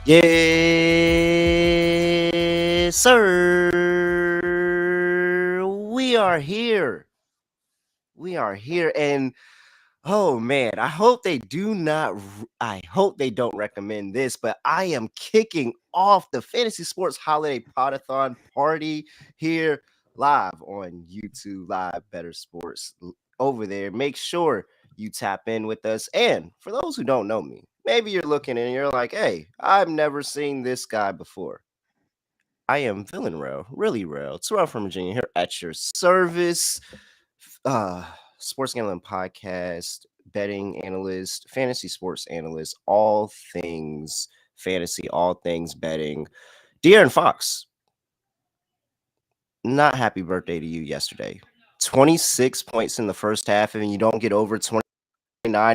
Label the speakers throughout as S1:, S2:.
S1: Yes, sir. We are here. We are here. And oh man, I hope they don't recommend this, but I am kicking off the Fantasy Sports Holiday Podathon party here live on YouTube Live Better Sports over there. Make sure you tap in with us. And for those who don't know me, maybe you're looking and you're like, hey, I've never seen this guy before. I am Villain Rail, really Rail. Terrell from Virginia here at your service. Uh, Sports gambling podcast, betting analyst, fantasy sports analyst, all things fantasy, all things betting. De'Aaron Fox, not happy birthday to you yesterday. 26 points in the first half, and you don't get over 29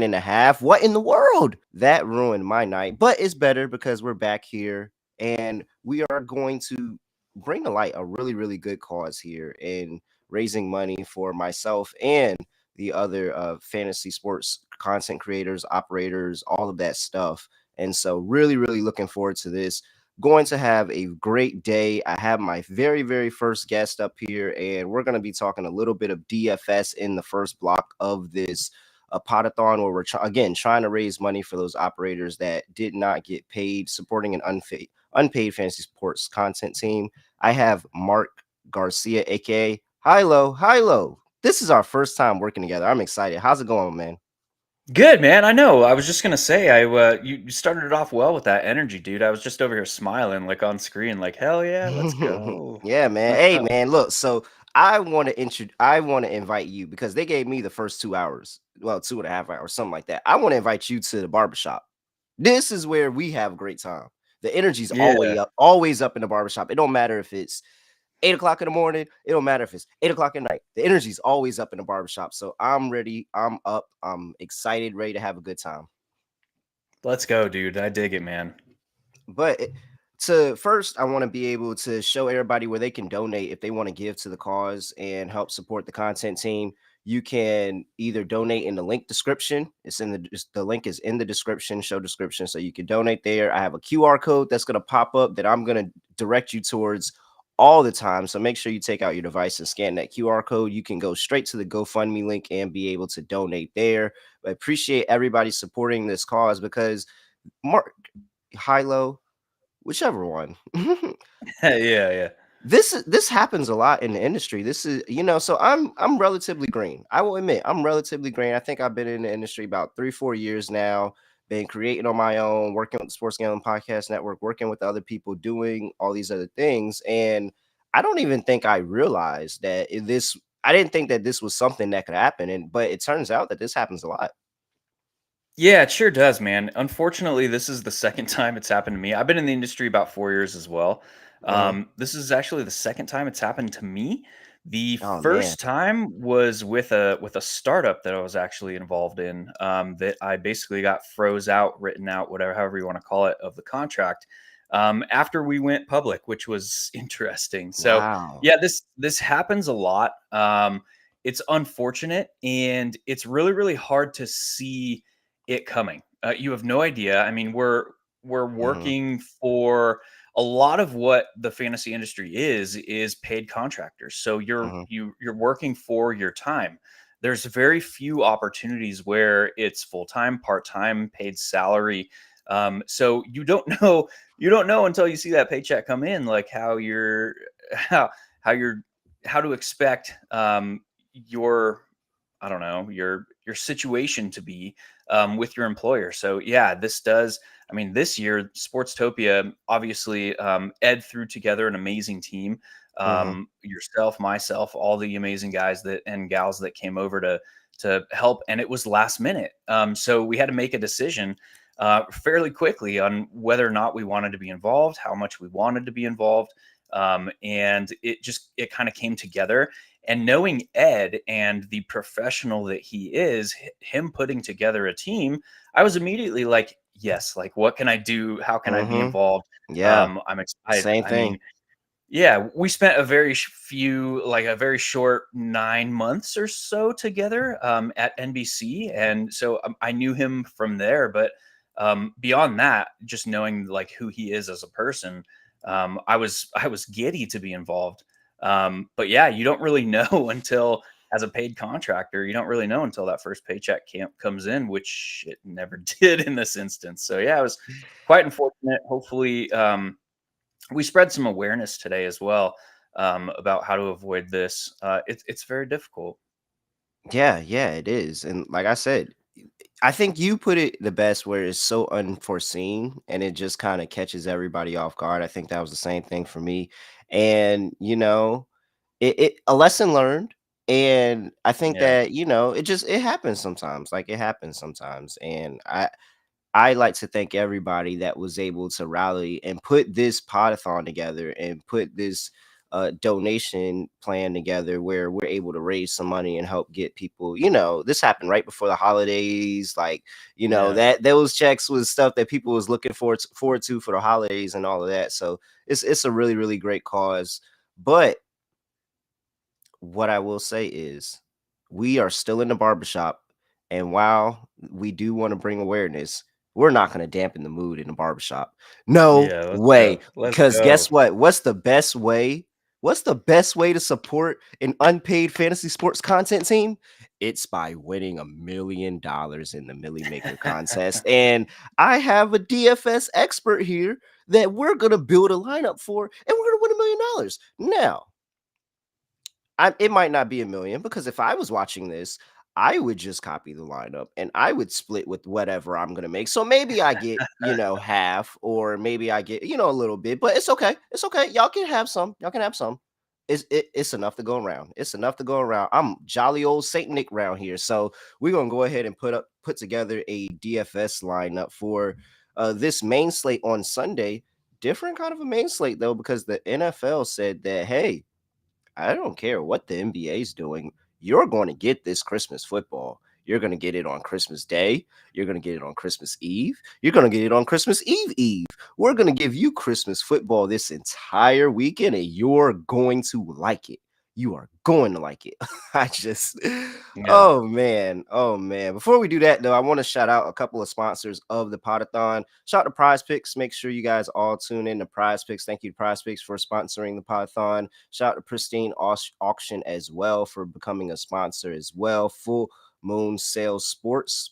S1: and a half. What in the world? That ruined my night, but it's better because we're back here and we are going to bring to light a really, really good cause here in raising money for myself and the other fantasy sports content creators, operators, all of that stuff. And so, really, really looking forward to this. Going to have a great day. I have my very, very first guest up here, and we're going to be talking a little bit of DFS in the first block of this a podathon where we're again trying to raise money for those operators that did not get paid, supporting an unpaid fantasy sports content team. I have Mark Garcia, aka Hilo. Hilo, this is our first time working together. I'm excited. How's it going, man?
S2: Good, man. I know. I was just gonna say, you started it off well with that energy, dude. I was just over here smiling, like on screen, like hell yeah, let's go.
S1: Yeah, man. Hey, man. Look, so I want to invite you because they gave me the first 2 hours, well, 2.5 hours, something like that. I want to invite you to the barbershop. This is where we have a great time. The energy's
S2: Yeah,
S1: always up in the barbershop. It don't matter if it's 8 o'clock in the morning. It don't matter if it's 8 o'clock at night. The energy's always up in the barbershop. So I'm ready. I'm up. I'm excited, ready to have a good time.
S2: let's go, dude. I dig it, man.
S1: But to first, I want to be able to show everybody where they can donate if they want to give to the cause and help support the content team. You can either donate in the link description. It's in the link is in the description, show description, so you can donate there. I have a QR code that's going to pop up that I'm going to direct you towards all the time. So make sure you take out your device and scan that QR code. You can go straight to the GoFundMe link and be able to donate there. I appreciate everybody supporting this cause because Mark, high low, whichever one.
S2: Yeah, yeah.
S1: This happens a lot in the industry. This is, so I'm relatively green. I will admit I'm relatively green. I think I've been in the industry about 3-4 years now. Been creating on my own, working with the Sports Gambling Podcast Network, working with other people, doing all these other things, and I don't even think I realized that this. I didn't think that this was something that could happen, but it turns out that this happens a lot.
S2: Yeah, it sure does, man. Unfortunately, this is the second time it's happened to me. I've been in the industry about 4 years as well.
S1: Mhm.
S2: This is actually the second time it's happened to me. The
S1: Oh man.
S2: first time was with a startup that I was actually involved in. That I basically got froze out, written out, whatever, however you want to call it, of the contract. After we went public, which was interesting. So
S1: Wow.
S2: yeah, this happens a lot. It's unfortunate, and it's really really hard to see it coming. You have no idea. I mean, we're
S1: Mhm.
S2: working for a lot of what the fantasy industry is paid contractors. So
S1: Mhm.
S2: you're working for your time. There's very few opportunities where it's full time, part time, paid salary. So you don't know until you see that paycheck come in, like how you're how to expect your I don't know your situation to be with your employer. So yeah, this does. I mean, this year, Sportstopia obviously Ed threw together an amazing team.
S1: Mhm.
S2: Yourself, myself, all the amazing guys that and gals that came over to help, and it was last minute. So we had to make a decision fairly quickly on whether or not we wanted to be involved, how much we wanted to be involved, and it kind of came together. And knowing Ed and the professional that he is, him putting together a team, I was immediately like, yes, like what can I do? How can I be
S1: Mhm.
S2: involved?
S1: Yeah.
S2: I'm excited.
S1: Same
S2: I
S1: thing.
S2: mean, yeah, we spent a very like a very short 9 months or so together at NBC. And so I knew him from there, but Beyond that, just knowing like who he is as a person, I was giddy to be involved. But yeah, you don't really know until, as a paid contractor, you don't really know until that first paycheck camp comes in, which it never did in this instance. So yeah, it was quite unfortunate. Hopefully, we spread some awareness today as well, about how to avoid this. It's very difficult.
S1: Yeah, yeah, it is. And like I said, I think you put it the best where it's so unforeseen and it just kind of catches everybody off guard. I think that was the same thing for me. And, it a lesson learned. And I think
S2: Yeah,
S1: that, it happens sometimes. Like it happens sometimes. And I like to thank everybody that was able to rally and put this podathon together and put this donation plan together where we're able to raise some money and help get people. This happened right before the holidays. Like,
S2: yeah,
S1: that those checks was stuff that people was looking forward to for the holidays and all of that. So it's a really, really great cause. But what I will say is we are still in the barbershop. And while we do want to bring awareness, we're not going to dampen the mood in the barbershop. No
S2: yeah. Let's
S1: way.
S2: go. Let's
S1: Because
S2: go.
S1: guess what? What's the best way? What's the best way to support an unpaid fantasy sports content team? It's by winning $1 million in the Millie Maker contest. And I have a DFS expert here that we're going to build a lineup for, and we're going to win $1 million. Now, it might not be a million because if I was watching this, I would just copy the lineup and I would split with whatever I'm gonna make. So maybe I get, half, or maybe I get, a little bit, but it's okay. It's okay. Y'all can have some. Y'all can have some. It's enough to go around. It's enough to go around. I'm jolly old Saint Nick around here. So we're gonna go ahead and put together a DFS lineup for this main slate on Sunday. Different kind of a main slate though, because the NFL said that, hey, I don't care what the NBA is doing. You're going to get this Christmas football. You're going to get it on Christmas Day. You're going to get it on Christmas Eve. You're going to get it on Christmas Eve. We're going to give you Christmas football this entire weekend, and you're going to like it. You are going to like it. I just,
S2: Yeah,
S1: oh man, oh man. Before we do that, though, I want to shout out a couple of sponsors of the Podathon. Shout out to Prize Picks. Make sure you guys all tune in to Prize Picks. Thank you to Prize Picks for sponsoring the Podathon. Shout out to Pristine Auction as well for becoming a sponsor as well. Full Moon Sales Sports.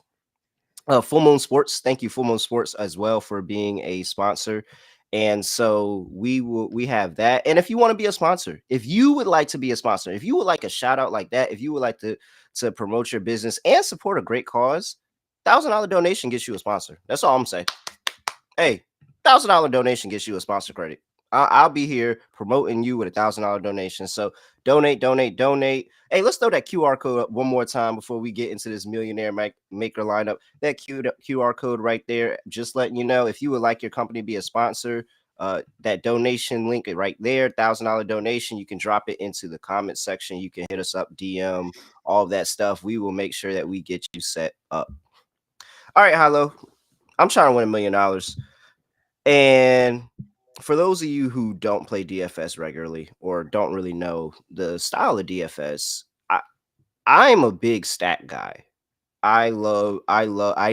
S1: Full Moon Sports. Thank you, Full Moon Sports, as well for being a sponsor. And so we have that. And if you want to be a sponsor, if you would like to be a sponsor, if you would like a shout out like that, if you would like to promote your business and support a great cause, $1,000 donation gets you a sponsor. That's all I'm saying. Hey, $1,000 donation gets you a sponsor credit. I'll be here promoting you with $1,000 donation. So donate, donate, donate. Hey, let's throw that QR code up one more time before we get into this millionaire maker lineup. That QR code right there, just letting you know if you would like your company to be a sponsor. That donation link right there, $1,000 donation. You can drop it into the comment section. You can hit us up, DM, all of that stuff. We will make sure that we get you set up. All right, Hilo. I'm trying to win $1 million. And for those of you who don't play DFS regularly or don't really know the style of DFS, I'm a big stack guy. I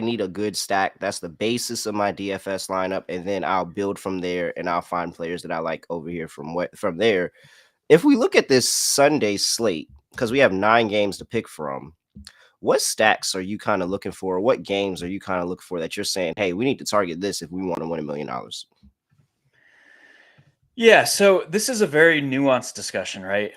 S1: need a good stack. That's the basis of my DFS lineup, and then I'll build from there and I'll find players that I like over here from there. If we look at this Sunday slate, because we have 9 games to pick from, what stacks are you kind of looking for? What games are you kind of looking for that you're saying, hey, we need to target this if we want to win $1 million?
S2: yeah. So this is a very nuanced discussion, right?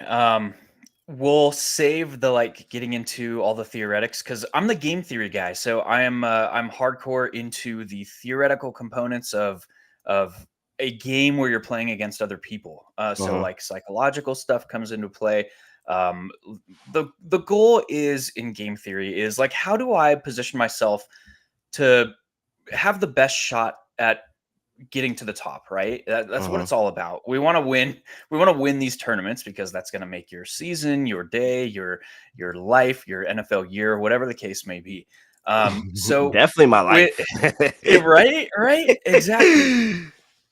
S2: We'll save the like getting into all the theoretics because I'm the game theory guy. So I'm hardcore into the theoretical components of a game where you're playing against other people. So
S1: Uh-huh.
S2: like psychological stuff comes into play. Um, the goal is in game theory is like how do I position myself to have the best shot at getting to the top, right? That's what
S1: Uh-huh.
S2: it's all about. We want to win. We want to win these tournaments because that's going to make your season, your day, your life, your NFL year, whatever the case may be. So
S1: Definitely my
S2: with
S1: life.
S2: right, exactly.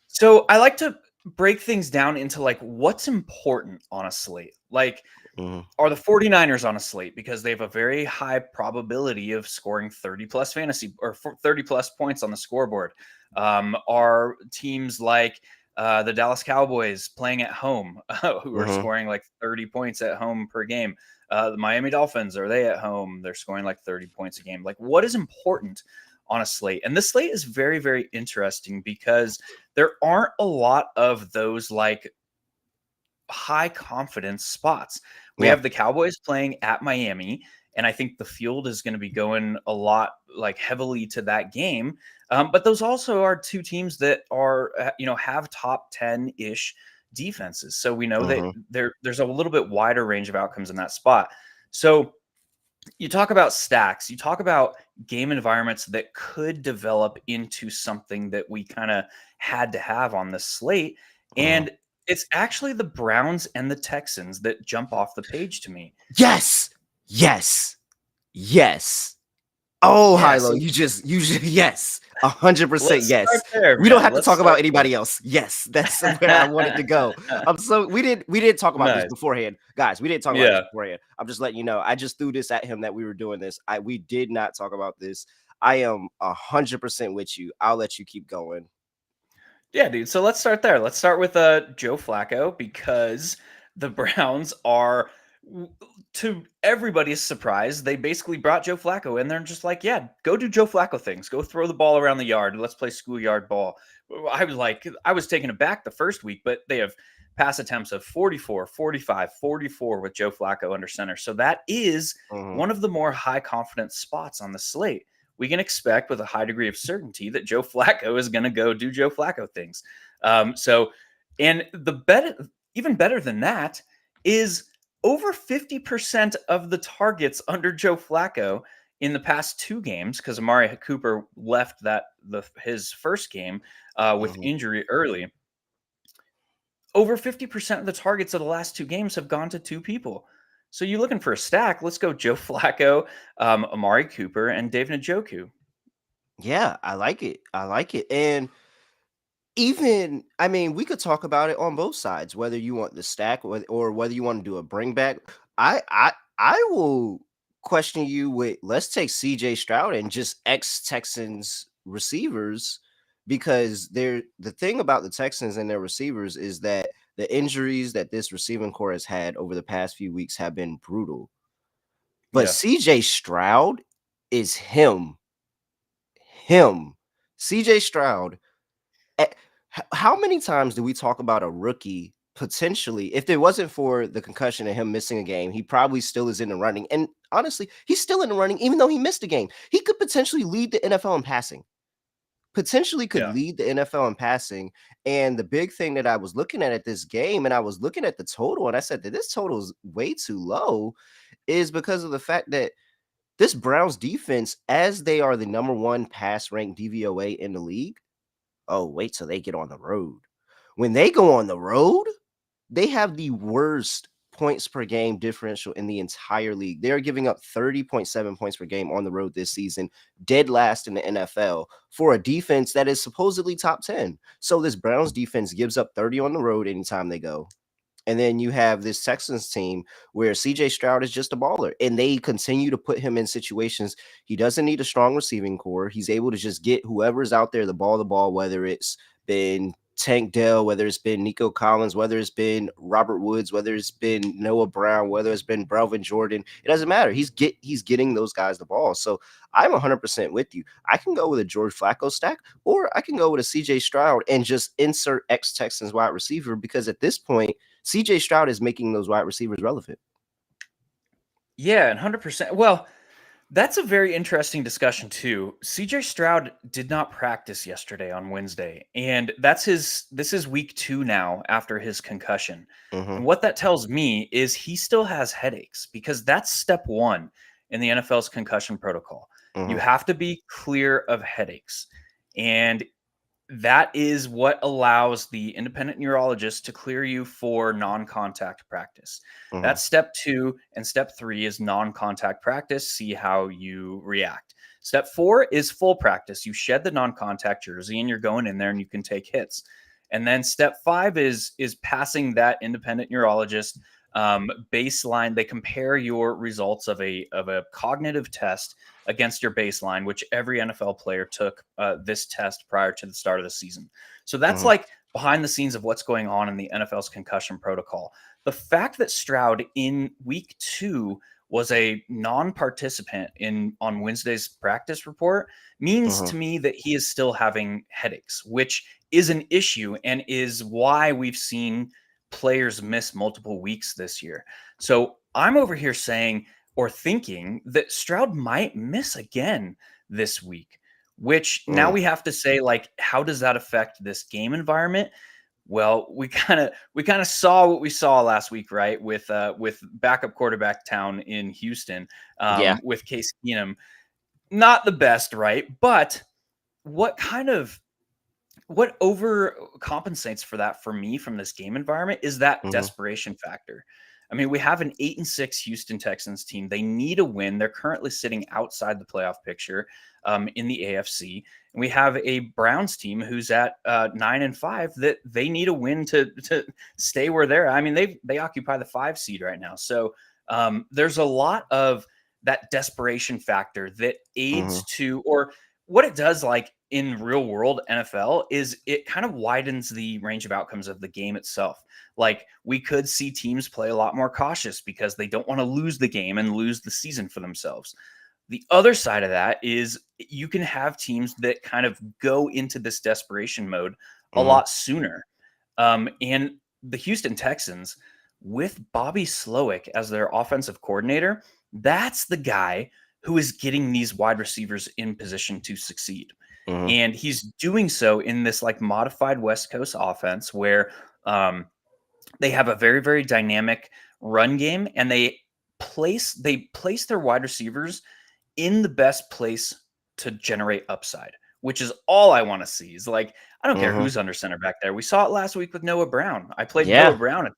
S2: So I like to break things down into like what's important on a slate. Like
S1: Mhm.
S2: Are the 49ers on a slate because they have a very high probability of scoring 30 plus fantasy or 30 plus points on the scoreboard? Are teams like the Dallas Cowboys playing at home who are
S1: Mhm.
S2: scoring like 30 points at home per game? The Miami Dolphins, are they at home? They're scoring like 30 points a game. Like, what is important on a slate? And this slate is very, very interesting because there aren't a lot of those like high confidence spots. We
S1: Yeah.
S2: have the Cowboys playing at Miami, and I think the field is going to be going a lot like heavily to that game. But those also are two teams that are, have top 10 ish defenses. So we know that
S1: Mhm.
S2: there's a little bit wider range of outcomes in that spot. So you talk about stacks, you talk about game environments that could develop into something that we kind of had to have on the slate.
S1: Mhm.
S2: And it's actually the Browns and the Texans that jump off the page to me.
S1: Yes. Yes. Yes. Oh,
S2: Yeah,
S1: Hilo,
S2: so
S1: you just yes, 100%
S2: let's start
S1: yes.
S2: there,
S1: We don't
S2: man.
S1: have to
S2: Let's
S1: talk about
S2: start there.
S1: anybody else. Yes, that's where I wanted to go. We didn't talk about this
S2: Nice.
S1: beforehand, guys. We didn't talk about this
S2: Yeah.
S1: beforehand. I'm just letting you know. I just threw this at him that we were doing this. We did not talk about this. I am 100% with you. I'll let you keep going.
S2: Yeah, dude. So let's start there. Let's start with Joe Flacco because the Browns are, w- to everybody's surprise, they basically brought Joe Flacco in there and just like, yeah, go do Joe Flacco things. Go throw the ball around the yard. Let's play schoolyard ball. I was taken aback the first week, but they have pass attempts of 44, 45, 44 with Joe Flacco under center. So that is
S1: Mhm.
S2: one of the more high confidence spots on the slate. We can expect with a high degree of certainty that Joe Flacco is going to go do Joe Flacco things. And even better than that, is over 50% of the targets under Joe Flacco in the past two games, because Amari Cooper left his first game with
S1: Mhm.
S2: injury early. Over 50% of the targets of the last two games have gone to two people. So you're looking for a stack. Let's go Joe Flacco, Amari Cooper, and David Njoku.
S1: Yeah, I like it. I like it. And even I mean, we could talk about it on both sides, whether you want the stack or whether you want to do a bring back. I will question you with let's take CJ Stroud and just ex Texans receivers because they're the thing about the Texans and their receivers is that the injuries that this receiving core has had over the past few weeks have been brutal. But
S2: Yeah.
S1: CJ Stroud is him. CJ Stroud how many times do we talk about a rookie potentially? If it wasn't for the concussion and him missing a game, he probably still is in the running. And honestly, he's still in the running, even though he missed a game. He could potentially lead the NFL in passing. Potentially could
S2: Yeah.
S1: lead the NFL in passing. And the big thing that I was looking at this game, and I was looking at the total, and I said that this total is way too low, is because of the fact that this Browns defense, as they are the number one pass ranked DVOA in the league, oh, wait till they get on the road. When they go on the road, they have the worst points per game differential in the entire league. They're giving up 30.7 points per game on the road this season, dead last in the NFL for a defense that is supposedly top 10. So this Browns defense gives up 30 on the road anytime they go. And then you have this Texans team where CJ Stroud is just a baller and they continue to put him in situations. He doesn't need a strong receiving core. He's able to just get whoever's out there the ball, whether it's been Tank Dell, whether it's been Nico Collins, whether it's been Robert Woods, whether it's been Noah Brown, whether it's been Brelvin Jordan. It doesn't matter. He's getting those guys the ball. So I'm 100% with you. I can go with a George Flacco stack, or I can go with a CJ Stroud and just insert ex Texans wide receiver because at this point, CJ Stroud is making those wide receivers relevant.
S2: Yeah, and 100%. Well, that's a very interesting discussion too. CJ Stroud did not practice yesterday on Wednesday, and this is week 2 now after his concussion.
S1: Mhm,
S2: And what that tells me is he still has headaches because that's step 1 in the NFL's concussion protocol. You
S1: mhm,
S2: have to be clear of headaches. And that is what allows the independent neurologist to clear you for non-contact practice.
S1: mhm,
S2: That's step 2, and step 3 is non-contact practice. See how you react. Step 4 is full practice. You shed the non-contact jersey and you're going in there and you can take hits. And then step 5 is passing that independent neurologist baseline. They compare your results of a cognitive test against your baseline, which every NFL player took this test prior to the start of the season. So that's
S1: Mhm.
S2: like behind the scenes of what's going on in the NFL's concussion protocol. The fact that Stroud in week 2 was a non-participant in on Wednesday's practice report means
S1: Mhm.
S2: to me that he is still having headaches, which is an issue and is why we've seen players miss multiple weeks this year. So I'm over here saying or thinking that Stroud might miss again this week, which now
S1: Mm.
S2: we have to say, like, how does that affect this game environment? Well, we kind of saw what we saw last week, right? With backup quarterback town in Houston,
S1: Yeah.
S2: with Case Keenum, not the best, right? But what kind of what overcompensates for that for me from this game environment is that
S1: Mhm.
S2: desperation factor. I mean, we have an 8-6 Houston Texans team. They need a win. They're currently sitting outside the playoff picture in the AFC. And we have a Browns team who's at 9-5 that they need a win to stay where they're at. I mean, they occupy the 5 seed right now. So there's a lot of that desperation factor that aids
S1: Mhm.
S2: to, or what it does, like in real world NFL, is it kind of widens the range of outcomes of the game itself. Like we could see teams play a lot more cautious because they don't want to lose the game and lose the season for themselves. The other side of that is you can have teams that kind of go into this desperation mode a
S1: Mhm.
S2: lot sooner. And the Houston Texans, with Bobby Slowick as their offensive coordinator, that's the guy who is getting these wide receivers in position to succeed.
S1: Mhm.
S2: And he's doing so in this like modified West Coast offense where um, they have a very, very dynamic run game, and they place their wide receivers in the best place to generate upside, which is all I want to see. Is like, I don't care
S1: Mhm.
S2: who's under center back there. We saw it last week with Noah Brown. I played Noah
S1: Yeah.
S2: Brown a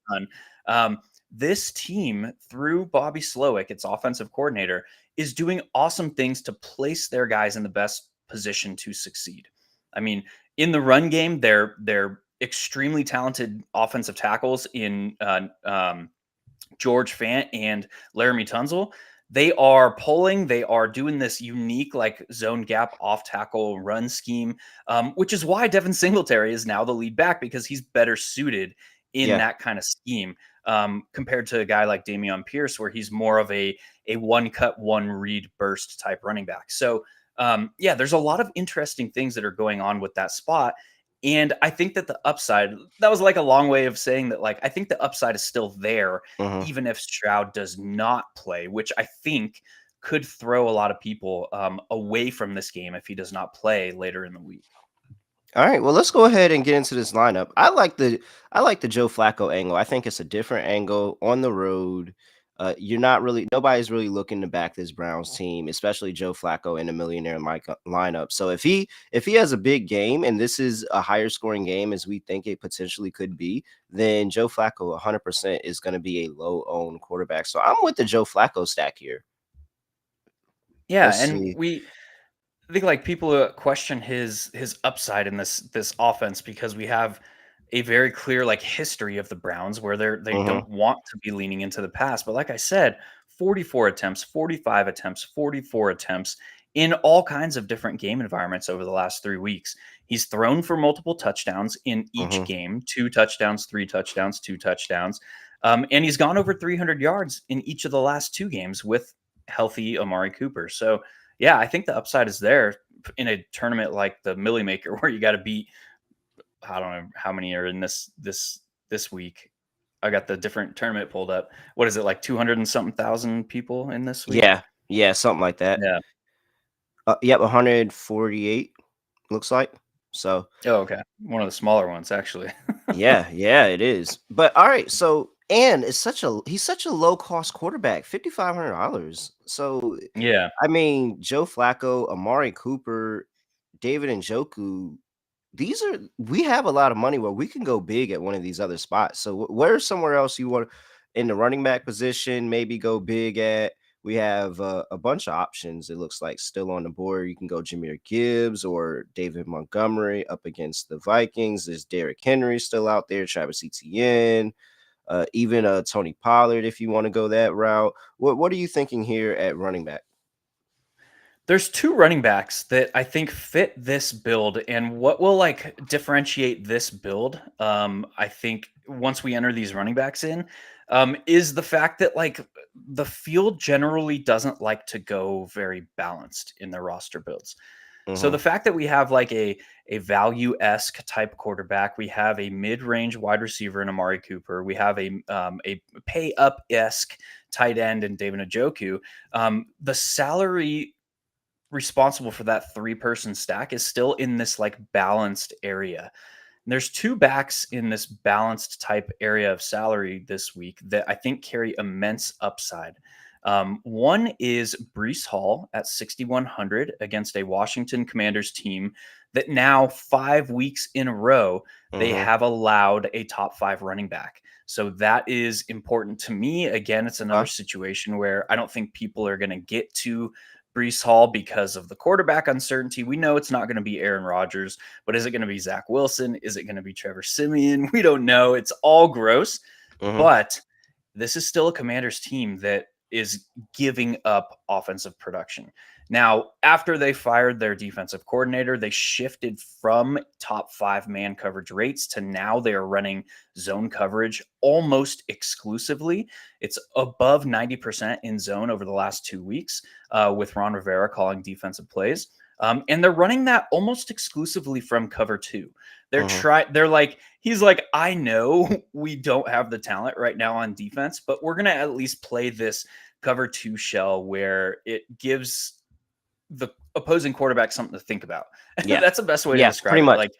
S2: ton. This team, through Bobby Slowick, its offensive coordinator, is doing awesome things to place their guys in the best position to succeed. I mean, in the run game, they're extremely talented offensive tackles in George Fant and Laramie Tunzel. They are pulling, they are doing this unique like zone gap off tackle run scheme, which is why Devin Singletary is now the lead back because he's better suited in
S1: Yeah.
S2: that kind of scheme compared to a guy like Damian Pierce, where he's more of a one cut, one read burst type running back. So, yeah, there's a lot of interesting things that are going on with that spot. And I think that the upside, that was like a long way of saying that, like, I think the upside is still there
S1: Mhm.
S2: even if Stroud does not play, which I think could throw a lot of people away from this game if he does not play later in the week.
S1: All right, well, let's go ahead and get into this lineup. I like the Joe Flacco angle. I think it's a different angle on the road. You're not really nobody's really looking to back this Browns team, especially Joe Flacco in a millionaire lineup. So if he has a big game and this is a higher scoring game as we think it potentially could be, then Joe Flacco 100% is going to be a low owned quarterback. So I'm with the Joe Flacco stack here.
S2: Yeah,
S1: Let's
S2: and
S1: see.
S2: I think like people question his upside in this offense because we have a very clear like history of the Browns where they
S1: Hmm.
S2: don't want to be leaning into the pass. But like I said, 44 attempts, 45 attempts, 44 attempts in all kinds of different game environments over the last 3 weeks. He's thrown for multiple touchdowns in each
S1: Hmm.
S2: game, 2 touchdowns, 3 touchdowns, 2 touchdowns. And he's gone over 300 yards in each of the last 2 games with healthy Amari Cooper. So yeah, I think the upside is there in a tournament like the Millie Maker where you got to beat, I don't know how many are in this week. I got the different tournament pulled up. What is it, like 200 and something thousand people in this week?
S1: Yeah, yeah, something like that.
S2: Yeah.
S1: Yep, 148 looks like. So
S2: Oh, okay. One of the smaller ones, actually.
S1: yeah, yeah, it is. But all right, so and it's he's such a low cost quarterback, $5,500. So
S2: Yeah.
S1: I mean, Joe Flacco, Amari Cooper, David Njoku, these are we have a lot of money where we can go big at one of these other spots. So where's somewhere else you want in the running back position, maybe go big at? We have a bunch of options. It looks like still on the board. You can go Jameer Gibbs or David Montgomery up against the Vikings. There's Derrick Henry still out there, Travis Etienne. even Tony Pollard if you want to go that route. What are you thinking here at running back?
S2: There's two running backs that I think fit this build, and what will like differentiate this build, I think once we enter these running backs in, is the fact that like the field generally doesn't like to go very balanced in their roster builds. So the
S1: Hmm.
S2: fact that we have like a value esque type quarterback, we have a mid range wide receiver in Amari Cooper, we have a pay up esque tight end in David Njoku. The salary responsible for that three-person stack is still in this like balanced area. And there's two backs in this balanced type area of salary this week that I think carry immense upside. One is Brees Hall at 6,100 against a Washington Commanders team that now 5 weeks in a row they
S1: Hmm.
S2: have allowed a top five running back. So that is important to me. Again, it's another
S1: Okay.
S2: situation where I don't think people are going to get to Brees Hall because of the quarterback uncertainty. We know it's not going to be Aaron Rodgers, but is it going to be Zach Wilson? Is it going to be Trevor Simeon? We don't know. It's all gross,
S1: Hmm.
S2: but this is still a Commanders team that is giving up offensive production. Now, after they fired their defensive coordinator, they shifted from top five man coverage rates to now they are running zone coverage almost exclusively. It's above 90% in zone over the last 2 weeks with Ron Rivera calling defensive plays. And they're running that almost exclusively from cover two.
S1: Hmm.
S2: They're like, he's like, I know we don't have the talent right now on defense, but we're gonna at least play this cover two shell where it gives the opposing quarterback something to think about.
S1: Yeah.
S2: That's the best way to
S1: Yeah.
S2: describe
S1: Pretty
S2: it.
S1: much.
S2: Like,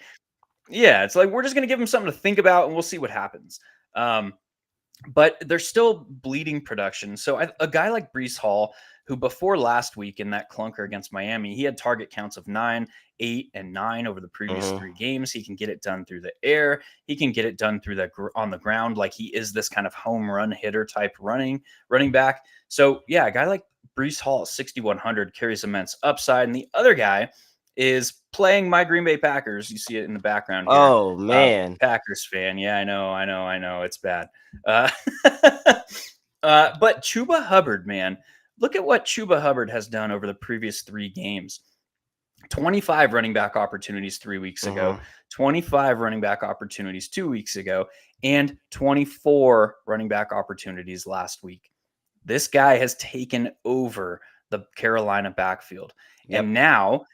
S2: yeah, it's like we're just gonna give him something to think about and we'll see what happens. Um, but they're still bleeding production. So a guy like Brees Hall, who before last week in that clunker against Miami, he had target counts of 9, 8, and 9 over the previous
S1: Hmm.
S2: 3 games. He can get it done through the air. He can get it done through the on the ground. Like he is this kind of home run hitter type running back. So yeah, a guy like Brees Hall, 6,100 carries immense upside, and the other guy is playing my Green Bay Packers. You see it in the background here.
S1: Oh man.
S2: Packers fan. Yeah, I know. It's bad. Uh, but Chuba Hubbard, man, look at what Chuba Hubbard has done over the previous 3 games. 25 running back opportunities 3 weeks ago,
S1: Hmm.
S2: 25 running back opportunities 2 weeks ago, and 24 running back opportunities last week. This guy has taken over the Carolina backfield.
S1: Yep.
S2: And now,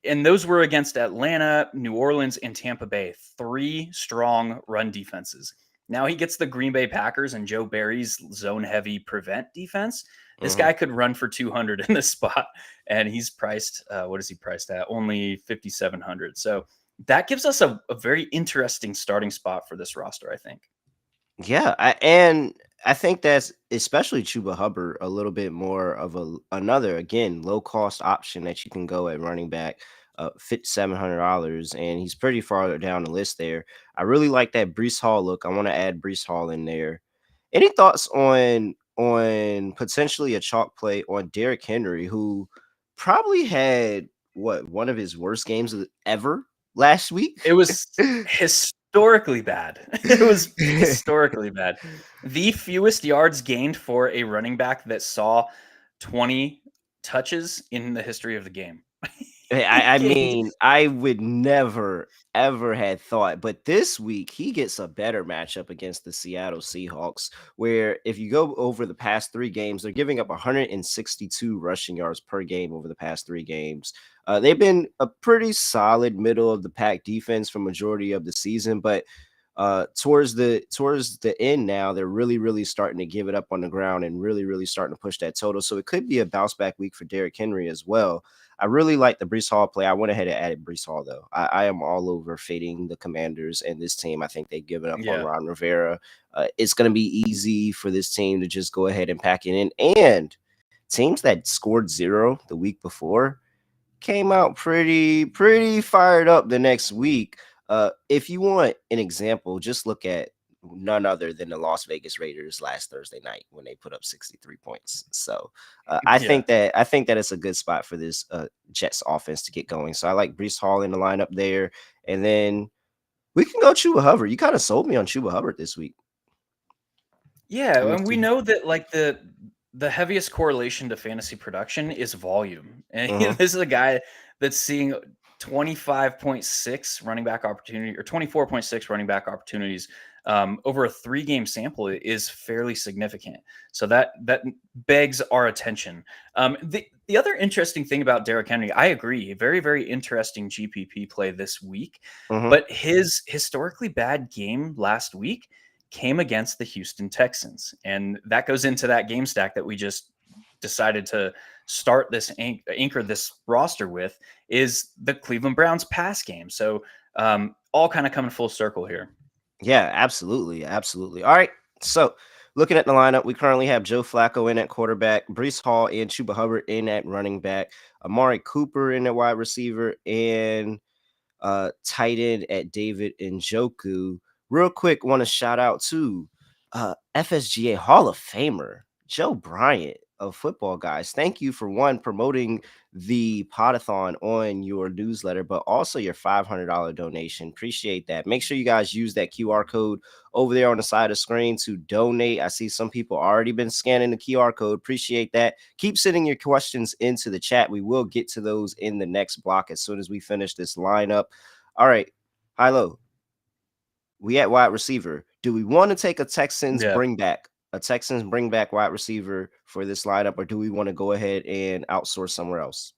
S2: and those were against Atlanta, New Orleans, and Tampa Bay, 3 strong run defenses. Now he gets the Green Bay Packers and Joe Barry's zone heavy prevent defense. This
S1: Hmm.
S2: guy could run for 200 in this spot, and he's priced. What is he priced at? Only 5,700. So that gives us a very interesting starting spot for this roster, I think.
S1: Yeah, and I think that's especially Chuba Hubbard a little bit more of another again low cost option that you can go at running back, fit $700, and he's pretty far down the list there. I really like that Brees Hall look. I want to add Brees Hall in there. Any thoughts on potentially a chalk play on Derrick Henry, who probably had what one of his worst games ever last week?
S2: It was historically bad. It was historically bad. The fewest yards gained for a running back that saw 20 touches in the history of the game. He
S1: I
S2: gained
S1: mean, I would never ever had thought, but this week he gets a better matchup against the Seattle Seahawks, where if you go over the past 3 games, they're giving up 162 rushing yards per game over the past 3 games. They've been a pretty solid middle of the pack defense for majority of the season, but towards the end now, they're really starting to give it up on the ground and really starting to push that total. So it could be a bounce back week for Derrick Henry as well. I really like the Brees Hall play. I went ahead and added Brees Hall though. I am all over fading the Commanders and this team. I think they've given up on
S2: yeah.
S1: Ron Rivera. It's going to be easy for this team to just go ahead and pack it in. And teams that scored 0 the week before came out pretty fired up the next week. If you want an example, just look at none other than the Las Vegas Raiders last Thursday night when they put up 63 points. So I
S2: Yeah.
S1: think that it's a good spot for this Jets offense to get going. So I like Brees Hall in the lineup there, and then we can go Chuba Hubbard. You kind of sold me on Chuba Hubbard this week.
S2: Yeah,
S1: Let me
S2: and we
S1: see.
S2: know that like the heaviest correlation to fantasy production is volume. And
S1: Hmm.
S2: this is a guy that's seeing 25.6 running back opportunity or 24.6 running back opportunities over a 3-game sample is fairly significant. So that begs our attention. The other interesting thing about Derrick Henry, I agree, very very interesting GPP play this week,
S1: Hmm.
S2: but his historically bad game last week came against the Houston Texans. And that goes into that game stack that we just decided to start this anchor this roster with is the Cleveland Browns pass game. So all kind of coming full circle here.
S1: Yeah, absolutely. Absolutely. All right. So looking at the lineup, we currently have Joe Flacco in at quarterback, Brees Hall and Chuba Hubbard in at running back, Amari Cooper in at wide receiver, and tight end at David Njoku. Real quick, want to shout out to FSGA Hall of Famer Joe Bryant of Football Guys. Thank you for one promoting the Podathon on your newsletter, but also your $500 donation. Appreciate that. Make sure you guys use that QR code over there on the side of the screen to donate. I see some people already been scanning the QR code. Appreciate that. Keep sending your questions into the chat. We will get to those in the next block as soon as we finish this lineup. All right. Hilo, we at wide receiver. Do we want to take
S2: Yeah.
S1: a Texans bring back wide receiver for this lineup, or do we want to go ahead and outsource somewhere else?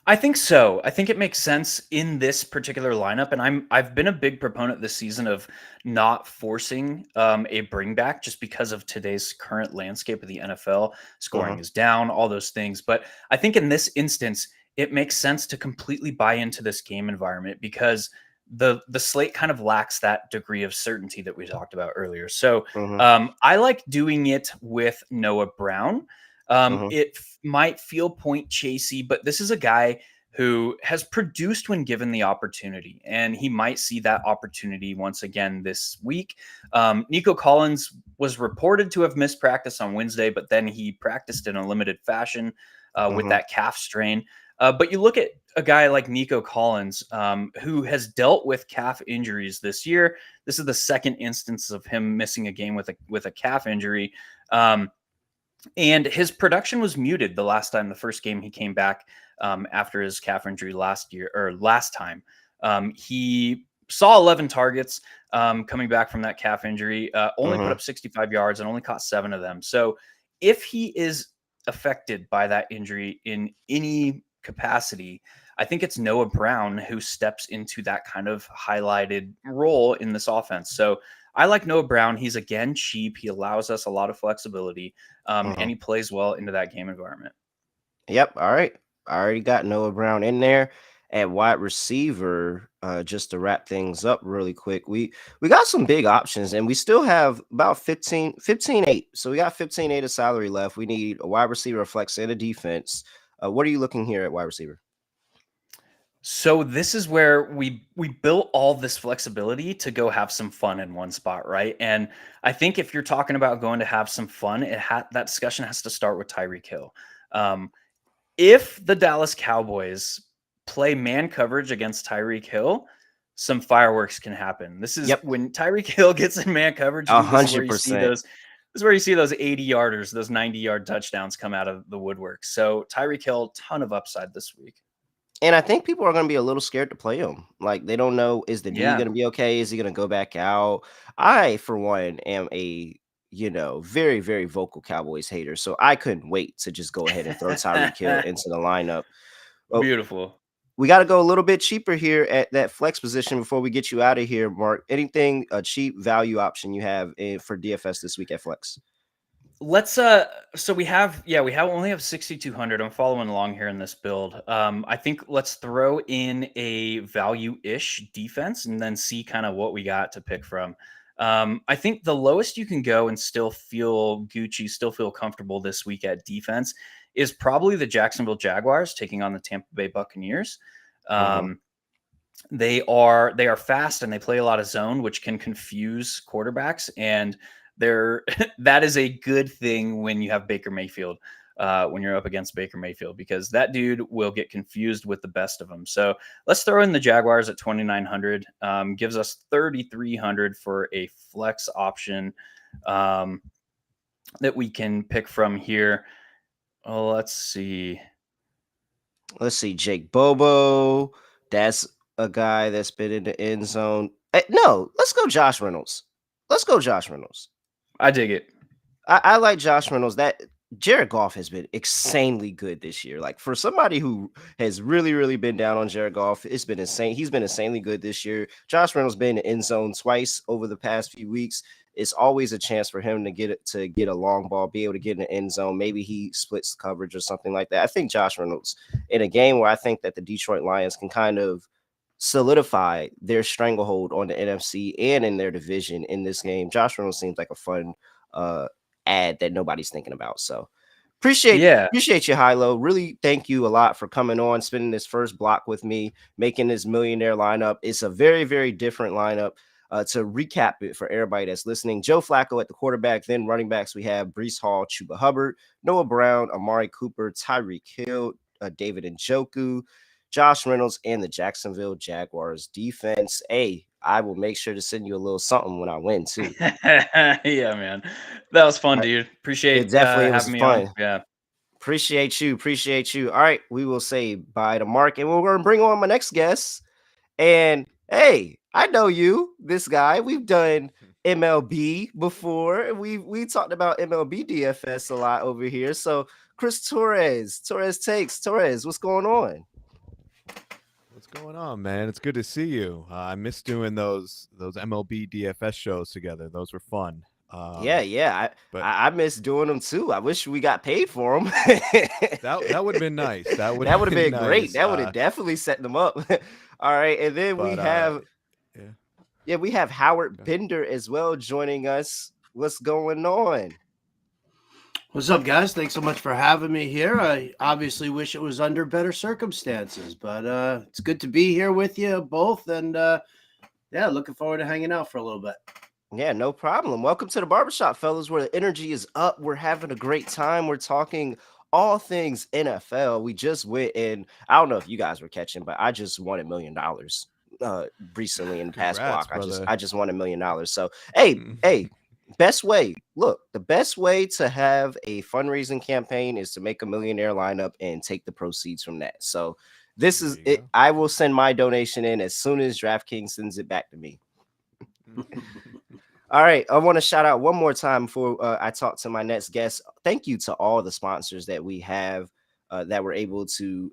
S2: I think so. I think it makes sense in this particular lineup, and I've been a big proponent this season of not forcing a bring back just because of today's current landscape of the NFL. Scoring
S1: Hmm.
S2: is down, all those things. But I think in this instance, it makes sense to completely buy into this game environment because the slate kind of lacks that degree of certainty that we talked about earlier. So
S1: Hmm.
S2: I like doing it with Noah Brown.
S1: Hmm.
S2: Might feel point chasey, but this is a guy who has produced when given the opportunity, and he might see that opportunity once again this week. Nico Collins was reported to have missed practice on Wednesday, but then he practiced in a limited fashion with
S1: Hmm.
S2: that calf strain. But you look at a guy like Nico Collins, who has dealt with calf injuries this year. This is the second instance of him missing a game with a calf injury. And his production was muted the first game he came back after his calf injury last time. He saw 11 targets coming back from that calf injury, only put
S1: Hmm.
S2: up 65 yards and only caught 7 of them. So if he is affected by that injury in any capacity, I think it's Noah Brown who steps into that kind of highlighted role in this offense. So I like Noah Brown. He's again cheap. He allows us a lot of flexibility, and
S1: Hmm.
S2: he plays well into that game environment.
S1: Yep. All right. I already got Noah Brown in there at wide receiver. Just to wrap things up really quick, we got some big options, and we still have about 15 8. So we got 15 8 of salary left. We need a wide receiver, a flex, and a defense. What are you looking here at wide receiver?
S2: So this is where we built all this flexibility to go have some fun in one spot, right? And I think if you're talking about going to have some fun, that discussion has to start with Tyreek Hill. Um, if the Dallas Cowboys play man coverage against Tyreek Hill, some fireworks can happen. This is
S1: Yep,
S2: when Tyreek Hill gets in man coverage,
S1: a
S2: dude. This is where
S1: hundred
S2: you see
S1: percent.
S2: those. This is where you see those 80 yarders, those 90-yard touchdowns come out of the woodwork. So Tyreek Hill, ton of upside this week.
S1: And I think people are going to be a little scared to play him. Like they don't know, is the knee
S2: Yeah.
S1: going to be okay? Is he going to go back out? I, for one, am a very very vocal Cowboys hater, so I couldn't wait to just go ahead and throw Tyreek Hill into the lineup. Well,
S2: Beautiful.
S1: we got to go a little bit cheaper here at that flex position before we get you out of here, Mark. Anything a cheap value option you have for DFS this week at flex?
S2: Let's so we have only have 6200. I'm following along here in this build. I think let's throw in a value-ish defense and then see kind of what we got to pick from. I think the lowest you can go and still feel Gucci, still feel comfortable this week at defense is probably the Jacksonville Jaguars taking on the Tampa Bay Buccaneers.
S1: Hmm.
S2: Um, they are fast and they play a lot of zone, which can confuse quarterbacks. And they're that is a good thing when you have Baker Mayfield, when you're up against Baker Mayfield, because that dude will get confused with the best of them. So let's throw in the Jaguars at 2,900. Gives us 3,300 for a flex option. that we can pick from here. Oh, let's see.
S1: Let's see, Jake Bobo. That's a guy that's been in the end zone. No, let's go Josh Reynolds. Let's go Josh Reynolds.
S2: I dig it.
S1: I like Josh Reynolds. That Jared Goff has been insanely good this year. Like for somebody who has really, really been down on Jared Goff, it's been insane. He's been insanely good this year. Josh Reynolds been in the end zone twice over the past few weeks. It's always a chance for him to get a long ball, be able to get in the end zone. Maybe he splits coverage or something like that. I think Josh Reynolds in a game where I think that the Detroit Lions can kind of solidify their stranglehold on the NFC and in their division in this game. Josh Reynolds seems like a fun uh ad that nobody's thinking about. So
S2: Yeah.
S1: appreciate you, Hilo. Really thank you a lot for coming on, spending this first block with me, making this millionaire lineup. It's a very, very different lineup. To recap it for everybody that's listening, Joe Flacco at the quarterback, then running backs, we have Brees Hall, Chuba Hubbard, Noah Brown, Amari Cooper, Tyreek Hill, David Njoku, Josh Reynolds, and the Jacksonville Jaguars defense. Hey, I will make sure to send you a little something when I win too.
S2: Yeah, man. That was fun,
S1: All right.
S2: dude.
S1: It
S2: Appreciate
S1: definitely was
S2: having me on.
S1: fun.
S2: Yeah.
S1: Appreciate you. Appreciate you. All right. We will say bye to Mark and we're going to bring on my next guest. And hey, I know you, this guy. We've done MLB before. We talked about MLB DFS a lot over here. So Chris Torres takes. Torres, what's going on?
S3: What's going on, man? It's good to see you. I miss doing those MLB DFS shows together. Those were fun.
S1: Yeah.
S3: But
S1: I miss doing them too. I wish we got paid for them.
S3: that would have been nice. That would
S1: That
S3: have
S1: would have
S3: been
S1: been great.
S3: nice.
S1: That would have definitely set them up. All right, and then
S3: But yeah.
S1: we have Howard
S3: Okay.
S1: Bender as well joining us. What's going on?
S4: What's up, guys? Thanks so much for having me here. I obviously wish it was under better circumstances, but it's good to be here with you both. And yeah, looking forward to hanging out for a little bit.
S1: Yeah, no problem. Welcome to the barbershop, fellas, where the energy is up. We're having a great time. We're talking all things NFL. We just went in. I don't know if you guys were catching, but I just won $1 million recently in the past
S3: Congrats,
S1: block.
S3: brother.
S1: I just won $1 million. So hey, best way. Look, the best way to have a fundraising campaign is to make a millionaire lineup and take the proceeds from that. So this
S3: There
S1: is
S3: you
S1: it.
S3: go.
S1: I will send my donation in as soon as DraftKings sends it back to me. All right, I want to shout out one more time before I talk to my next guest. Thank you to all the sponsors that we have that were able to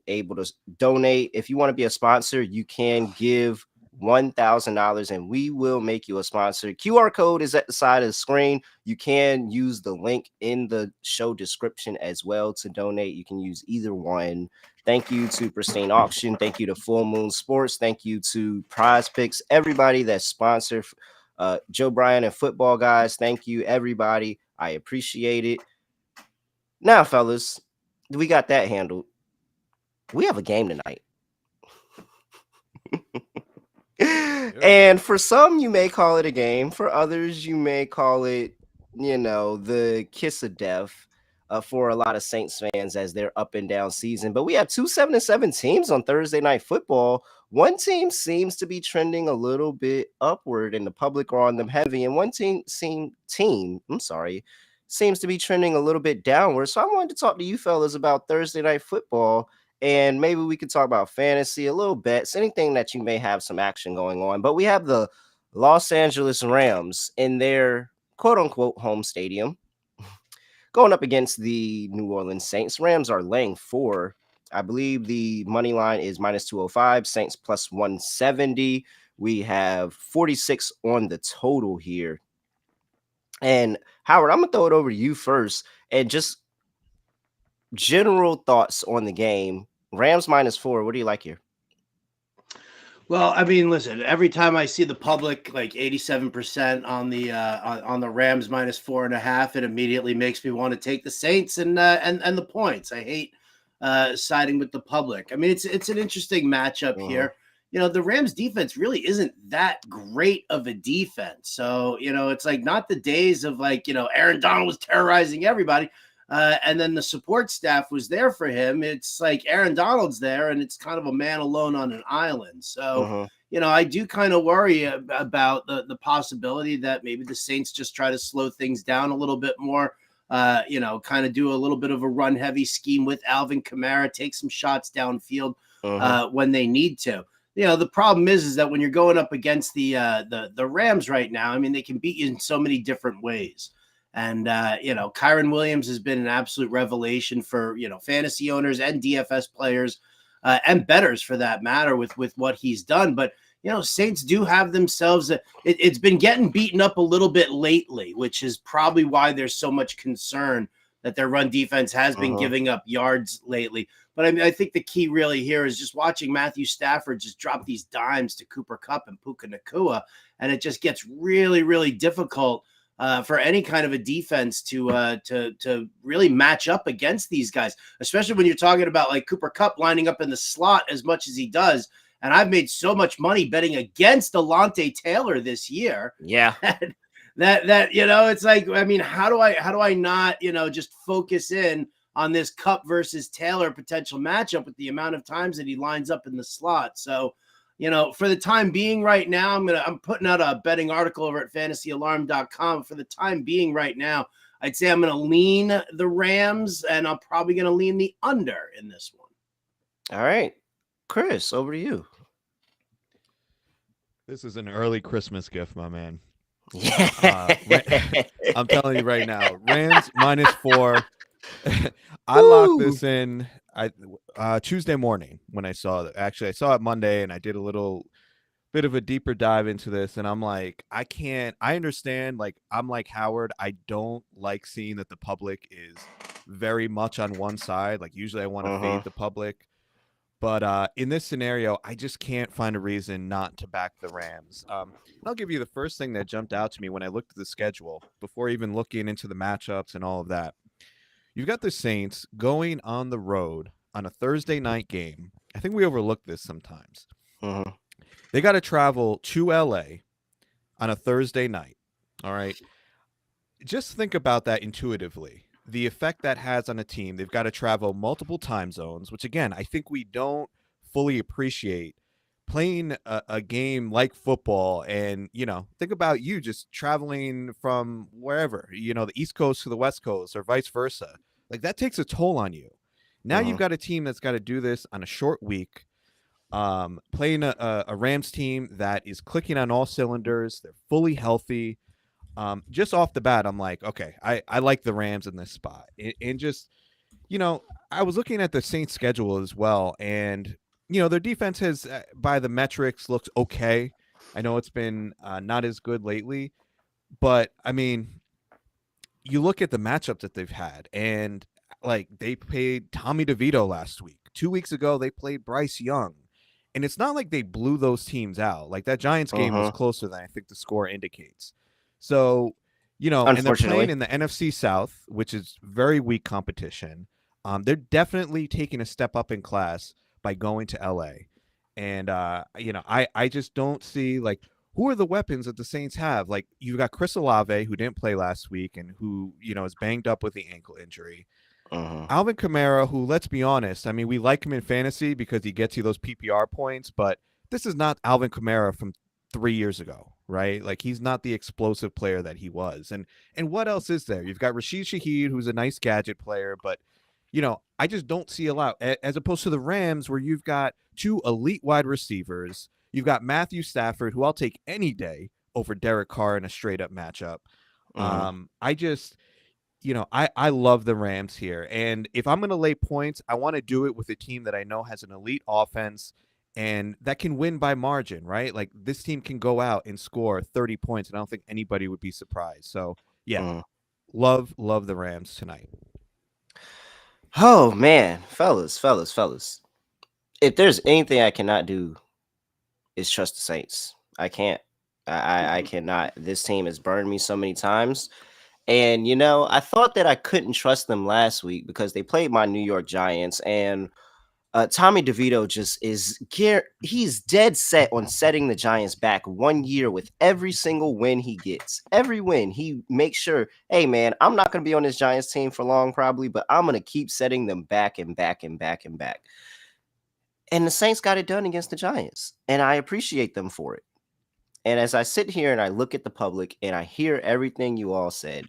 S1: donate. If you want to be a sponsor, you can give $1,000 and we will make you a sponsor. QR code is at the side of the screen. You can use the link in the show description as well to donate. You can use either one. Thank you to Pristine Auction. Thank you to Full Moon Sports. Thank you to Prize Picks. Everybody that's sponsored. Joe Bryan and Football Guys, thank you, everybody. I appreciate it. Now, fellas, we got that handled. We have a game tonight. And for some, you may call it a game. For others, you may call it, the kiss of death for a lot of Saints fans as their up and down season. But we have 2 7-7 teams on Thursday Night Football. One team seems to be trending a little bit upward, and the public are on them heavy. And one team seems to be trending a little bit downward. So I wanted to talk to you fellas about Thursday Night Football. And maybe we could talk about fantasy, a little bets, anything that you may have some action going on. But we have the Los Angeles Rams in their quote unquote home stadium going up against the New Orleans Saints. Rams are laying 4. I believe the money line is -205, Saints plus 170. We have 46 on the total here. And Howard, I'm going to throw it over to you first. And just general thoughts on the game. Rams -4. What do you like here?
S4: Well, I mean, listen, every time I see the public like 87% on the Rams -4.5, it immediately makes me want to take the Saints and the points. I hate siding with the public. I mean, it's an interesting matchup here. The Rams defense really isn't that great of a defense. So, it's like not the days of like, Aaron Donald was terrorizing everybody. And then the support staff was there for him. It's like Aaron Donald's there, and it's kind of a man alone on an island. So, I do kind of worry about the possibility that maybe the Saints just try to slow things down a little bit more. kind of do a little bit of a run heavy scheme with Alvin Kamara, take some shots downfield when they need to. The problem is that when you're going up against the Rams right now, I mean, they can beat you in so many different ways. And, Kyron Williams has been an absolute revelation for, fantasy owners and DFS players and bettors for that matter with what he's done. But, Saints do have themselves, it's been getting beaten up a little bit lately, which is probably why there's so much concern that their run defense has been giving up yards lately. But I mean, I think the key really here is just watching Matthew Stafford just drop these dimes to Cooper Kupp and Puka Nacua, and it just gets really, really difficult for any kind of a defense to really match up against these guys, especially when you're talking about like Cooper Kupp lining up in the slot as much as he does. And I've made so much money betting against Alontae Taylor this year.
S1: Yeah.
S4: That it's like, I mean, how do I not, just focus in on this Kupp versus Taylor potential matchup with the amount of times that he lines up in the slot? So, for the time being right now, I'm putting out a betting article over at fantasyalarm.com. For the time being right now, I'd say I'm going to lean the Rams, and I'm probably going to lean the under in this one.
S1: All right. Chris, over to you.
S3: This is an early Christmas gift, my man.
S1: Yeah.
S3: I'm telling you right now, Rams -4. I locked this in Tuesday morning when I saw it. Actually, I saw it Monday, and I did a little bit of a deeper dive into this, and I'm like, I understand, like, I'm like Howard, I don't like seeing that the public is very much on one side. Like, usually I want to fade the public. But in this scenario, I just can't find a reason not to back the Rams. I'll give you the first thing that jumped out to me when I looked at the schedule, before even looking into the matchups and all of that. You've got the Saints going on the road on a Thursday night game. I think we overlook this sometimes. They got to travel to LA on a Thursday night. All right. Just think about that intuitively. The effect that has on a team. They've got to travel multiple time zones, which, again, I think we don't fully appreciate. Playing a game like football, and, think about you just traveling from wherever, the East Coast to the West Coast or vice versa. Like, that takes a toll on you. Now you've got a team that's got to do this on a short week, playing a Rams team that is clicking on all cylinders. They're fully healthy. Just off the bat, I'm like, okay, I like the Rams in this spot. And just, I was looking at the Saints schedule as well, and, their defense has, by the metrics, looks okay. I know it's been not as good lately, but, I mean, you look at the matchups that they've had, and, like, they played Tommy DeVito last week. 2 weeks ago, they played Bryce Young. And it's not like they blew those teams out. Like, that Giants game was closer than I think the score indicates. So, and they're playing in the NFC South, which is very weak competition. They're definitely taking a step up in class by going to LA. And, I just don't see, like, who are the weapons that the Saints have? Like, you've got Chris Olave, who didn't play last week and who, is banged up with the ankle injury. Alvin Kamara, who, let's be honest, I mean, we like him in fantasy because he gets you those PPR points, but this is not Alvin Kamara from 3 years ago, right? Like, he's not the explosive player that he was. And what else is there? You've got Rashid Shaheed, who's a nice gadget player, but, I just don't see a lot, as opposed to the Rams, where you've got two elite wide receivers. You've got Matthew Stafford, who I'll take any day over Derek Carr in a straight up matchup. I just, I love the Rams here. And if I'm going to lay points, I want to do it with a team that I know has an elite offense and that can win by margin, right? Like, this team can go out and score 30 points, and I don't think anybody would be surprised. So, yeah, love the Rams tonight.
S1: Oh, man. Fellas. If there's anything I cannot do, is trust the Saints. I can't. I cannot. This team has burned me so many times. And, I thought that I couldn't trust them last week because they played my New York Giants, and Tommy DeVito he's dead set on setting the Giants back 1 year with every single win he gets. Every win, he makes sure, hey, man, I'm not going to be on this Giants team for long probably, but I'm going to keep setting them back and back and back and back. And the Saints got it done against the Giants, and I appreciate them for it. And as I sit here and I look at the public and I hear everything you all said,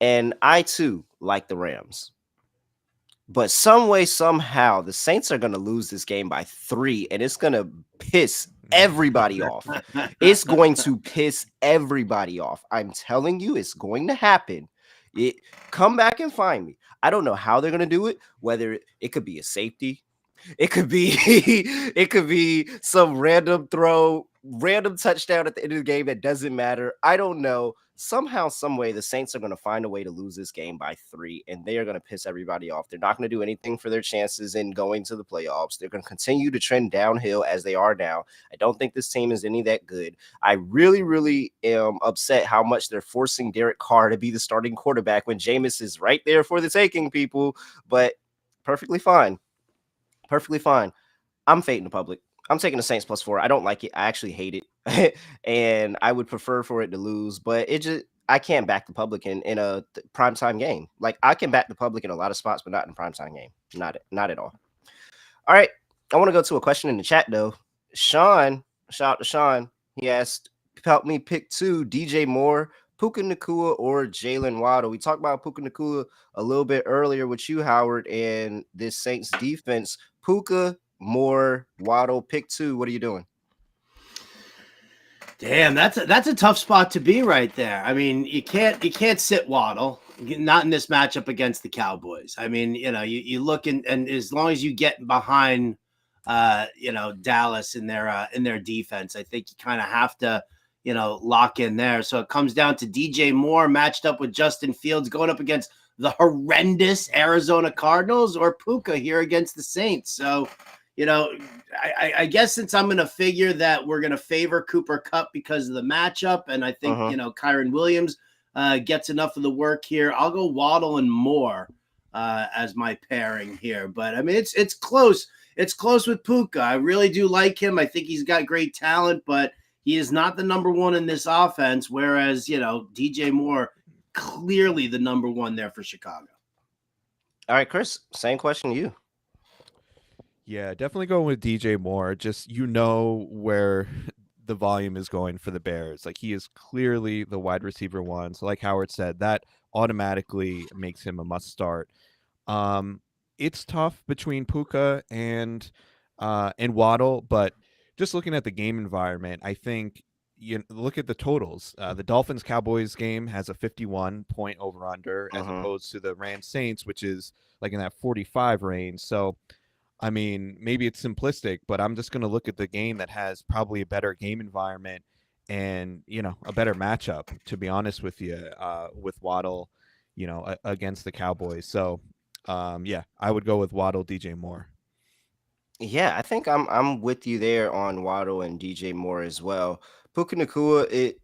S1: And I too like the Rams. But some way, somehow, the Saints are going to lose this game by 3, and it's going to piss everybody off. It's going to piss everybody off. I'm telling you, it's going to happen. Come back and find me. I don't know how they're going to do it, whether it could be a safety. It could be it could be some random throw, random touchdown at the end of the game that doesn't matter. I don't know. Somehow, some way, the Saints are going to find a way to lose this game by 3, and they are going to piss everybody off. They're not going to do anything for their chances in going to the playoffs. They're going to continue to trend downhill as they are now. I don't think this team is any that good. I really, really am upset how much they're forcing Derek Carr to be the starting quarterback when Jameis is right there for the taking, people. But perfectly fine. Perfectly fine. I'm fading the public. I'm taking the Saints +4. I don't like it. I actually hate it. And I would prefer for it to lose, but I can't back the public in a primetime game. Like, I can back the public in a lot of spots, but not in a primetime game. Not at all. All right. I want to go to a question in the chat though. Sean, shout out to Sean. He asked, help me pick 2, DJ Moore, Puka Nacua, or Jalen Waddle. We talked about Puka Nacua a little bit earlier with you, Howard, and this Saints defense. Puka, Moore, Waddle, pick 2. What are you doing?
S4: Damn, that's a tough spot to be right there. I mean, you can't sit Waddle, not in this matchup against the Cowboys. I mean, you look and as long as you get behind Dallas in their defense, I think you kind of have to lock in there. So it comes down to DJ Moore matched up with Justin Fields going up against the horrendous Arizona Cardinals, or Puka here against the Saints. So I guess since I'm going to figure that we're going to favor Cooper Kupp because of the matchup, and I think, Kyron Williams gets enough of the work here, I'll go Waddle and Moore as my pairing here. But, I mean, it's close. It's close with Puka. I really do like him. I think he's got great talent, but he is not the number one in this offense, whereas, DJ Moore, clearly the number one there for Chicago.
S1: All right, Chris, same question to you.
S3: Yeah, definitely going with DJ Moore. Just where the volume is going for the Bears. Like, he is clearly the wide receiver 1. So like Howard said, that automatically makes him a must start. It's tough between Puka and Waddle, but just looking at the game environment, I think look at the totals. The Dolphins Cowboys game has a 51-point over under as opposed to the Rams Saints, which is like in that 45 range. So I mean, maybe it's simplistic, but I'm just going to look at the game that has probably a better game environment and, a better matchup, to be honest with you, with Waddle, against the Cowboys. So, yeah, I would go with Waddle, DJ Moore.
S1: Yeah, I think I'm with you there on Waddle and DJ Moore as well. Puka Nacua,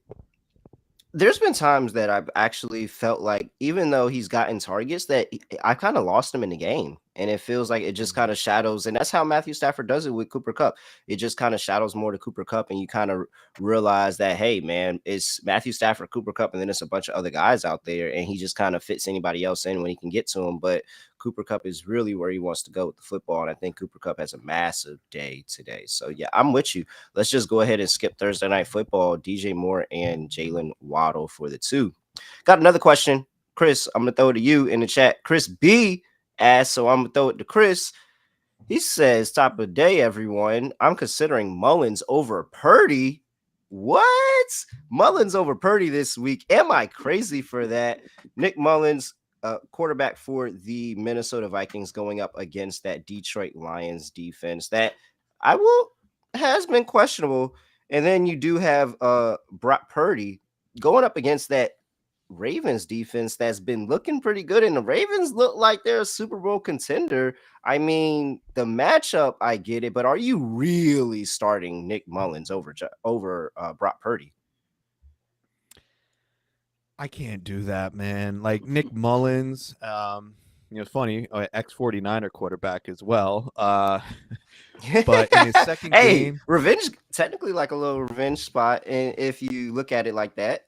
S1: there's been times that I've actually felt like, even though he's gotten targets, that I kind of lost him in the game. And it feels like it just kind of shadows. And that's how Matthew Stafford does it with Cooper Kupp. It just kind of shadows more to Cooper Kupp. And you kind of realize that, hey, man, it's Matthew Stafford, Cooper Kupp, and then it's a bunch of other guys out there. And he just kind of fits anybody else in when he can get to him. But Cooper Kupp is really where he wants to go with the football. And I think Cooper Kupp has a massive day today. So, yeah, I'm with you. Let's just go ahead and skip Thursday Night Football. DJ Moore and Jalen Waddle for the 2. Got another question. Chris, I'm going to throw it to you in the chat. Chris B asked, so I'm going to throw it to Chris. He says, top of the day, everyone. I'm considering Mullins over Purdy. What? Mullins over Purdy this week. Am I crazy for that? Nick Mullins, quarterback for the Minnesota Vikings, going up against that Detroit Lions defense that has been questionable. And then you do have Brock Purdy going up against that Ravens defense that's been looking pretty good, and the Ravens look like they're a Super Bowl contender. I mean, the matchup, I get it, but are you really starting Nick Mullins over Brock Purdy?
S3: I can't do that, man. Like, Nick Mullins, it's funny, ex-49er quarterback as well. But in his second game,
S1: revenge, technically like a little revenge spot, and if you look at it like that.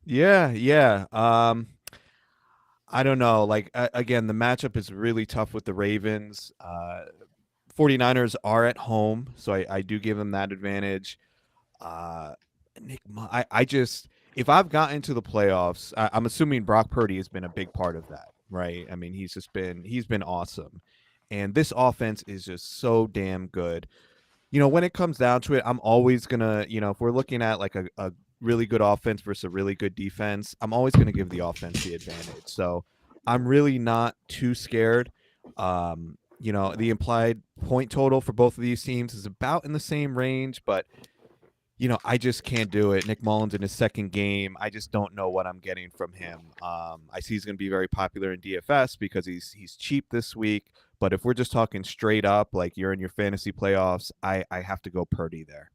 S3: Yeah. I don't know. Like, again, the matchup is really tough with the Ravens. 49ers are at home, so I do give them that advantage. if I've gotten to the playoffs, I'm assuming Brock Purdy has been a big part of that, right? I mean, he's been awesome, and this offense is just so damn good. When it comes down to it, I'm always gonna, if we're looking at like a really good offense versus a really good defense, I'm always gonna give the offense the advantage. So I'm really not too scared. The implied point total for both of these teams is about in the same range, but I just can't do it. Nick Mullins in his second game, I just don't know what I'm getting from him. I see he's going to be very popular in DFS because he's cheap this week. But if we're just talking straight up, like you're in your fantasy playoffs, I have to go Purdy there.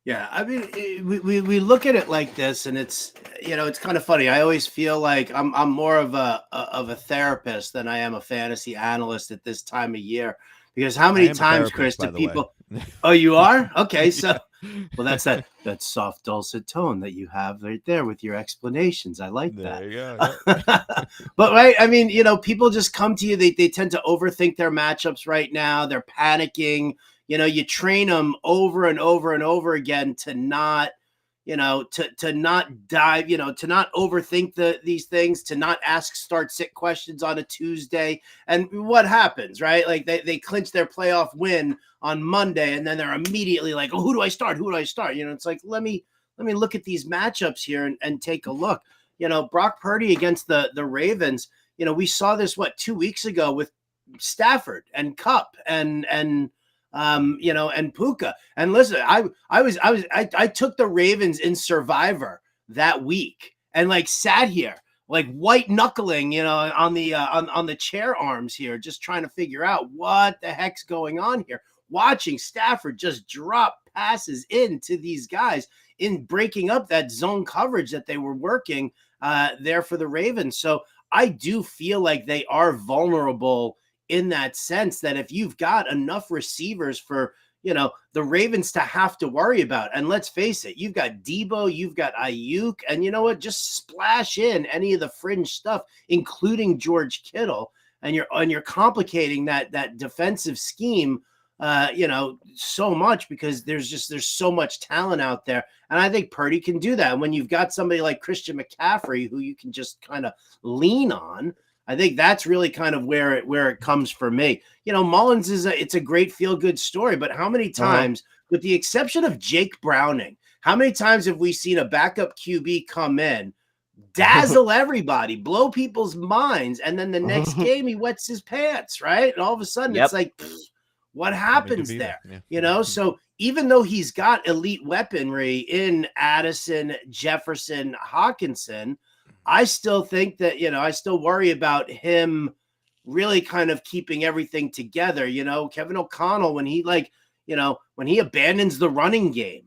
S4: Yeah, I mean, we look at it like this, and it's it's kind of funny. I always feel like I'm more of a therapist than I am a fantasy analyst at this time of year, because how many times, Chris, do people? Oh, you are? Okay, so well, that's that soft, dulcet tone that you have right there with your explanations. I like that.
S3: There you go.
S4: But right, I mean, people just come to you. They tend to overthink their matchups right now. They're panicking. You train them over and over and over again to not, to not dive, to not overthink these things, to not ask start-sit questions on a Tuesday. And what happens, right? Like they clinch their playoff win on Monday, and then they're immediately like, oh, who do I start? Who do I start? It's like, let me look at these matchups here and take a look. Brock Purdy against the Ravens, we saw this, 2 weeks ago with Stafford and Kupp and Puka. And listen, I took the Ravens in Survivor that week and like sat here like white knuckling, on the chair arms here, just trying to figure out what the heck's going on here. Watching Stafford just drop passes into these guys in breaking up that zone coverage that they were working there for the Ravens. So I do feel like they are vulnerable in that sense, that if you've got enough receivers for, the Ravens to have to worry about, and let's face it, you've got Debo, you've got Ayuk, and you know what, just splash in any of the fringe stuff, including George Kittle, and you're complicating that defensive scheme, so much, because there's so much talent out there. And I think Purdy can do that. And when you've got somebody like Christian McCaffrey, who you can just kind of lean on, I think that's really kind of where it comes for me. Mullins it's a great feel-good story, but how many times, with the exception of Jake Browning, how many times have we seen a backup QB come in, dazzle everybody, blow people's minds, and then the next game he wets his pants, right? And all of a sudden it's like, what happens there? Yeah. So even though he's got elite weaponry in Addison, Jefferson, Hawkinson, I still think that, I still worry about him really kind of keeping everything together. Kevin O'Connell, when he when he abandons the running game,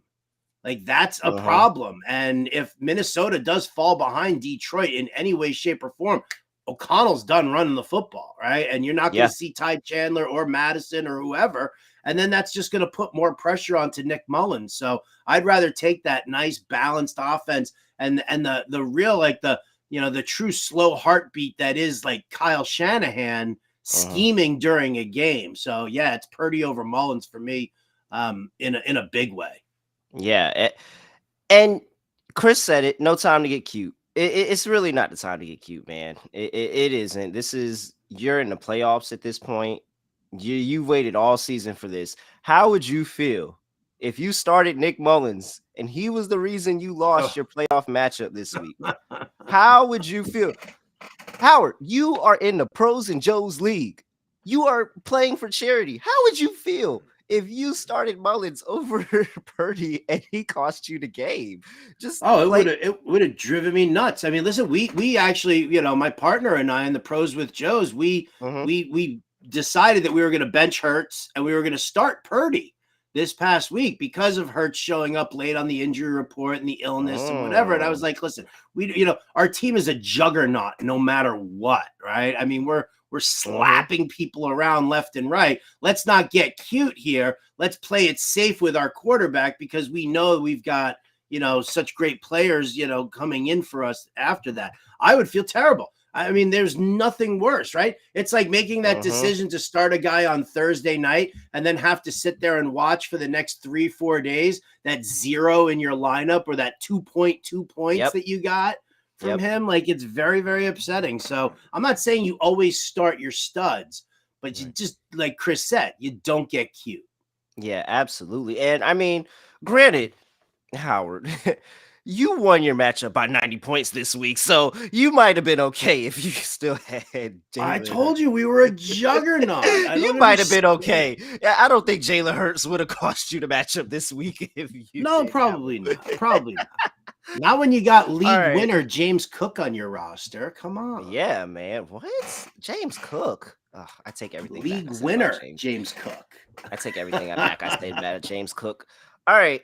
S4: like that's a problem. And if Minnesota does fall behind Detroit in any way, shape, or form, O'Connell's done running the football, right? And you're not going to see Ty Chandler or Madison or whoever. And then that's just going to put more pressure onto Nick Mullins. So I'd rather take that nice balanced offense and the real, like the true slow heartbeat that is like Kyle Shanahan scheming during a game. So yeah, it's Purdy over Mullins for me, in a big way.
S1: Yeah. And Chris said it, no time to get cute. It's really not the time to get cute, man. It isn't. You're in the playoffs at this point. You've waited all season for this. How would you feel if you started Nick Mullins and he was the reason you lost your playoff matchup this week? How would you feel? Howard, you are in the Pros and Joe's league. You are playing for charity. How would you feel if you started Mullins over Purdy and he cost you the game?
S4: It would have driven me nuts. I mean, listen, we actually, my partner and I in the Pros with Joe's, we decided that we were going to bench Hurts and we were going to start Purdy this past week because of Hurts showing up late on the injury report and the illness and whatever. And I was like, listen, our team is a juggernaut no matter what, right? I mean, we're slapping people around left and right. Let's not get cute here. Let's play it safe with our quarterback, because we know we've got, such great players, coming in for us after that. I would feel terrible. I mean, there's nothing worse, right? It's like making that
S1: Mm-hmm.
S4: decision to start a guy on Thursday night and then have to sit there and watch for the next 3-4 days that zero in your lineup or that 2.2 points
S1: Yep.
S4: that you got from
S1: Yep.
S4: him. Like, it's very, very upsetting. So I'm not saying you always start your studs, but you just, like Chris said, you don't get cute.
S1: Yeah, absolutely. And I mean, granted, Howard, you won your matchup by 90 points this week, so you might have been okay if you still had
S4: I
S1: Jalen
S4: told
S1: Hurts.
S4: you we were a juggernaut. I
S1: You
S4: don't
S1: might have been
S4: understand.
S1: okay. Yeah, I don't think Jalen Hurts would have cost you the matchup this week if you
S4: No,
S1: did,
S4: probably
S1: Howard.
S4: not. Probably not. Not when you got
S1: All
S4: league
S1: right.
S4: winner James Cook on your roster. Come on.
S1: Yeah, man. What? James Cook. Ugh, I take everything back.
S4: League
S1: I said about
S4: winner
S1: James.
S4: James Cook.
S1: I take everything back. I stayed mad at James Cook. All right.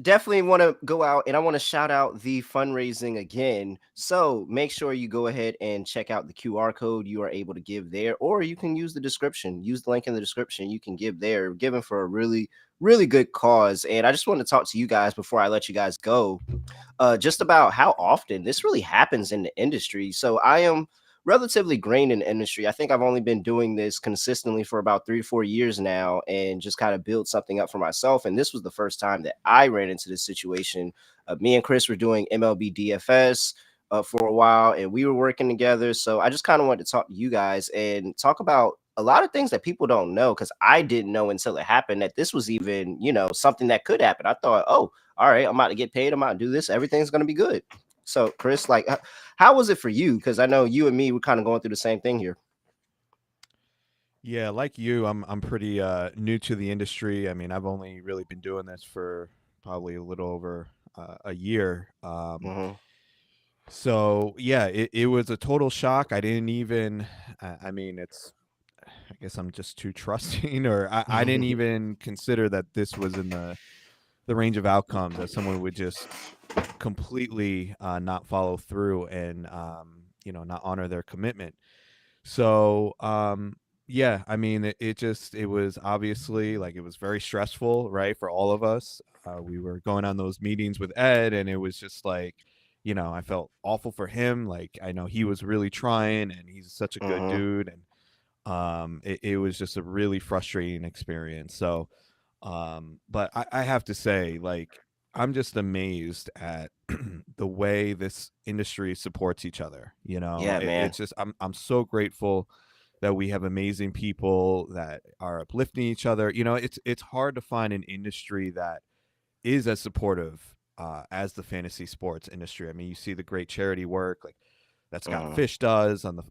S1: Definitely want to go out and I want to shout out the fundraising again. So make sure you go ahead and check out the QR code you are able to give there, or you can use the description. Use the link in the description. You can give there, given for a really, really good cause. And I just want to talk to you guys before I let you guys go, just about how often this really happens in the industry. So I am relatively green in the industry. I think I've only been doing this consistently for about 3 or 4 years now and just kind of build something up for myself. And this was the first time that I ran into this situation. Me and Chris were doing MLB DFS for a while and we were working together. So I just kind of wanted to talk to you guys and talk about a lot of things that people don't know, because I didn't know until it happened that this was even, something that could happen. I thought, oh, all right, I'm about to get paid. I'm about to do this. Everything's going to be good. So, Chris, like, how was it for you? Because I know you and me were kind of going through the same thing here.
S3: Yeah, like you, I'm pretty new to the industry. I mean, I've only really been doing this for probably a little over a year.
S1: Mm-hmm.
S3: So yeah, it was a total shock. I didn't even. I mean, I guess I'm just too trusting, or I didn't even consider that this was in the range of outcomes that someone would just completely not follow through and not honor their commitment. So yeah, I mean it was obviously, like, it was very stressful, right, for all of us. We were going on those meetings with Ed and it was just like, I felt awful for him. Like, I know he was really trying and he's such a good
S1: Mm-hmm.
S3: dude, and it was just a really frustrating experience. So but I have to say, like, I'm just amazed at the way this industry supports each other.
S1: Yeah, man.
S3: It's just, I'm so grateful that we have amazing people that are uplifting each other. It's hard to find an industry that is as supportive as the fantasy sports industry. I mean, you see the great charity work like that Scott
S1: Mm-hmm.
S3: Fish does on the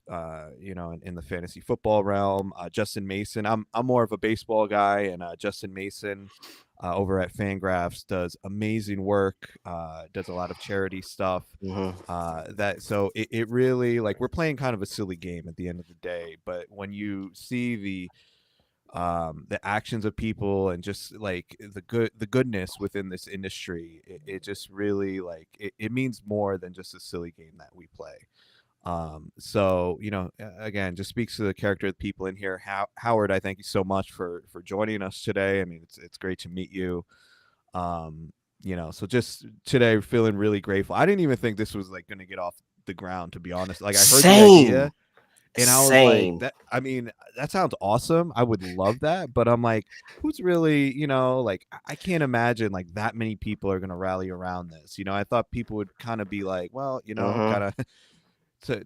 S3: in the fantasy football realm. Justin Mason, I'm more of a baseball guy, and Justin Mason over at Fangraphs does amazing work. Does a lot of charity stuff.
S1: Mm-hmm.
S3: So it really, like, we're playing kind of a silly game at the end of the day, but when you see the actions of people and just like the goodness within this industry, it just really, like, it means more than just a silly game that we play. So again, just speaks to the character of the people in here. Howard, I thank you so much for joining us today. I mean, it's great to meet you. So just today, feeling really grateful. I didn't even think this was like going to get off the ground, to be honest. Like, I heard the idea and I was like,
S1: Same.
S3: I mean, that sounds awesome. I would love that. But I'm like, who's really, like, I can't imagine like that many people are going to rally around this. I thought people would kind of be like, well,
S1: Mm-hmm.
S3: kind of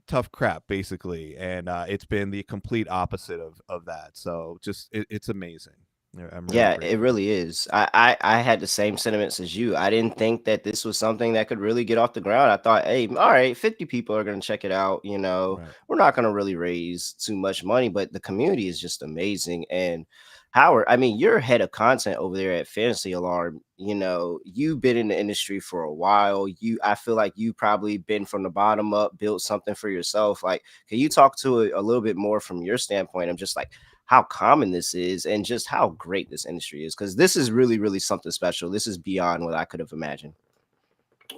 S3: tough crap, basically. And it's been the complete opposite of that. So just, it's amazing. I'm really
S1: Yeah, it
S3: grateful.
S1: really is. I had the same sentiments as you. I didn't think that this was something that could really get off the ground. I thought, hey, all right, 50 people are going to check it out.
S3: Right.
S1: We're not going to really raise too much money, but the community is just amazing. And Howard, I mean, you're head of content over there at Fantasy Alarm. You've been in the industry for a while. I feel like you probably been from the bottom up, built something for yourself. Like, can you talk to it a little bit more from your standpoint of just like how common this is and just how great this industry is? Because this is really, really something special. This is beyond what I could have imagined.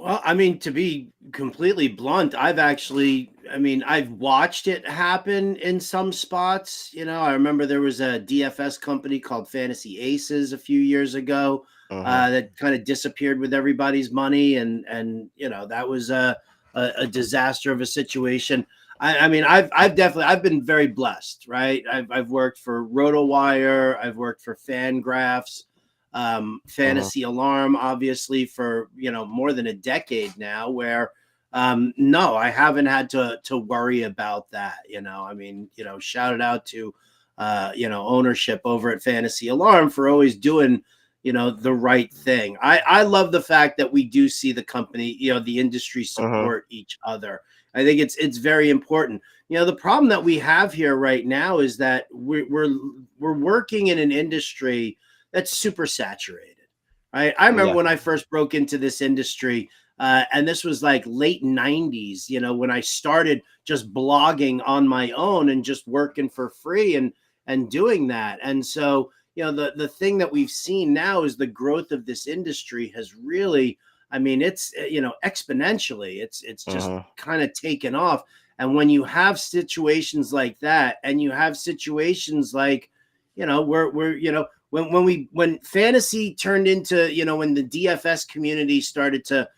S4: Well, I mean, to be completely blunt, I've watched it happen in some spots. I remember there was a DFS company called Fantasy Aces a few years ago
S1: Mm-hmm.
S4: that kind of disappeared with everybody's money, and that was a disaster of a situation. I mean, I've been very blessed, right? I've worked for RotoWire, I've worked for Fangraphs,
S1: Mhm.
S4: Fantasy Alarm, obviously for more than a decade now. Where no, I haven't had to worry about that. I mean, shout it out to ownership over at Fantasy Alarm for always doing the right thing. I love the fact that we do see the company, the industry
S1: Mhm.
S4: support each other. I think it's very important. The problem that we have here right now is that we're working in an industry that's super saturated. Right? I remember
S1: Yeah.
S4: when I first broke into this industry, and this was like late '90s. When I started just blogging on my own and just working for free and doing that. And so, the thing that we've seen now is the growth of this industry has really, I mean, it's exponentially. It's just
S1: Mhm.
S4: kind of taken off. And when you have situations like that, and you have situations like, we're when fantasy turned into, when the DFS community started to,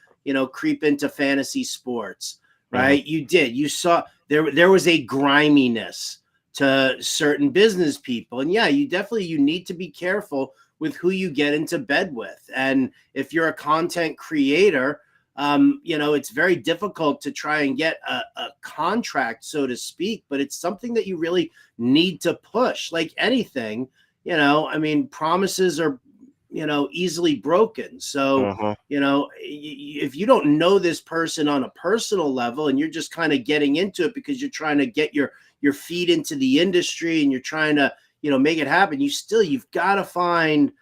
S4: creep into fantasy sports,
S1: Mhm.
S4: right? You saw there was a griminess to certain business people. And yeah, you need to be careful with who you get into bed with. And if you're a content creator, it's very difficult to try and get a contract, so to speak, but it's something that you really need to push. Like anything, I mean, promises are, easily broken. So,
S1: Mhm.
S4: if you don't know this person on a personal level and you're just kind of getting into it because you're trying to get your feet into the industry and you're trying to, make it happen, you've got to find,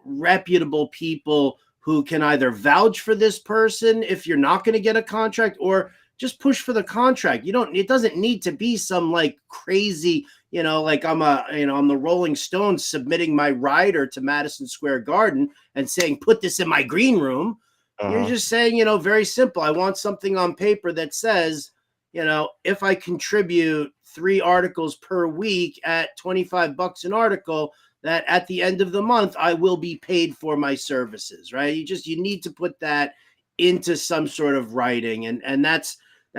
S4: reputable people who can either vouch for this person if you're not going to get a contract, or just push for the contract. It doesn't need to be some like crazy, like I'm the Rolling Stones submitting my rider to Madison Square Garden and saying, put this in my green room. You're
S1: Mhm.
S4: just saying, very simple. I want something on paper that says, if I contribute 3 articles per week at $25 an article, that at the end of the month I will be paid for my services, right? You need to put that into some sort of writing, and that's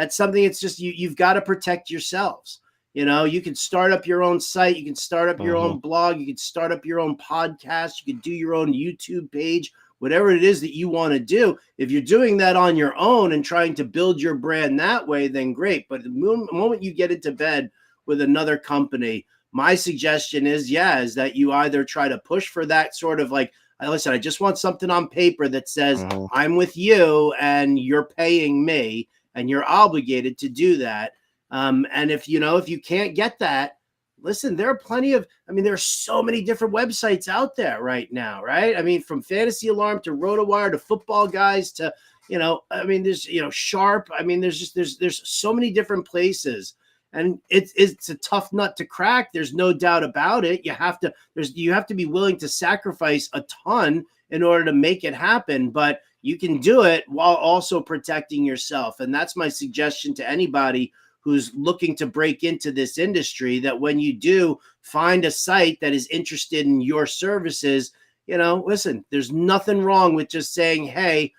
S4: something. It's just you've got to protect yourselves. You can start up your own site, you can start up your
S1: Mhm.
S4: own blog, you can start up your own podcast, you can do your own YouTube page, whatever it is that you want to do. If you're doing that on your own and trying to build your brand that way, then great. But the moment you get into bed with another company, my suggestion is that you either try to push for that sort of like, listen, I just want something on paper that says
S1: Mhm.
S4: I'm with you and you're paying me and you're obligated to do that. And if you can't get that, listen, there are plenty of, I mean, there's so many different websites out there right now, right? I mean, from Fantasy Alarm to RotoWire to Football Guys to, I mean, there's, Sharp. I mean, there's so many different places, and it's a tough nut to crack. There's no doubt about it. You have to be willing to sacrifice a ton in order to make it happen, but you can do it while also protecting yourself. And that's my suggestion to anybody who's looking to break into this industry, that when you do find a site that is interested in your services, listen, there's nothing wrong with just saying, hey,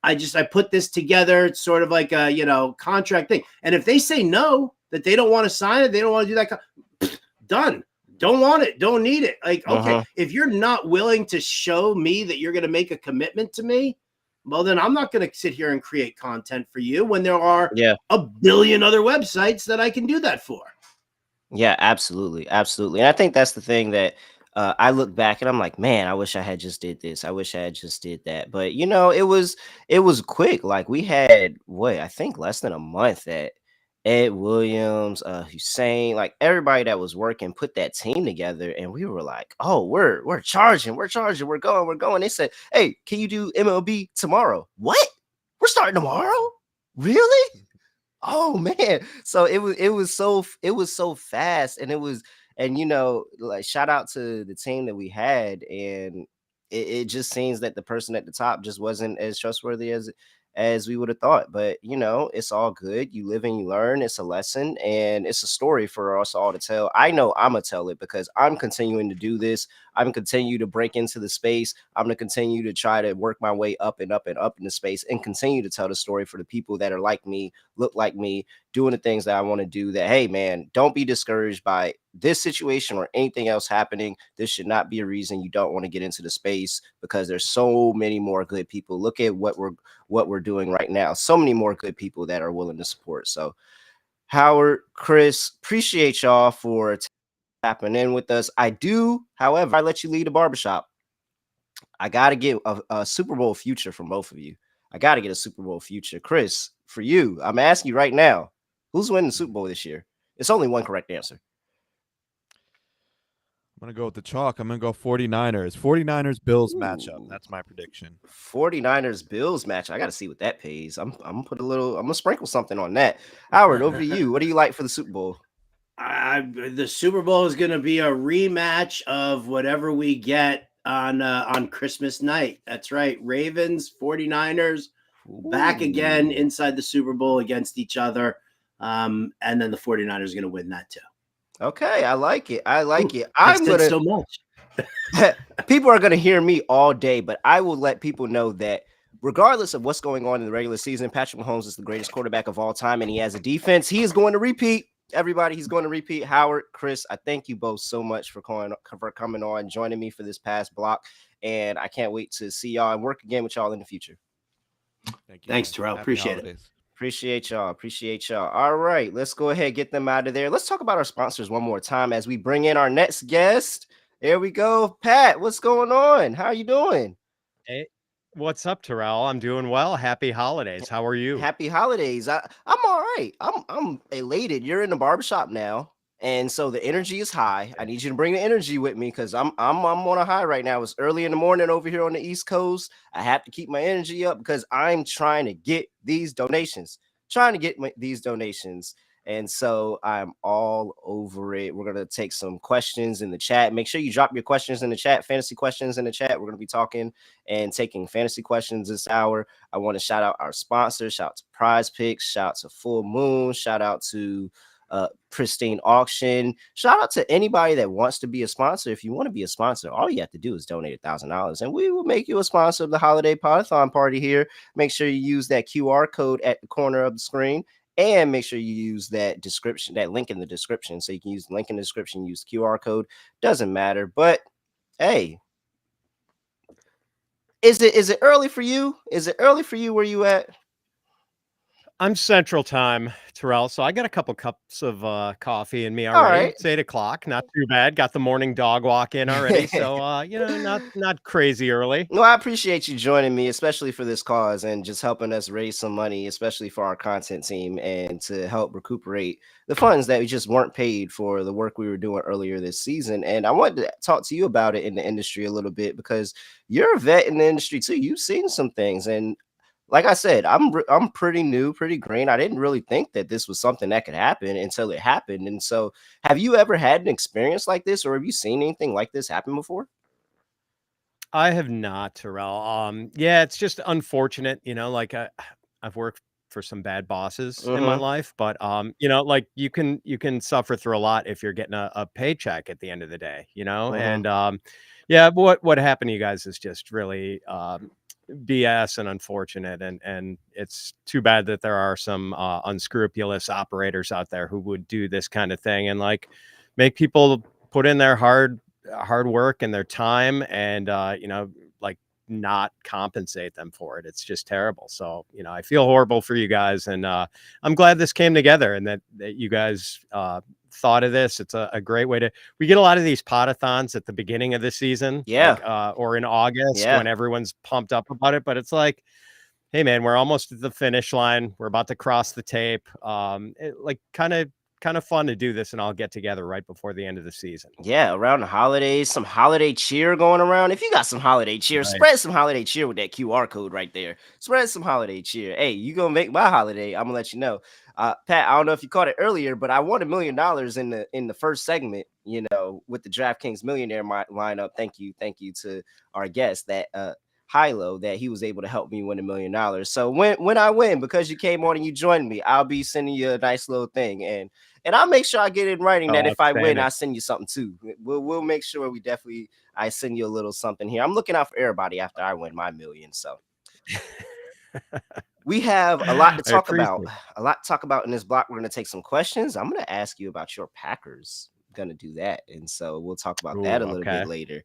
S4: I put this together. It's sort of like a, contract thing. And if they say no, that they don't want to sign it, they don't want to do that, done. Don't want it, don't need it. Like, okay,
S1: Mhm.
S4: if you're not willing to show me that you're going to make a commitment to me, well, then I'm not going to sit here and create content for you when there are
S1: Yeah.
S4: a billion other websites that I can do that for.
S1: Yeah, absolutely, absolutely. And I think that's the thing that I look back and I'm like, man, I wish I had just did this. I wish I had just did that. But it was quick. Like we had what I think less than a month that Ed Williams, Hussein, like everybody that was working put that team together, and we were like, oh, we're charging, we're going. They said, hey, can you do MLB tomorrow? What? We're starting tomorrow? Really? Oh man. So it was so fast, and like shout out to the team that we had, and it just seems that the person at the top just wasn't as trustworthy as we would have thought. But it's all good. You live and you learn. It's a lesson, and it's a story for us all to tell. I know I'm gonna tell it because I'm continuing to do this. I'm going to continue to break into the space. I'm going to continue to try to work my way up and up and up in the space and continue to tell the story for the people that are like me, look like me, doing the things that I want to do. That, hey, man, don't be discouraged by this situation or anything else happening. This should not be a reason you don't want to get into the space, because there's so many more good people. Look at what we're doing right now. So many more good people that are willing to support. So Howard, Chris, appreciate y'all for tapping in with us. I do, however, I let you lead the barbershop. I got to get a Super Bowl future from both of you. I got to get a Super Bowl future. Chris, for you, I'm asking you right now, who's winning the Super Bowl this year? It's only one correct answer.
S3: I'm going to go with the chalk. I'm going to go 49ers. 49ers Bills matchup.
S1: Ooh.
S3: That's my prediction.
S1: 49ers Bills match. I got to see what that pays. I'm going to sprinkle something on that. Howard, over to you. What do you like for the Super Bowl?
S4: The Super Bowl is going to be a rematch of whatever we get on Christmas night. That's right. Ravens, 49ers back again inside the Super Bowl against each other. And then the 49ers are going to win that too.
S1: Okay, I like it. I like it.
S4: I'm going to so much.
S1: People are going to hear me all day, but I will let people know that regardless of what's going on in the regular season, Patrick Mahomes is the greatest quarterback of all time, and he has a defense. He is going to repeat. Everybody, he's going to repeat. Howard, Chris, I thank you both so much for coming on, joining me for this past block, and I can't wait to see y'all and work again with y'all in the future.
S3: Thank you.
S4: Thanks, Terrell. Appreciate
S3: holidays.
S4: it.
S1: Appreciate y'all. All right, let's go ahead, get them out of there. Let's talk about our sponsors one more time as we bring in our next guest. There we go. Pat, what's going on? How are you doing?
S5: Hey, what's up, Terrell? I'm doing well. Happy holidays. How are you?
S1: Happy holidays. I'm all right. I'm elated. You're in the barbershop now, and so the energy is high. I need you to bring the energy with me because I'm on a high right now. It's early in the morning over here on the East Coast. I have to keep my energy up because I'm trying to get these donations. And so I'm all over it. We're going to take some questions in the chat. Make sure you drop your questions in the chat, fantasy questions in the chat. We're going to be talking and taking fantasy questions this hour. I want to shout out our sponsors. Shout out to Prize Picks. Shout out to Full Moon. Shout out to Pristine Auction. Shout out to anybody that wants to be a sponsor. If you want to be a sponsor, all you have to do is donate $1,000 and we will make you a sponsor of the holiday Podathon party here. Make sure you use that QR code at the corner of the screen. And make sure you use that link in the description. So you can use the link in the description, use the QR code. Doesn't matter. But hey, is it early for you? Is it early for you where you at?
S5: I'm Central Time, Terrell. So I got a couple cups of coffee in me already.
S1: All right.
S5: It's 8 o'clock. Not too bad. Got the morning dog walk in already. So not crazy early.
S1: No, I appreciate you joining me, especially for this cause and just helping us raise some money, especially for our content team, and to help recuperate the funds that we just weren't paid for the work we were doing earlier this season. And I wanted to talk to you about it in the industry a little bit because you're a vet in the industry too. You've seen some things, and like I said, I'm pretty new, pretty green. I didn't really think that this was something that could happen until it happened. And so, have you ever had an experience like this, or have you seen anything like this happen before?
S5: I have not, Terrell. Yeah, it's just unfortunate. Like I've worked for some bad bosses in my life, but like you can suffer through a lot if you're getting a paycheck at the end of the day. And yeah, what happened to you guys is just really BS and unfortunate, and it's too bad that there are some unscrupulous operators out there who would do this kind of thing and like make people put in their hard work and their time and like not compensate them for it. It's just terrible. So I feel horrible for you guys, and I'm glad this came together and that you guys thought of this. It's a great way we get a lot of these podathons at the beginning of the season, or in August when everyone's pumped up about it, but it's like, hey man, we're almost at the finish line, we're about to cross the tape. Like kind of fun to do this and all get together right before the end of the season.
S1: Yeah, around the holidays, some holiday cheer going around. If you got some holiday cheer, spread some holiday cheer with that QR code right there. Spread some holiday cheer. Hey, you gonna make my holiday. I'm gonna let you know. Pat, I don't know if you caught it earlier, but I won $1 million in the first segment, with the DraftKings Millionaire lineup. Thank you to our guest that Hilo, that he was able to help me win $1 million. So when I win, because you came on and you joined me, I'll be sending you a nice little thing, and I'll make sure I get it in writing that if I win, I send you something too. We'll make sure we definitely I send you a little something here. I'm looking out for everybody after I win my million. So we have a lot to
S5: I
S1: talk about.
S5: appreciate it.
S1: A lot to talk about in this block. We're going to take some questions. I'm going to ask you about your Packers. Going to do that, and so we'll talk about that
S5: Ooh,
S1: a little
S5: okay.
S1: bit later.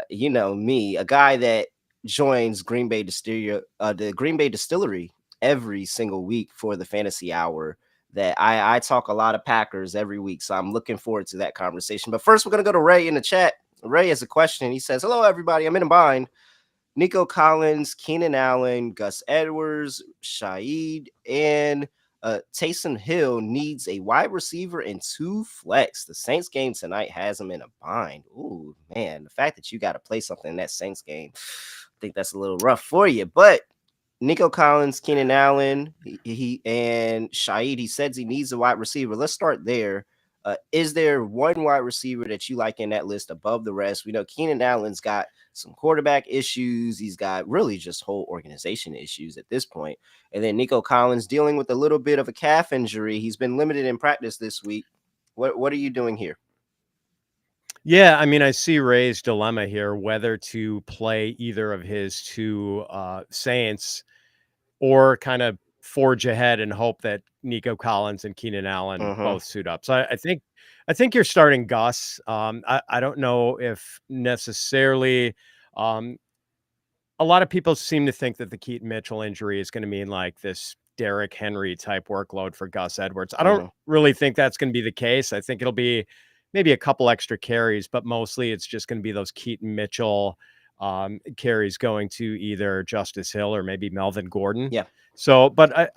S1: You know me, a guy that joins the Green Bay Distillery every single week for the Fantasy Hour. That I talk a lot of Packers every week, so I'm looking forward to that conversation. But first, we're going to go to Ray in the chat. Ray has a question. He says, "Hello, everybody. I'm in a bind. Nico Collins, Keenan Allen, Gus Edwards, Shaheed, and Taysom Hill needs a wide receiver and 2 flex. The Saints game tonight has him in a bind. Ooh, man, the fact that you got to play something in that Saints game, I think that's a little rough for you. But Nico Collins, Keenan Allen, he and Shaheed, he says he needs a wide receiver. Let's start there. Is there one wide receiver that you like in that list above the rest? We know Keenan Allen's got some quarterback issues. He's got really just whole organization issues at this point. And then Nico Collins dealing with a little bit of a calf injury. He's been limited in practice this week. What are you doing here?
S5: Yeah, I mean, I see Ray's dilemma here, whether to play either of his two Saints or kind of forge ahead and hope that Nico Collins and Keenan Allen both suit up. So I think you're starting Gus. I don't know if necessarily a lot of people seem to think that the Keaton Mitchell injury is going to mean like this Derrick Henry type workload for Gus Edwards. I don't really think that's going to be the case. I think it'll be maybe a couple extra carries, but mostly it's just going to be those Keaton Mitchell carries going to either Justice Hill or maybe Melvin Gordon.
S1: Yeah.
S5: So, but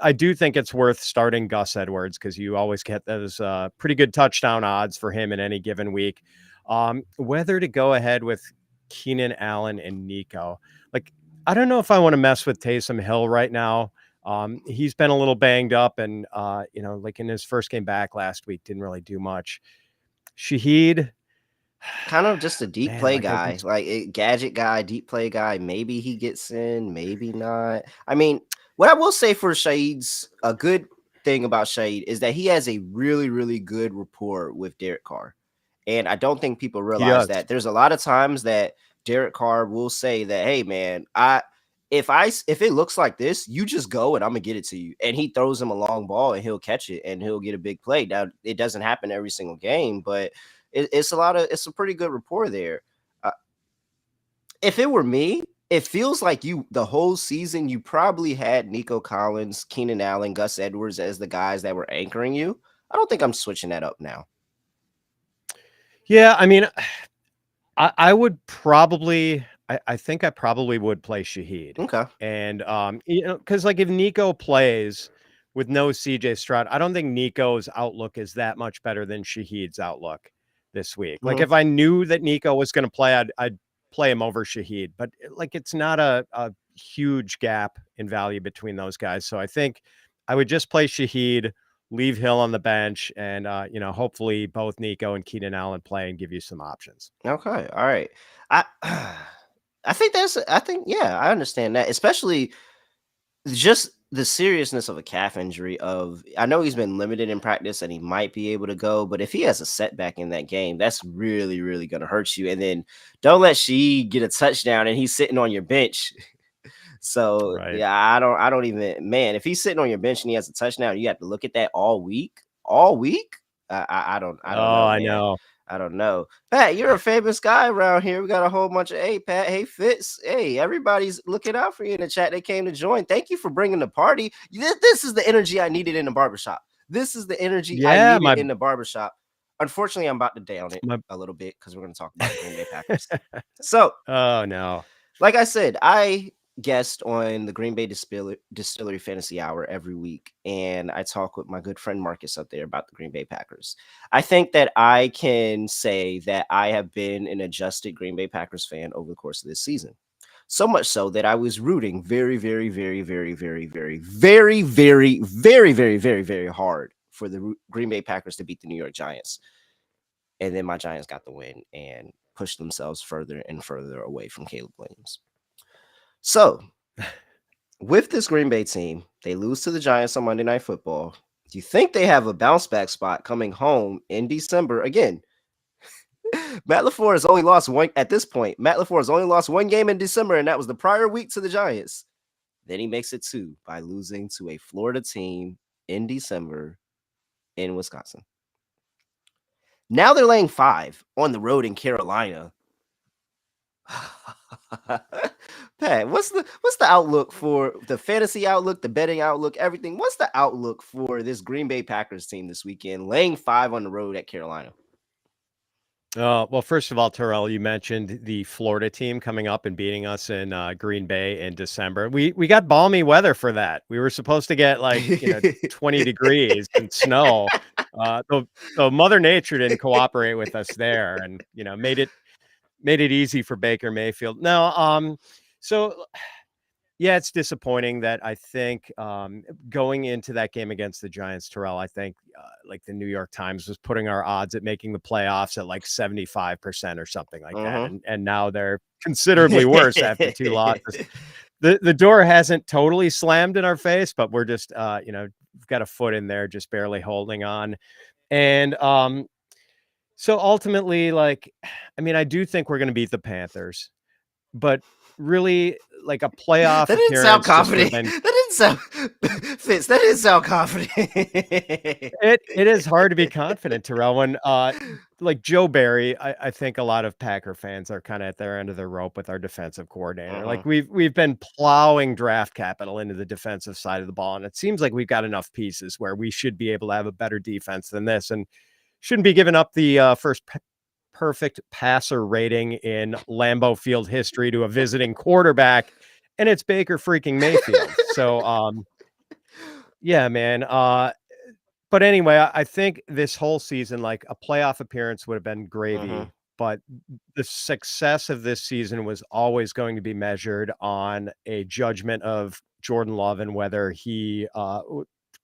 S5: I do think it's worth starting Gus Edwards because you always get those pretty good touchdown odds for him in any given week. Whether to go ahead with Keenan Allen and Nico, like, I don't know if I want to mess with Taysom Hill right now. He's been a little banged up and, like in his first game back last week, didn't really do much. Shaheed,
S1: kind of just a deep
S5: man,
S1: play
S5: like
S1: guy, like a gadget guy, deep play guy. Maybe he gets in, maybe not. I mean, what I will say for Shaheed's a good thing about Shaheed is that he has a really, really good rapport with Derek Carr. And I don't think people
S5: he
S1: realize
S5: does.
S1: that there's a lot of times that Derek Carr will say that, hey man, if it looks like this, you just go and I'm gonna get it to you. And he throws him a long ball and he'll catch it and he'll get a big play. Now it doesn't happen every single game, but it's a pretty good rapport there. If it were me, it feels like the whole season you probably had Nico Collins, Keenan Allen, Gus Edwards as the guys that were anchoring you. I don't think I'm switching that up now.
S5: Yeah, I mean, I would probably, I think I probably would play Shaheed.
S1: Okay.
S5: And, because like if Nico plays with no CJ Stroud, I don't think Nico's outlook is that much better than Shaheed's outlook this week. Like if I knew that Nico was going to play, I'd play him over Shaheed, but like it's not a huge gap in value between those guys. So I think I would just play Shaheed, leave Hill on the bench, and hopefully both Nico and Keenan Allen play and give you some options.
S1: Okay. All right. I I think yeah, I understand that, especially just the seriousness of a calf injury. I know he's been limited in practice and he might be able to go, but if he has a setback in that game, that's really, really going to hurt you. And then don't let She get a touchdown and he's sitting on your bench. So
S5: Right.
S1: yeah, I don't even, man, if he's sitting on your bench and he has a touchdown, you have to look at that all week. I don't know.
S5: I
S1: Man.
S5: know.
S1: I don't know. Pat, you're a famous guy around here. We got a whole bunch of, hey, Pat, hey, Fitz. Hey, everybody's looking out for you in the chat. They came to join. Thank you for bringing the party. This is the energy I needed in the barbershop. This is the energy I needed in the barbershop. Unfortunately, I'm about to down it a little bit because we're going to talk about the Green Bay Packers. So,
S5: oh, no.
S1: Like I said, I guest on the Green Bay Distillery Fantasy Hour every week, and I talk with my good friend Marcus up there about the Green Bay Packers. I think that I can say that I have been an adjusted Green Bay Packers fan over the course of this season. So much so that I was rooting very, very, very, very, very, very, very, very, very, very, very, very hard for the Green Bay Packers to beat the New York Giants. And then my Giants got the win and pushed themselves further and further away from Caleb Williams. So, with this Green Bay team, they lose to the Giants on Monday Night Football. Do you think they have a bounce back spot coming home in December again? Matt LaFleur has only lost one at this point. Matt LaFleur has only lost one game in December, and that was the prior week to the Giants. Then he makes it 2 by losing to a Florida team in December in Wisconsin. Now they're laying 5 on the road in Carolina. Pat, what's the outlook for the fantasy outlook, the betting outlook, everything? What's the outlook for this Green Bay Packers team this weekend, laying 5 on the road at Carolina?
S5: Well, first of all, Terrell, you mentioned the Florida team coming up and beating us in Green Bay in December. We got balmy weather for that. We were supposed to get 20 degrees and snow. So Mother Nature didn't cooperate with us there, and made it easy for Baker Mayfield. No, so yeah, it's disappointing that I think going into that game against the Giants, Terrell, I think the New York Times was putting our odds at making the playoffs at 75% or something like that. And now they're considerably worse after 2 losses. The door hasn't totally slammed in our face, but we're just, we've got a foot in there, just barely holding on. And so ultimately, I do think we're going to beat the Panthers, but really, a playoff
S1: that didn't sound confident.
S5: That
S1: didn't sound Fitz. That didn't sound confident.
S5: It is hard to be confident, Terrell. When Joe Barry, I think a lot of Packer fans are kind of at their end of their rope with our defensive coordinator. We've been plowing draft capital into the defensive side of the ball, and it seems like we've got enough pieces where we should be able to have a better defense than this, and shouldn't be giving up the first perfect passer rating in Lambeau Field history to a visiting quarterback, and it's Baker freaking Mayfield. So, yeah, man. But anyway, I think this whole season, a playoff appearance would have been gravy, but the success of this season was always going to be measured on a judgment of Jordan Love and whether he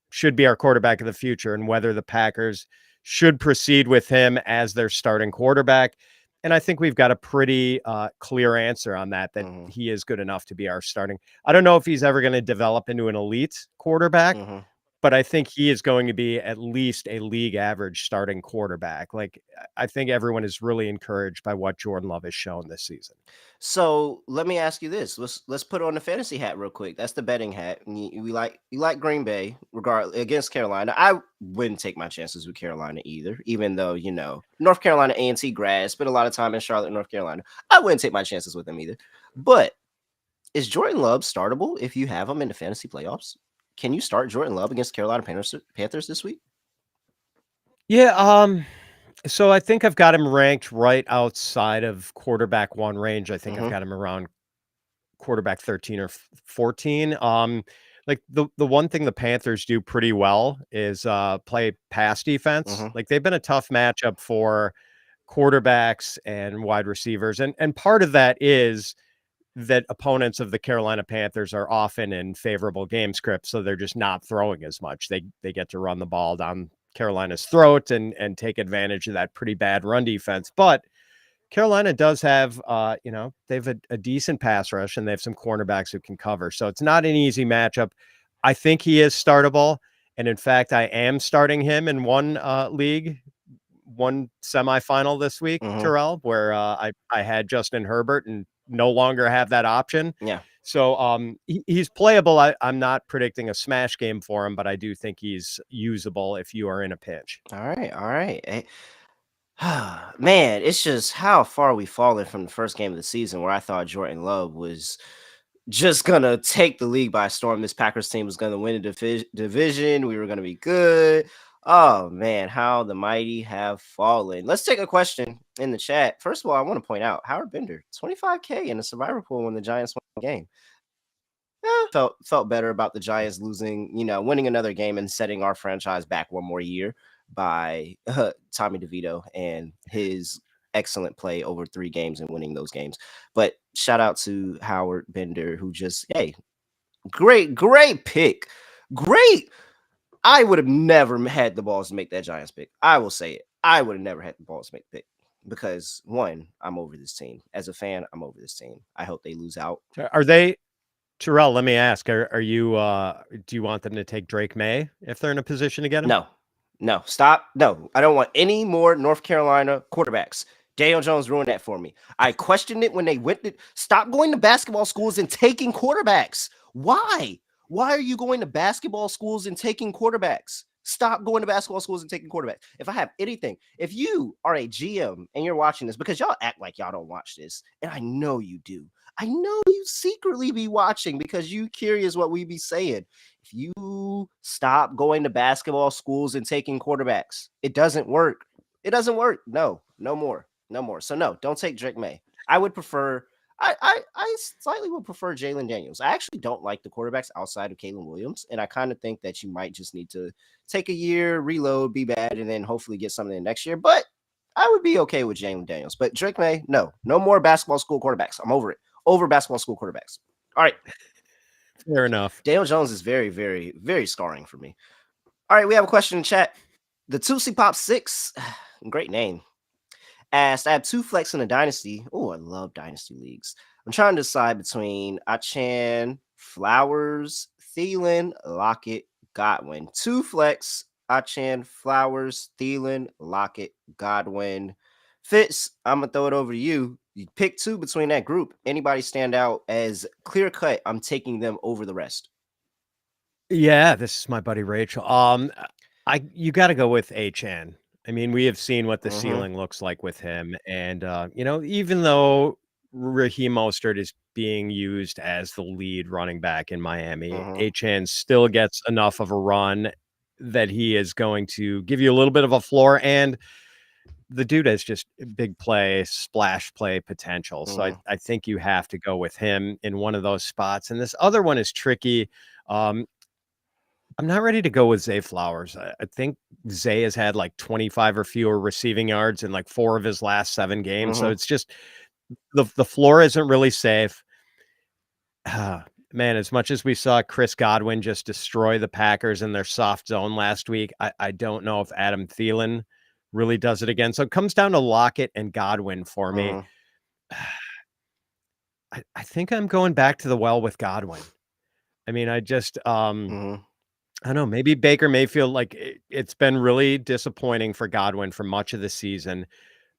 S5: should be our quarterback of the future and whether the Packers should proceed with him as their starting quarterback. And I think we've got a pretty clear answer on that he is good enough to be our starting. I don't know if he's ever going to develop into an elite quarterback, but I think he is going to be at least a league average starting quarterback. I think everyone is really encouraged by what Jordan Love has shown this season.
S1: So let me ask you this. Let's put on the fantasy hat real quick. That's the betting hat. You like Green Bay against Carolina. I wouldn't take my chances with Carolina either, even though, North Carolina A&T grad, spent a lot of time in Charlotte, North Carolina. I wouldn't take my chances with them either. But is Jordan Love startable if you have him in the fantasy playoffs? Can you start Jordan Love against Carolina Panthers this week?
S5: Yeah, so I think I've got him ranked right outside of quarterback 1 range. I think I've got him around quarterback 13 or 14. The one thing the Panthers do pretty well is play pass defense. They've been a tough matchup for quarterbacks and wide receivers. And part of that is that opponents of the Carolina Panthers are often in favorable game scripts, so they're just not throwing as much. They get to run the ball down Carolina's throat and take advantage of that pretty bad run defense. But Carolina does have, they have a decent pass rush, and they have some cornerbacks who can cover. So it's not an easy matchup. I think he is startable. And in fact, I am starting him in one league, one semifinal this week, Terrell, where I had Justin Herbert and no longer have that option.
S1: Yeah.
S5: So he's playable. I'm not predicting a smash game for him, but I do think he's usable if you are in a pinch.
S1: All right. Hey, man, it's just how far we've fallen from the first game of the season where I thought Jordan Love was just going to take the league by storm. This Packers team was going to win a division. We were going to be good. Oh, man, how the mighty have fallen. Let's take a question in the chat. First of all, I want to point out Howard Bender, $25K in the survivor pool when the Giants won the game. Felt better about the Giants losing, winning another game and setting our franchise back one more year by Tommy DeVito and his excellent play over 3 games and winning those games. But shout out to Howard Bender, who just, great pick. Great. I would have never had the balls to make that Giants pick. I will say it. I would have never had the balls to make the pick because, one, I'm over this team. As a fan, I'm over this team. I hope they lose out.
S5: Are they, Terrell, let me ask, are you, do you want them to take Drake May if they're in a position to get him?
S1: No, stop. No, I don't want any more North Carolina quarterbacks. Daniel Jones ruined that for me. I questioned it when they went to stop going to basketball schools and taking quarterbacks. Why? Why are you going to basketball schools and taking quarterbacks? Stop going to basketball schools and taking quarterbacks. If I have anything, if you are a GM and you're watching this, because y'all act like y'all don't watch this, and I know you do. I know you secretly be watching because you curious what we be saying. If you stop going to basketball schools and taking quarterbacks, it doesn't work. It doesn't work. No more. No more. So no, don't take Drake May. I would prefer. I slightly would prefer Jalen Daniels. I actually don't like the quarterbacks outside of Caleb Williams, and I kind of think that you might just need to take a year, reload, be bad, and then hopefully get something next year. But I would be okay with Jalen Daniels. But Drake May, no more basketball school quarterbacks. I'm over it. Over basketball school quarterbacks. All right.
S5: Fair enough.
S1: Daniel Jones is very, very, very scarring for me. All right, we have a question in chat. The Tootsie Pop 6, great name, asked, I have 2 flex in a dynasty. Oh, I love dynasty leagues. I'm trying to decide between Achane, Flowers, Thielen, Lockett, Godwin. 2 flex, Achane, Flowers, Thielen, Lockett, Godwin. Fitz, I'm going to throw it over to you. You pick 2 between that group. Anybody stand out as clear cut? I'm taking them over the rest.
S5: Yeah, this is my buddy Rachel. You got to go with HN. I mean, we have seen what the ceiling looks like with him, and even though Raheem Mostert is being used as the lead running back in Miami, HN still gets enough of a run that he is going to give you a little bit of a floor, and the dude has just big play, splash play potential. So I think you have to go with him in one of those spots, and this other one is tricky. I'm not ready to go with Zay Flowers. I think Zay has had like 25 or fewer receiving yards in like 4 of his last 7 games. So it's just the floor isn't really safe. Man, as much as we saw Chris Godwin just destroy the Packers in their soft zone last week, I don't know if Adam Thielen really does it again. So it comes down to Lockett and Godwin for me. I think I'm going back to the well with Godwin. I mean, I just I don't know, maybe Baker Mayfield, like it's been really disappointing for Godwin for much of the season,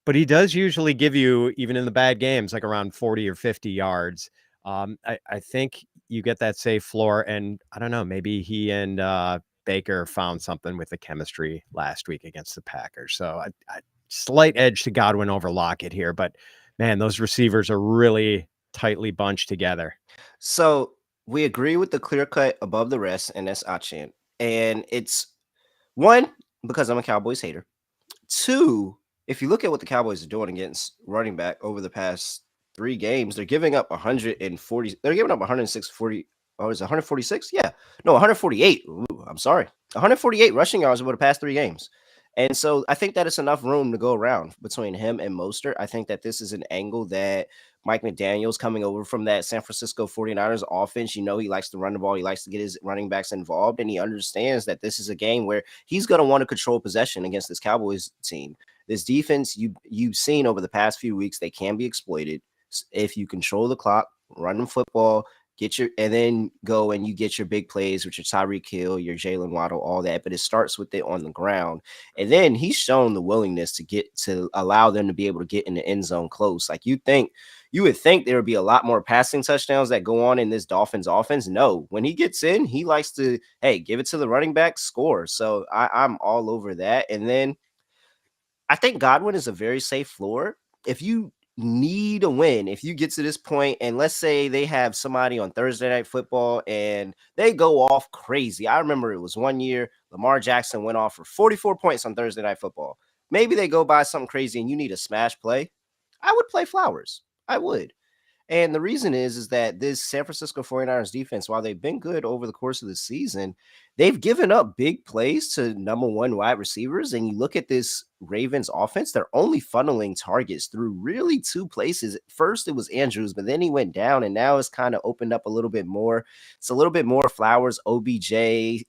S5: but he does usually give you, even in the bad games, like around 40 or 50 yards. I think you get that safe floor, and I don't know, maybe he and Baker found something with the chemistry last week against the Packers. So I slight edge to Godwin over Lockett here, but man, those receivers are really tightly bunched together.
S1: So we agree with the clear cut above the rest, and that's Achane. And it's 1, because I'm a Cowboys hater. 2, if you look at what the Cowboys are doing against running back over the past 3 games, they're giving up 140. They're giving up 140. Oh, is it 146? Yeah. No, 148. Ooh, I'm sorry. 148 rushing yards over the past 3 games. And so I think that it's enough room to go around between him and Mostert. I think that this is an angle that Mike McDaniel's coming over from that San Francisco 49ers offense. You know, he likes to run the ball. He likes to get his running backs involved, and he understands that this is a game where he's going to want to control possession against this Cowboys team. This defense, you've seen over the past few weeks, they can be exploited if you control the clock, run the football, and then go and you get your big plays, which are Tyreek Hill, your Jalen Waddle, all that. But it starts with it on the ground. And then he's shown the willingness to allow them to be able to get in the end zone close. Like you would think there would be a lot more passing touchdowns that go on in this Dolphins offense. No, when he gets in, he likes to, give it to the running back, score. So I'm all over that. And then I think Godwin is a very safe floor. If you need a win, if you get to this point, and let's say they have somebody on Thursday Night Football and they go off crazy. I remember it was one year Lamar Jackson went off for 44 points on Thursday Night Football. Maybe they go by something crazy and you need a smash play. I would play Flowers. I would. And the reason is that this San Francisco 49ers defense, while they've been good over the course of the season, they've given up big plays to number 1 wide receivers. And you look at this Ravens offense, they're only funneling targets through really 2 places. First, it was Andrews, but then he went down, and now it's kind of opened up a little bit more. It's a little bit more Flowers, OBJ,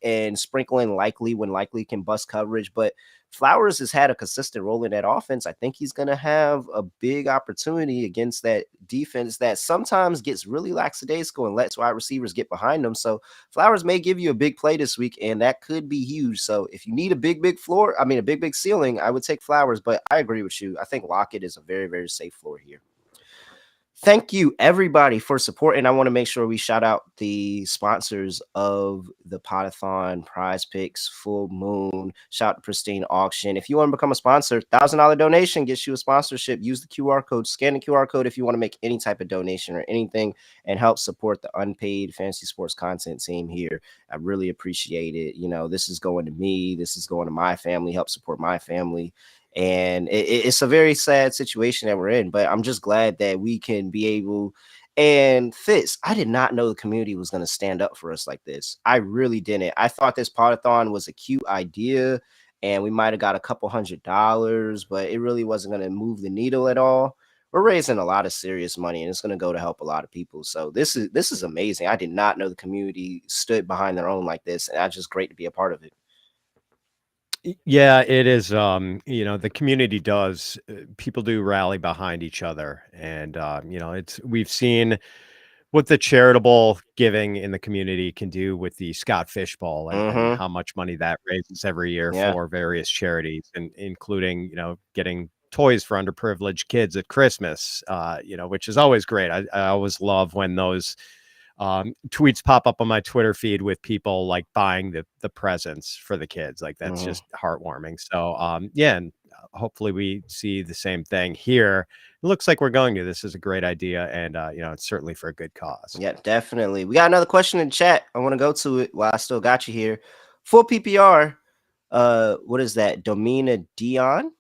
S1: and sprinkling Likely when Likely can bust coverage. But Flowers has had a consistent role in that offense. I think he's going to have a big opportunity against that defense that sometimes gets really lackadaisical and lets wide receivers get behind them. So Flowers may give you a big play this week, and that could be huge. So if you need a big floor, I mean, a big ceiling, I would take Flowers, but I agree with you. I think Lockett is a very, very safe floor here. Thank you, everybody, for support. And I want to make sure we shout out the sponsors of the Podathon, Prize Picks, Full Moon, shout out to Pristine Auction. If you want to become a sponsor, $1,000 donation gets you a sponsorship. Use the QR code, scan the QR code if you want to make any type of donation or anything and help support the Unpaid Fantasy Sports content team here. I really appreciate it. You know, this is going to me. This is going to my family, help support my family. And it's a very sad situation that we're in, but I'm just glad that we can be able. And Fitz, I did not know the community was going to stand up for us like this. I really didn't. I thought this Podathon was a cute idea and we might have got a couple $100, but it really wasn't going to move the needle at all. We're raising a lot of serious money and it's going to go to help a lot of people. So this is amazing. I did not know the community stood behind their own like this, and it's just great to be a part of it.
S5: Yeah, it is. The community does, people do rally behind each other. And, we've seen what the charitable giving in the community can do with the Scott Fish Bowl and how much money that raises every year for various charities, and including, getting toys for underprivileged kids at Christmas, which is always great. I always love when those tweets pop up on my Twitter feed with people like buying the presents for the kids. Like that's just heartwarming. So and hopefully we see the same thing here. It looks like we're going to. This is a great idea, and it's certainly for a good cause.
S1: Yeah, definitely. We got another question in chat. I want to go to it while I still got you here. Full PPR. What is that? Domina Deanne,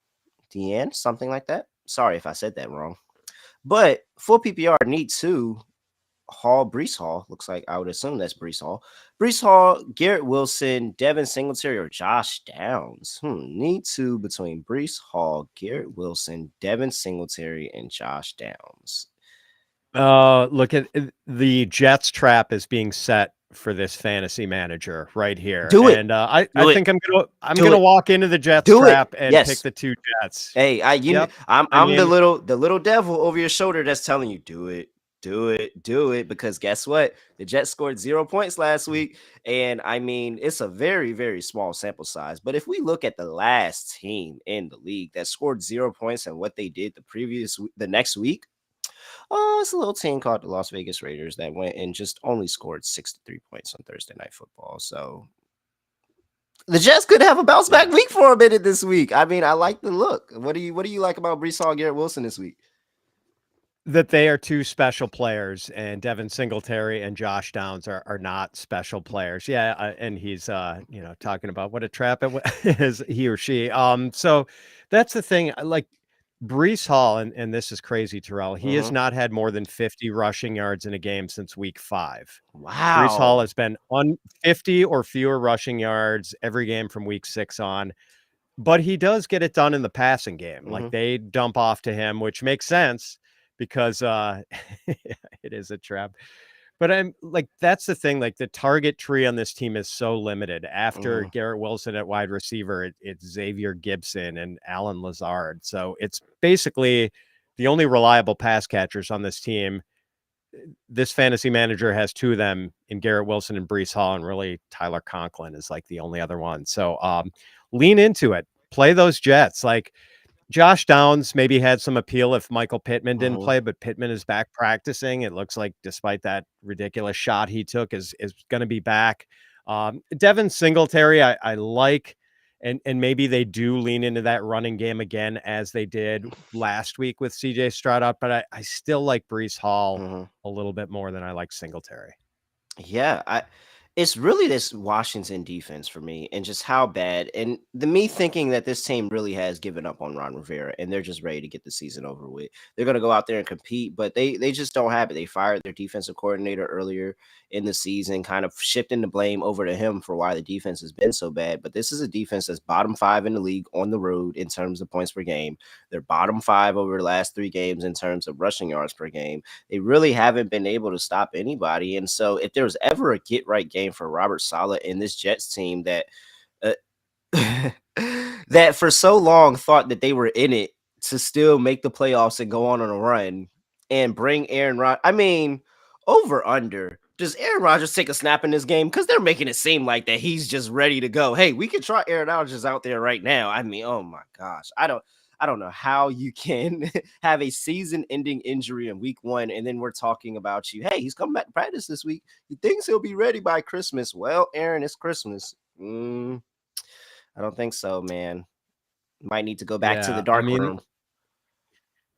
S1: something like that. Sorry if I said that wrong. But full PPR need to Brees Hall. Looks like I would assume that's Brees Hall. Brees Hall, Garrett Wilson, Devin Singletary, or Josh Downs. Need to between Brees Hall, Garrett Wilson, Devin Singletary, and Josh Downs.
S5: Look at the Jets trap is being set for this fantasy manager right here.
S1: Do it.
S5: And I think I'm gonna walk into the Jets trap and pick the two Jets.
S1: Hey, I'm the little devil over your shoulder that's telling you do it, because guess what? The Jets scored 0 points last week, and I mean it's a very, very small sample size. But if we look at the last team in the league that scored 0 points and what they did the next week, it's a little team called the Las Vegas Raiders that went and just only scored 63 points on Thursday Night Football. So the Jets could have a bounce back week for a minute this week. I mean, I like the look. What do you like about Brees Hall and Garrett Wilson this week?
S5: That they are two special players, and Devin Singletary and Josh Downs are not special players. Yeah, and he's talking about what a trap it is, he or she. So that's the thing. Like Brees Hall, and this is crazy, Terrell. He has not had more than 50 rushing yards in a game since week 5.
S1: Wow.
S5: Brees Hall has been on 50 or fewer rushing yards every game from week 6 on. But he does get it done in the passing game. Like they dump off to him, which makes sense, because it is a trap. But I'm like, that's the thing. Like the target tree on this team is so limited. After Garrett Wilson at wide receiver, it's Xavier Gibson and Alan Lazard. So it's basically the only reliable pass catchers on this team. This fantasy manager has 2 of them in Garrett Wilson and Brees Hall, and really Tyler Conklin is like the only other one. So lean into it. Play those Jets. Like Josh Downs maybe had some appeal if Michael Pittman didn't play, but Pittman is back practicing. It looks like, despite that ridiculous shot he took, is going to be back. Devin Singletary, I like, and maybe they do lean into that running game again as they did last week with CJ Stroud out, but I still like Brees Hall a little bit more than I like Singletary.
S1: Yeah, it's really this Washington defense for me, and just how bad, and me thinking that this team really has given up on Ron Rivera and they're just ready to get the season over with. They're going to go out there and compete, but they just don't have it. They fired their defensive coordinator earlier in the season, kind of shifting the blame over to him for why the defense has been so bad. But this is a defense that's bottom 5 in the league on the road in terms of points per game. They're bottom 5 over the last 3 games in terms of rushing yards per game. They really haven't been able to stop anybody. And so if there was ever a get right game for Robert Saleh in this Jets team, that that for so long thought that they were in it to still make the playoffs and go on a run and bring Aaron Rodgers. I mean, over under. Does Aaron Rodgers take a snap in this game? Because they're making it seem like that he's just ready to go. Hey, we can try Aaron Rodgers out there right now. I mean, oh my gosh. I don't know how you can have a season-ending injury in week 1, and then we're talking about you. Hey, he's coming back to practice this week. He thinks he'll be ready by Christmas. Well, Aaron, it's Christmas. I don't think so, man. Might need to go back to the
S5: Yeah, I
S1: dark
S5: mean,
S1: room.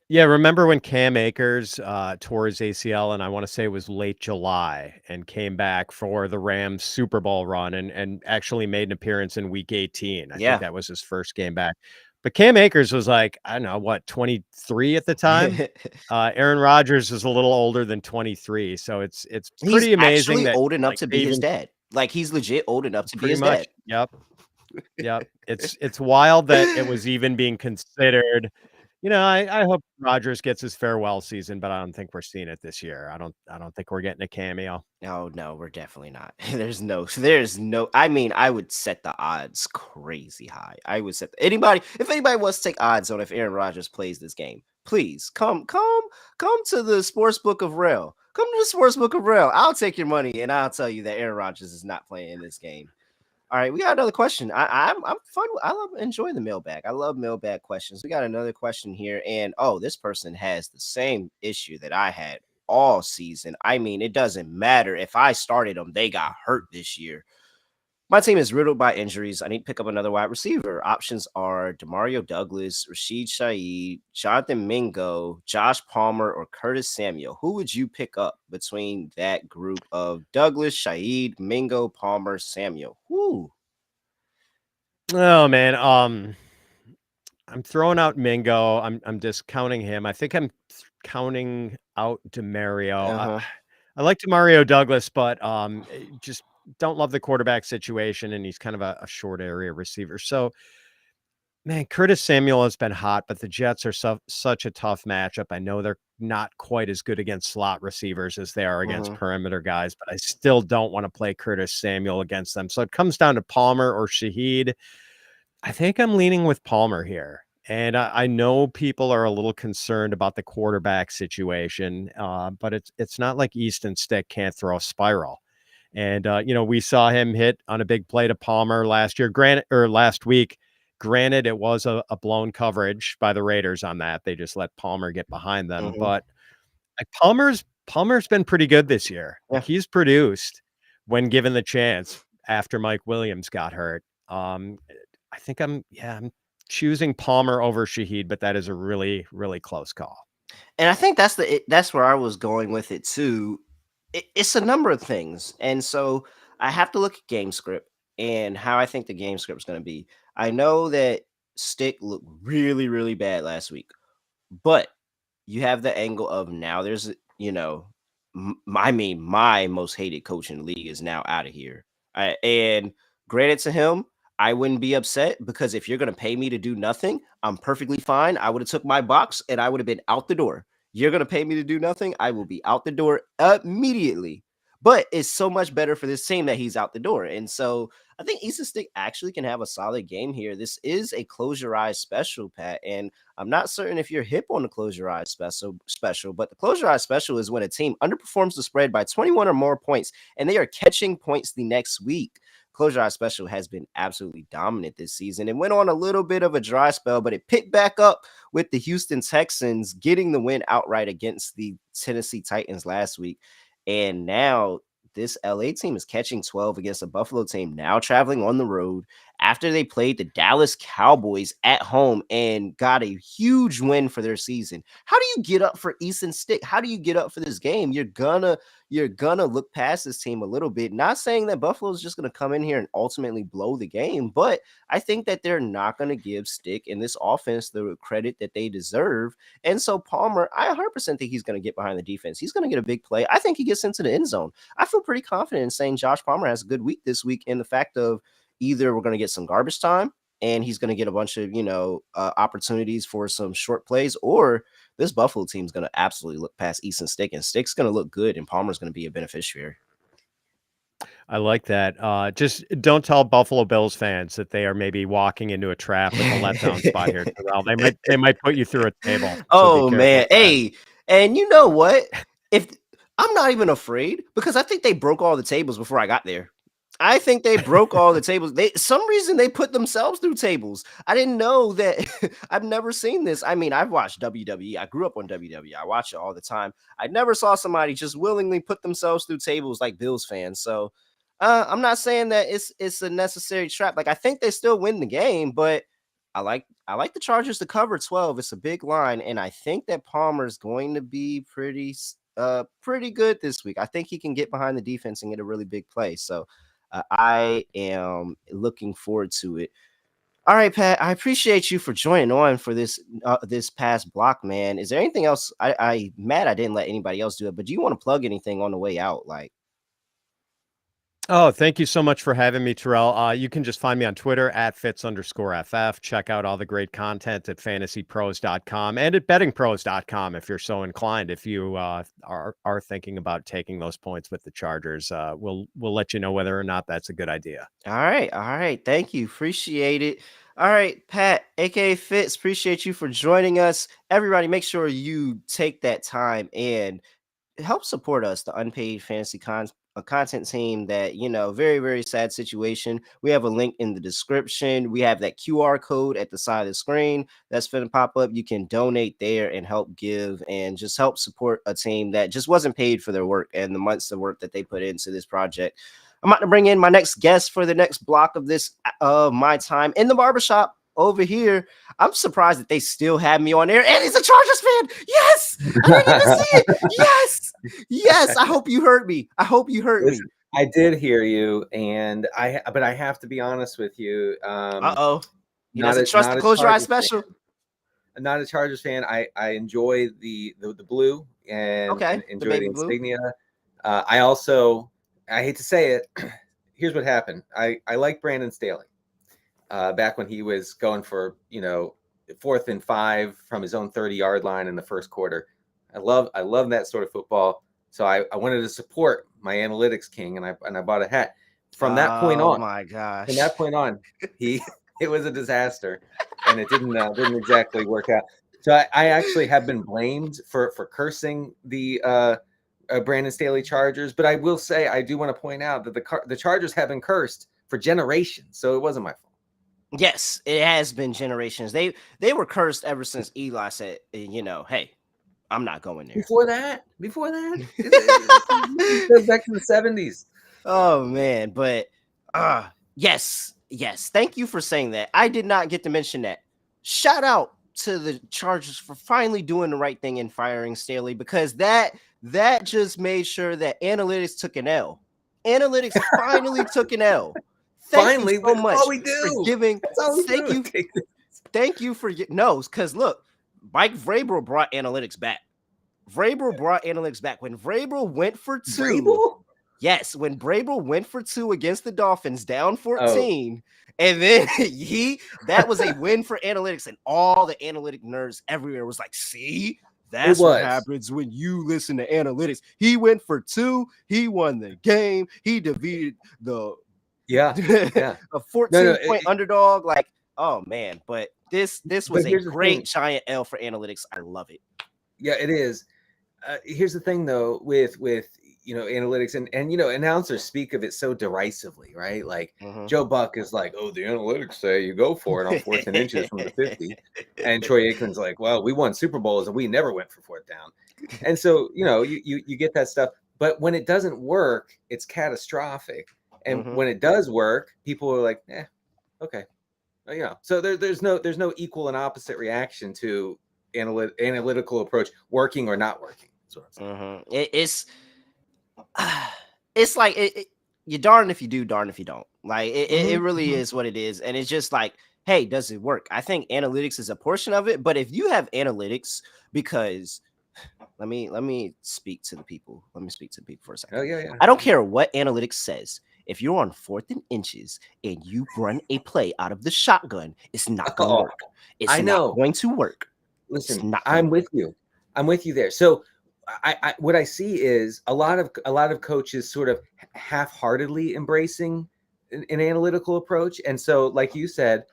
S5: yeah, remember when Cam Akers tore his ACL, and I want to say it was late July, and came back for the Rams Super Bowl run and actually made an appearance in week 18. I think
S1: Yeah.
S5: that was his first game back. But Cam Akers was like, I don't know, what, 23 at the time? Aaron Rodgers is a little older than 23, so it's
S1: He's
S5: pretty amazing
S1: actually
S5: that
S1: old enough
S5: like
S1: to
S5: they
S1: be his
S5: even
S1: dad. Like, he's legit old enough to be
S5: pretty
S1: his
S5: much,
S1: dad.
S5: yep. Yep. It's wild that it was even being considered. I hope Rodgers gets his farewell season, but I don't think we're seeing it this year. I don't think we're getting a cameo.
S1: Oh no, we're definitely not. There's no. I mean, I would set the odds crazy high. I would set if anybody wants to take odds on if Aaron Rodgers plays this game, please come to the sportsbook of Rail. Come to the sportsbook of Rail. I'll take your money and I'll tell you that Aaron Rodgers is not playing in this game. All right, we got another question. I'm fun. I love enjoying the mailbag. I love mailbag questions. We got another question here, and this person has the same issue that I had all season. I mean, it doesn't matter if I started them; they got hurt this year. My team is riddled by injuries. I need to pick up another wide receiver. Options are Demario Douglas, Rashid Shaheed, Jonathan Mingo, Josh Palmer, or Curtis Samuel. Who would you pick up between that group of Douglas, Shaheed, Mingo, Palmer, Samuel? Whoo.
S5: Oh man, I'm throwing out Mingo. I'm discounting him. I think I'm counting out Demario.
S1: Uh-huh.
S5: I like Demario Douglas, but just don't love the quarterback situation, and he's kind of a short area receiver. So, man, Curtis Samuel has been hot, but the Jets are such a tough matchup. I know they're not quite as good against slot receivers as they are against perimeter guys, but I still don't want to play Curtis Samuel against them. So it comes down to Palmer or Shaheed. I think I'm leaning with Palmer here. And I know people are a little concerned about the quarterback situation, but it's not like Easton Stick can't throw a spiral. And we saw him hit on a big play to Palmer last week. Granted, it was a blown coverage by the Raiders on that. They just let Palmer get behind them. But like Palmer's been pretty good this year.
S1: Yeah.
S5: Like, he's produced when given the chance after Mike Williams got hurt. I think I'm choosing Palmer over Shaheed, but that is a really, really close call.
S1: And I think that's where I was going with it too. It's a number of things. And so I have to look at game script and how I think the game script is going to be. I know that Stick looked really, really bad last week, but you have the angle of now there's, my most hated coach in the league is now out of here. And granted to him, I wouldn't be upset because if you're going to pay me to do nothing, I'm perfectly fine. I would have took my box and I would have been out the door. You're going to pay me to do nothing. I will be out the door immediately. But it's so much better for this team that he's out the door. And so I think Easton Stick actually can have a solid game here. This is a close your eyes special, Pat. And I'm not certain if you're hip on the close your eyes special, but the close your eyes special is when a team underperforms the spread by 21 or more points and they are catching points the next week. Close your eyes special has been absolutely dominant this season. It went on a little bit of a dry spell, but it picked back up with the Houston Texans getting the win outright against the Tennessee Titans last week. And now this LA team is catching 12 against a Buffalo team now traveling on the road after they played the Dallas Cowboys at home and got a huge win for their season. How do you get up for Easton Stick? How do you get up for this game? You're gonna look past this team a little bit. Not saying that Buffalo is just gonna come in here and ultimately blow the game, but I think that they're not gonna give Stick in this offense the credit that they deserve. And so Palmer, I 100% think he's gonna get behind the defense. He's gonna get a big play. I think he gets into the end zone. I feel pretty confident in saying Josh Palmer has a good week this week in the fact of either we're going to get some garbage time and he's going to get a bunch of, opportunities for some short plays, or this Buffalo team is going to absolutely look past Easton Stick and Stick's going to look good and Palmer's going to be a beneficiary.
S5: I like that. Just don't tell Buffalo Bills fans that they are maybe walking into a trap with a letdown spot here, Terrell. They might put you through a table. So be
S1: Oh
S5: careful
S1: man.
S5: with that.
S1: Hey, and you know what? If I'm not even afraid because I think they broke all the tables before I got there. I think they broke all the tables. They some reason they put themselves through tables. I didn't know that. I've never seen this. I mean, I've watched WWE. I grew up on WWE. I watch it all the time. I never saw somebody just willingly put themselves through tables like Bills fans. So I'm not saying that it's a necessary trap. Like I think they still win the game, but I like the Chargers to cover 12. It's a big line, and I think that Palmer's going to be pretty good this week. I think he can get behind the defense and get a really big play. So I am looking forward to it. All right, Pat. I appreciate you for joining on for this past block, man. Is there anything else? I mad I didn't let anybody else do it, but do you want to plug anything on the way out? Like,
S5: Oh, thank you so much for having me, Terrell. You can just find me on Twitter at @Fitz_FF. Check out all the great content at fantasypros.com and at bettingpros.com if you're so inclined. If you are thinking about taking those points with the Chargers, we'll let you know whether or not that's a good idea.
S1: all right. Thank you. Appreciate it. All right, Pat, aka Fitz, appreciate you for joining us. Everybody, make sure you take that time and help support us, the Unpaid Fantasy Content team. That very very sad situation. We have a link in the description. We have that QR code at the side of the screen that's going to pop up. You can donate there and help give and just help support a team that just wasn't paid for their work and the months of work that they put into this project. I'm about to bring in my next guest for the next block of this my time in the barbershop over here. I'm surprised that they still have me on air, and he's a Chargers fan. Yes, I didn't even see it. Yes. I hope you heard me.
S6: Listen, I did hear you, and but I have to be honest with you.
S1: He doesn't trust the close your eyes special.
S6: Not a Chargers fan. I enjoy the blue and enjoy the insignia. I hate to say it. Here's what happened. I like Brandon Staley. Back when he was going for 4th and 5 from his own 30-yard line in the first quarter. I love that sort of football. So I wanted to support my analytics king, and I bought a hat. From that point on,
S1: oh my gosh!
S6: From that point on, it was a disaster, and it didn't exactly work out. So I actually have been blamed for cursing the Brandon Staley Chargers, but I will say I do want to point out that the Chargers have been cursed for generations, so it wasn't my fault.
S1: Yes, it has been generations. They were cursed ever since Eli said, hey, I'm not going there.
S6: Before that, it goes back to the 70s.
S1: Oh man, but yes. Thank you for saying that. I did not get to mention that. Shout out to the Chargers for finally doing the right thing and firing Staley, because that just made sure that analytics took an L. Analytics finally took an L. Thank you so much for giving. Thank you for because look, Mike Vrabel brought analytics back. When Vrabel went for 2. Yes, when Vrabel went for 2 against the Dolphins, down 14, and then that was a win for analytics, and all the analytic nerds everywhere was like, see, that's what happens when you listen to analytics. He went for 2, he won the game, he defeated the a 14-point underdog. Like, oh man, but this was a great giant L for analytics. I love it.
S6: Yeah, it is. Here's the thing though, with analytics and announcers speak of it so derisively, right? Like Joe Buck is like, oh, the analytics say you go for it on 4th and inches from the 50, and Troy Aikman's like, well, we won Super Bowls and we never went for 4th down. And so you get that stuff, but when it doesn't work, it's catastrophic. And when it does work, people are like, okay. So there's no equal and opposite reaction to analytical approach working or not working. That's what I'm saying.
S1: It's like you're darned if you do, darned if you don't. Like it really is what it is. And it's just like, hey, does it work? I think analytics is a portion of it, but if you have analytics, because let me speak to the people. Let me speak to the people for a second.
S6: Oh, yeah.
S1: I don't care what analytics says. If you're on 4th and inches and you run a play out of the shotgun, it's not going to work. It's not going to work.
S6: Listen, I'm with you. I'm with you there. So I what I see is a lot of coaches sort of half-heartedly embracing an analytical approach, and so like you said,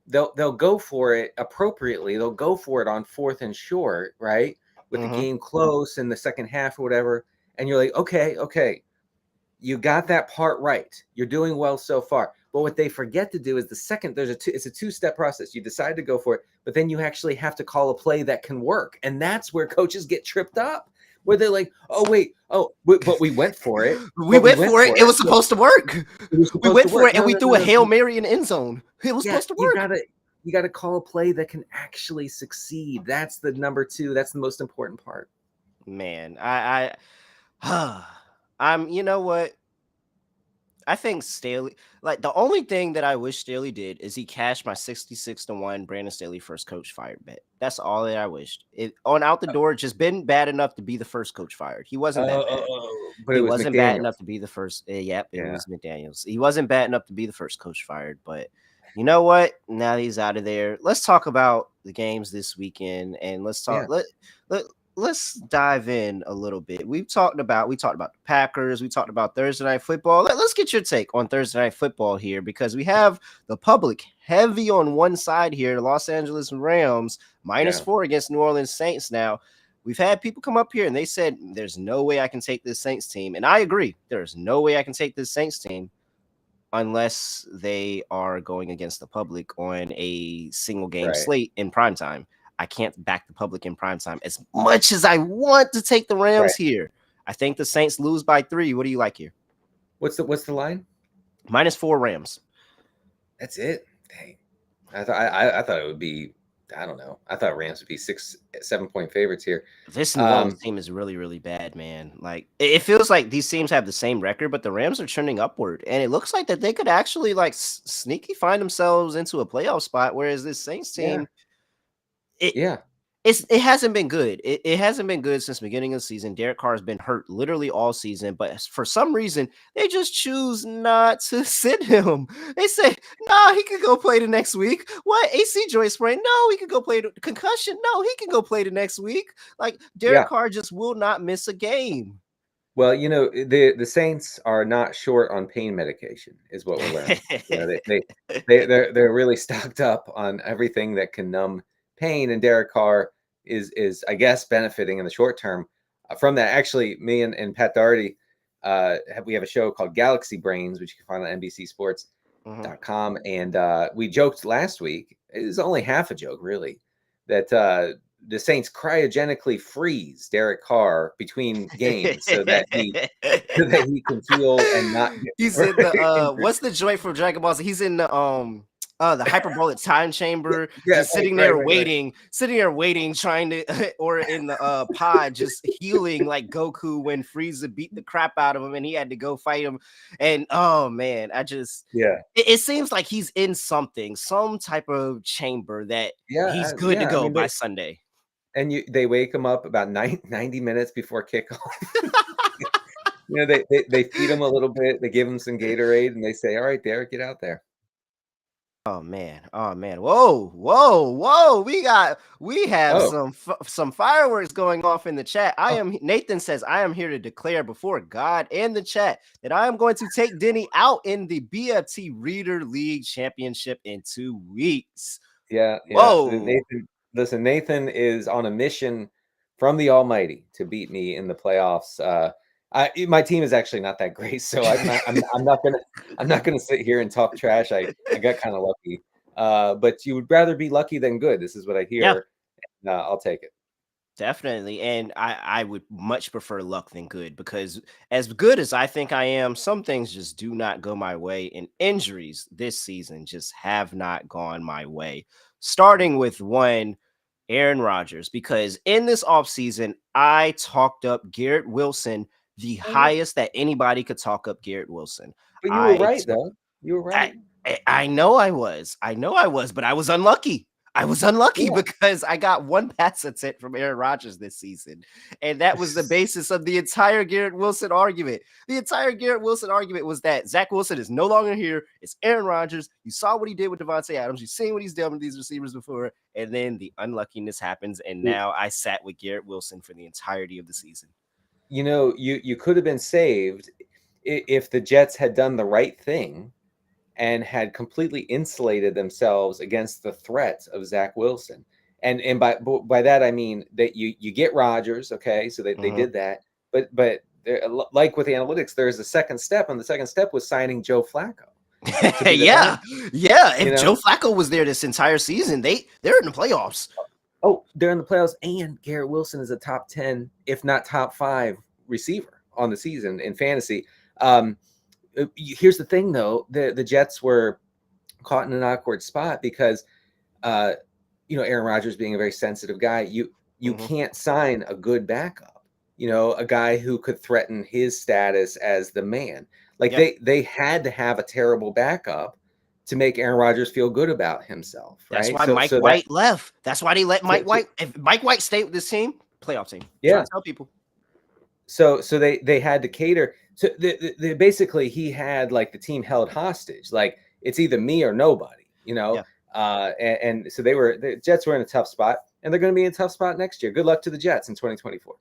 S6: they'll go for it appropriately. They'll go for it on 4th and short, right, with the game close in the second half or whatever, and you're like, okay, you got that part right. You're doing well so far. But what they forget to do is it's a two-step process. You decide to go for it, but then you actually have to call a play that can work, and that's where coaches get tripped up. Where they're like, "Oh wait, but we went for it.
S1: We went for it. It was supposed to work.
S6: It was
S1: We
S6: supposed
S1: went
S6: to
S1: for
S6: work.
S1: it, and
S6: No,
S1: we
S6: no,
S1: threw
S6: no,
S1: a
S6: no.
S1: Hail Mary in the end zone. It was
S6: Yeah,
S1: supposed to work.
S6: you gotta call a play that can actually succeed. That's the number 2. That's the most important part.
S1: Man, I'm. You know what? I think Staley, like the only thing that I wish Staley did is he cashed my 66-1 Brandon Staley first coach fired bet. That's all that I wished. It on out the door, just been bad enough to be the first coach fired. He wasn't that bad.
S6: But
S1: He
S6: it was
S1: wasn't bad
S6: McDaniels.
S1: enough to be the first. Yep, it
S6: Yeah.
S1: was McDaniels. He wasn't bad enough to be the first coach fired. But you know what? Now he's out of there. Let's talk about the games this weekend, and let's talk. Let's dive in a little bit. We talked about the Packers. We talked about Thursday Night Football. Let's get your take on Thursday Night Football here, because we have the public heavy on one side here. The Los Angeles Rams -4 against New Orleans Saints. Now, we've had people come up here and they said, there's no way I can take this Saints team. And I agree. There's no way I can take this Saints team unless they are going against the public on a single game slate in primetime. I can't back the public in primetime as much as I want to take the Rams here. I think the Saints lose by 3. What do you like here?
S6: What's the line?
S1: -4 Rams.
S6: That's it. Dang. I thought it would be, I don't know. I thought Rams would be 6-7 point favorites here.
S1: This New Orleans team is really, really bad, man. Like it feels like these teams have the same record, but the Rams are trending upward, and it looks like that they could actually like sneaky find themselves into a playoff spot. Whereas this Saints team, it hasn't been good. It hasn't been good since the beginning of the season. Derek Carr has been hurt literally all season, but for some reason they just choose not to sit him. They say, "Nah, he could go play the next week." What, AC joint sprain? No, he could go play the concussion. No, he can go play the next week. Like Derek Carr just will not miss a game.
S6: Well, you know, the Saints are not short on pain medication, is what we're learning. You know, they're really stocked up on everything that can numb pain, and Derek Carr is I guess benefiting in the short term from that. Actually, me and Pat Doherty we have a show called Galaxy Brains, which you can find on NBCSports.com, and we joked last week. It was only half a joke, really, that the Saints cryogenically freeze Derek Carr between games so that he can feel and not get
S1: He's in the what's the joint from Dragon Ball Z? He's in the hyperbolic time chamber, just sitting there waiting, trying to or in the pod just healing like Goku when Frieza beat the crap out of him and he had to go fight him. And oh man, it seems like he's in some type of chamber that he's good to go by Sunday.
S6: And they wake him up about 90 minutes before kickoff. You know, they feed him a little bit, they give him some Gatorade, and they say, "All right, Derek, get out there."
S1: Oh man. Whoa. We have some fireworks going off in the chat. Nathan says, "I am here to declare before God and the chat that I am going to take Denny out in the BFT Reader League Championship in 2 weeks."
S6: Yeah.
S1: Whoa.
S6: Nathan is on a mission from the Almighty to beat me in the playoffs. My team is actually not that great, so I'm not gonna sit here and talk trash. I got kind of lucky, but you would rather be lucky than good. This is what I hear. Yeah. I'll take it.
S1: Definitely, and I would much prefer luck than good, because as good as I think I am, some things just do not go my way, and injuries this season just have not gone my way. Starting with one, Aaron Rodgers, because in this offseason, I talked up Garrett Wilson the highest that anybody could talk up Garrett Wilson.
S6: But you were right, though. You were right.
S1: I know I was, but I was unlucky. I was unlucky
S6: Yeah.
S1: because I got one pass attempt from Aaron Rodgers this season. And that was the basis of the entire Garrett Wilson argument. The entire Garrett Wilson argument was that Zach Wilson is no longer here. It's Aaron Rodgers. You saw what he did with Devontae Adams. You've seen what he's done with these receivers before. And then the unluckiness happens. And now I sat with Garrett Wilson for the entirety of the season.
S6: You know, you could have been saved if the Jets had done the right thing and had completely insulated themselves against the threat of Zach Wilson. And by that, I mean that you get Rodgers, okay, so they did that. But like with the analytics, there's a second step, and the second step was signing Joe Flacco.
S1: Yeah. If Joe Flacco was there this entire season, they're in the playoffs.
S6: Oh, they're in the playoffs, and Garrett Wilson is a top 10, if not top 5 receiver on the season in fantasy. Here's the thing, though: the Jets were caught in an awkward spot because, Aaron Rodgers being a very sensitive guy, you can't sign a good backup. A guy who could threaten his status as the man. Like they had to have a terrible backup to make Aaron Rodgers feel good about himself.
S1: That's
S6: right?
S1: why Mike White left. That's why they let Mike White. If Mike White stayed with this team, playoff team.
S6: Yeah,
S1: tell people.
S6: So they had to cater. So basically he had like the team held hostage. Like it's either me or nobody, and so the Jets were in a tough spot, and they're going to be in a tough spot next year. Good luck to the Jets in 2024.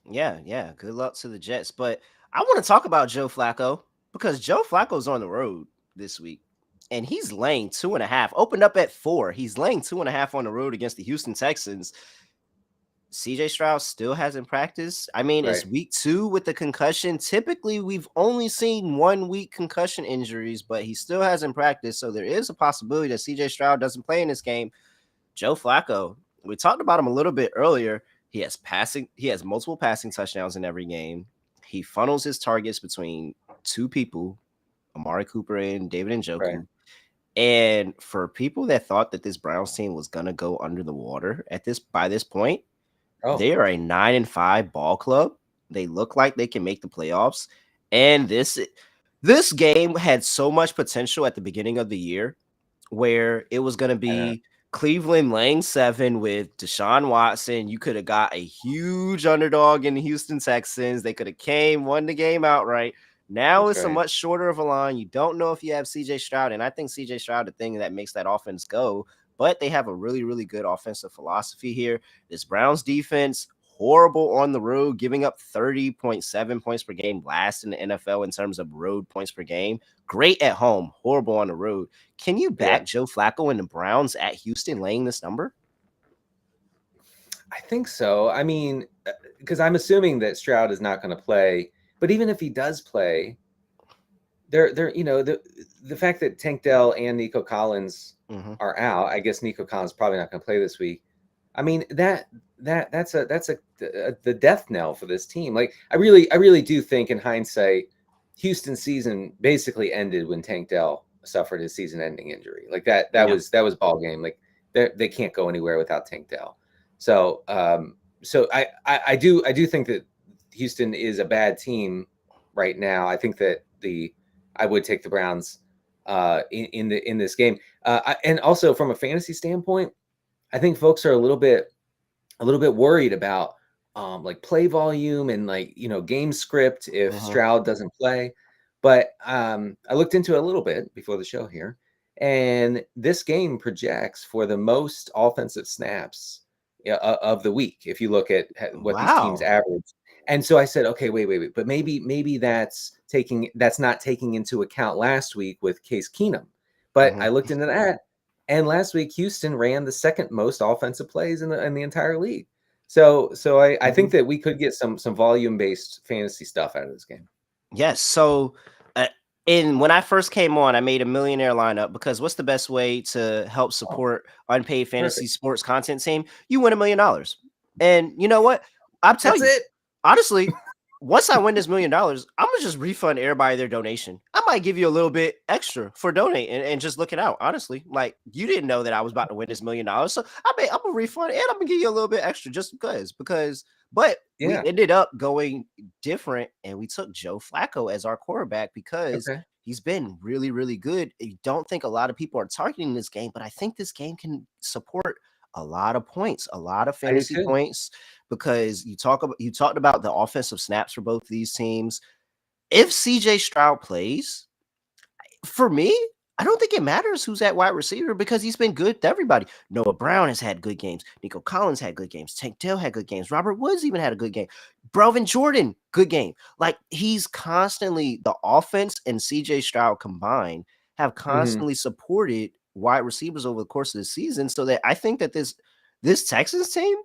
S1: Yeah. Good luck to the Jets. But I want to talk about Joe Flacco because Joe Flacco's on the road this week, and he's laying 2.5. Opened up at 4. He's laying 2.5 on the road against the Houston Texans. CJ Stroud still hasn't practiced. I mean, It's week 2 with the concussion. Typically, we've only seen 1 week concussion injuries, but he still hasn't practiced. So there is a possibility that CJ Stroud doesn't play in this game. Joe Flacco, we talked about him a little bit earlier. He has multiple passing touchdowns in every game. He funnels his targets between 2 people, Amari Cooper and David Njoku. Right. And for people that thought that this Browns team was gonna go under the water by this point, they are a 9-5 ball club. They look like they can make the playoffs. And this game had so much potential at the beginning of the year where it was going to be Cleveland laying 7 with Deshaun Watson. You could have got a huge underdog in the Houston Texans. They could have won the game outright. Now it's a much shorter of a line. You don't know if you have CJ Stroud. And I think CJ Stroud, the thing that makes that offense go, but they have a really, really good offensive philosophy here. This Browns defense, horrible on the road, giving up 30.7 points per game, last in the NFL in terms of road points per game. Great at home, horrible on the road. Can you back Joe Flacco and the Browns at Houston laying this number?
S6: I think so. I mean, because I'm assuming that Stroud is not going to play, but even if he does play, the fact that Tank Dell and Nico Collins are out. I guess Nico Collins probably not going to play this week. I mean that's the death knell for this team. Like I really do think in hindsight, Houston's season basically ended when Tank Dell suffered his season-ending injury. Like that was ball game. Like they can't go anywhere without Tank Dell. So I do think that Houston is a bad team right now. I think that I would take the Browns in this game. And also from a fantasy standpoint, I think folks are a little bit worried about like play volume and game script if Stroud doesn't play. But I looked into it a little bit before the show here, and this game projects for the most offensive snaps of the week. If you look at what these teams average. And so I said, okay, wait, but maybe that's not taking into account last week with Case Keenum. But I looked into that, and last week Houston ran the second most offensive plays in the entire league. So I think that we could get some volume based fantasy stuff out of this game.
S1: Yes. So when I first came on, I made a millionaire lineup because what's the best way to help support Unpaid Fantasy Sports Content Team? You win $1 million. And you know what? I'm telling you, honestly, once I win this $1 million, I'm gonna just refund everybody their donation. I might give you a little bit extra for donating and just look it out. Honestly, like you didn't know that I was about to win this $1 million, so I'm gonna refund and I'm gonna give you a little bit extra just because. But we ended up going different, and we took Joe Flacco as our quarterback because He's been really, really good. I don't think a lot of people are targeting this game, but I think this game can support a lot of points, a lot of
S6: I do
S1: fantasy
S6: too.
S1: points, because you talked about the offensive snaps for both these teams. If CJ Stroud plays, for me, I don't think it matters who's at wide receiver because he's been good to everybody. Noah Brown has had good games. Nico Collins had good games. Tank Dell had good games. Robert Woods even had a good game. Brelvin Jordan, good game. Like, he's constantly, the offense and CJ Stroud combined have
S6: Mhm.
S1: constantly supported wide receivers over the course of the season. So that I think that this Texans team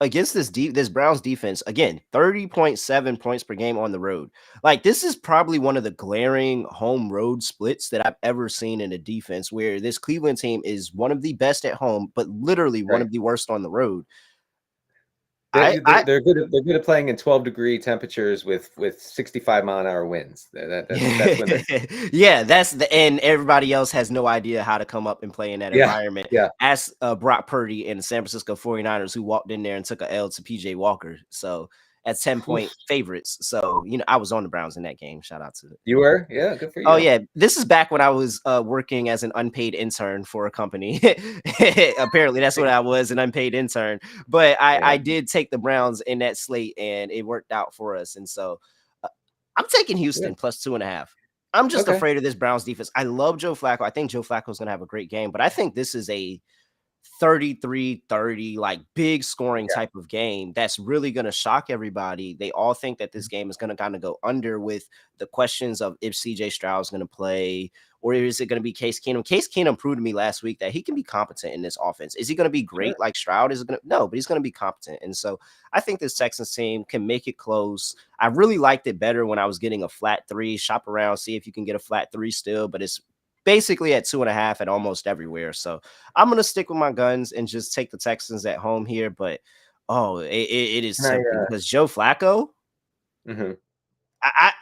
S1: against this Browns defense, again, 30.7 points per game on the road. Like, this is probably one of the glaring home road splits that I've ever seen in a defense, where this Cleveland team is one of the best at home, but literally one
S6: Right.
S1: of the worst on the road.
S6: They're,
S1: I
S6: they're good. They're good at playing in 12-degree temperatures with 65-mile-an-hour winds. That's when they're
S1: yeah, that's and everybody else has no idea how to come up and play in that
S6: yeah,
S1: environment.
S6: yeah.
S1: As Brock Purdy and the San Francisco 49ers, who walked in there and took a L to PJ Walker. So at 10-point favorites. So, I was on the Browns in that game. Shout out to it.
S6: You were? Yeah, good for
S1: Oh
S6: you.
S1: yeah, this is back when I was working as an unpaid intern for a company. Apparently, that's what I was, an unpaid intern. But
S6: Yeah.
S1: I did take the Browns in that slate, and it worked out for us. And so I'm taking Houston plus 2.5. I'm just
S6: Okay.
S1: afraid of this Browns defense. I love Joe Flacco. I think Joe Flacco is going to have a great game, but I think this is a 33-30, like, big scoring
S6: Yeah.
S1: type of game that's really going to shock everybody. They all think that this game is going to kind of go under, with the questions of if CJ Stroud is going to play, or is it going to be Case Keenum? Case Keenum proved to me last week that he can be competent in this offense. Is he going to be great
S6: Sure.
S1: like Stroud? Is it going to? No, but he's going to be competent. And so I think this Texans team can make it close. I really liked it better when I was getting a flat 3. Shop around, see if you can get a flat 3 still, but it's basically at 2.5 at almost everywhere. So I'm gonna stick with my guns and just take the Texans at home here. But it is
S6: Can I,
S1: tempting because Joe Flacco.
S6: mhm.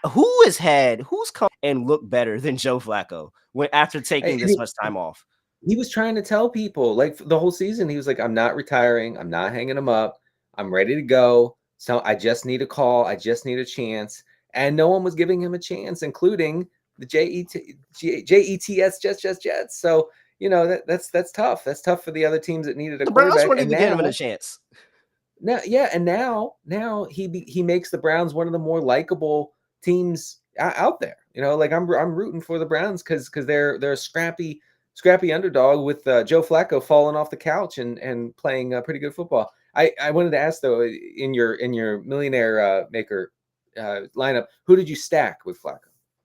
S1: Who's come and looked better than Joe Flacco when after taking this much time off?
S6: He was trying to tell people, like, the whole season, he was like, I'm not retiring. I'm not hanging him up. I'm ready to go. So I just need a call. I just need a chance. And no one was giving him a chance, including the Jets, Jets. So, that's tough. That's tough for the other teams that needed a
S1: The Browns
S6: quarterback.
S1: weren't
S6: And
S1: even giving him a chance.
S6: now he makes the Browns one of the more likable teams out there. Like, I'm rooting for the Browns because they're a scrappy underdog with Joe Flacco falling off the couch and playing pretty good football. I wanted to ask, though, in your millionaire maker lineup, who did you stack with Flacco?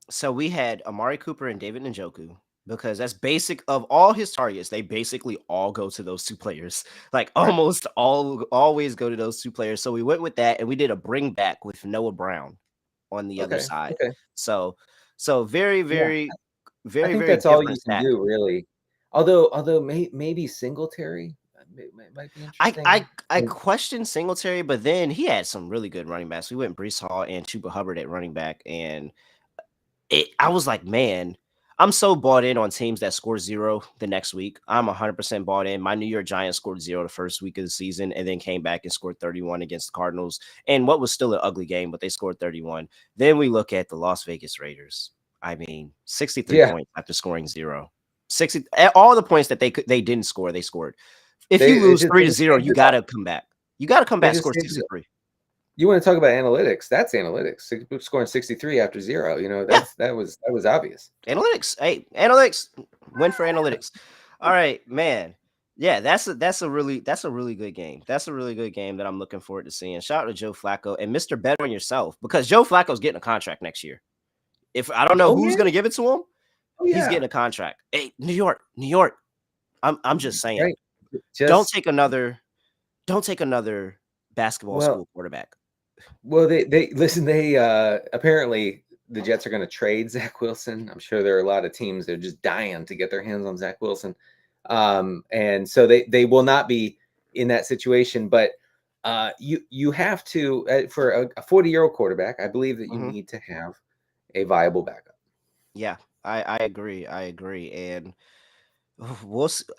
S1: So we had Amari Cooper and David Njoku, because that's basic of all his targets. They basically all go to those two players, like almost always go to those two players. So we went with that, and we did a bring back with Noah Brown on the other side.
S6: Okay.
S1: So very,
S6: Yeah.
S1: very,
S6: I
S1: very,
S6: think
S1: very
S6: that's all you
S1: different
S6: can
S1: stack.
S6: do, really. Although maybe Singletary might be interesting.
S1: I questioned Singletary, but then he had some really good running backs. We went Brees Hall and Chuba Hubbard at running back, and I was like, man, I'm so bought in on teams that score 0 the next week. I'm 100% bought in. My New York Giants scored 0 the first week of the season and then came back and scored 31 against the Cardinals, and what was still an ugly game, but they scored 31. Then we look at the Las Vegas Raiders. I mean, 63 points after scoring 0. 60, all the points that they didn't score, they scored. If you lose 3-0, you got to come back. You got to come back and score 63.
S6: You want to talk about analytics? That's analytics. Scoring 63 after 0. That was obvious.
S1: Analytics. Hey, analytics. Win for analytics. All right, man. Yeah, that's a really good game. That's a really good game that I'm looking forward to seeing. Shout out to Joe Flacco and Mr. Bet on Yourself, because Joe Flacco's getting a contract next year. If I don't know who's going to give it to him, he's getting a contract. Hey, New York. I'm just saying.
S6: Right.
S1: Don't take another basketball school quarterback.
S6: Well, they listen. They apparently the Jets are going to trade Zach Wilson. I'm sure there are a lot of teams that are just dying to get their hands on Zach Wilson, and so they will not be in that situation. But you have to for a 40-year-old quarterback. I believe that you need to have a viable backup.
S1: Yeah, I agree. And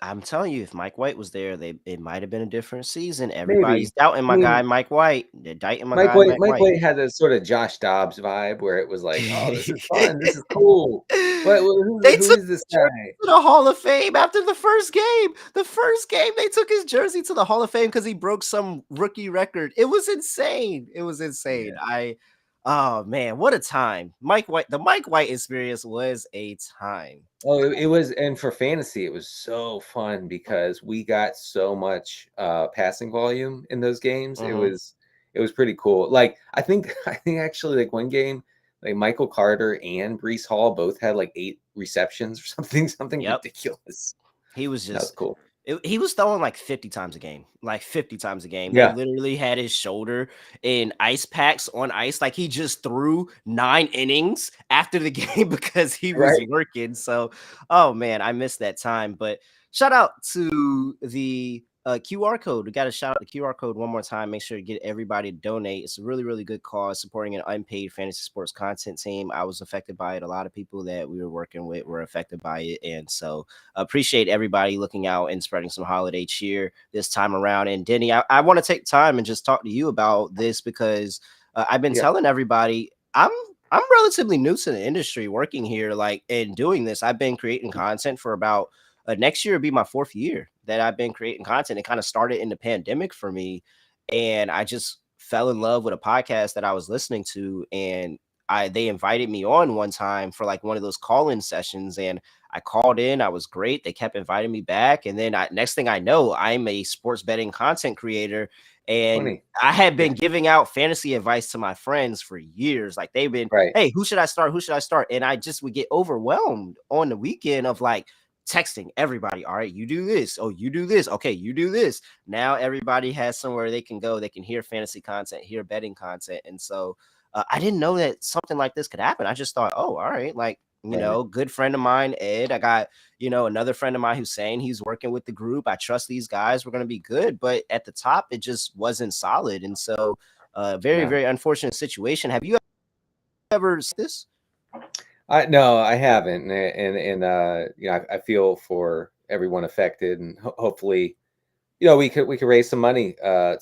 S1: I'm telling you, if Mike White was there, it might have been a different season. Everybody's doubting my guy Mike White. They're doubting my guy Mike White.
S6: Mike White had a sort of Josh Dobbs vibe where it was like, oh, this is fun, this is cool.
S1: They
S6: who
S1: took
S6: is this
S1: his jersey
S6: guy?
S1: to the Hall of Fame after the first game. The first game, they took his jersey to the Hall of Fame because he broke some rookie record. It was insane. It was insane. Oh man, what a time. The Mike White experience was a time.
S6: Oh, it was, and for fantasy, it was so fun because we got so much passing volume in those games. It was pretty cool. Like I think actually like one game, like Michael Carter and Brees Hall both had like 8 receptions or something
S1: Yep.
S6: ridiculous.
S1: He was
S6: That was
S1: just
S6: cool.
S1: he was throwing like 50 times a game. Like 50 times a game. They
S6: Yeah.
S1: literally had his shoulder in ice packs on ice. Like he just threw 9 innings after the game because he was
S6: Right.
S1: working. So, oh man, I missed that time. But shout out to the QR code. We got to shout out the QR code one more time. Make sure to get everybody to donate. It's a really, really good cause supporting an unpaid fantasy sports content team. I was affected by it. A lot of people that we were working with were affected by it. And so appreciate everybody looking out and spreading some holiday cheer this time around. And Denny, I want to take time and just talk to you about this because I've been telling everybody I'm relatively new to the industry working here, like, and doing this. I've been creating content for about next year will be my 4th year that I've been creating content. It kind of started in the pandemic for me. And I just fell in love with a podcast that I was listening to. And they invited me on one time for like one of those call-in sessions. And I called in. I was great. They kept inviting me back. And then next thing I know, I'm a sports betting content creator. And
S6: Funny.
S1: I had been giving out fantasy advice to my friends for years. Like they've been, hey, who should I start? Who should I start? And I just would get overwhelmed on the weekend of like texting everybody. All right, you do this. Oh, you do this. Okay, you do this. Now everybody has somewhere they can go. They can hear fantasy content, hear betting content. And so I didn't know that something like this could happen. I just thought, oh, all right, like, you know, good friend of mine, Ed. I got, you know, another friend of mine who's saying he's working with the group. I trust these guys. We're going to be good. But at the top, it just wasn't solid. And so very, very unfortunate situation. Have you ever seen this?
S6: No, I haven't. And you know, I feel for everyone affected, and hopefully, you know, we could raise some money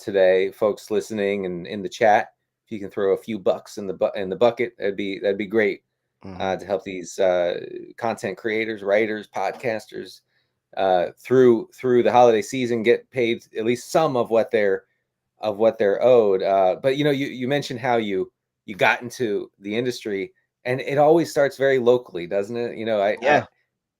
S6: today, folks listening and in the chat. If you can throw a few bucks in the bucket, that'd be great. To help these content creators, writers, podcasters through the holiday season get paid at least some of what they're owed. But you know, you mentioned how you got into the industry, and it always starts very locally, doesn't it? You know,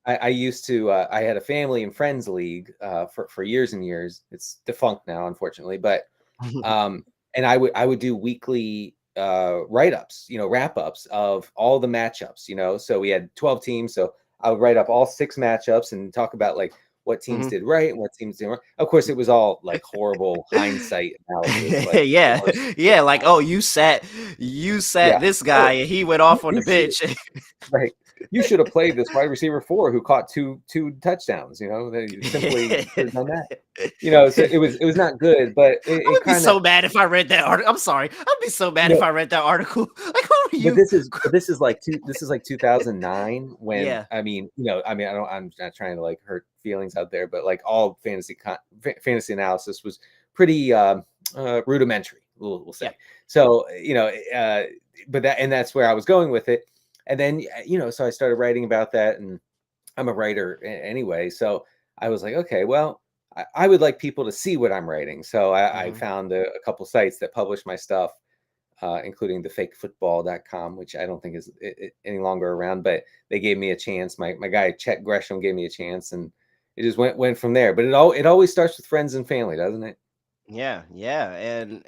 S6: I used to I had a family and friends league for years and years. It's defunct now, unfortunately, but and I would do weekly write-ups, you know, wrap-ups of all the matchups, you know. So we had 12 teams, so I would write up all 6 matchups and talk about like what teams did right and what teams didn't. Of course, it was all like horrible hindsight analysis. Like,
S1: yeah, like, oh, you sat this guy and he went off on the bench.
S6: Right. You should have played this wide receiver 4 who caught two touchdowns. You know, they simply could have done that. You know, so it was not good. But
S1: I would be so mad if I read that article. I'm sorry, I'd be so mad if I read that article. Like, who are you?
S6: But this is like 2009 when I mean, you know, I mean, I'm not trying to like hurt feelings out there, but like all fantasy analysis was pretty rudimentary. We'll say. So you know, but that's where I was going with it. And then, you know, so I started writing about that, and I'm a writer anyway. So I was like, okay, well, I would like people to see what I'm writing. So I found a couple sites that publish my stuff, including thefakefootball.com, which I don't think is any longer around, but they gave me a chance. My guy, Chet Gresham, gave me a chance, and it just went from there. But it always starts with friends and family, doesn't it?
S1: Yeah. And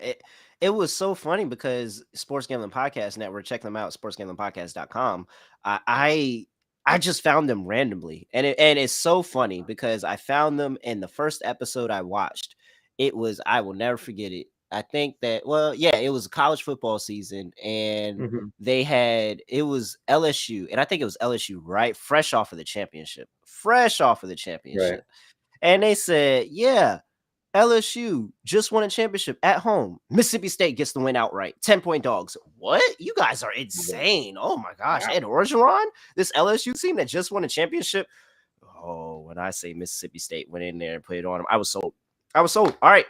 S1: it was so funny because Sports Gambling Podcast Network, check them out, sportsgamblingpodcast.com. I just found them randomly. And it's so funny because I found them in the first episode I watched. I will never forget it. I think that, well, yeah, it was college football season, and it was LSU, and I think it was LSU, right? Fresh off of the championship.
S6: Right.
S1: And they said, yeah, LSU just won a championship at home. Mississippi State gets the win outright. 10-point dogs. What? You guys are insane. Oh my gosh. Ed Orgeron, this LSU team that just won a championship. Oh, when I say Mississippi State went in there and put it on them, I was sold. All right.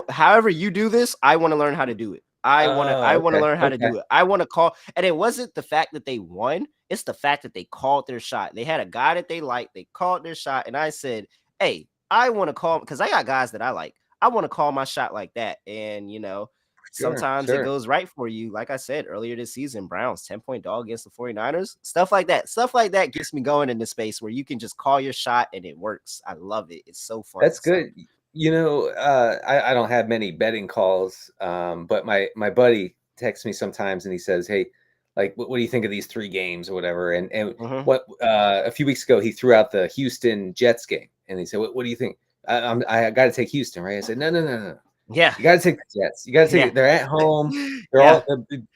S1: However you do this, I want to learn how to do it. I want to learn how to
S6: Okay.
S1: do it. I want to call, and it wasn't the fact that they won, it's the fact that they called their shot. They had a guy that they liked, they called their shot, and I said, "Hey, I want to call because I got guys that I like. I want to call my shot like that." And sometimes it
S6: Sure.
S1: goes right for you. Like I said earlier this season, Browns 10-point dog against the 49ers. Stuff like that. Stuff like that gets me going in the space where you can just call your shot and it works. I love it. It's so fun.
S6: That's good. I don't have many betting calls, but my buddy texts me sometimes and he says, "Hey, like, what do you think of these 3 games or whatever?" And what a few weeks ago he threw out the Houston Jets game, and he said, "What do you think?" I got to take Houston, right? I said, No.
S1: Yeah.
S6: You got to take the Jets. You got to take it. They're at home. They're all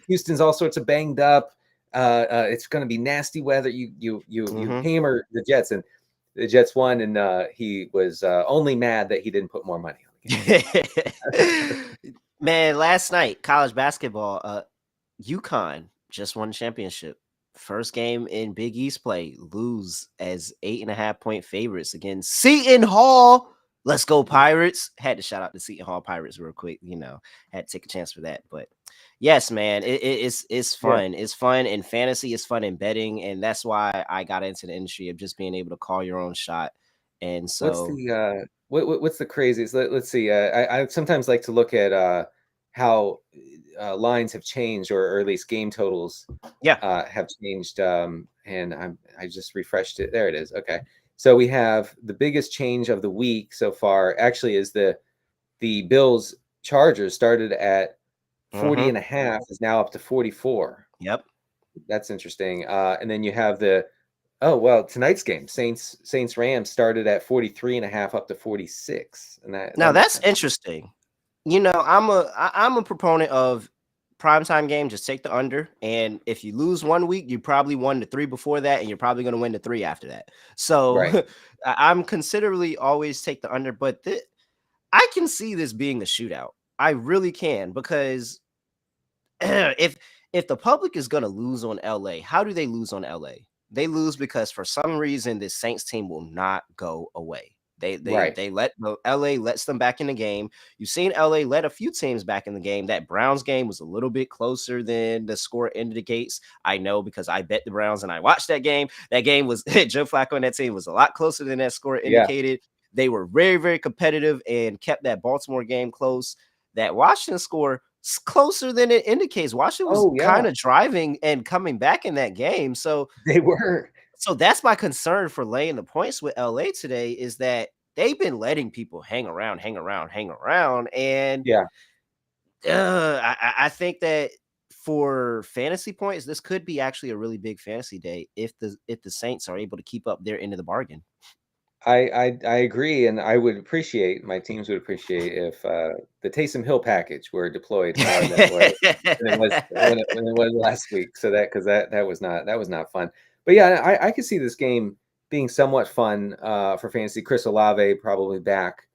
S6: Houston's all sorts of banged up. It's going to be nasty weather. You hammer the Jets, and the Jets won, and he was only mad that he didn't put more money on the
S1: game. Man, last night, college basketball, UConn just won the championship. First game in Big East play, lose as 8.5-point favorites against Seton Hall. Let's go Pirates. Had to shout out the Seton Hall Pirates real quick. Had to take a chance for that. But yes, man, it's fun. Yeah. It's fun in fantasy. It's fun in betting. And that's why I got into the industry of just being able to call your own shot. And so
S6: what's the craziest? Let's see. I sometimes like to look at how lines have changed, or at least game totals have changed. And I just refreshed it. There it is. Okay. So we have the biggest change of the week so far actually is the Bills Chargers started at 40 and a half is now up to 44.
S1: Yep.
S6: That's interesting. And then you have tonight's game, Saints Rams started at 43 and a half up to 46. And
S1: that's interesting. I'm a proponent of primetime game, just take the under. And if you lose one week, you probably won the 3 before that, and you're probably going to win the 3 after that. So I'm considerably always take the under, but I can see this being a shootout. I really can, because if the public is going to lose on LA, how do they lose on LA? They lose because for some reason this Saints team will not go away. They let LA lets them back in the game. You've seen LA let a few teams back in the game. That Browns game was a little bit closer than the score indicates. I know because I bet the Browns and I watched that game. That game was Joe Flacco and that team was a lot closer than that score indicated. They were very, very competitive and kept that Baltimore game close. That Washington score closer than it indicates. Washington was kind of driving and coming back in that game. So
S6: they were.
S1: So that's my concern for laying the points with LA today, is that they've been letting people hang around. And I think that for fantasy points, this could be actually a really big fantasy day if the Saints are able to keep up their end of the bargain.
S6: I agree, and I would appreciate, my teams would appreciate if the Taysom Hill package were deployed more than it was last week. So that was not fun. But yeah, I could see this game being somewhat fun for fantasy. Chris Olave probably back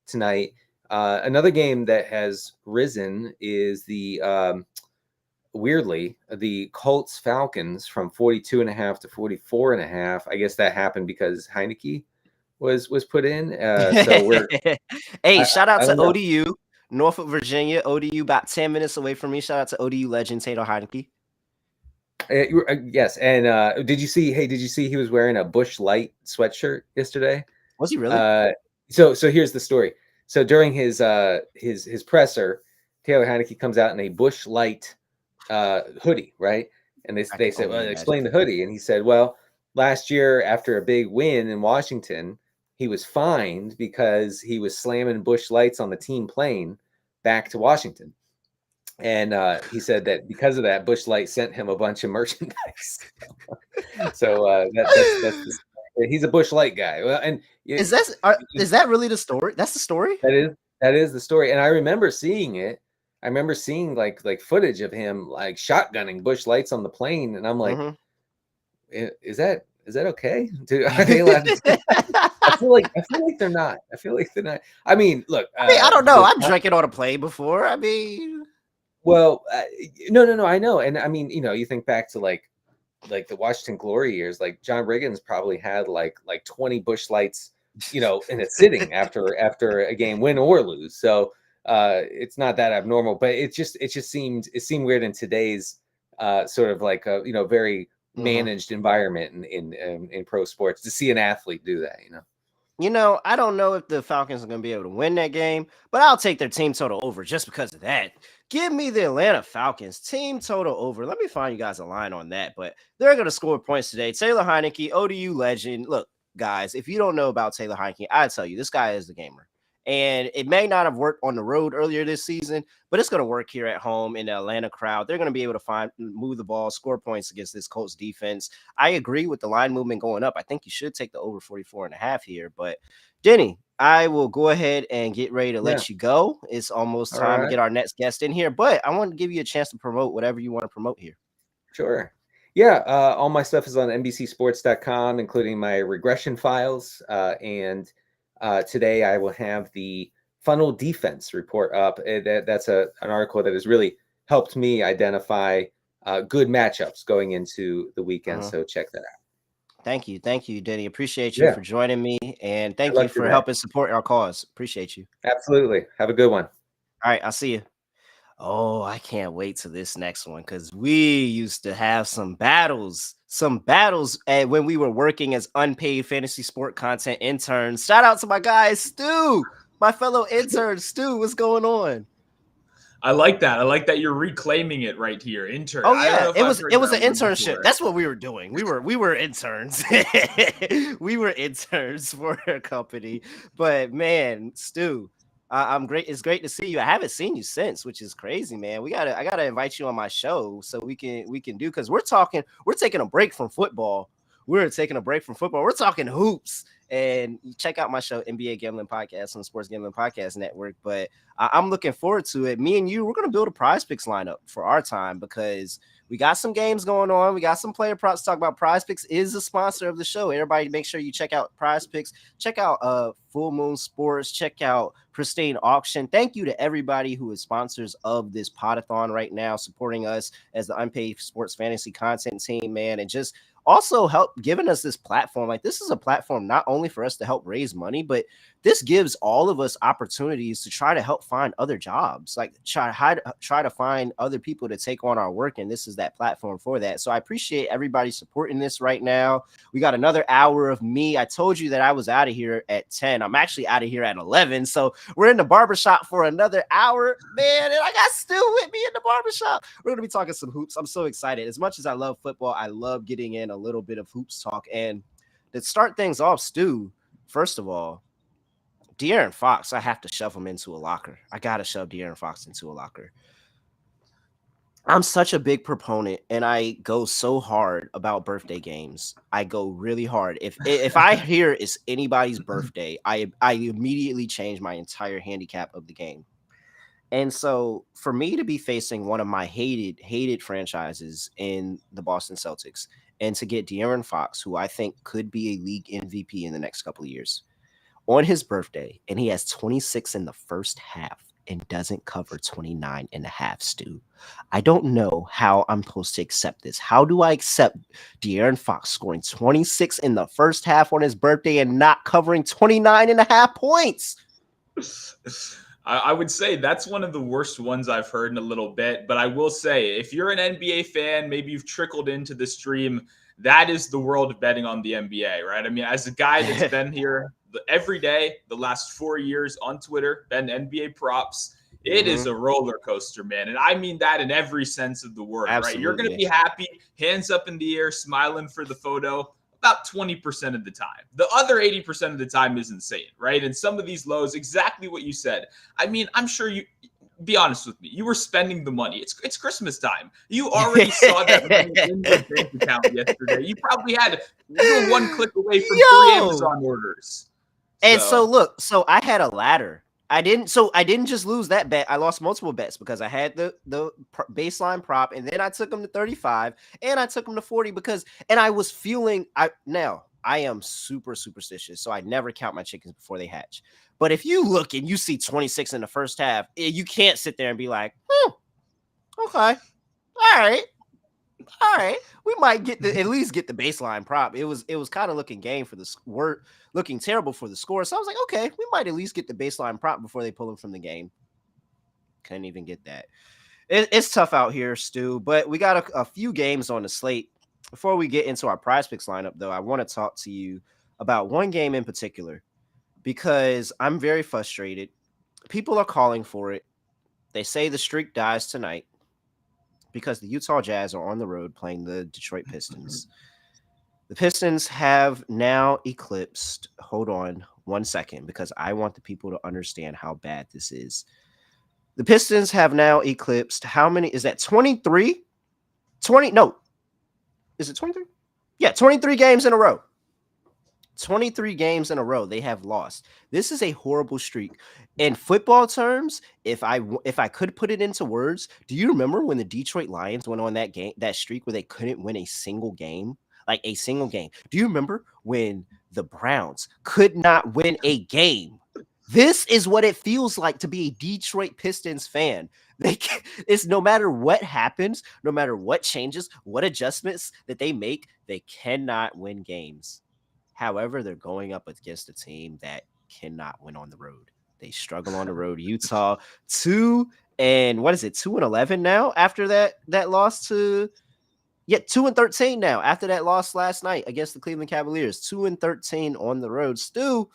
S6: tonight. Another game that has risen is weirdly the Colts Falcons from 42 and a half to 44 and a half. I guess that happened because Heineke was put in. So we're
S1: shout out to ODU, Norfolk, Virginia. ODU about 10 minutes away from me. Shout out to ODU legend Taylor Heineke.
S6: Yes, and did you see he was wearing a Busch Light sweatshirt yesterday?
S1: Was he really?
S6: So here's the story. So during his presser, Taylor Heineke comes out in a Busch Light hoodie, right? And they said, "Well, explain the hoodie." And he said, "Well, last year after a big win in Washington, he was fined because he was slamming Busch Lights on the team plane back to Washington." And he said that because of that, Busch Light sent him a bunch of merchandise. So he's a Busch Light guy. Well, and
S1: is that really the story? That's the story.
S6: That is the story. And I remember seeing it. I remember seeing like footage of him like shotgunning Busch Lights on the plane, and I'm like, is that okay? Are they allowed to? I feel like they're not. I mean, look.
S1: I don't know. I've drank it on a plane before. I mean.
S6: Well, no, I know. And I mean, you think back to like the Washington Glory years, like John Riggins probably had like 20 Busch Lights, in a sitting after a game, win or lose. So it's not that abnormal, but it seemed weird in today's sort of like a very managed environment in pro sports to see an athlete do that.
S1: I don't know if the Falcons are going to be able to win that game, but I'll take their team total over just because of that. Give me the Atlanta Falcons team total over. Let me find you guys a line on that, but they're going to score points today. Taylor Heineke, ODU legend. Look, guys, if you don't know about Taylor Heineke, I tell you, this guy is the gamer. And it may not have worked on the road earlier this season, but it's going to work here at home in the Atlanta crowd. They're going to be able to move the ball, score points against this Colts defense. I agree with the line movement going up. I think you should take the over 44.5 here. But Denny, I will go ahead and get ready to let you go. It's almost time to get our next guest in here, but I want to give you a chance to promote whatever you want to promote here.
S6: Sure. Yeah. All my stuff is on NBCsports.com, including my regression files. And today I will have the funnel defense report up. That's an article that has really helped me identify good matchups going into the weekend. So check that out.
S1: Thank you, Denny. Appreciate you for joining me, and thank you for helping support our cause. Appreciate you.
S6: Absolutely. Have a good one.
S1: All right, I'll see you. Oh, I can't wait to this next one because we used to have some battles when we were working as unpaid fantasy sport content interns. Shout out to my guy, Stu, my fellow intern. Stu, what's going on?
S7: I like that. I like that you're reclaiming it right here. Intern.
S1: Oh yeah, it was an internship. Before. That's what we were doing. We were interns. We were interns for a company. But man, Stu, I'm great. It's great to see you. I haven't seen you since, which is crazy, man. I gotta invite you on my show so we can do because we're taking a break from football. We're talking hoops. And you check out my show, NBA Gambling Podcast on the Sports Gambling Podcast Network. But I'm looking forward to it. Me and you, we're going to build a Prize Picks lineup for our time because we got some games going on. We got some player props to talk about. Prize Picks is a sponsor of the show. Everybody make sure you check out Prize Picks. Check out Full Moon Sports. Check out Pristine Auction. Thank you to everybody who is sponsors of this Podathon right now, supporting us as the Unpaid Sports Fantasy Content team, man. And just also help giving us this platform. Like, this is a platform not only for us to help raise money, but this gives all of us opportunities to try to help find other jobs, like try to find other people to take on our work. And this is that platform for that. So I appreciate everybody supporting this right now. We got another hour of me. I told you that I was out of here at 10. I'm actually out of here at 11. So we're in the barbershop for another hour, man. And I got Stu with me in the barbershop. We're going to be talking some hoops. I'm so excited. As much as I love football, I love getting in a little bit of hoops talk. And to start things off, Stu, first of all, De'Aaron Fox, I have to shove him into a locker. I got to shove De'Aaron Fox into a locker. I'm such a big proponent, and I go so hard about birthday games. I go really hard. If I hear it's anybody's birthday, I immediately change my entire handicap of the game. And so for me to be facing one of my hated franchises in the Boston Celtics and to get De'Aaron Fox, who I think could be a league MVP in the next couple of years, on his birthday, and he has 26 in the first half and doesn't cover 29.5, Stu. I don't know how I'm supposed to accept this. How do I accept De'Aaron Fox scoring 26 in the first half on his birthday and not covering 29.5 points?
S7: I would say that's one of the worst ones I've heard in a little bit. But I will say, if you're an NBA fan, maybe you've trickled into the stream, that is the world of betting on the NBA, right? I mean, as a guy that's been here every day the last 4 years on Twitter, been NBA props, it is a roller coaster, man. And I mean that in every sense of the word, right? You're going to be happy, hands up in the air, smiling for the photo about 20% of the time. The other 80% of the time is insane, right? And some of these lows, exactly what you said. I mean, I'm sure you... Be honest with me. You were spending the money. It's Christmas time. You already saw that money in your bank account yesterday. You probably had one click away from 3 Amazon orders.
S1: And so look, I had a ladder. I didn't just lose that bet. I lost multiple bets because I had the baseline prop, and then I took them to 35, and I took them to 40 and I was feeling. Now I am super superstitious, so I never count my chickens before they hatch. But if you look and you see 26 in the first half, you can't sit there and be like, okay, all right, we might at least get the baseline prop. It was kind of looking looking terrible for the score. So I was like, okay, we might at least get the baseline prop before they pull him from the game. Couldn't even get that. It's tough out here, Stu, but we got a few games on the slate. Before we get into our prize picks lineup, though, I want to talk to you about one game in particular because I'm very frustrated. People are calling for it. They say the streak dies tonight because the Utah Jazz are on the road playing the Detroit Pistons. The Pistons have now eclipsed. Hold on 1 second because I want the people to understand how bad this is. The Pistons have now eclipsed how many? Is that 23? 20? No. Is it 23? Yeah, 23 games in a row. 23 games in a row they have lost. This is a horrible streak. In football terms, if I could put it into words, do you remember when the Detroit Lions went on that streak where they couldn't win a single game? Like a single game. Do you remember when the Browns could not win a game? This is what it feels like to be a Detroit Pistons fan. It's no matter what happens, no matter what changes, what adjustments that they make, they cannot win games. However, they're going up against a team that cannot win on the road. They struggle on the road. Utah 2-11 now after that loss to 2-13 now after that loss last night against the Cleveland Cavaliers. 2-13 on the road. Stu,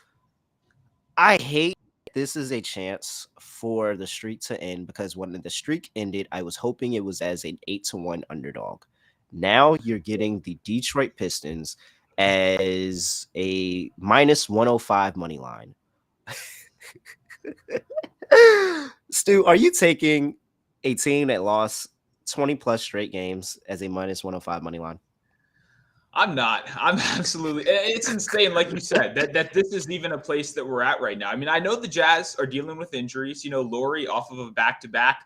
S1: I hate this is a chance for the streak to end because when the streak ended, I was hoping it was as an 8-1 underdog. Now you're getting the Detroit Pistons as a minus 105 money line. Stu, are you taking a team that lost 20 plus straight games as a minus 105 money line?
S7: I'm not. I'm absolutely. It's insane, like you said, that this is even a place that we're at right now. I mean, I know the Jazz are dealing with injuries. Laurie off of a back-to-back.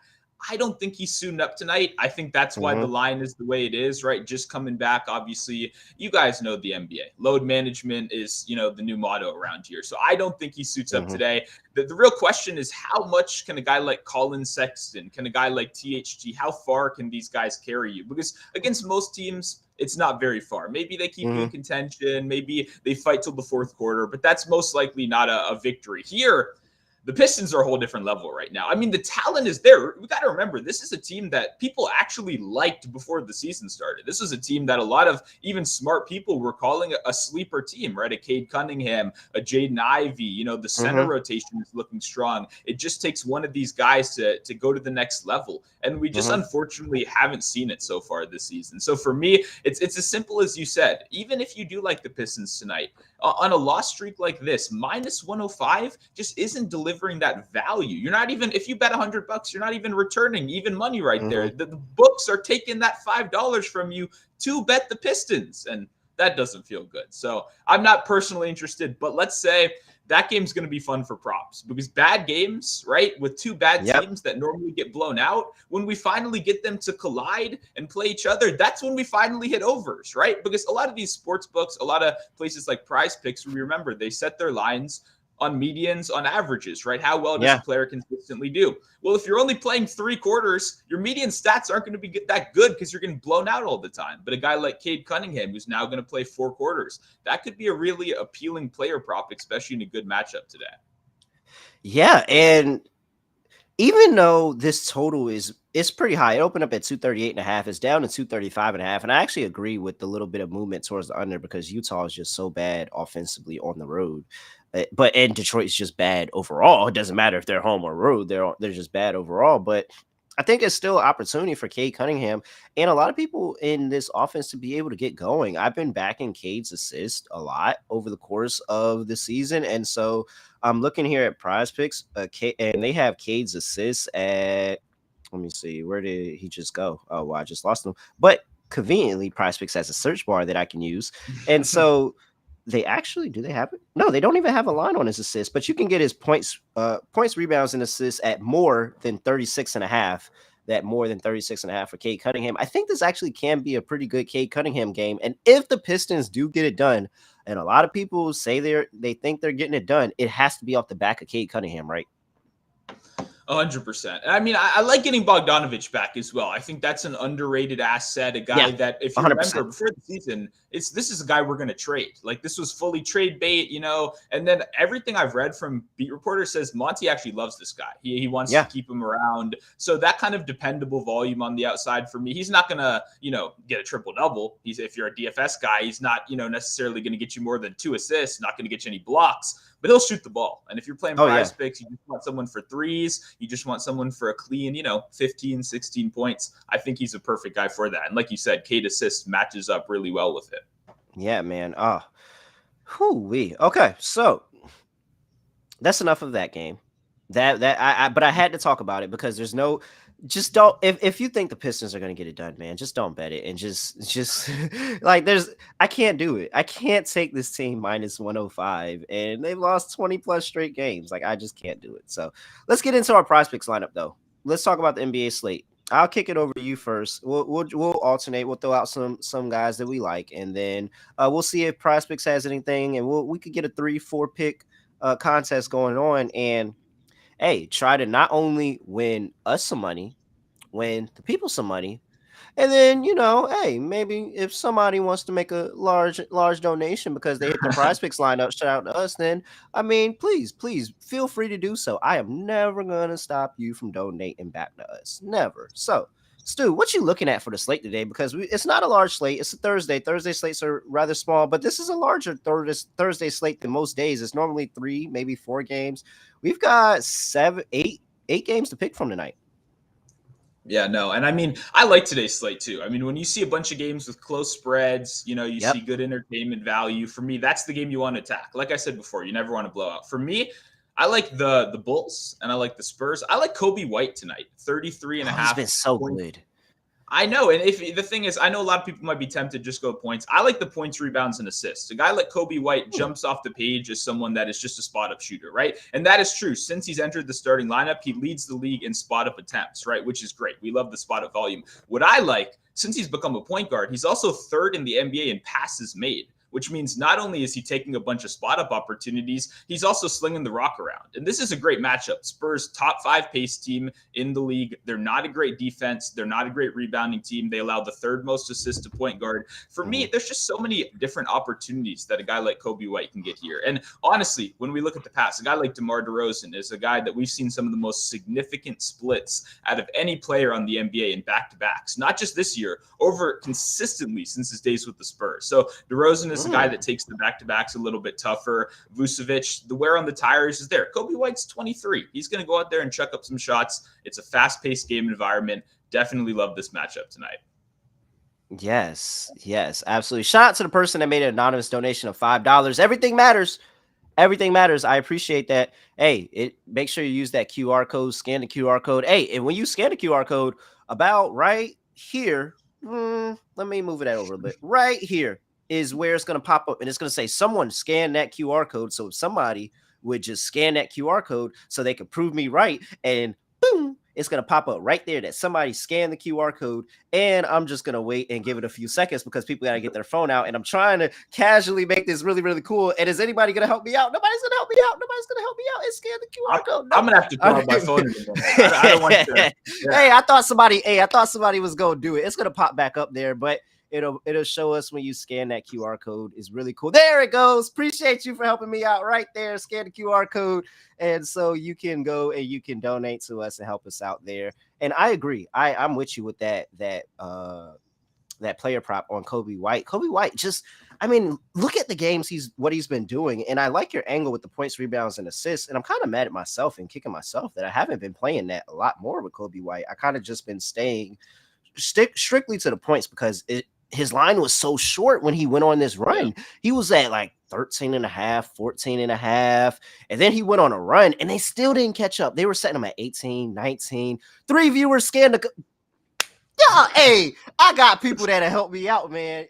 S7: I don't think he's suiting up tonight. I think that's why the line is the way it is, right? Just coming back. Obviously, you guys know the NBA. Load management is, the new motto around here. So I don't think he suits up today. The real question is how much can a guy like Colin Sexton, can a guy like THG, how far can these guys carry you? Because against most teams, it's not very far. Maybe they keep you in contention. Maybe they fight till the fourth quarter, but that's most likely not a victory. Here, the Pistons are a whole different level right now. I mean, the talent is there. We got to remember, this is a team that people actually liked before the season started. This was a team that a lot of even smart people were calling a sleeper team, right? A Cade Cunningham, a Jaden Ivey. The center rotation is looking strong. It just takes one of these guys to go to the next level. And we just unfortunately haven't seen it so far this season. So for me, it's as simple as you said. Even if you do like the Pistons tonight, on a loss streak like this, minus 105 just isn't delivering that value. You're not even, if you bet $100, you're not even returning even money right there. The books are taking that $5 from you to bet the Pistons, and that doesn't feel good. So I'm not personally interested, but let's say that game's going to be fun for props because bad games, right, with two bad teams that normally get blown out, when we finally get them to collide and play each other, that's when we finally hit overs, right? Because a lot of these sports books, a lot of places like Prize Picks, remember, they set their lines on medians, on averages, right? How well does a player consistently do? Well, if you're only playing 3 quarters, your median stats aren't going to be that good because you're getting blown out all the time. But a guy like Cade Cunningham, who's now going to play 4 quarters, that could be a really appealing player prop, especially in a good matchup today.
S1: Yeah, and even though this total it's pretty high, it opened up at 238.5. It's down to 235.5, and I actually agree with the little bit of movement towards the under because Utah is just so bad offensively on the road. And Detroit is just bad overall. It doesn't matter if they're home or road; they're just bad overall. But I think it's still an opportunity for Cade Cunningham and a lot of people in this offense to be able to get going. I've been backing Cade's assist a lot over the course of the season, and so I'm looking here at Prize Picks, and they have Cade's assists at. Let me see, where did he just go? Oh, well, I just lost him. But conveniently, Prize Picks has a search bar that I can use, and so. They actually do they have it? No, they don't even have a line on his assists, but you can get his points, rebounds, and assists at more than 36.5. That more than 36.5 for Cade Cunningham. I think this actually can be a pretty good Cade Cunningham game. And if the Pistons do get it done, and a lot of people say they think they're getting it done, it has to be off the back of Cade Cunningham, right?
S7: 100%. I mean, I like getting Bogdanovic back as well. I think that's an underrated asset, a guy that, if you
S1: 100%.
S7: remember, before the season, this is a guy we're going to trade. Like, this was fully trade bait, and then everything I've read from beat reporters says Monty actually loves this guy. He wants to keep him around. So that kind of dependable volume on the outside for me, he's not going to, get a triple-double. If you're a DFS guy, he's not, necessarily going to get you more than 2 assists, not going to get you any blocks, but he'll shoot the ball. And if you're playing prize picks, you just want someone for threes. You just want someone for a clean, 15, 16 points. I think he's a perfect guy for that. And like you said, 8 assists matches up really well with it.
S1: Yeah, man. Okay, so that's enough of that game. But I had to talk about it because there's no. Just don't. If you think the Pistons are going to get it done, man, just don't bet it and just like I can't do it. I can't take this team minus 105, and they've lost 20 plus straight games. Like, I just can't do it. So let's get into our prize picks lineup though. Let's talk about the NBA slate. I'll kick it over to you first. We'll alternate. We'll throw out some guys that we like, and then we'll see if prize picks has anything, and we could get a 3-4 pick contest going on, and hey, try to not only win us some money, win the people some money, and then, hey, maybe if somebody wants to make a large donation because they hit the prize picks lineup, shout out to us, then, I mean, please feel free to do so. I am never going to stop you from donating back to us. Never. So, Stu, what you looking at for the slate today? Because it's not a large slate. It's a Thursday. Thursday slates are rather small, but this is a larger Thursday slate than most days. It's normally 3, maybe 4 games. We've got 8 games to pick from tonight.
S7: Yeah, no. And I mean, I like today's slate too. I mean, when you see a bunch of games with close spreads, you see good entertainment value. For me, that's the game you want to attack. Like I said before, you never want to blow out. For me, I like the Bulls and I like the Spurs. I like Kobe White tonight, 33 and a half.
S1: He's been so good.
S7: I know. And if the thing is, I know a lot of people might be tempted to just go points. I like the points, rebounds, and assists. A guy like Kobe White jumps off the page as someone that is just a spot-up shooter, right? And that is true. Since he's entered the starting lineup, he leads the league in spot-up attempts, right? Which is great. We love the spot-up volume. What I like, since he's become a point guard, he's also 3rd in the NBA in passes made, which means not only is he taking a bunch of spot-up opportunities, he's also slinging the rock around. And this is a great matchup. Spurs, top 5 pace team in the league. They're not a great defense. They're not a great rebounding team. They allow the 3rd most assists to point guard. For me, there's just so many different opportunities that a guy like Kobe White can get here. And honestly, when we look at the past, a guy like DeMar DeRozan is a guy that we've seen some of the most significant splits out of any player on the NBA in back-to-backs. Not just this year, over consistently since his days with the Spurs. So DeRozan is a guy that takes the back-to-backs a little bit tougher. Vucevic, the wear on the tires is there. Kobe White's 23. He's going to go out there and chuck up some shots. It's a fast-paced game environment. Definitely love this matchup tonight.
S1: Yes, absolutely. Shout out to the person that made an anonymous donation of $5. Everything matters. Everything matters. I appreciate that. Hey, make sure you use that QR code, scan the QR code. Hey, and when you scan the QR code, about right here, let me move that over a bit. Right here is where it's going to pop up, and it's going to say someone scan that QR code. So if somebody would just scan that QR code so they could prove me right, and boom, it's going to pop up right there that somebody scanned the QR code. And I'm just going to wait and give it a few seconds because people got to get their phone out, and I'm trying to casually make this really, really cool. And is anybody going to help me out? Nobody's going to help me out. Nobody's going to help me out and scan the QR code. No.
S7: I'm going to have to pull out my phone. I don't want to. Yeah.
S1: Hey, I thought somebody was going to do it. It's going to pop back up there, but it'll show us when you scan that QR code. Is really cool. There it goes. Appreciate you for helping me out right there. Scan the QR code. And so you can go and you can donate to us and help us out there. And I agree. I'm with you with that player prop on Kobe White. Kobe White look at the games what he's been doing. And I like your angle with the points, rebounds, and assists. And I'm kind of mad at myself and kicking myself that I haven't been playing that a lot more with Kobe White. I kind of just been staying strictly to the points because his line was so short when he went on this run. Yeah. He was at like 13 and a half, 14 and a half. And then he went on a run and they still didn't catch up. They were setting him at 18, 19. 3 viewers scanned yeah, hey, I got people that'll help me out, man.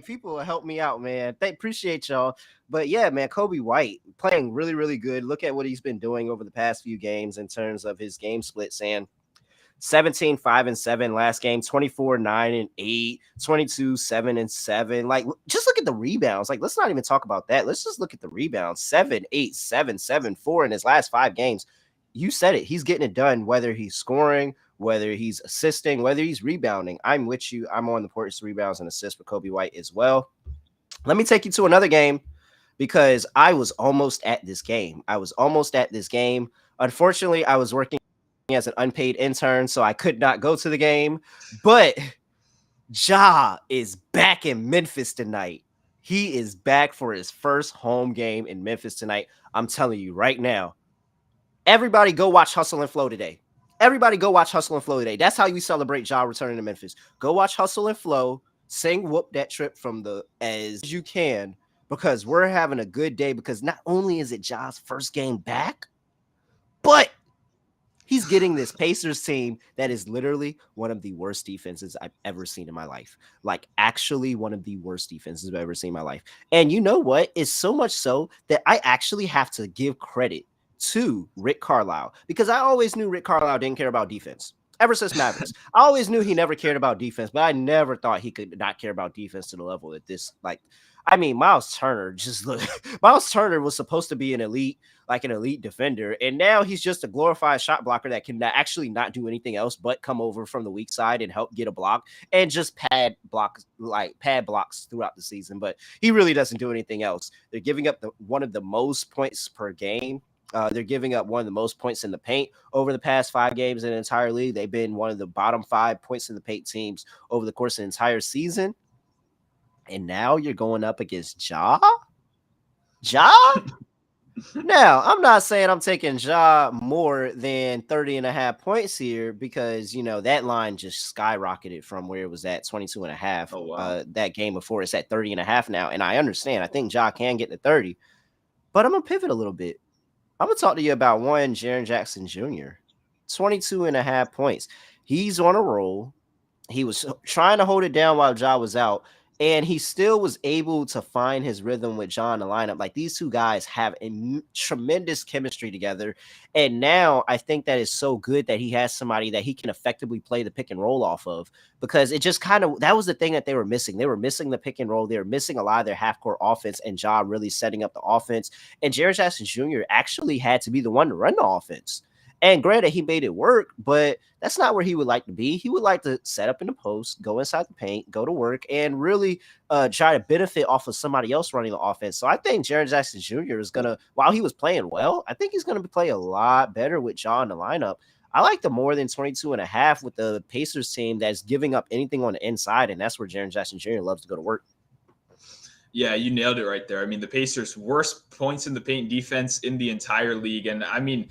S1: People will help me out, man. They appreciate y'all. But yeah, man, Kobe White playing really, really good. Look at what he's been doing over the past few games in terms of his game splits, and 17, 5 and 7 last game, 24, 9 and 8, 22, 7 and 7. Like, just look at the rebounds. Like, let's not even talk about that. Let's just look at the rebounds. 7, 8, 7, 7, 4 in his last 5 games. you said it. He's getting it done, whether he's scoring, whether he's assisting, whether he's rebounding. I'm with you. I'm on the importance of rebounds and assists for Kobe White as well. Let me take you to another game because I was almost at this game. Unfortunately, I was working as an unpaid intern, so I could not go to the game. But Ja is back in Memphis tonight. He is back for his first home game in Memphis tonight. I'm telling you right now, everybody go watch Hustle and Flow today. That's how you celebrate Ja returning to Memphis. Go watch Hustle and Flow. Sing Whoop That Trip from the as you can, because we're having a good day, because not only is it Ja's first game back, but he's getting this Pacers team that is literally one of the worst defenses I've ever seen in my life. Like, actually one of the worst defenses I've ever seen in my life. And you know what? It's so much so that I actually have to give credit to Rick Carlisle, because I always knew Rick Carlisle didn't care about defense. Ever since Mavericks, I always knew he never cared about defense, but I never thought he could not care about defense to the level that this, like, I mean, Miles Turner Miles Turner was supposed to be an elite defender, and now he's just a glorified shot blocker that can actually not do anything else but come over from the weak side and help get a block and just pad blocks throughout the season. But he really doesn't do anything else. They're giving up one of the most points per game. They're giving up one of the most points in the paint over the past 5 games in the entire league. They've been one of the bottom 5 points in the paint teams over the course of the entire season. And now you're going up against Ja? Now, I'm not saying I'm taking Ja more than 30.5 points here, because, you know, that line just skyrocketed from where it was at 22.5.
S7: Oh, wow.
S1: That game before, it's at 30.5 now. And I understand. I think Ja can get to 30. But I'm going to pivot a little bit. I'm going to talk to you about one Jaren Jackson Jr. 22.5 points. He's on a roll. He was trying to hold it down while Ja was out, and he still was able to find his rhythm with Ja in the lineup. Like, these two guys have a tremendous chemistry together. And now I think that is so good that he has somebody that he can effectively play the pick and roll off of, because it just that was the thing that they were missing. They were missing the pick and roll. They were missing a lot of their half court offense, and Ja really setting up the offense. And Jaren Jackson Jr. actually had to be the one to run the offense. And granted, he made it work, but that's not where he would like to be. He would like to set up in the post, go inside the paint, go to work, and really try to benefit off of somebody else running the offense. So I think Jaren Jackson Jr. is going to, while he was playing well, I think he's going to play a lot better with Ja in the lineup. I like the more than 22.5 with the Pacers team that's giving up anything on the inside, and that's where Jaren Jackson Jr. loves to go to work.
S7: Yeah, you nailed it right there. I mean, the Pacers' worst points in the paint defense in the entire league. And I mean,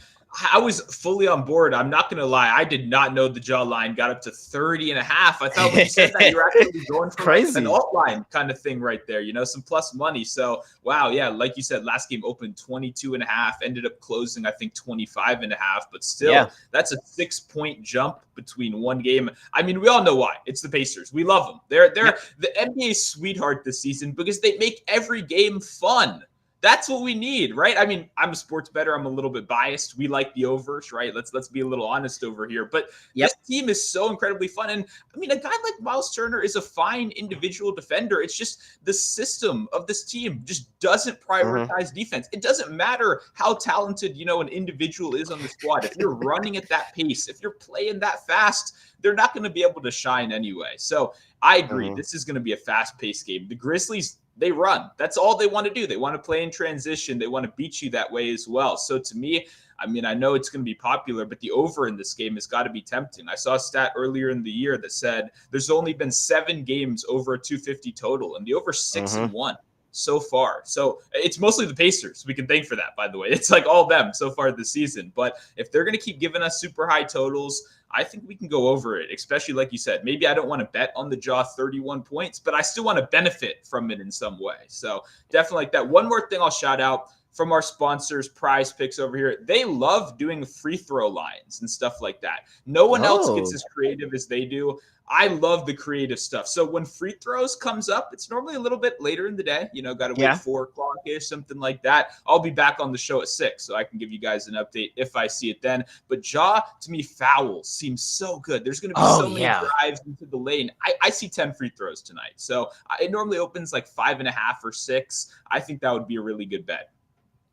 S7: I was fully on board. I'm not going to lie. I did not know the Ja line got up to 30.5. I thought when you said that, you were actually going for like an alt line kind of thing right there, you know, some plus money. So, wow. Yeah. Like you said, last game opened 22.5, ended up closing, I think 25.5, but still that's a 6-point jump between one game. I mean, we all know why. It's the Pacers. We love them. They're the NBA sweetheart this season because they make every game fun. That's what we need, right? I mean, I'm a sports bettor. I'm a little bit biased. We like the overs, right? Let's be a little honest over here. But this team is so incredibly fun. And I mean, a guy like Miles Turner is a fine individual defender. It's just the system of this team just doesn't prioritize defense. It doesn't matter how talented, you know, an individual is on the squad. If you're running at that pace, if you're playing that fast, they're not going to be able to shine anyway. So I agree. This is going to be a fast-paced game. The Grizzlies, they run. That's all they want to do. They want to play in transition. They want to beat you that way as well. So to me, I mean, I know it's going to be popular, but the over in this game has got to be tempting. I saw a stat earlier in the year that said there's only been 7 games over a 250 total, and the over 6-1 so far. So it's mostly the Pacers. We can thank for that, by the way. It's like all them so far this season. But if they're going to keep giving us super high totals, I think we can go over it, especially like you said. Maybe I don't want to bet on the Ja 31 points, but I still want to benefit from it in some way. So definitely like that. One more thing I'll shout out from our sponsors, Prize Picks over here. They love doing free throw lines and stuff like that. No one else gets as creative as they do. I love the creative stuff. So when free throws comes up, it's normally a little bit later in the day. You know, got to wait 4 o'clock-ish, something like that. I'll be back on the show at 6, so I can give you guys an update if I see it then. But Ja, to me, fouls seems so good. There's going to be so many drives into the lane. I see 10 free throws tonight. So it normally opens like 5.5 or 6. I think that would be a really good bet.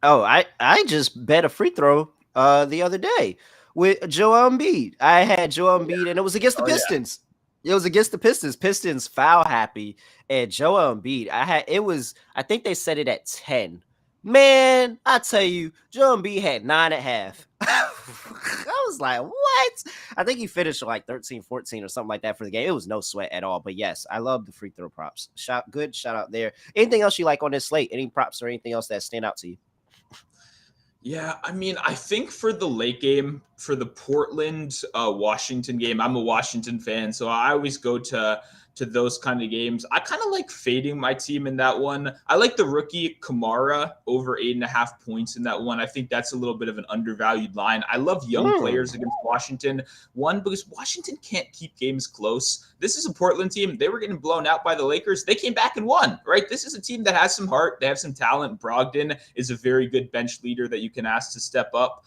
S1: Oh, I just bet a free throw the other day with Joel Embiid. I had Joel Embiid, and it was against the Pistons. It was against the Pistons. Pistons foul happy, and Joel Embiid. I think they set it at 10. Man, I tell you, Joel Embiid had 9.5. I was like, what? I think he finished like 13, 14 or something like that for the game. It was no sweat at all. But yes, I love the free throw props. Shout out there. Anything else you like on this slate? Any props or anything else that stand out to you?
S7: Yeah, I mean, I think for the late game, for the Portland Washington game, I'm a Washington fan, so I always go to those kind of games. I kind of like fading my team in that one. I like the rookie Kamara over 8.5 points in that one. I think that's a little bit of an undervalued line. I love young players against Washington. One, because Washington can't keep games close. This is a Portland team. They were getting blown out by the Lakers. They came back and won, right? This is a team that has some heart. They have some talent. Brogdon is a very good bench leader that you can ask to step up.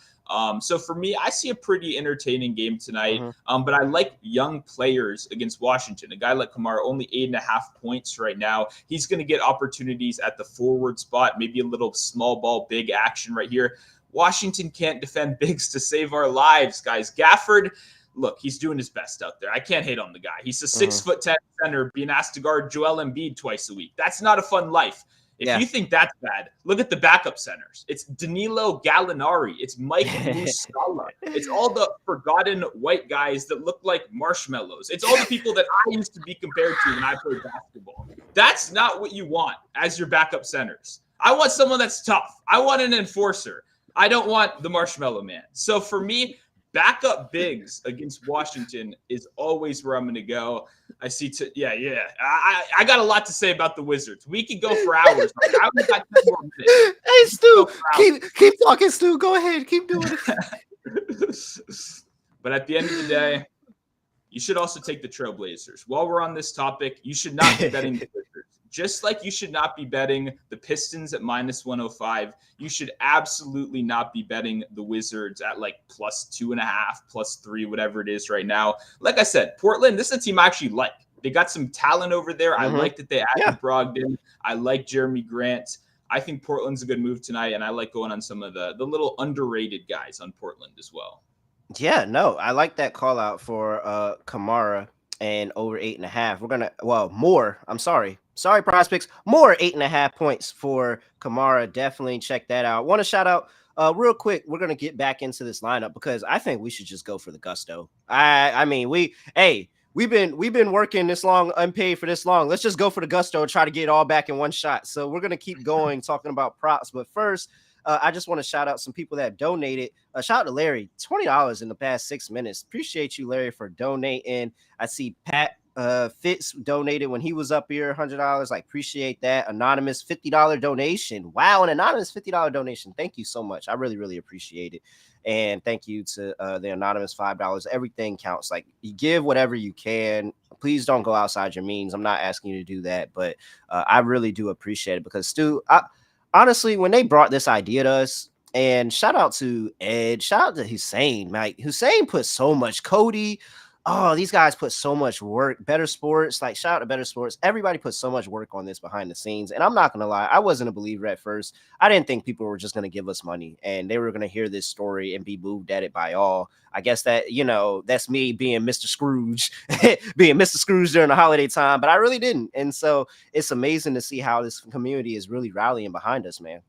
S7: So for me, I see a pretty entertaining game tonight. But I like young players against Washington. A guy like Kamara, only 8.5 points right now. He's going to get opportunities at the forward spot, maybe a little small ball, big action right here. Washington can't defend bigs to save our lives, guys. Gafford, look, he's doing his best out there. I can't hate on the guy. He's a 6'10" center being asked to guard Joel Embiid twice a week. That's not a fun life. If you think that's bad, look at the backup centers. It's Danilo Gallinari. It's Mike Muscala. It's all the forgotten white guys that look like marshmallows. It's all the people that I used to be compared to when I played basketball. That's not what you want as your backup centers. I want someone that's tough. I want an enforcer. I don't want the marshmallow man. So for me, backup bigs against Washington is always where I'm going to go. I see. I got a lot to say about the Wizards. We could go for hours. I only got 10 more minutes.
S1: Hey, Stu, keep talking, Stu. Go ahead. Keep doing it.
S7: But at the end of the day, you should also take the Trailblazers. While we're on this topic, you should not be betting the Wizards. Just like you should not be betting the Pistons at -105, you should absolutely not be betting the Wizards at like +2.5, +3, whatever it is right now. Like I said, Portland, this is a team I actually like. They got some talent over there. I like that they added Brogdon. I like Jeremy Grant. I think Portland's a good move tonight, and I like going on some of the little underrated guys on Portland as well.
S1: Yeah, no, I like that call out for Kamara and over 8.5. We're gonna more. I'm sorry, prospects. More 8.5 points for Kamara. Definitely check that out. Want to shout out real quick. We're gonna get back into this lineup because I think we should just go for the gusto. I mean, we've been working this long, unpaid for this long. Let's just go for the gusto and try to get it all back in one shot. So we're gonna keep going talking about props, but first. I just want to shout out some people that have donated. Shout out to Larry, $20 in the past 6 minutes. Appreciate you, Larry, for donating. I see Pat Fitz donated when he was up here, $100. Like, appreciate that. Anonymous, $50 donation. Wow, an anonymous $50 donation. Thank you so much. I really, really appreciate it. And thank you to the anonymous $5. Everything counts. Like, you give whatever you can. Please don't go outside your means. I'm not asking you to do that, but I really do appreciate it because, Stu, honestly, when they brought this idea to us, and shout out to Ed, shout out to Hussein, Mike. Hussein put so much, Cody. Oh, these guys put so much work. Better Sports, like shout out to Better Sports. Everybody put so much work on this behind the scenes. And I'm not going to lie, I wasn't a believer at first. I didn't think people were just going to give us money and they were going to hear this story and be moved at it by all. I guess that, that's me being Mr. Scrooge, being Mr. Scrooge during the holiday time, but I really didn't. And so it's amazing to see how this community is really rallying behind us, man.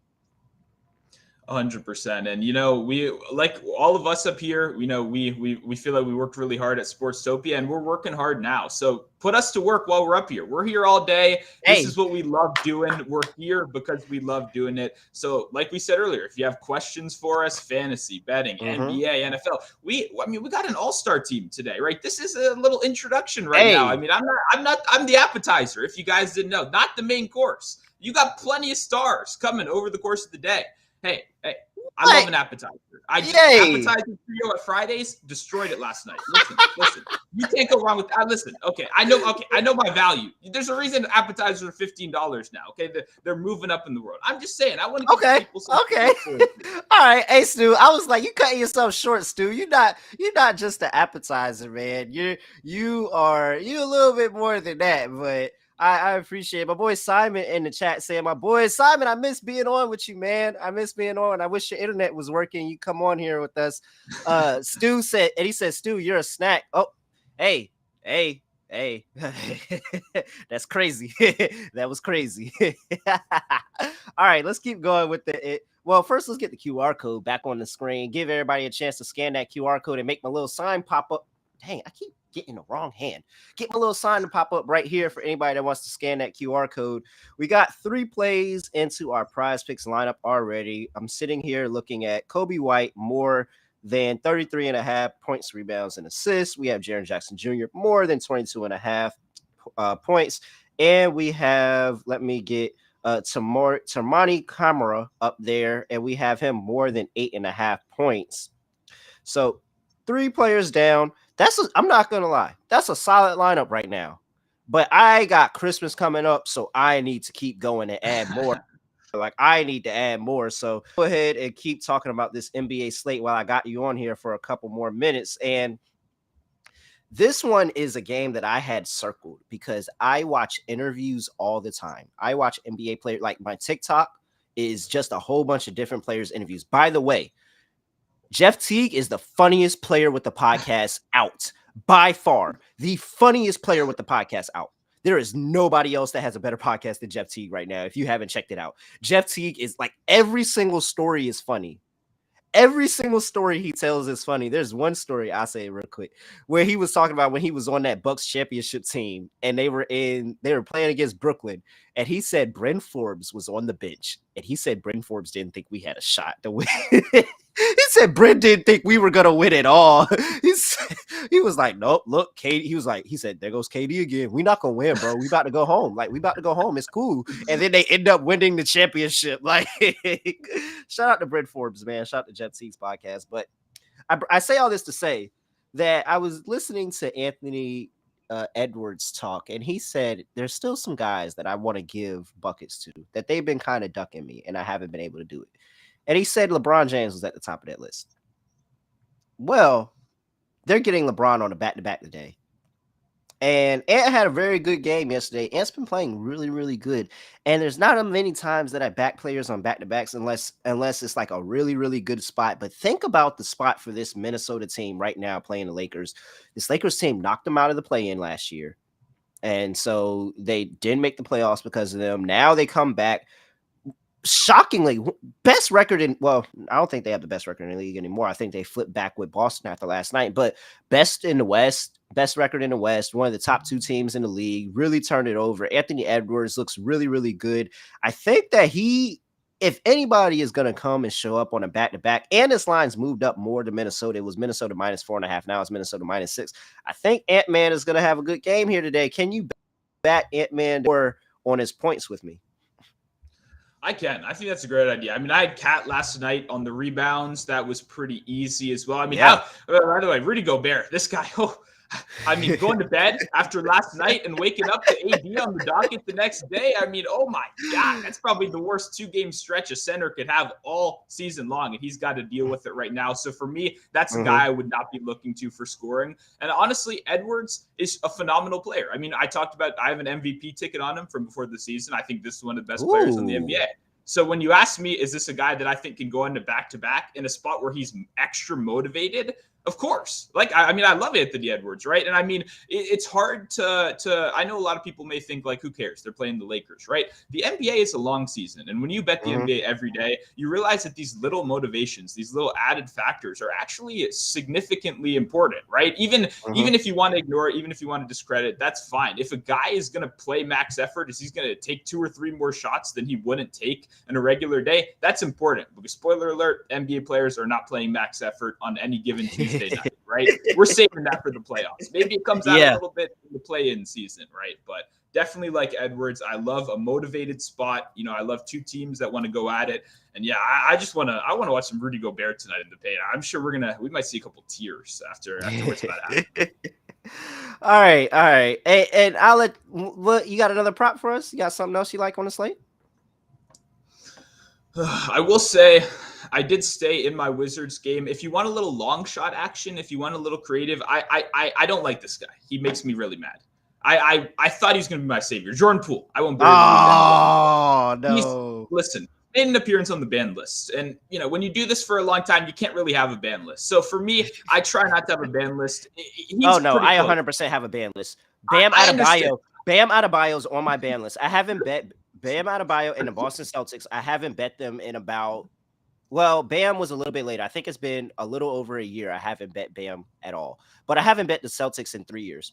S7: 100%. And, we, like all of us up here, we feel like we worked really hard at Sportstopia and we're working hard now. So put us to work while we're up here. We're here all day. This is what we love doing. We're here because we love doing it. So like we said earlier, if you have questions for us, fantasy, betting, NBA, NFL, we got an all-star team today, right? This is a little introduction now. I mean, I'm the appetizer. If you guys didn't know, not the main course. You got plenty of stars coming over the course of the day. Hey, I love an appetizer. Appetizer trio at Fridays, destroyed it last night. Listen, you can't go wrong with that. Listen, I know my value. There's a reason appetizers are $15 now. Okay, they're moving up in the world. I'm just saying, I want to give people some.
S1: Okay. All right, hey Stu, I was like, you cutting yourself short, Stu. You're not just the appetizer, man. You a little bit more than that, but I appreciate it. My boy Simon in the chat saying, my boy Simon, I miss being on with you, man. I miss being on. I wish your internet was working. You come on here with us. Stu said, and he said, Stu, you're a snack. Oh, hey. That's crazy. That was crazy. All right, let's keep going with it. Well, first, let's get the QR code back on the screen. Give everybody a chance to scan that QR code and make my little sign pop up. Dang, I keep getting the wrong hand. Get my little sign to pop up right here for anybody that wants to scan that QR code. We got 3 plays into our prize picks lineup already. I'm sitting here looking at Kobe White more than 33.5 points, rebounds, and assists. We have Jaren Jackson Jr. more than 22.5 points. And we have, let me get Tamani Kamara up there, and we have him more than 8.5 points. So 3 players down. I'm not gonna lie, that's a solid lineup right now. But I got Christmas coming up, so I need to keep going and add more. Like, I need to add more. So go ahead and keep talking about this NBA slate while I got you on here for a couple more minutes. And this one is a game that I had circled because I watch interviews all the time. I watch NBA players. Like, my TikTok is just a whole bunch of different players' interviews. By the way, Jeff Teague is the funniest player with the podcast out. By far, the funniest player with the podcast out. There is nobody else that has a better podcast than Jeff Teague right now, if you haven't checked it out. Jeff Teague is like, every single story is funny. Every single story he tells is funny. There's one story I'll say real quick where he was talking about when he was on that Bucks championship team and they were playing against Brooklyn, and he said Bryn Forbes was on the bench, and he said Bryn Forbes didn't think we had a shot to win. He said Bryn didn't think we were gonna win at all. He was like, nope, look, KD. He said, there goes KD again. We not gonna win, bro. We about to go home. Like, we about to go home. It's cool. And then they end up winning the championship. Like, shout out to Bryn Forbes, man. Shout out to Jeff Teague's podcast. But I say all this to say that I was listening to Anthony Edwards talk, and he said there's still some guys that I want to give buckets to that they've been kind of ducking me, and I haven't been able to do it. And he said LeBron James was at the top of that list. Well, they're getting LeBron on a back-to-back today. And Ant had a very good game yesterday. Ant's been playing really, really good. And there's not many times that I back players on back-to-backs unless it's like a really, really good spot. But think about the spot for this Minnesota team right now playing the Lakers. This Lakers team knocked them out of the play-in last year. And so they didn't make the playoffs because of them. Now they come back. Shockingly, best record in, well, I don't think they have the best record in the league anymore. I think they flipped back with Boston after last night, but best in the West, best record in the West, one of the top 2 teams in the league, really turned it over. Anthony Edwards looks really, really good. I think that if anybody is going to come and show up on a back-to-back, and this line's moved up more to Minnesota. It was Minnesota -4.5. Now it's Minnesota -6. I think Ant-Man is going to have a good game here today. Can you back Ant-Man or on his points with me?
S7: I can. I think that's a great idea. I mean, I had Cat last night on the rebounds. That was pretty easy as well. I mean, by the way, Rudy Gobert, this guy, I mean, going to bed after last night and waking up to AD on the docket the next day. I mean, oh my God, that's probably the worst 2-game stretch a center could have all season long. And he's got to deal with it right now. So for me, that's a guy I would not be looking to for scoring. And honestly, Edwards is a phenomenal player. I mean, I have an MVP ticket on him from before the season. I think this is one of the best players in the NBA. So when you ask me, is this a guy that I think can go into back-to-back in a spot where he's extra motivated? Of course. Like, I mean, I love Anthony Edwards, right? And I mean, it's hard to I know a lot of people may think, like, who cares? They're playing the Lakers, right? The NBA is a long season. And when you bet the NBA every day, you realize that these little motivations, these little added factors are actually significantly important, right? Even if you want to ignore it, even if you want to discredit, that's fine. If a guy is going to play max effort, is he's going to take 2 or 3 more shots than he wouldn't take in a regular day? That's important. Because spoiler alert, NBA players are not playing max effort on any given Tuesday night, right? We're saving that for the playoffs. Maybe it comes out a little bit in the play-in season, right? But definitely like Edwards. I love a motivated spot. You know, I love 2 teams that want to go at it. And yeah, I want to watch some Rudy Gobert tonight in the paint. I'm sure we might see a couple tears after what's about to happen.
S1: All right. Hey, and I'll you got another prop for us? You got something else you like on the slate?
S7: I will say I did stay in my Wizards game. If you want a little long shot action, if you want a little creative, I don't like this guy. He makes me really mad. I thought he was going to be my savior. Jordan Poole. I won't bury the lead.
S1: No.
S7: Listen, made an appearance on the ban list. And, when you do this for a long time, you can't really have a ban list. So for me, I try not to have a ban list.
S1: Oh, no, I 100% have a ban list. Bam Adebayo. Bam Adebayo is on my ban list. I haven't bet Bam Adebayo and the Boston Celtics. I haven't bet them in about, well, Bam was a little bit later. I think it's been a little over a year. I haven't bet Bam at all. But I haven't bet the Celtics in 3 years.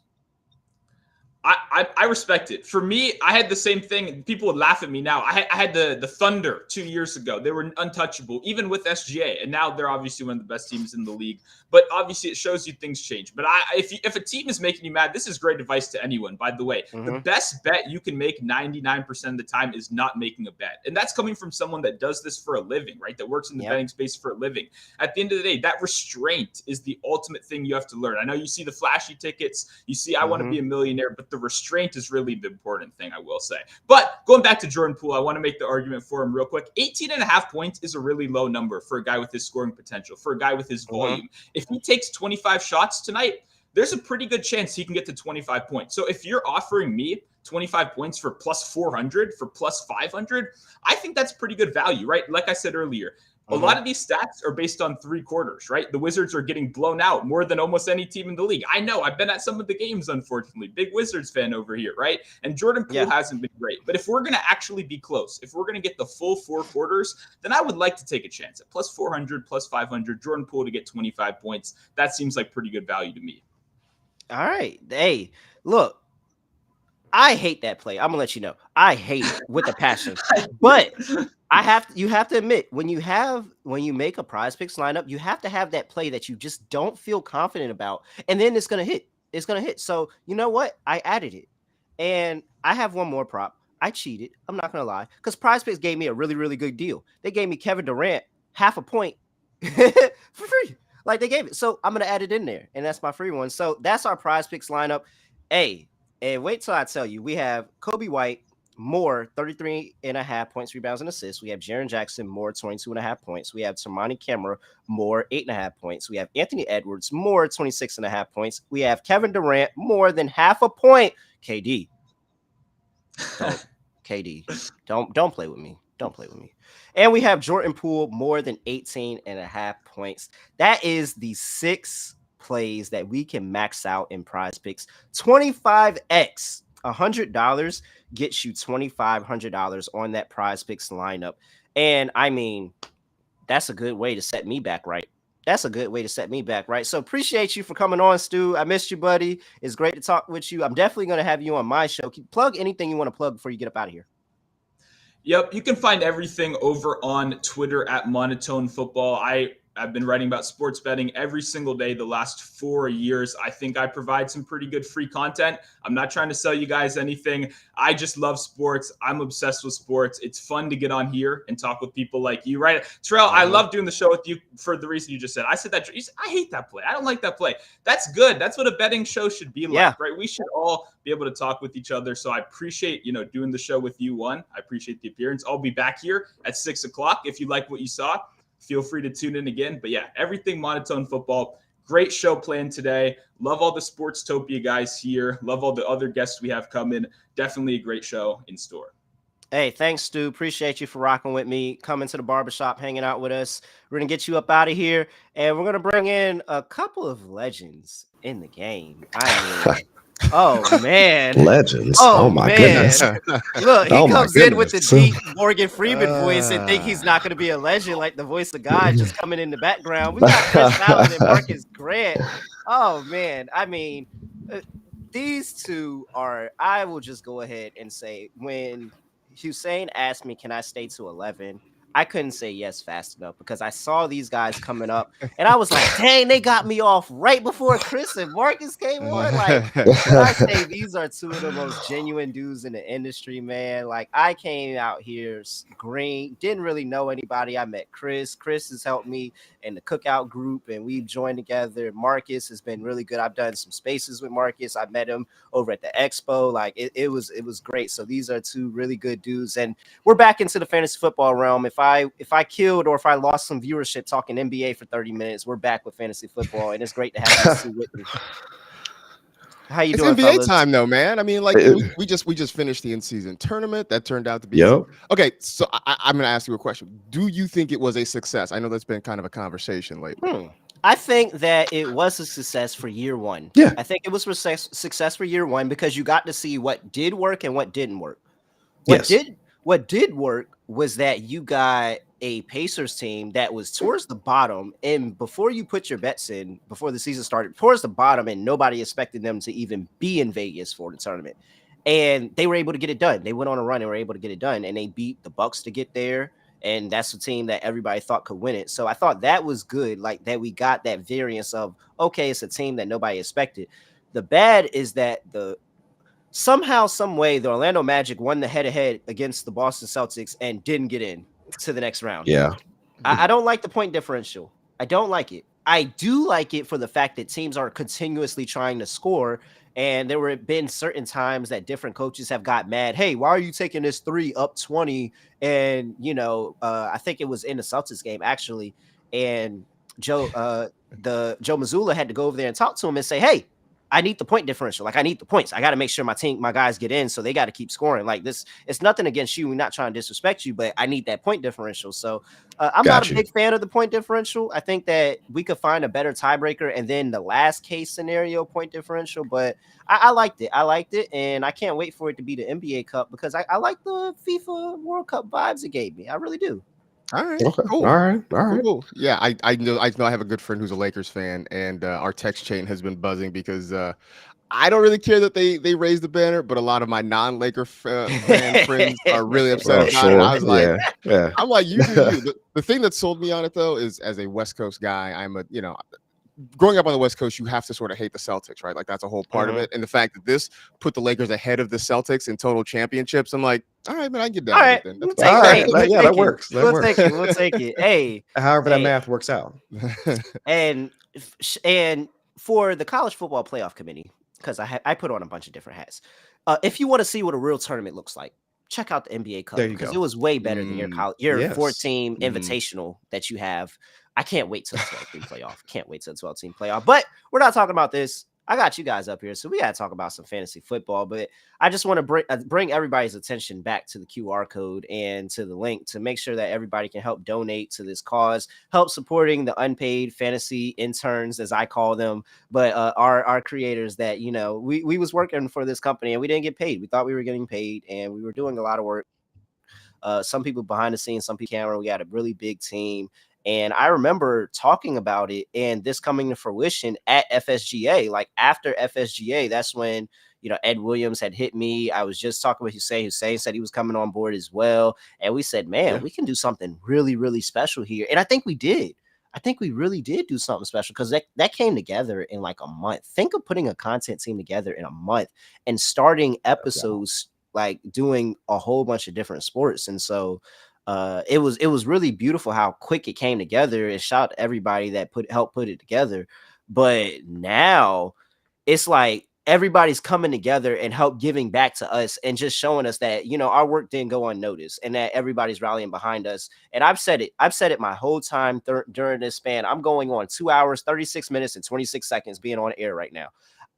S7: I respect it. For me, I had the same thing. People would laugh at me now. I had the Thunder 2 years ago. They were untouchable, even with SGA. And now they're obviously one of the best teams in the league. But obviously, it shows you things change. But if a team is making you mad, this is great advice to anyone, by the way. The best bet you can make 99% of the time is not making a bet. And that's coming from someone that does this for a living, right? That works in the betting space for a living. At the end of the day, that restraint is the ultimate thing you have to learn. I know you see the flashy tickets. You see, I want to be a millionaire, but the restraint is really the important thing, I will say. But going back to Jordan Poole, I want to make the argument for him real quick. 18.5 points is a really low number for a guy with his scoring potential, for a guy with his volume. If he takes 25 shots tonight, there's a pretty good chance he can get to 25 points. So if you're offering me 25 points for plus 400, for plus 500, I think that's pretty good value, right? Like I said earlier, a lot of these stats are based on 3 quarters, right? The Wizards are getting blown out more than almost any team in the league. I know. I've been at some of the games, unfortunately. Big Wizards fan over here, right? And Jordan Poole hasn't been great. But if we're going to actually be close, if we're going to get the full 4 quarters, then I would like to take a chance at plus 400, plus 500, Jordan Poole to get 25 points. That seems like pretty good value to me.
S1: All right. Hey, look, I hate that play. I'm going to let you know. I hate it with a passion. But you have to admit, when you make a Prize Picks lineup, you have to have that play that you just don't feel confident about, and then it's gonna hit. It's gonna hit. So you know what? I added it, and I have one more prop. I cheated. I'm not gonna lie, because Prize Picks gave me a really, really good deal. They gave me Kevin Durant half a point for free. Like they gave it. So I'm gonna add it in there, and that's my free one. So that's our Prize Picks lineup. Hey, and wait till I tell you, we have Kobe White, more 33.5 points, rebounds, and assists. We have Jaren Jackson, more 22.5 points. We have Tamani Kemmer, more 8.5 points. We have Anthony Edwards, more 26.5 points. We have Kevin Durant, more than half a point. KD, don't play with me. Don't play with me. And we have Jordan Poole, more than 18.5 points. That is the 6 plays that we can max out in Prize Picks. 25x. $100 gets you $2,500 on that Prize Picks lineup. And I mean, that's a good way to set me back right. That's a good way to set me back right. So appreciate you for coming on, Stu. I missed you, buddy. It's great to talk with you. I'm definitely going to have you on my show. Plug anything you want to plug before you get up out of here.
S7: Yep, you can find everything over on Twitter at Monotone Football. I've been writing about sports betting every single day the last 4 years. I think I provide some pretty good free content. I'm not trying to sell you guys anything. I just love sports. I'm obsessed with sports. It's fun to get on here and talk with people like you, right? Terrell, I love doing the show with you for the reason you just said. I said that. I hate that play. I don't like that play. That's good. That's what a betting show should be like, right? We should all be able to talk with each other. So I appreciate, doing the show with you, one. I appreciate the appearance. I'll be back here at 6 o'clock. If you like what you saw, feel free to tune in again. But yeah, everything Monotone Football. Great show planned today. Love all the Sportstopia guys here. Love all the other guests we have coming. Definitely a great show in store.
S1: Hey, thanks, Stu. Appreciate you for rocking with me, coming to the barbershop, hanging out with us. We're going to get you up out of here, and we're going to bring in a couple of legends in the game. I mean, oh, man.
S8: Legends. Oh my goodness.
S1: Look, he comes in with the deep Morgan Freeman voice and think he's not going to be a legend like the voice of God just coming in the background. We got Chris Allen and Marcus Grant. Oh, man. I mean, these two are, I will just go ahead and say, when Hussein asked me, can I stay to 11? I couldn't say yes fast enough because I saw these guys coming up and I was like, dang, they got me off right before Chris and Marcus came on. Like, when I say these are two of the most genuine dudes in the industry, man. Like, I came out here green, didn't really know anybody. I met Chris. Chris has helped me in the cookout group and we've joined together. Marcus has been really good. I've done some spaces with Marcus. I met him over at the expo. Like, it was great. So these are two really good dudes. And we're back into the fantasy football realm. If I killed or if I lost some viewership talking NBA for 30 minutes, we're back with fantasy football, and it's great to have you two with me. How you
S9: It's
S1: doing,
S9: NBA
S1: fellas?
S9: time though, man. I mean, like we just finished the in-season tournament that turned out to be okay. So I'm gonna ask you a question. Do you think it was a success? I know that's been kind of a conversation lately.
S1: I think that it was a success for year one.
S8: Yeah.
S1: I think it was a success for year one because you got to see what did work and what didn't work.
S8: Yes.
S1: What did work was that you got a Pacers team that was towards the bottom, and before you put your bets in, before the season started, towards the bottom, and nobody expected them to even be in Vegas for the tournament. And they were able to get it done. They went on a run and were able to get it done, and they beat the Bucks to get there. And that's a team that everybody thought could win it. So I thought that was good, like that we got that variance of, okay, it's a team that nobody expected. The bad is that somehow, some way, the Orlando Magic won the head-to-head against the Boston Celtics and didn't get in to the next round.
S8: Yeah.
S1: I don't like the point differential. I don't like it. I do like it for the fact that teams are continuously trying to score. And there were been certain times that different coaches have got mad. Hey, why are you taking this 3 up 20? And, I think it was in the Celtics game, actually. And Joe Mazzulla had to go over there and talk to him and say, hey, I need the point differential. Like, I need the points. I got to make sure my guys get in. So they got to keep scoring. Like this, it's nothing against you. We're not trying to disrespect you, but I need that point differential. So I'm not a big fan of the point differential. I think that we could find a better tiebreaker and then the last case scenario point differential. But I liked it. I liked it. And I can't wait for it to be the NBA Cup because I like the FIFA World Cup vibes it gave me. I really do.
S9: All right.
S8: Okay.
S9: Cool.
S8: All right.
S9: Cool. Yeah, I know I have a good friend who's a Lakers fan, and our text chain has been buzzing because I don't really care that they raised the banner, but a lot of my non-Laker fan friends are really upset about it. I was like, I'm like, you do you. The thing that sold me on it though is as a West Coast guy, I'm growing up on the West Coast, you have to sort of hate the Celtics, right? Like that's a whole part of it. And the fact that this put the Lakers ahead of the Celtics in total championships, I'm like, all right, man, I can get down with it then.
S8: That works.
S1: We'll take it. Hey,
S8: however that math works out.
S1: and for the college football playoff committee, because I put on a bunch of different hats. If you want to see what a real tournament looks like, check out the NBA Cup because it was way better than your 4-team invitational that you have. I can't wait till the 12-team playoff. Can't wait till the 12-team playoff. But we're not talking about this. I got you guys up here, so we got to talk about some fantasy football. But I just want to bring everybody's attention back to the QR code and to the link to make sure that everybody can help donate to this cause, help supporting the unpaid fantasy interns, as I call them, but our creators that, we was working for this company and we didn't get paid. We thought we were getting paid and we were doing a lot of work. Some people behind the scenes, some people camera. We had a really big team. And I remember talking about it and this coming to fruition at FSGA. Like after FSGA, that's when, Ed Williams had hit me. I was just talking with Hussein. Hussein said he was coming on board as well. And we said, man, we can do something really, really special here. And I think we did. I think we really did do something special because that came together in like a month. Think of putting a content team together in a month and starting episodes like doing a whole bunch of different sports. And so it was really beautiful how quick it came together, and shout out to everybody that helped put it together. But now it's like everybody's coming together and help giving back to us and just showing us that, our work didn't go unnoticed and that everybody's rallying behind us. And I've said it my whole time during this span. I'm going on 2 hours, 36 minutes and 26 seconds being on air right now.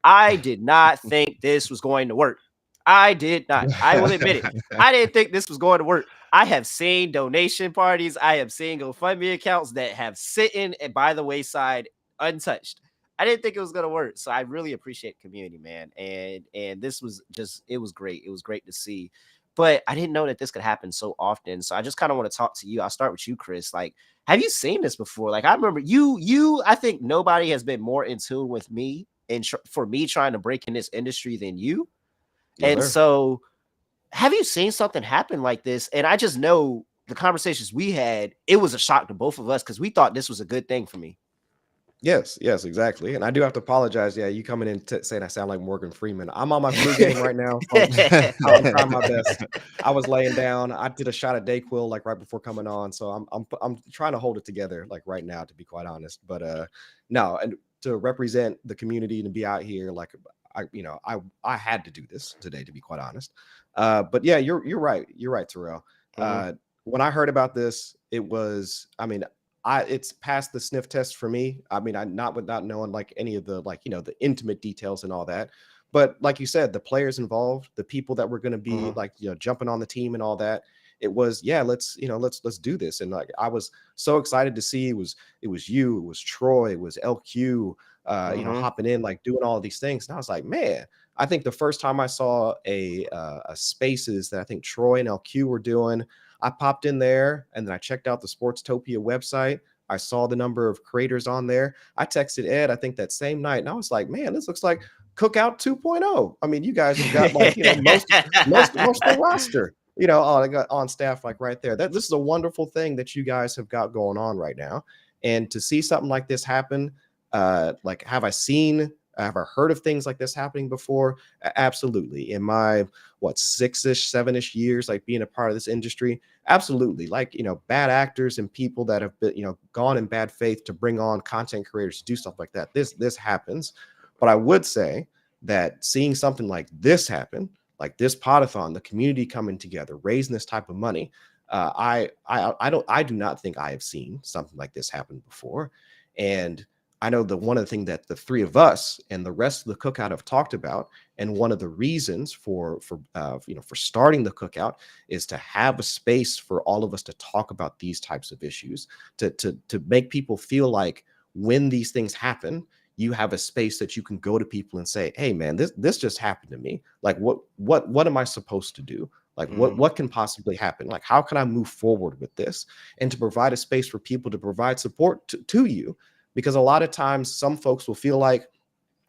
S1: I did not think this was going to work. I did not. I will admit it. I didn't think this was going to work. I have seen donation parties. I have seen GoFundMe accounts that have sitting by the wayside untouched. I didn't think it was going to work. So I really appreciate community, man. And this was it was great. It was great to see. But I didn't know that this could happen so often. So I just kind of want to talk to you. I'll start with you, Chris. Like, have you seen this before? Like, I remember I think nobody has been more in tune with me and for me trying to break in this industry than you. And so have you seen something happen like this? And I just know the conversations we had, it was a shock to both of us because we thought this was a good thing for me.
S8: Yes, exactly. And I do have to apologize. Yeah, you coming in saying I sound like Morgan Freeman. I'm on my flu game right now. I'm trying my best. I was laying down. I did a shot of Dayquil like right before coming on. So I'm trying to hold it together like right now, to be quite honest. But no, and to represent the community and to be out here, like I had to do this today, to be quite honest. But yeah, you're right. You're right, Terrell. When I heard about this, it was, it's passed the sniff test for me. Not without knowing like any of the the intimate details and all that. But like you said, the players involved, the people that were going to be
S1: Mhm.
S8: like, jumping on the team and all that, it was, yeah, let's do this. And like, I was so excited to see it was you, it was Troy, it was LQ,
S1: Mhm.
S8: hopping in, like doing all of these things. And I was like, man, I think the first time I saw a spaces that I think Troy and LQ were doing, I popped in there and then I checked out the Sportstopia website. I saw the number of creators on there. I texted Ed, I think that same night, and I was like, man, this looks like Cookout 2.0. I mean, you guys have got like, most of the roster, I got on staff like right there. That this is a wonderful thing that you guys have got going on right now. And to see something like this happen, like have I heard of things like this happening before? Absolutely. In my what 6-ish, 7-ish years, like being a part of this industry, absolutely. Like, bad actors and people that have been, gone in bad faith to bring on content creators to do stuff like that. This happens. But I would say that seeing something like this happen, like this Podathon, the community coming together, raising this type of money, I do not think I have seen something like this happen before. And I know that one of the things that the three of us and the rest of the cookout have talked about, and one of the reasons for starting the cookout is to have a space for all of us to talk about these types of issues, to make people feel like when these things happen, you have a space that you can go to people and say, hey man, this just happened to me. Like what am I supposed to do? Like what can possibly happen? Like how can I move forward with this? And to provide a space for people to provide support to you. Because a lot of times some folks will feel like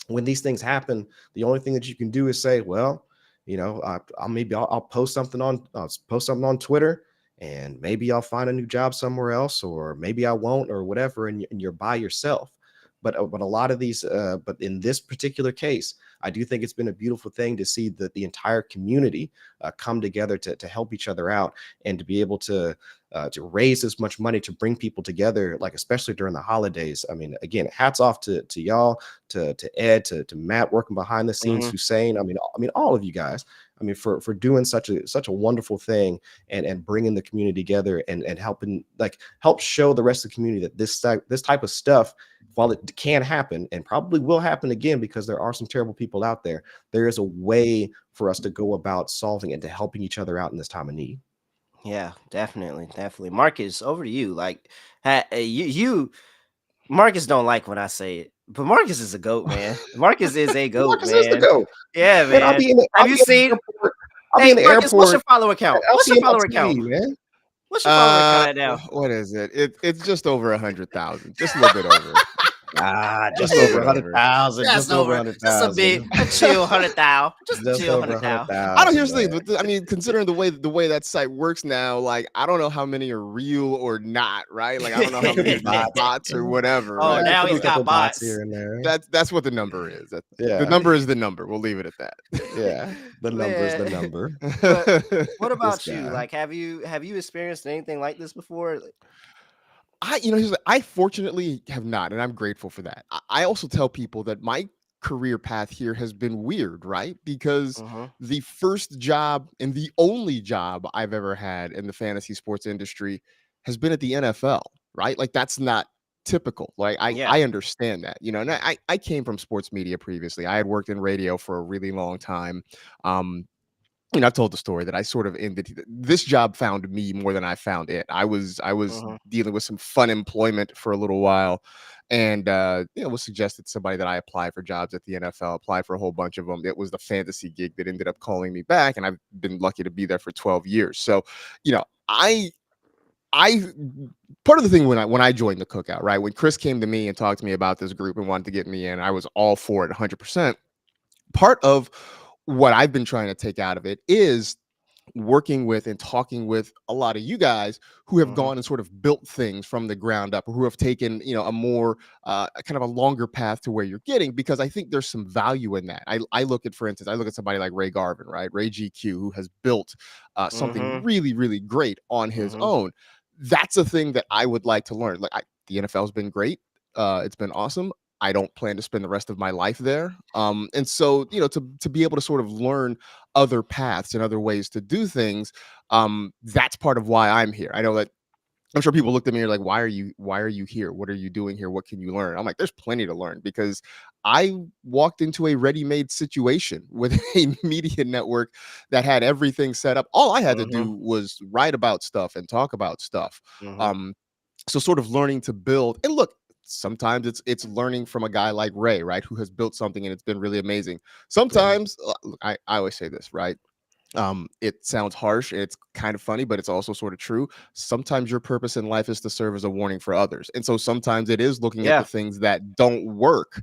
S8: when these things happen, the only thing that you can do is say, well, I'll post something on Twitter, and maybe I'll find a new job somewhere else, or maybe I won't, or whatever, and you're by yourself. But a lot of these, but in this particular case, I do think it's been a beautiful thing to see the entire community come together to help each other out, and to be able to raise as much money to bring people together, like especially during the holidays. I mean, again, hats off to y'all, to Ed, to Matt working behind the scenes,
S1: Mhm.
S8: Hussein. I mean, all of you guys. I mean, for doing such a wonderful thing, and bringing the community together, and helping help show the rest of the community that this type of stuff, while it can happen and probably will happen again because there are some terrible people out there, there is a way for us to go about solving it, to helping each other out in this time of need.
S1: Yeah, definitely, definitely. Marcus, over to you. Like, you, Marcus don't like when I say it, but Marcus is a goat, man. Marcus is a goat,
S8: Marcus is the
S1: man.
S8: go.
S1: Yeah,
S8: Man, I'll
S1: man.
S8: be in the,
S1: Have
S8: I'll
S1: you
S8: be in the
S1: seen?
S8: airport. I'll be
S1: Hey,
S8: in the
S1: Marcus, what's your
S8: airport.
S1: follower count?
S8: I'll
S1: What's
S8: see
S1: your
S8: him on
S1: follower count?
S8: TV, man.
S1: What's your follower count at now?
S9: What is it? It's just over 100,000, just a little bit over. Just a
S8: Just
S9: little
S8: over
S9: bit over.
S8: 100,000.
S1: Just
S8: Just over
S1: over, just a
S8: 100,000.
S1: bit, a chill 100,000, just a
S8: Just
S1: chill
S8: over
S1: 100,000.
S9: I don't.
S8: 100,000,
S9: Here's the thing.
S8: man.
S9: I mean, considering the way that site works now, like I don't know how many are real or not, right? Like I don't know how
S8: Could
S9: many
S8: be
S9: are just
S8: bots.
S9: bots or whatever,
S1: Oh,
S9: right?
S8: Yeah,
S1: now
S8: could be
S1: he's
S8: a couple
S1: got
S8: of bots
S1: bots.
S8: here and there.
S9: That's what the number is. The
S8: Yeah,
S9: number is the number. We'll leave it at that.
S8: yeah. The number is the
S1: Man.
S8: number.
S1: But what
S8: This
S1: about you?
S8: guy.
S1: Like, have you experienced anything like this before?
S9: I fortunately have not, and I'm grateful for that. I also tell people that my career path here has been weird, right? Because
S1: Mm-hmm.
S9: the first job and the only job I've ever had in the fantasy sports industry has been at the NFL, right? Like that's not typical. Like
S1: Yeah.
S9: I understand that, and I came from sports media previously. I had worked in radio for a really long time. Um, I've told the story that I sort of ended. This job found me more than I found it. I was
S1: Mm-hmm.
S9: dealing with some fun employment for a little while, and was suggested to somebody that I apply for jobs at the NFL, apply for a whole bunch of them. It was the fantasy gig that ended up calling me back, and I've been lucky to be there for 12 years. So, I part of the thing when I joined the cookout, right? When Chris came to me and talked to me about this group and wanted to get me in, I was all for it 100%. Part of what I've been trying to take out of it is working with and talking with a lot of you guys who have
S1: Mm-hmm.
S9: gone and sort of built things from the ground up, or who have taken a more kind of a longer path to where you're getting, because I think there's some value in that. I look at, for instance, I look at somebody like Ray Garvin, right? Ray GQ, who has built something
S1: Mm-hmm.
S9: really, really great on his
S1: Mm-hmm.
S9: own. That's a thing that I would like to learn. The NFL's been great. It's been awesome. I don't plan to spend the rest of my life there. And so, to be able to sort of learn other paths and other ways to do things, that's part of why I'm here. I know that I'm sure people looked at me and like, why are you here? What are you doing here? What can you learn? I'm like, there's plenty to learn, because I walked into a ready-made situation with a media network that had everything set up. All I had to do was write about stuff and talk about stuff. So sort of learning to build. And look, sometimes it's learning from a guy like Ray, right, who has built something and it's been really amazing. Sometimes I always say this, right? It sounds harsh, it's kind of funny, but it's also sort of true. Sometimes your purpose in life is to serve as a warning for others, and so sometimes it is looking at the things that don't work,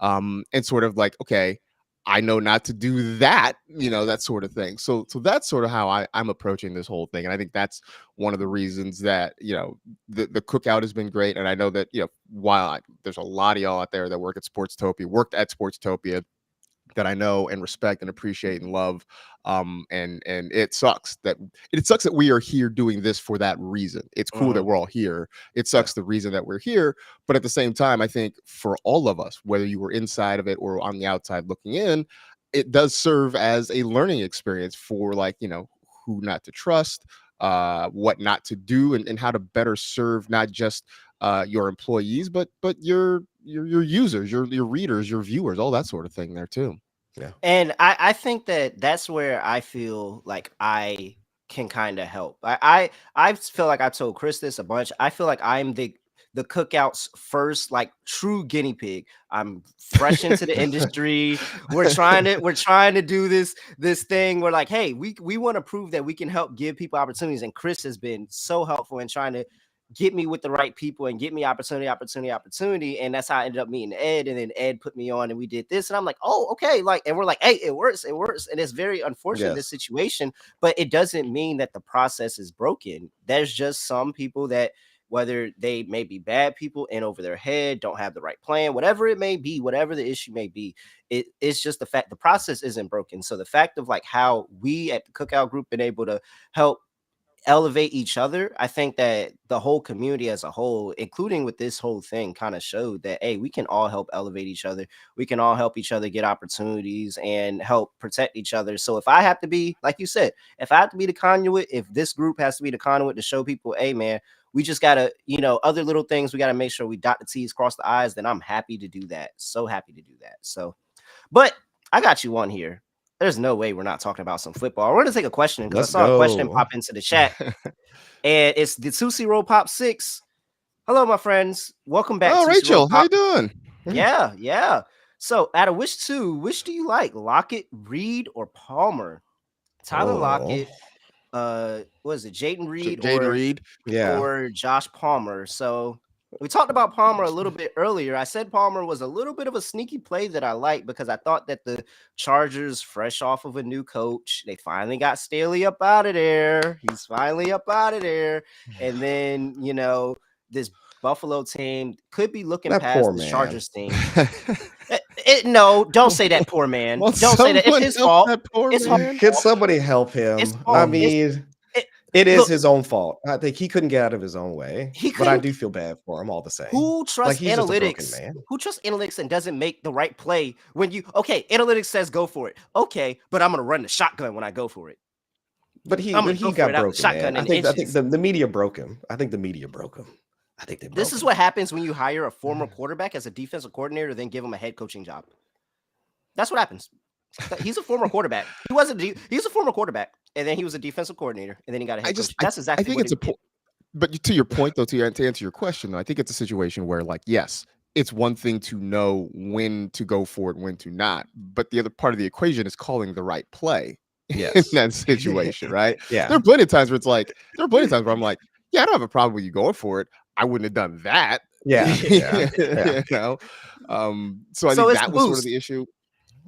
S9: and sort of like, okay, I know not to do that, that sort of thing. So that's sort of how I'm approaching this whole thing, and I think that's one of the reasons that the cookout has been great. And I know that while there's a lot of y'all out there that worked at Sportstopia that I know and respect and appreciate and love. And it sucks that we are here doing this for that reason. It's cool that we're all here. It sucks the reason that we're here. But at the same time, I think for all of us, whether you were inside of it or on the outside looking in, it does serve as a learning experience for who not to trust, what not to do, and how to better serve not just your employees, but your users, your readers, your viewers, all that sort of thing there too.
S1: Yeah. And I think that that's where I feel like I can kind of help. I feel like I told Chris this a bunch. I feel like I'm the cookout's first like true guinea pig. I'm fresh into the industry. We're trying to do this thing. We're like, hey, we want to prove that we can help give people opportunities. And Chris has been so helpful in trying to get me with the right people and get me opportunity. And that's how I ended up meeting Ed. And then Ed put me on and we did this. And I'm like, oh, okay. And we're like, hey, it works. And it's very unfortunate, this situation, but it doesn't mean that the process is broken. There's just some people that, whether they may be bad people in over their head, don't have the right plan, whatever it may be, whatever the issue may be, it's just the fact the process isn't broken. So the fact of like how we at the Cookout Group been able to help elevate each other, I think that the whole community as a whole, including with this whole thing, kind of showed that, hey, we can all help elevate each other. We can all help each other get opportunities and help protect each other. So if I have to be, like you said, if I have to be the conduit, if this group has to be the conduit to show people, hey, man, we just got to, other little things, we got to make sure we dot the T's, cross the I's, then I'm happy to do that. So happy to do that. So, but I got you one here. There's no way we're not talking about some football. We're going to take a question because I saw a question pop into the chat. And it's the Susie Roll Pop 6. Hello, my friends. Welcome back.
S9: Oh, Rachel, how you doing?
S1: Yeah. So out of which do you like? Lockett, Reed, or Palmer? Tyler Lockett, what is it? Jaden Reed or Josh Palmer. So we talked about Palmer a little bit earlier. I said Palmer was a little bit of a sneaky play that I liked because I thought that the Chargers, fresh off of a new coach, they finally got Staley up out of there. He's finally up out of there. And then, this Buffalo team could be looking past the Chargers team. No, don't say that, poor man. Don't say that. It's his fault.
S8: Can somebody help him? I mean, it is his own fault. I think he couldn't get out of his own way. But I do feel bad for him all the same.
S1: Who trusts analytics? Who trusts analytics and doesn't make the right play when analytics says go for it. Okay, but I'm gonna run the shotgun when I go for it.
S8: But he got broken. Man. I think the media broke him. I think the media broke him. I think
S1: this is what happens when you hire a former quarterback as a defensive coordinator, then give him a head coaching job. That's what happens. He's a former quarterback. He's a former quarterback, and then he was a defensive coordinator, and then he got a head coach. That's exactly.
S9: I think but to your point, though, to answer your question, though, I think it's a situation where, like, yes, it's one thing to know when to go for it, when to not, but the other part of the equation is calling the right play in that situation, right?
S8: Yeah.
S9: There are plenty of times where I'm like, yeah, I don't have a problem with you going for it. I wouldn't have done that.
S8: Yeah.
S9: So I think that was sort of the issue.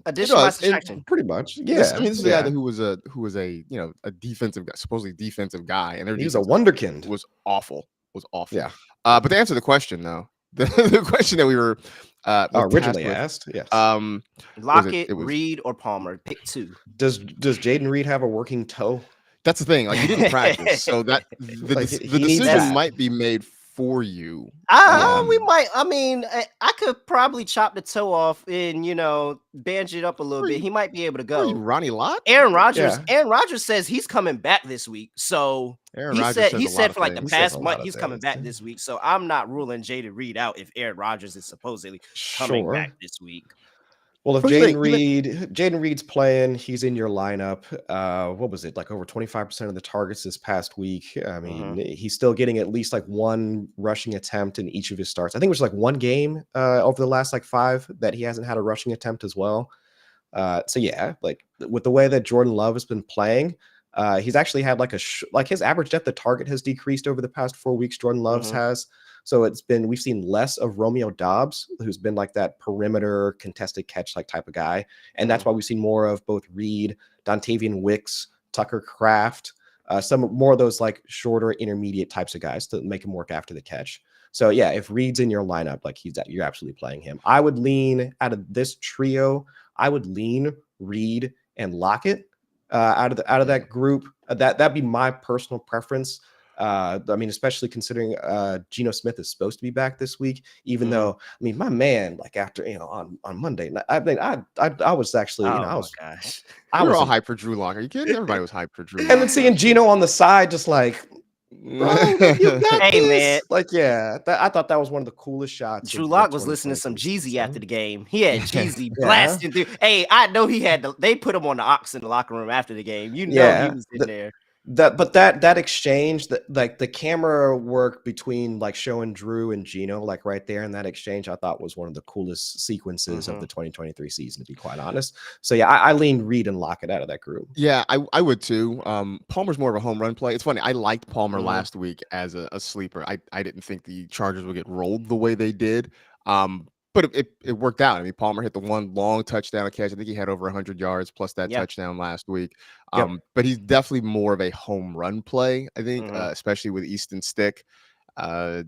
S1: Additional distraction,
S8: pretty much. Yeah,
S9: this is a guy who was a a defensive guy, supposedly defensive guy, and
S8: he was a wonderkind.
S9: Was awful.
S8: Yeah.
S9: But to answer the question though, the question that we were
S8: originally asked, yes.
S1: Lockett, Reed, or Palmer? Pick two.
S8: Does Jaden Reed have a working toe?
S9: That's the thing. Like, he didn't practice, so that the decision might be made for you.
S1: We might. I mean, I could probably chop the toe off and bandage it up a little bit. He might be able to
S9: Are you
S1: go.
S9: Ronnie Lott?
S1: Aaron Rodgers.
S8: Yeah.
S1: Aaron Rodgers says he's coming back this week. So
S9: Aaron
S1: he
S9: Rodgers
S1: said
S9: says
S1: he
S9: a lot
S1: said
S9: of
S1: for like the
S9: things.
S8: He says
S1: past
S8: a lot
S1: month
S8: of
S1: he's coming
S8: things.
S1: back this week. So I'm not ruling Jaden Reed out if Aaron Rodgers is supposedly coming back this week.
S8: Well, if
S9: But like,
S8: Jaden Reed's playing, he's in your lineup. What was it, like over 25% of the targets this past week? I mean, he's still getting at least like one rushing attempt in each of his starts. I think it was like one game over the last like 5 that he hasn't had a rushing attempt as well. So yeah, like with the way that Jordan Love has been playing, he's actually had like like his average depth of target has decreased over the past 4 weeks. Jordan Love's has. So we've seen less of Romeo Dobbs, who's been like that perimeter contested catch like type of guy. And that's why we've seen more of both Reed, Dontavian Wicks, Tucker Kraft, some more of those like shorter intermediate types of guys to make him work after the catch. So yeah, if Reed's in your lineup, like you're absolutely playing him. I would lean out of this trio, I would lean Reed and Lockett out of that group. That'd be my personal preference. I mean, especially considering Geno Smith is supposed to be back this week, even though I mean, my man, like after on Monday, I mean, I was actually, I was
S9: all hyped for Drew Lock. Are you kidding? Everybody was hyped for Drew Lock.
S8: And then seeing Geno on the side, just like, bro, you got
S1: Hey,
S8: this.
S1: man.
S8: Like, yeah, I thought that was one of the coolest shots.
S1: Drew Lock was listening to some Jeezy after the game. He had Jeezy blasting through. Hey, I know they put him on the aux in the locker room after the game. He was in there.
S8: That exchange, like the camera work between like showing Drew and Geno, like right there in that exchange, I thought was one of the coolest sequences of the 2023 season, to be quite honest. So yeah, I lean Reed and Lockett out of that group.
S9: Yeah, I would too. Palmer's more of a home run play. It's funny. I liked Palmer last week as a sleeper. I didn't think the Chargers would get rolled the way they did. But it worked out. I mean, Palmer hit the one long touchdown catch. I think he had over 100 yards plus that touchdown last week. But he's definitely more of a home run play, I think, especially with Easton Stick at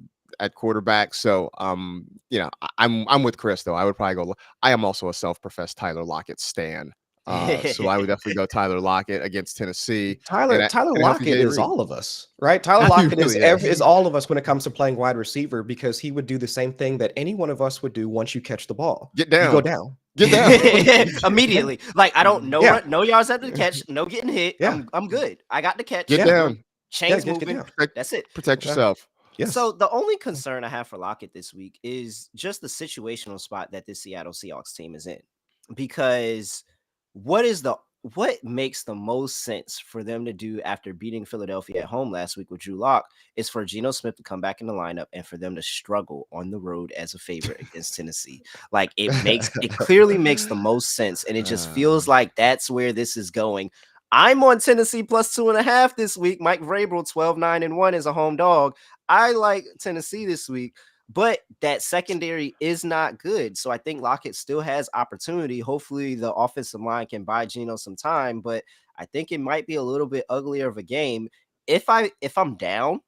S9: quarterback. So, I'm with Chris, though. I would probably go. I am also a self-professed Tyler Lockett stan. So I would definitely go Tyler Lockett against Tennessee.
S8: Tyler Lockett is all of us, right? Tyler Lockett is all of us when it comes to playing wide receiver, because he would do the same thing that any one of us would do once you catch the ball.
S9: Get down.
S8: You go down.
S9: Get down.
S1: Immediately. Like, I don't know, no yards after the catch, no getting hit. I'm good. I got the catch.
S9: Get down.
S1: Chains moving. That's it.
S9: Protect yourself.
S8: Yes.
S1: So the only concern I have for Lockett this week is just the situational spot that this Seattle Seahawks team is in, because what makes the most sense for them to do after beating Philadelphia at home last week with Drew Lock is for Geno Smith to come back in the lineup and for them to struggle on the road as a favorite against Tennessee. Like, it clearly makes the most sense. And it just feels like that's where this is going. I'm on Tennessee plus 2.5 this week. Mike Vrabel, 12-9-1 is a home dog. I like Tennessee this week, but that secondary is not good. So I think Lockett still has opportunity. Hopefully the offensive line can buy Geno some time, but I think it might be a little bit uglier of a game. If I'm down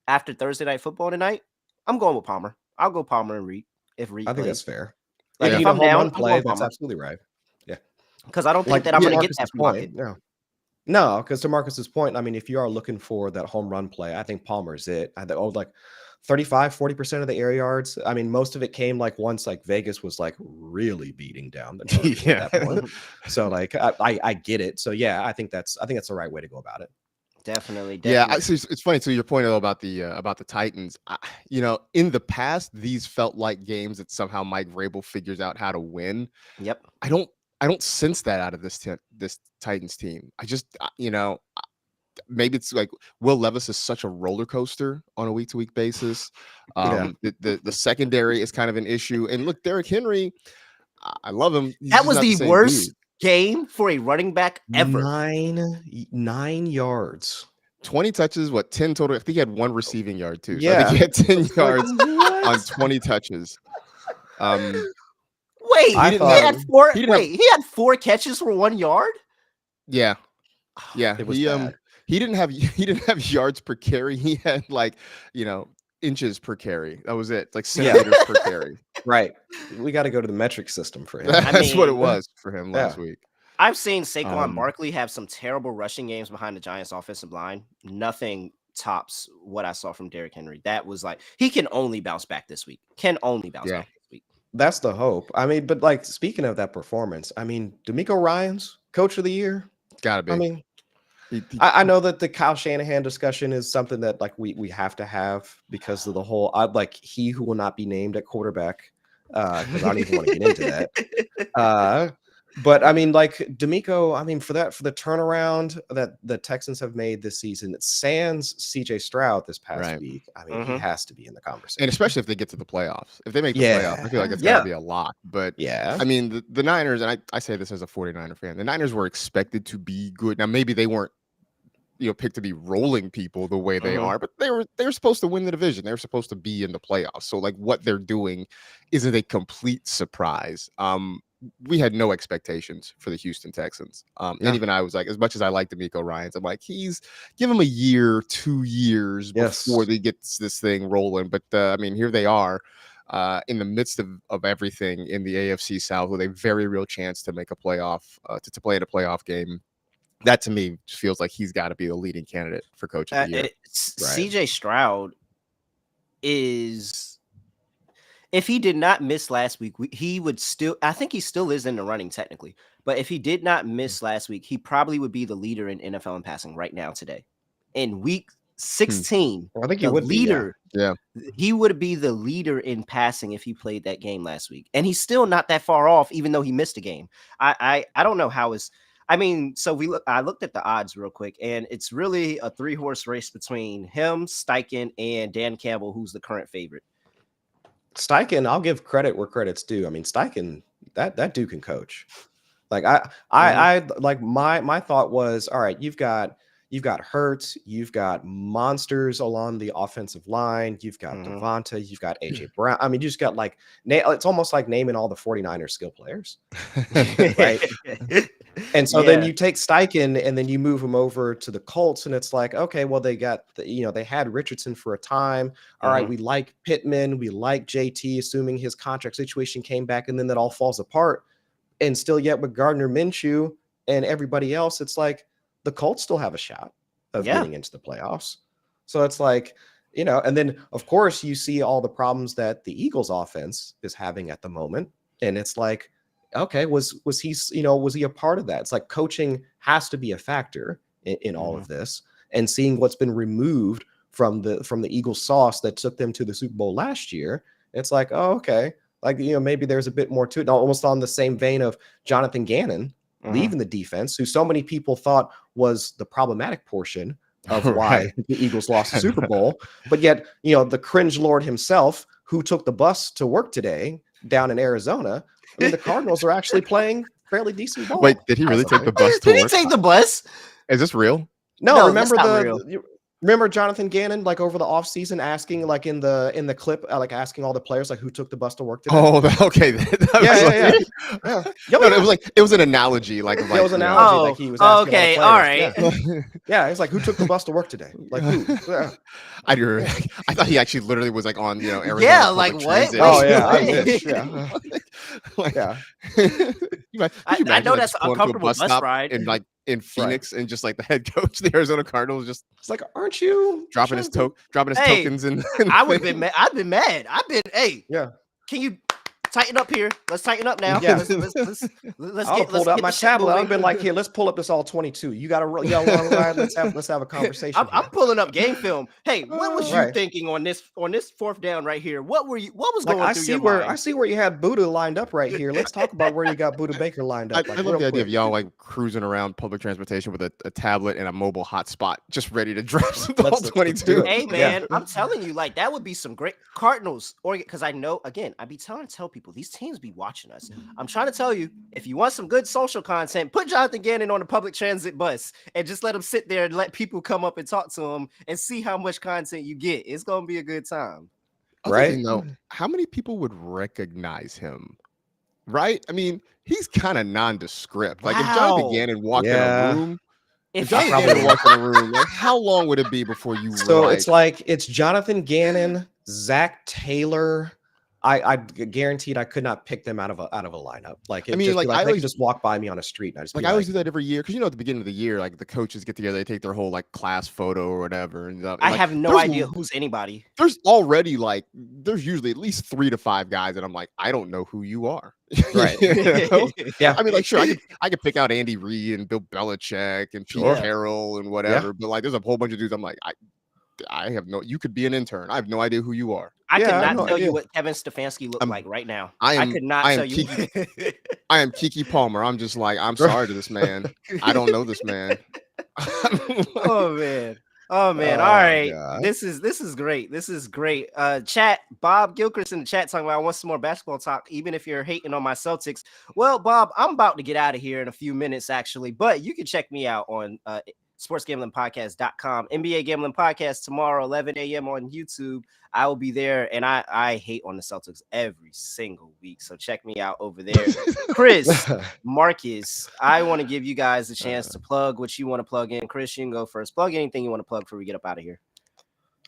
S1: after Thursday Night Football tonight, I'm going with Palmer. I'll go Palmer and Reed. If Reed
S8: I think
S1: plays.
S8: that's fair.
S1: Like,
S8: if
S1: if I'm down,
S8: play, that's absolutely right. Yeah.
S1: Because I don't think that I'm going to get that from Lockett.
S8: No, because to Marcus's point, I mean, if you are looking for that home run play, I think Palmer is it. I think like 35-40% of the air yards. I mean, most of it came like once like Vegas was like really beating down the at that point. So like I get it. So yeah, I think that's the right way to go about it.
S1: Definitely.
S9: Yeah, it's funny too. Your point about the Titans. In the past, these felt like games that somehow Mike Vrabel figures out how to win.
S1: Yep.
S9: I don't sense that out of this Titans team. I just maybe it's like Will Levis is such a roller coaster on a week-to-week basis. The secondary is kind of an issue. And look, Derrick Henry, I love him.
S1: That was the worst game for a running back ever.
S8: 9 yards.
S9: 20 touches, 10 total? I think he had 1 receiving yard too. So
S8: Yeah.
S9: I think he had 10 yards on 20 touches.
S1: Wait, he had 4 catches for 1 yard?
S9: Yeah.
S8: It was bad.
S9: He didn't have yards per carry. He had inches per carry. That was it. Like centimeters per carry.
S8: Right. We got to go to the metric system for him.
S9: That's what it was for him last week.
S1: I've seen Saquon Barkley have some terrible rushing games behind the Giants offensive line. Nothing tops what I saw from Derrick Henry. That was like, he can only bounce back this week. Can only bounce back this week.
S8: That's the hope. I mean, but like speaking of that performance, I mean, D'Amico Ryan's coach of the year.
S9: Gotta be.
S8: I mean, I know that the Kyle Shanahan discussion is something that like we have to have because of the whole like he who will not be named at quarterback. Because I don't even want to get into that. But I mean, like D'Amico, I mean, for the turnaround that the Texans have made this season, sans CJ Stroud this past week, I mean, he has to be in the conversation.
S9: And especially if they get to the playoffs. If they make the playoffs, I feel like it's got to be a lot. But I mean, the Niners, and I say this as a 49er fan, the Niners were expected to be good. Now, maybe they weren't, picked to be rolling people the way they are, but they were supposed to win the division. They were supposed to be in the playoffs. So like what they're doing isn't a complete surprise. We had no expectations for the Houston Texans. And even I was like, as much as I like D'Amico Ryans, I'm like, give him a year, 2 years before they get this thing rolling. But I mean, here they are in the midst of everything in the AFC South with a very real chance to make a playoff, to play in a playoff game. That to me feels like he's got to be the leading candidate for coach of the year.
S1: CJ Stroud is, if he did not miss last week, he would still, I think he still is in the running technically, but if he did not miss last week, he probably would be the leader in NFL in passing right now today. In week 16,
S8: I think he would
S1: leader.
S9: Yeah.
S1: He would be the leader in passing if he played that game last week. And he's still not that far off, even though he missed a game. I don't know how I looked at the odds real quick, and it's really a 3-horse race between him, Steichen, and Dan Campbell, who's the current favorite.
S8: Steichen, I'll give credit where credit's due. I mean, Steichen, that dude can coach. Like I like my thought was, all right, you've got Hurts, you've got monsters along the offensive line, you've got Devonta, you've got AJ Brown. I mean, you just got like it's almost like naming all the 49ers skill players, right? And so then you take Steichen and then you move him over to the Colts, and it's like, okay, well, they got they had Richardson for a time. All right, we like Pittman, we like JT, assuming his contract situation came back, and then that all falls apart. And still yet with Gardner Minshew and everybody else, it's like the Colts still have a shot of getting into the playoffs. So it's like, and then of course you see all the problems that the Eagles offense is having at the moment. And it's like, okay, was he a part of that? It's like coaching has to be a factor in all of this, and seeing what's been removed from the Eagles sauce that took them to the Super Bowl last year. It's like, oh, okay. Like, maybe there's a bit more to it. Almost on the same vein of Jonathan Gannon leaving the defense, who so many people thought was the problematic portion of why the Eagles lost the Super Bowl. But yet, the cringe lord himself, who took the bus to work today down in Arizona, I mean, the Cardinals are actually playing fairly decent ball.
S9: Wait, did he really take the bus to work?
S1: Did he take the bus?
S9: Is this real?
S8: No, remember Jonathan Gannon, like over the offseason, asking like in the clip, like asking all the players like who took the bus to work today.
S9: Oh, okay. It was an analogy, like it was an analogy.
S8: Like he was asking
S1: okay, all right.
S8: Yeah, it's like who took the bus to work today? Like who? Yeah.
S9: I thought he actually literally was like on Arizona.
S1: Yeah, like what?
S8: Oh yeah, I wish. Yeah.
S1: I know that's an uncomfortable bus ride.
S9: And like in Phoenix, and just like the head coach of the Arizona Cardinals just
S8: it's like, aren't you
S9: dropping his tokens in
S1: I would have been mad. I've been mad.
S8: Yeah.
S1: Can you tighten up here? Let's tighten up now.
S8: Yeah.
S1: Let's
S8: pulled out my tablet. I've been like, here, let's pull up this all 22. You got a long ride. Let's have a conversation.
S1: I'm pulling up game film. Hey, what was you thinking on this fourth down right here? What was going through your mind?
S8: I see where you had Buddha lined up right here. Let's talk about where you got Buddha Baker lined up.
S9: I love the idea of y'all like cruising around public transportation with a tablet and a mobile hotspot, just ready to drop some all 22.
S1: Hey man, I'm telling you, like that would be some great Cardinals. Or because I know, again, I be tell people these teams be watching us. I'm trying to tell you, if you want some good social content, put Jonathan Gannon on a public transit bus and just let him sit there and let people come up and talk to him and see how much content you get. It's gonna be a good time.
S8: Right?
S9: How many people would recognize him? Right? I mean, he's kind of nondescript. Like if Jonathan Gannon walked in a room, like, how long would it be before you
S8: So it's like it's Jonathan Gannon, Zach Taylor, I guaranteed I could not pick them out of a lineup. Like,
S9: I mean, like,
S8: they could just walk by me on a street and I just
S9: like,
S8: be
S9: I always
S8: like,
S9: do that every year because at the beginning of the year, like the coaches get together, they take their whole like class photo or whatever, and
S1: I
S9: like
S1: have no idea who's anybody.
S9: there's already like there's usually at least 3 to 5 guys that I'm like, I don't know who you are.
S8: right.
S9: You know?
S8: Yeah.
S9: I mean, like, sure, I could pick out Andy Reid and Bill Belichick and Pete
S8: Sure.
S9: Carroll and whatever, but like there's a whole bunch of dudes I'm like, I have no, you could be an intern. I have no idea who you are.
S1: I could
S8: Yeah, I have
S1: not
S8: no
S1: tell you
S8: idea.
S1: what Kevin Stefanski looked like right now.
S9: I
S1: could not
S9: am
S1: tell you.
S9: I am Kiki Palmer. I'm just like, I'm sorry to this man. I don't know this man.
S1: Oh man. Oh man.
S8: Oh,
S1: All right.
S8: God.
S1: This is great. This is great. Chat, Bob Gilchrist in the chat talking about I want some more basketball talk, even if you're hating on my Celtics. Well, Bob, I'm about to get out of here in a few minutes, actually, but you can check me out on sportsgamblingpodcast.com. NBA Gambling Podcast tomorrow, 11 a.m. on YouTube. I will be there, and I hate on the Celtics every single week, so check me out over there. Chris, Marcus, I want to give you guys a chance to plug what you want to plug in. Chris, you can go first. Plug anything you want to plug before we get up out of here.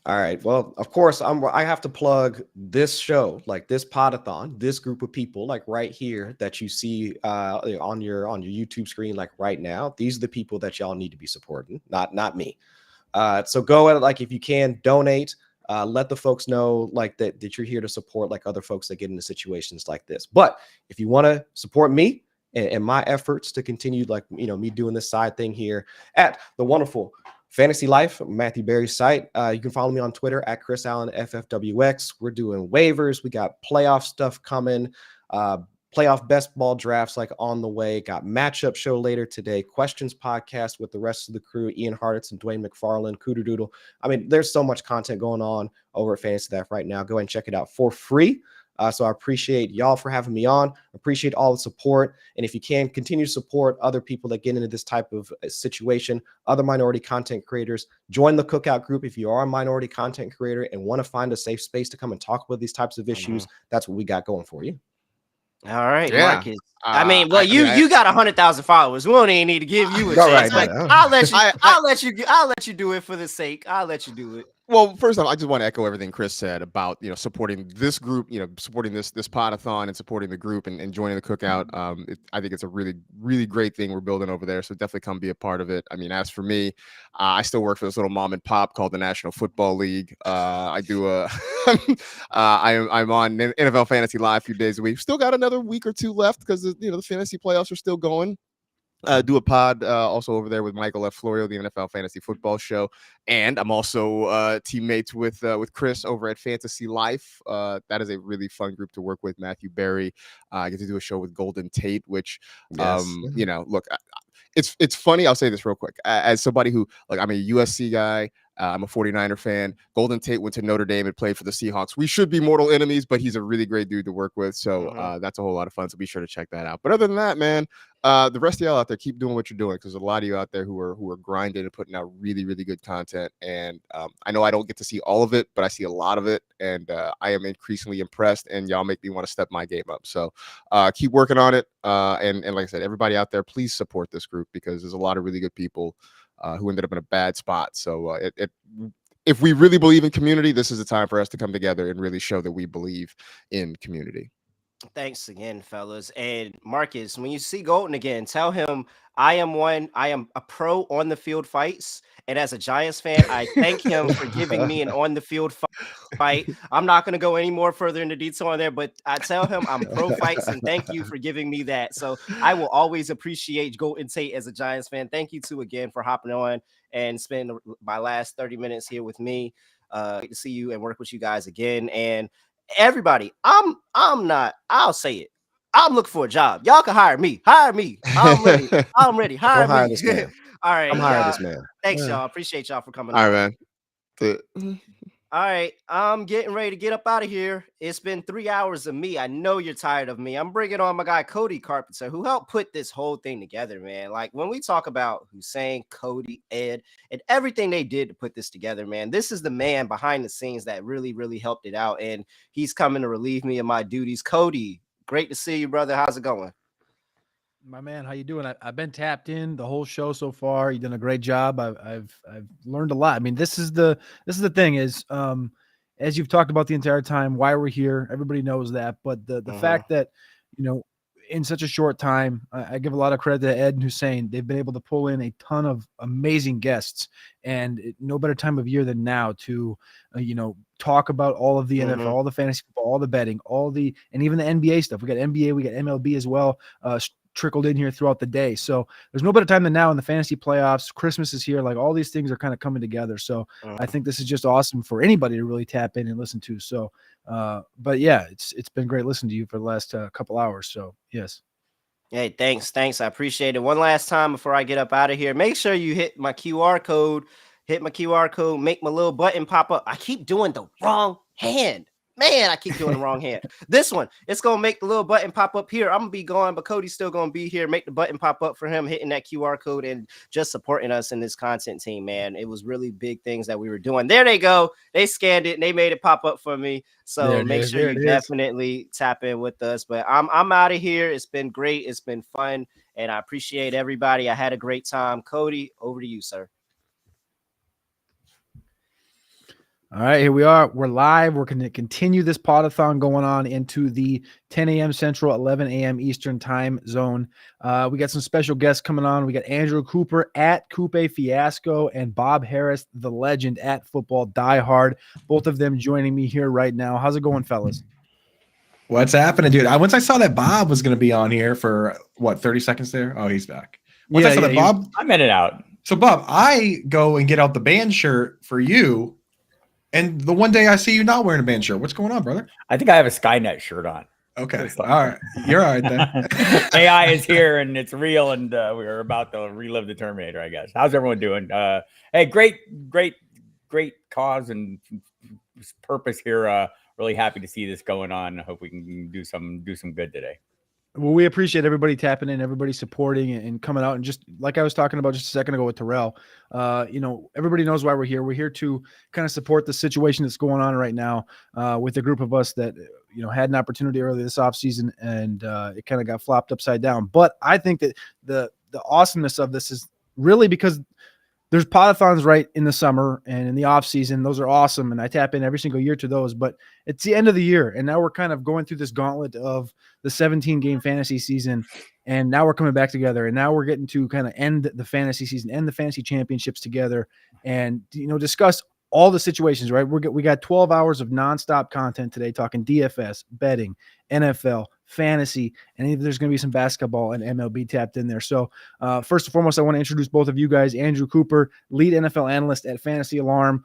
S8: All right. Well, of course, I have to plug this show, like this Podathon, this group of people, like right here that you see on your YouTube screen, like right now. These are the people that y'all need to be supporting, not me. So go at, like, if you can donate, let the folks know like that you're here to support like other folks that get into situations like this. But if you want to support me and my efforts to continue, like, me doing this side thing here at the wonderful Fantasy Life, Matthew Berry's site. You can follow me on Twitter at Chris Allen FFWX. We're doing waivers. We got playoff stuff coming. Playoff best ball drafts like on the way. Got matchup show later today. Questions podcast with the rest of the crew, Ian Hartitz and Dwayne McFarland, Cooter Doodle. I mean, there's so much content going on over at Fantasy Life right now. Go ahead and check it out for free. So I appreciate y'all for having me on. Appreciate all the support. And if you can, continue to support other people that get into this type of situation, other minority content creators. Join the Cookout group if you are a minority content creator and want to find a safe space to come and talk about these types of issues. That's what we got going for you.
S1: All right,
S9: Yeah.
S1: Marcus. You got 100,000 followers. We don't even need to give you a chance.
S8: Right,
S1: I'll let you do it for the sake. I'll let you do it.
S9: Well, first off, I just want to echo everything Chris said about, supporting this group, supporting this Podathon and supporting the group and joining the Cookout. I think it's a really, really great thing we're building over there. So definitely come be a part of it. I mean, as for me, I still work for this little mom and pop called the National Football League. I do I'm on NFL Fantasy Live a few days a week. Still got another week or two left because the fantasy playoffs are still going. Do a pod also over there with Michael F. Florio, the NFL Fantasy Football Show, and I'm also teammates with Chris over at Fantasy Life. That is a really fun group to work with. Matthew Berry. I get to do a show with Golden Tate, which look, it's funny. I'll say this real quick. As somebody who, like, I'm a USC guy. I'm a 49er fan. Golden Tate went to Notre Dame and played for the Seahawks. We should be mortal enemies, but he's a really great dude to work with. So that's a whole lot of fun. So be sure to check that out. But other than that, man, the rest of y'all out there, keep doing what you're doing, because there's a lot of you out there who are grinding and putting out really, really good content. And I know I don't get to see all of it, but I see a lot of it, and I am increasingly impressed. And y'all make me want to step my game up. So keep working on it. And like I said, everybody out there, please support this group, because there's a lot of really good people who ended up in a bad spot. So if we really believe in community, this is the time for us to come together and really show that we believe in community.
S1: Thanks again, fellas. And Marcus, when you see Golden again, tell him I am a pro on the field fights. And as a Giants fan, I thank him for giving me an on the field fight. I'm not going to go any more further into detail on there, but I tell him I'm pro fights, and thank you for giving me that. So I will always appreciate Golden Tate as a Giants fan. Thank you too again for hopping on and spending my last 30 minutes here with me. Great to see you and work with you guys again. And everybody, I'll say it. I'm looking for a job. Y'all can hire me. Hire me. I'm ready. Hire me.
S8: This man.
S1: All right.
S8: I'm hiring this man.
S1: Thanks, y'all. Appreciate y'all for coming.
S9: All right, man.
S1: All right. I'm getting ready to get up out of here. It's been 3 hours of me. I know you're tired of me. I'm bringing on my guy, Cody Carpenter, who helped put this whole thing together, man. Like, when we talk about Hussein, Cody, Ed, and everything they did to put this together, man, this is the man behind the scenes that really, really helped it out. And he's coming to relieve me of my duties. Cody, great to see you, brother. How's it going?
S10: My man, how you doing? I've been tapped in the whole show so far. You've done a great job. I've learned a lot. I mean, this is the thing is, and as you've talked about the entire time, why we're here. Everybody knows that. But the fact that, in such a short time, I give a lot of credit to Ed and Hussein. They've been able to pull in a ton of amazing guests, and no better time of year than now to, talk about all of the NFL, all the fantasy football, all the betting, and even the NBA stuff. We got NBA, we got MLB as well, trickled in here throughout the day. So there's no better time than now in the fantasy playoffs. Christmas is here. Like, all these things are kind of coming together. So I think this is just awesome for anybody to really tap in and listen to. So, but yeah, it's been great listening to you for the last couple hours. So yes.
S1: Hey, thanks. I appreciate it. One last time before I get up out of here, make sure you hit my QR code, make my little button pop up. I keep doing the wrong hand. Man, I keep doing the wrong hand. This one, it's going to make the little button pop up here. I'm going to be gone, but Cody's still going to be here. Make the button pop up for him, hitting that QR code and just supporting us in this content team, man. It was really big things that we were doing. There they go. They scanned it and they made it pop up for me. So make sure you definitely tap in with us. But I'm out of here. It's been great. It's been fun. And I appreciate everybody. I had a great time. Cody, over to you, sir.
S10: All right, here we are. We're live. We're going to continue this Podathon going on into the 10 a.m. Central, 11 a.m. Eastern time zone. We got some special guests coming on. We got Andrew Cooper at Coupe Fiasco and Bob Harris, the legend at Football Die Hard. Both of them joining me here right now. How's it going, fellas?
S11: What's happening, dude? Once I saw that Bob was going to be on here for, 30 seconds there? Oh, he's back. Once I saw that Bob.
S12: I'm in and out.
S11: So, Bob, I go and get out the band shirt for you. And the one day I see you not wearing a band shirt, what's going on, brother?
S12: I think I have a Skynet shirt on.
S11: Okay. All right. You're all right then.
S12: AI is here and it's real, and we're about to relive the Terminator, I guess. How's everyone doing? Hey, great cause and purpose here. Really happy to see this going on. I hope we can do some good today.
S10: Well, we appreciate everybody tapping in, everybody supporting and coming out. And just like I was talking about just a second ago with Terrell, everybody knows why we're here. We're here to kind of support the situation that's going on right now with a group of us that, had an opportunity early this offseason and it kind of got flopped upside down. But I think that the awesomeness of this is really because there's Podathons right in the summer and in the off season. Those are awesome. And I tap in every single year to those, but it's the end of the year. And now we're kind of going through this gauntlet of the 17-game fantasy season. And now we're coming back together. And now we're getting to kind of end the fantasy season, end the fantasy championships together and, discuss all the situations, right? We got 12 hours of nonstop content today talking DFS, betting, NFL, fantasy, and there's going to be some basketball and MLB tapped in there. So first and foremost, I want to introduce both of you guys. Andrew Cooper, lead NFL analyst at Fantasy Alarm.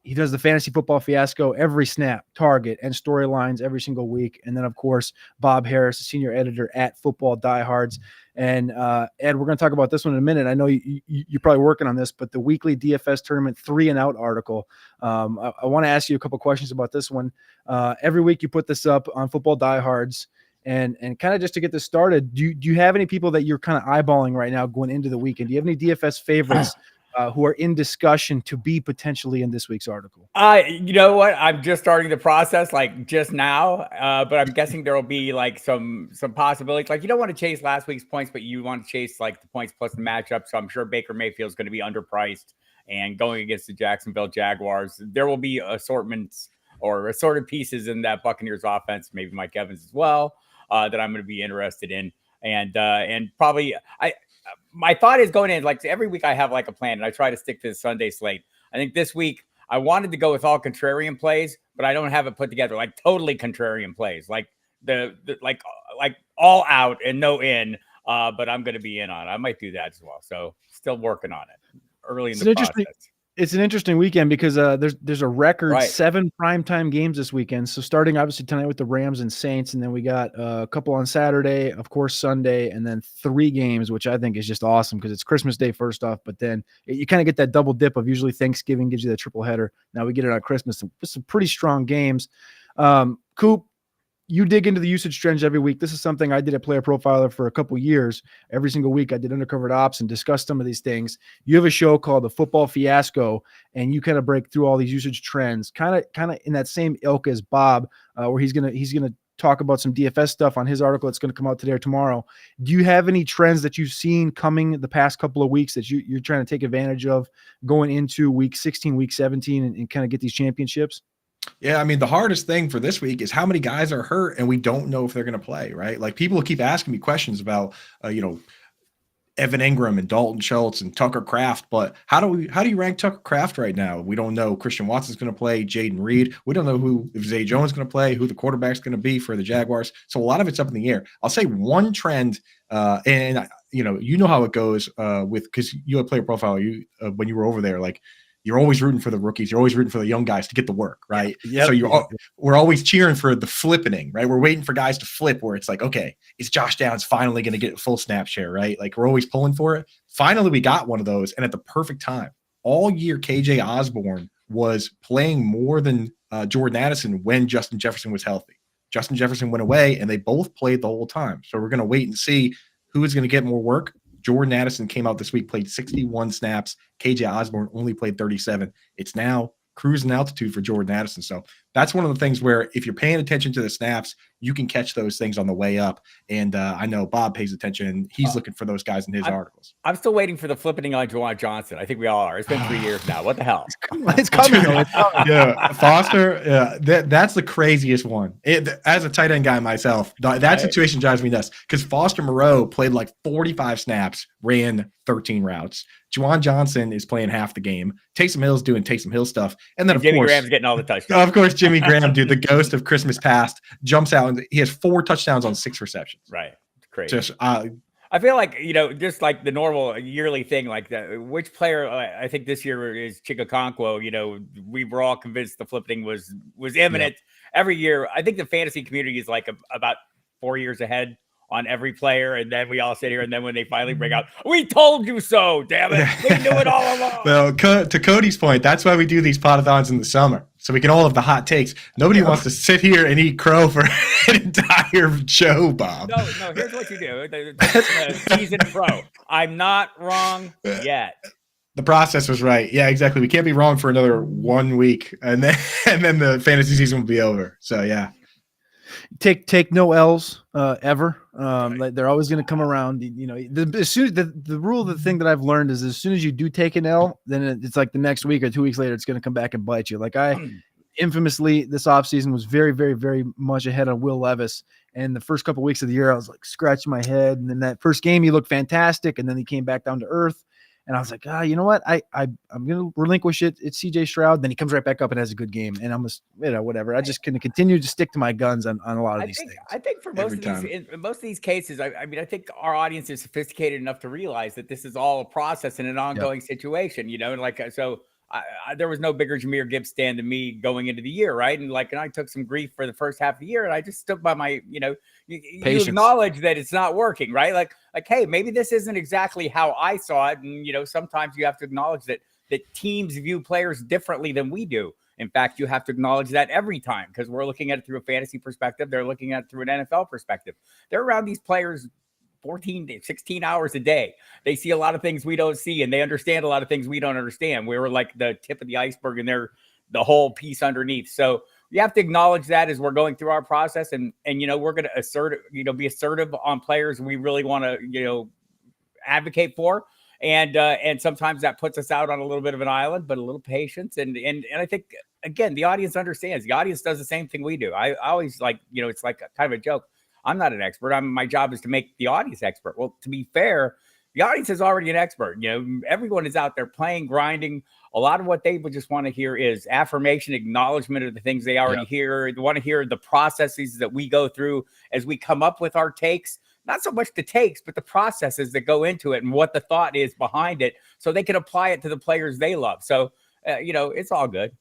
S10: He does the Fantasy Football Fiasco every snap, target, and storylines every single week. And then, of course, Bob Harris, senior editor at Football Diehards. And Ed, we're going to talk about this one in a minute. I know you're probably working on this, but the weekly DFS tournament 3 and out article. I want to ask you a couple questions about this one. Every week you put this up on Football Diehards. And kind of just to get this started, do you have any people that you're kind of eyeballing right now going into the weekend? Do you have any DFS favorites who are in discussion to be potentially in this week's article?
S12: You know what? I'm just starting the process like just now, but I'm guessing there will be like some possibilities. Like, you don't want to chase last week's points, but you want to chase like the points plus the matchup. So I'm sure Baker Mayfield is going to be underpriced and going against the Jacksonville Jaguars. There will be assortments or assorted pieces in that Buccaneers offense, maybe Mike Evans as well, that I'm going to be interested in. And probably my thought is going in, like every week I have like a plan and I try to stick to the Sunday slate. I think this week I wanted to go with all contrarian plays, but I don't have it put together, like totally contrarian plays, like the like all out and no in, but I'm going to be in on it. I might do that as well. So still working on it early in the process.
S10: It's an interesting weekend because there's a record 7 primetime games this weekend. So starting obviously tonight with the Rams and Saints, and then we got a couple on Saturday, of course Sunday, and then 3 games, which I think is just awesome because it's Christmas Day first off, but then you kind of get that double dip of usually Thanksgiving gives you that triple header. Now we get it on Christmas. Some pretty strong games. Coop, you dig into the usage trends every week. This is something I did at Player Profiler for a couple years. Every single week I did undercovered ops and discussed some of these things. You have a show called The Football Fiasco, and you kind of break through all these usage trends, kind of in that same ilk as Bob, where he's gonna talk about some DFS stuff on his article that's going to come out today or tomorrow. Do you have any trends that you've seen coming the past couple of weeks that you're trying to take advantage of going into week 16, week 17, and kind of get these championships?
S11: Yeah, I mean, the hardest thing for this week is how many guys are hurt and we don't know if they're going to play, right? Like, people keep asking me questions about, Evan Ingram and Dalton Schultz and Tucker Kraft, but how do you rank Tucker Kraft right now? We don't know Christian Watson's going to play, Jaden Reed. We don't know if Zay Jones is going to play, who the quarterback's going to be for the Jaguars. So a lot of it's up in the air. I'll say one trend, and you know how it goes because you had Player Profile. When you were over there, like, you're always rooting for the rookies. You're always rooting for the young guys to get the work, right?
S10: Yep.
S11: So we're always cheering for the flippening, right? We're waiting for guys to flip where it's like, okay, is Josh Downs finally going to get full snap share, right? Like, we're always pulling for it. Finally, we got one of those, and at the perfect time. All year, KJ Osborne was playing more than Jordan Addison when Justin Jefferson was healthy. Justin Jefferson went away, and they both played the whole time. So we're going to wait and see who is going to get more work. Jordan Addison came out this week, played 61 snaps. KJ Osborne only played 37. It's now cruising altitude for Jordan Addison. So that's one of the things where if you're paying attention to the snaps, you can catch those things on the way up. And I know Bob pays attention. He's looking for those guys in his articles.
S12: I'm still waiting for the flipping on Juwan Johnson. I think we all are. It's been 3 years now. What the hell?
S10: It's coming.
S11: Yeah, Foster. Yeah, that's the craziest one. As a tight end guy myself, that situation drives me nuts because Foster Moreau played like 45 snaps, ran 13 routes. Juwan Johnson is playing half the game. Taysom Hill's doing Taysom Hill stuff. And then, of
S12: Jimmy
S11: course,
S12: Graham's getting all the touchdowns.
S11: Of course, Jimmy Graham, dude, the ghost of Christmas past, jumps out and he has 4 touchdowns on 6 receptions.
S12: Right. It's crazy.
S11: Just,
S12: I feel like, just like the normal yearly thing, like which player I think this year is Chigakonkwo. We were all convinced the flipping was imminent every year. I think the fantasy community is like about 4 years ahead on every player, and then we all sit here, and then when they finally bring out, we told you so, damn it, we knew it all along.
S11: Well, to Cody's point, that's why we do these podathons in the summer, so we can all have the hot takes. Nobody wants to sit here and eat crow for an entire show, Bob.
S12: No, here's what you do. The season pro. I'm not wrong yet.
S11: The process was right. Yeah, exactly. We can't be wrong for another 1 week, and then the fantasy season will be over. So, yeah.
S10: Take no L's ever. Like, they're always going to come around. The rule, the thing that I've learned is as soon as you do take an L, then it's like the next week or 2 weeks later, it's going to come back and bite you. Like, I infamously this offseason was very, very, very much ahead of Will Levis. And the first couple of weeks of the year, I was like scratching my head. And then that first game, he looked fantastic. And then he came back down to earth. And I was like, you know what? I'm going to relinquish it. It's CJ Stroud. Then he comes right back up and has a good game. And I'm just, whatever. I just going to continue to stick to my guns on a lot of these things.
S12: I think for most of these cases, I mean, I think our audience is sophisticated enough to realize that this is all a process and an ongoing situation, and like, so there was no bigger Jahmyr Gibbs stand than me going into the year. Right. And I took some grief for the first half of the year, and I just stuck by my, you acknowledge that it's not working, right? Like, hey, maybe this isn't exactly how I saw it. And, sometimes you have to acknowledge that teams view players differently than we do. In fact, you have to acknowledge that every time, because we're looking at it through a fantasy perspective. They're looking at it through an NFL perspective. They're around these players 14 to 16 hours a day. They see a lot of things we don't see, and they understand a lot of things we don't understand. We're like the tip of the iceberg, and they're the whole piece underneath. So you have to acknowledge that as we're going through our process, and we're going to be assertive on players we really want to advocate for, and sometimes that puts us out on a little bit of an island, but a little patience, and I think again the audience understands. The audience does the same thing we do. I always it's like kind of a joke. I'm not an expert. My job is to make the audience expert. Well, to be fair, the audience is already an expert. Everyone is out there playing, grinding. A lot of what they would just want to hear is affirmation, acknowledgement of the things they already hear. They want to hear the processes that we go through as we come up with our takes. Not so much the takes, but the processes that go into it and what the thought is behind it, so they can apply it to the players they love. So, it's all good.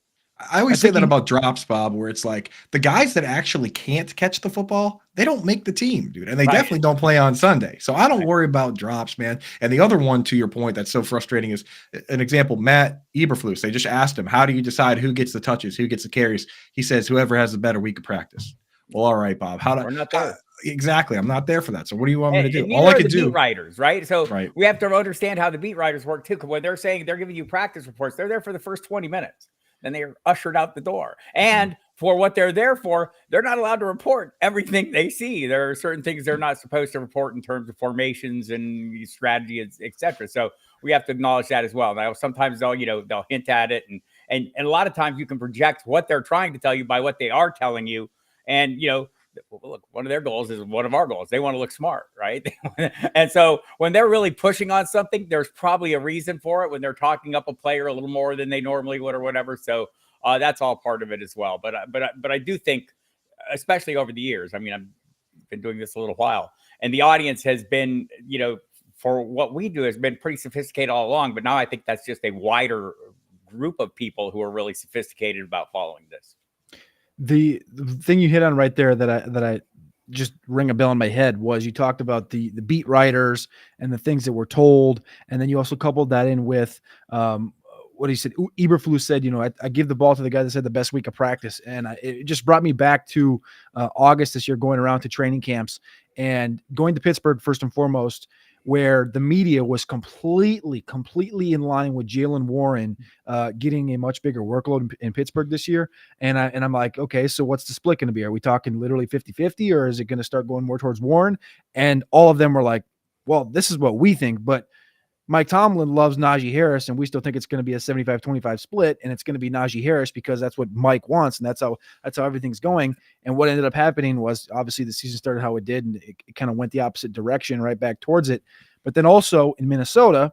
S11: I always say that about drops, Bob, where it's like the guys that actually can't catch the football, they don't make the team, dude. And they definitely don't play on Sunday. So I don't worry about drops, man. And the other one, to your point, that's so frustrating is an example, Matt Eberflus. They just asked him, how do you decide who gets the touches, who gets the carries? He says, whoever has the better week of practice. Well, all right, Bob.
S12: We're not there.
S11: Exactly. I'm not there for that. So what do you want me to do?
S12: All I can do. Beat writers, right? So we have to understand how the beat writers work too. Because when they're saying they're giving you practice reports, they're there for the first 20 minutes. Then they're ushered out the door. And for what they're there for, they're not allowed to report everything they see. There are certain things they're not supposed to report in terms of formations and strategy, etc. So we have to acknowledge that as well. Now, sometimes they'll hint at it, and a lot of times you can project what they're trying to tell you by what they are telling you. And look, one of their goals is one of our goals. They want to look smart, right? And so when they're really pushing on something, there's probably a reason for it when they're talking up a player a little more than they normally would or whatever. So that's all part of it as well. But I do think, especially over the years, I mean, I've been doing this a little while, and the audience has been, for what we do, has been pretty sophisticated all along. But now I think that's just a wider group of people who are really sophisticated about following this.
S10: The thing you hit on right there that I just ring a bell in my head was you talked about the beat writers and the things that were told, and then you also coupled that in with what he said. Eberflus said, I give the ball to the guy that said the best week of practice, and it just brought me back to August this year, going around to training camps and going to Pittsburgh first and foremost, where the media was completely in line with Jaylen Warren getting a much bigger workload in Pittsburgh this year. And I'm like, okay, so what's the split going to be? Are we talking literally 50-50, or is it going to start going more towards Warren? And all of them were like, well, this is what we think, but Mike Tomlin loves Najee Harris, and we still think it's going to be a 75-25 split, and it's going to be Najee Harris because that's what Mike wants, and that's how everything's going. And what ended up happening was, obviously, the season started how it did, and it kind of went the opposite direction, right back towards it. But then also in Minnesota,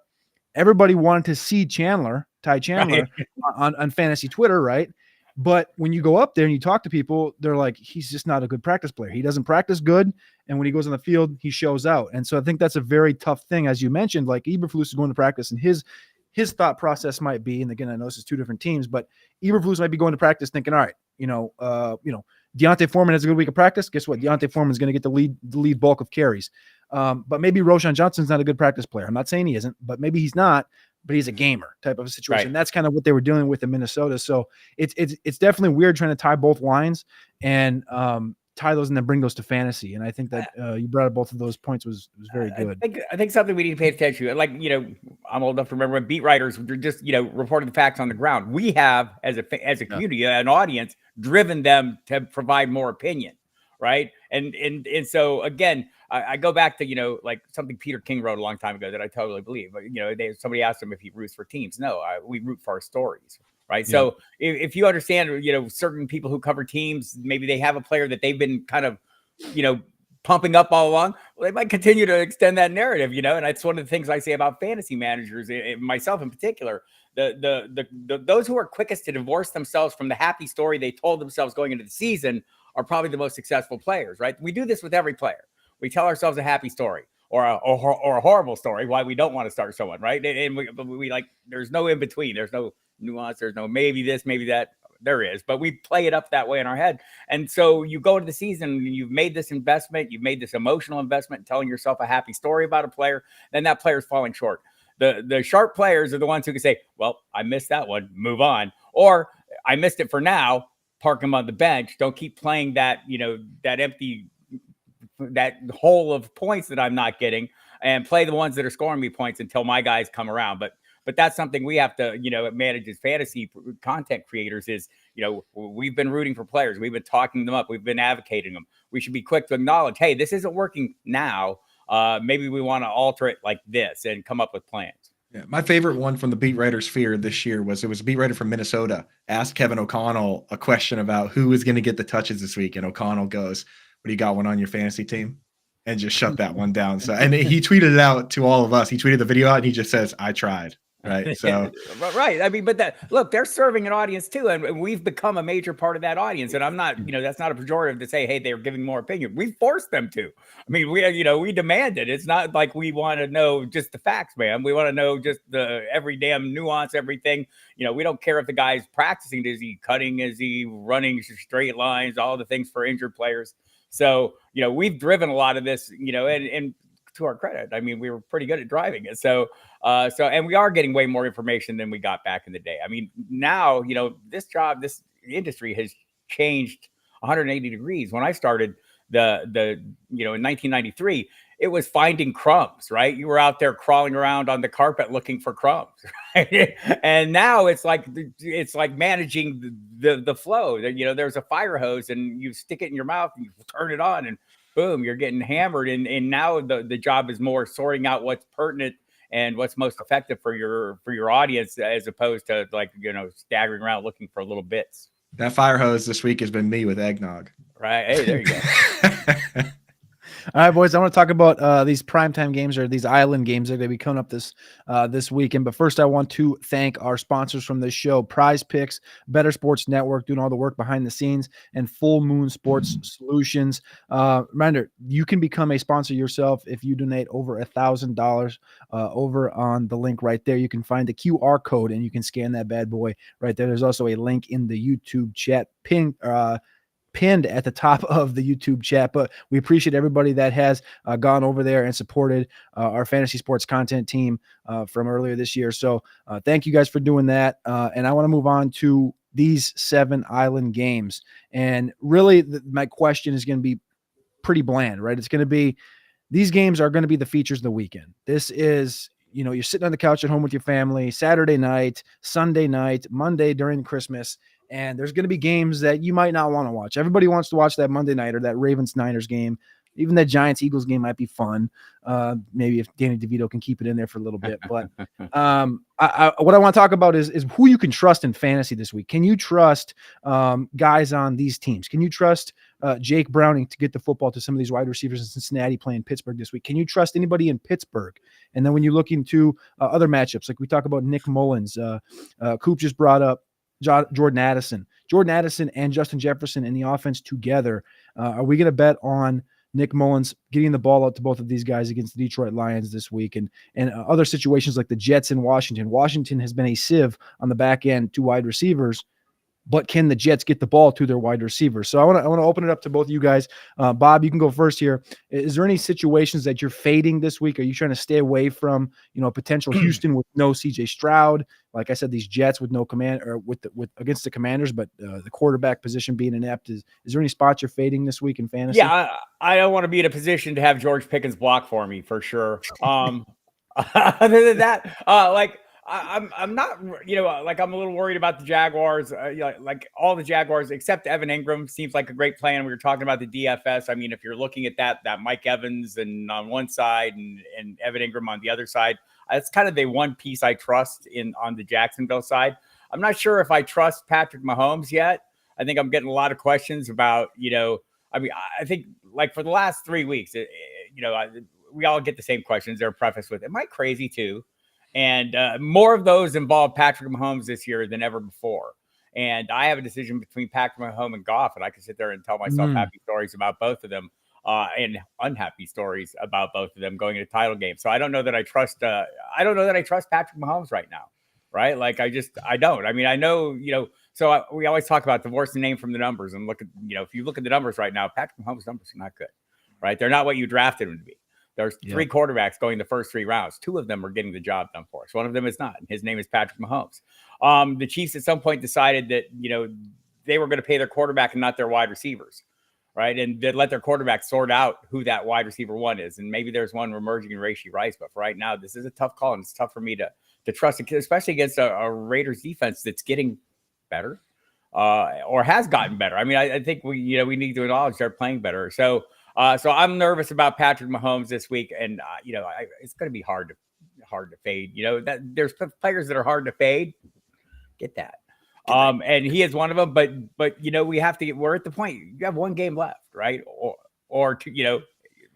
S10: everybody wanted to see Ty Chandler, right, on fantasy Twitter, right? But when you go up there and you talk to people, they're like, he's just not a good practice player. He doesn't practice good. And when he goes on the field, he shows out. And so I think that's a very tough thing. As you mentioned, like Eberflus is going to practice, and his thought process might be, and again, I know this is two different teams, but Eberflus might be going to practice thinking, all right, Deontay Foreman has a good week of practice. Guess what? Deontay Foreman is going to get the lead bulk of carries. But maybe Roshan Johnson's not a good practice player. I'm not saying he isn't, but maybe he's not. But he's a gamer type of a situation.
S12: Right.
S10: That's kind of what they were dealing with in Minnesota. So it's definitely weird trying to tie both lines and tie those and then bring those to fantasy. And I think that you brought up both of those points was very good.
S12: I think something we need to pay attention to. Like, I'm old enough to remember when beat writers were just, reporting the facts on the ground. We have, as a community, an audience, driven them to provide more opinion. Right. And so, again, I go back to, like something Peter King wrote a long time ago that I totally believe. Somebody asked him if he roots for teams. No, we root for our stories. Right. Yeah. So if you understand, certain people who cover teams, maybe they have a player that they've been kind of, pumping up all along. Well, they might continue to extend that narrative, and that's one of the things I say about fantasy managers, myself in particular. Those who are quickest to divorce themselves from the happy story they told themselves going into the season are probably the most successful players. Right. We do this with every player. We tell ourselves a happy story or a horrible story why we don't want to start someone, right? And we like, there's no in between. There's no nuance. There's no maybe this, maybe that. There is, but we play it up that way in our head. And so you go into the season and you've made this investment, you've made this emotional investment, telling yourself a happy story about a player, then that player's falling short. The sharp players are the ones who can say, well, I missed that one, move on. Or I missed it for now, park him on the bench. Don't keep playing that, that empty, that hole of points that I'm not getting, and play the ones that are scoring me points until my guys come around. But that's something we have to, manage as fantasy content creators is, we've been rooting for players. We've been talking them up. We've been advocating them. We should be quick to acknowledge, hey, this isn't working now. Maybe we want to alter it like this and come up with plans.
S11: Yeah, my favorite one from the beat writer sphere this year was a beat writer from Minnesota asked Kevin O'Connell a question about who is going to get the touches this week. And O'Connell goes, "What do you got one on your fantasy team?" And just shut that one down. So, and he tweeted it out to all of us. He tweeted the video out and he just says, "I tried." Right. So,
S12: right. I mean, but look, they're serving an audience too. And we've become a major part of that audience. And I'm not, that's not a pejorative to say, hey, they're giving more opinion. We forced them to. I mean, we demand it. It's not like we want to know just the facts, man. We want to know just the every damn nuance, everything. We don't care if the guy's practicing. Is he cutting? Is he running straight lines? All the things for injured players. So, we've driven a lot of this, and to our credit, I mean, we were pretty good at driving it. So, and we are getting way more information than we got back in the day. I mean, now, this industry has changed 180 degrees. When I started in 1993, it was finding crumbs, right? You were out there crawling around on the carpet looking for crumbs, right? And now it's like managing the flow. You know, there's a fire hose and you stick it in your mouth and you turn it on and boom, you're getting hammered. And now the job is more sorting out what's pertinent and what's most effective for your audience, as opposed to like, you know, staggering around looking for little bits.
S11: That fire hose this week has been me with eggnog.
S12: Right. Hey, there you go.
S10: All right, boys. I want to talk about these primetime games, or these island games that are going to be coming up this weekend. But first, I want to thank our sponsors from this show: Prize Picks, Better Sports Network, doing all the work behind the scenes, and Full Moon Sports Solutions. Reminder: you can become a sponsor yourself if you donate over $1,000. Over on the link right there, you can find the QR code and you can scan that bad boy right there. There's also a link in the YouTube chat pinned at the top of the YouTube chat. But we appreciate everybody that has gone over there and supported our fantasy sports content team from earlier this year. So thank you guys for doing that. And I want to move on to these 7 island games. And really, my question is going to be pretty bland, right? It's going to be, these games are going to be the features of the weekend. This is, you know, you're sitting on the couch at home with your family, Saturday night, Sunday night, Monday during Christmas, and there's going to be games that you might not want to watch. Everybody wants to watch that Monday night or that Ravens-Niners game. Even that Giants-Eagles game might be fun. Maybe if Danny DeVito can keep it in there for a little bit. But what I want to talk about is who you can trust in fantasy this week. Can you trust guys on these teams? Can you trust Jake Browning to get the football to some of these wide receivers in Cincinnati playing Pittsburgh this week? Can you trust anybody in Pittsburgh? And then when you look into other matchups, like we talk about Nick Mullins, Coop just brought up Jordan Addison and Justin Jefferson in the offense together. Are we going to bet on Nick Mullins getting the ball out to both of these guys against the Detroit Lions this week? And other situations like the Jets in Washington. Washington has been a sieve on the back end to wide receivers, but can the Jets get the ball to their wide receivers? So I want to open it up to both of you guys. Bob, you can go first here. Is there any situations that you're fading this week? Are you trying to stay away from, you know, potential Houston with no CJ Stroud? Like I said, these Jets with no command, or with against the Commanders, but the quarterback position being inept. Is there any spots you're fading this week in fantasy?
S12: Yeah, I don't want to be in a position to have George Pickens block for me for sure. Other than that, I'm not, you know, like I'm a little worried about the Jaguars. Like all the Jaguars except Evan Ingram seems like a great plan. We were talking about the DFS. I mean, if you're looking at that Mike Evans and on one side and Evan Ingram on the other side, that's kind of the one piece I trust on the Jacksonville side. I'm not sure if I trust Patrick Mahomes yet. I think I'm getting a lot of questions about, you know, I mean, I think like for the last 3 weeks, you know, we all get the same questions. They're prefaced with, am I crazy too? And more of those involve Patrick Mahomes this year than ever before. And I have a decision between Patrick Mahomes and Goff, and I can sit there and tell myself happy stories about both of them and unhappy stories about both of them going into title games. So I don't know that I trust. I don't know that I trust Patrick Mahomes right now. Right? Like I don't. I mean, I know, you know. So we always talk about divorce the name from the numbers, and look at, you know, if you look at the numbers right now, Patrick Mahomes' numbers are not good. Right? They're not what you drafted them to be. There's 3 quarterbacks going the first 3 rounds. 2 of them are getting the job done for us. One of them is not. And his name is Patrick Mahomes. The Chiefs at some point decided that, you know, they were going to pay their quarterback and not their wide receivers, right? And they'd let their quarterback sort out who that wide receiver one is. And maybe there's one emerging in Rashee Rice. But for right now, this is a tough call. And it's tough for me to trust it, especially against a Raiders defense that's getting better or has gotten better. I mean, I think we need to acknowledge they're playing better. So I'm nervous about Patrick Mahomes this week, and you know, it's going to be hard to fade. You know, that there's players that are hard to fade. Get that, and he is one of them. But you know, we're at the point. You have 1 game left, right? Or two, you know,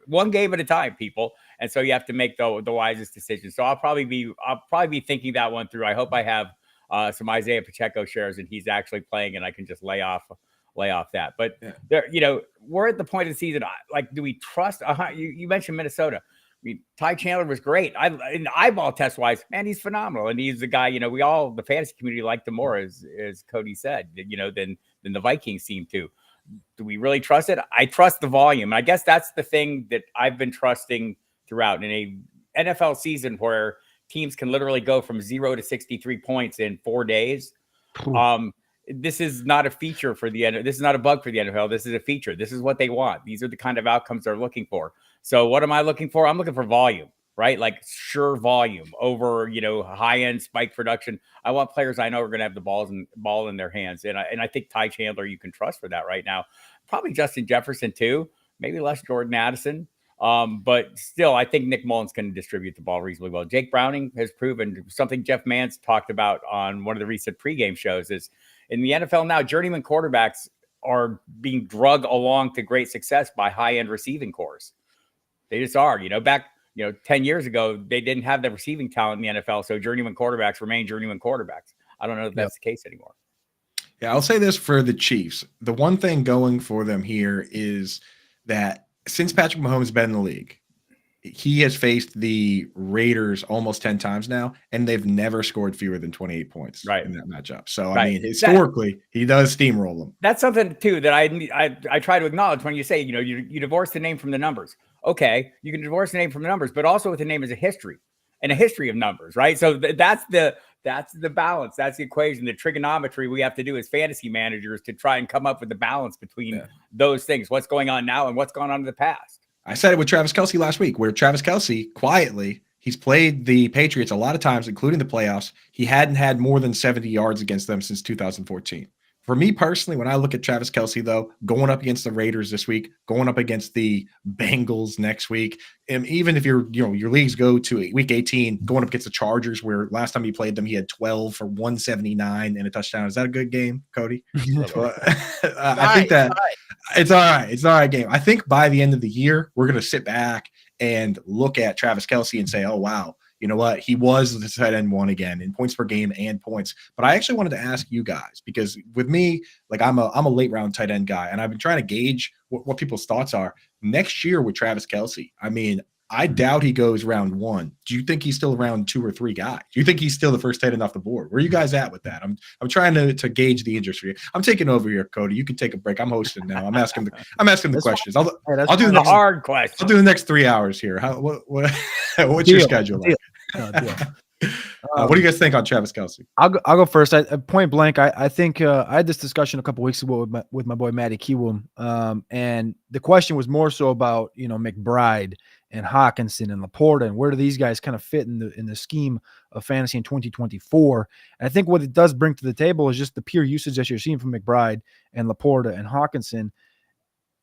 S12: 1 game at a time, people. And so you have to make the wisest decision. So I'll probably be thinking that one through. I hope I have some Isaiah Pacheco shares and he's actually playing, and I can just lay off that. But there, you know, we're at the point of the season. Like, do we trust? You mentioned Minnesota. I mean, Ty Chandler was great. In eyeball test wise, man, he's phenomenal, and he's the guy. You know, the fantasy community liked him more, as Cody said. You know, than the Vikings seem to. Do we really trust it? I trust the volume. I guess that's the thing that I've been trusting throughout in a NFL season where teams can literally go from 0 to 63 points in 4 days. this is not a feature for the NFL. This is not a bug for the NFL. This is a feature. This is what they want. These are the kind of outcomes they're looking for. So what am I looking for? I'm looking for volume, right? Like sure volume over, high end spike production. I want players I know are going to have the ball in their hands. And I think Ty Chandler, you can trust for that right now. Probably Justin Jefferson too, maybe less Jordan Addison. But still, I think Nick Mullins can distribute the ball reasonably well. Jake Browning has proven something Jeff Mance talked about on one of the recent pregame shows is in the NFL now, journeyman quarterbacks are being drug along to great success by high-end receiving cores. They just are. Back 10 years ago, they didn't have the receiving talent in the NFL, so journeyman quarterbacks remain journeyman quarterbacks. I don't know if that's the case anymore.
S11: Yeah, I'll say this for the Chiefs. The one thing going for them here is that since Patrick Mahomes has been in the league, he has faced the Raiders almost 10 times now, and they've never scored fewer than 28 points in that matchup. So, I mean, historically, he does steamroll them.
S12: That's something, too, that I try to acknowledge when you say, you divorce the name from the numbers. Okay, you can divorce the name from the numbers, but also with the name as a history and a history of numbers, right? So that's the balance. That's the equation, the trigonometry we have to do as fantasy managers to try and come up with the balance between those things, what's going on now and what's gone on in the past.
S11: I said it with Travis Kelce last week, where Travis Kelce quietly, he's played the Patriots a lot of times, including the playoffs. He hadn't had more than 70 yards against them since 2014. For me personally, when I look at Travis Kelce, though, going up against the Raiders this week, going up against the Bengals next week, and even if your leagues go to week 18, going up against the Chargers, where last time he played them, he had 12 for 179 and a touchdown. Is that a good game, Cody? I think that it's all right. It's an all right game. I think by the end of the year, we're going to sit back and look at Travis Kelce and say, oh, wow. You know what? He was the tight end one again in points per game and points. But I actually wanted to ask you guys, because with me, like I'm a late round tight end guy, and I've been trying to gauge what people's thoughts are next year with Travis Kelce. I mean, I doubt he goes round 1. Do you think he's still round 2 or 3 guy? Do you think he's still the first tight end off the board? Where are you guys at with that? I'm trying to gauge the interest for you. I'm taking over here, Cody. You can take a break. I'm hosting now. I'm asking the questions. I'll do the
S12: hard question.
S11: I'll do the next 3 hours here. What's your schedule like? What do you guys think on Travis Kelce?
S10: I'll go first. Point blank, I think I had this discussion a couple weeks ago with my boy Matty Kiwoom, and the question was more so about McBride and Hawkinson and Laporta and where do these guys kind of fit in the scheme of fantasy in 2024. And I think what it does bring to the table is just the pure usage that you're seeing from McBride and Laporta and Hawkinson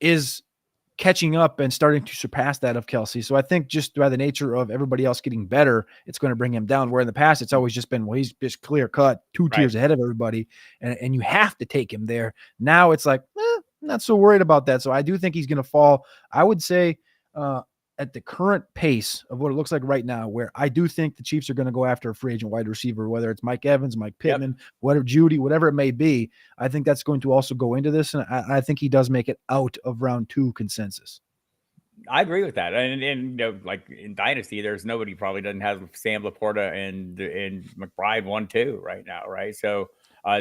S10: is catching up and starting to surpass that of Kelce. So I think just by the nature of everybody else getting better, it's going to bring him down, where in the past it's always just been, well, he's just clear cut 2 tiers ahead of everybody, and you have to take him there. Now it's like, not so worried about that. So I do think he's going to fall, I would say, at the current pace of what it looks like right now, where I do think the Chiefs are going to go after a free agent wide receiver, whether it's Mike Evans, Mike Pittman, whatever, Judy, whatever it may be. I think that's going to also go into this. And I think he does make it out of round 2 consensus. I
S12: agree with that. And like in Dynasty, there's nobody probably doesn't have Sam Laporta and McBride 1-2 right now. Right. So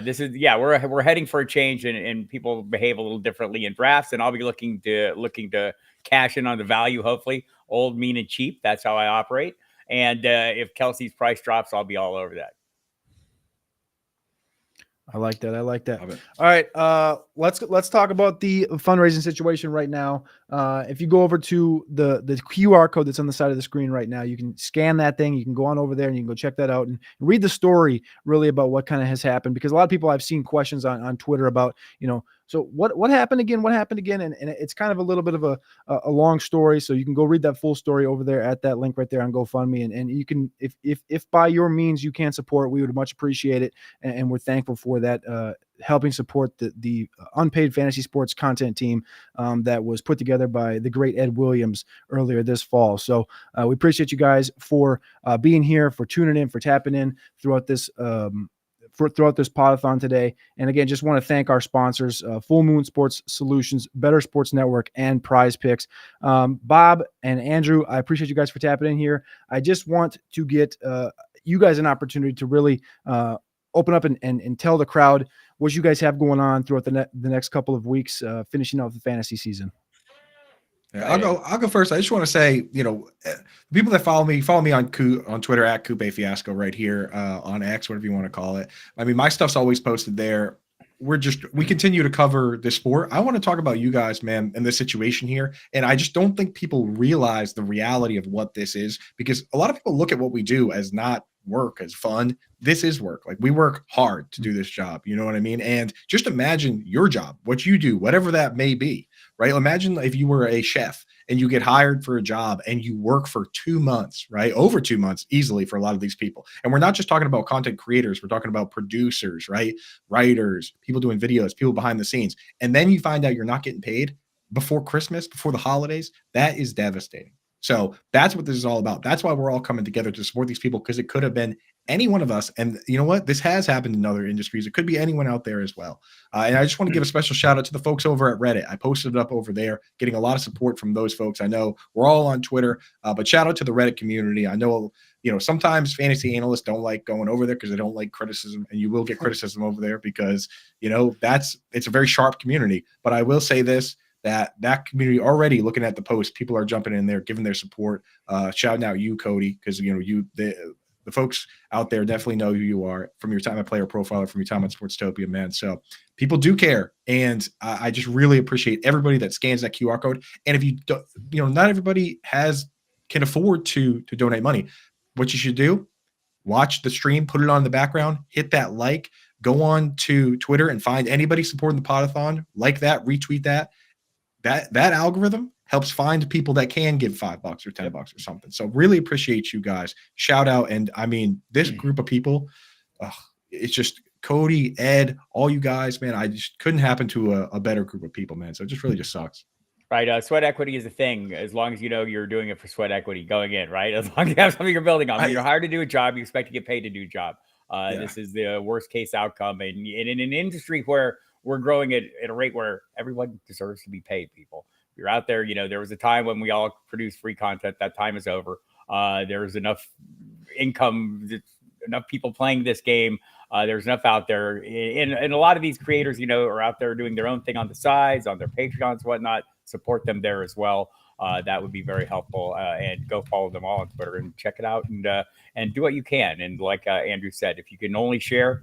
S12: this is, we're heading for a change, and people behave a little differently in drafts, and I'll be looking to cash in on the value, hopefully. Old, mean, and cheap. That's how I operate. And if Kelce's price drops, I'll be all over that.
S10: I like that. All right. Let's talk about the fundraising situation right now. If you go over to the QR code that's on the side of the screen right now, you can scan that thing. You can go on over there and you can go check that out and read the story really about what kind of has happened, because a lot of people, I've seen questions on Twitter about, so what happened again? What happened again? And it's kind of a little bit of a long story. So you can go read that full story over there at that link right there on GoFundMe. And you can, if by your means you can support, we would much appreciate it. And we're thankful for that, helping support the Unpaid Fantasy Sports content team that was put together by the great Ed Williams earlier this fall. So we appreciate you guys for being here, for tuning in, for tapping in throughout this throughout this Podathon today. And again, just want to thank our sponsors, Full Moon Sports Solutions, Better Sports Network, and Prize Picks. Bob and Andrew, I appreciate you guys for tapping in here. I just want to get you guys an opportunity to really open up and tell the crowd what you guys have going on throughout the next couple of weeks, finishing out the fantasy season.
S11: Yeah, I'll go first. I just want to say, people that follow me on Twitter at Coupe Fiasco right here on X, whatever you want to call it. I mean, my stuff's always posted there. we continue to cover the sport. I want to talk about you guys, man, and this situation here. And I just don't think people realize the reality of what this is, because a lot of people look at what we do as not work, as fun. This is work. Like, we work hard to do this job. You know what I mean? And just imagine your job, what you do, whatever that may be, right? Imagine if you were a chef and you get hired for a job and you work for 2 months, right? Over 2 months easily for a lot of these people. And we're not just talking about content creators. We're talking about producers, right? Writers, people doing videos, people behind the scenes. And then you find out you're not getting paid before Christmas, before the holidays. That is devastating. So that's what this is all about. That's why we're all coming together to support these people, because it could have been any one of us. And you know what? This has happened in other industries. It could be anyone out there as well. And I just want to give a special shout out to the folks over at Reddit. I posted it up over there, getting a lot of support from those folks. I know we're all on Twitter, but shout out to the Reddit community. I know, sometimes fantasy analysts don't like going over there because they don't like criticism, and you will get criticism over there because, it's a very sharp community. But I will say this, that community already looking at the post, people are jumping in there, giving their support, shouting out you, Cody, because the folks out there definitely know who you are from your time at Player Profiler, from your time at Sportstopia, man. So people do care, and I just really appreciate everybody that scans that QR code. And if you don't, not everybody can afford to donate money. What you should do: watch the stream, put it on in the background, hit that like, go on to Twitter and find anybody supporting the Podathon, like that, retweet that. That algorithm helps find people that can give $5 or $10 or something. So really appreciate you guys. Shout out. And I mean, this group of people, it's just Cody, Ed, all you guys, man. I just couldn't happen to a better group of people, man. So it just really just sucks.
S12: Right. Sweat equity is a thing. As long as you're doing it for sweat equity going in, right? As long as you have something you're building on. When you're hired to do a job, you expect to get paid to do a job. This is the worst case outcome. And in an industry where we're growing at a rate where everyone deserves to be paid, people. You're out there, there was a time when we all produced free content. That time is over. There's enough income, enough people playing this game. There's enough out there. And a lot of these creators, are out there doing their own thing on the sides, on their Patreons, whatnot. Support them there as well. That would be very helpful. And go follow them all on Twitter and check it out and do what you can. And like Andrew said, if you can only share.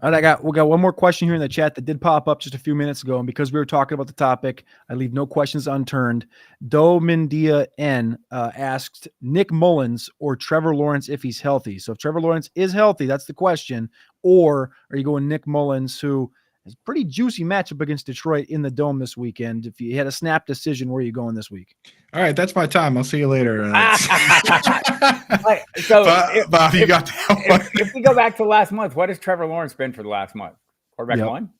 S10: All right, we got one more question here in the chat that did pop up just a few minutes ago, and because we were talking about the topic, I leave no questions unturned. Domindia N asked Nick Mullins or Trevor Lawrence if he's healthy. So if Trevor Lawrence is healthy, that's the question. Or are you going Nick Mullins, who has a pretty juicy matchup against Detroit in the Dome this weekend? If you had a snap decision, where are you going this week?
S11: All right, that's my time. I'll see you later.
S12: So
S11: Bob, you got that one.
S12: If we go back to last month, what has Trevor Lawrence been for the last month? Quarterback one?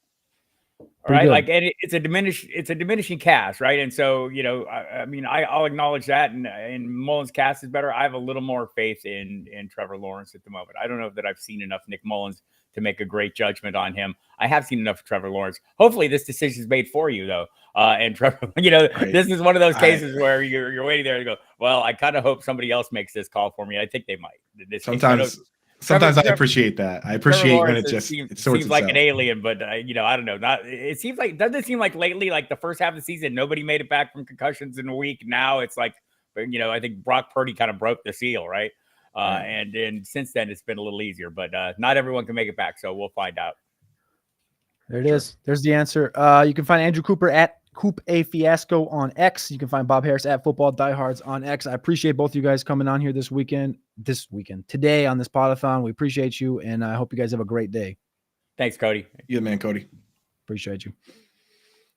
S12: All right.
S10: Good.
S12: Like, and it's a diminishing cast, right? And so, I'll acknowledge that. And Mullins' cast is better. I have a little more faith in Trevor Lawrence at the moment. I don't know that I've seen enough Nick Mullins to make a great judgment on him. I have seen enough of Trevor Lawrence. Hopefully this decision is made for you, though. And Trevor, this is one of those cases where you're waiting there to go, well, I kind of hope somebody else makes this call for me. I think they might.
S11: Sometimes I appreciate that. I appreciate when it
S12: seems like an alien, but I don't know. Doesn't it seem like lately, like the first half of the season, nobody made it back from concussions in a week. Now it's like, I think Brock Purdy kind of broke the seal, right? And since then it's been a little easier, but not everyone can make it back. So we'll find out.
S10: There it is. There's the answer. You can find Andrew Cooper at Coop A Fiasco on X. You can find Bob Harris at Football Diehards on X. I appreciate both of you guys coming on here today on this Podathon. We appreciate you, and I hope you guys have a great day.
S12: Thanks, Cody.
S11: You're the man, Cody.
S10: Appreciate you.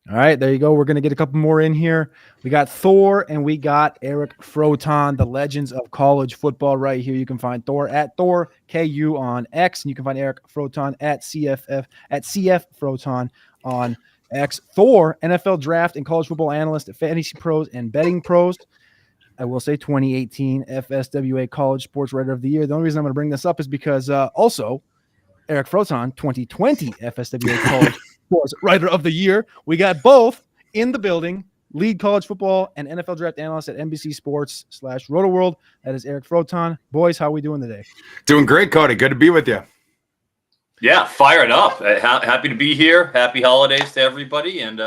S10: All right, there you go. We're going to get a couple more in here. We got Thor and we got Eric Froton, the legends of college football right here. You can find Thor at Thor KU on X, and you can find Eric Froton at CF Froton on X. Thor, NFL draft and college football analyst at Fantasy Pros and Betting Pros. I will say 2018 FSWA College Sports Writer of the Year. The only reason I'm going to bring this up is because also Eric Froton, 2020 FSWA College Sports Writer of the Year. We got both in the building. Lead college football and NFL draft analyst at NBC Sports /RotoWorld. That is Eric Froton. Boys, how are we doing today?
S13: Doing great, Cody. Good to be with you. Yeah, fired up. Happy to be here. Happy holidays to everybody, and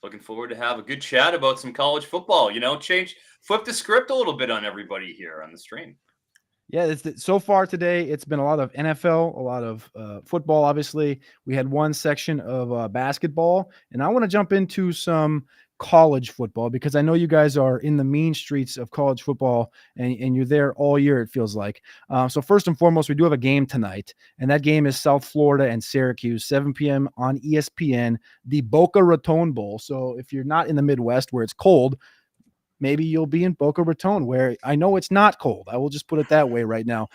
S13: looking forward to have a good chat about some college football. Flip the script a little bit on everybody here on the stream.
S10: Yeah, so far today, it's been a lot of NFL, a lot of football, obviously. We had one section of basketball, and I want to jump into some college football because I know you guys are in the mean streets of college football, and you're there all year, it feels like. So first and foremost, we do have a game tonight, and that game is South Florida and Syracuse, 7 p.m. on ESPN, the Boca Raton Bowl. So if you're not in the Midwest where it's cold, maybe you'll be in Boca Raton, where I know it's not cold. I will just put it that way right now.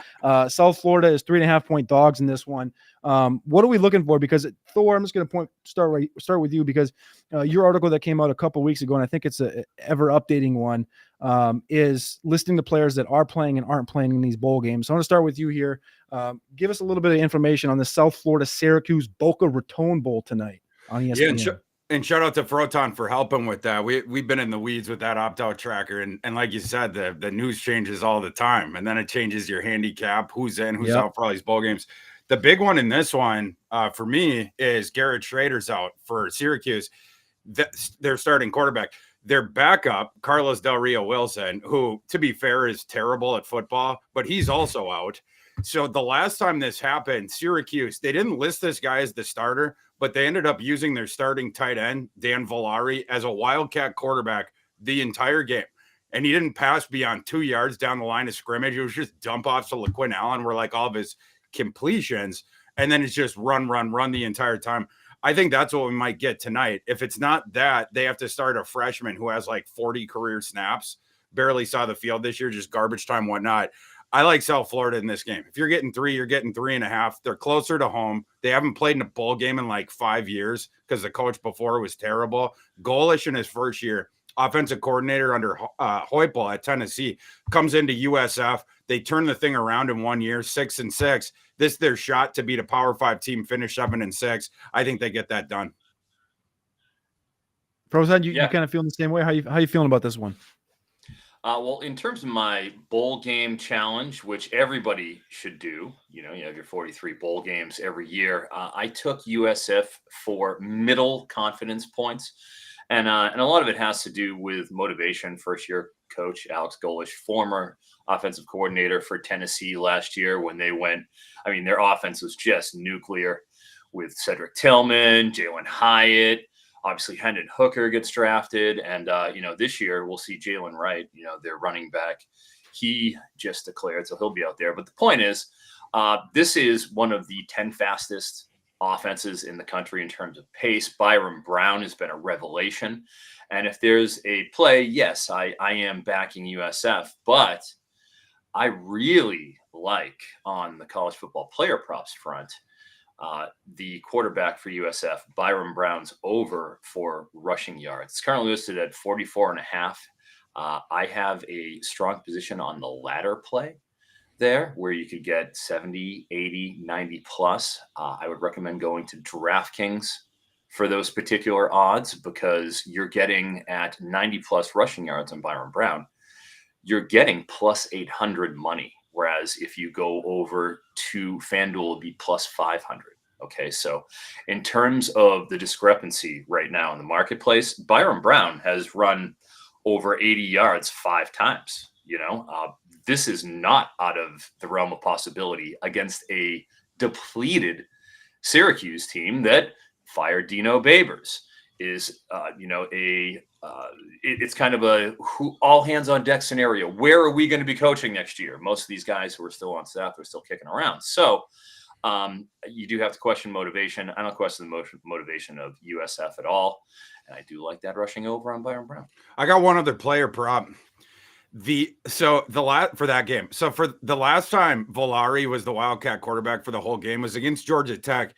S10: South Florida is 3.5-point dogs in this one. What are we looking for? Because Thor, I'm just going to start with you because your article that came out a couple weeks ago, and I think it's a ever updating one, is listing the players that are playing and aren't playing in these bowl games. So I want to start with you here. Give us a little bit of information on the South Florida Syracuse Boca Raton Bowl tonight on ESPN.
S14: Yeah, and shout out to Podathon for helping with that. We've been in the weeds with that opt-out tracker. And like you said, the news changes all the time. And then it changes your handicap, who's in, who's out for all these bowl games. The big one in this one for me is Garrett Schrader's out for Syracuse. Their starting quarterback. Their backup, Carlos Del Rio Wilson, who, to be fair, is terrible at football, but he's also out. So the last time this happened, Syracuse, they didn't list this guy as the starter, but they ended up using their starting tight end, Dan Villari, as a Wildcat quarterback the entire game. And he didn't pass beyond 2 yards down the line of scrimmage. It was just dump offs to LaQuinn Allen were like all of his completions. And then it's just run the entire time. I think that's what we might get tonight. If it's not that, they have to start a freshman who has like 40 career snaps, barely saw the field this year, just garbage time, whatnot. I like South Florida in this game. If you're getting 3, you're getting 3.5. They're closer to home. They haven't played in a bowl game in like 5 years because the coach before was terrible. Golish in his first year, offensive coordinator under Heupel at Tennessee, comes into USF. They turn the thing around in 1 year, 6-6. This is their shot to beat a Power 5 team, finish 7-6. I think they get that done.
S10: Podathon, you kind of feeling the same way? How you feeling about this one?
S13: Well, in terms of my bowl game challenge, which everybody should do, you have your 43 bowl games every year. I took USF for middle confidence points. And a lot of it has to do with motivation. First year coach Alex Golish, former offensive coordinator for Tennessee last year when they went, their offense was just nuclear with Cedric Tillman, Jalen Hyatt. Obviously, Hendon Hooker gets drafted. And, this year we'll see Jalen Wright, their running back. He just declared, so he'll be out there. But the point is, this is one of the 10 fastest offenses in the country in terms of pace. Byron Brown has been a revelation. And if there's a play, yes, I am backing USF. But I really like on the college football player props front, the quarterback for USF, Byron Brown's over for rushing yards. It's currently listed at 44.5. I have a strong position on the latter play there where you could get 70, 80, 90 plus. I would recommend going to DraftKings for those particular odds because you're getting at 90 plus rushing yards on Byron Brown. You're getting plus 800 money. Whereas if you go over to FanDuel, it'll be plus 500. Okay, so in terms of the discrepancy right now in the marketplace, Byron Brown has run over 80 yards 5 times. This is not out of the realm of possibility against a depleted Syracuse team that fired Dino Babers. Is it's kind of a all hands on deck scenario. Where are we going to be coaching next year? Most of these guys who are still on staff are still kicking around. So you do have to question motivation. I don't question the motivation of USF at all. And I do like that rushing over on Byron Brown.
S14: I got one other player prop. For that game. So for the last time Villari was the Wildcat quarterback for the whole game was against Georgia Tech.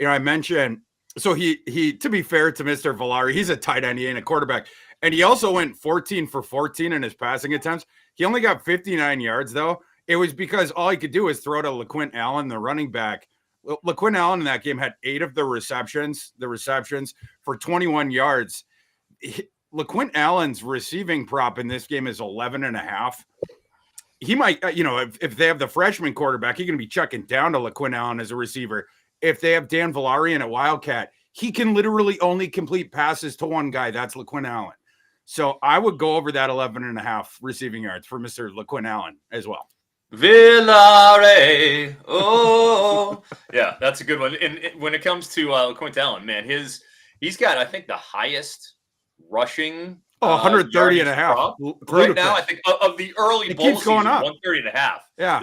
S14: I mentioned, so he to be fair to Mr. Villari, he's a tight end, he ain't a quarterback. And he also went 14 for 14 in his passing attempts. He only got 59 yards though. It was because all he could do was throw to LaQuinn Allen, the running back. LaQuinn Allen in that game had 8 of the receptions for 21 yards. LaQuinn Allen's receiving prop in this game is 11.5. He might, if they have the freshman quarterback, he's going to be chucking down to LaQuinn Allen as a receiver. If they have Dan Villari in at Wildcat, he can literally only complete passes to one guy. That's LaQuinn Allen. So I would go over that 11.5 receiving yards for Mr. LaQuinn Allen as well.
S13: Villare. Oh, yeah, that's a good one. And when it comes to Quinton Allen, man, he's got, I think, the highest rushing
S14: 130 and a
S13: yardage
S14: half.
S13: prop right
S14: Ludicrous.
S13: now. I think of the early
S14: It
S13: bowl
S14: keeps going
S13: season,
S14: up.
S13: 130 and a half.
S14: Yeah.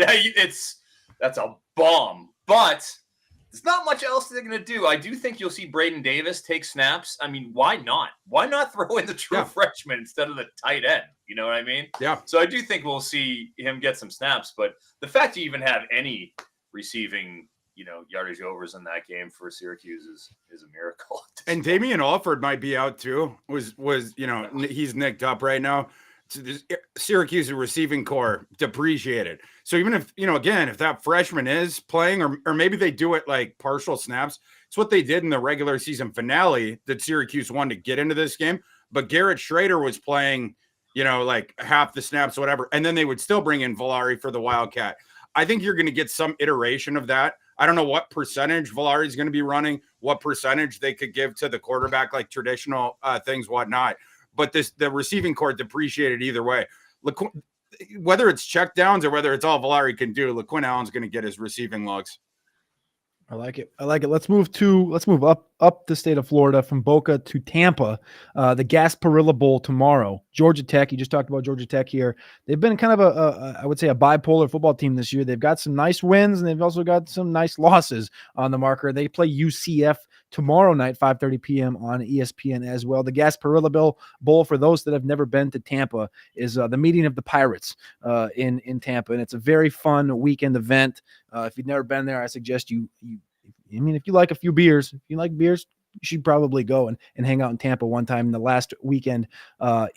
S13: That's a bomb. But there's not much else they're going to do. I do think you'll see Braden Davis take snaps. I mean, why not? Why not throw in the true freshman instead of the tight end? You know what I mean?
S14: Yeah.
S13: So I do think we'll see him get some snaps. But the fact you even have any receiving, yardage overs in that game for Syracuse is a miracle.
S14: And Damian Alford might be out too. He's nicked up right now. Syracuse receiving core depreciated. So even if, again, if that freshman is playing or maybe they do it like partial snaps, it's what they did in the regular season finale that Syracuse won to get into this game. But Garrett Schrader was playing, like half the snaps, whatever. And then they would still bring in Villari for the Wildcat. I think you're going to get some iteration of that. I don't know what percentage Villari is going to be running, what percentage they could give to the quarterback, like traditional things, whatnot. But the receiving core depreciated either way. Whether it's check downs or whether it's all Villari can do, LaQuinn Allen's going to get his receiving logs.
S10: I like it. Let's move up the state of Florida from Boca to Tampa. The Gasparilla Bowl tomorrow. Georgia Tech. You just talked about Georgia Tech here. They've been kind of I would say a bipolar football team this year. They've got some nice wins and they've also got some nice losses on the marker. They play UCF tomorrow night, 5:30 p.m. on ESPN as well. The Gasparilla Bowl, for those that have never been to Tampa, is the meeting of the Pirates in Tampa, and it's a very fun weekend event. If you've never been there, I suggest if you like a few beers, if you like beers, you should probably go and hang out in Tampa one time in the last weekend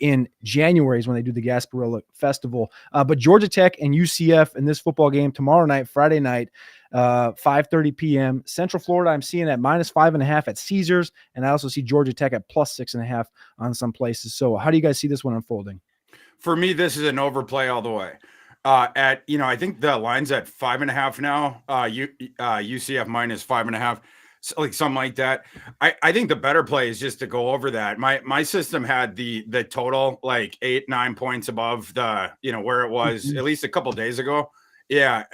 S10: in January is when they do the Gasparilla Festival. But Georgia Tech and UCF in this football game tomorrow night, Friday night, 5:30 p.m. Central Florida, I'm seeing at -5.5 at Caesars, and I also see Georgia Tech at +6.5 on some places. So how do you guys see this one unfolding?
S14: For me, this is an overplay all the way. I think the line's at 5.5 now. UCF -5.5, so like something like that. I think the better play is just to go over that. My system had the total like 8-9 points above the where it was at least a couple days ago. Yeah,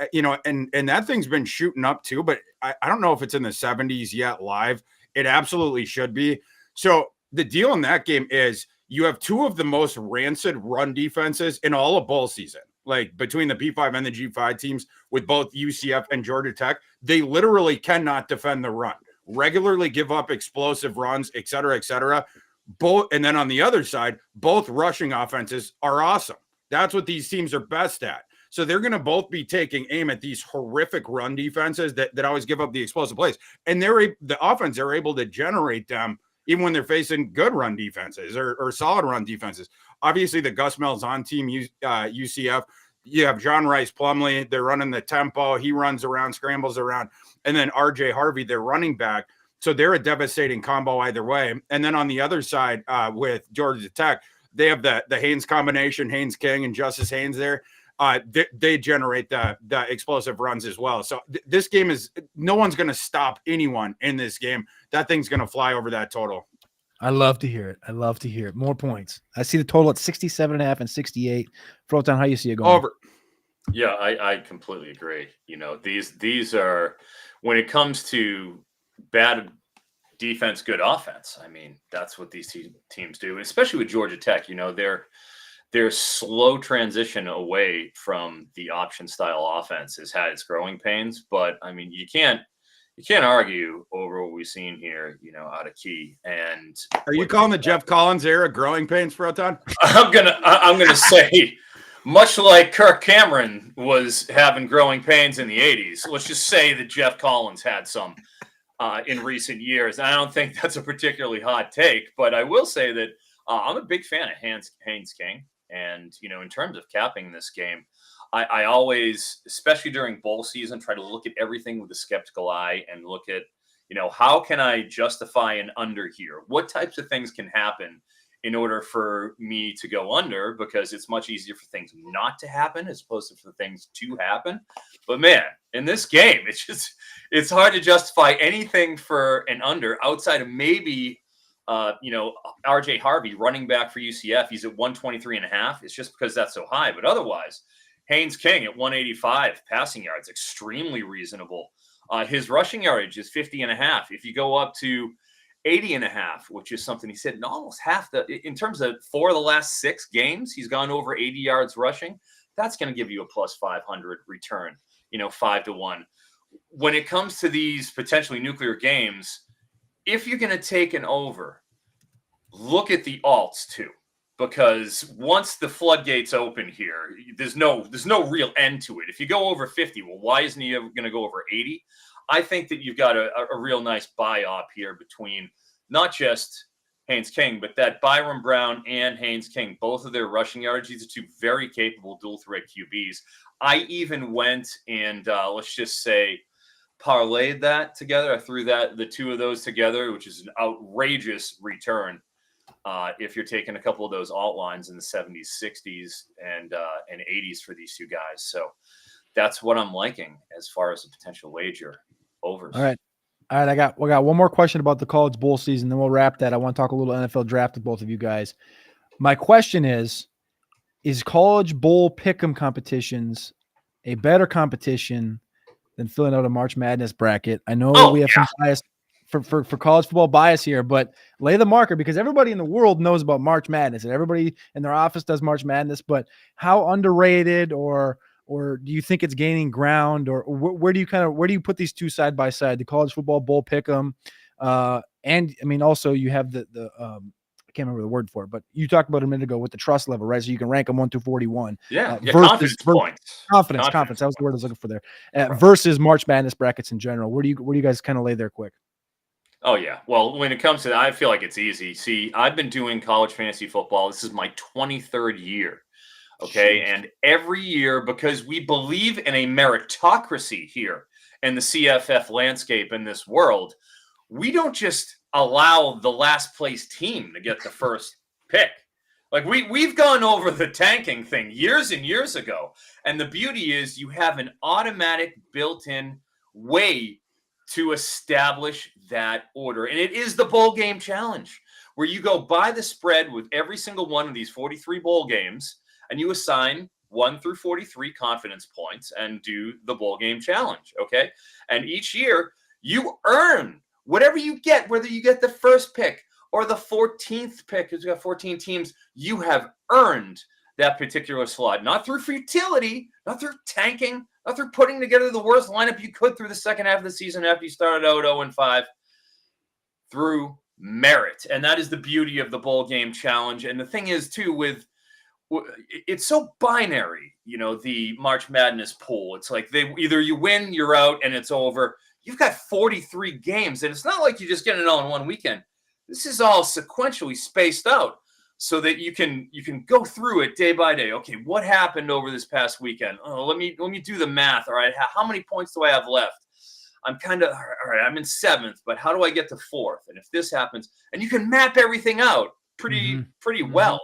S14: and that thing's been shooting up too, but I don't know if it's in the 70s yet live. It absolutely should be. So the deal in that game is you have two of the most rancid run defenses in all of bowl season. Like between the P5 and the G5 teams with both UCF and Georgia Tech, they literally cannot defend the run, regularly give up explosive runs, et cetera, et cetera. And then on the other side, both rushing offenses are awesome. That's what these teams are best at. So they're going to both be taking aim at these horrific run defenses that always give up the explosive plays. And the offense are able to generate them even when they're facing good run defenses or solid run defenses. Obviously, the Gus Malzahn team, UCF, you have John Rice Plumlee. They're running the tempo. He runs around, scrambles around. And then RJ Harvey, their running back. So they're a devastating combo either way. And then on the other side with Georgia Tech, they have the Haynes combination, Haynes King and Justice Haynes there. They generate the explosive runs as well. So this game is no one's going to stop anyone in this game. That thing's going to fly over that total.
S10: I love to hear it. More points. I see the total at 67.5 and 68. Froton, how you see it going?
S14: Over.
S13: Yeah, I completely agree. These are, when it comes to bad defense, good offense. I mean, that's what these teams do, especially with Georgia Tech. Their slow transition away from the option style offense has had its growing pains, but I mean, you can't argue over what we've seen here, out of key. And
S14: are you calling the Jeff Collins era growing pains, Froton?
S13: I'm gonna say, much like Kirk Cameron was having growing pains in the 80s, let's just say that Jeff Collins had some in recent years. And I don't think that's a particularly hot take, but I will say that I'm a big fan of Haynes King. And, in terms of capping this game, I always, especially during bowl season, try to look at everything with a skeptical eye and look at, how can I justify an under here? What types of things can happen in order for me to go under? Because it's much easier for things not to happen as opposed to for things to happen. But man, in this game, it's hard to justify anything for an under outside of maybe RJ Harvey, running back for UCF, he's at 123.5. It's just because that's so high. But otherwise, Haynes King at 185 passing yards, extremely reasonable. His rushing yardage is 50.5. If you go up to 80.5, which is something he said, in almost half in terms of 4 of the last 6 games, he's gone over 80 yards rushing. That's going to give you a plus 500 return, 5-1. When it comes to these potentially nuclear games, if you're going to take an over, look at the alts too, because once the floodgates open here, there's no real end to it. If you go over 50, well, why isn't he going to go over 80? I think that you've got a real nice buy-op here between not just Haynes King, but that Byron Brown and Haynes King, both of their rushing yards. These are 2 very capable dual-threat QBs. I even went and, let's just say, parlayed that together. I threw the 2 of those together, which is an outrageous return. If you're taking a couple of those alt lines in the 70s, 60s, and 80s for these 2 guys. So that's what I'm liking as far as a potential wager overs.
S10: All right. I got one more question about the college bowl season, then we'll wrap that. I want to talk a little NFL draft with both of you guys. My question is college bowl pick'em competitions a better competition than filling out a March Madness bracket? I know we have some bias for college football bias here, but lay the marker, because everybody in the world knows about March Madness and everybody in their office does March Madness, but how underrated or do you think it's gaining ground, or where do you put these 2 side by side, the college football bowl pick'em? And I mean, also you have the I can't remember the word for it, but you talked about a minute ago with the trust level, right? So you can rank them 1 through 41.
S13: Confidence points.
S10: Confidence. That was the word I was looking for there. Versus March Madness brackets in general. Where do you guys kind of lay there quick?
S13: Oh, yeah. Well, when it comes to that, I feel like it's easy. See, I've been doing college fantasy football. This is my 23rd year. Okay. Jeez. And every year, because we believe in a meritocracy here in the CFF landscape in this world, we don't just allow the last place team to get the first pick. Like we've gone over the tanking thing years and years ago. And the beauty is you have an automatic built-in way to establish that order. And it is the bowl game challenge, where you go by the spread with every single one of these 43 bowl games, and you assign 1 through 43 confidence points and do the bowl game challenge. Okay. And each year you earn whatever you get, whether you get the first pick or the 14th pick, because we got 14 teams, you have earned that particular slot, not through futility, not through tanking, not through putting together the worst lineup you could through the second half of the season after you started out 0-5, through merit. And that is the beauty of the bowl game challenge. And the thing is, too, it's so binary, the March Madness pool. It's like either you win, you're out, and it's over. You've got 43 games, and it's not like you just get it all in one weekend. This is all sequentially spaced out so that you can go through it day by day. Okay, what happened over this past weekend? Oh, let me do the math. All right, how many points do I have left? I'm all right, I'm in 7th, but how do I get to 4th? And if this happens, and you can map everything out pretty well,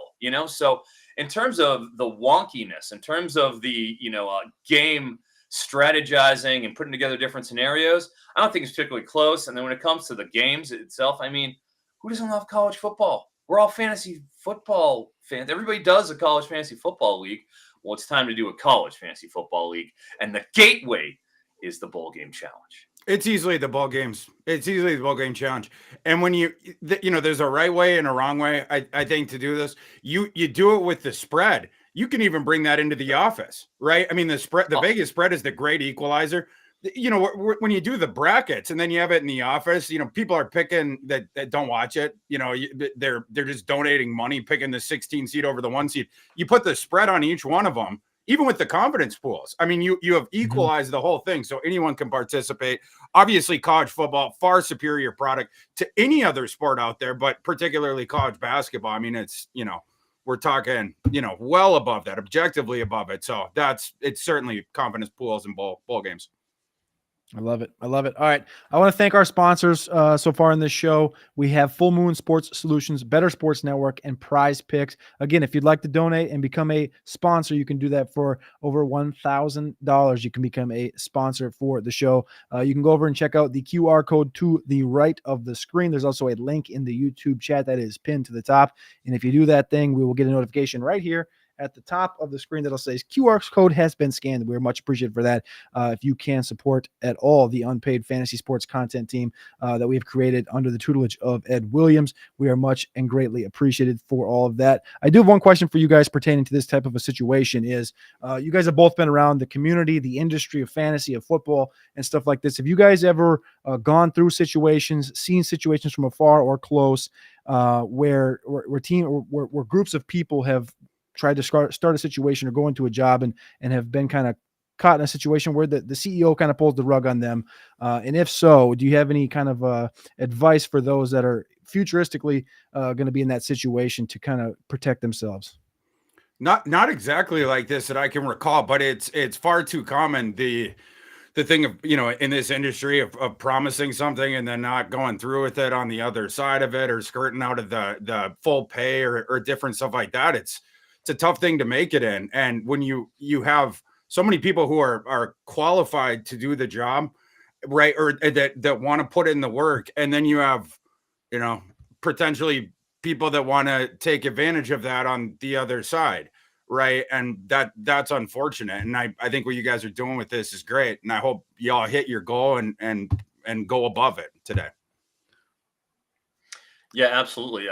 S13: So in terms of the wonkiness, in terms of the game strategizing and putting together different scenarios, I don't think it's particularly close. And then when it comes to the games itself, I mean, who doesn't love college football? We're all fantasy football fans. Everybody does a college fantasy football league. Well, it's time to do a college fantasy football league. And the gateway is the bowl game challenge.
S14: It's easily the bowl games. It's easily the bowl game challenge. And when there's a right way and a wrong way, I think, to do this. You do it with the spread. You can even bring that into the office, right? I mean, the Vegas spread is the great equalizer. When you do the brackets and then you have it in the office, people are picking that don't watch it. They're just donating money, picking the 16 seed over the 1 seed. You put the spread on each one of them, even with the confidence pools. I mean, you have equalized the whole thing, so anyone can participate. Obviously, college football, far superior product to any other sport out there, but particularly college basketball. I mean, it's, we're talking, well above that, objectively above it. So it's certainly confidence pools and bowl games.
S10: I love it. All right. I want to thank our sponsors so far in this show. We have Full Moon Sports Solutions, Better Sports Network, and Prize Picks. Again, if you'd like to donate and become a sponsor, you can do that for over $1,000. You can become a sponsor for the show. You can go over and check out the QR code to the right of the screen. There's also a link in the YouTube chat that is pinned to the top. And if you do that thing, we will get a notification right here at the top of the screen that'll say QR code has been scanned. We're much appreciated for that. If you can support at all the Unpaid Fantasy Sports content team that we've created under the tutelage of Ed Williams, we are much and greatly appreciated for all of that. I do have one question for you guys pertaining to this type of a situation is you guys have both been around the community, the industry of fantasy, of football, and stuff like this. Have you guys ever gone through situations, seen situations from afar or close where groups of people have tried to start a situation or go into a job and have been kind of caught in a situation where the CEO kind of pulls the rug on them? And if so, do you have any kind of advice for those that are futuristically going to be in that situation to kind of protect themselves?
S14: Not exactly like this that I can recall, but it's far too common. The thing of, in this industry of promising something and then not going through with it on the other side of it, or skirting out of the full pay or different stuff like that. It's a tough thing to make it in. And when you have so many people who are qualified to do the job, right, or that want to put in the work, and then you have, potentially people that want to take advantage of that on the other side. Right. And that's unfortunate. And I think what you guys are doing with this is great. And I hope y'all hit your goal and go above it today.
S13: Yeah, absolutely.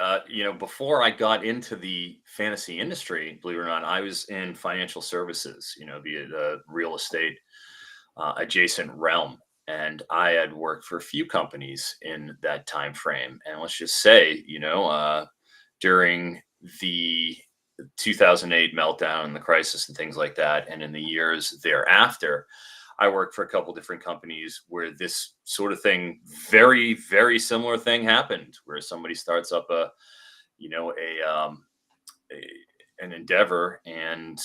S13: Before I got into the fantasy industry, believe it or not, I was in financial services, via the real estate adjacent realm. And I had worked for a few companies in that time frame. And let's just say, during the 2008 meltdown and the crisis and things like that, and in the years thereafter, I worked for a couple different companies where this sort of thing, very, very similar thing happened, where somebody starts up an endeavor and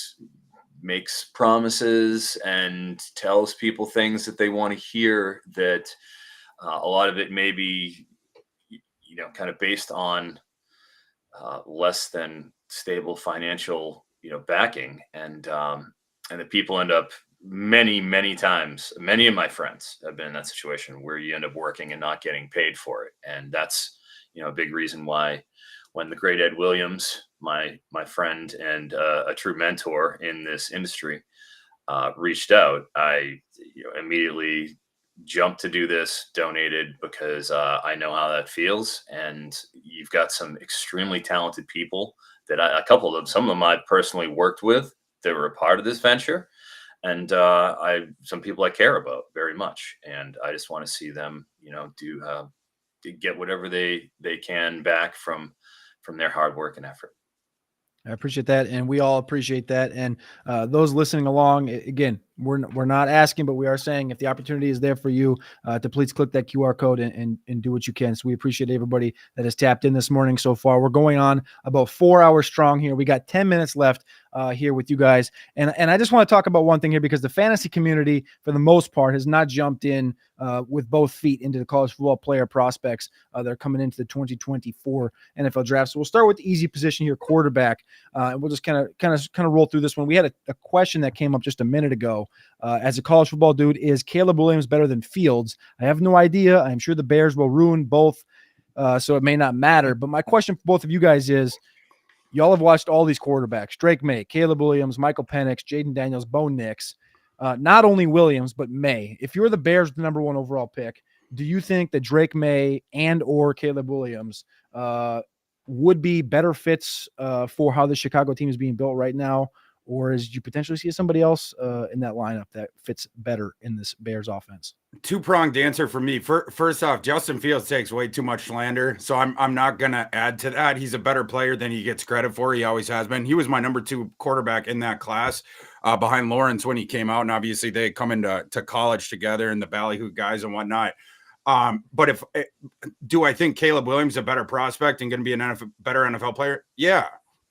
S13: makes promises and tells people things that they want to hear, that a lot of it may be, kind of based on less than stable financial, backing, and the people end up many times. Many of my friends have been in that situation where you end up working and not getting paid for it, and that's a big reason why when the great Ed Williams, my friend and a true mentor in this industry, reached out, I immediately jumped to do this, donated, because I know how that feels. And you've got some extremely talented people that some of them I personally worked with that were a part of this venture. And some people I care about very much. And I just want to see them, get whatever they can back from their hard work and effort.
S10: I appreciate that, and we all appreciate that. And those listening along, again, we're not asking, but we are saying if the opportunity is there for you to please click that QR code and do what you can. So we appreciate everybody that has tapped in this morning so far. We're going on about 4 hours strong here. We got 10 minutes left here with you guys. And I just want to talk about one thing here, because the fantasy community, for the most part, has not jumped in with both feet into the college football player prospects that are coming into the 2024 NFL draft. So we'll start with the easy position here, quarterback. And we'll just kind of roll through this one. We had a question that came up just a minute ago. As a college football dude, is Caleb Williams better than Fields? I have no idea. I'm sure the Bears will ruin both, so it may not matter. But my question for both of you guys is, y'all have watched all these quarterbacks: Drake May, Caleb Williams, Michael Penix, Jaden Daniels, Bo Nix. Not only Williams, but May. If you're the Bears, the number one overall pick, do you think that Drake May and or Caleb Williams would be better fits for how the Chicago team is being built right now? Or is you potentially see somebody else in that lineup that fits better in this Bears offense?
S14: Two-pronged answer for me. First off, Justin Fields takes way too much slander, so I'm not going to add to that. He's a better player than he gets credit for. He always has been. He was my number 2 quarterback in that class behind Lawrence when he came out, and obviously they come into college together and the Ballyhoo guys and whatnot. But do I think Caleb Williams is a better prospect and going to be better NFL player? Yeah.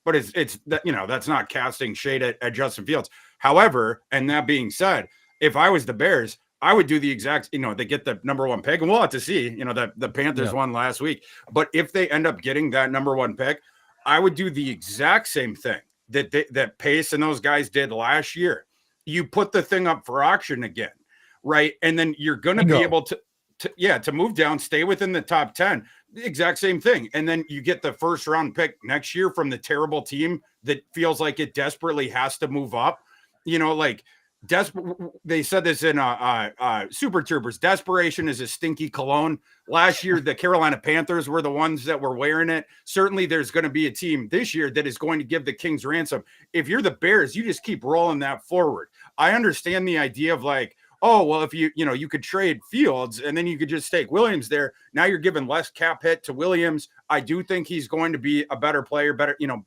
S14: But it's that's not casting shade at Justin Fields. However, and that being said, if I was the Bears, I would do the exact, they get the number 1 pick, and we'll have to see, that the Panthers won last week. But if they end up getting that number 1 pick, I would do the exact same thing that Pace and those guys did last year. You put the thing up for auction again, right? And then you're going to be able to move down, stay within the top 10, The exact same thing. And then you get the first round pick next year from the terrible team that feels like it desperately has to move up. You know, like they said this in Super Troopers. Desperation is a stinky cologne. Last year, the Carolina Panthers were the ones that were wearing it. Certainly, there's going to be a team this year that is going to give the Kings ransom. If you're the Bears, you just keep rolling that forward. I understand the idea of like, oh, well, if you could trade Fields and then you could just take Williams there. Now you're giving less cap hit to Williams. I do think he's going to be a better player,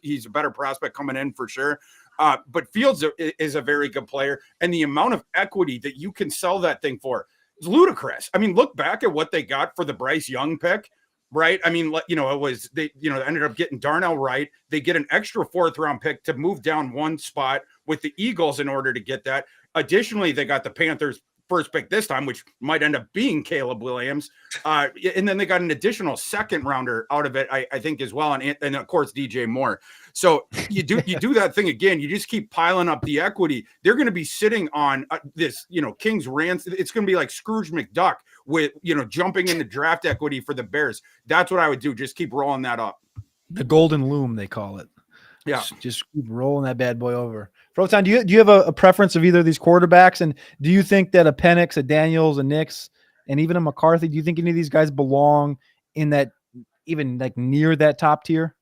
S14: he's a better prospect coming in for sure. But Fields is a very good player. And the amount of equity that you can sell that thing for is ludicrous. I mean, look back at what they got for the Bryce Young pick, right? I mean, it was, they ended up getting Darnell Wright. They get an extra 4th round pick to move down one spot with the Eagles in order to get that. Additionally, they got the Panthers first pick this time, which might end up being Caleb Williams. And then they got an additional 2nd rounder out of it, I think as well. And of course, DJ Moore. So you do that thing again, you just keep piling up the equity. They're going to be sitting on this, Kings rants. It's going to be like Scrooge McDuck with, jumping into draft equity for the Bears. That's what I would do. Just keep rolling that up.
S10: The golden loom, they call it.
S14: Yeah.
S10: Just keep rolling that bad boy over. Proton, do you have a preference of either of these quarterbacks? And do you think that a Penix, a Daniels, a Nix, and even a McCarthy, do you think any of these guys belong in that, even like near that top tier?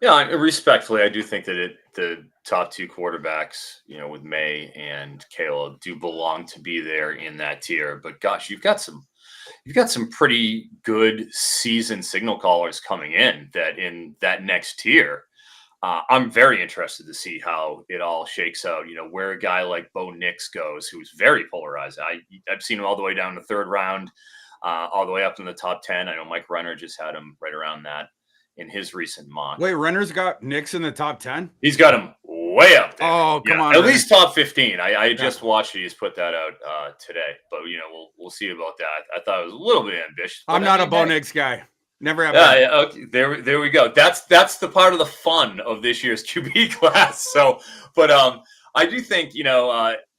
S13: Yeah, respectfully, I do think that the top 2 quarterbacks, with May and Caleb, do belong to be there in that tier. But gosh, you've got some pretty good seasoned signal callers coming in that next tier. I'm very interested to see how it all shakes out. Where a guy like Bo Nix goes, who's very polarized. I've seen him all the way down the 3rd round, all the way up in the top 10. I know Mike Renner just had him right around that in his recent mock.
S14: Wait, Renner's got Nix in the top 10?
S13: He's got him way up there.
S14: Oh, come on.
S13: At least top 15. I just watched it. He's put that out today. But, we'll see about that. I thought it was a little bit ambitious.
S14: I'm not a Bo Nix guy. Never have.
S13: Yeah, okay. There we go. That's the part of the fun of this year's QB class. So, but I do think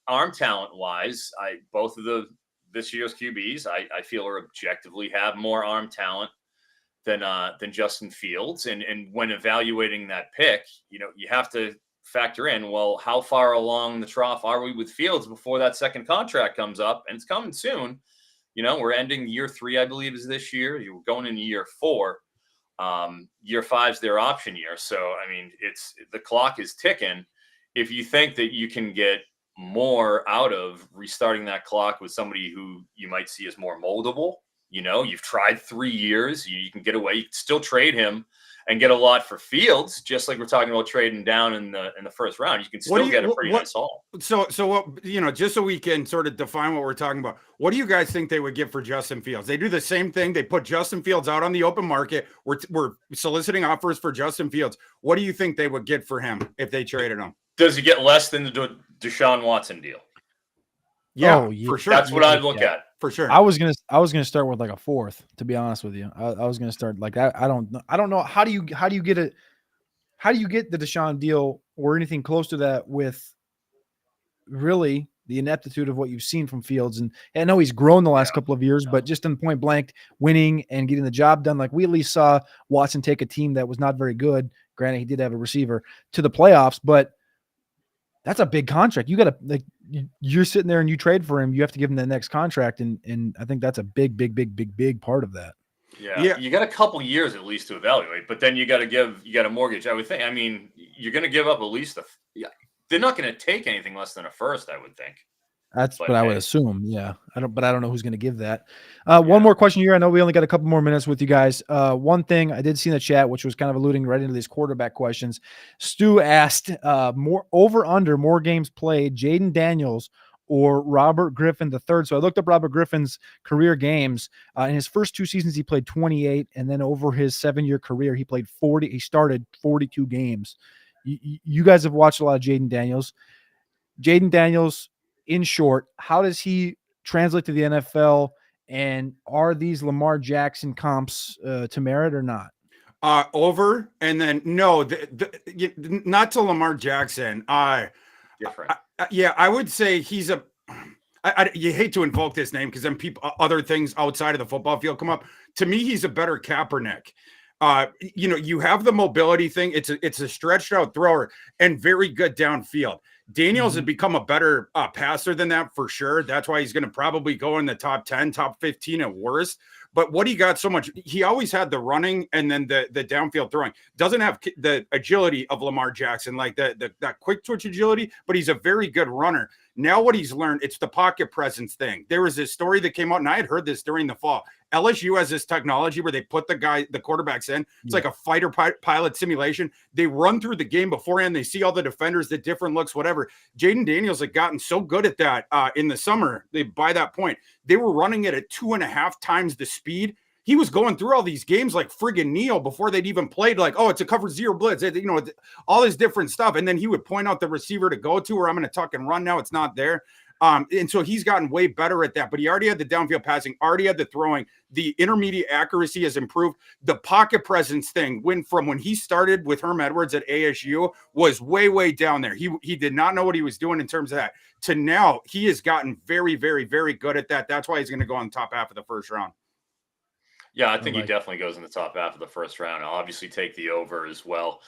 S13: arm talent wise, both of this year's QBs I feel are objectively have more arm talent than Justin Fields. And when evaluating that pick, you have to factor in, well, how far along the trough are we with Fields before that 2nd contract comes up, and it's coming soon. We're ending year 3, I believe, is this year. You're going into year 4. Year 5's their option year. So, I mean, the clock is ticking. If you think that you can get more out of restarting that clock with somebody who you might see as more moldable, you've tried 3 years, you can get away, you can still trade him and get a lot for Fields, just like we're talking about trading down in the 1st round. You can still get a pretty nice haul.
S14: So what, just so we can sort of define what we're talking about, what do you guys think they would get for Justin Fields? They do the same thing. They put Justin Fields out on the open market. We're soliciting offers for Justin Fields. What do you think they would get for him if they traded him?
S13: Does he get less than the Deshaun Watson deal?
S14: Yeah, for sure.
S13: That's what I'd look at.
S14: For sure.
S10: I was gonna start with like a 4th, to be honest with you. I was gonna start like I don't know how do you get the Deshaun deal or anything close to that with really the ineptitude of what you've seen from Fields. And I know he's grown the last couple of years, but just in point blank winning and getting the job done, like we at least saw Watson take a team that was not very good. Granted, he did have a receiver to the playoffs, but that's a big contract. You got to you're sitting there and you trade for him. You have to give him the next contract, and I think that's a big part of that.
S13: Yeah, you got a couple years at least to evaluate, but then you got a mortgage. I would think. I mean, you're going to give up at least they're not going to take anything less than a 1st, I would think.
S10: That's what I would assume. Yeah. I don't know who's going to give that. One more question here. I know we only got a couple more minutes with you guys. One thing I did see in the chat, which was kind of alluding right into these quarterback questions. Stu asked more games played, Jaden Daniels or Robert Griffin III. So I looked up Robert Griffin's career games. In his first 2 seasons, he played 28. And then over his 7-year career, he played 40. He started 42 games. You guys have watched a lot of Jaden Daniels. Jaden Daniels, in short, how does he translate to the NFL? And are these Lamar Jackson comps to merit or not?
S14: Over, and then no, not to Lamar Jackson.
S13: Different.
S14: I would say he's you hate to invoke this name because then other things outside of the football field come up. To me, he's a better Kaepernick. You have the mobility thing. It's a stretched out thrower and very good downfield. Daniels has become a better passer than that for sure. That's why he's going to probably go in the top 10, top 15 at worst. But what he got so much, he always had the running and then the downfield throwing. Doesn't have the agility of Lamar Jackson, like that quick twitch agility, but he's a very good runner. Now what he's learned, it's the pocket presence thing. There was this story that came out, and I had heard this during the fall. LSU has this technology where they put the quarterbacks in. It's like a fighter pilot simulation. They run through the game beforehand. They see all the defenders, the different looks, whatever. Jaden Daniels had gotten so good at that in the summer. By that point, they were running it at 2.5 times the speed. He was going through all these games like friggin' Neil before they'd even played, like, oh, it's a cover zero blitz, all this different stuff. And then he would point out the receiver to go to, or I'm going to tuck and run now. It's not there. And so he's gotten way better at that, but he already had the downfield passing, already had the throwing. The intermediate accuracy has improved. The pocket presence thing went from when he started with Herm Edwards at ASU was way, way down there. He did not know what he was doing in terms of that. To now, he has gotten very, very, very good at that. That's why he's going to go on the top half of the first round.
S13: Yeah, I think he definitely goes in the top half of the first round. I'll obviously take the over as well.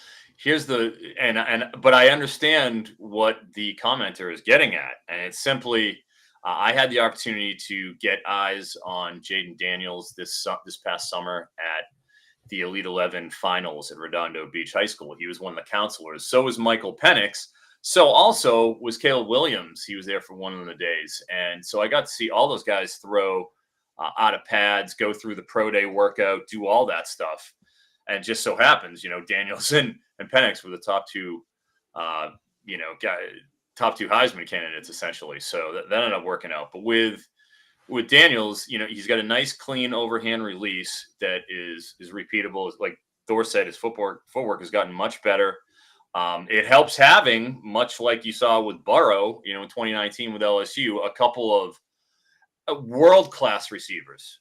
S13: But I understand what the commenter is getting at, and it's simply I had the opportunity to get eyes on Jaden Daniels this past summer at the Elite 11 finals at Redondo Beach High School. He was one of the counselors. So was Michael Penix. So also was Caleb Williams. He was there for one of the days, and so I got to see all those guys throw out of pads, go through the pro day workout, do all that stuff. And just so happens, Daniels and Penix were the top two Heisman candidates, essentially. So that ended up working out. But with Daniels, he's got a nice, clean overhand release that is repeatable. Like Thor said, his footwork has gotten much better. It helps having, much like you saw with Burrow, in 2019 with LSU, a couple of world-class receivers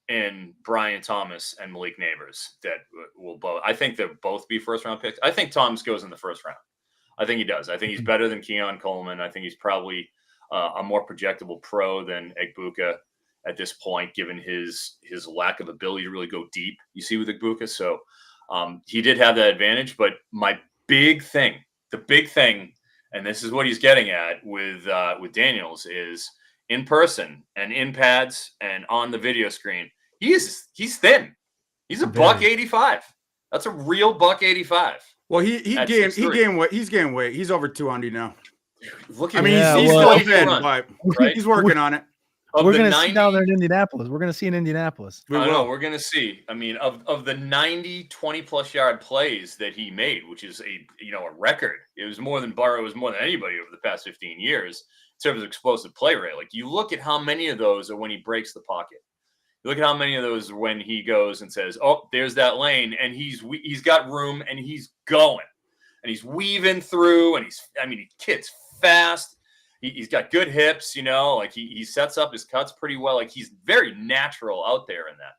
S13: in Brian Thomas and Malik Neighbors that will both. I think they'll both be first-round picks. I think Thomas goes in the first round. I think he does. I think he's better than Keon Coleman. I think he's probably a more projectable pro than Egbuka at this point, given his lack of ability to really go deep. You see with Egbuka, so he did have that advantage. But the big thing, and this is what he's getting at with Daniels is, in person and in pads and on the video screen, he's thin. He's a $185. That's a real $185.
S14: Well, he gained weight. He's gained weight. He's over 200 now.
S5: Look
S14: at he's still thin, but he's working on it.
S10: We're going to see down there in Indianapolis. We're going to see in Indianapolis.
S13: We're going to see. I mean, of the 90 20-plus yard plays that he made, which is a record. It was more than Burrow. It was more than anybody over the past 15 years. In terms of explosive play rate. Like, you look at how many of those are when he breaks the pocket. You look at how many of those are when he goes and says, oh, there's that lane, and he's got room, and he's going. And he's weaving through, and he kid's fast. He's got good hips, like he sets up his cuts pretty well. Like, he's very natural out there in that.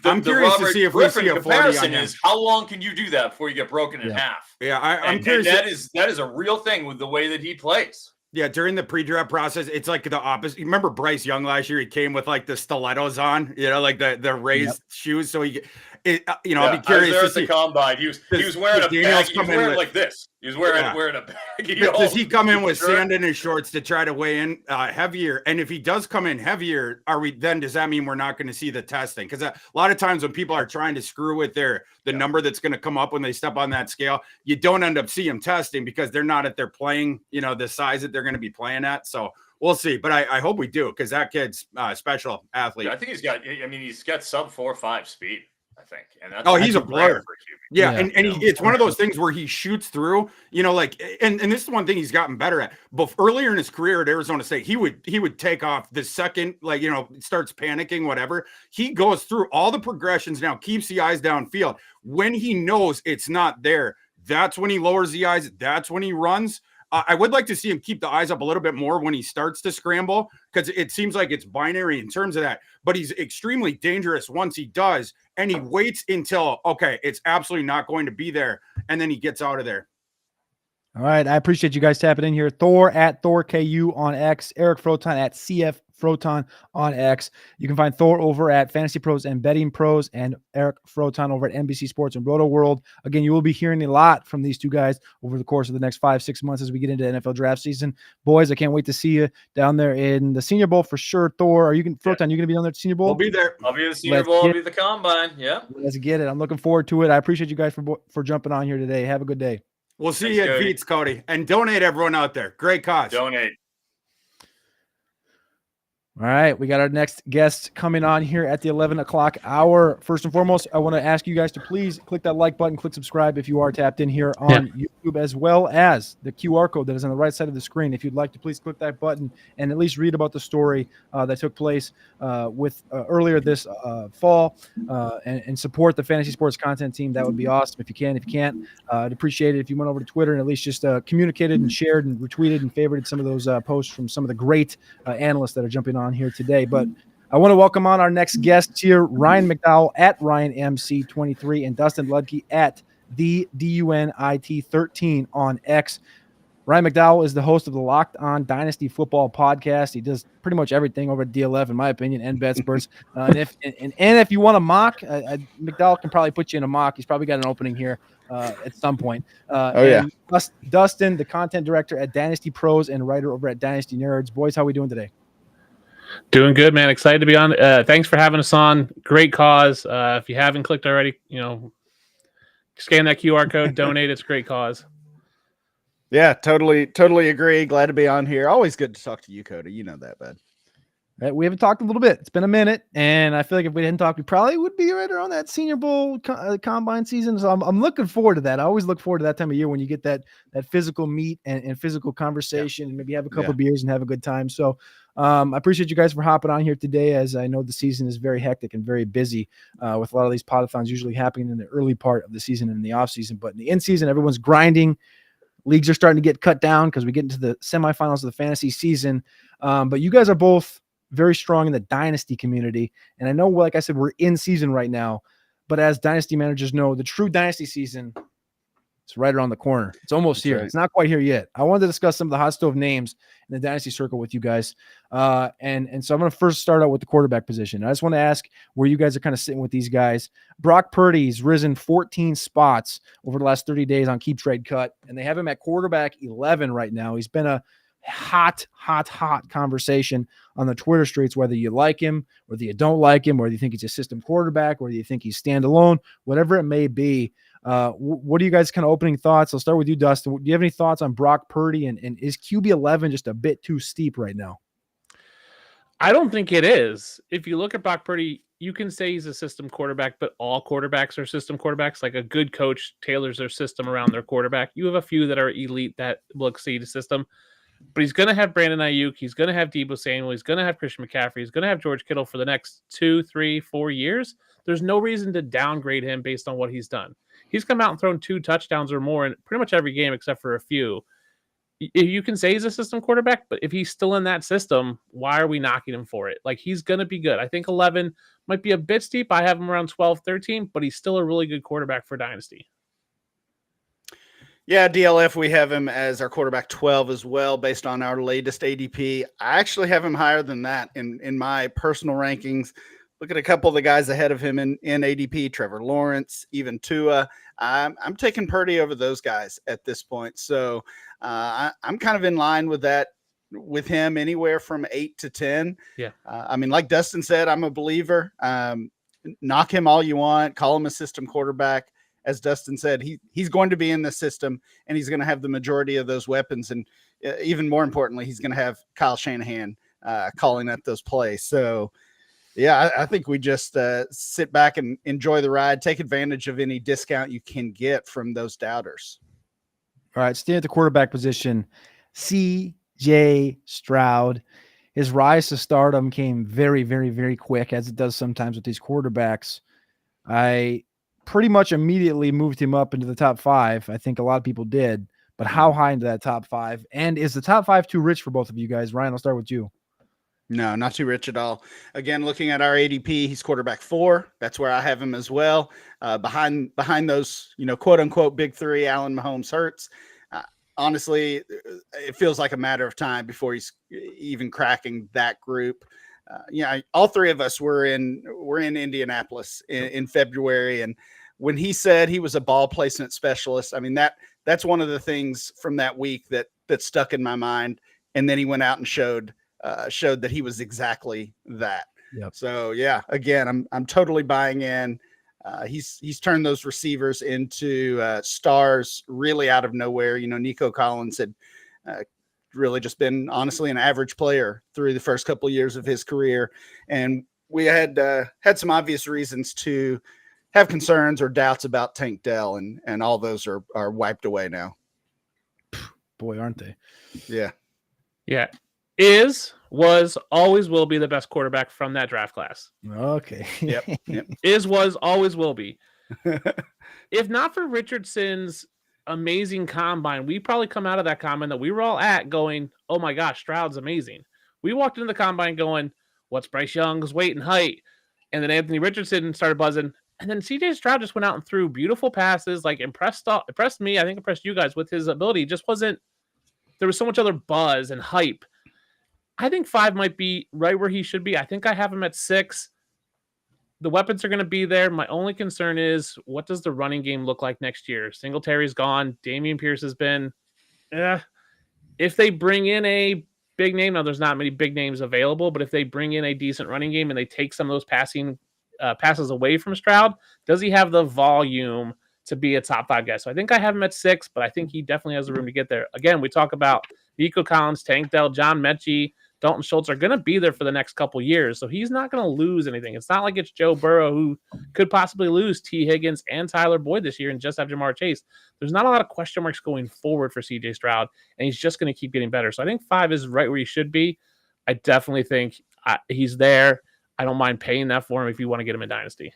S14: I'm curious to see if we see a 40 on him.
S13: Is how long can you do that before you get broken in half?
S14: Yeah, I'm curious.
S13: That is a real thing with the way that he plays.
S14: Yeah, during the pre-draft process, it's like the opposite. You remember Bryce Young last year? He came with like the stilettos on, like the raised shoes. So I'll be curious to see.
S13: At the combine, he was wearing a bag. He was wearing like this. He was wearing a baggy.
S14: Does he come in with sand in his shorts to try to weigh in heavier? And if he does come in heavier, does that mean we're not going to see the testing? Because a lot of times when people are trying to screw with the number that's going to come up when they step on that scale, you don't end up seeing him testing because they're not at their playing, the size that they're going to be playing at. So we'll see. But I hope we do, because that kid's a special athlete.
S13: Yeah, I think he's got sub 4.5 speed. I think. And
S14: he's a blur. Yeah, and it's one of those things where he shoots through, and this is one thing he's gotten better at. But earlier in his career at Arizona State, he would take off the second, starts panicking, whatever. He goes through all the progressions now, keeps the eyes downfield. When he knows it's not there, that's when he lowers the eyes. That's when he runs. I would like to see him keep the eyes up a little bit more when he starts to scramble, because it seems like it's binary in terms of that. But he's extremely dangerous once he does, and he waits until, okay, it's absolutely not going to be there, and then he gets out of there.
S10: All right. I appreciate you guys tapping in here. Thor at ThorKU on X. Eric Froton at CF Froton on X. You can find Thor over at Fantasy Pros and Betting Pros, and Eric Froton over at NBC Sports and Roto World. Again, you will be hearing a lot from these two guys over the course of the next 5-6 months as we get into NFL draft season. Boys, I can't wait to see you down there in the Senior Bowl for sure. Thor, Froton, you going to be down there at the Senior Bowl?
S14: We'll be there.
S13: I'll be at the Senior Bowl. I'll be at the Combine. Yeah.
S10: Let's get it. I'm looking forward to it. I appreciate you guys for jumping on here today. Have a good day.
S14: We'll see you at Veets, Cody. And donate, everyone out there. Great cause.
S13: Donate.
S10: All right, we got our next guest coming on here at the 11 o'clock hour. First and foremost, I want to ask you guys to please click that like button, click subscribe if you are tapped in here on YouTube, as well as the QR code that is on the right side of the screen. If you'd like to please click that button and at least read about the story that took place earlier this fall and support the Fantasy Sports content team, that would be awesome. If you can, if you can't, I'd appreciate it if you went over to Twitter and at least just communicated and shared and retweeted and favorited some of those posts from some of the great analysts that are jumping on here today. But I want to welcome on our next guests here, Ryan McDowell at RyanMC23 and Dustin Ludke at the DUNIT13 on X. Ryan McDowell is the host of the Locked On Dynasty Football podcast. He does pretty much everything over at DLF, in my opinion, and BetSperts. And if you want a mock, McDowell can probably put you in a mock. He's probably got an opening here at some point. Dustin, the content director at Dynasty Pros and writer over at Dynasty Nerds. Boys, how are we doing today?
S15: Doing good, man. Excited to be on. Thanks for having us on. Great cause. If you haven't clicked already, scan that QR code, donate. It's a great cause.
S16: Yeah, totally agree. Glad to be on here. Always good to talk to you, Cody. You know that, bud.
S10: Right, we haven't talked a little bit. It's been a minute, and I feel like if we didn't talk, we probably would be right around that Senior Bowl combine season. So I'm looking forward to that. I always look forward to that time of year when you get that physical meet and physical conversation, and maybe have a couple of beers and have a good time. So I appreciate you guys for hopping on here today, as I know the season is very hectic and very busy with a lot of these podathons usually happening in the early part of the season and in the off season. But in the in season, everyone's grinding. Leagues are starting to get cut down because we get into the semifinals of the fantasy season. But you guys are both very strong in the dynasty community. And I know, like I said, we're in season right now, but as dynasty managers know, the true dynasty season is right around the corner. It's almost here. Right. It's not quite here yet. I wanted to discuss some of the hot stove names in the dynasty circle with you guys. And so I'm going to first start out with the quarterback position. I just want to ask where you guys are kind of sitting with these guys. Brock Purdy's risen 14 spots over the last 30 days on Keep Trade Cut, and they have him at quarterback 11 right now. He's been a hot conversation on the Twitter streets, whether you like him, whether you don't like him, whether you think he's a system quarterback, whether you think he's standalone, whatever it may be. What are you guys kind of opening thoughts? I'll start with you, Dustin. Do you have any thoughts on Brock Purdy, and is QB 11 just a bit too steep right now?
S15: I don't think it is. If you look at Brock Purdy, you can say he's a system quarterback, but all quarterbacks are system quarterbacks. Like a good coach tailors their system around their quarterback. You have a few that are elite that will exceed a system. But he's going to have Brandon Ayuk. He's going to have Deebo Samuel. He's going to have Christian McCaffrey. He's going to have George Kittle for the next 2, 3, 4 years. There's no reason to downgrade him based on what he's done. He's come out and thrown 2 touchdowns or more in pretty much every game except for a few. You can say he's a system quarterback, but if he's still in that system, why are we knocking him for it? Like, he's going to be good. I think 11 might be a bit steep. I have him around 12, 13, but he's still a really good quarterback for Dynasty.
S16: Yeah, DLF, we have him as our quarterback 12 as well, based on our latest ADP. I actually have him higher than that in my personal rankings. Look at a couple of the guys ahead of him in ADP, Trevor Lawrence, even Tua. I'm taking Purdy over those guys at this point. So I'm kind of in line with that, with him anywhere from 8 to 10.
S15: Yeah.
S16: I mean, like Dustin said, I'm a believer. Knock him all you want. Call him a system quarterback. As Dustin said, he's going to be in the system, and he's going to have the majority of those weapons. And even more importantly, he's going to have Kyle Shanahan calling at those plays. So, yeah, I think we just sit back and enjoy the ride, take advantage of any discount you can get from those doubters.
S10: All right, staying at the quarterback position, C.J. Stroud. His rise to stardom came very, very, very quick, as it does sometimes with these quarterbacks. I pretty much immediately moved him up into the top 5. I think a lot of people did, but how high into that top 5? And is the top 5 too rich for both of you guys? Ryan, I'll start with you.
S16: No, not too rich at all. Again, looking at our ADP, he's quarterback 4. That's where I have him as well. Behind those, quote unquote, big 3, Allen, Mahomes, Hurts. honestly, it feels like a matter of time before he's even cracking that group. All three of us were in Indianapolis in February, and when he said he was a ball placement specialist, I mean that's one of the things from that week that stuck in my mind. And then he went out and showed that he was exactly that.
S10: Yep.
S16: So yeah, again, I'm totally buying in. He's turned those receivers into stars really out of nowhere. Nico Collins had really just been honestly an average player through the first couple of years of his career, and we had some obvious reasons to have concerns or doubts about Tank Dell, and all those are wiped away now.
S10: Boy, aren't they?
S16: Yeah.
S15: Yeah. Was, always will be the best quarterback from that draft class.
S10: Okay.
S16: Yep.
S15: Was, always will be. If not for Richardson's amazing combine, we probably come out of that combine that we were all at going, oh my gosh, Stroud's amazing. We walked into the combine going, what's Bryce Young's weight and height? And then Anthony Richardson started buzzing. And then CJ Stroud just went out and threw beautiful passes, like impressed me. I think impressed you guys with his ability. It just wasn't, there was so much other buzz and hype. I think 5 might be right where he should be. I think I have him at 6. The weapons are going to be there. My only concern is, what does the running game look like next year? Singletary's gone. Dameon Pierce has been. If they bring in a big name, now there's not many big names available, but if they bring in a decent running game and they take some of those passes away from Stroud, does he have the volume to be a top 5 guy? So I think I have him at 6, but I think he definitely has the room to get there. Again, we talk about Nico Collins, Tank Dell, John Mechie, Dalton Schultz are going to be there for the next couple years, so he's not going to lose anything. It's not like it's Joe Burrow, who could possibly lose T. Higgins and Tyler Boyd this year and just have Jamar Chase. There's not a lot of question marks going forward for CJ Stroud, and he's just going to keep getting better. So I think 5 is right where he should be. I definitely think he's there. I don't mind paying that for him if you want to get him in Dynasty.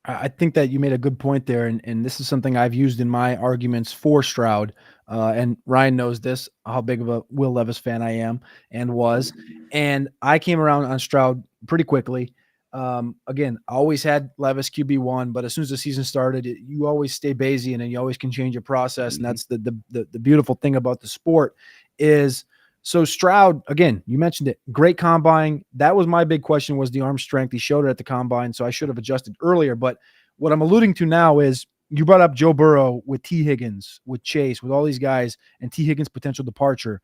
S10: I think that you made a good point there, and this is something I've used in my arguments for Stroud. And Ryan knows this, how big of a Will Levis fan I am and was. And I came around on Stroud pretty quickly. Again, I always had Levis QB1, but as soon as the season started, you always stay Bayesian and you always can change your process. And that's the beautiful thing about the sport is, so Stroud, again, you mentioned it, great combine. That was my big question, was the arm strength. He showed it at the combine, so I should have adjusted earlier. But what I'm alluding to now is, you brought up Joe Burrow with T. Higgins, with Chase, with all these guys, and T. Higgins' potential departure.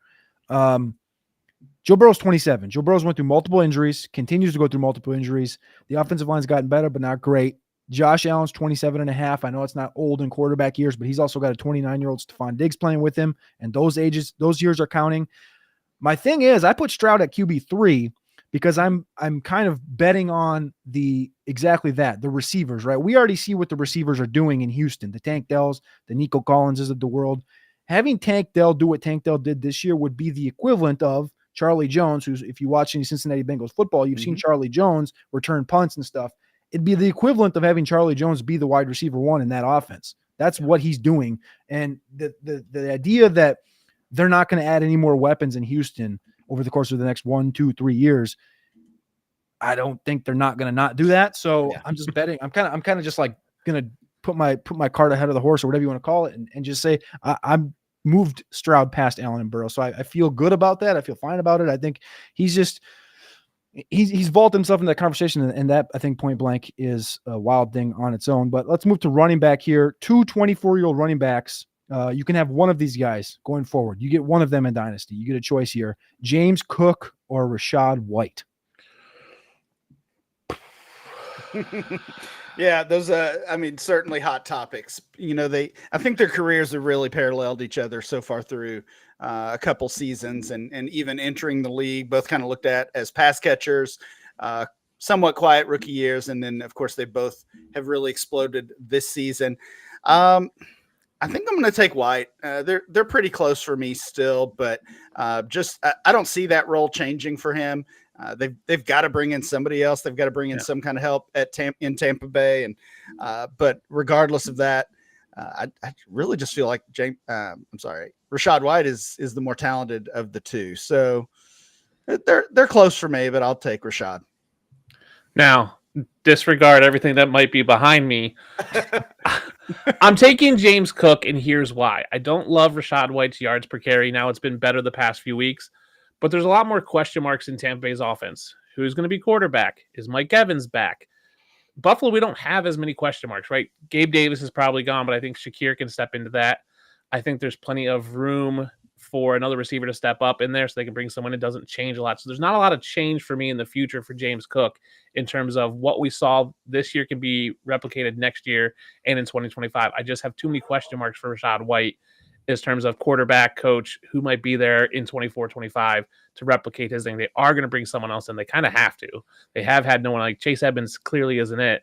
S10: Joe Burrow's 27. Joe Burrow's went through multiple injuries, continues to go through multiple injuries. The offensive line's gotten better, but not great. Josh Allen's 27 and a half. I know it's not old in quarterback years, but he's also got a 29-year-old Stephon Diggs playing with him, and those years are counting. My thing is, I put Stroud at QB3 because I'm kind of betting on exactly that, the receivers, right? We already see what the receivers are doing in Houston, the Tank Dells, the Nico Collinses of the world. Having Tank Dell do what Tank Dell did this year would be the equivalent of Charlie Jones, who's, if you watch any Cincinnati Bengals football, you've seen Charlie Jones return punts and stuff. It'd be the equivalent of having Charlie Jones be the wide receiver 1 in that offense. That's what he's doing. And the idea that they're not going to add any more weapons in Houston over the course of the next 1, 2, 3 years, I don't think they're not going to not do that. So I'm just betting. I'm kind of just like going to put my cart ahead of the horse, or whatever you want to call it, and just say I'm moved Stroud past Allen and Burrow. So I feel good about that. I feel fine about it. I think he's vaulted himself in that conversation, and that, I think, point blank is a wild thing on its own. But let's move to running back here. 2 24-year-old running backs. You can have one of these guys going forward. You get one of them in Dynasty. You get a choice here: James Cook or Rachaad White.
S16: Yeah, those certainly hot topics. I think their careers have really paralleled each other so far through a couple seasons, and even entering the league, both kind of looked at as pass catchers, somewhat quiet rookie years, and then of course they both have really exploded this season. I think I'm going to take White. They're pretty close for me still, but I don't see that role changing for him. They've got to bring in somebody else. They've got to bring in some kind of help in Tampa Bay, and but regardless of that, I really just feel like Rachaad White is the more talented of the two. So they're close for me, but I'll take Rachaad.
S15: Now, disregard everything that might be behind me. I'm taking James Cook, and here's why. I don't love Rachaad White's yards per carry. Now it's been better the past few weeks, but there's a lot more question marks in Tampa Bay's offense. Who's going to be quarterback? Is Mike Evans back? Buffalo, we don't have as many question marks, right? Gabe Davis is probably gone, but I think Shakir can step into that. I think there's plenty of room for another receiver to step up in there so they can bring someone. It doesn't change a lot. So there's not a lot of change for me in the future for James Cook in terms of what we saw this year can be replicated next year and in 2025. I just have too many question marks for Rachaad White in terms of quarterback, coach, who might be there in 24-25 to replicate his thing. They are going to bring someone else in. They kind of have to. They have had no one like Chase Edmonds clearly isn't it.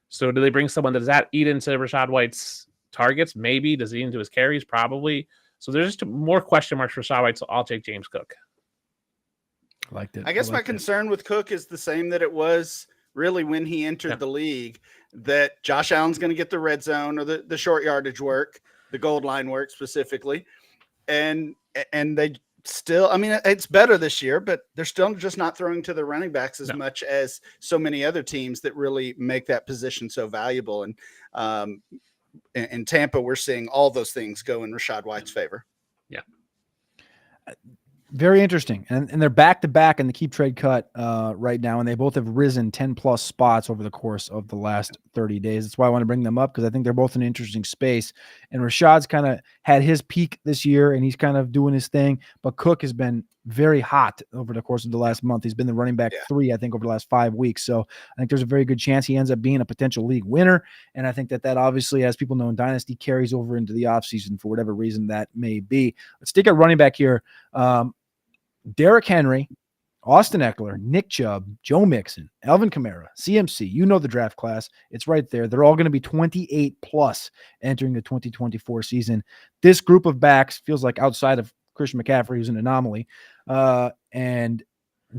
S15: So do they bring someone that does that eat into Rachaad White's targets? Maybe. Does he eat into his carries? Probably. So there's just more question marks for Rachaad White, so I'll take James Cook.
S10: Liked it.
S16: I guess my concern with Cook is the same that it was really when he entered the league, that Josh Allen's going to get the red zone or the short yardage work, the gold line work specifically. And they still, I mean, it's better this year, but they're still just not throwing to the running backs as much as so many other teams that really make that position so valuable. And in Tampa, we're seeing all those things go in Rachaad White's favor.
S15: Yeah.
S10: Very interesting. And they're back to back in the keep trade cut right now. And they both have risen 10 plus spots over the course of the last 30 days. That's why I want to bring them up, because I think they're both in an interesting space. And Rashad's kind of had his peak this year and he's kind of doing his thing. But Cook has been very hot over the course of the last month. He's been the running back 3, I think, over the last 5 weeks. So I think there's a very good chance he ends up being a potential league winner. And I think that obviously, as people know in Dynasty, carries over into the offseason for whatever reason that may be. Let's take a running back here. Derrick Henry, Austin Eckler, Nick Chubb, Joe Mixon, Alvin Kamara, CMC. You know the draft class. It's right there. They're all going to be 28 plus entering the 2024 season. This group of backs feels like outside of Christian McCaffrey, who's an anomaly. And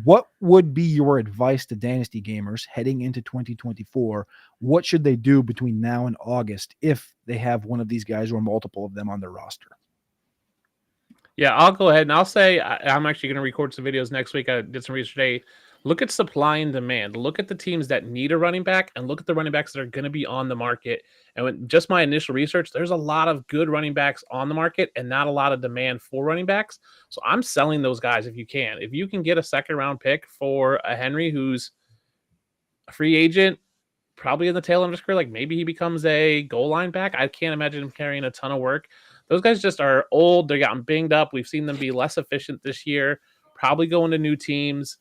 S10: what would be your advice to Dynasty gamers heading into 2024? What should they do between now and August if they have one of these guys or multiple of them on their roster?
S15: Yeah, I'll go ahead and I'll say I'm actually going to record some videos next week. I did some research today. Look at supply and demand. Look at the teams that need a running back and look at the running backs that are going to be on the market. And with just my initial research, there's a lot of good running backs on the market and not a lot of demand for running backs. So I'm selling those guys if you can. If you can get a second round pick for a Henry who's a free agent, probably in the tail end of his career, like maybe he becomes a goal line back. I can't imagine him carrying a ton of work. Those guys just are old. They're gotten banged up. We've seen them be less efficient this year, probably going to new teams.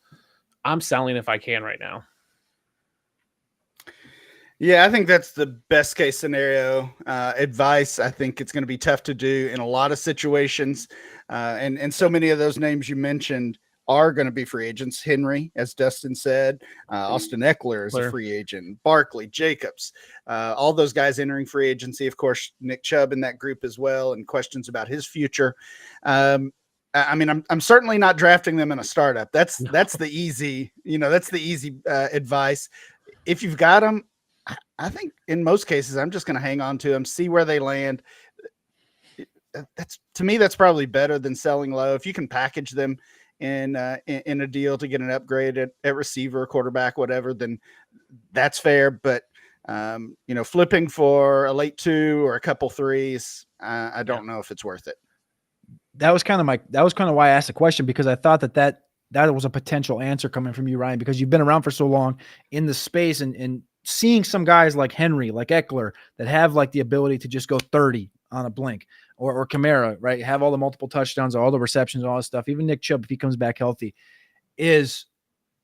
S15: I'm selling if I can right now.
S16: Yeah, I think that's the best case scenario advice. I think it's going to be tough to do in a lot of situations. And so many of those names you mentioned are going to be free agents. Henry, as Dustin said, Austin Eckler is a free agent, Barkley, Jacobs, all those guys entering free agency. Of course, Nick Chubb in that group as well, and questions about his future. I mean, I'm certainly not drafting them in a startup. That's the easy, that's the easy advice. If you've got them, I think in most cases, I'm just going to hang on to them, see where they land. To me, that's probably better than selling low. If you can package them in a deal to get an upgrade at receiver, quarterback, whatever, then that's fair. But flipping for a late 2 or a couple 3s, I don't know if it's worth it.
S10: That was kind of why I asked the question, because I thought that was a potential answer coming from you, Ryan, because you've been around for so long in the space and seeing some guys like Henry, like Eckler, that have like the ability to just go 30 on a blink, or Kamara, right? Have all the multiple touchdowns, all the receptions, all this stuff. Even Nick Chubb, if he comes back healthy, is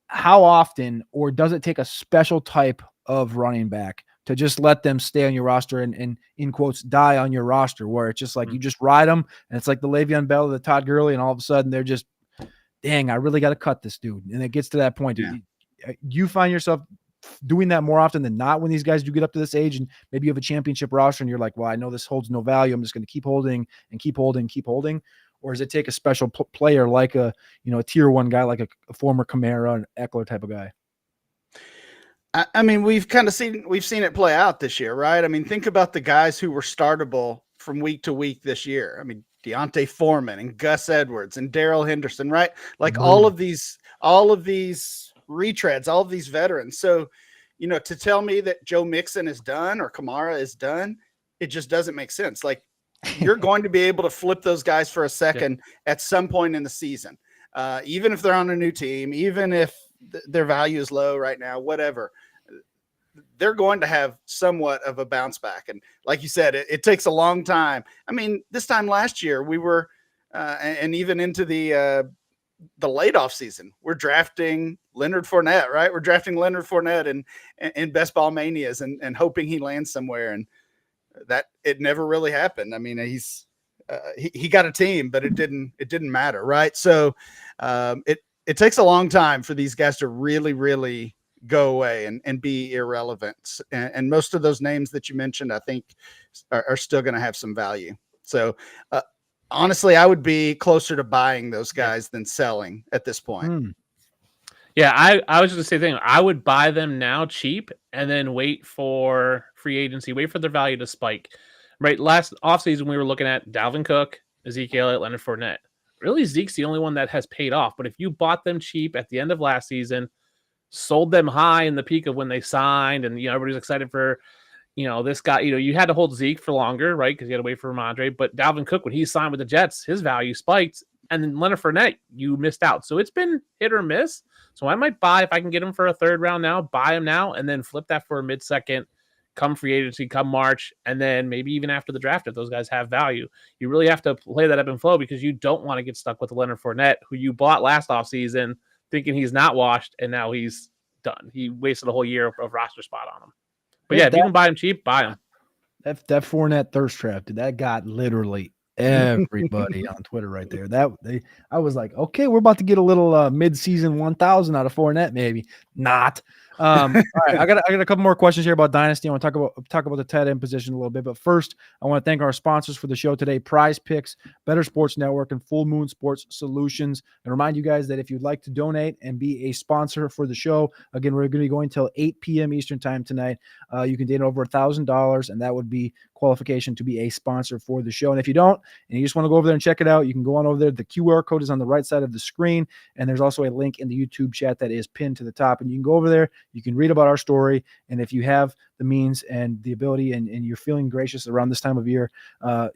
S10: how often, or does it take a special type of running back to just let them stay on your roster and in quotes, die on your roster, where it's just like you just ride them and it's like the Le'Veon Bell or the Todd Gurley, and all of a sudden they're just, dang, I really got to cut this dude. And it gets to that point. Yeah. You find yourself doing that more often than not when these guys do get up to this age, and maybe you have a championship roster and you're like, well, I know this holds no value. I'm just going to keep holding and keep holding, keep holding. Or does it take a special player like a tier 1 guy, like a former Kamara and Eckler type of guy?
S16: I mean, we've seen it play out this year, right? I mean, think about the guys who were startable from week to week this year. I mean, Deontay Foreman and Gus Edwards and Darrell Henderson, right? Like all of these retreads, all of these veterans. So, to tell me that Joe Mixon is done or Kamara is done, it just doesn't make sense. Like you're going to be able to flip those guys for a second at some point in the season, even if they're on a new team, even if their value is low right now, whatever. They're going to have somewhat of a bounce back. And like you said, it takes a long time. I mean, this time last year we were, and even into the layoff season, we're drafting Leonard Fournette, right? We're drafting Leonard Fournette in Best Ball Manias and hoping he lands somewhere. And that it never really happened. I mean, he got a team, but it didn't matter. Right. So it takes a long time for these guys to really, really go away and be irrelevant. And most of those names that you mentioned, I think are still going to have some value. So honestly, I would be closer to buying those guys than selling at this point.
S15: Yeah, I was just gonna say the thing. I would buy them now cheap and then wait for free agency, wait for their value to spike. Right. Last offseason, we were looking at Dalvin Cook, Ezekiel, Leonard Fournette. Really, Zeke's the only one that has paid off. But if you bought them cheap at the end of last season, sold them high in the peak of when they signed, and everybody's excited for this guy, you had to hold Zeke for longer, right? Because you had to wait for Ramondre. But Dalvin Cook, when he signed with the Jets, his value spiked. And then Leonard Fournette, you missed out. So it's been hit or miss. So I might buy, if I can get him for a third round now, buy him now, and then flip that for a mid-second, come free agency, come March, and then maybe even after the draft, if those guys have value. You really have to play that ebb and flow because you don't want to get stuck with Leonard Fournette, who you bought last offseason thinking he's not washed, and now he's done. He wasted a whole year of roster spot on him. But yeah, if you can buy him cheap, buy him.
S10: That Fournette thirst trap, dude, that got literally everybody on Twitter right there. I was like, okay, we're about to get a little mid-season 1,000 out of Fournette, maybe not. All right, I got a couple more questions here about Dynasty. I want to talk about the tight end position a little bit, but first, I want to thank our sponsors for the show today: Prize Picks, Better Sports Network, and Full Moon Sports Solutions. And remind you guys that if you'd like to donate and be a sponsor for the show, again, we're going to be going till 8 p.m. Eastern time tonight. You can donate over $1,000, and that would be qualification to be a sponsor for the show. And if you don't, and you just want to go over there and check it out, you can go on over there. The QR code is on the right side of the screen, and there's also a link in the YouTube chat that is pinned to the top. And you can go over there, you can read about our story, and if you have the means and the ability and you're feeling gracious around this time of year,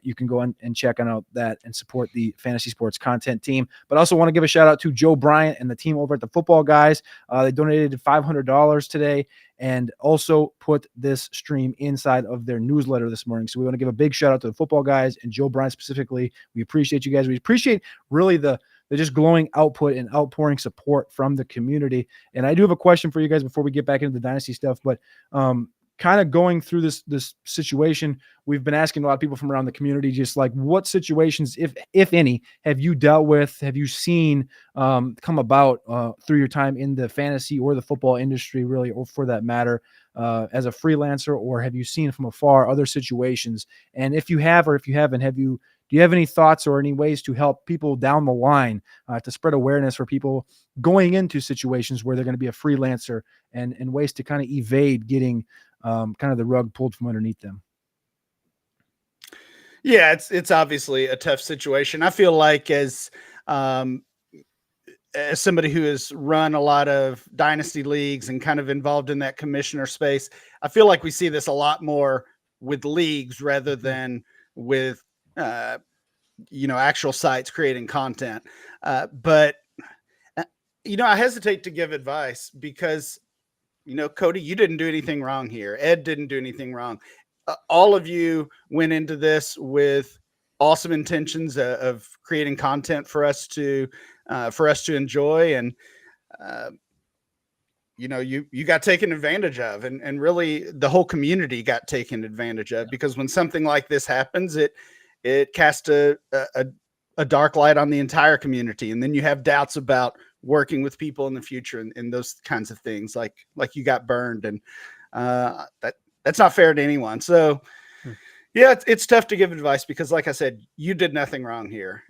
S10: you can go and check out that and support the Fantasy Sports Content team. But I also want to give a shout out to Joe Bryant and the team over at the Football Guys. They donated $500 today and also put this stream inside of their newsletter this morning. So we want to give a big shout out to the Football Guys and Joe Bryant specifically. We appreciate you guys. We appreciate really the just glowing output and outpouring support from the community. And I do have a question for you guys before we get back into the Dynasty stuff, but kind of going through this situation, we've been asking a lot of people from around the community, just like what situations, if any, have you dealt with, have you seen come about through your time in the fantasy or the football industry, really, or for that matter, as a freelancer, or have you seen from afar other situations? And if you have, or if you haven't, do you have any thoughts or any ways to help people down the line to spread awareness for people going into situations where they're going to be a freelancer and ways to kind of evade getting kind of the rug pulled from underneath them?
S16: Yeah, it's obviously a tough situation. I feel like as somebody who has run a lot of dynasty leagues and kind of involved in that commissioner space, I feel like we see this a lot more with leagues rather than with actual sites creating content. But I hesitate to give advice because, Cody, you didn't do anything wrong here. Ed didn't do anything wrong. All of you went into this with awesome intentions of creating content for us to enjoy. And, you got taken advantage of, and really the whole community got taken advantage of, because when something like this happens, it casts a dark light on the entire community. And then you have doubts about working with people in the future and those kinds of things, like you got burned. And that's not fair to anyone. So yeah, it's tough to give advice because, like I said, you did nothing wrong here.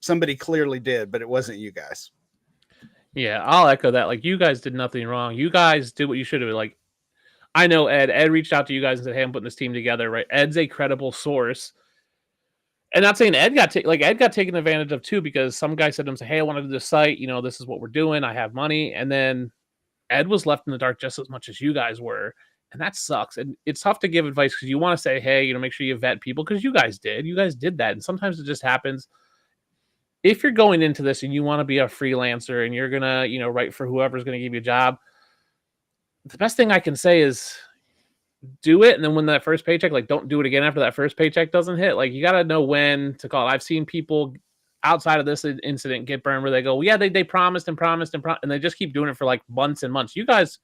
S16: Somebody clearly did, but it wasn't you guys.
S15: Yeah, I'll echo that. Like, you guys did nothing wrong. You guys did what you should have. Like, I know Ed. Ed reached out to you guys and said, "Hey, I'm putting this team together." Right? Ed's a credible source. And not saying Ed got taken advantage of too, because some guy said to him, "Hey, I want to do this site. This is what we're doing. I have money." And then Ed was left in the dark just as much as you guys were. And that sucks. And it's tough to give advice because you want to say, hey, make sure you vet people because you guys did. You guys did that. And sometimes it just happens. If you're going into this and you want to be a freelancer and you're going to, write for whoever's going to give you a job, the best thing I can say is do it. And then when that first paycheck, don't do it again after that first paycheck doesn't hit. You got to know when to call it. I've seen people outside of this incident get burned where they go, well, yeah, they promised and they just keep doing it for months and months. You guys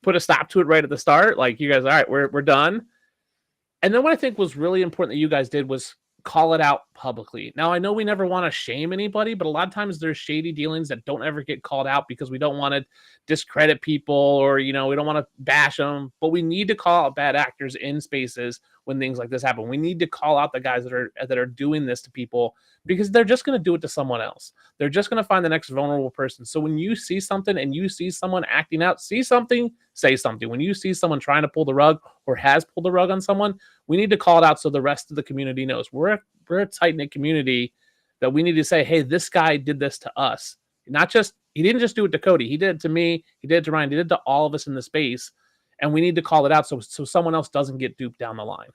S15: put a stop to it right at the start. You guys, all right, we're done. And then what I think was really important that you guys did was call it out publicly. Now, I know we never want to shame anybody, but a lot of times there's shady dealings that don't ever get called out because we don't want to discredit people or, we don't want to bash them, but we need to call out bad actors in spaces when things like this happen. We need to call out the guys that are doing this to people because they're just going to do it to someone else. They're just going to find the next vulnerable person. So when you see something and you see someone acting out, see something, say something. When you see someone trying to pull the rug or has pulled the rug on someone, we need to call it out so the rest of the community knows. We're a tight-knit community that we need to say, hey, this guy did this to us. He didn't just do it to Cody. He did it to me. He did it to Ryan. He did it to all of us in the space. And we need to call it out so someone else doesn't get duped down the line.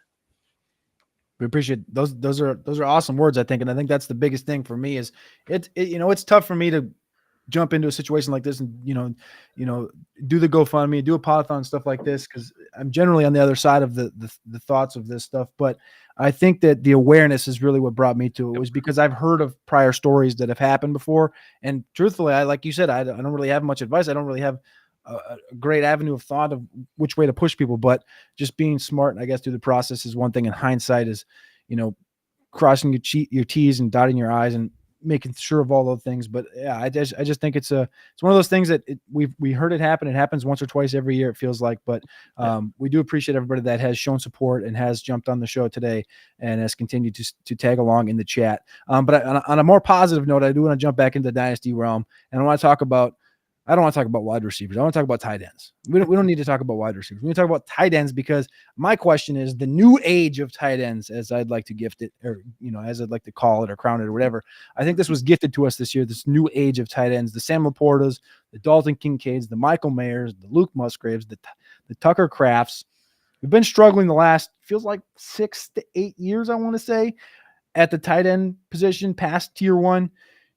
S10: We appreciate those. Those are awesome words, I think. And I think that's the biggest thing for me is it's tough for me to jump into a situation like this and, do the GoFundMe, do a Podathon, stuff like this, because I'm generally on the other side of the thoughts of this stuff. But I think that the awareness is really what brought me to it, was because I've heard of prior stories that have happened before. And truthfully, like you said, I don't really have much advice. I don't really have a great avenue of thought of which way to push people, but just being smart, I guess, through the process is one thing. And hindsight is, crossing your T's and dotting your I's and making sure of all those things. But yeah, I just think it's one of those things that we heard it happen. It happens once or twice every year, it feels like, but we do appreciate everybody that has shown support and has jumped on the show today and has continued to tag along in the chat. But on a more positive note, I do want to jump back into the dynasty realm, and I don't want to talk about wide receivers. I want to talk about tight ends. We don't need to talk about wide receivers. We need to talk about tight ends, because my question is the new age of tight ends, as I'd like to gift it, or, as I'd like to call it or crown it or whatever. I think this was gifted to us this year, this new age of tight ends, the Sam Laportas, the Dalton Kincaids, the Michael Mayers, the Luke Musgraves, the Tucker Crafts. We've been struggling the last, feels like 6 to 8 years, I want to say, at the tight end position past tier 1.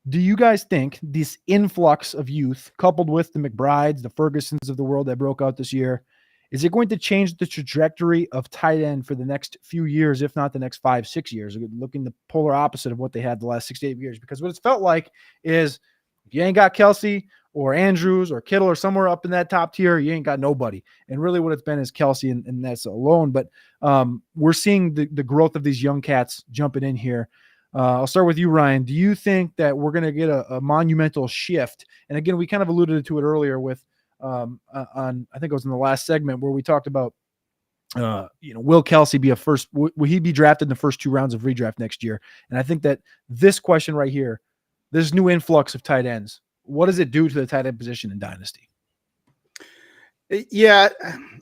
S10: Do you guys think this influx of youth, coupled with the McBrides, the Fergusons of the world that broke out this year, is it going to change the trajectory of tight end for the next few years, if not the next 5-6 years? Looking the polar opposite of what they had the last 6 to 8 years. Because what it's felt like is if you ain't got Kelsey or Andrews or Kittle or somewhere up in that top tier, you ain't got nobody. And really what it's been is Kelsey, and that's alone. But we're seeing the growth of these young cats jumping in here. I'll start with you, Ryan. Do you think that we're going to get a monumental shift? And again, we kind of alluded to it earlier with on I think it was in the last segment where we talked about will Kelsey be will he be drafted in the first 2 rounds of redraft next year? And I think that this question right here, this new influx of tight ends, what does it do to the tight end position in Dynasty?
S16: Yeah,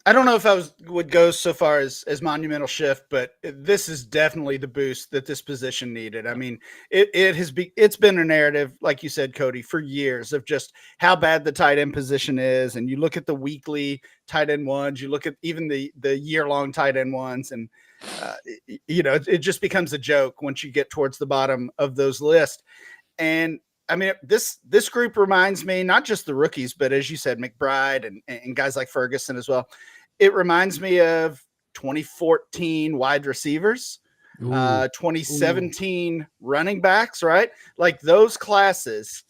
S16: I don't know if I would go so far as monumental shift, but this is definitely the boost that this position needed. I mean, it's been a narrative, like you said, Cody, for years of just how bad the tight end position is. And you look at the weekly tight end ones, you look at even the year-long tight end ones, and it just becomes a joke once you get towards the bottom of those lists. And I mean, this group reminds me, not just the rookies, but as you said, McBride and guys like Ferguson as well. It reminds me of 2014 wide receivers, 2017 running backs, right? Like those classes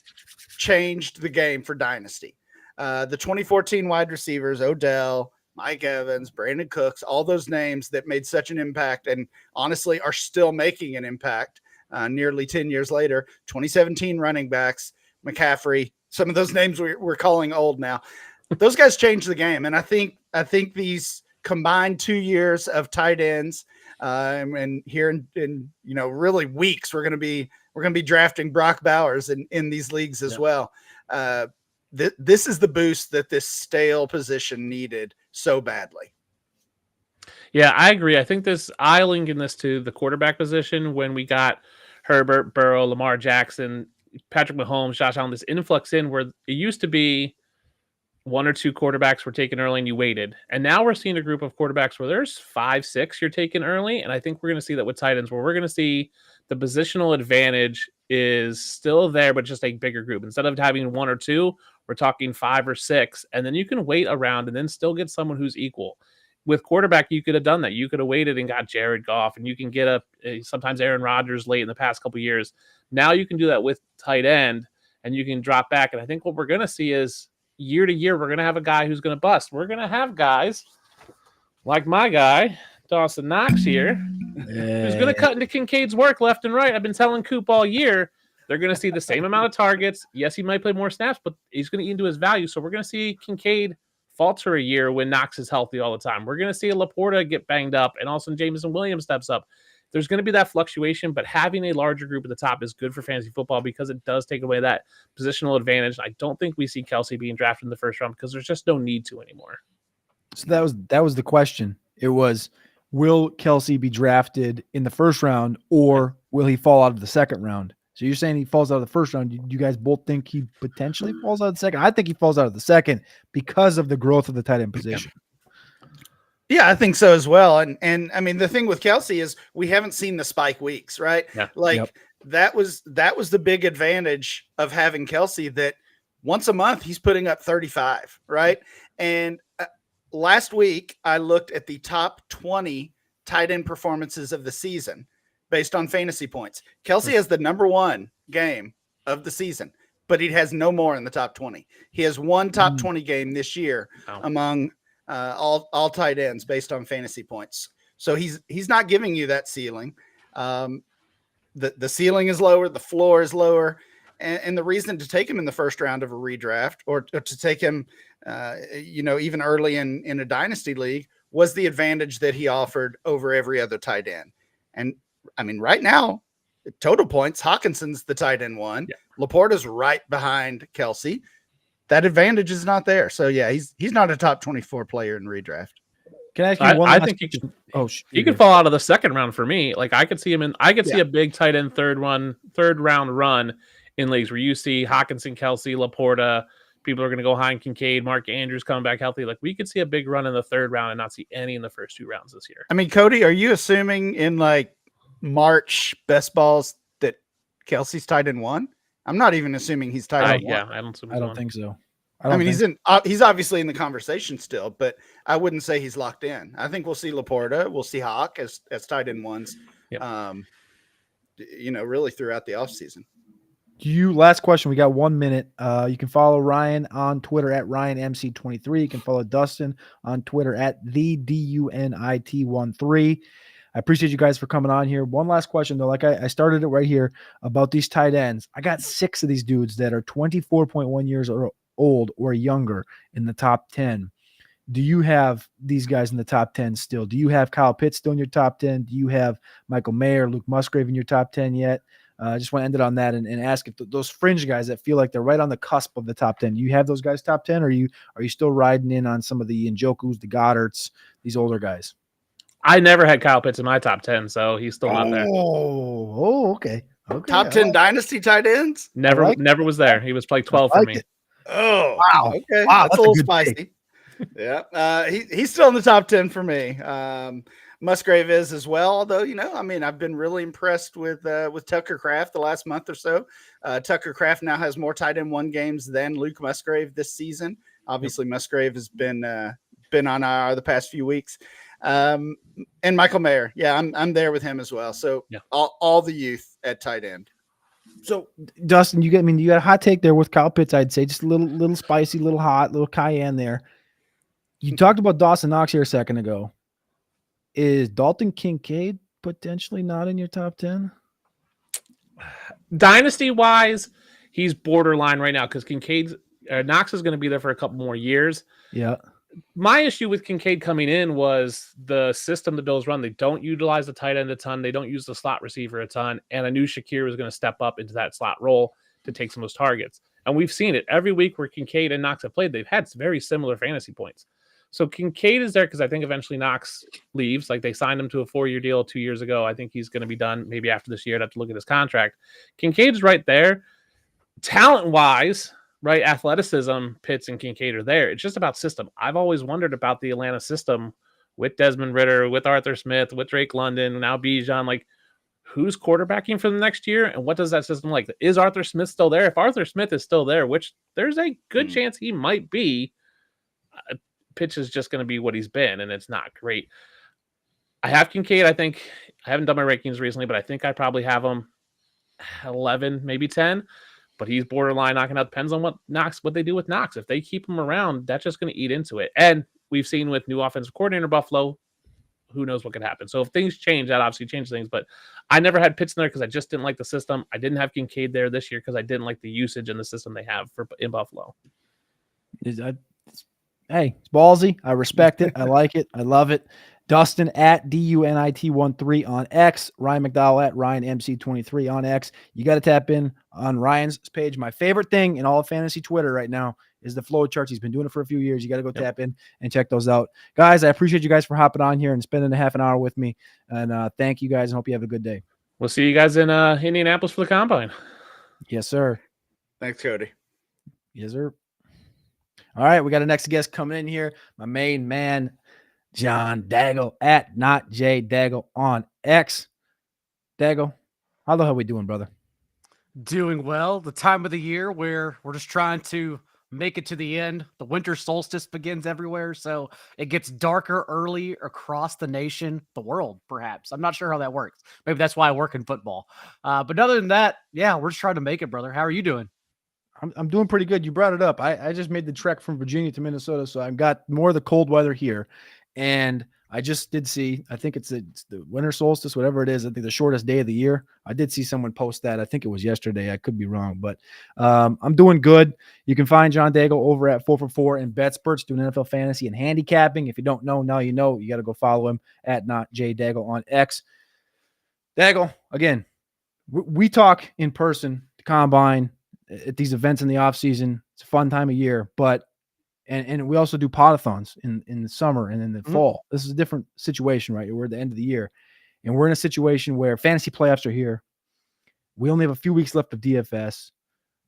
S16: changed the game for Dynasty. The 2014 wide receivers, Odell, Mike Evans, Brandon Cooks, all those names that made such an impact and honestly are still making an impact. Nearly 10 years later, 2017 running backs, McCaffrey, some of those names we're calling old now. Those guys changed the game. And I think these combined 2 years of tight ends, and here in really weeks, we're going to be drafting Brock Bowers in these leagues as well. This is the boost that this stale position needed so badly.
S15: Yeah, I agree. I think I linking this to the quarterback position when we got Herbert, Burrow, Lamar Jackson, Patrick Mahomes, Josh Allen, this influx in where it used to be 1 or 2 quarterbacks were taken early and you waited. And now we're seeing a group of quarterbacks where there's 5, 6 you're taking early. And I think we're going to see that with tight ends, where we're going to see the positional advantage is still there, but just a bigger group. Instead of having 1 or 2, we're talking 5 or 6. And then you can wait around and then still get someone who's equal. With quarterback, you could have done that. You could have waited and got Jared Goff, and you can get sometimes Aaron Rodgers late in the past couple of years. Now you can do that with tight end, and you can drop back. And I think what we're going to see is year to year, we're going to have a guy who's going to bust. We're going to have guys like my guy, Dawson Knox here, who's going to cut into Kincaid's work left and right. I've been telling Coop all year, they're going to see the same amount of targets. Yes, he might play more snaps, but he's going to eat into his value. So we're going to see Kincaid falter a year when Knox is healthy all the time. We're going to see Laporta get banged up, and also Jameson Williams steps up. There's going to be that fluctuation, but having a larger group at the top is good for fantasy football because it does take away that positional advantage. I don't think we see Kelsey being drafted in the first round because there's just no need to anymore.
S10: So that was the question. It was, will Kelsey be drafted in the first round, or will he fall out of the second round? So you're saying he falls out of the first round. You guys both think he potentially falls out of the second? I think he falls out of the second because of the growth of the tight end position.
S16: Yeah, I think so as well. And I mean, the thing with Kelsey is we haven't seen the spike weeks, right?
S15: Yeah.
S16: That was the big advantage of having Kelsey, that once a month he's putting up 35, right? And last week I looked at the top 20 tight end performances of the season based on fantasy points. Kelsey has the number 1 game of the season, but he has no more in the top 20. He has one top 20 game this year among all tight ends based on fantasy points. So he's not giving you that ceiling. The ceiling is lower, the floor is lower, and the reason to take him in the first round of a redraft or to take him, even early in a dynasty league was the advantage that he offered over every other tight end. And I mean, right now, total points, Hawkinson's the tight end 1. Yeah. Laporta's right behind Kelsey. That advantage is not there. So yeah, he's not a top 24 player in redraft.
S10: Can I ask you one?
S15: I think he could fall out of the second round for me. Like I could see him see a big tight end third round run in leagues where you see Hawkinson, Kelsey, Laporta. People are going to go high in Kincaid, Mark Andrews coming back healthy. Like we could see a big run in the third round and not see any in the first 2 rounds this year.
S16: I mean, Cody, are you assuming in like March best balls that Kelsey's tight end 1? I'm not even assuming he's tight end 1.
S15: Yeah, I don't think
S10: so.
S16: He's obviously in the conversation still, but I wouldn't say he's locked in. I think we'll see Laporta, we'll see Hawk as tight end 1s, really throughout the offseason.
S10: Last question. We got 1 minute. You can follow Ryan on Twitter at RyanMC23. You can follow Dustin on Twitter at TheDunit13. I appreciate you guys for coming on here. One last question, though. Like I started it right here about these tight ends. I got 6 of these dudes that are 24.1 years old or younger in the top 10. Do you have these guys in the top 10 still? Do you have Kyle Pitts still in your top 10? Do you have Michael Mayer, Luke Musgrave in your top 10 yet? I just want to end it on that and ask if those fringe guys that feel like they're right on the cusp of the top 10, do you have those guys top 10? Or are you still riding in on some of the Njokus, the Goddards, these older guys?
S15: I never had Kyle Pitts in my top 10 , so he's still not there.
S10: Okay.
S16: Top 10 dynasty tight ends?
S15: Never was there. He was like 12 for me.
S16: Oh,
S10: wow.
S16: Okay.
S10: Wow,
S16: that's a little spicy. Yeah. He's still in the top 10 for me. Musgrave is as well, although, I've been really impressed with Tucker Kraft the last month or so. Tucker Kraft now has more tight end 1 games than Luke Musgrave this season. Obviously, Musgrave has been on IR the past few weeks. And Michael Mayer. Yeah, I'm there with him as well. So all the youth at tight end.
S10: So Dustin, you got a hot take there with Kyle Pitts. I'd say just a little spicy, little hot, little cayenne there. You talked about Dawson Knox here a second ago. Is Dalton Kincaid potentially not in your top 10?
S15: Dynasty wise, he's borderline right now because Knox is going to be there for a couple more years.
S10: Yeah.
S15: My issue with Kincaid coming in was the system the Bills run. They don't utilize the tight end a ton. They don't use the slot receiver a ton. And I knew Shakir was going to step up into that slot role to take some of those targets. And we've seen it every week where Kincaid and Knox have played. They've had very similar fantasy points. So Kincaid is there because I think eventually Knox leaves. Like they signed him to a 4-year deal 2 years ago. I think he's going to be done maybe after this year. I'd have to look at his contract. Kincaid's right there. Talent-wise, right? Athleticism, Pitts and Kincaid are there. It's just about system. I've always wondered about the Atlanta system with Desmond Ritter, with Arthur Smith, with Drake London, now Bijan. Like, who's quarterbacking for the next year, and what does that system like? Is Arthur Smith still there? If Arthur Smith is still there, which there's a good chance he might be, Pitch is just going to be what he's been, and it's not great. I have Kincaid. I think I haven't done my rankings recently, but I think I probably have him 11, maybe 10. But he's borderline knocking out. Depends on what they do with Knox. If they keep him around, that's just going to eat into it. And we've seen with new offensive coordinator Buffalo, who knows what could happen. So if things change, that obviously changes things. But I never had Pitts in there because I just didn't like the system. I didn't have Kincaid there this year because I didn't like the usage in the system they have in Buffalo.
S10: Hey, it's ballsy. I respect it. I like it. I love it. Dustin at DUNIT13 on X. Ryan McDowell at RyanMC23 on X. You got to tap in on Ryan's page. My favorite thing in all of fantasy Twitter right now is the flow charts. He's been doing it for a few years. You got to go tap in and check those out. Guys, I appreciate you guys for hopping on here and spending a half an hour with me. And thank you guys, and hope you have a good day.
S15: We'll see you guys in Indianapolis for the Combine.
S10: Yes, sir.
S16: Thanks, Cody.
S10: Yes, sir. All right, we got a next guest coming in here. My main man, John Daggle at Not J Daggle on X. Daggle, how the hell we doing, brother?
S17: Doing well. The time of the year where we're just trying to make it to the end. The winter solstice begins everywhere, so it gets darker early across the nation, the world, perhaps. I'm not sure how that works. Maybe that's why I work in football. But other than that, yeah, we're just trying to make it, brother. How are you doing?
S10: I'm doing pretty good. You brought it up. I just made the trek from Virginia to Minnesota, so I've got more of the cold weather here. And I just did see, I think it's the winter solstice, whatever it is. I think the shortest day of the year. I did see someone post that. I think it was yesterday. I could be wrong, but I'm doing good. You can find John Daggle over at 4for4 and BetSperts doing NFL fantasy and handicapping. If you don't know, now you know. You got to go follow him at Not J Daggle on X. Daggle, again, we talk in person, the Combine, at these events in the off season. It's a fun time of year, but and we also do podathons in the summer and in the fall. This is a different situation, right? We're at the end of the year, and we're in a situation where fantasy playoffs are here. We only have a few weeks left of DFS.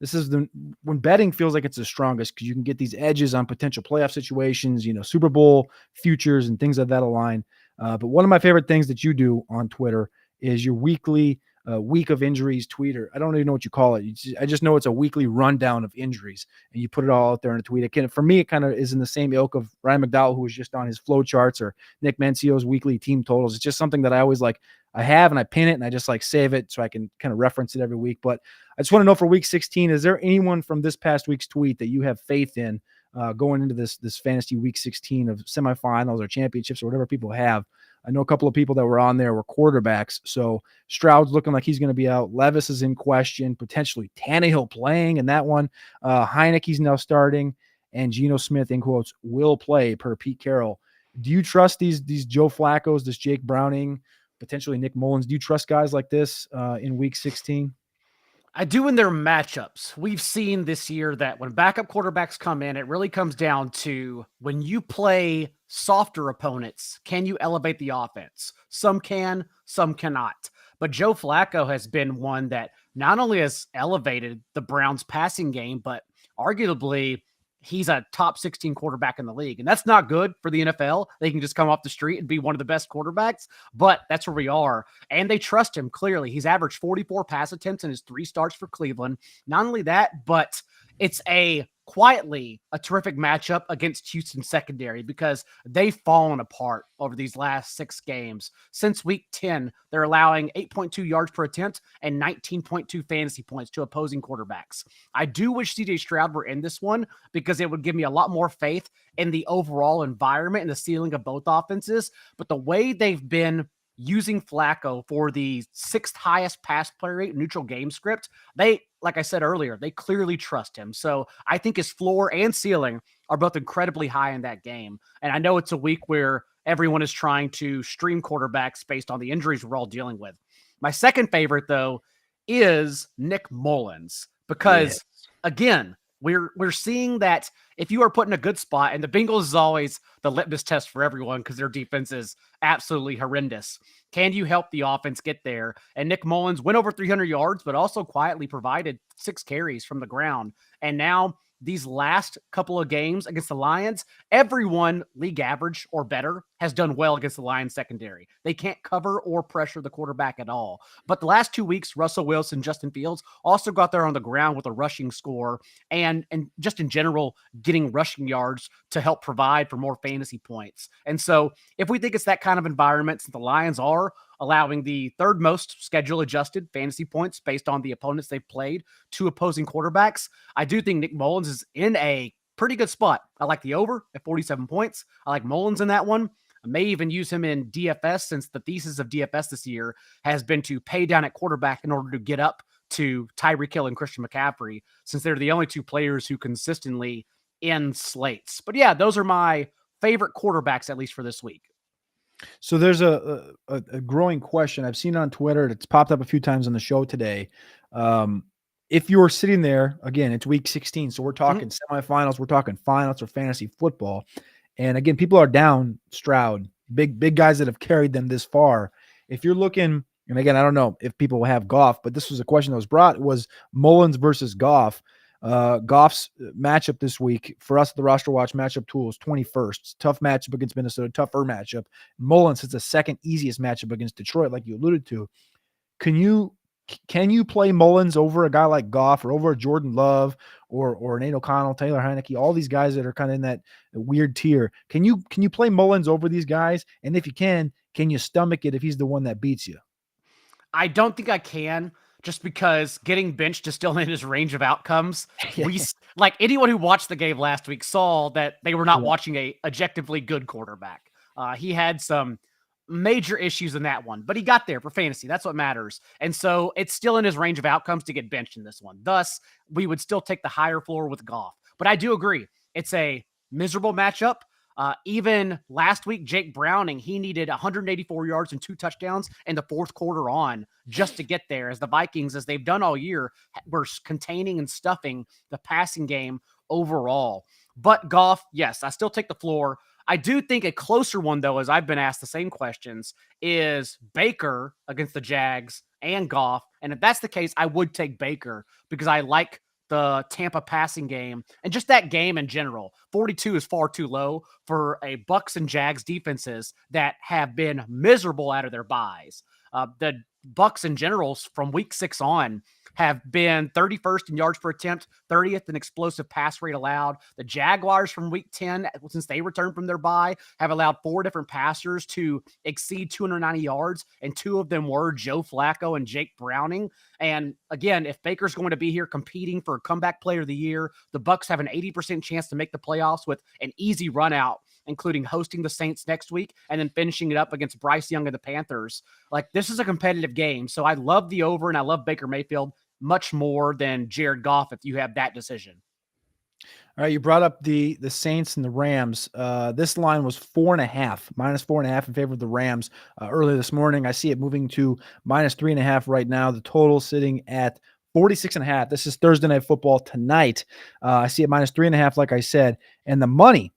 S10: This is when betting feels like it's the strongest because you can get these edges on potential playoff situations, Super Bowl futures and things of that align. But one of my favorite things that you do on Twitter is your weekly week of injuries tweeter. I don't even know what you call it. I just know it's a weekly rundown of injuries, and you put it all out there in a tweet. For me, it kind of is in the same ilk of Ryan McDowell, who was just on his flow charts, or Nick Mencio's weekly team totals. It's just something that I always like. I have, and I pin it, and I just like save it so I can kind of reference it every week. But I just want to know for week 16, is there anyone from this past week's tweet that you have faith in going into this fantasy week 16 of semifinals or championships or whatever people have? I know a couple of people that were on there were quarterbacks. So Stroud's looking like he's going to be out. Levis is in question, potentially Tannehill playing in that one. Heineke's now starting, and Geno Smith, in quotes, will play per Pete Carroll. Do you trust these Joe Flacco's, this Jake Browning, potentially Nick Mullins? Do you trust guys like this in week 16?
S17: I do in their matchups. We've seen this year that when backup quarterbacks come in, it really comes down to when you play softer opponents, can you elevate the offense? Some can, some cannot. But Joe Flacco has been one that not only has elevated the Browns passing game, but arguably he's a top 16 quarterback in the league. And that's not good for the NFL. They can just come off the street and be one of the best quarterbacks, but that's where we are. And they trust him clearly. He's averaged 44 pass attempts in his 3 starts for Cleveland. Not only that, but it's quietly a terrific matchup against Houston secondary because they've fallen apart over these last 6 games. Since week 10, they're allowing 8.2 yards per attempt and 19.2 fantasy points to opposing quarterbacks. I do wish CJ Stroud were in this one because it would give me a lot more faith in the overall environment and the ceiling of both offenses. But the way they've been using Flacco for the 6th highest pass play rate neutral game script, they, like I said earlier, they clearly trust him. So I think his floor and ceiling are both incredibly high in that game. And I know it's a week where everyone is trying to stream quarterbacks based on the injuries we're all dealing with. My second favorite, though, is Nick Mullins because, again, we're seeing that if you are put in a good spot, and the Bengals is always the litmus test for everyone because their defense is absolutely horrendous. Can you help the offense get there? And Nick Mullins went over 300 yards, but also quietly provided 6 carries from the ground. And now these last couple of games against the Lions, everyone league average or better has done well against the Lions secondary. They can't cover or pressure the quarterback at all. But the last 2 weeks, Russell Wilson, Justin Fields also got there on the ground with a rushing score and just in general getting rushing yards to help provide for more fantasy points. And so if we think it's that kind of environment, since the Lions are allowing the third most schedule adjusted fantasy points based on the opponents they've played to opposing quarterbacks, I do think Nick Mullins is in a pretty good spot. I like the over at 47 points. I like Mullins in that one. I may even use him in DFS, since the thesis of DFS this year has been to pay down at quarterback in order to get up to Tyreek Hill and Christian McCaffrey, since they're the only two players who consistently end slates. But yeah, those are my favorite quarterbacks, at least for this week.
S10: So there's a growing question I've seen on Twitter. It's popped up a few times on the show today. If you're sitting there, again, it's week 16, so we're talking semifinals, we're talking finals for fantasy football. And again, people are down Stroud, big guys that have carried them this far. If you're looking, and again, I don't know if people will have Goff, but this was a question that was brought, was Mullins versus Goff. Goff's matchup this week for us at the Roster Watch matchup tool is 21st. Tough matchup against Minnesota, tougher matchup. Mullins is the second easiest matchup against Detroit, like you alluded to. Can you play Mullins over a guy like Goff or over a Jordan Love or Nate O'Connell, Taylor Heineke, all these guys that are kind of in that weird tier? Can you play Mullins over these guys? And if you can you stomach it if he's the one that beats you?
S17: I don't think I can, just because getting benched is still in his range of outcomes. We like anyone who watched the game last week saw that they were not watching a objectively good quarterback. He had some major issues in that one, but he got there for fantasy. That's what matters. And so it's still in his range of outcomes to get benched in this one. Thus, we would still take the higher floor with Goff. But I do agree. It's a miserable matchup. Even last week, Jake Browning, he needed 184 yards and 2 touchdowns in the fourth quarter on just to get there, as the Vikings, as they've done all year, were containing and stuffing the passing game overall. But Goff, yes, I still take the floor. I do think a closer one, though, as I've been asked the same questions, is Baker against the Jags and Goff. And if that's the case, I would take Baker because I like the Tampa passing game and just that game in general. 42 is far too low for a Bucs and Jags defenses that have been miserable out of their buys. The Bucs in general from week 6 on have been 31st in yards per attempt, 30th in explosive pass rate allowed. The Jaguars from week 10, since they returned from their bye, have allowed 4 different passers to exceed 290 yards, and 2 of them were Joe Flacco and Jake Browning. And again, if Baker's going to be here competing for comeback player of the year, the Bucs have an 80% chance to make the playoffs with an easy run out, including hosting the Saints next week and then finishing it up against Bryce Young and the Panthers. Like, this is a competitive game. So I love the over, and I love Baker Mayfield much more than Jared Goff if you have that decision.
S10: All right, you brought up the Saints and the Rams. This line was minus 4.5 in favor of the Rams earlier this morning. I see it moving to minus 3.5 right now. The total sitting at 46.5. This is Thursday Night Football tonight. I see it minus 3.5, like I said. And the money,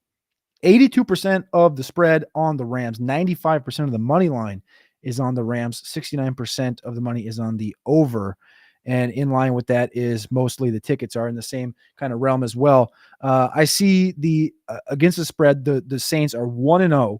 S10: 82% of the spread on the Rams, 95% of the money line is on the Rams, 69% of the money is on the over. And in line with that is mostly the tickets are in the same kind of realm as well. I see the against the spread, the Saints are 1-0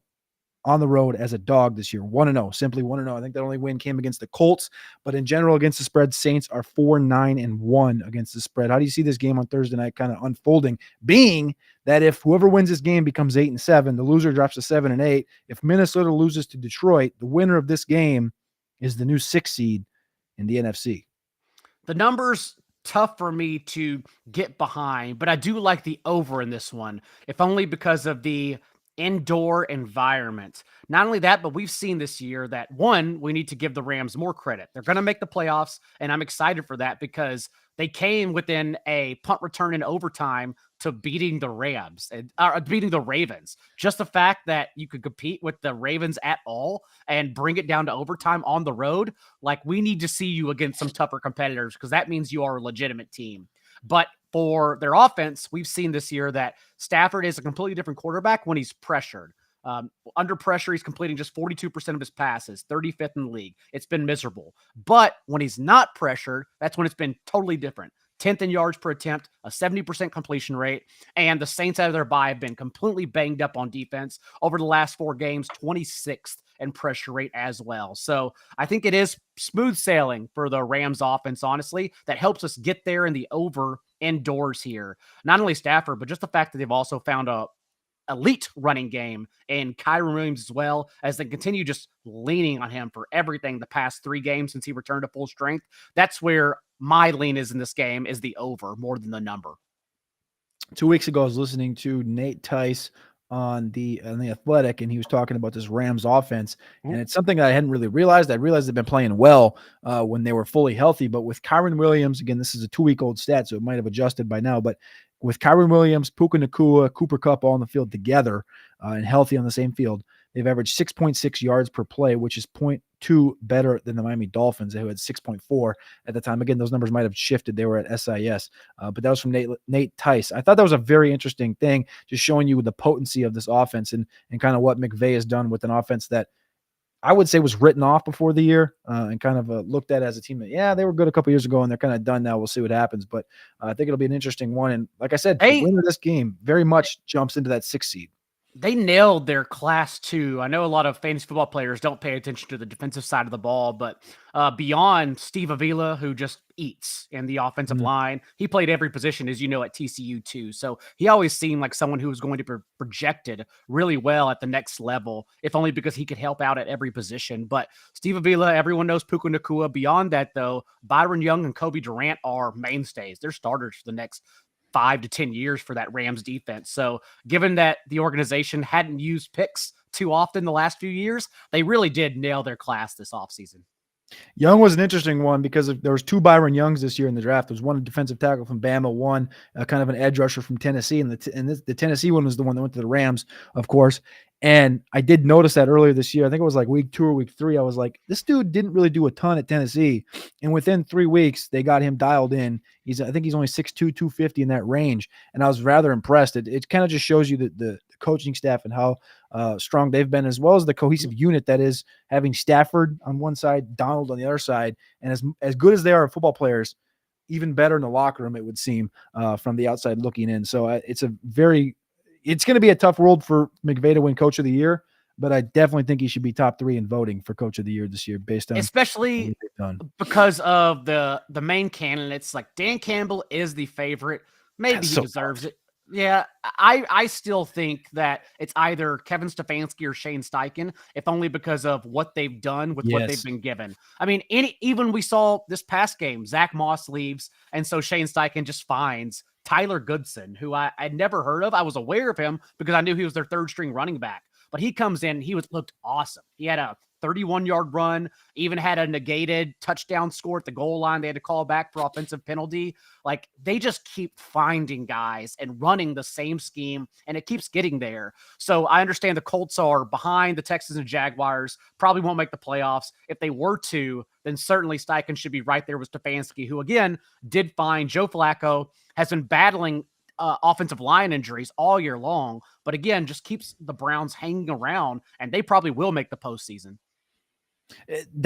S10: on the road as a dog this year. 1-0, simply 1-0. I think that only win came against the Colts, but in general against the spread, Saints are 4-9-1 against the spread. How do you see this game on Thursday night kind of unfolding? Being that if whoever wins this game becomes 8-7, the loser drops to 7-8. If Minnesota loses to Detroit, the winner of this game is the new 6th seed in the NFC.
S17: The numbers tough for me to get behind, but I do like the over in this one, if only because of the indoor environment. Not only that, but we've seen this year that, one, we need to give the Rams more credit. They're going to make the playoffs, and I'm excited for that because they came within a punt return in overtime to beating the Rams and beating the Ravens. Just the fact that you could compete with the Ravens at all and bring it down to overtime on the road, like, we need to see you against some tougher competitors because that means you are a legitimate team. But for their offense, we've seen this year that Stafford is a completely different quarterback when he's pressured. Under pressure, he's completing just 42% of his passes, 35th in the league. It's been miserable. But when he's not pressured, that's when it's been totally different. 10th in yards per attempt, a 70% completion rate, and the Saints out of their bye have been completely banged up on defense over the last 4 games, 26th in pressure rate as well. So I think it is smooth sailing for the Rams offense, honestly, that helps us get there in the over indoors here. Not only Stafford, but just the fact that they've also found a elite running game in Kyron Williams as well, as they continue just leaning on him for everything the past 3 games since he returned to full strength. That's where my lean is in this game, is the over more than the number.
S10: 2 weeks ago, I was listening to Nate Tice on the Athletic, and he was talking about this Rams offense, and it's something I hadn't really realized. I realized they've been playing well when they were fully healthy, but with Kyron Williams, again, this is a 2-week-old stat, so it might have adjusted by now, but with Kyron Williams, Puka Nacua, Cooper Kupp all on the field together and healthy on the same field, they've averaged 6.6 yards per play, which is 0.2 better than the Miami Dolphins, who had 6.4 at the time. Again, those numbers might have shifted. They were at SIS, but that was from Nate Tice. I thought that was a very interesting thing, just showing you the potency of this offense and kind of what McVay has done with an offense that I would say was written off before the year and kind of looked at as a team that, yeah, they were good a couple years ago and they're kind of done now. We'll see what happens. But I think it'll be an interesting one. And like I said, the winner of this game very much jumps into that 6th seed.
S17: They nailed their class 2. I know a lot of fantasy football players don't pay attention to the defensive side of the ball, but beyond Steve Avila, who just eats in the offensive line, he played every position, as you know, at TCU too. So he always seemed like someone who was going to be projected really well at the next level, if only because he could help out at every position. But Steve Avila, everyone knows Puka Nacua. Beyond that, though, Byron Young and Kobe Durant are mainstays. They're starters for the next 5 to 10 years for that Rams defense. So given that the organization hadn't used picks too often the last few years, they really did nail their class this offseason.
S10: Young was an interesting one because there was 2 Byron Youngs this year in the draft. There was one defensive tackle from Bama, one kind of an edge rusher from Tennessee, and the Tennessee one was the one that went to the Rams, of course. And I did notice that earlier this year. I think it was like week 2 or week 3. I was like, this dude didn't really do a ton at Tennessee, and within 3 weeks they got him dialed in. I think he's only 6'2", 250 in that range, and I was rather impressed. It kind of just shows you that the coaching staff and how strong they've been, as well as the cohesive unit that is having Stafford on one side, Donald on the other side, and as good as they are football players, even better in the locker room, it would seem, from the outside looking in. So it's going to be a tough world for McVay to win Coach of the Year, but I definitely think he should be top 3 in voting for Coach of the Year this year, based on
S17: especially because of the main candidates. Like Dan Campbell is the favorite. Maybe he deserves it. Yeah, I still think that it's either Kevin Stefanski or Shane Steichen, if only because of what they've done with what they've been given. I mean, even we saw this past game, Zach Moss leaves, and so Shane Steichen just finds Tyler Goodson, who I'd never heard of. I was aware of him because I knew he was their 3rd string running back, but he comes in, he looked awesome. He had a 31-yard run, even had a negated touchdown score at the goal line. They had to call back for offensive penalty. Like, they just keep finding guys and running the same scheme, and it keeps getting there. So I understand the Colts are behind the Texans and Jaguars, probably won't make the playoffs. If they were to, then certainly Steichen should be right there with Stefanski, who, again, did find Joe Flacco, has been battling offensive line injuries all year long, but again, just keeps the Browns hanging around, and they probably will make the postseason.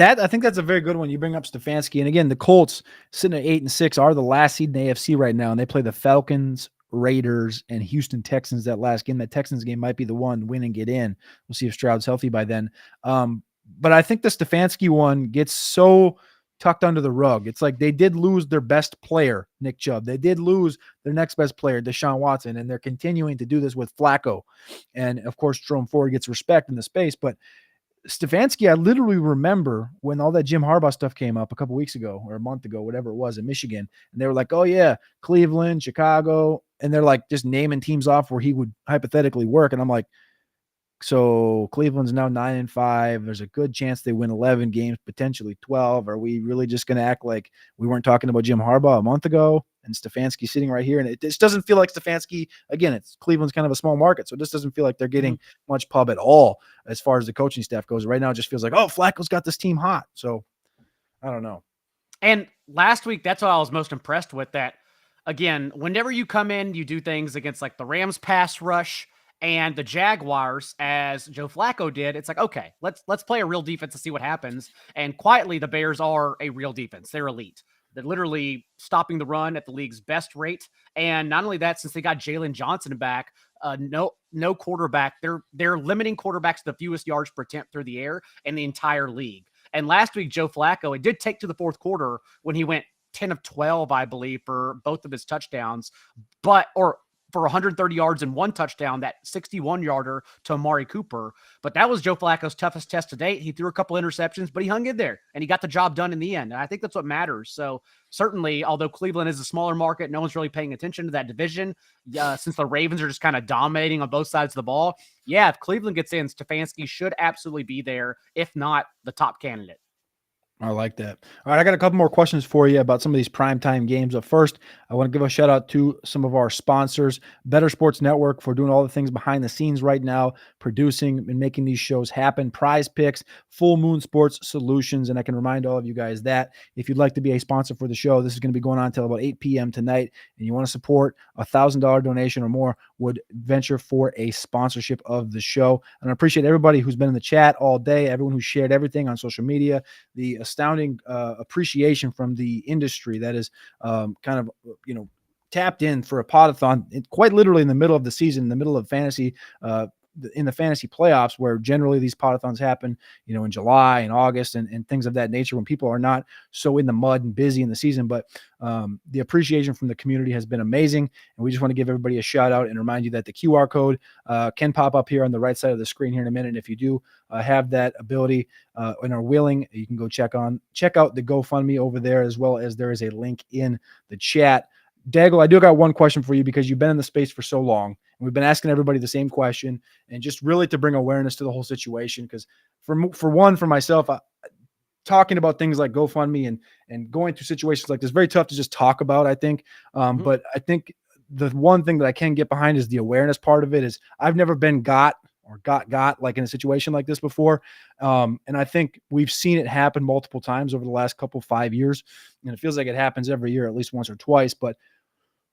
S10: I think that's a very good one. You bring up Stefanski, and again, the Colts sitting at 8-6 are the last seed in the AFC right now, and they play the Falcons, Raiders, and Houston Texans that last game. That Texans game might be the one win and get in. We'll see if Stroud's healthy by then. But I think the Stefanski one gets so tucked under the rug. It's like they did lose their best player, Nick Chubb. They did lose their next best player, Deshaun Watson, and they're continuing to do this with Flacco. And of course, Jerome Ford gets respect in the space, but Stefanski, I literally remember when all that Jim Harbaugh stuff came up a couple weeks ago or a month ago, whatever it was, in Michigan, and they were like, oh yeah, Cleveland, Chicago, and they're like just naming teams off where he would hypothetically work. And I'm like, so Cleveland's now 9-5. There's a good chance they win 11 games, potentially 12. Are we really just going to act like we weren't talking about Jim Harbaugh a month ago? And Stefanski sitting right here. And it just doesn't feel like Stefanski, again, it's Cleveland's kind of a small market. So it just doesn't feel like they're getting much pub at all as far as the coaching staff goes. Right now, it just feels like, oh, Flacco's got this team hot. So I don't know.
S17: And last week, that's what I was most impressed with. That, again, whenever you come in, you do things against like the Rams pass rush and the Jaguars, as Joe Flacco did. It's like, okay, let's play a real defense to see what happens. And quietly, the Bears are a real defense. They're elite. They're literally stopping the run at the league's best rate. And not only that, since they got Jalen Johnson back, no quarterback. They're limiting quarterbacks to the fewest yards per attempt through the air in the entire league. And last week, Joe Flacco, it did take to the fourth quarter when he went 10 of 12, I believe, for both of his touchdowns, or for 130 yards and 1 touchdown, that 61-yarder to Amari Cooper. But that was Joe Flacco's toughest test to date. He threw a couple interceptions, but he hung in there and he got the job done in the end. And I think that's what matters. So certainly, although Cleveland is a smaller market, no one's really paying attention to that division since the Ravens are just kind of dominating on both sides of the ball. Yeah, if Cleveland gets in, Stefanski should absolutely be there, if not the top candidate.
S10: I like that. All right, I got a couple more questions for you about some of these primetime games. But first, I want to give a shout out to some of our sponsors, Better Sports Network, for doing all the things behind the scenes right now, producing and making these shows happen. Prize Picks, Full Moon Sports Solutions, and I can remind all of you guys that if you'd like to be a sponsor for the show, this is going to be going on until about 8 p.m. tonight, and you want to support a $1,000 donation or more, would venture for a sponsorship of the show. And I appreciate everybody who's been in the chat all day, everyone who shared everything on social media, the astounding appreciation from the industry that is kind of, tapped in for a Podathon, quite literally in the middle of the season, in the middle of fantasy, in the fantasy playoffs, where generally these Podathons happen, in July and August and things of that nature when people are not so in the mud and busy in the season. But the appreciation from the community has been amazing. And we just want to give everybody a shout out and remind you that the QR code can pop up here on the right side of the screen here in a minute. And if you do have that ability and are willing, you can go check out the GoFundMe over there, as well as there is a link in the chat. Daigle, I do got one question for you because you've been in the space for so long, and we've been asking everybody the same question, and just really to bring awareness to the whole situation. Because for myself, talking about things like GoFundMe and going through situations like this, very tough to just talk about, I think. But I think the one thing that I can get behind is the awareness part of it. Is I've never been got like in a situation like this before. And I think we've seen it happen multiple times over the last 5 years. And it feels like it happens every year, at least once or twice. But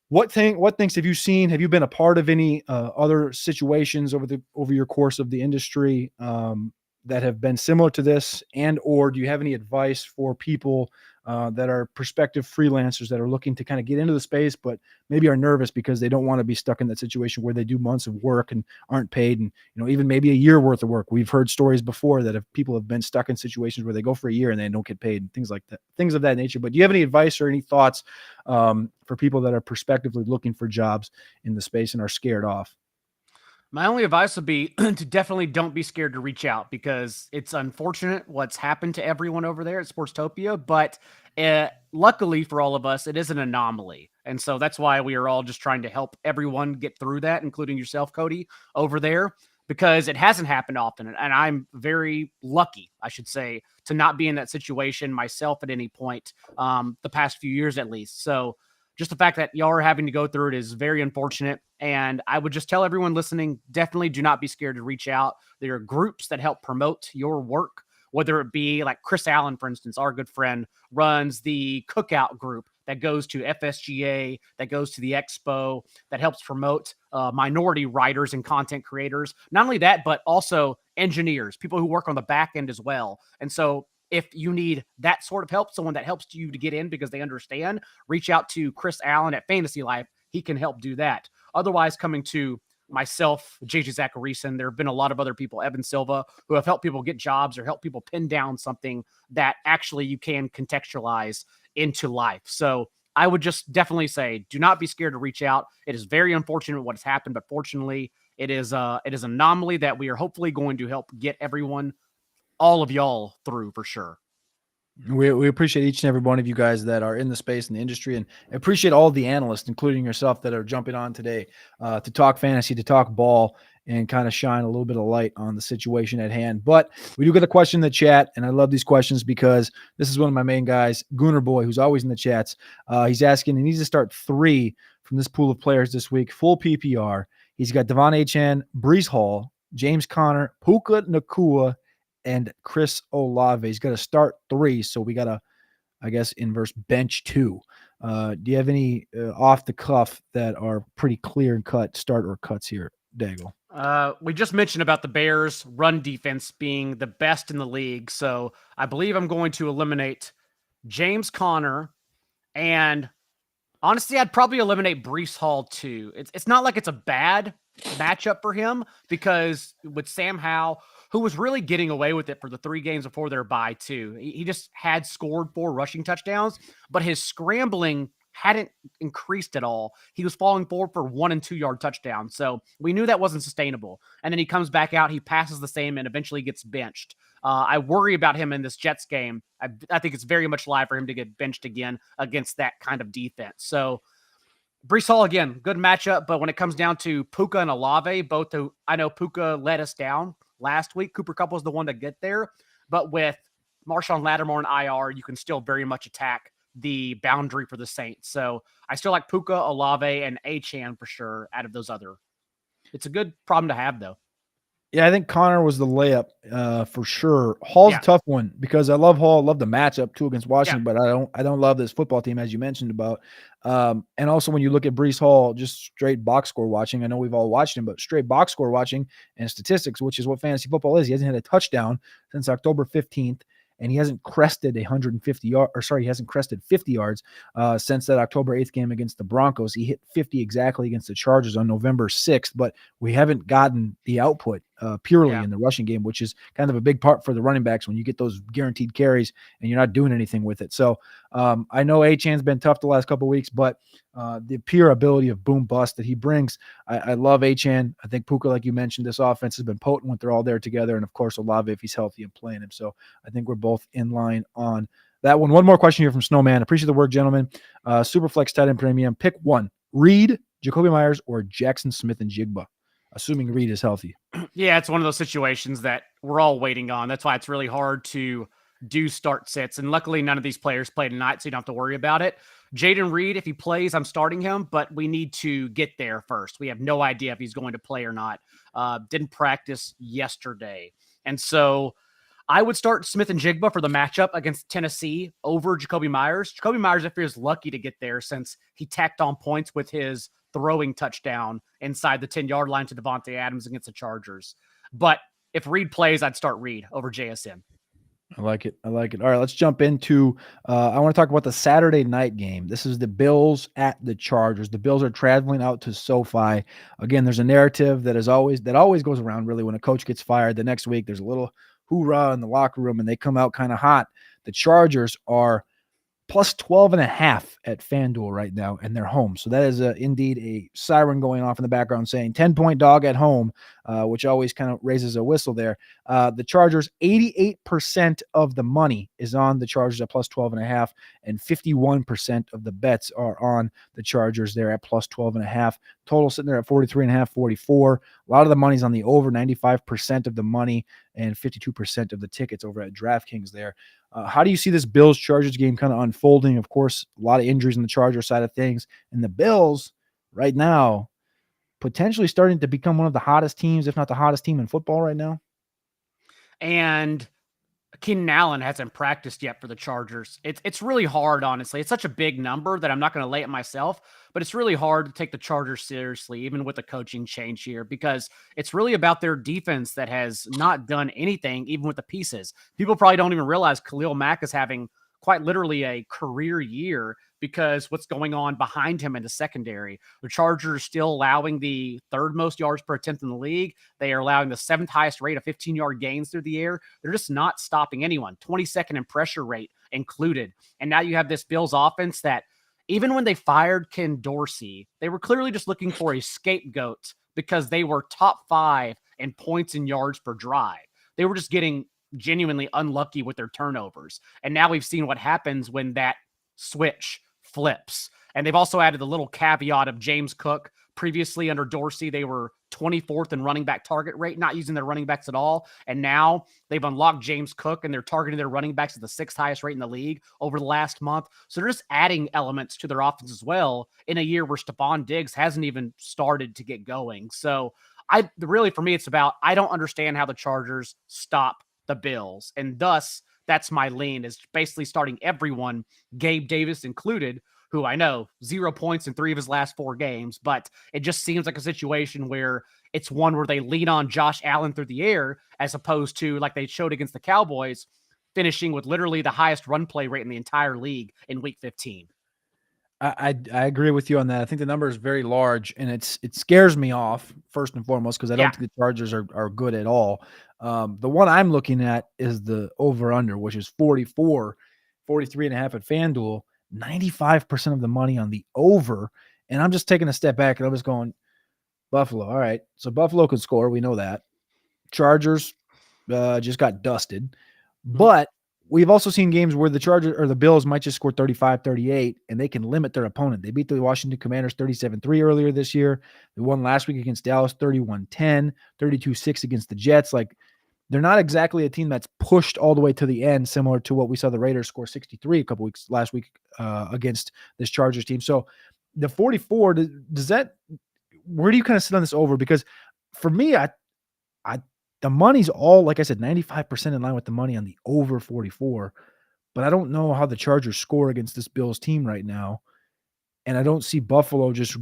S10: what things have you seen? Have you been a part of any other situations over your course of the industry that have been similar to this? And or do you have any advice for people that are prospective freelancers that are looking to kind of get into the space, but maybe are nervous because they don't want to be stuck in that situation where they do months of work and aren't paid, and even maybe a year worth of work? We've heard stories before that people have been stuck in situations where they go for a year and they don't get paid and things like that, things of that nature. But do you have any advice or any thoughts for people that are prospectively looking for jobs in the space and are scared off?
S17: My only advice would be to definitely don't be scared to reach out, because it's unfortunate what's happened to everyone over there at Sportstopia. But luckily for all of us, it is an anomaly. And so that's why we are all just trying to help everyone get through that, including yourself, Cody, over there, because it hasn't happened often. And I'm very lucky, I should say, to not be in that situation myself at any point the past few years, at least. So just the fact that y'all are having to go through it is very unfortunate. And I would just tell everyone listening, definitely do not be scared to reach out. There are groups that help promote your work, whether it be like Chris Allen, for instance, our good friend, runs the Cookout group that goes to FSGA, that goes to the Expo, that helps promote minority writers and content creators. Not only that, but also engineers, people who work on the back end as well. And so if you need that sort of help, someone that helps you to get in because they understand, reach out to Chris Allen at Fantasy Life. He can help do that. Otherwise, coming to myself, JJ Zacharyson, there have been a lot of other people, Evan Silva, who have helped people get jobs or help people pin down something that actually you can contextualize into life. So I would just definitely say, do not be scared to reach out. It is very unfortunate what has happened, but fortunately, it is an anomaly that we are hopefully going to help get everyone, all of y'all, through for sure.
S10: We appreciate each and every one of you guys that are in the space and the industry, and appreciate all the analysts, including yourself, that are jumping on today to talk fantasy, to talk ball, and kind of shine a little bit of light on the situation at hand. But we do get a question in the chat, and I love these questions because this is one of my main guys, Gooner Boy, who's always in the chats. He's asking, he needs to start 3 from this pool of players this week, full PPR. He's got Devon Achane, Breece Hall, James Conner, Puka Nacua, and Chris Olave. He's got to start 3, so we got to, I guess, inverse bench 2. Do you have any off the cuff that are pretty clear and cut start or cuts here, Daigle?
S17: We just mentioned about the Bears' run defense being the best in the league, so I believe I'm going to eliminate James Conner, And honestly, I'd probably eliminate Breece Hall too. It's not like it's a bad matchup for him because with Sam Howell, who was really getting away with it for the 3 games before their bye too. He just had scored 4 rushing touchdowns, but his scrambling hadn't increased at all. He was falling forward for 1 and 2 yard touchdowns. So we knew that wasn't sustainable. And then he comes back out, he passes the same and eventually gets benched. I worry about him in this Jets game. I think it's very much live for him to get benched again against that kind of defense. So Breece Hall, again, good matchup. But when it comes down to Puka and Olave, both who I know Puka let us down last week. Cooper Kupp was the one to get there. But with Marshawn Lattimore and IR, you can still very much attack the boundary for the Saints. So I still like Puka, Olave, and Achane for sure out of those other. It's a good problem to have, though.
S10: Yeah, I think Connor was the layup for sure. Hall's a tough one because I love Hall, love the matchup too against Washington, but I don't love this football team as you mentioned about. And also when you look at Breece Hall, just straight box score watching. I know we've all watched him, but straight box score watching and statistics, which is what fantasy football is. He hasn't had a touchdown since October 15th. And he hasn't crested 150 yards, or sorry, he hasn't crested 50 yards since that October 8th game against the Broncos. He hit 50 exactly against the Chargers on November 6th, but we haven't gotten the output purely in the rushing game, which is kind of a big part for the running backs when you get those guaranteed carries and you're not doing anything with it. So I know Achane's been tough the last couple of weeks, but the pure ability of boom bust that he brings, I love Achane. I think Puka, like you mentioned, this offense has been potent when they're all there together. And of course, Olave, if he's healthy and playing him. So I think we're both in line on that one. One more question here from Snowman. Appreciate the work, gentlemen. Superflex tight end premium. Pick one: Reed, Jacoby Myers, or Jackson Smith and Jigba. Assuming Reed is healthy.
S17: Yeah, it's one of those situations that we're all waiting on. That's why it's really hard to do start sits. And luckily, none of these players play tonight, so you don't have to worry about it. Jaden Reed, if he plays, I'm starting him, but we need to get there first. We have no idea if he's going to play or not. Didn't practice yesterday. And so I would start Smith and Jigba for the matchup against Tennessee over Jacoby Myers. Jacoby Myers, I feel, is lucky to get there since he tacked on points with his throwing touchdown inside the 10-yard line to Devontae Adams against the Chargers. But if Reed plays, I'd start Reed over JSN.
S10: I like it. I like it. All right, let's jump into I want to talk about the Saturday night game. This is the Bills at the Chargers. The Bills are traveling out to SoFi. Again, there's a narrative that always goes around really when a coach gets fired. The next week, there's a little hoorah in the locker room, and they come out kind of hot. The Chargers are plus 12.5 at FanDuel right now, and they're home. So that is indeed a siren going off in the background saying 10-point dog at home, which always kind of raises a whistle there. The Chargers, 88% of the money is on the Chargers at plus 12.5, and 51% of the bets are on the Chargers there at plus 12.5. Total sitting there at 43.5, 44. A lot of the money's on the over, 95% of the money, and 52% of the tickets over at DraftKings there. How do you see this Bills-Chargers game kind of unfolding? Of course, a lot of injuries on the Chargers side of things. And the Bills, right now, potentially starting to become one of the hottest teams, if not the hottest team in football right now.
S17: And Keenan Allen hasn't practiced yet for the Chargers. It's really hard, honestly. It's such a big number that I'm not going to lay it myself, but it's really hard to take the Chargers seriously, even with the coaching change here, because it's really about their defense that has not done anything, even with the pieces. People probably don't even realize Khalil Mack is having quite literally a career year because what's going on behind him in the secondary. The Chargers are still allowing the 3rd most yards per attempt in the league. They are allowing the 7th highest rate of 15-yard gains through the air. They're just not stopping anyone, 22nd in pressure rate included. And now you have this Bills offense that even when they fired Ken Dorsey, they were clearly just looking for a scapegoat because they were top 5 in points and yards per drive. They were just getting genuinely unlucky with their turnovers. And now we've seen what happens when that switch flips. And they've also added the little caveat of James Cook. Previously under Dorsey, they were 24th in running back target rate, not using their running backs at all. And now they've unlocked James Cook and they're targeting their running backs at the 6th highest rate in the league over the last month. So they're just adding elements to their offense as well in a year where Stephon Diggs hasn't even started to get going. So for me, it's about, I don't understand how the Chargers stop the Bills. And thus, that's my lean, is basically starting everyone, Gabe Davis included, who I know 0 points in 3 of his last 4 games, but it just seems like a situation where it's one where they lean on Josh Allen through the air, as opposed to like they showed against the Cowboys, finishing with literally the highest run play rate in the entire league in week 15.
S10: I agree with you on that. I think the number is very large, and it scares me off first and foremost because I don't think the Chargers are good at all. The one I'm looking at is the over-under, which is 43 and a half at FanDuel, 95% of the money on the over. And I'm just taking a step back and I'm just going, Buffalo. All right. So Buffalo could score. We know that. Chargers just got dusted. But we've also seen games where the Chargers or the Bills might just score 35-38 and they can limit their opponent. They beat the Washington Commanders 37-3 earlier this year. They won last week against Dallas 31-10, 32-6 against the Jets. Like, they're not exactly a team that's pushed all the way to the end, similar to what we saw the Raiders score 63 a couple weeks last week against this Chargers team. So the 44, does that, where do you kind of sit on this over? Because for me, the money's all, like I said, 95% in line with the money on the over 44, but I don't know how the Chargers score against this Bills team right now. And I don't see Buffalo just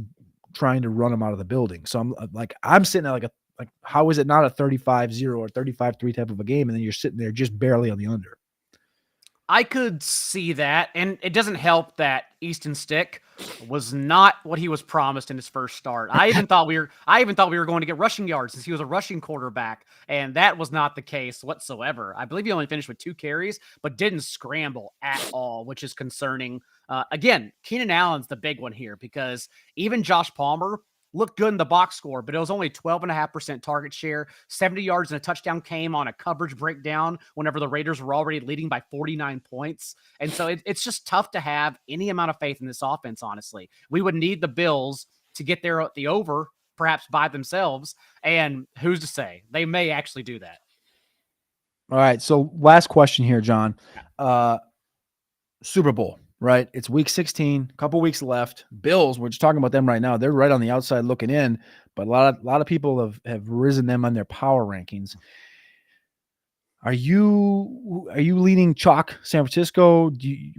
S10: trying to run them out of the building. So I'm sitting at like, how is it not a 35-0 or 35-3 type of a game? And then you're sitting there just barely on the under.
S17: I could see that, and it doesn't help that Easton Stick was not what he was promised in his first start. I even thought we were going to get rushing yards since he was a rushing quarterback, and that was not the case whatsoever. I believe he only finished with 2 carries, but didn't scramble at all, which is concerning. Again, Keenan Allen's the big one here because even Josh Palmer looked good in the box score, but it was only 12.5% target share. 70 yards and a touchdown came on a coverage breakdown whenever the Raiders were already leading by 49 points. And so it's just tough to have any amount of faith in this offense, honestly. We would need the Bills to get there at the over, perhaps by themselves. And who's to say? They may actually do that.
S10: All right. So last question here, John. Super Bowl. Right. It's week 16, a couple weeks left. Bills, we're just talking about them right now. They're right on the outside looking in, but a lot of people have risen them on their power rankings. Are you leaning chalk San Francisco?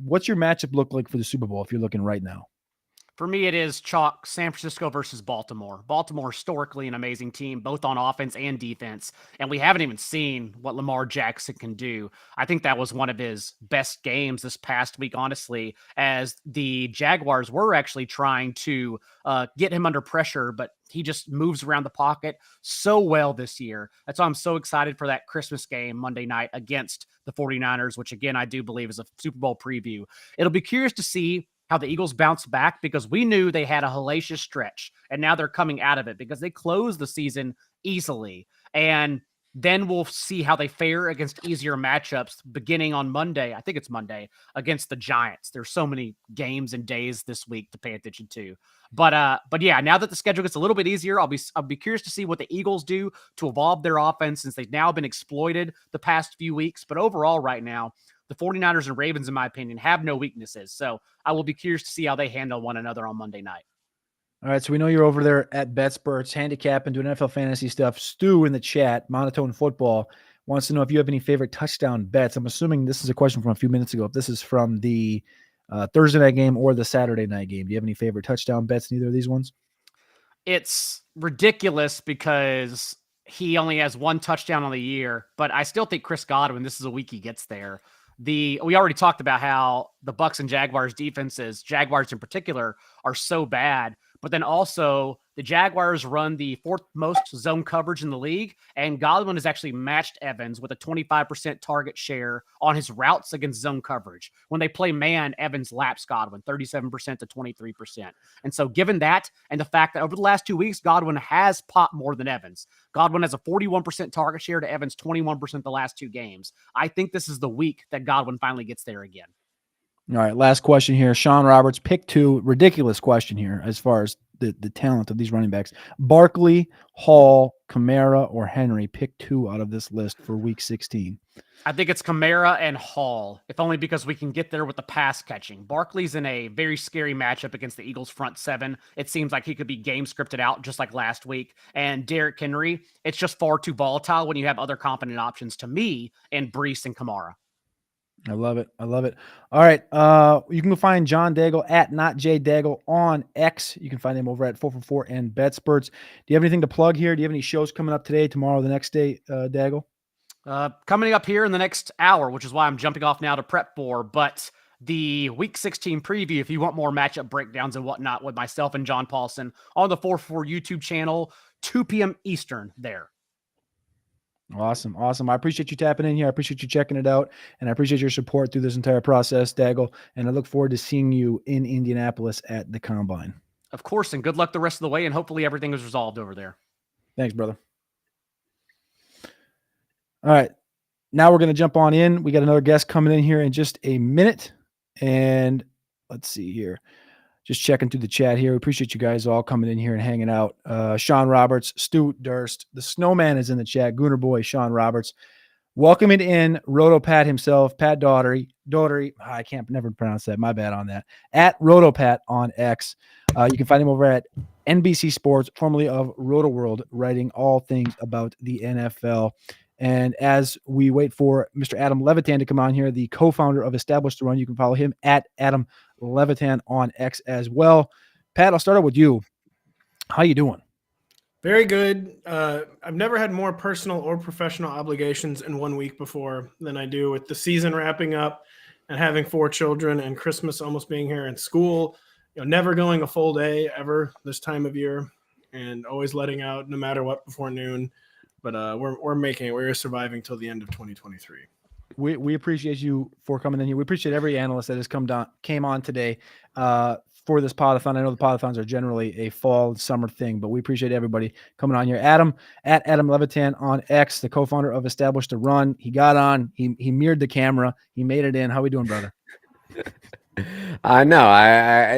S10: What's your matchup look like for the Super Bowl if you're looking right now?
S17: For me, it is chalk San Francisco versus Baltimore. Baltimore historically an amazing team, both on offense and defense. And we haven't even seen what Lamar Jackson can do. I think that was one of his best games this past week, honestly, as the Jaguars were actually trying to get him under pressure, but he just moves around the pocket so well this year. That's why I'm so excited for that Christmas game Monday night against the 49ers, which again, I do believe is a Super Bowl preview. It'll be curious to see how the Eagles bounce back because we knew they had a hellacious stretch and now they're coming out of it because they closed the season easily. And then we'll see how they fare against easier matchups beginning on Monday. I think it's Monday against the Giants. There's so many games and days this week to pay attention to. But yeah, now that the schedule gets a little bit easier, I'll be curious to see what the Eagles do to evolve their offense since they've now been exploited the past few weeks. But overall right now, the 49ers and Ravens, in my opinion, have no weaknesses. So I will be curious to see how they handle one another on Monday night.
S10: All right, so we know you're over there at BetSperts, handicapping, doing NFL fantasy stuff. Stu in the chat, Monotone Football, wants to know if you have any favorite touchdown bets. I'm assuming this is a question from a few minutes ago. If this is from the Thursday night game or the Saturday night game, do you have any favorite touchdown bets in either of these ones?
S17: It's ridiculous because he only has 1 touchdown on the year, but I still think Chris Godwin, this is a week he gets there. We already talked about how the Bucs and Jaguars defenses, Jaguars in particular, are so bad. But then also the Jaguars run the 4th most zone coverage in the league, and Godwin has actually matched Evans with a 25% target share on his routes against zone coverage. When they play man, Evans laps Godwin 37% to 23%. And so given that and the fact that over the last 2 weeks, Godwin has popped more than Evans. Godwin has a 41% target share to Evans 21% the last 2 games. I think this is the week that Godwin finally gets there again.
S10: All right, last question here. Sean Roberts, pick 2. Ridiculous question here as far as the talent of these running backs. Barkley, Hall, Kamara, or Henry. Pick 2 out of this list for week 16.
S17: I think it's Kamara and Hall, if only because we can get there with the pass catching. Barkley's in a very scary matchup against the Eagles front 7. It seems like he could be game scripted out just like last week. And Derrick Henry, it's just far too volatile when you have other competent options to me and Brees and Kamara.
S10: I love it. I love it. All right. You can go find John Daigle at NotJDaigle on X. You can find him over at 444 and BetSperts. Do you have anything to plug here? Do you have any shows coming up today, tomorrow, the next day, Daigle?
S17: Coming up here in the next hour, which is why I'm jumping off now to prep for. But the Week 16 preview if you want more matchup breakdowns and whatnot with myself and John Paulson on the 4-4 YouTube channel, 2 p.m. Eastern there.
S10: Awesome. I appreciate you tapping in here. I appreciate you checking it out. And I appreciate your support through this entire process, Daggle. And I look forward to seeing you in Indianapolis at the Combine.
S17: Of course, and good luck the rest of the way, and hopefully everything is resolved over there.
S10: Thanks, brother. All right. Now we're going to jump on in. We got another guest coming in here in just a minute. And let's see here. Just checking through the chat here. We appreciate you guys all coming in here and hanging out. Sean Roberts, Stu Durst, the Snowman is in the chat. Gooner Boy, Sean Roberts. Welcoming in Roto Pat himself, Pat Daughtery. I can't never pronounce that. My bad on that. At Roto Pat on X. You can find him over at NBC Sports, formerly of Roto World, writing all things about the NFL. And as we wait for Mr. Adam Levitan to come on here, the co-founder of Establish the Run, you can follow him at Adam Levitan on X as well. Pat, I'll start out with you. How you doing?
S18: Very good. I've never had more personal or professional obligations in 1 week before than I do with the season wrapping up and having 4 children and Christmas almost being here and school, never going a full day ever this time of year and always letting out no matter what before noon. But we're making it. We're surviving till the end of 2023.
S10: We appreciate you for coming in here. We appreciate every analyst that has came on today for this Podathon. I know the Podathons are generally a fall, summer thing, but we appreciate everybody coming on here. Adam, at Adam Levitan on X, the co-founder of Establish the Run. He got on. He mirrored the camera. He made it in. How we doing, brother?
S19: I know. I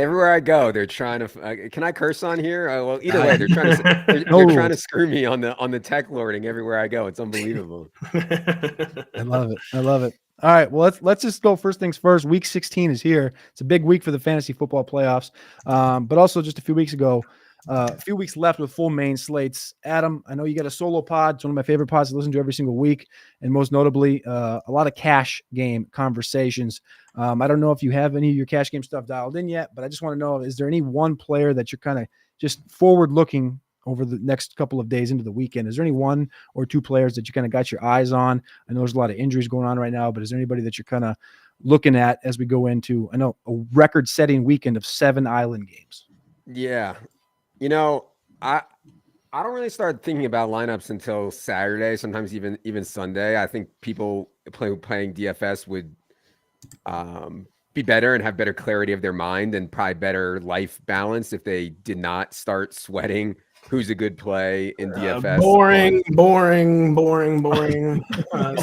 S19: everywhere I go, they're trying to. Can I curse on here? Well, either way, they're trying to. They're trying to screw me on the tech lording everywhere I go. It's unbelievable.
S10: I love it. All right. Well, let's just go first things first. Week 16 is here. It's a big week for the fantasy football playoffs. But also just a few weeks ago, a few weeks left with full main slates. Adam, I know you got a solo pod. It's one of my favorite pods to listen to every single week. And most notably, a lot of cash game conversations. I don't know if you have any of your cash game stuff dialed in yet, but I just want to know, is there any one player that you're kind of just forward looking over the next couple of days into the weekend? Is there any one or two players that you kind of got your eyes on? I know there's a lot of injuries going on right now, but is there anybody that you're kind of looking at as we go into, I know, a record-setting weekend of 7 island games?
S19: Yeah. I don't really start thinking about lineups until Saturday, sometimes even Sunday. I think people playing DFS would be better and have better clarity of their mind and probably better life balance if they did not start sweating who's a good play in DFS.
S18: Boring.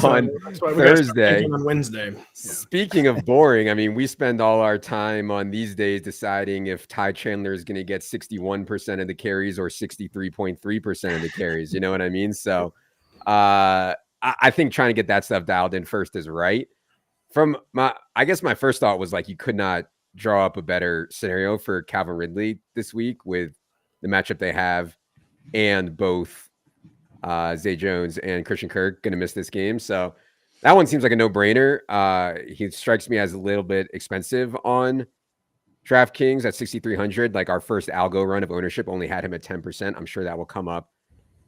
S19: On Thursday.
S18: On Wednesday. Yeah.
S19: Speaking of boring, I mean, we spend all our time on these days deciding if Ty Chandler is going to get 61% of the carries or 63.3% of the carries. You know what I mean? So I think trying to get that stuff dialed in first is right. I guess my first thought was like, you could not draw up a better scenario for Calvin Ridley this week with the matchup they have, and both Zay Jones and Christian Kirk going to miss this game. So that one seems like a no-brainer. He strikes me as a little bit expensive on DraftKings at 6,300. Like our first algo run of ownership only had him at 10%. I'm sure that will come up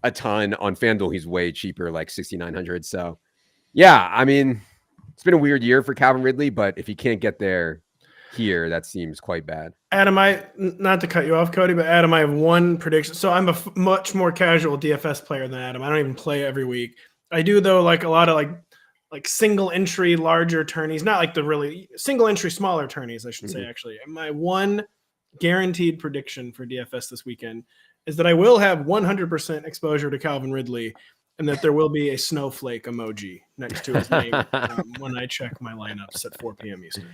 S19: a ton. On FanDuel, he's way cheaper, like 6,900. So yeah, I mean, it's been a weird year for Calvin Ridley, but if he can't get there here, that seems quite bad.
S18: Adam, not to cut you off, Cody, but Adam, I have one prediction. So I'm a much more casual DFS player than Adam. I don't even play every week. I do though, like a lot of like single entry larger tourneys, not like the really single entry smaller tourneys, I should say. Actually, my one guaranteed prediction for DFS this weekend is that I will have 100% exposure to Calvin Ridley, and that there will be a snowflake emoji next to his name when I check my lineups at 4 p.m. Eastern.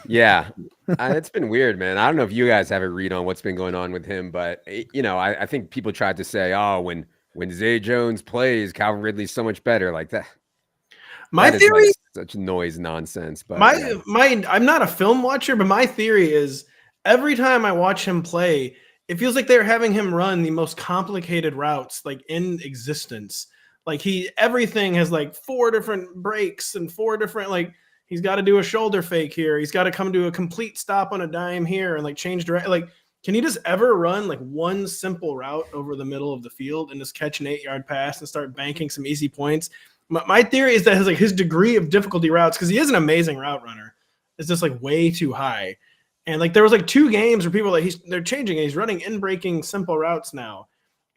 S19: Yeah, it's been weird, man. I don't know if you guys have a read on what's been going on with him, but I think people tried to say, oh, when Zay Jones plays, Calvin Ridley's so much better. Like that.
S18: My theory
S19: is like such noise nonsense. But
S18: I'm not a film watcher, but my theory is every time I watch him play, it feels like they're having him run the most complicated routes like in existence. Like everything has like 4 different breaks and 4 different, like he's got to do a shoulder fake here. He's got to come to a complete stop on a dime here and like change direction. Like, can he just ever run like one simple route over the middle of the field and just catch an 8-yard pass and start banking some easy points? My theory is that his degree of difficulty routes, because he is an amazing route runner, is just like way too high. And like there was like 2 games where people like they're changing it. He's running in-breaking simple routes now.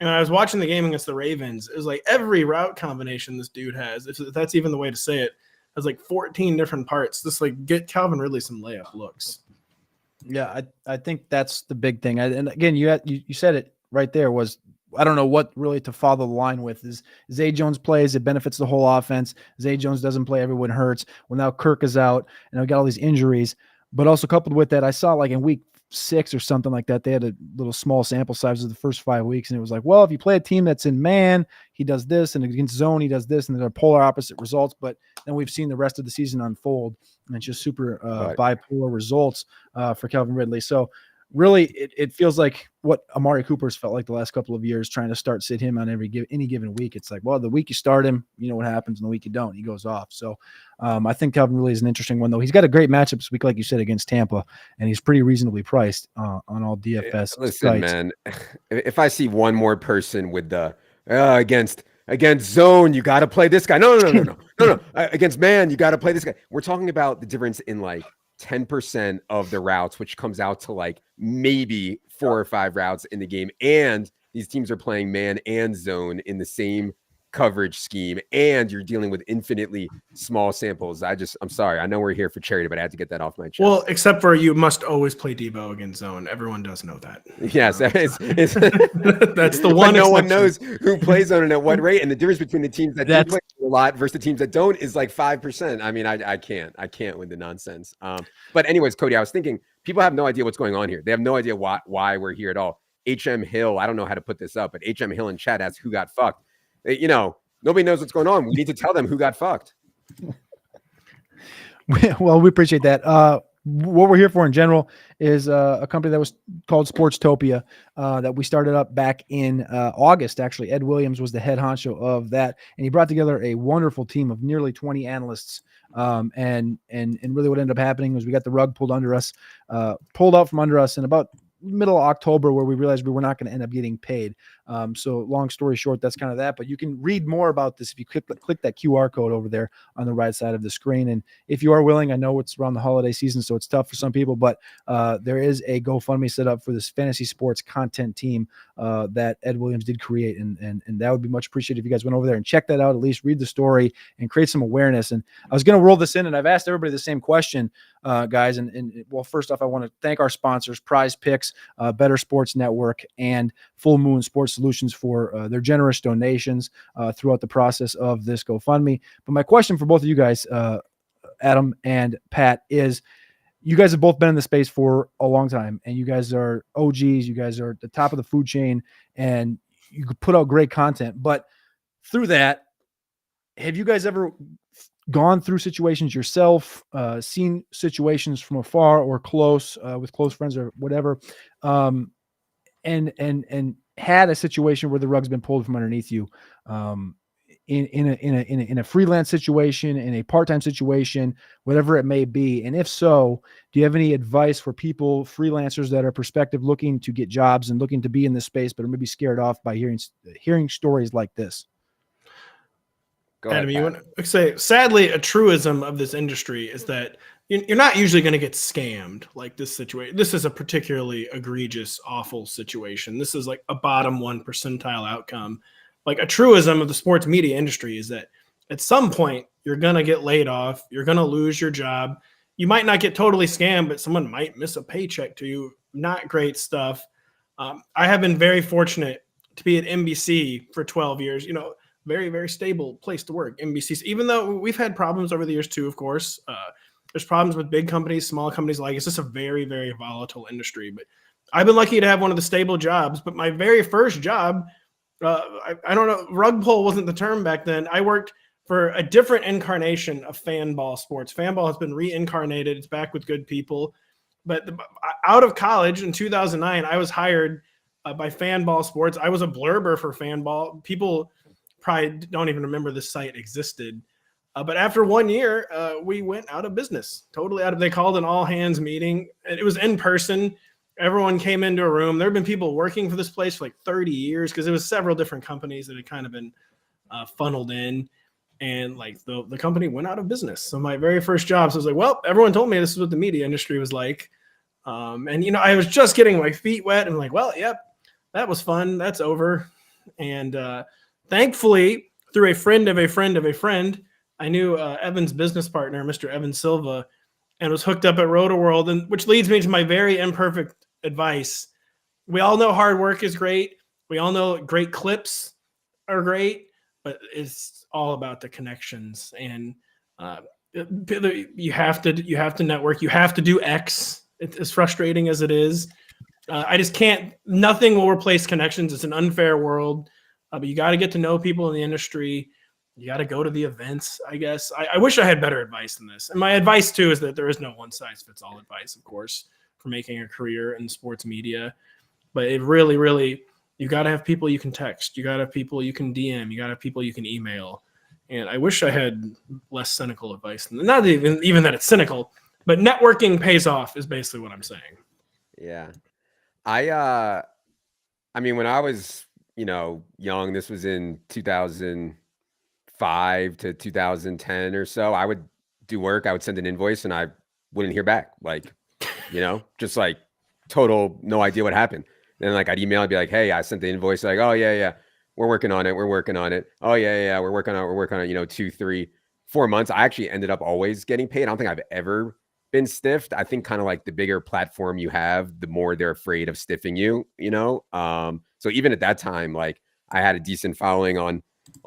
S18: And I was watching the game against the Ravens. It was like every route combination this dude has, if that's even the way to say it, has like 14 different parts. Just like get Calvin Ridley some layup looks.
S10: Yeah, I think that's the big thing. And again, you said it right there. Was I don't know what really to follow the line with is Zay Jones plays, it benefits the whole offense. Zay Jones doesn't play, everyone hurts. Well, now Kirk is out, and I've got all these injuries. But also coupled with that, I saw like in week 6 or something like that, they had a little small sample size of the first 5 weeks, and it was like, well, if you play a team that's in man, he does this, and against zone, he does this, and they're polar opposite results. But then we've seen the rest of the season unfold, and it's just super bipolar results for Calvin Ridley. So really, it feels like what Amari Cooper's felt like the last couple of years, trying to sit him on any given week. It's like, well, the week you start him, you know what happens, and the week you don't, he goes off. So I think Calvin Ridley is an interesting one, though. He's got a great matchup this week, like you said, against Tampa, and he's pretty reasonably priced on all DFS
S19: Listen,
S10: sites.
S19: man, if I see one more person with the against zone, you got to play this guy. No. Against man, you got to play this guy. We're talking about the difference in like 10% of the routes, which comes out to like maybe 4 or 5 routes in the game. And these teams are playing man and zone in the same coverage scheme, and you're dealing with infinitely small samples. I'm sorry. I know we're here for charity, but I had to get that off my chest.
S18: Well, except for you must always play Debo against zone. Everyone does know that.
S19: Yes, it's
S18: that's the one.
S19: No one knows who plays zone and at what rate, and the difference between the teams that do play a lot versus the teams that don't is like 5%. I mean, I can't with the nonsense. But anyways, Cody, I was thinking people have no idea what's going on here. They have no idea why we're here at all. HM Hill, I don't know how to put this up, but HM Hill in chat asks who got fucked. You know, nobody knows what's going on. We need to tell them who got fucked.
S10: Well, we appreciate that. What we're here for in general is a company that was called Sportstopia that we started up back in August. Actually, Ed Williams was the head honcho of that, and he brought together a wonderful team of nearly 20 analysts. And really what ended up happening was we got the rug pulled out from under us in about middle of October, where we realized we were not going to end up getting paid. So long story short, that's kind of that. But you can read more about this if you click that QR code over there on the right side of the screen. And if you are willing, I know it's around the holiday season, so it's tough for some people, but there is a GoFundMe set up for this fantasy sports content team that Ed Williams did create. And that would be much appreciated if you guys went over there and check that out, at least read the story and create some awareness. And I was going to roll this in, and I've asked everybody the same question, guys. And well, first off, I want to thank our sponsors, Prize Picks, Better Sports Network, and Full Moon Sports Solutions for their generous donations throughout the process of this GoFundMe. But my question for both of you guys, Adam and Pat, is you guys have both been in the space for a long time, and you guys are OGs. You guys are at the top of the food chain, and you could put out great content. But through that, have you guys ever gone through situations yourself, seen situations from afar or close with close friends or whatever, and had a situation where the rug's been pulled from underneath you, in a freelance situation, in a part-time situation, whatever it may be? And if so, do you have any advice for people, freelancers that are prospective, looking to get jobs and looking to be in this space, but are maybe scared off by hearing stories like this?
S18: Adam, you want to say, sadly, a truism of this industry is that you're not usually going to get scammed like this situation. This is a particularly egregious, awful situation. This is like a bottom 1 percentile outcome. Like a truism of the sports media industry is that at some point you're going to get laid off. You're going to lose your job. You might not get totally scammed, but someone might miss a paycheck to you. Not great stuff. I have been very fortunate to be at NBC for 12 years. You know, very, very stable place to work. NBC, even though we've had problems over the years too, of course. There's problems with big companies, small companies. Like, it's just a very, very volatile industry. But I've been lucky to have one of the stable jobs. But my very first job, I don't know, rug pull wasn't the term back then. I worked for a different incarnation of fan ball sports. Fan ball has been reincarnated. It's back with good people. But out of college in 2009, I was hired by Fan Ball Sports. I was a blurber for Fan Ball. People probably don't even remember this site existed. But after 1 year, we went out of business, totally out of. They called an all hands meeting. It was in person. Everyone came into a room. There have been people working for this place for like 30 years because it was several different companies that had kind of been funneled in. and like the company went out of business. So my very first job, so I was like, well, everyone told me this is what the media industry was like. And, you know, I was just getting my feet wet and like, well, yep, that was fun. That's over. And thankfully, through a friend of a friend of a friend, I knew Evan's business partner, Mr. Evan Silva, and was hooked up at RotoWorld, and which leads me to my very imperfect advice. We all know hard work is great. We all know great clips are great, but it's all about the connections. And you have to network. You have to do X. It's as frustrating as it is. I just can't. Nothing will replace connections. It's an unfair world, but you got to get to know people in the industry. You got to go to the events, I guess. I wish I had better advice than this. And my advice, too, is that there is no one-size-fits-all advice, of course, for making a career in sports media. But it really, really, you got to have people you can text. You got to have people you can DM. You got to have people you can email. And I wish I had less cynical advice. Not even that it's cynical, but networking pays off is basically what I'm saying.
S19: Yeah. I mean, when I was, you know, young, this was in 2005 to 2010 or so, I would do work. I would send an invoice and I wouldn't hear back. Like, you know, just like total, no idea what happened. Then like I'd email, I'd be like, hey, I sent the invoice. Like, oh yeah, we're working on it. We're working on it. Oh yeah, we're working on it, you know, 2, 3, 4 months. I actually ended up always getting paid. I don't think I've ever been stiffed. I think kind of like the bigger platform you have, the more they're afraid of stiffing you, you know? So even at that time, like I had a decent following on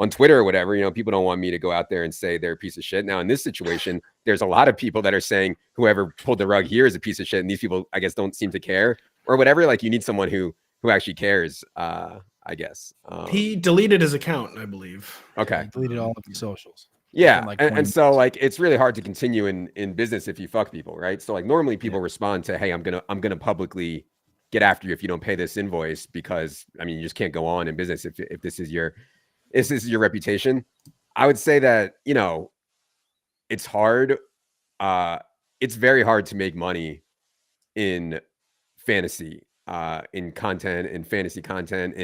S19: Twitter or whatever, you know, people don't want me to go out there and say they're a piece of shit. Now in this situation, there's a lot of people that are saying whoever pulled the rug here is a piece of shit. And these people, I guess, don't seem to care or whatever. Like you need someone who actually cares, I guess.
S18: He deleted his account, I believe.
S19: Okay.
S10: He deleted all of the socials.
S19: Yeah.
S10: Like
S19: And so like, it's really hard to continue in business if you fuck people. Right. So like normally people respond to, hey, I'm going to publicly get after you if you don't pay this invoice, because I mean, you just can't go on in business if this is your reputation. I would say that, you know, it's hard. It's very hard to make money in fantasy, in content, in fantasy content,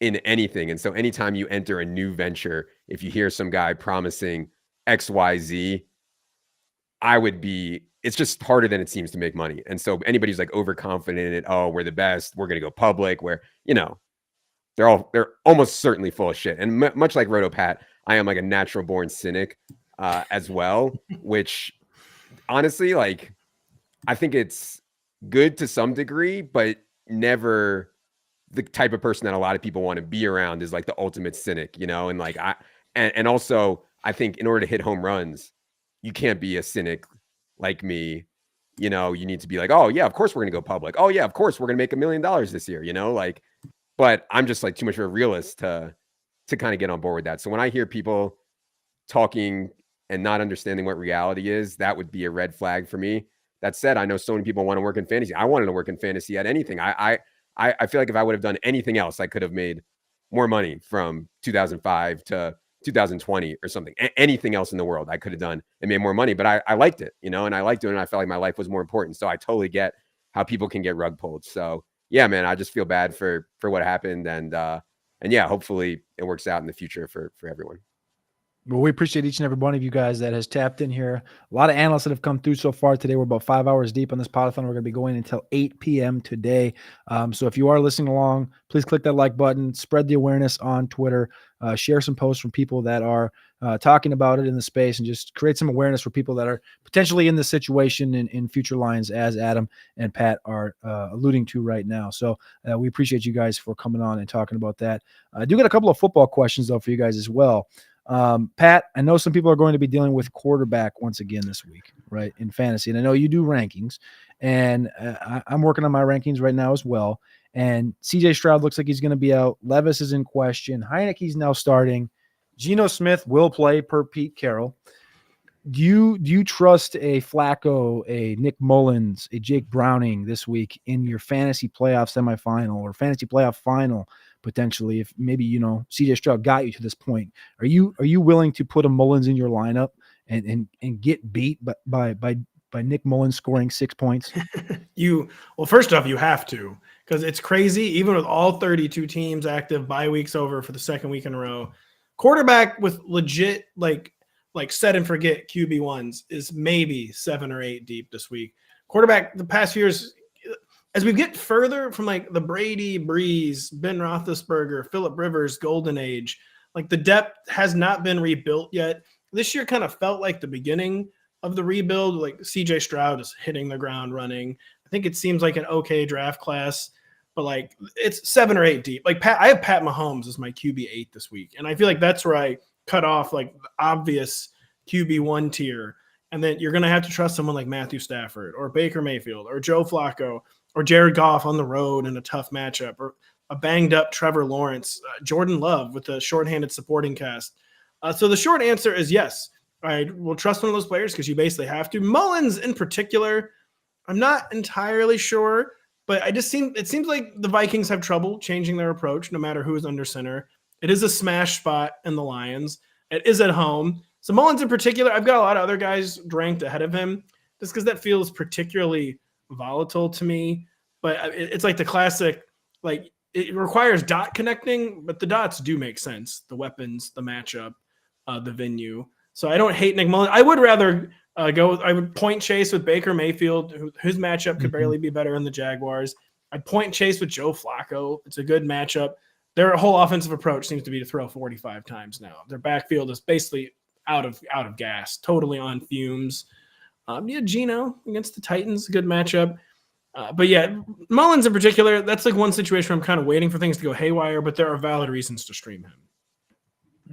S19: in anything. And so anytime you enter a new venture, if you hear some guy promising XYZ, it's just harder than it seems to make money. And so anybody who's like overconfident in it, oh, we're the best, we're going to go public, where, you know, they're almost certainly full of shit. And much like RotoPat, I am like a natural born cynic as well, which honestly, like, I think it's good to some degree, but never the type of person that a lot of people want to be around is like the ultimate cynic, you know? And like, and also I think in order to hit home runs, you can't be a cynic like me. You know, you need to be like, oh yeah, of course we're going to go public. Oh yeah, of course we're going to make $1 million this year, you know, like, but I'm just like too much of a realist to kind of get on board with that. So when I hear people talking and not understanding what reality is, that would be a red flag for me. That said, I know so many people want to work in fantasy. I wanted to work in fantasy at anything. I feel like if I would have done anything else, I could have made more money from 2005 to 2020 or something. Anything else in the world I could have done and made more money, but I liked it, you know, and I liked doing it. And I felt like my life was more important. So I totally get how people can get rug pulled. So yeah, man, I just feel bad for what happened. And yeah, hopefully it works out in the future for everyone.
S10: Well, we appreciate each and every one of you guys that has tapped in here. A lot of analysts that have come through so far today. We're about 5 hours deep on this Podathon. We're going to be going until 8 p.m. today. So if you are listening along, please click that like button, spread the awareness on Twitter, share some posts from people that are talking about it in the space, and just create some awareness for people that are potentially in this situation in future lines, as Adam and Pat are alluding to right now. So we appreciate you guys for coming on and talking about that. I do got a couple of football questions, though, for you guys as well. Pat, I know some people are going to be dealing with quarterback once again this week, right, in fantasy. And I know you do rankings, and I'm working on my rankings right now as well. And CJ Stroud looks like he's going to be out. Levis is in question. Heineke's now starting. Geno Smith will play per Pete Carroll. Do you trust a Flacco, a Nick Mullins, a Jake Browning this week in your fantasy playoff semifinal or fantasy playoff final? Potentially, if maybe, you know, CJ Stroud got you to this point, are you willing to put a Mullins in your lineup and get beat by Nick Mullins scoring 6 points?
S18: Well, first off, you have to, because it's crazy. Even with all 32 teams active, bye weeks over for the second week in a row, quarterback with legit, like, like set and forget QB1s is maybe 7 or 8 deep this week. Quarterback, the past few years, as we get further from like the Brady, Breeze, Ben Roethlisberger, Phillip Rivers, golden age, like the depth has not been rebuilt yet. This year kind of felt like the beginning of the rebuild. Like CJ Stroud is hitting the ground running. I think it seems like an okay draft class, but like it's 7 or 8 deep. Like I have Pat Mahomes as my QB8 this week, and I feel like that's where I cut off like the obvious QB1 tier. And then you're going to have to trust someone like Matthew Stafford or Baker Mayfield or Joe Flacco or Jared Goff on the road in a tough matchup, or a banged up Trevor Lawrence, Jordan Love with a shorthanded supporting cast. So the short answer is yes. I will trust one of those players because you basically have to. Mullins in particular, I'm not entirely sure, but it seems like the Vikings have trouble changing their approach no matter who is under center. It is a smash spot in the Lions. It is at home. So Mullins in particular, I've got a lot of other guys ranked ahead of him just because that feels particularly volatile to me. But it's like the classic, like it requires dot connecting, but the dots do make sense. The weapons, the matchup, the venue. So I don't hate Nick Mullins. I would rather I would point chase with Baker Mayfield, whose matchup could barely be better in the Jaguars. I'd point chase with Joe Flacco. It's a good matchup. Their whole offensive approach seems to be to throw 45 times now. Their backfield is basically out of gas, totally on fumes. Geno against the Titans, a good matchup. But yeah, Mullins in particular, that's like one situation where I'm kind of waiting for things to go haywire, but there are valid reasons to stream him.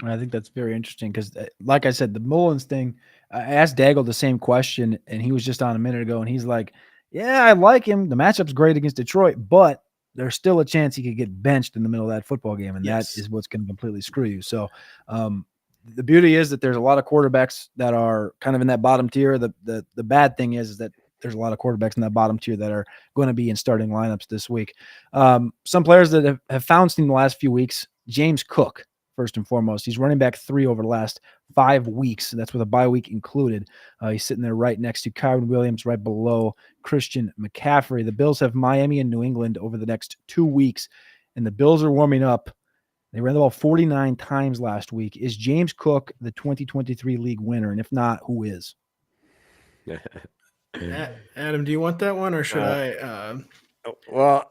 S10: I think that's very interesting because, like I said, the Mullins thing, I asked Daggle the same question, and he was just on a minute ago, and he's like, yeah, I like him. The matchup's great against Detroit, but there's still a chance he could get benched in the middle of that football game, and that is what's going to completely screw you. So the beauty is that there's a lot of quarterbacks that are kind of in that bottom tier. The bad thing is that there's a lot of quarterbacks in that bottom tier that are going to be in starting lineups this week. Some players that have found steam the last few weeks, James Cook, first and foremost. He's running back 3 over the last 5 weeks. And that's with a bye week included. He's sitting there right next to Kyron Williams, right below Christian McCaffrey. The Bills have Miami and New England over the next 2 weeks, and the Bills are warming up. They ran the ball 49 times last week. Is James Cook the 2023 league winner? And if not, who is?
S18: Adam, do you want that one, or should I?
S19: Well,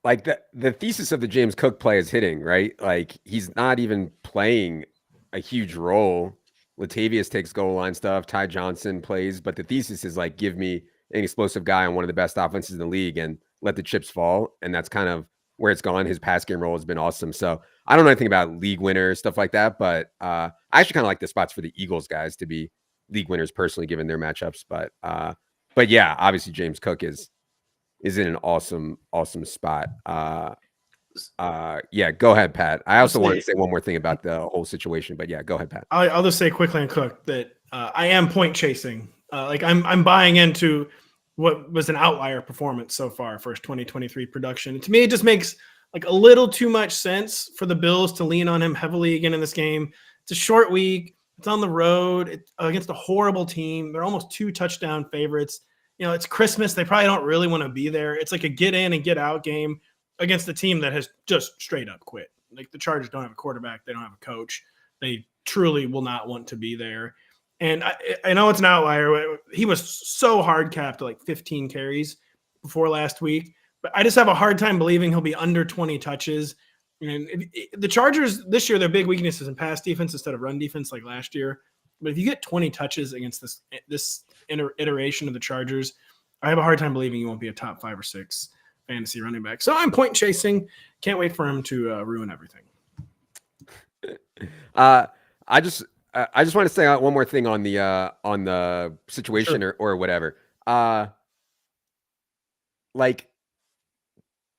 S19: like the thesis of the James Cook play is hitting, right? Like he's not even playing a huge role. Latavius takes goal line stuff. Ty Johnson plays, but the thesis is like, give me an explosive guy on one of the best offenses in the league and let the chips fall. And that's kind of where it's gone. His pass game role has been awesome. So I don't know anything about league winners, stuff like that, but I actually kind of like the spots for the Eagles guys to be league winners personally, given their matchups. But yeah, obviously James Cook is in an awesome spot. Yeah, go ahead, Pat. I also want to say one more thing about the whole situation, but yeah, go ahead, Pat.
S18: I'll just say quickly on Cook that I am point chasing. Like I'm buying into what was an outlier performance so far for his 2023 production. And to me, it just makes like a little too much sense for the Bills to lean on him heavily again in this game. It's a short week. It's on the road against a horrible team. They're almost 2 touchdown favorites. It's Christmas. They probably don't really want to be there. It's like a get in and get out game against a team that has just straight up quit. Like the Chargers don't have a quarterback. They don't have a coach. They truly will not want to be there. And I know it's an outlier. He was so hard capped to like 15 carries before last week, but I just have a hard time believing he'll be under 20 touches. And the Chargers this year, their big weakness is in pass defense instead of run defense like last year. But if you get 20 touches against this iteration of the Chargers, I have a hard time believing he won't be a top 5 or 6 fantasy running back. So I'm point chasing. Can't wait for him to ruin everything.
S19: I just want to say one more thing on the situation or whatever. Like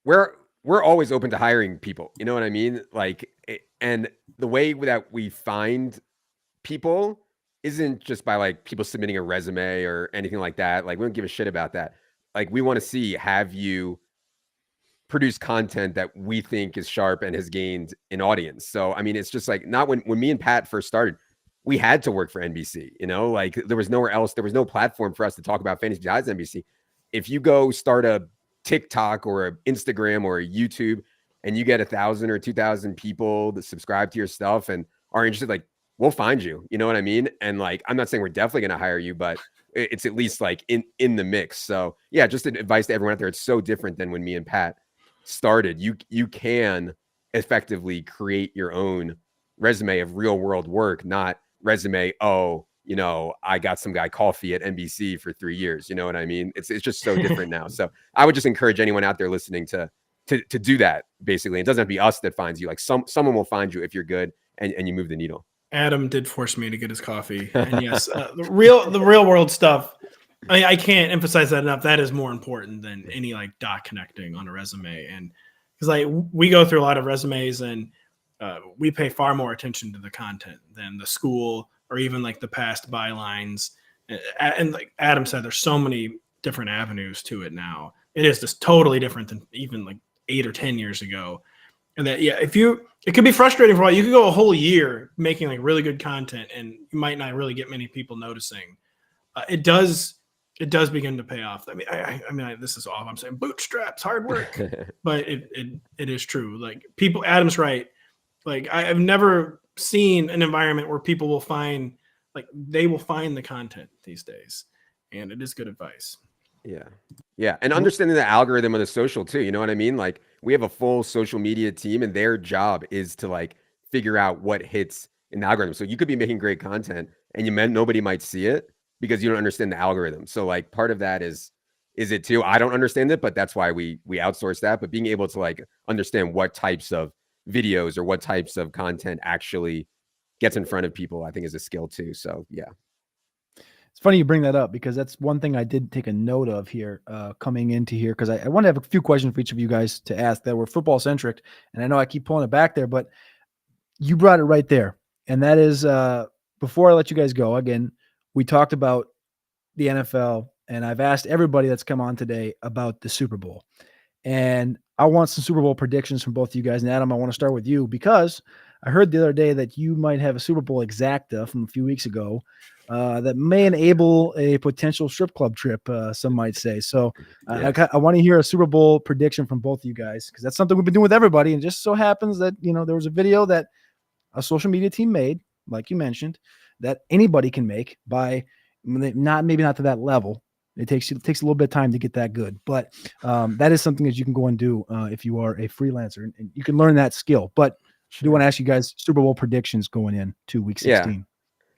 S19: we're always open to hiring people. You know what I mean? Like, and the way that we find people isn't just by like people submitting a resume or anything like that. Like we don't give a shit about that. Like we want to see, have you produce content that we think is sharp and has gained an audience. So, I mean, it's just like not when me and Pat first started, we had to work for NBC, like there was nowhere else. There was no platform for us to talk about fantasy besides NBC. If you go start a TikTok or an Instagram or a YouTube and you get 1,000 or 2,000 people that subscribe to your stuff and are interested, like we'll find you. You know what I mean? And like, I'm not saying we're definitely going to hire you, but it's at least like in the mix. So yeah, just advice to everyone out there. It's so different than when me and Pat started. You can effectively create your own resume of real world work, not resume. Oh, you know, I got some guy coffee at NBC for 3 years. You know what I mean? It's just so different now. So I would just encourage anyone out there listening to do that. Basically, it doesn't have to be us that finds you. Like someone will find you if you're good and you move the needle.
S18: Adam did force me to get his coffee, and yes, the real world stuff. I can't emphasize that enough. That is more important than any like dot connecting on a resume, and because like we go through a lot of resumes, and we pay far more attention to the content than the school or even like the past bylines. And like Adam said, there's so many different avenues to it now. It is just totally different than even like 8 or 10 years ago. And that, yeah, it could be frustrating for a while. You could go a whole year making like really good content and you might not really get many people noticing. It does begin to pay off. I mean, this is all I'm saying. Bootstraps, hard work, but it is true. Like people, Adam's right. Like I've never seen an environment where people will find the content these days, and it is good advice.
S19: Yeah. And understanding the algorithm of the social too. You know what I mean? Like we have a full social media team and their job is to like figure out what hits in the algorithm. So you could be making great content and nobody might see it because you don't understand the algorithm. So like part of that is it too. I don't understand it, but that's why we outsource that. But being able to like understand what types of videos or what types of content actually gets in front of people, I think is a skill too. So yeah.
S10: It's funny you bring that up because that's one thing I did take a note of here coming into here because I want to have a few questions for each of you guys to ask that were football centric. And I know I keep pulling it back there, but you brought it right there. And that is before I let you guys go, again, we talked about the NFL and I've asked everybody that's come on today about the Super Bowl. And I want some Super Bowl predictions from both of you guys. And Adam, I want to start with you because I heard the other day that you might have a Super Bowl exacta from a few weeks ago that may enable a potential strip club trip, some might say. So
S19: Yes.
S10: I want to hear a Super Bowl prediction from both of you guys because that's something we've been doing with everybody. And just so happens that, you know, there was a video that a social media team made, like you mentioned, that anybody can make by maybe not to that level. It takes a little bit of time to get that good, but that is something that you can go and do if you are a freelancer, and you can learn that skill. But I do want to ask you guys Super Bowl predictions going in to Week 16.
S19: Yeah.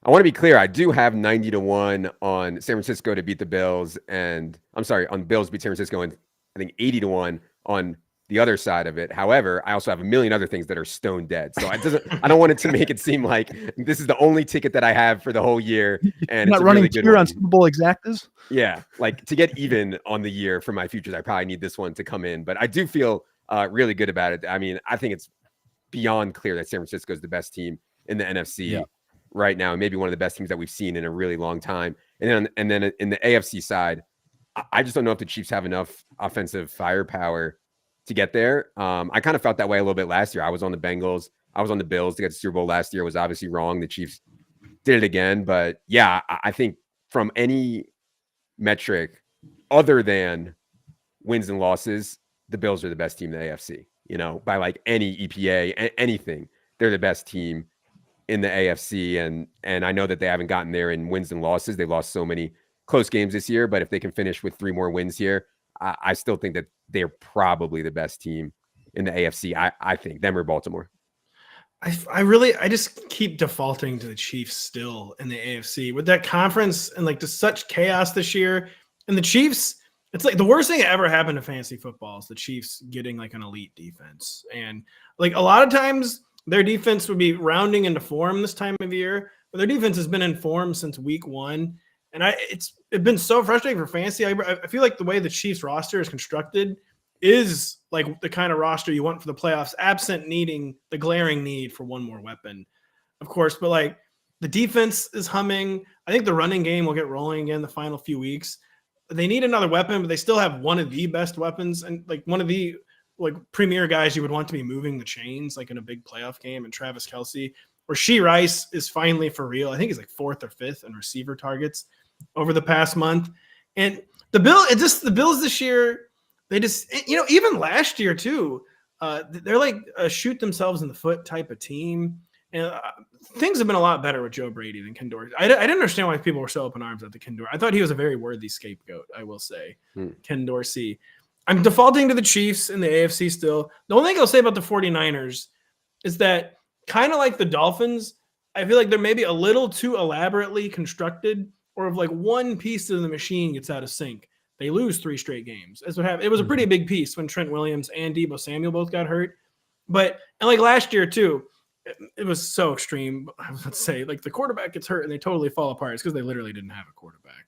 S19: I want to be clear. I do have 90-1 on San Francisco to beat the Bills, and I'm sorry, on Bills beat San Francisco, and I think 80-1 on the other side of it. However, I also have a million other things that are stone dead. So I don't want it to make it seem like this is the only ticket that I have for the whole year. And
S10: You're
S19: it's
S10: not running
S19: really good
S10: tier
S19: one.
S10: on Super Bowl exactas.
S19: Yeah, like to get even on the year for my futures, I probably need this one to come in. But I do feel really good about it. I mean, I think it's beyond clear that San Francisco is the best team in the NFC right now, and maybe one of the best teams that we've seen in a really long time. And then in the AFC side, I just don't know if the Chiefs have enough offensive firepower to get there. I kind of felt that way a little bit last year. I was on the Bengals. I was on the Bills to get the Super Bowl last year. It was obviously wrong. The Chiefs did it again. But yeah, I think from any metric other than wins and losses, the Bills are the best team in the AFC. You know, by like any EPA, anything, they're the best team in the AFC. And I know that they haven't gotten there in wins and losses. They lost so many close games this year, but if they can finish with 3 more wins here, I still think that they're probably the best team in the AFC. I think them or Baltimore.
S18: I just keep defaulting to the Chiefs still in the AFC with that conference and like just such chaos this year. And the Chiefs, it's like the worst thing that ever happened to fantasy football is the Chiefs getting like an elite defense. And like a lot of times their defense would be rounding into form this time of year, but their defense has been in form since week 1. And it's been so frustrating for fantasy. I feel like the way the Chiefs roster is constructed is like the kind of roster you want for the playoffs, absent needing the glaring need for one more weapon, of course. But like the defense is humming. I think the running game will get rolling again the final few weeks. They need another weapon, but they still have one of the best weapons and like one of the like premier guys you would want to be moving the chains like in a big playoff game. And Travis Kelce or Rashee Rice is finally for real. I think he's like 4th or 5th in receiver targets over the past month. And the Bills this year, they just, you know, even last year too, they're like a shoot themselves in the foot type of team. And things have been a lot better with Joe Brady than Ken Dorsey. I didn't understand why people were so open arms at the Ken Dorsey. I thought he was a very worthy scapegoat, I will say. Ken Dorsey. I'm defaulting to the Chiefs in the AFC still. The only thing I'll say about the 49ers is that kind of like the Dolphins, I feel like they're maybe a little too elaborately constructed, or if like one piece of the machine gets out of sync, they lose 3 straight games. That's what happened. It was a pretty big piece when Trent Williams and Deebo Samuel both got hurt. And like last year too, it was so extreme. I was about to say, like, the quarterback gets hurt and they totally fall apart. It's because they literally didn't have a quarterback.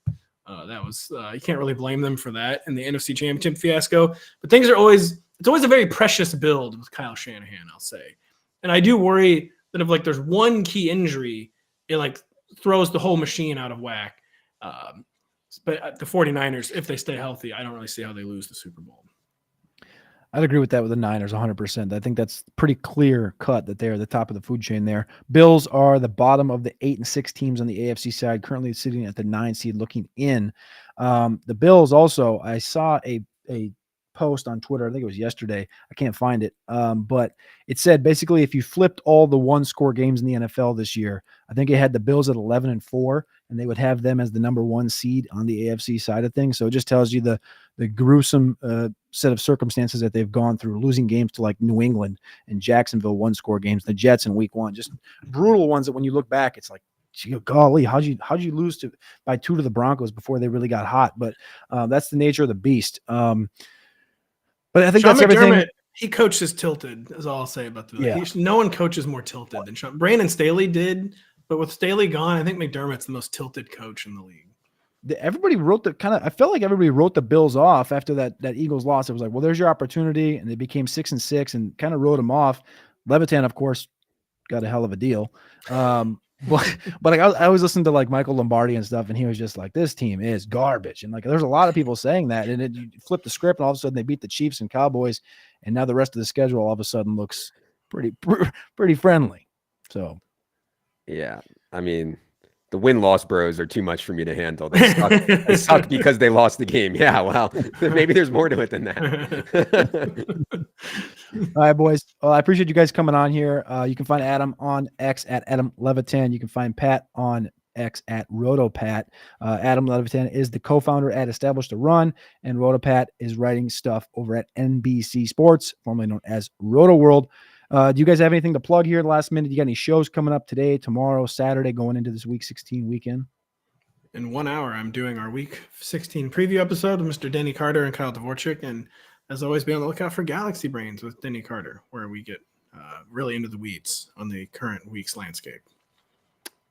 S18: That was you can't really blame them for that in the NFC Championship fiasco. But it's always a very precious build with Kyle Shanahan, I'll say. And I do worry that if like there's one key injury, it like throws the whole machine out of whack. But the 49ers, if they stay healthy, I don't really see how they lose the Super Bowl.
S10: I'd agree with that with the Niners 100%. I think that's pretty clear cut that they're the top of the food chain there. Bills are the bottom of the 8 and 6 teams on the AFC side, currently sitting at the 9 seed looking in. The Bills also, I saw a post on Twitter, I think it was yesterday. I can't find it. But it said basically if you flipped all the 1-score games in the NFL this year, I think it had the Bills at 11-4, and they would have them as the number 1 seed on the AFC side of things. So it just tells you the gruesome set of circumstances that they've gone through, losing games to like New England and Jacksonville 1-score games, the Jets in week 1, just brutal ones that when you look back, it's like, golly, how'd you lose by 2 to the Broncos before they really got hot? But that's the nature of the beast. But I think
S18: Sean
S10: that's
S18: McDermott,
S10: everything.
S18: He coaches tilted, is all I'll say about the
S10: Yeah.
S18: No one coaches more tilted than Sean. Brandon Staley did, but with Staley gone, I think McDermott's the most tilted coach in the league.
S10: Everybody wrote I felt like everybody wrote the Bills off after that Eagles loss. It was like, well, there's your opportunity. And they became 6-6 and kind of wrote them off. Levitan, of course, got a hell of a deal. But like I was listening to like Michael Lombardi and stuff, and he was just like, this team is garbage. And like, there's a lot of people saying that, and you flip the script and all of a sudden they beat the Chiefs and Cowboys. And now the rest of the schedule all of a sudden looks pretty friendly. So,
S19: yeah, I mean, the win-loss bros are too much for me to handle. They suck because they lost the game. Yeah, well, maybe there's more to it than that.
S10: All right, boys. Well, I appreciate you guys coming on here. You can find Adam on X at Adam Levitan. You can find Pat on X at RotoPat. Adam Levitan is the co-founder at Establish the Run, and RotoPat is writing stuff over at NBC Sports, formerly known as Roto World. Do you guys have anything to plug here last minute? You got any shows coming up today, tomorrow, Saturday, going into this Week 16 weekend?
S18: In 1 hour, I'm doing our Week 16 preview episode with Mr. Denny Carter and Kyle Dvorak. And as always, be on the lookout for Galaxy Brains with Denny Carter, where we get really into the weeds on the current week's landscape.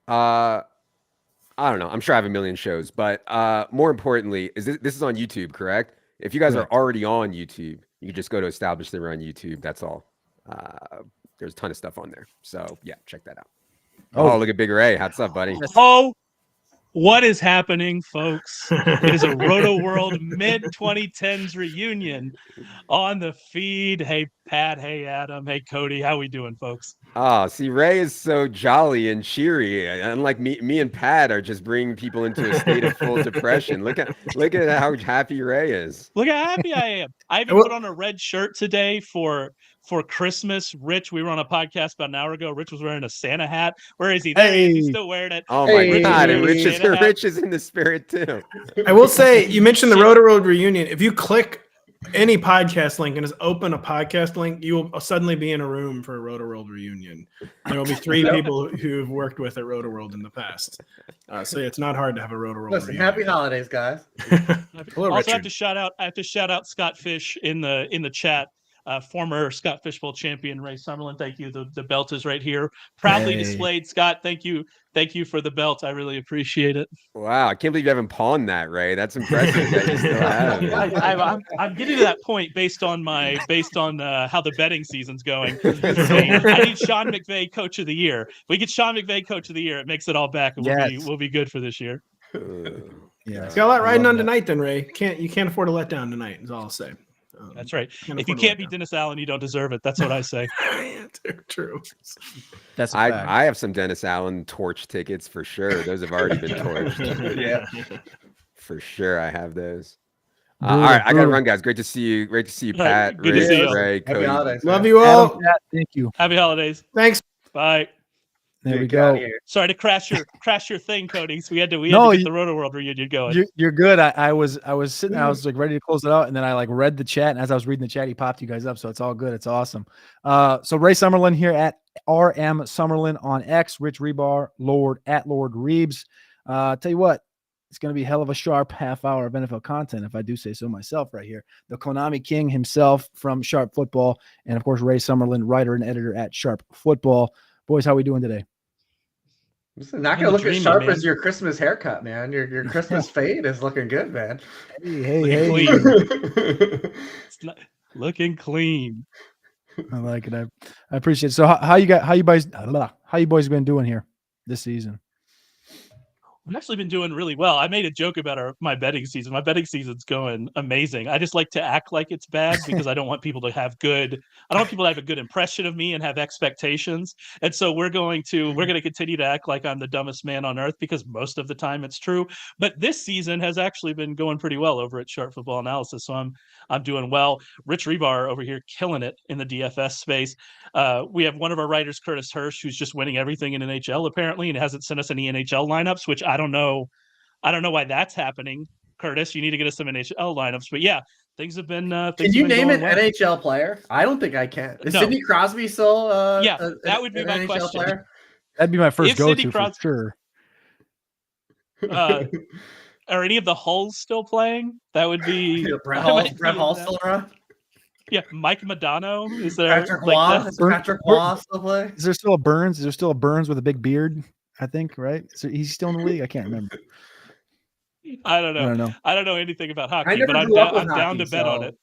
S19: I don't know. I'm sure I have a million shows, but more importantly, this is on YouTube, correct? If you guys are already on YouTube, you can just go to Establish the Run YouTube. That's all. There's a ton of stuff on there. So yeah, check that out. Oh, look at Big Ray. What's up, buddy?
S20: Oh, what is happening, folks? It is a Roto World mid-2010s reunion on the feed. Hey, Pat. Hey, Adam. Hey, Cody. How we doing, folks?
S19: Oh, see, Ray is so jolly and cheery. Unlike me and Pat are just bringing people into a state of full depression. Look at how happy Ray is.
S20: Look how happy I am. I even put on a red shirt today for Christmas. Rich, we were on a podcast about an hour ago. Rich was wearing a Santa hat. Where is he? There he is. He's still wearing it.
S19: Oh my God! And Rich is in the spirit too.
S18: I will say, you mentioned the Roto World reunion. If you click any podcast link and just open a podcast link, you will suddenly be in a room for a Roto World reunion. There will be 3 people who've worked with at Roto World in the past. So it's not hard to have a Roto World reunion.
S21: Happy holidays, guys.
S18: Hello,
S20: also,
S18: Richard.
S20: I have to shout out Scott Fish in the chat. Former Scott Fishbowl champion Ray Summerlin. Thank you. The belt is right here, proudly displayed. Scott, thank you for the belt. I really appreciate it.
S19: Wow, I can't believe you haven't pawned that, Ray. That's impressive. That you still have it.
S20: I'm getting to that point based on how the betting season's going. I need Sean McVay Coach of the Year. If we get Sean McVay Coach of the Year, it makes it all back, and we'll be good for this year.
S18: Yeah, got a lot riding on tonight, then, Ray. You can't afford to let down tonight. Is all I'll say.
S20: That's right. If you can't beat Dennis Allen, you don't deserve it. That's what I say.
S18: True.
S10: That's
S19: I have some Dennis Allen torch tickets for sure. Those have already been torched.
S21: Yeah,
S19: for sure. I have those. All right, I gotta run, guys. Great to see you. Great to see you, Pat.
S20: Good to see you.
S19: Ray, Cody.
S21: holidays.
S18: Love you all.
S10: Thank you.
S20: Happy holidays.
S18: Thanks.
S20: Bye.
S10: There we
S6: Get out
S10: go.
S6: of here.
S20: Sorry to crash your thing, Cody. So we had to get the Roto World reunion going.
S10: You're good. I was sitting there, I was like ready to close it out, and then I like read the chat, and as I was reading the chat, he popped you guys up, so it's all good. It's awesome. So Ray Summerlin here at RM Summerlin on X, Rich Rebar, Lord at Lord Reeves. Tell you what, it's going to be a hell of a sharp half hour of NFL content, if I do say so myself, right here. The Konami King himself from Sharp Football, and of course Ray Summerlin, writer and editor at Sharp Football. Boys, how we doing today?
S6: This is not going to look as sharp as your Christmas haircut, man. Your Christmas fade is looking good, man.
S10: Hey.
S20: It's looking clean.
S10: I like it. I appreciate it. So how you boys been doing here this season?
S20: I've actually been doing really well. I made a joke about my betting season. My betting season's going amazing. I just like to act like it's bad because I don't want people to have a good impression of me and have expectations. And so we're going to continue to act like I'm the dumbest man on earth because most of the time it's true. But this season has actually been going pretty well over at Sharp Football Analysis. So I'm doing well. Rich Rebar over here killing it in the DFS space. We have one of our writers, Curtis Hirsch, who's just winning everything in NHL apparently and hasn't sent us any NHL lineups, which I don't know why that's happening. Curtis, you need to get us some NHL lineups. But yeah, things have been.
S6: Can you name an NHL player? I don't think I can. Is Sidney Crosby still?
S20: That would be my
S6: NHL
S20: question.
S6: Player?
S10: That'd be my first go-to for
S20: Crosby,
S10: sure.
S20: Are any of the Hulls still playing? That would be
S6: Brett Hall still around.
S20: Yeah, Mike Modano. Is there
S6: Patrick Waugh? Patrick Waugh still play?
S10: Is there still a Burns? Is there still a Burns with a big beard? I think, right? So he's still in the league. I can't remember.
S20: I don't know. I don't know anything about hockey, but I'm down to bet on it.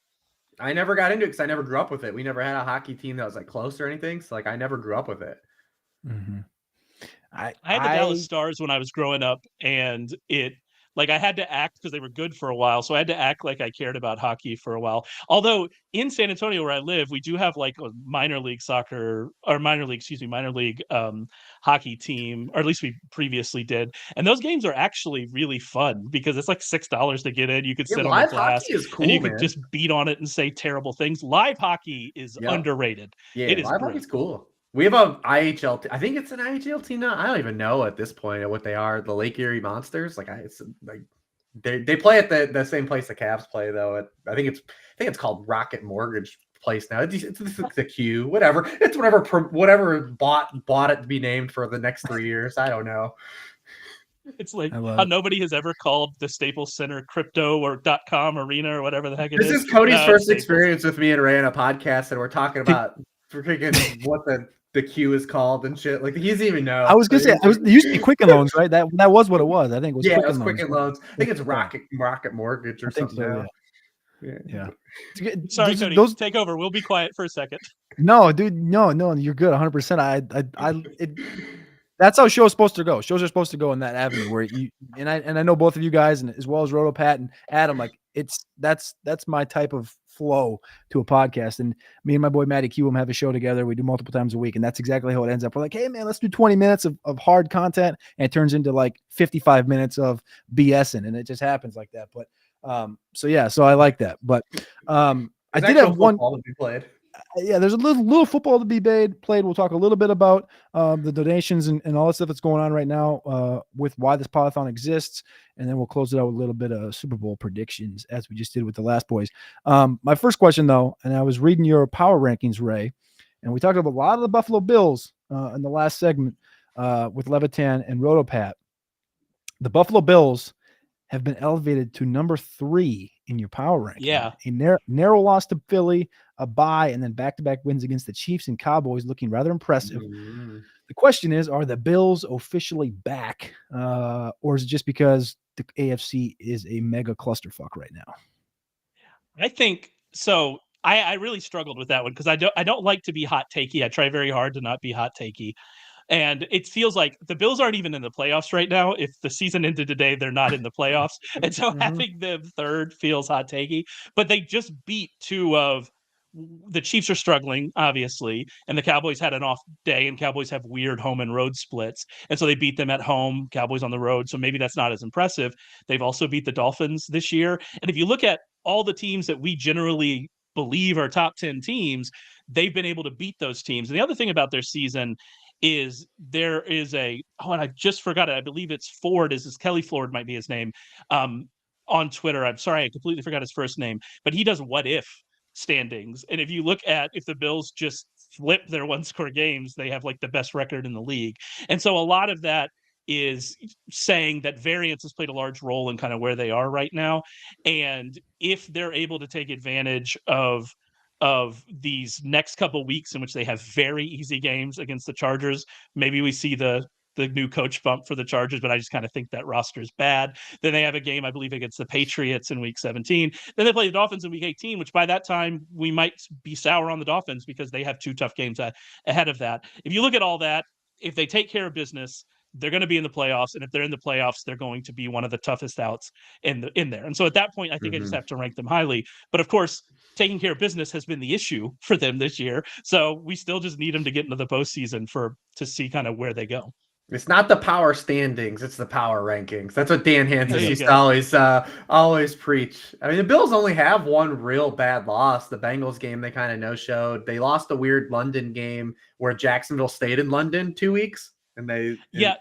S6: I never got into it because I never grew up with it. We never had a hockey team that was like close or anything. So like I never grew up with it.
S10: Mm-hmm.
S20: I had the Dallas Stars when I was growing up, and I had to act because they were good for a while. So I had to act like I cared about hockey for a while. Although in San Antonio where I live, we do have like a minor league hockey team, or at least we previously did. And those games are actually really fun because it's like $6 to get in. You could sit on the glass and you could just beat on it and say terrible things. Live hockey is underrated.
S6: Yeah,
S20: it is
S6: live hockey's cool. We have a IHL. I think it's an IHL team now. I don't even know at this point what they are. The Lake Erie Monsters. They play at the same place the Cavs play though. I think it's called Rocket Mortgage Place now. It's the Q. Whatever. It's whatever bought it to be named for the next 3 years. I don't know.
S20: It's like how nobody has ever called the Staples Center crypto or .com arena or whatever the heck it is.
S6: This is Cody's first experience with me and Ray on a podcast, and we're talking about freaking what the Q is called and shit. Like he doesn't even know.
S10: I was gonna say it used to be Quicken Loans, right? That was what it was. I think it was.
S6: Yeah, it was Quicken Loans. I think it's Rocket Mortgage or something.
S10: So, yeah.
S20: Sorry, Cody. Take over. We'll be quiet for a second.
S10: No, dude. No, you're good. 100%. That's how shows supposed to go. Shows are supposed to go in that avenue where I know both of you guys, and as well as Roto Pat and Adam. Like that's my type of flow to a podcast. And me and my boy Matty Cuum have a show together. We do multiple times a week, and that's exactly how it ends up. We're like, hey man, let's do 20 minutes of hard content, and it turns into like 55 minutes of BSing, and it just happens like that. But so I like that. But I did have one
S6: to be played.
S10: Yeah, there's a little football to be played. We'll talk a little bit about the donations and all the stuff that's going on right now with why this Podathon exists. And then we'll close it out with a little bit of Super Bowl predictions as we just did with the last boys. My first question, though, and I was reading your power rankings, Ray, and we talked about a lot of the Buffalo Bills in the last segment with Levitan and Rotopat. The Buffalo Bills have been elevated to number 3 in your power ranking.
S20: Yeah.
S10: A narrow loss to Philly, a bye, and then back-to-back wins against the Chiefs and Cowboys, looking rather impressive.
S6: Mm-hmm.
S10: The question is, are the Bills officially back, or is it just because the AFC is a mega clusterfuck right now?
S20: I think so. I really struggled with that one because I don't like to be hot takey. I try very hard to not be hot takey. And it feels like the Bills aren't even in the playoffs right now. If the season ended today, they're not in the playoffs. And so having them third feels hot takey. But they just beat 2 of the Chiefs are struggling, obviously, and the Cowboys had an off day, and Cowboys have weird home and road splits. And so they beat them at home, Cowboys on the road. So maybe that's not as impressive. They've also beat the Dolphins this year. And if you look at all the teams that we generally believe are top 10 teams, they've been able to beat those teams. And the other thing about their season is there is and I just forgot it. I believe it's Ford. Is Kelly Ford might be his name. On Twitter. I'm sorry, I completely forgot his first name, but he does what if standings. And if you look at if the Bills just flip their one score games, they have like the best record in the league. And so a lot of that is saying that variance has played a large role in kind of where they are right now. And if they're able to take advantage of these next couple weeks in which they have very easy games against the Chargers, maybe we see the new coach bump for the Chargers, but I just kind of think that roster is bad. Then they have a game, I believe, against the Patriots in week 17. Then they play the Dolphins in week 18, which by that time we might be sour on the Dolphins because they have 2 tough games ahead of that. If you look at all that, if they take care of business, they're going to be in the playoffs. And if they're in the playoffs, they're going to be one of the toughest outs in there. And so at that point, I think I just have to rank them highly. But of course, taking care of business has been the issue for them this year. So we still just need them to get into the postseason to see kind of where they go.
S21: It's not the power standings; it's the power rankings. That's what Dan Hansis used to always preach. I mean, the Bills only have one real bad loss. The Bengals game they kind of no-showed. They lost a weird London game where Jacksonville stayed in London 2 weeks, and they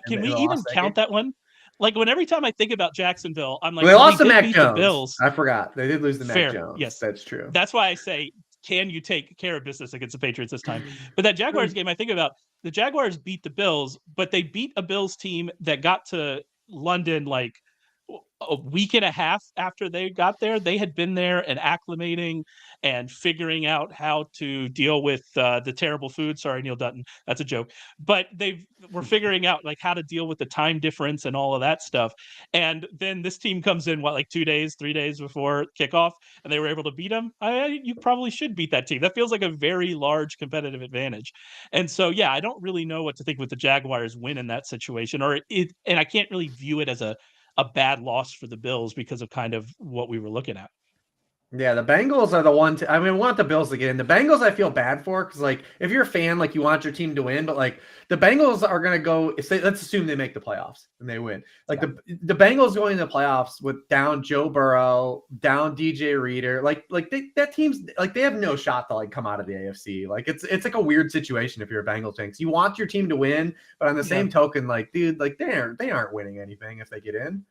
S20: can we even count that one? Like every time I think about Jacksonville, I'm like,
S21: they lost to Mac
S20: Jones.
S21: The Bills. I forgot they did lose to Mac Jones.
S20: Yes,
S21: that's true.
S20: That's why I say, can you take care of business against the Patriots this time? But that Jaguars game, I think about the Jaguars beat the Bills, but they beat a Bills team that got to London like a week and a half after they got there. They had been there and acclimating and figuring out how to deal with the terrible food. Sorry, Neil Dutton, that's a joke. But they were figuring out like how to deal with the time difference and all of that stuff. And then this team comes in 3 days before kickoff, and they were able to beat them. You probably should beat that team. That feels like a very large competitive advantage. And so, yeah, I don't really know what to think with the Jaguars win in that situation, and I can't really view it as a bad loss for the Bills because of kind of what we were looking at.
S21: Yeah, the Bengals are the one. I want the Bills to get in. The Bengals I feel bad for because, like, if you're a fan, like, you want your team to win, but like the Bengals are gonna go. Let's assume they make the playoffs and they win. Like the Bengals going to the playoffs with down Joe Burrow, down DJ Reader, that team's like they have no shot to like come out of the AFC. Like it's like a weird situation if you're a Bengals fan. You want your team to win, but on the same token, like dude, like they aren't winning anything if they get in.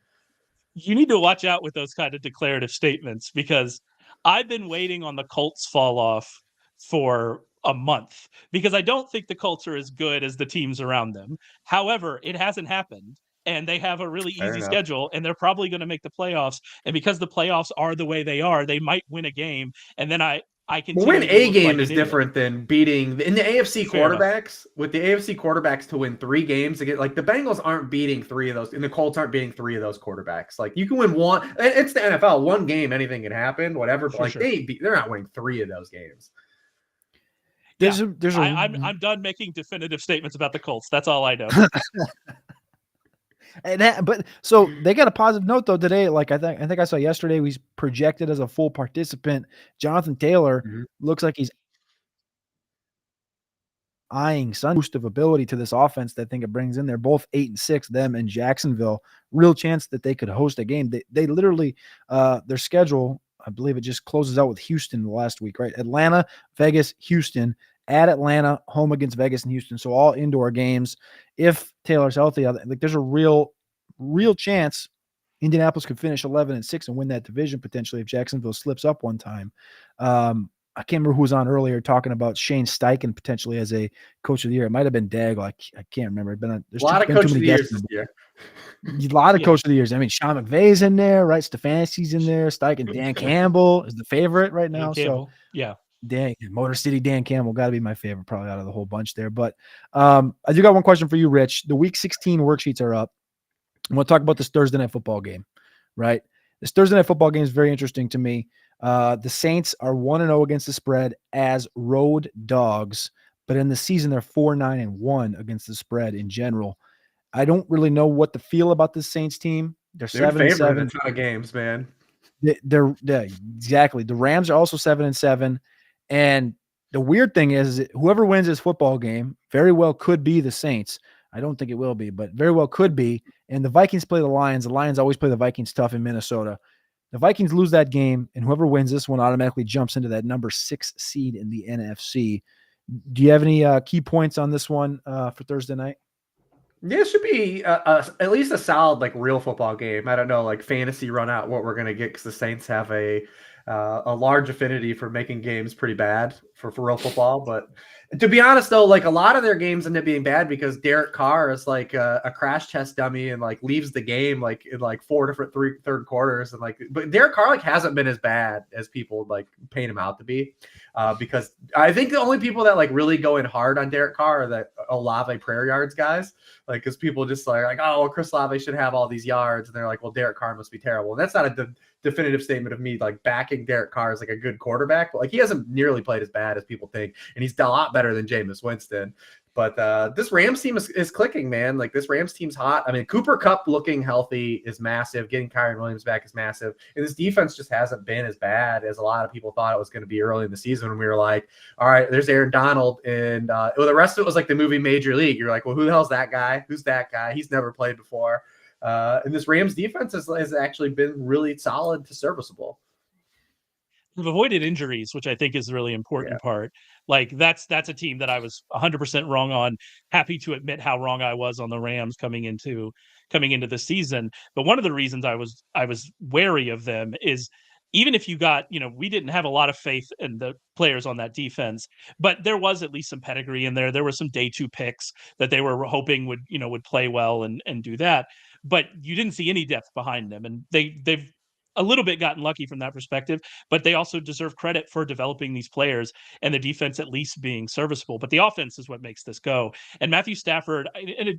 S20: You need to watch out with those kind of declarative statements because I've been waiting on the Colts fall off for a month because I don't think the Colts are as good as the teams around them. However, it hasn't happened and they have a really easy schedule and they're probably going to make the playoffs. And because the playoffs are the way they are, they might win a game. And then I can
S21: win a game is different than beating in the AFC quarterbacks. With the AFC quarterbacks to win 3 games again, like the Bengals aren't beating 3 of those, and the Colts aren't beating 3 of those quarterbacks. Like you can win one. It's the NFL. One game, anything can happen, whatever. But they're not winning 3 of those games.
S20: I'm done making definitive statements about the Colts. That's all I know.
S10: But so they got a positive note though today. Like I think I saw yesterday, he's projected as a full participant. Jonathan Taylor looks like he's eyeing some boost of ability to this offense that I think it brings in. They're both 8-6, them and Jacksonville. Real chance that they could host a game. They literally their schedule, I believe it just closes out with Houston the last week, right? Atlanta, Vegas, Houston. At Atlanta, home against Vegas and Houston. So all indoor games. If Taylor's healthy, like there's a real chance Indianapolis could finish 11-6 and win that division potentially if Jacksonville slips up one time. I can't remember who was on earlier talking about Shane Steichen potentially as a coach of the year. It might have been Dag. I can't remember.
S21: There's a lot of coach of the years this year.
S10: A lot of coach of the years. I mean, Sean McVay's in there, right? Stefanski's in there. Steichen, Dan Campbell is the favorite right now. So
S20: yeah.
S10: Motor City Dan Campbell got to be my favorite probably out of the whole bunch there. But I do got one question for you, Rich. The Week 16 worksheets are up. I want to talk about this Thursday night football game, right? This Thursday night football game is very interesting to me. The Saints are 1-0 against the spread as road dogs, but in the season they're 4-9-1 against the spread in general. I don't really know what to feel about this Saints team. They're 7-7
S21: in a ton of games, man.
S10: They're exactly. The Rams are also 7-7. And the weird thing is whoever wins this football game very well could be the Saints. I don't think it will be, but very well could be. And the Vikings play the Lions. The Lions always play the Vikings tough in Minnesota. The Vikings lose that game, and whoever wins this one automatically jumps into that number 6 seed in the NFC. Do you have any key points on this one for Thursday night?
S21: Yeah, it should be at least a solid like real football game. I don't know, like fantasy run out what we're gonna get because the Saints have a large affinity for making games pretty bad for real football. But to be honest, though, like a lot of their games end up being bad because Derek Carr is like a crash test dummy and like leaves the game like in like 4 different third quarters and like. But Derek Carr like hasn't been as bad as people like paint him out to be. Because I think the only people that like really go in hard on Derek Carr are the Olave prayer yards guys. Like, because people just like, oh, well, Chris Olave should have all these yards, and they're like, well, Derek Carr must be terrible. And that's not a definitive statement of me like backing Derek Carr as like a good quarterback, but like he hasn't nearly played as bad as people think, and he's done a lot better than Jameis Winston. But this Rams team is clicking, man. Like this Rams team's hot. I mean, Cooper Kupp looking healthy is massive. Getting Kyren Williams back is massive. And this defense just hasn't been as bad as a lot of people thought it was going to be early in the season when we were like, all right, there's Aaron Donald. And well, the rest of it was like the movie Major League. You're like, well, who the hell's that guy? Who's that guy? He's never played before. And this Rams defense has actually been really solid to serviceable.
S20: They've avoided injuries, which I think is the really important part. Like that's a team that I was 100% wrong on. Happy to admit how wrong I was on the Rams coming into the season. But one of the reasons I was wary of them is even if you got, we didn't have a lot of faith in the players on that defense, but there was at least some pedigree in there. There were some day 2 picks that they were hoping would play well and do that. But you didn't see any depth behind them, and they've a little bit gotten lucky from that perspective, but they also deserve credit for developing these players and the defense at least being serviceable. But the offense is what makes this go. And Matthew Stafford, and it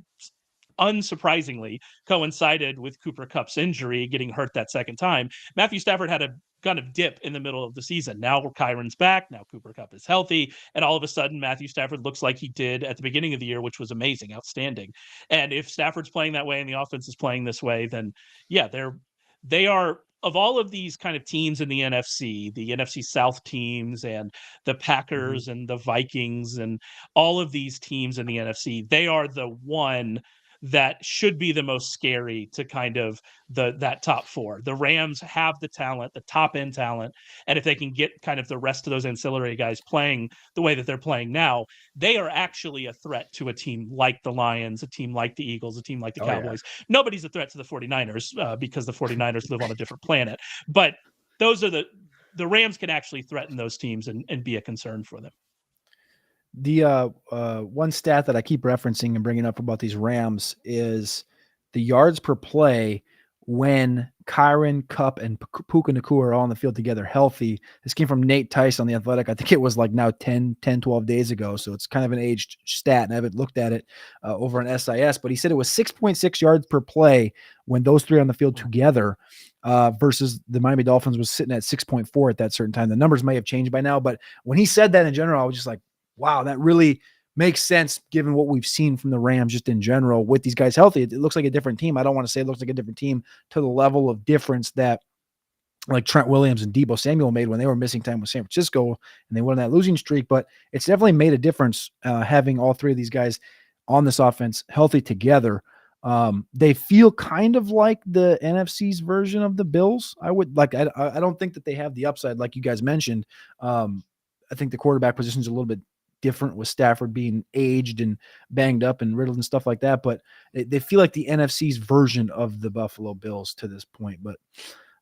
S20: unsurprisingly coincided with Cooper Kupp's injury, getting hurt that second time. Matthew Stafford had a kind of dip in the middle of the season. Now Kyron's back. Now Cooper Kupp is healthy. And all of a sudden, Matthew Stafford looks like he did at the beginning of the year, which was amazing, outstanding. And if Stafford's playing that way and the offense is playing this way, then yeah, they are, of all of these kind of teams in the NFC South teams and the Packers and the Vikings and all of these teams in the NFC, they are the one that should be the most scary to kind of that top 4. The Rams have the talent, the top end talent. And if they can get kind of the rest of those ancillary guys playing the way that they're playing now, they are actually a threat to a team like the Lions, a team like the Eagles, a team like the Cowboys. Yeah. Nobody's a threat to the 49ers because the 49ers live on a different planet. But those are the Rams can actually threaten those teams and be a concern for them.
S10: The one stat that I keep referencing and bringing up about these Rams is the yards per play when Kyren, Kupp, and Puka Nacua are all on the field together healthy. This came from Nate Tice on The Athletic. I think it was like now 12 days ago. So it's kind of an aged stat, and I haven't looked at it over on SIS. But he said it was 6.6 yards per play when those three are on the field together versus the Miami Dolphins was sitting at 6.4 at that certain time. The numbers may have changed by now, but when he said that in general, I was just like, wow, that really makes sense given what we've seen from the Rams just in general with these guys healthy. It looks like a different team. I don't want to say it looks like a different team to the level of difference that like Trent Williams and Deebo Samuel made when they were missing time with San Francisco and they went on that losing streak, but it's definitely made a difference having all three of these guys on this offense healthy together. They feel kind of like the NFC's version of the Bills. I don't think that they have the upside like you guys mentioned. I think the quarterback position is a little bit different with Stafford being aged and banged up and riddled and stuff like that, but they feel like the NFC's version of the Buffalo Bills to this point. But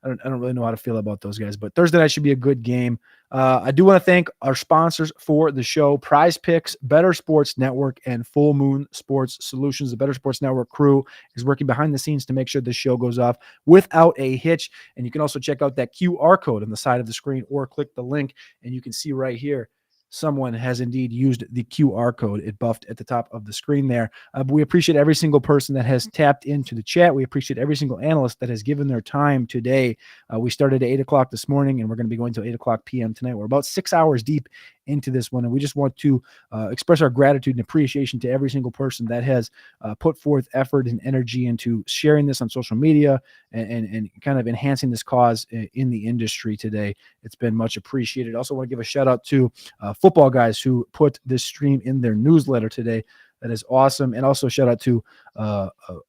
S10: I don't really know how to feel about those guys. But Thursday night should be a good game. I do want to thank our sponsors for the show: Prize Picks, Better Sports Network, and Full Moon Sports Solutions. The Better Sports Network crew is working behind the scenes to make sure the show goes off without a hitch. And you can also check out that QR code on the side of the screen or click the link, and you can see right here someone has indeed used the QR code. It buffed at the top of the screen there. But we appreciate every single person that has tapped into the chat. We appreciate every single analyst that has given their time today. We started at 8 o'clock this morning, and we're going to be going till 8 o'clock p.m. tonight. We're about 6 hours deep into this one, and we just want to express our gratitude and appreciation to every single person that has put forth effort and energy into sharing this on social media and kind of enhancing this cause in the industry today. It's been much appreciated. Also want to give a shout out to football guys who put this stream in their newsletter today. That is awesome. And also shout out to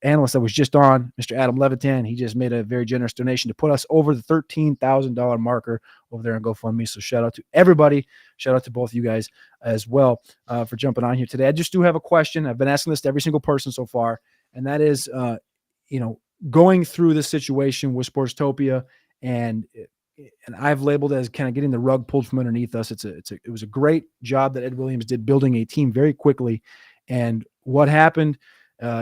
S10: analyst that was just on, Mr. Adam Levitan. He just made a very generous donation to put us over the $13,000 marker over there on GoFundMe. So shout out to everybody. Shout out to both of you guys as well for jumping on here today. I just do have a question. I've been asking this to every single person so far, and that is, going through this situation with Sportstopia, and I've labeled it as kind of getting the rug pulled from underneath us. It was a great job that Ed Williams did building a team very quickly. And what happened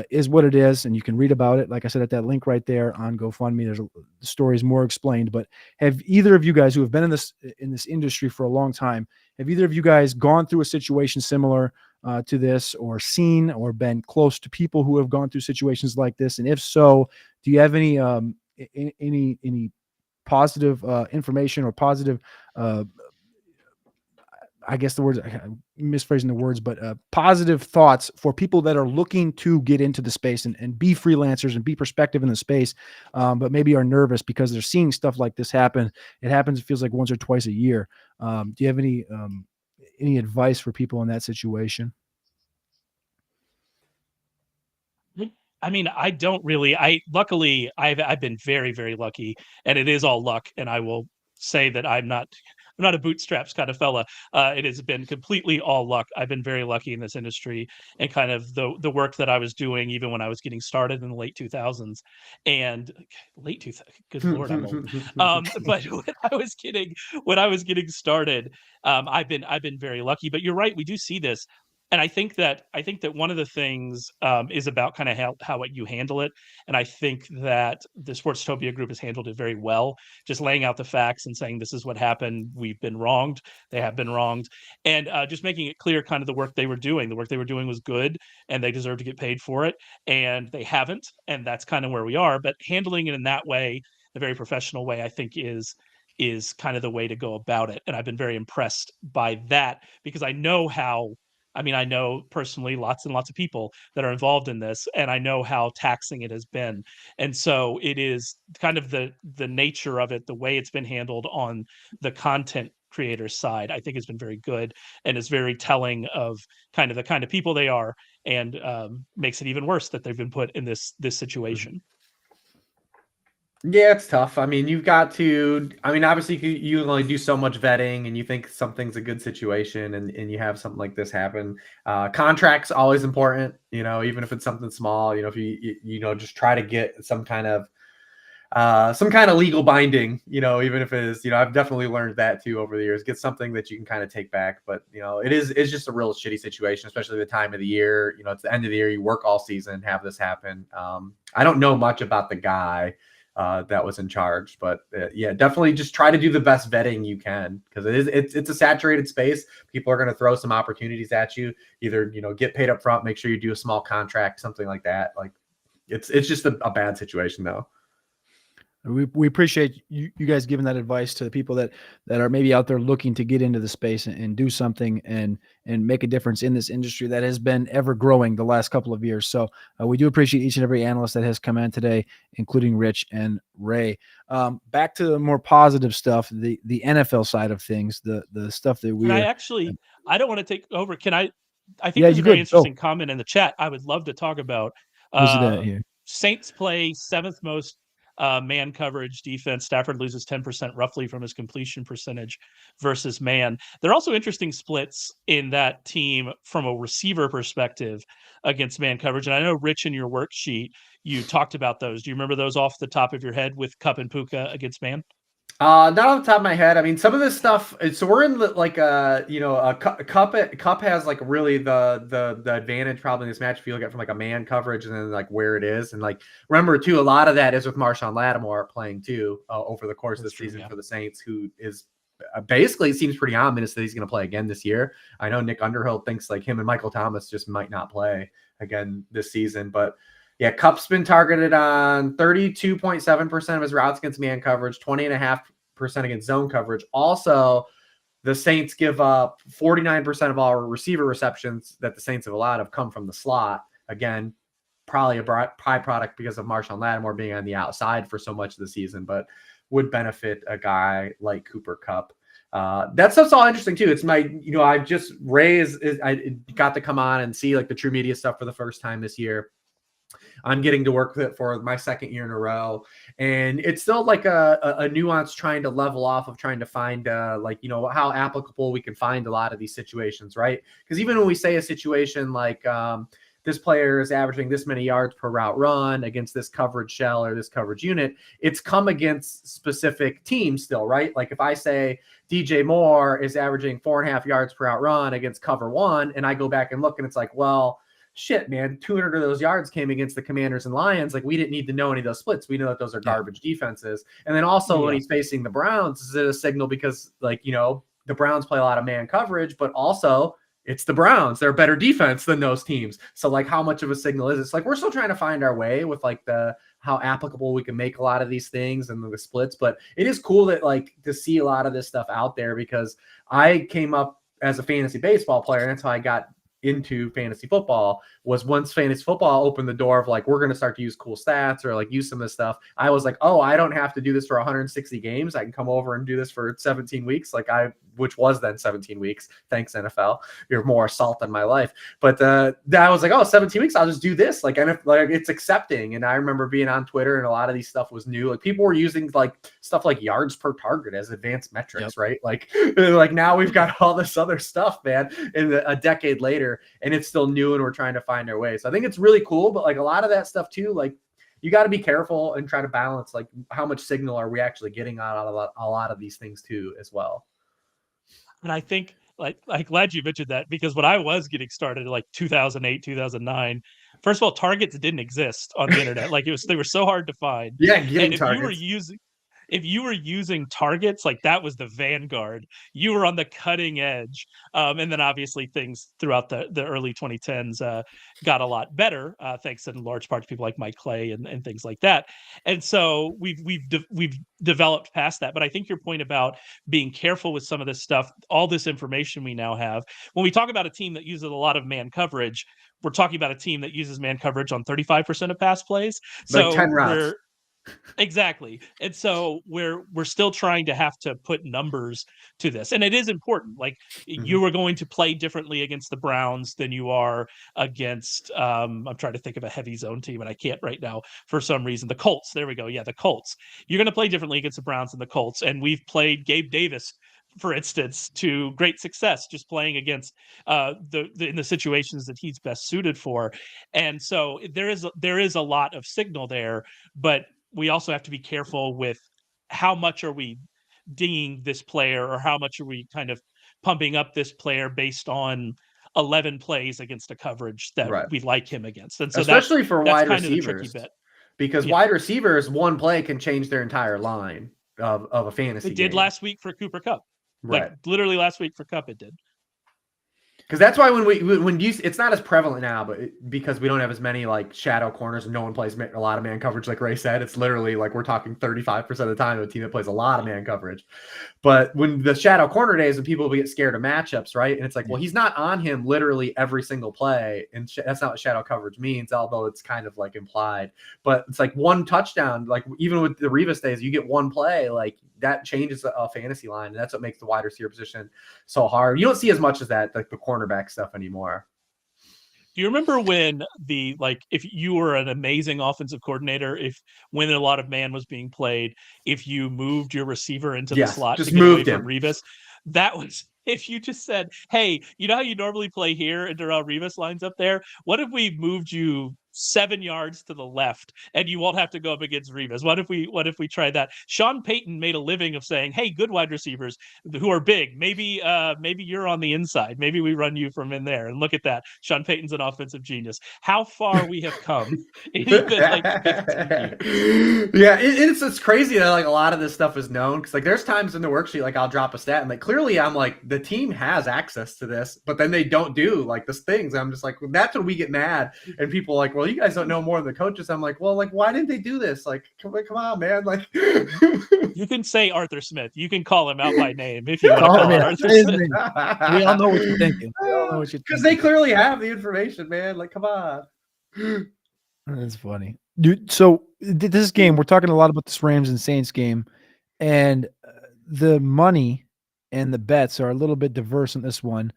S10: is what it is. And you can read about it, like I said, at that link right there on GoFundMe. The story is more explained. But have either of you guys who have been in this industry for a long time, have either of you guys gone through a situation similar to this, or seen or been close to people who have gone through situations like this? And if so, do you have any positive information or positive, I guess the words, I'm misphrasing the words, but positive thoughts for people that are looking to get into the space and be freelancers and be prospective in the space, but maybe are nervous because they're seeing stuff like this happen. It happens, it feels like once or twice a year. Do you have any advice for people in that situation?
S20: I mean, I don't really. Luckily, I've been very, very lucky, and it is all luck. And I will say that I'm not a bootstraps kind of fella. It has been completely all luck. I've been very lucky in this industry, and kind of the work that I was doing even when I was getting started in the late 2000s, and late 2000s. Good Lord, I'm old. But when I was getting started, I've been very lucky. But you're right, we do see this. And I think that one of the things is about kind of how you handle it. And I think that the Sportstopia group has handled it very well, just laying out the facts and saying, this is what happened. We've been wronged. They have been wronged. And just making it clear kind of the work they were doing. The work they were doing was good, and they deserve to get paid for it. And they haven't. And that's kind of where we are. But handling it in that way, the very professional way, I think is kind of the way to go about it. And I've been very impressed by that, because I know I know personally lots and lots of people that are involved in this, and I know how taxing it has been. And so it is kind of the nature of it, the way it's been handled on the content creator side, I think has been very good, and is very telling of kind of the kind of people they are, and makes it even worse that they've been put in this situation.
S21: Yeah, it's tough. I mean, obviously you can only do so much vetting, and you think something's a good situation, and you have something like this happen. Contracts always important, even if it's something small, if you just try to get some kind of legal binding, even if it is, I've definitely learned that too over the years. Get something that you can kind of take back. But it's just a real shitty situation, especially the time of the year. It's the end of the year, you work all season, have this happen. I don't know much about the guy that was in charge, but yeah, definitely just try to do the best vetting you can, because it's a saturated space. People are going to throw some opportunities at you. Either get paid up front, make sure you do a small contract, something like that. Like it's just a bad situation though.
S10: We appreciate you guys giving that advice to the people that are maybe out there looking to get into the space and do something and make a difference in this industry that has been ever growing the last couple of years. So we do appreciate each and every analyst that has come in today, including Rich and Ray. Back to the more positive stuff, the NFL side of things, the stuff that we.
S20: I don't want to take over. I think
S10: Yeah,
S20: there's a very
S10: good.
S20: interesting comment in the chat I would love to talk about.
S10: Who's that here?
S20: Saints play seventh most man coverage defense. Stafford loses 10% roughly from his completion percentage versus man. There are also interesting splits in that team from a receiver perspective against man coverage. And I know, Rich, in your worksheet, you talked about those. Do you remember those off the top of your head with Kupp and Puka against man?
S21: Not off the top of my head. I mean, some of this stuff. So we're in Kupp has like really the advantage probably in this match if you look at from like a man coverage and then like where it is, and like remember too, a lot of that is with Marshawn Lattimore playing too over the course of the season for the Saints, who is basically, it seems pretty ominous that he's going to play again this year. I know Nick Underhill thinks like him and Michael Thomas just might not play again this season, but. Yeah, Kupp's been targeted on 32.7% of his routes against man coverage, 20.5% against zone coverage. Also, the Saints give up 49% of all receiver receptions that the Saints have allowed have come from the slot. Again, probably a byproduct because of Marshawn Lattimore being on the outside for so much of the season, but would benefit a guy like Cooper Kupp. That stuff's all interesting too. It's my, I've just I got to come on and see like the True Media stuff for the first time this year. I'm getting to work with it for my second year in a row. And it's still like a nuance trying to level off of trying to find how applicable we can find a lot of these situations, right? Because even when we say a situation like this player is averaging this many yards per route run against this coverage shell or this coverage unit, it's come against specific teams still, right? Like if I say DJ Moore is averaging 4.5 yards per route run against cover one, and I go back and look and it's like, well, shit, man, 200 of those yards came against the Commanders and Lions. Like we didn't need to know any of those splits. We know that those are garbage defenses. And then also when he's facing the Browns, is it a signal because the Browns play a lot of man coverage, but also it's the Browns. They're a better defense than those teams. So like how much of a signal is it? It's like we're still trying to find our way with like how applicable we can make a lot of these things and the splits. But it is cool that like to see a lot of this stuff out there because I came up as a fantasy baseball player, and that's how I got into fantasy football. Was once fantasy football opened the door of like we're going to start to use cool stats or like use some of this stuff, I was like, oh, I don't have to do this for 160 games. I can come over and do this for 17 weeks, which was then 17 weeks. Thanks, NFL. You're more assault on my life. But I was like, oh, 17 weeks, I'll just do this. Like, and it's accepting. And I remember being on Twitter and a lot of these stuff was new. Like people were using like stuff like yards per target as advanced metrics, right? Like now we've got all this other stuff, man, in a decade later, and it's still new and we're trying to find our way. So I think it's really cool, but like a lot of that stuff too, like you got to be careful and try to balance like how much signal are we actually getting out of a lot of these things too as well.
S20: And I think I'm glad you mentioned that because when I was getting started like 2008, 2009, first of all, targets didn't exist on the internet. Like they were so hard to find.
S21: Yeah,
S20: and if you were using targets, like that was the vanguard. You were on the cutting edge. And then obviously things throughout the early 2010s got a lot better, thanks in large part to people like Mike Clay and things like that. And so we've developed past that. But I think your point about being careful with some of this stuff, all this information we now have, when we talk about a team that uses a lot of man coverage, we're talking about a team that uses man coverage on 35% of pass plays. So
S21: like 10 routes.
S20: Exactly. And so we're still trying to have to put numbers to this. And it is important. Like you are going to play differently against the Browns than you are against I'm trying to think of a heavy zone team and I can't right now for some reason. The Colts. There we go. Yeah, the Colts. You're going to play differently against the Browns and the Colts. And we've played Gabe Davis, for instance, to great success just playing against in the situations that he's best suited for. And so there is a lot of signal there, but we also have to be careful with how much are we dinging this player or how much are we kind of pumping up this player based on 11 plays against a coverage that we like him against. And so
S21: especially for wide
S20: kind
S21: receivers,
S20: of the tricky bit.
S21: Because wide receivers, one play can change their entire line of a fantasy
S20: It did
S21: game.
S20: last week for Cooper Kupp.
S21: Right.
S20: Like literally last week for Kupp it did.
S21: Because that's why it's not as prevalent now, but because we don't have as many like shadow corners and no one plays a lot of man coverage, like Ray said, it's literally like we're talking 35% of the time of a team that plays a lot of man coverage. But when the shadow corner days and people get scared of matchups, right? And it's like, well, he's not on him literally every single play. And that's not what shadow coverage means, although it's kind of like implied. But it's like one touchdown, like even with the Revis days, you get one play, like that changes a fantasy line. And that's what makes the wide receiver position so hard. You don't see as much as that, like the cornerback stuff anymore.
S20: Do you remember when if you were an amazing offensive coordinator, when a lot of man was being played, if you moved your receiver into the slot
S21: just
S20: to get away
S21: moved
S20: from Revis, that was if you just said, hey, you know how you normally play here and Darrelle Revis lines up there? What if we moved you 7 yards to the left and you won't have to go up against Revis? What if we try that? Sean Payton made a living of saying, hey, good wide receivers who are big, maybe you're on the inside. Maybe we run you from in there. And look at that. Sean Payton's an offensive genius. How far we have come in even like 15 years.
S21: Yeah, it's crazy that like a lot of this stuff is known because like there's times in the worksheet like I'll drop a stat and like clearly I'm like the team has access to this, but then they don't do like this things. I'm just like, that's when we get mad and people are like, well, you guys don't know more than the coaches. I'm like, well, like why didn't they do this? Like, come on, man. Like
S20: you can say Arthur Smith. You can call him out by name if you want to call him Arthur Smith.
S10: We all know what you're thinking.
S21: Because they clearly have the information, man. Like, come on.
S10: That's funny, dude. So this game, we're talking a lot about this Rams and Saints game, and the money and the bets are a little bit diverse in this one.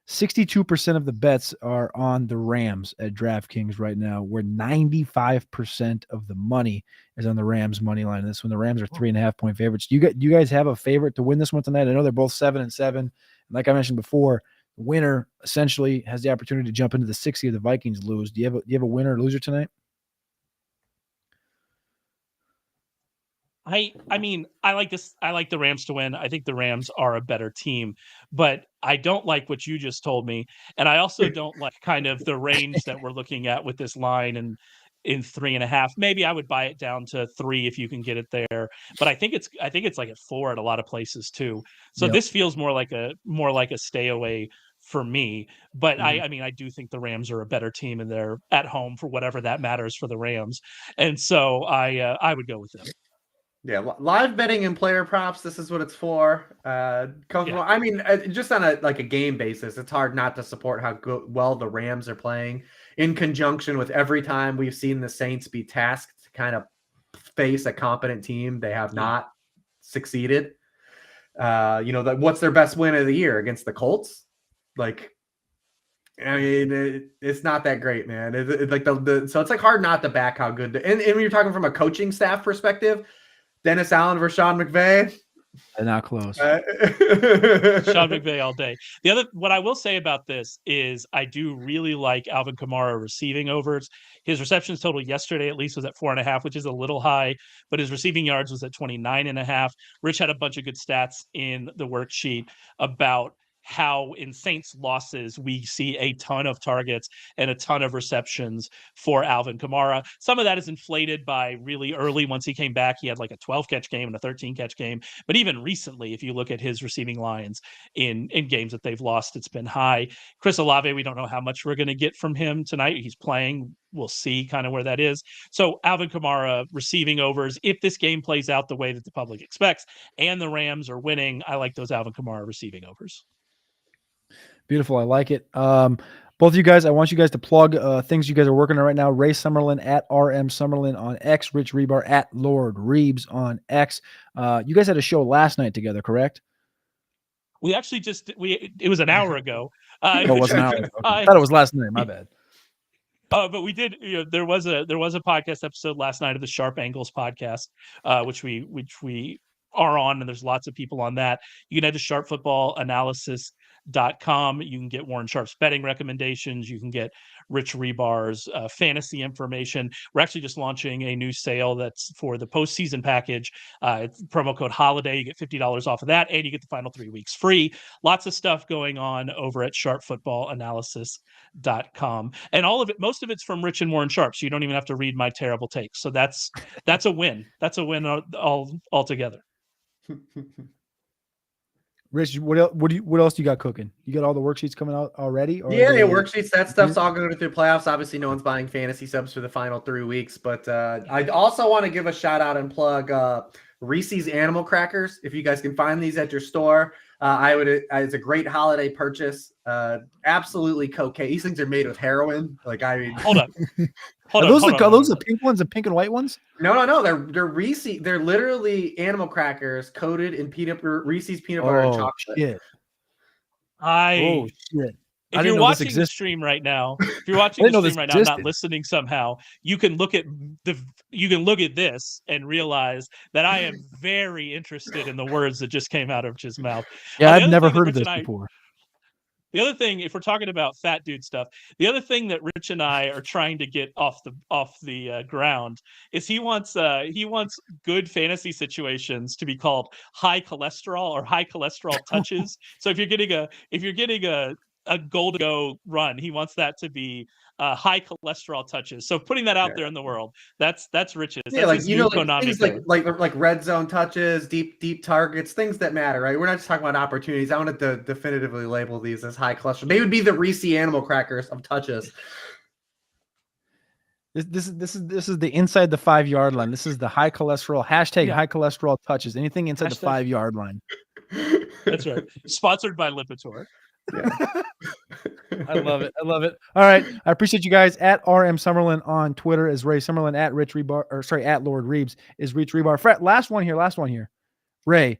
S10: 62% of the bets are on the Rams at DraftKings right now, where 95% of the money is on the Rams money line. And this one, the Rams are 3.5-point favorites. Do you guys have a favorite to win this one tonight? I know they're both 7-7. Like I mentioned before, the winner essentially has the opportunity to jump into the 60 if the Vikings lose. Do you have a winner or loser tonight?
S20: I mean, I like this. I like the Rams to win. I think the Rams are a better team, but I don't like what you just told me. And I also don't like kind of the range that we're looking at with this line and in 3.5. Maybe I would buy it down to 3 if you can get it there. But I think it's like at 4 at a lot of places too. So this feels more like a stay away for me. But I mean, I do think the Rams are a better team and they're at home for whatever that matters for the Rams. And so I would go with them.
S21: Yeah, live betting and player props. This is what it's for. I mean, just on a game basis, it's hard not to support how well the Rams are playing in conjunction with every time we've seen the Saints be tasked to kind of face a competent team. They have not succeeded. What's their best win of the year against the Colts? Like, I mean, it's not that great, man. So it's like hard not to back how good. And when you're talking from a coaching staff perspective. Dennis Allen versus Sean McVay.
S10: Not close.
S20: Sean McVay all day. What I will say about this is I do really like Alvin Kamara receiving overs. His receptions total yesterday at least was at 4.5, which is a little high, but his receiving yards was at 29.5. Rich had a bunch of good stats in the worksheet about how in Saints losses, we see a ton of targets and a ton of receptions for Alvin Kamara. Some of that is inflated by really early. Once he came back, he had like a 12-catch game and a 13-catch game. But even recently, if you look at his receiving lines in games that they've lost, it's been high. Chris Olave, we don't know how much we're going to get from him tonight. He's playing. We'll see kind of where that is. So Alvin Kamara receiving overs. If this game plays out the way that the public expects and the Rams are winning, I like those Alvin Kamara receiving overs.
S10: Beautiful. I like it. Both of you guys, I want you guys to plug things you guys are working on right now. Ray Summerlin at RM Summerlin on X, Rich Rebar at Lord Reeves on X. You guys had a show last night together, correct?
S20: We actually it was an hour ago.
S10: It was an hour ago. I thought it was last night. My bad.
S20: But we did. There was a podcast episode last night of the Sharp Angles podcast, which we are on, and there's lots of people on that. You can head to sharpfootballanalysis.com. You can get Warren Sharp's betting recommendations. You can get Rich Rebar's fantasy information. We're actually just launching a new sale that's for the postseason package. It's promo code HOLIDAY. You get $50 off of that, and you get the final 3 weeks free. Lots of stuff going on over at sharpfootballanalysis.com. And most of it's from Rich and Warren Sharp, so you don't even have to read my terrible takes. So that's a win. That's a win altogether.
S10: Rich, what else do you got cooking? You got all the worksheets coming out already? Or
S21: Worksheets. That stuff's all going through playoffs. Obviously, no one's buying fantasy subs for the final 3 weeks. But I also want to give a shout out and plug Reese's Animal Crackers. If you guys can find these at your store, it's a great holiday purchase. Absolutely cocaine. These things are made with heroin.
S20: Hold up.
S10: Are those the pink ones, the pink and white ones?
S21: No. They're Reese's. They're literally animal crackers coated in Reese's peanut butter and chocolate.
S10: Shit.
S20: If you're watching the stream right now, not listening somehow, you can look at this and realize that I am very interested in the words that just came out of his mouth.
S10: Yeah, I've never heard of this before.
S20: The other thing, if we're talking about fat dude stuff, the other thing that Rich and I are trying to get off the ground is he wants good fantasy situations to be called high cholesterol or high cholesterol touches. So if you're getting a goal to go run, he wants that to be high cholesterol touches. So putting that out there in the world, that's Rich's. That's
S21: things like red zone touches, deep targets, things that matter, right? We're not just talking about opportunities. I wanted to definitively label these as high cholesterol. They would be the Reese Animal Crackers of touches.
S10: This is the inside the 5-yard line. This is the high cholesterol hashtag high cholesterol touches. Anything inside the 5-yard line.
S20: That's right. Sponsored by Lipitor.
S10: Yeah. I love it. All right. I appreciate you guys. At RM Summerlin on Twitter is Ray Summerlin. At Rich Rebar, at Lord Reeves is Rich Rebar. Last one here. Ray,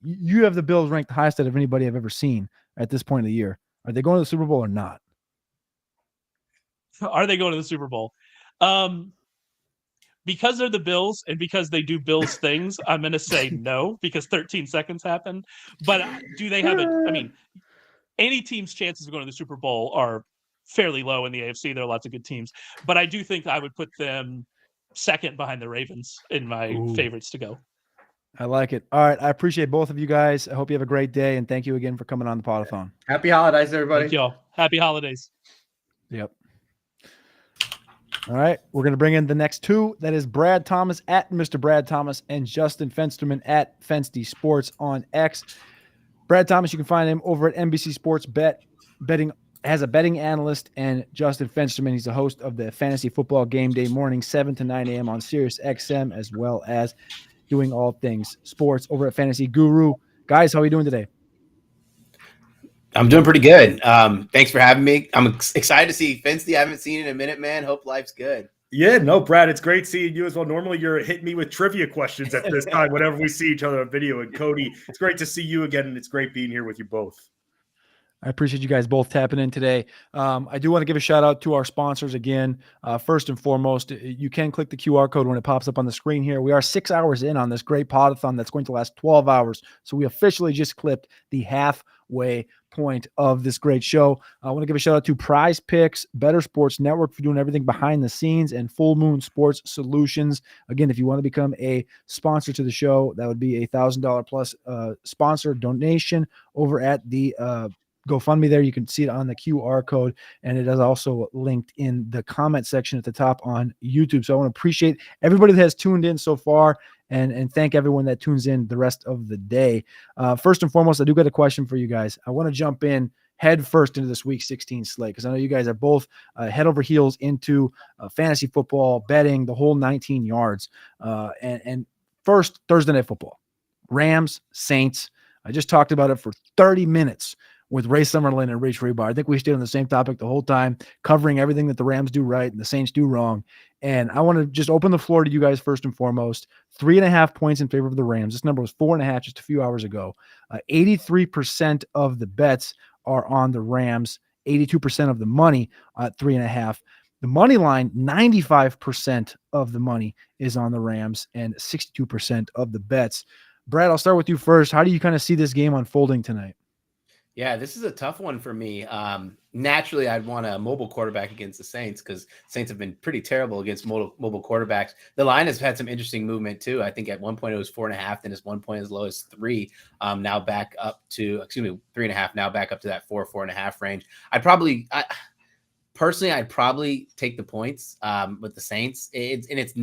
S10: You have the Bills ranked the highest out of anybody I've ever seen at this point of the year. Are they going to the Super Bowl or not?
S20: Are they going to the Super Bowl? Because they're the Bills and because they do Bills things, I'm going to say no because 13 seconds happened. But do they have I mean, any team's chances of going to the Super Bowl are fairly low in the AFC. There are lots of good teams. But I do think I would put them second behind the Ravens in my favorites to go.
S10: I like it. All right. I appreciate both of you guys. I hope you have a great day. And thank you again for coming on the Podathon.
S21: Happy holidays, everybody.
S20: Thank y'all. Happy holidays.
S10: Yep. All right. We're going to bring in the next two. That is Brad Thomas at Mr. Brad Thomas and Justin Fensterman at Fensty Sports on X. Brad Thomas, you can find him over at NBC Sports betting as a betting analyst, and Justin Fensterman, he's the host of the Fantasy Football Game Day morning, 7 to 9 a.m. on Sirius XM, as well as doing all things sports over at Fantasy Guru. Guys, how are you doing today?
S2: I'm doing pretty good. Thanks for having me. I'm excited to see Fensty. I haven't seen you in a minute, man. Hope life's good.
S11: Yeah, no, Brad, it's great seeing you as well. Normally you're hitting me with trivia questions at this time whenever we see each other on video. And Cody, it's great to see you again, and it's great being here with you both.
S10: I appreciate you guys both tapping in today. I do want to give a shout out to our sponsors again. First and foremost, you can click the QR code when it pops up on the screen here. We are 6 hours in on this great podathon that's going to last 12 hours. So we officially just clipped the halfway point of this great show. I want to give a shout out to Prize Picks, Better Sports Network for doing everything behind the scenes, and Full Moon Sports Solutions. Again, if you want to become a sponsor to the show, that would be $1,000 plus sponsor donation over at the GoFundMe there. You can see it on the QR code, and it is also linked in the comment section at the top on YouTube. So I want to appreciate everybody that has tuned in so far, and thank everyone that tunes in the rest of the day. First and foremost, I do got a question for you guys. I want to jump in head first into this week 16 slate because I know you guys are both head over heels into fantasy football, betting, the whole 19 yards. And first, Thursday Night Football, Rams, Saints. I just talked about it for 30 minutes with Ray Summerlin and Rich Rebar. I think we stayed on the same topic the whole time, covering everything that the Rams do right and the Saints do wrong. And I want to just open the floor to you guys first and foremost. 3.5 points in favor of the Rams. This number was 4.5 just a few hours ago. 83% of the bets are on the Rams. 82% of the money at 3.5. The money line, 95% of the money is on the Rams and 62% of the bets. Brad, I'll start with you first. How do you kind of see this game unfolding tonight?
S2: Yeah, this is a tough one for me. Naturally, I'd want a mobile quarterback against the Saints because Saints have been pretty terrible against mobile quarterbacks. The line has had some interesting movement too. I think at one point it was 4.5, then it's 1 point as low as 3. Now back up to 3.5. Now back up to that 4.5 range. I'd probably take the points with the Saints. It's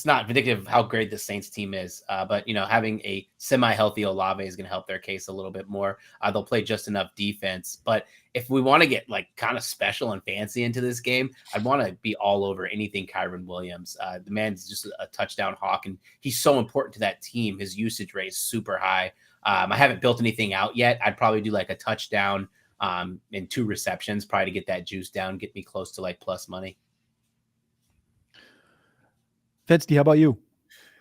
S2: not indicative of how great the Saints team is, but having a semi-healthy Olave is going to help their case a little bit more. They'll play just enough defense, but if we want to get like kind of special and fancy into this game, I'd want to be all over anything Kyren Williams. The man's just a touchdown hawk, and he's so important to that team. His usage rate is super high. I haven't built anything out yet. I'd probably do like a touchdown and 2 receptions, probably to get that juice down, get me close to like plus money.
S10: Fetsty, how about you?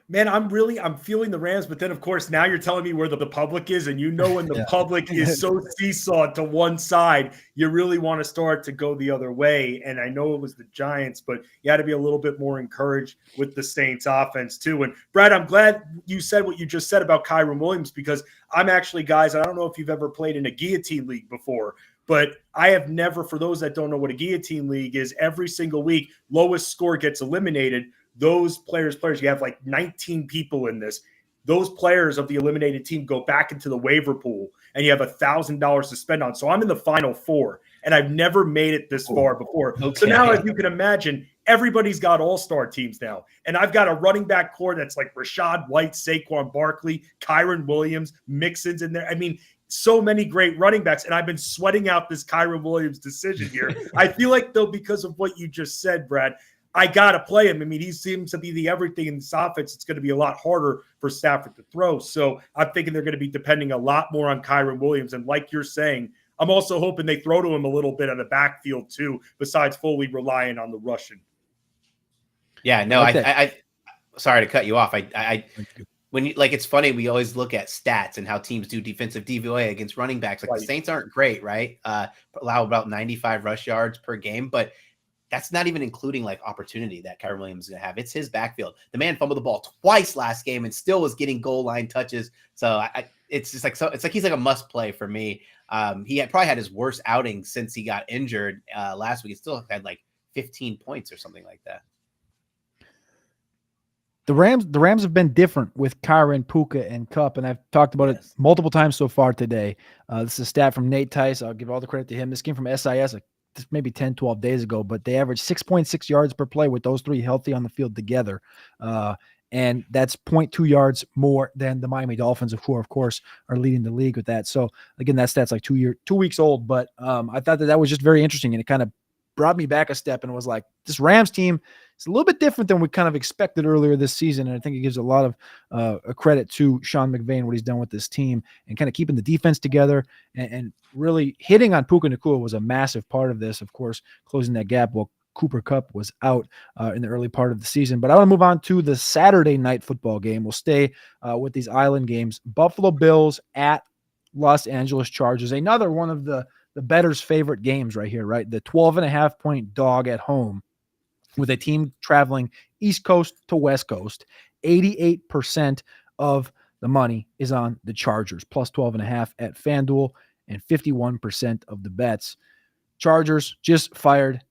S11: Man, I'm feeling the Rams, but then of course now you're telling me where the public is, and when the public is so seesawed to one side, you really want to start to go the other way. And I know it was the Giants, but you had to be a little bit more encouraged with the Saints offense too. And Brad, I'm glad you said what you just said about Kyren Williams, because I'm actually, guys, I don't know if you've ever played in a guillotine league before, but I have never, for those that don't know what a guillotine league is, every single week, lowest score gets eliminated. Those players, you have like 19 people in this. Those players of the eliminated team go back into the waiver pool, and you have $1,000 to spend on. So I'm in the final 4, and I've never made it this far before. Okay. So now, as you can imagine, everybody's got all-star teams now. And I've got a running back core that's like Rashad White, Saquon Barkley, Kyren Williams, Mixon's in there. I mean, so many great running backs, and I've been sweating out this Kyren Williams decision here. I feel like, though, because of what you just said, Brad, I got to play him. I mean, he seems to be the everything in this offense. It's going to be a lot harder for Stafford to throw. So I'm thinking they're going to be depending a lot more on Kyren Williams. And like you're saying, I'm also hoping they throw to him a little bit on the backfield too, besides fully relying on the rushing.
S2: Yeah, no, I sorry to cut you off. when you like, it's funny, we always look at stats and how teams do defensive DVOA against running backs. Like the Saints aren't great, right? Allow about 95 rush yards per game, but that's not even including like opportunity that Kyren Williams is going to have. It's his backfield. The man fumbled the ball twice last game and still was getting goal line touches. So it's just like, it's like he's like a must play for me. He probably had his worst outing since he got injured last week. He still had like 15 points or something like that.
S10: The Rams have been different with Kyren, Puka, and Kupp, and I've talked about it multiple times so far today. This is a stat from Nate Tice. I'll give all the credit to him. This came from SIS maybe 10, 12 days ago, but they averaged 6.6 yards per play with those three healthy on the field together. And that's 0.2 yards more than the Miami Dolphins, who, of course, are leading the league with that. So, again, that stat's like 2 weeks old, but I thought that was just very interesting, and it kind of brought me back a step and was like, this Rams team is a little bit different than we kind of expected earlier this season. And I think it gives a lot of a credit to Sean McVay and what he's done with this team and kind of keeping the defense together and really hitting on Puka Nacua was a massive part of this, of course, closing that gap while Cooper Kupp was out in the early part of the season. But I want to move on to the Saturday night football game. We'll stay with these island games. Buffalo Bills at Los Angeles Chargers, another one of the bettor's favorite games right here, right? The 12.5-point dog at home with a team traveling East Coast to West Coast. 88% of the money is on the Chargers, plus 12.5 at FanDuel, and 51% of the bets. Chargers just fired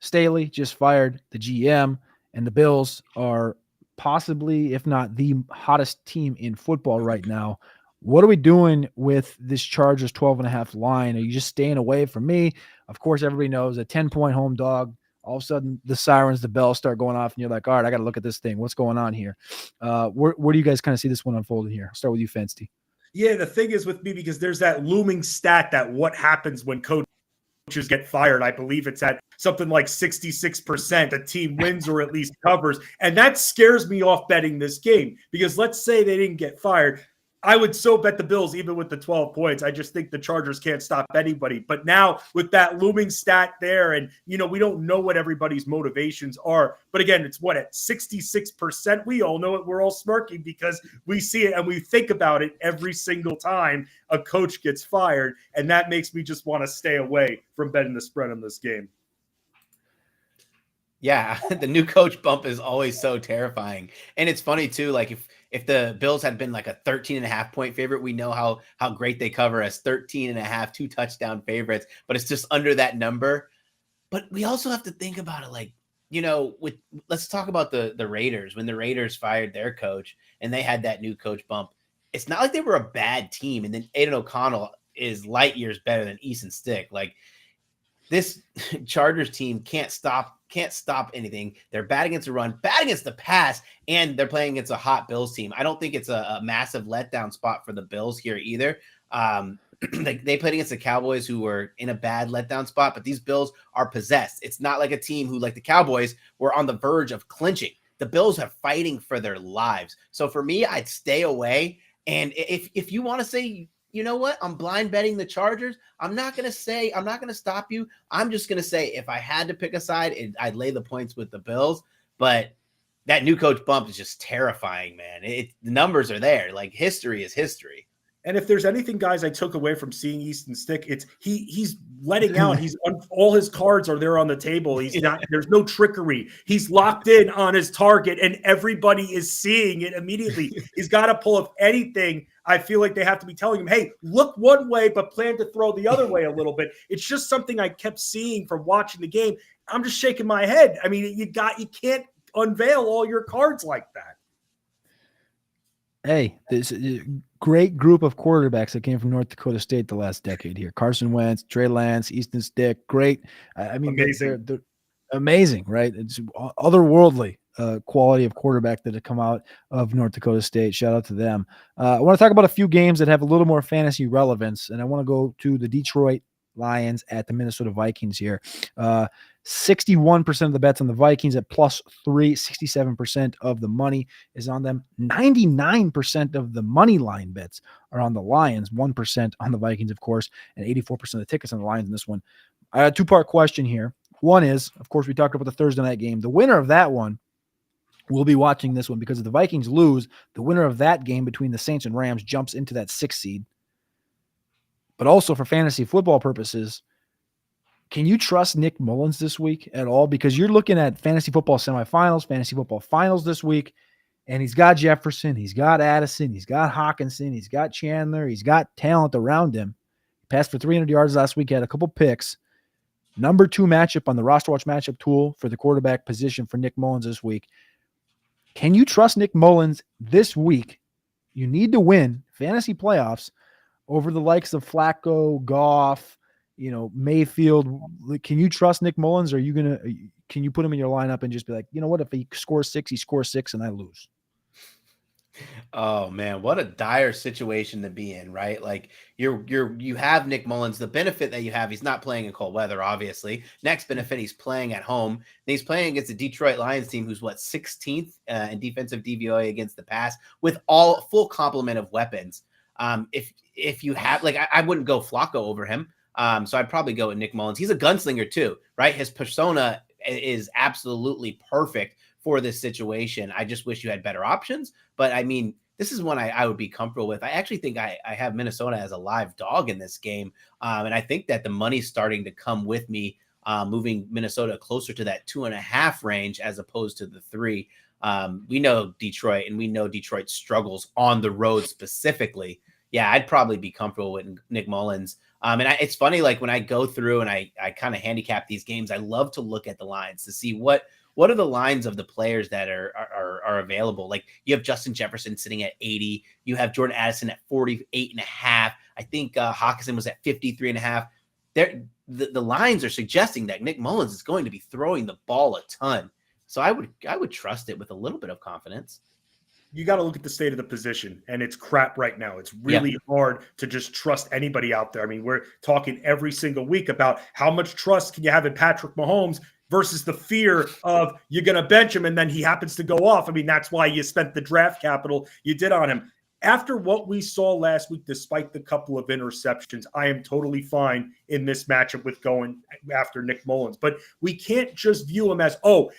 S10: Staley, just fired the GM, and the Bills are possibly, if not the hottest team in football right now. What are we doing with this Chargers 12.5 line? Are you just staying away from me? Of course, everybody knows a 10-point home dog. All of a sudden, the sirens, the bells start going off, and you're like, all right, I got to look at this thing. What's going on here? Where do you guys kind of see this one unfolding here? I'll start with you, Fensty.
S11: Yeah, the thing is with me, because there's that looming stat that what happens when coaches get fired. I believe it's at something like 66%. A team wins or at least covers. And that scares me off betting this game, because let's say they didn't get fired. I would so bet the Bills, even with the 12 points. I just think the Chargers can't stop anybody. But now with that looming stat there, and, we don't know what everybody's motivations are. But again, it's at 66%. We all know it. We're all smirking because we see it and we think about it every single time a coach gets fired. And that makes me just want to stay away from betting the spread on this game.
S2: Yeah, the new coach bump is always so terrifying. And it's funny too, like if the Bills had been like a 13.5-point favorite, we know how great they cover as 13.5, 2-touchdown favorites, but it's just under that number. But we also have to think about it like, let's talk about the Raiders. When the Raiders fired their coach and they had that new coach bump, it's not like they were a bad team. And then Aiden O'Connell is light years better than Easton Stick. Like, this Chargers team can't stop anything. They're bad against the run, bad against the pass, and they're playing against a hot Bills team. I don't think it's a massive letdown spot for the Bills here either. They played against the Cowboys, who were in a bad letdown spot, but these Bills are possessed. It's not like a team who, like the Cowboys, were on the verge of clinching. The Bills are fighting for their lives. So for me, I'd stay away. And if you want to say, you know what, I'm blind betting the Chargers, I'm not going to stop you. I'm just going to say, if I had to pick a side, I'd lay the points with the Bills. But that new coach bump is just terrifying, man. The numbers are there. Like, history is history.
S11: And if there's anything, guys, I took away from seeing Easton Stick, it's he's letting out. All his cards are there on the table. There's no trickery. He's locked in on his target, and everybody is seeing it immediately. He's got to pull up anything. I feel like they have to be telling him, hey, look one way, but plan to throw the other way a little bit. It's just something I kept seeing from watching the game. I'm just shaking my head. I mean, you can't unveil all your cards like that.
S10: Hey, this is a great group of quarterbacks that came from North Dakota State the last decade here. Carson Wentz, Trey Lance, Easton Stick, great. I mean, they're amazing, right? It's otherworldly quality of quarterback that have come out of North Dakota State. Shout out to them. I want to talk about a few games that have a little more fantasy relevance, and I want to go to the Detroit Lions at the Minnesota Vikings here. 61% of the bets on the Vikings at +3, 67% of the money is on them. 99% of the money line bets are on the Lions, 1% on the Vikings, of course, and 84% of the tickets on the Lions in this one. I had a two-part question here. One is, of course, we talked about the Thursday night game. The winner of that one We'll be watching this one because if the Vikings lose, the winner of that game between the Saints and Rams jumps into that 6th seed. But also for fantasy football purposes, can you trust Nick Mullins this week at all? Because you're looking at fantasy football semifinals, fantasy football finals this week, and he's got Jefferson, he's got Addison, he's got Hawkinson, he's got Chandler, he's got talent around him. He passed for 300 yards last week, had a couple picks. Number 2 matchup on the Roster Watch matchup tool for the quarterback position for Nick Mullins this week. Can you trust Nick Mullins this week? You need to win fantasy playoffs over the likes of Flacco, Goff, Mayfield. Can you trust Nick Mullins? Or can you put him in your lineup and just be like, you know what, if he scores 6, he scores 6 and I lose?
S2: Oh man, what a dire situation to be in, right? Like you have Nick Mullins. The benefit that you have, he's not playing in cold weather, obviously. Next benefit, he's playing at home. And he's playing against the Detroit Lions team, who's 16th in defensive DVOA against the pass, with all full complement of weapons. If you have, I wouldn't go Flacco over him. So I'd probably go with Nick Mullins. He's a gunslinger too, right? His persona is absolutely perfect for this situation. I just wish you had better options. But I mean, this is one I would be comfortable with. I actually think I have Minnesota as a live dog in this game. And I think that the money's starting to come with me, moving Minnesota closer to that 2.5 range as opposed to the 3. We know Detroit, and we know Detroit struggles on the road specifically. Yeah, I'd probably be comfortable with Nick Mullins. And it's funny, like when I go through and I kind of handicap these games, I love to look at the lines to see what are the lines of the players that are available. Like you have Justin Jefferson sitting at 80. You have Jordan Addison at 48.5. I think Hawkinson was at 53.5. The lines are suggesting that Nick Mullins is going to be throwing the ball a ton. So I would trust it with a little bit of confidence.
S3: You got to look at the state of the position, and it's crap right now. It's really hard to just trust anybody out there. I mean, we're talking every single week about how much trust can you have in Patrick Mahomes versus the fear of you're going to bench him and then he happens to go off. I mean, that's why you spent the draft capital you did on him. After what we saw last week, despite the couple of interceptions, I am totally fine in this matchup with going after Nick Mullins. But we can't just view him as,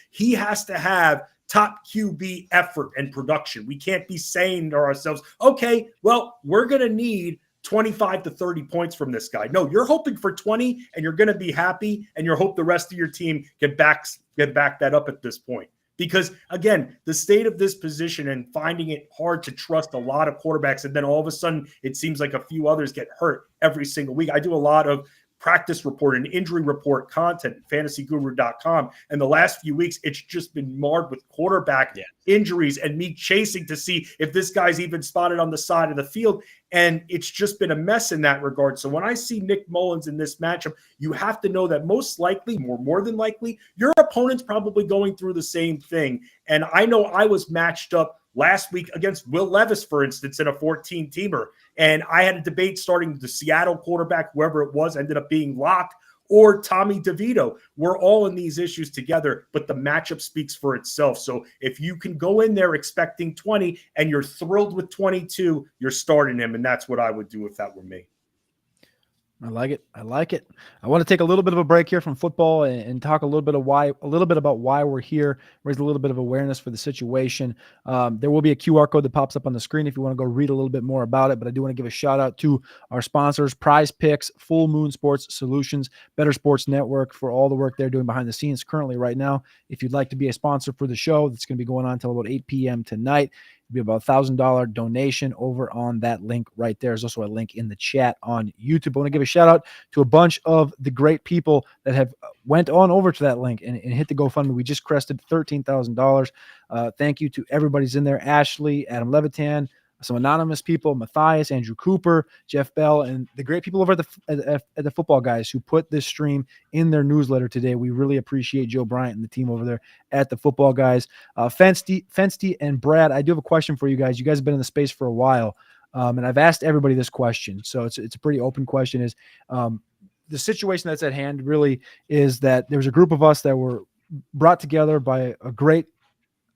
S3: he has to have top QB effort and production. We can't be saying to ourselves, okay, well, we're going to need 25 to 30 points from this guy. No, you're hoping for 20 and you're going to be happy, and you hope the rest of your team can back that up at this point. Because again, the state of this position and finding it hard to trust a lot of quarterbacks, and then all of a sudden it seems like a few others get hurt every single week. I do a lot of practice report and injury report content at fantasyguru.com. And the last few weeks, it's just been marred with quarterback injuries and me chasing to see if this guy's even spotted on the side of the field. And it's just been a mess in that regard. So when I see Nick Mullins in this matchup, you have to know that most likely, more than likely, your opponent's probably going through the same thing. And I know I was matched up last week against Will Levis, for instance, in a 14-teamer. And I had a debate starting the Seattle quarterback, whoever it was, ended up being locked, or Tommy DeVito. We're all in these issues together, but the matchup speaks for itself. So if you can go in there expecting 20 and you're thrilled with 22, you're starting him. And that's what I would do if that were me.
S10: I like it. I want to take a little bit of a break here from football and talk a little bit about why we're here, raise a little bit of awareness for the situation. There will be a QR code that pops up on the screen if you want to go read a little bit more about it. But I do want to give a shout out to our sponsors, Prize Picks, Full Moon Sports Solutions, Better Sports Network, for all the work they're doing behind the scenes currently right now. If you'd like to be a sponsor for the show, that's going to be going on until about 8 p.m. tonight. It'll be about $1,000 donation over on that link right there. There's also a link in the chat on YouTube. I want to give a shout out to a bunch of the great people that have went on over to that link and hit the GoFundMe. We just crested $13,000. Thank you to everybody's in there. Ashley, Adam Levitan, some anonymous people, Matthias, Andrew Cooper, Jeff Bell, and the great people over at the Football Guys who put this stream in their newsletter today. We really appreciate Joe Bryant and the team over there at the Football Guys. Fensty and Brad, I do have a question for you guys. You guys have been in the space for a while, and I've asked everybody this question, so it's a pretty open question. Is the situation that's at hand really is that there's a group of us that were brought together by a great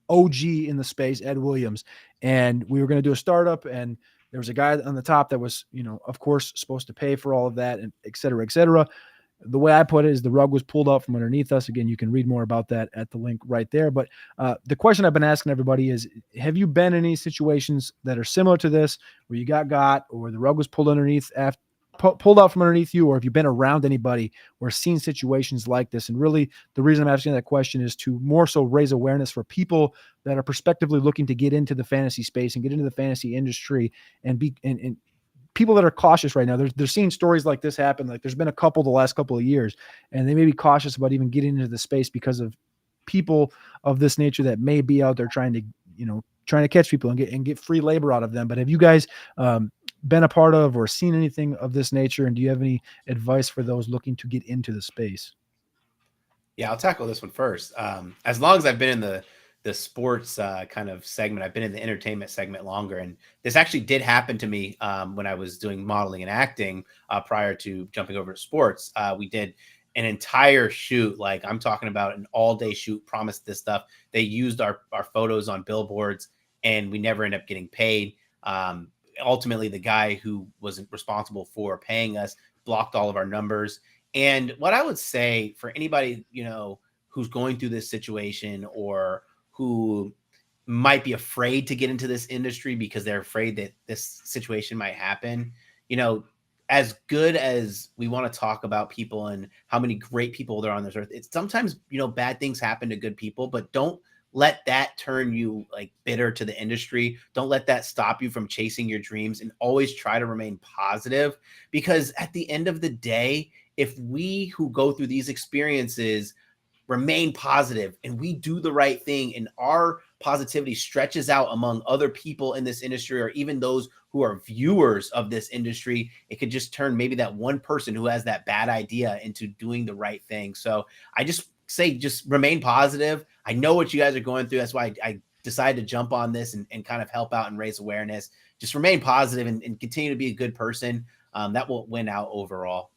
S10: OG in the space, Ed Williams, and we were going to do a startup, and there was a guy on the top that was, of course, supposed to pay for all of that, and et cetera, et cetera. the way I put it is the rug was pulled out from underneath us. Again, you can read more about that at the link right there. But the question I've been asking everybody is, have you been in any situations that are similar to this, where you got, or the rug was pulled pulled out from underneath you, or have you been around anybody or seen situations like this? And really, the reason I'm asking that question is to more so raise awareness for people that are prospectively looking to get into the fantasy space and get into the fantasy industry, and people that are cautious right now. They're seeing stories like this happen. Like there's been a couple the last couple of years, and they may be cautious about even getting into the space because of people of this nature that may be out there trying to catch people and get free labor out of them. But have you guys been a part of or seen anything of this nature? And do you have any advice for those looking to get into the space?
S2: Yeah, I'll tackle this one first. As long as I've been in the sports kind of segment, I've been in the entertainment segment longer. And this actually did happen to me when I was doing modeling and acting prior to jumping over to sports. We did an entire shoot. Like I'm talking about an all-day shoot, promised this stuff. They used our photos on billboards, and we never end up getting paid. Ultimately, the guy who was responsible for paying us blocked all of our numbers. And what I would say for anybody, who's going through this situation or who might be afraid to get into this industry because they're afraid that this situation might happen, as good as we want to talk about people and how many great people there are on this earth, it's sometimes, bad things happen to good people, but don't let that turn you like bitter to the industry. Don't let that stop you from chasing your dreams, and always try to remain positive, because at the end of the day, if we who go through these experiences remain positive and we do the right thing, and our positivity stretches out among other people in this industry, or even those who are viewers of this industry, it could just turn maybe that one person who has that bad idea into doing the right thing. So I just say, just remain positive. I know what you guys are going through. That's why I decided to jump on this and kind of help out and raise awareness. Just remain positive and continue to be a good person. That will win out overall.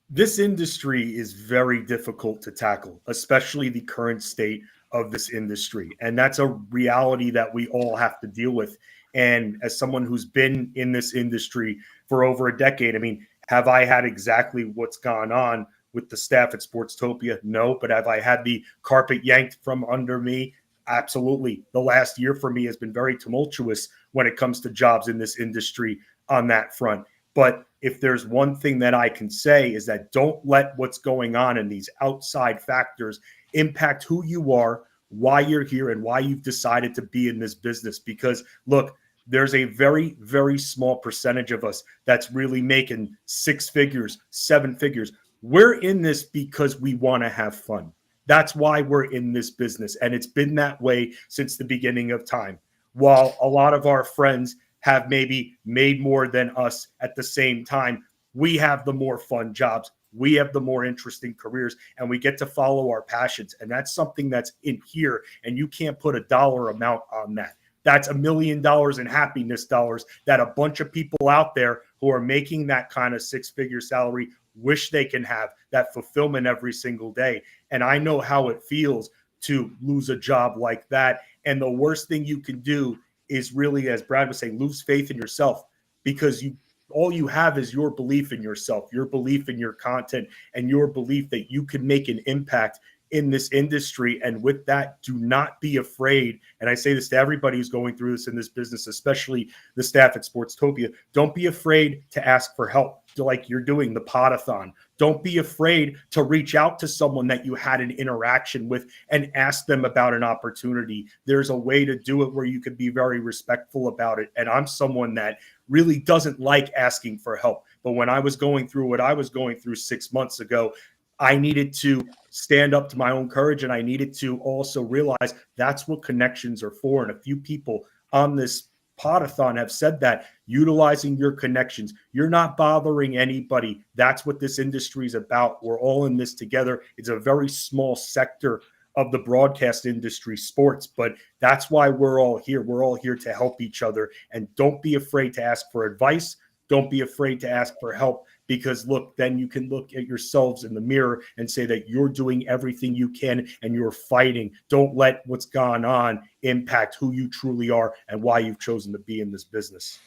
S3: This industry is very difficult to tackle, especially the current state of this industry. And that's a reality that we all have to deal with. And as someone who's been in this industry for over a decade, I mean, have I had exactly what's gone on with the staff at Sportstopia? No. But have I had the carpet yanked from under me? Absolutely. The last year for me has been very tumultuous when it comes to jobs in this industry on that front. But if there's one thing that I can say, is that don't let what's going on in these outside factors impact who you are, why you're here, and why you've decided to be in this business. Because look, there's a very, very small percentage of us that's really making 6 figures, 7 figures. We're in this because we want to have fun. That's why we're in this business. And it's been that way since the beginning of time. While a lot of our friends have maybe made more than us at the same time, we have the more fun jobs. We have the more interesting careers, and we get to follow our passions. And that's something that's in here, and you can't put a dollar amount on that. That's $1 million in happiness dollars that a bunch of people out there who are making that kind of 6-figure salary wish they can have, that fulfillment every single day. And I know how it feels to lose a job like that. And the worst thing you can do is really, as Brad was saying, lose faith in yourself, because all you have is your belief in yourself, your belief in your content, and your belief that you can make an impact in this industry. And with that, do not be afraid. And I say this to everybody who's going through this in this business, especially the staff at Sportstopia. Don't be afraid to ask for help, like you're doing the Podathon. Don't be afraid to reach out to someone that you had an interaction with and ask them about an opportunity. There's a way to do it where you can be very respectful about it. And I'm someone that really doesn't like asking for help. But when I was going through what I was going through 6 months ago, I needed to stand up to my own courage, and I needed to also realize that's what connections are for. And a few people on this Podathon have said that, utilizing your connections. You're not bothering anybody. That's what this industry is about. We're all in this together. It's a very small sector of the broadcast industry, sports, but that's why we're all here. We're all here to help each other. And don't be afraid to ask for advice. Don't be afraid to ask for help, because look, then you can look at yourselves in the mirror and say that you're doing everything you can and you're fighting. Don't let what's gone on impact who you truly are and why you've chosen to be in this business.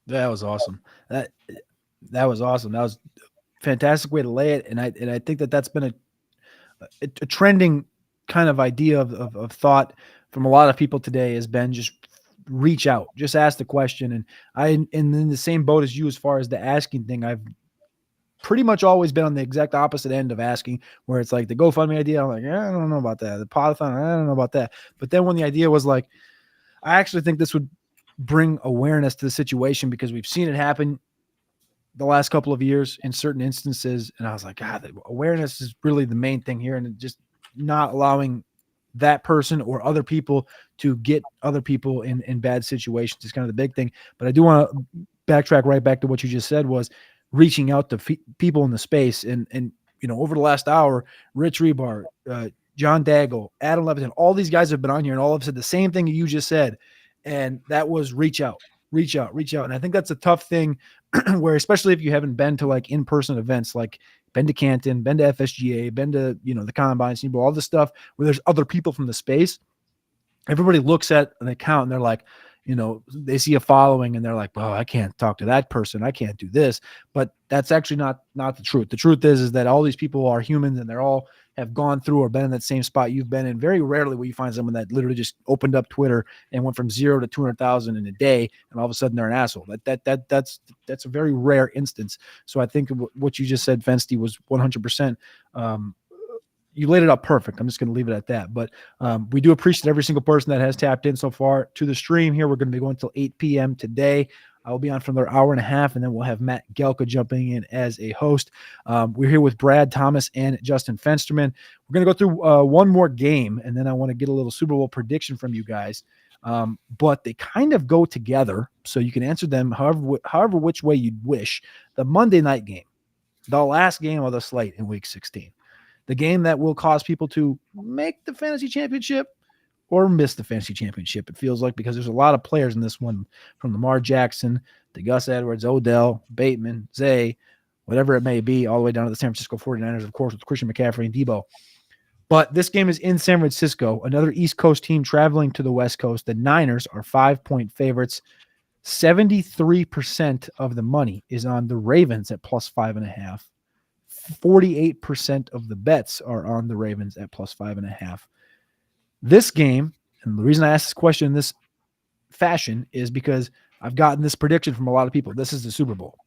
S10: That was awesome. That was awesome. That was fantastic way to lay it. And I think that's been a trending kind of idea of thought from a lot of people today has been just reach out, just ask the question. And in the same boat as you, as far as the asking thing, I've pretty much always been on the exact opposite end of asking, where it's like the GoFundMe idea. I'm like, I don't know about that. The Podathon, I don't know about that. But then when the idea was like, I actually think this would bring awareness to the situation because we've seen it happen the last couple of years in certain instances. And I was like, God, the awareness is really the main thing here. And just not allowing that person or other people to get other people in bad situations is kind of the big thing. But I do want to backtrack right back to what you just said, was reaching out to people in the space. And over the last hour, Rich Rebar, John Daggle, Adam Leviton, all these guys have been on here and all have said the same thing you just said. And that was reach out. And I think that's a tough thing where, especially if you haven't been to like in-person events, like been to Canton, been to FSGA, been to, the Combine, all this stuff where there's other people from the space. Everybody looks at an account and they're like, they see a following and they're like, well, I can't talk to that person. I can't do this. But that's actually not the truth. The truth is that all these people are humans and they're all have gone through or been in that same spot you've been in. Very rarely will you find someone that literally just opened up Twitter and went from 0 to 200,000 in a day and all of a sudden they're an asshole. That's a very rare instance. So I think what you just said, Fensty, was 100%. You laid it up perfect. I'm just going to leave it at that. But we do appreciate every single person that has tapped in so far to the stream here. We're going to be going until 8 p.m. today. I will be on for another hour and a half, and then we'll have Matt Gelka jumping in as a host. We're here with Brad Thomas and Justin Fensterman. We're going to go through one more game, and then I want to get a little Super Bowl prediction from you guys. But they kind of go together, so you can answer them however which way you'd wish. The Monday night game, the last game of the slate in Week 16. The game that will cause people to make the fantasy championship or miss the fantasy championship, it feels like, because there's a lot of players in this one, from Lamar Jackson to Gus Edwards, Odell, Bateman, Zay, whatever it may be, all the way down to the San Francisco 49ers, of course, with Christian McCaffrey and Debo. But this game is in San Francisco, another East Coast team traveling to the West Coast. The Niners are 5-point favorites. 73% of the money is on the Ravens at plus 5.5. 48% of the bets are on the Ravens at plus 5.5. This game, and the reason I asked this question in this fashion is because I've gotten this prediction from a lot of people. This is the Super Bowl.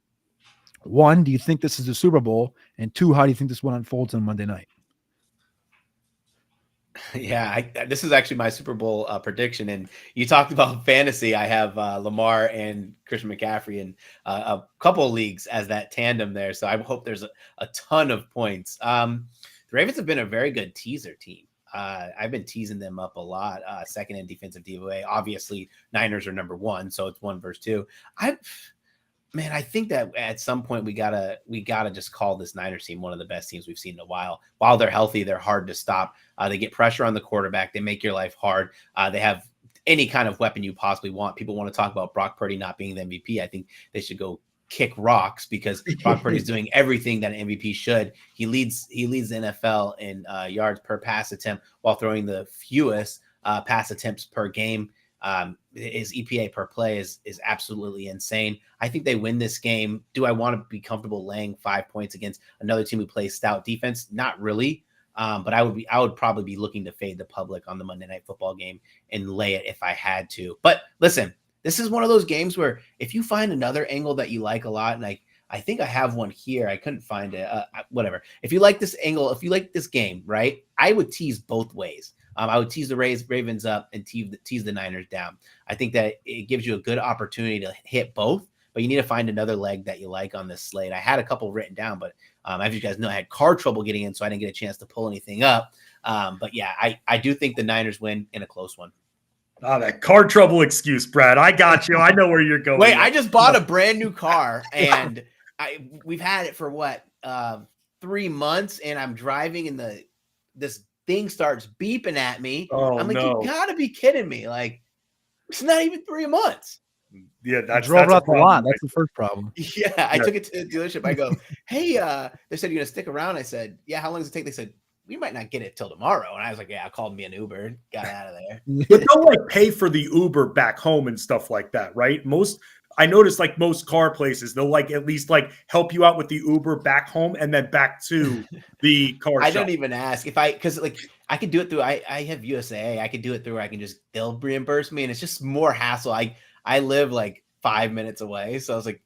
S10: 1, do you think this is the Super Bowl? And 2, how do you think this one unfolds on Monday night?
S2: Yeah, this is actually my Super Bowl prediction. And you talked about fantasy. I have Lamar and Christian McCaffrey in a couple of leagues as that tandem there. So I hope there's a ton of points. The Ravens have been a very good teaser team. I've been teasing them up a lot. Second in defensive DVOA. Obviously, Niners are number 1, so it's 1 versus 2. I think that at some point we gotta just call this Niners team one of the best teams we've seen in a while. While they're healthy, they're hard to stop. They get pressure on the quarterback. They make your life hard. They have any kind of weapon you possibly want. People want to talk about Brock Purdy not being the MVP. I think they should go kick rocks because Brock Purdy is doing everything that an MVP should. He leads the NFL in yards per pass attempt while throwing the fewest pass attempts per game. His EPA per play is absolutely insane. I think they win this game. Do I want to be comfortable laying 5 points against another team who plays stout defense? Not really. But I would probably be looking to fade the public on the Monday Night Football game and lay it if I had to. But listen, this is one of those games where if you find another angle that you like a lot, and I think I have one here. I couldn't find it. Whatever. If you like this angle, if you like this game, right, I would tease both ways. I would tease the Ravens up and tease the Niners down. I think that it gives you a good opportunity to hit both, but you need to find another leg that you like on this slate. I had a couple written down, but as you guys know, I had car trouble getting in, so I didn't get a chance to pull anything up. But yeah, I do think the Niners win in a close one.
S3: Oh, that car trouble excuse, Brad. I got you. I know where you're going.
S2: Wait, I just bought a brand new car, and we've had it for 3 months, and I'm driving, and this thing starts beeping at me.
S3: Oh,
S2: I'm like,
S3: no.
S2: You gotta be kidding me! Like, it's not even 3 months.
S3: Yeah,
S10: that's drove it off the lot. That's the first problem.
S2: Yeah, I took it to the dealership. I go, hey, they said you're gonna stick around. I said, yeah. How long does it take? They said, we might not get it till tomorrow. And I was like, yeah. I called me an Uber, got out of there.
S3: But don't pay for the Uber back home and stuff like that, right? I noticed like most car places, they'll like at least like help you out with the Uber back home and then back to the car
S2: I
S3: shop.
S2: don't even ask because like I could do it through, I have USA. I could do it through, I can just, they'll reimburse me, and it's just more hassle. I live like 5 minutes away. So I was like,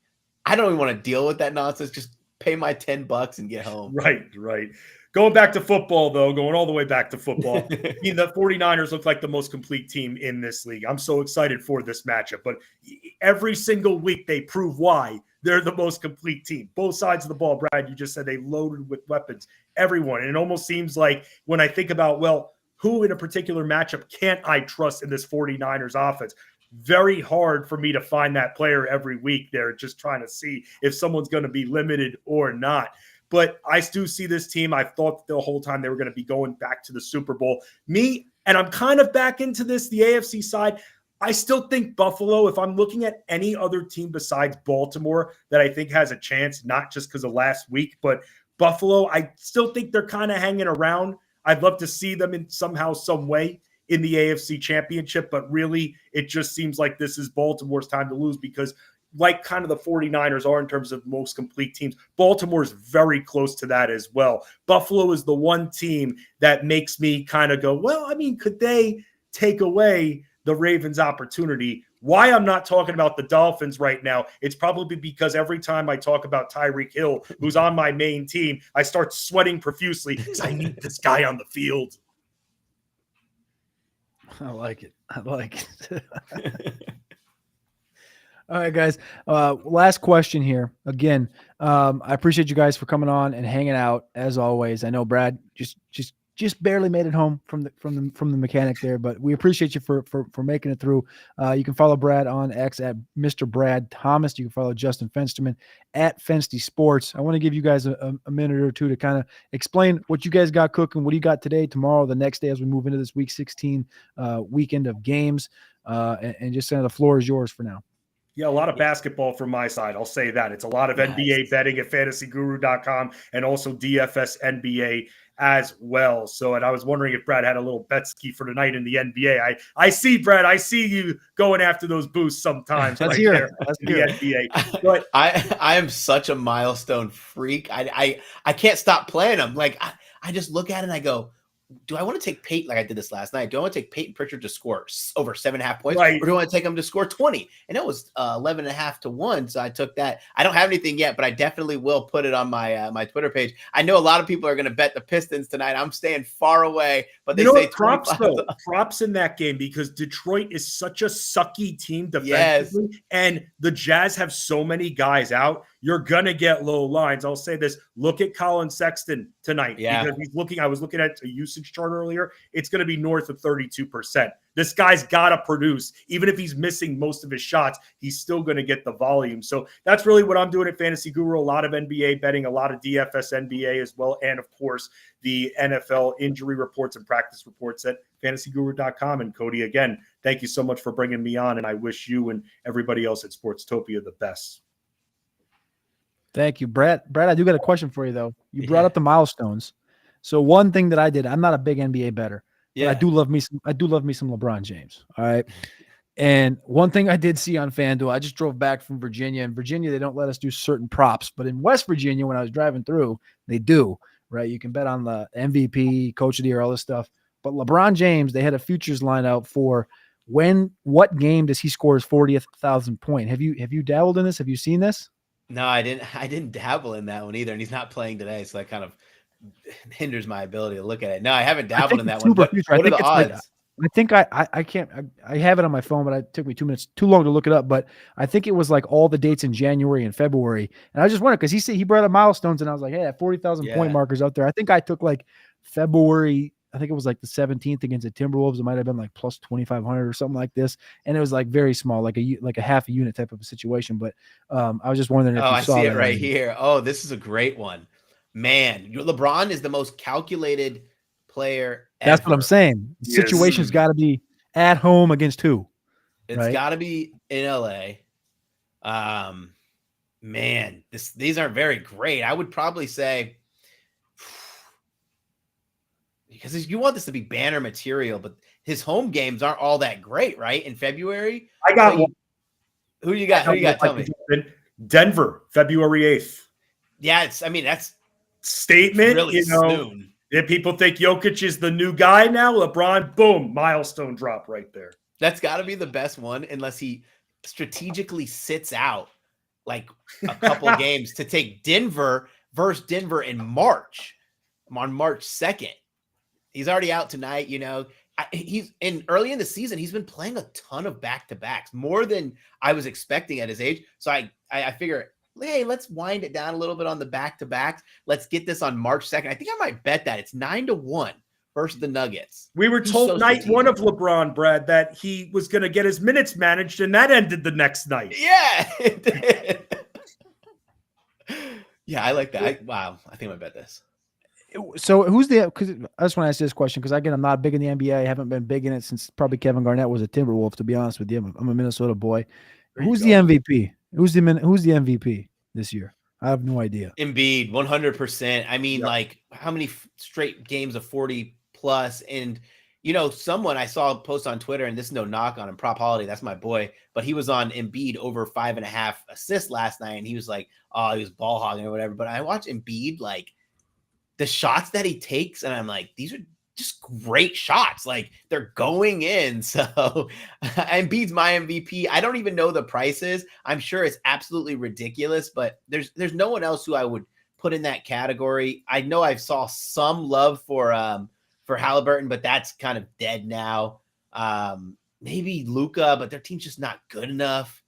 S2: I don't even want to deal with that nonsense. Just pay my $10 and get home.
S3: Right. Going back to football, though, going all the way back to football, the 49ers look like the most complete team in this league. I'm so excited for this matchup. But every single week they prove why they're the most complete team. Both sides of the ball, Brad, you just said they loaded with weapons. Everyone. And it almost seems like when I think about, well, who in a particular matchup can't I trust in this 49ers offense? Very hard for me to find that player every week. They're just trying to see if someone's going to be limited or not. But I do see this team. I thought the whole time they were going to be going back to the Super Bowl. And I'm kind of back into this, the AFC side. I still think Buffalo, if I'm looking at any other team besides Baltimore that I think has a chance, not just because of last week, but Buffalo, I still think they're kind of hanging around. I'd love to see them in somehow, some way in the AFC Championship, but really it just seems like this is Baltimore's time to lose because like kind of the 49ers are in terms of most complete teams, Baltimore's very close to that as well. Buffalo is the one team that makes me kind of go, well, I mean, could they take away the Ravens' opportunity? Why I'm not talking about the Dolphins right now, it's probably because every time I talk about Tyreek Hill, who's on my main team, I start sweating profusely because I need this guy on the field.
S10: I like it. All right, guys. Last question here. Again, I appreciate you guys for coming on and hanging out as always. I know Brad just barely made it home from the mechanic there, but we appreciate you for making it through. You can follow Brad on X at Mr. Brad Thomas. You can follow Justin Fensterman at Fensty Sports. I want to give you guys a minute or two to kind of explain what you guys got cooking. What do you got today, tomorrow, the next day as we move into this Week 16 weekend of games, and just the floor is yours for now.
S3: Yeah, a lot of basketball from my side. I'll say that. It's a lot of NBA betting at fantasyguru.com and also DFS NBA as well. So, and I was wondering if Brad had a little bet ski for tonight in the NBA. I see, Brad, I see you going after those boosts sometimes right there in the NBA. But
S2: I am such a milestone freak. I can't stop playing them. Like I just look at it and I go, do I want to take Peyton like I did this last night? Do I want to take Peyton Pritchard to score over 7.5 points?
S3: Right.
S2: Or do I want to take him to score 20? And it was 11.5 to 1. So I took that. I don't have anything yet, but I definitely will put it on my my Twitter page. I know a lot of people are going to bet the Pistons tonight. I'm staying far away, but they say
S3: props in that game because Detroit is such a sucky team defensively, and the Jazz have so many guys out. You're going to get low lines. I'll say this. Look at Colin Sexton tonight.
S2: Yeah.
S3: Because I was looking at a usage chart earlier. It's going to be north of 32%. This guy's got to produce. Even if he's missing most of his shots, he's still going to get the volume. So that's really what I'm doing at Fantasy Guru. A lot of NBA betting, a lot of DFS NBA as well. And, of course, the NFL injury reports and practice reports at fantasyguru.com. And, Cody, again, thank you so much for bringing me on. And I wish you and everybody else at Sportstopia the best.
S10: Thank you, Brad. Brad, I do got a question for you, though. You brought up the milestones. So one thing that I did, I'm not a big NBA bettor. Yeah. But I do love me some LeBron James. All right. And one thing I did see on FanDuel, I just drove back from Virginia. In Virginia, they don't let us do certain props. But in West Virginia, when I was driving through, they do, right? You can bet on the MVP, Coach of the Year, all this stuff. But LeBron James, they had a futures line out for what game does he score his 40,000th point? Have you dabbled in this? Have you seen this?
S2: No, I didn't dabble in that one either. And he's not playing today. So that kind of hinders my ability to look at it. No, I haven't dabbled in that one. What are the odds?
S10: I think I can't. I have it on my phone, but it took me 2 minutes too long to look it up. But I think it was like all the dates in January and February. And I just wondered because he brought up milestones, and I was like, hey, that 40,000 point marker's out there. I think I took like February. I think it was like the 17th against the Timberwolves. It might have been like plus 2,500 or something like this. And it was like very small, like a half a unit type of a situation. But I was just wondering if you saw
S2: I see it right here. Oh, this is a great one. Man, LeBron is the most calculated player ever.
S10: That's what I'm saying. The situation's got to be at home against who?
S2: It's got to be in LA. Man, these aren't very great. I would probably say, because you want this to be banner material, but his home games aren't all that great, right? In February,
S3: I got one.
S2: Who you got? Who you got? Tell me.
S3: Denver, February 8th.
S2: Yeah, that's
S3: statement.
S2: Really soon.
S3: If people think Jokic is the new guy now, LeBron, boom, milestone drop right there.
S2: That's got to be the best one, unless he strategically sits out like a couple games to take Denver versus Denver in March. On March 2nd. He's already out tonight. He's early in the season. He's been playing a ton of back-to-backs, more than I was expecting at his age. So I figure, hey, let's wind it down a little bit on the back-to-backs. Let's get this on March 2nd. I think I might bet that it's 9-1 versus the Nuggets.
S3: We were told night one of LeBron, Brad, that he was going to get his minutes managed, and that ended the next night.
S2: Yeah, it did. Yeah, I like that. Wow, I think I might bet this.
S10: So who's because I just want to ask this question, because again, I'm not big in the NBA. I haven't been big in it since probably Kevin Garnett was a Timberwolf, to be honest with you. I'm a Minnesota boy. Who's the MVP? Who's the MVP this year? I have no idea.
S2: Embiid, 100%. I mean, like, how many straight games of 40 plus? And, someone I saw post on Twitter, and this is no knock on him, Prop Holiday, that's my boy, but he was on Embiid over 5.5 assists last night, and he was like, oh, he was ball hogging or whatever. But I watch Embiid, like, the shots that he takes, and I'm like, these are just great shots. Like, they're going in. So Embiid's my MVP. I don't even know the prices. I'm sure it's absolutely ridiculous, but there's no one else who I would put in that category. I know I saw some love for Halliburton, but that's kind of dead now. Maybe Luka, but their team's just not good enough.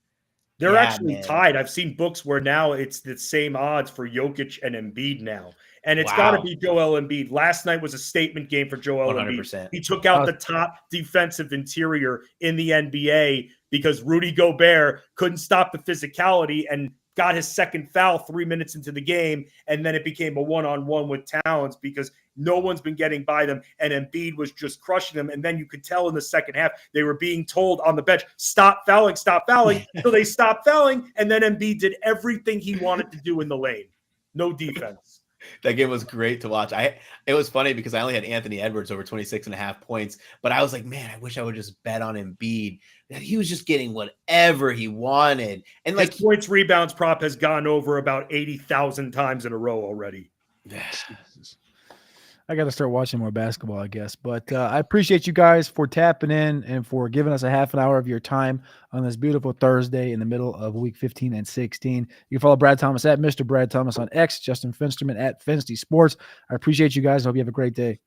S3: They're actually tied. I've seen books where now it's the same odds for Jokic and Embiid now. And it's got to be Joel Embiid. Last night was a statement game for Joel 100%. Embiid. He took out the top defensive interior in the NBA because Rudy Gobert couldn't stop the physicality and got his second foul 3 minutes into the game. And then it became a one-on-one with Towns because no one's been getting by them. And Embiid was just crushing them. And then you could tell in the second half, they were being told on the bench, stop fouling. So they stopped fouling. And then Embiid did everything he wanted to do in the lane. No defense.
S2: That game was great to watch. It was funny because I only had Anthony Edwards over 26.5 points, but I was like, man, I wish I would just bet on Embiid. He was just getting whatever he wanted. And like,
S3: his points rebounds prop has gone over about 80,000 times in a row already.
S10: I got to start watching more basketball, I guess. But I appreciate you guys for tapping in and for giving us a half an hour of your time on this beautiful Thursday in the middle of week 15 and 16. You can follow Brad Thomas at Mr. Brad Thomas on X, Justin Finsterman at Finsty Sports. I appreciate you guys. I hope you have a great day.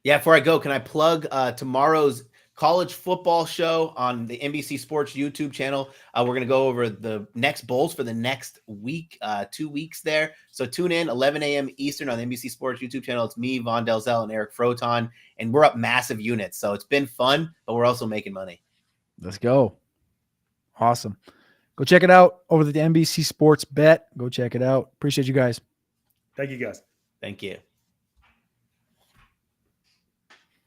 S2: Yeah, before I go, can I plug tomorrow's college football show on the NBC Sports YouTube channel? We're going to go over the next bowls for the next week, 2 weeks there. So tune in 11 a.m. Eastern on the NBC Sports YouTube channel. It's me, Von Delzell, and Eric Froton, and we're up massive units. So it's been fun, but we're also making money.
S10: Let's go. Awesome. Go check it out over the NBC Sports Bet. Go check it out. Appreciate you guys.
S3: Thank you, guys.
S2: Thank you.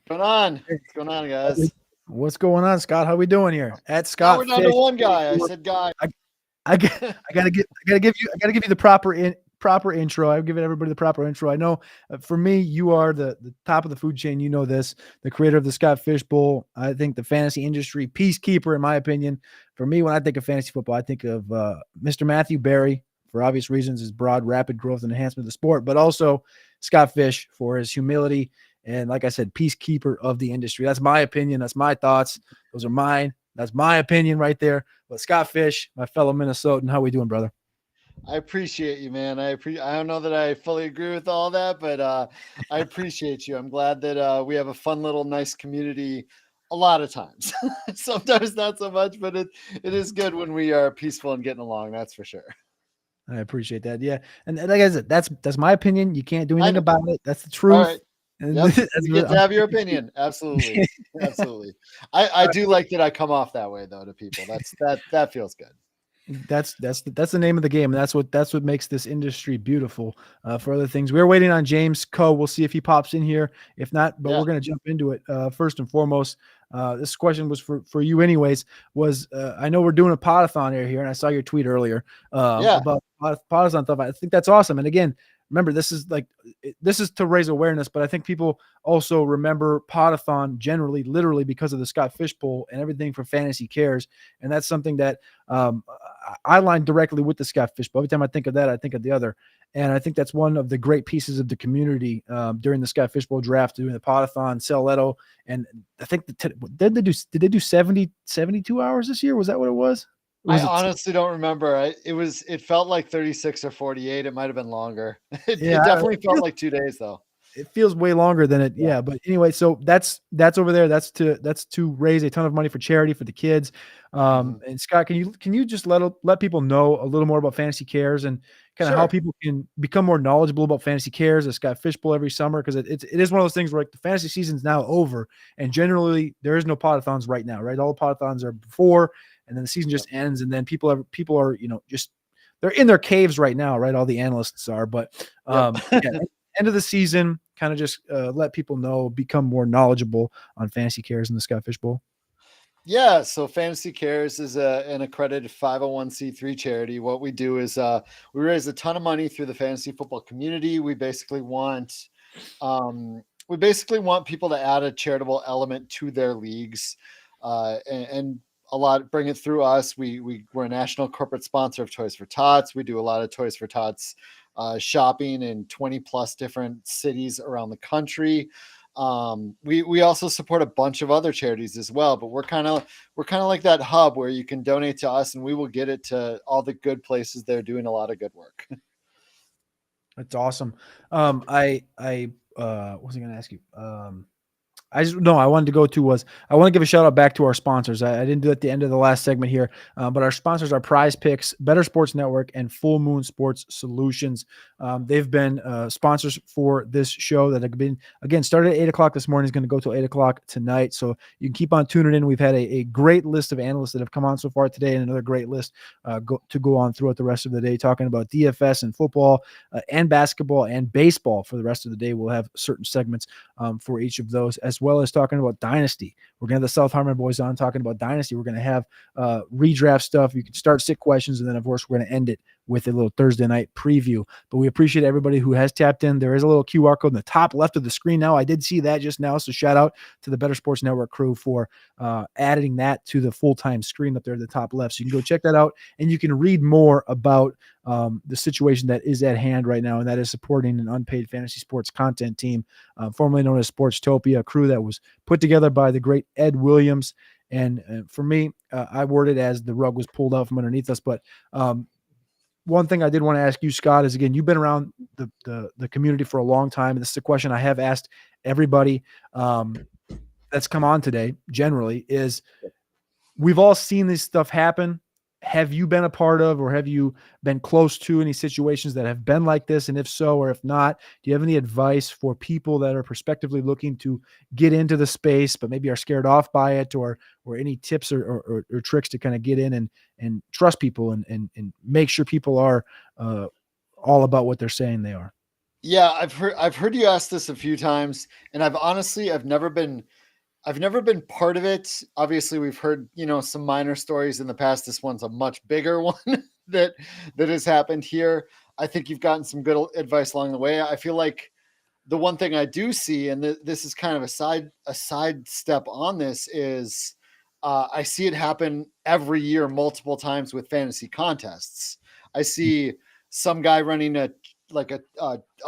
S4: What's going on? What's going on, guys?
S10: What's going on, Scott? How we doing here? At Scott,
S4: we're down to one guy. I said guy.
S10: I gotta give you the proper intro. I've given everybody the proper intro. I know for me, you are the top of the food chain. You know this, the creator of the Scott Fish Bowl. I think the fantasy industry peacekeeper, in my opinion. For me, when I think of fantasy football, I think of Mr. Matthew Berry, for obvious reasons, his broad, rapid growth and enhancement of the sport, but also Scott Fish for his humility. And like I said, peacekeeper of the industry. That's my opinion. That's my thoughts. Those are mine. That's my opinion right there. But Scott Fish, my fellow Minnesotan, how we doing, brother?
S4: I appreciate you, man. I don't know that I fully agree with all that, but I appreciate you. I'm glad that we have a fun little nice community a lot of times. Sometimes not so much, but it is good when we are peaceful and getting along. That's for sure.
S10: I appreciate that. Yeah. And like I said, that's my opinion. You can't do anything about it. That's the truth. All right.
S4: Yep. You get to have your opinion. Absolutely. Absolutely. I do like that I come off that way though to people. That feels good.
S10: That's the name of the game. And that's what makes this industry beautiful. For other things, we're waiting on James Coe. We'll see if he pops in here. If not, but we're going to jump into it. First and foremost, this question was for you anyways, I know we're doing a Podathon here, and I saw your tweet earlier about Podathon stuff. I think that's awesome. And again, remember, this is to raise awareness, but I think people also remember Podathon generally, literally because of the Scott Fish poll and everything for Fantasy Cares. And that's something that I line directly with the Scott Fish poll. Every time I think of that, I think of the other. And I think that's one of the great pieces of the community during the Scott Fish Bowl draft, doing the Podathon, Celetto. And I think did they do 72 hours this year? Was that what it was?
S4: I honestly don't remember. It felt like 36 or 48. It might have been longer. It definitely felt like 2 days though.
S10: It feels way longer than it. Yeah. But anyway, so that's over there. That's to raise a ton of money for charity for the kids. And Scott, can you just let people know a little more about Fantasy Cares and kind of how people can become more knowledgeable about Fantasy Cares, the Scott Fish Bowl every summer? Because it is one of those things where, like, the fantasy season's now over, and generally there is no Podathons right now, right? All the Podathons are before, and then the season just ends, and then people are just they're in their caves right now, right? All the analysts are, but end of the season, kind of just let people know, become more knowledgeable on Fantasy Cares and the Scott Fish Bowl.
S4: Yeah, so Fantasy Cares is an accredited 501c3 charity. What we do is we raise a ton of money through the fantasy football community. We basically want people to add a charitable element to their leagues, and a lot bring it through us. We're a national corporate sponsor of Toys for Tots. We do a lot of Toys for Tots shopping in 20 plus different cities around the country. We also support a bunch of other charities as well, but we're kind of like that hub where you can donate to us and we will get it to all the good places that are doing a lot of good work.
S10: That's awesome. I was going to ask you? I wanted to go to I want to give a shout out back to our sponsors. I didn't do it at the end of the last segment here, but our sponsors are Prize Picks, Better Sports Network, and Full Moon Sports Solutions. They've been sponsors for this show that have been, again, started at 8 o'clock this morning, is going to go till 8 o'clock tonight. So you can keep on tuning in. We've had a great list of analysts that have come on so far today, and another great list to go on throughout the rest of the day, talking about DFS and football and basketball and baseball for the rest of the day. We'll have certain segments for each of those, as well as talking about Dynasty. We're going to have the South Harmon boys on talking about Dynasty. We're going to have redraft stuff. You can start sick questions, and then, of course, we're going to end it with a little Thursday night preview. But we appreciate everybody who has tapped in. There is a little QR code in the top left of the screen now. I did see that just now, so shout out to the Better Sports Network crew for adding that to the full-time screen up there at the top left. So you can go check that out, and you can read more about the situation that is at hand right now, and that is supporting an unpaid fantasy sports content team, formerly known as Sportstopia, a crew that was put together by the great Ed Williams. And for me, I worded as the rug was pulled out from underneath us. But one thing I did want to ask you, Scott, is, again, you've been around the community for a long time, and this is a question I have asked everybody that's come on today. Generally, is we've all seen this stuff happen. Have you been a part of, or have you been close to any situations that have been like this? And if so, or if not, do you have any advice for people that are prospectively looking to get into the space, but maybe are scared off by it, or any tips or tricks to kind of get in and trust people and make sure people are all about what they're saying they are?
S4: Yeah, I've heard you ask this a few times, and I've never been part of it. Obviously, we've heard, some minor stories in the past. This one's a much bigger one that has happened here. I think you've gotten some good advice along the way. I feel like the one thing I do see, and this is kind of a side step on this, is I see it happen every year, multiple times with fantasy contests. I see some guy running a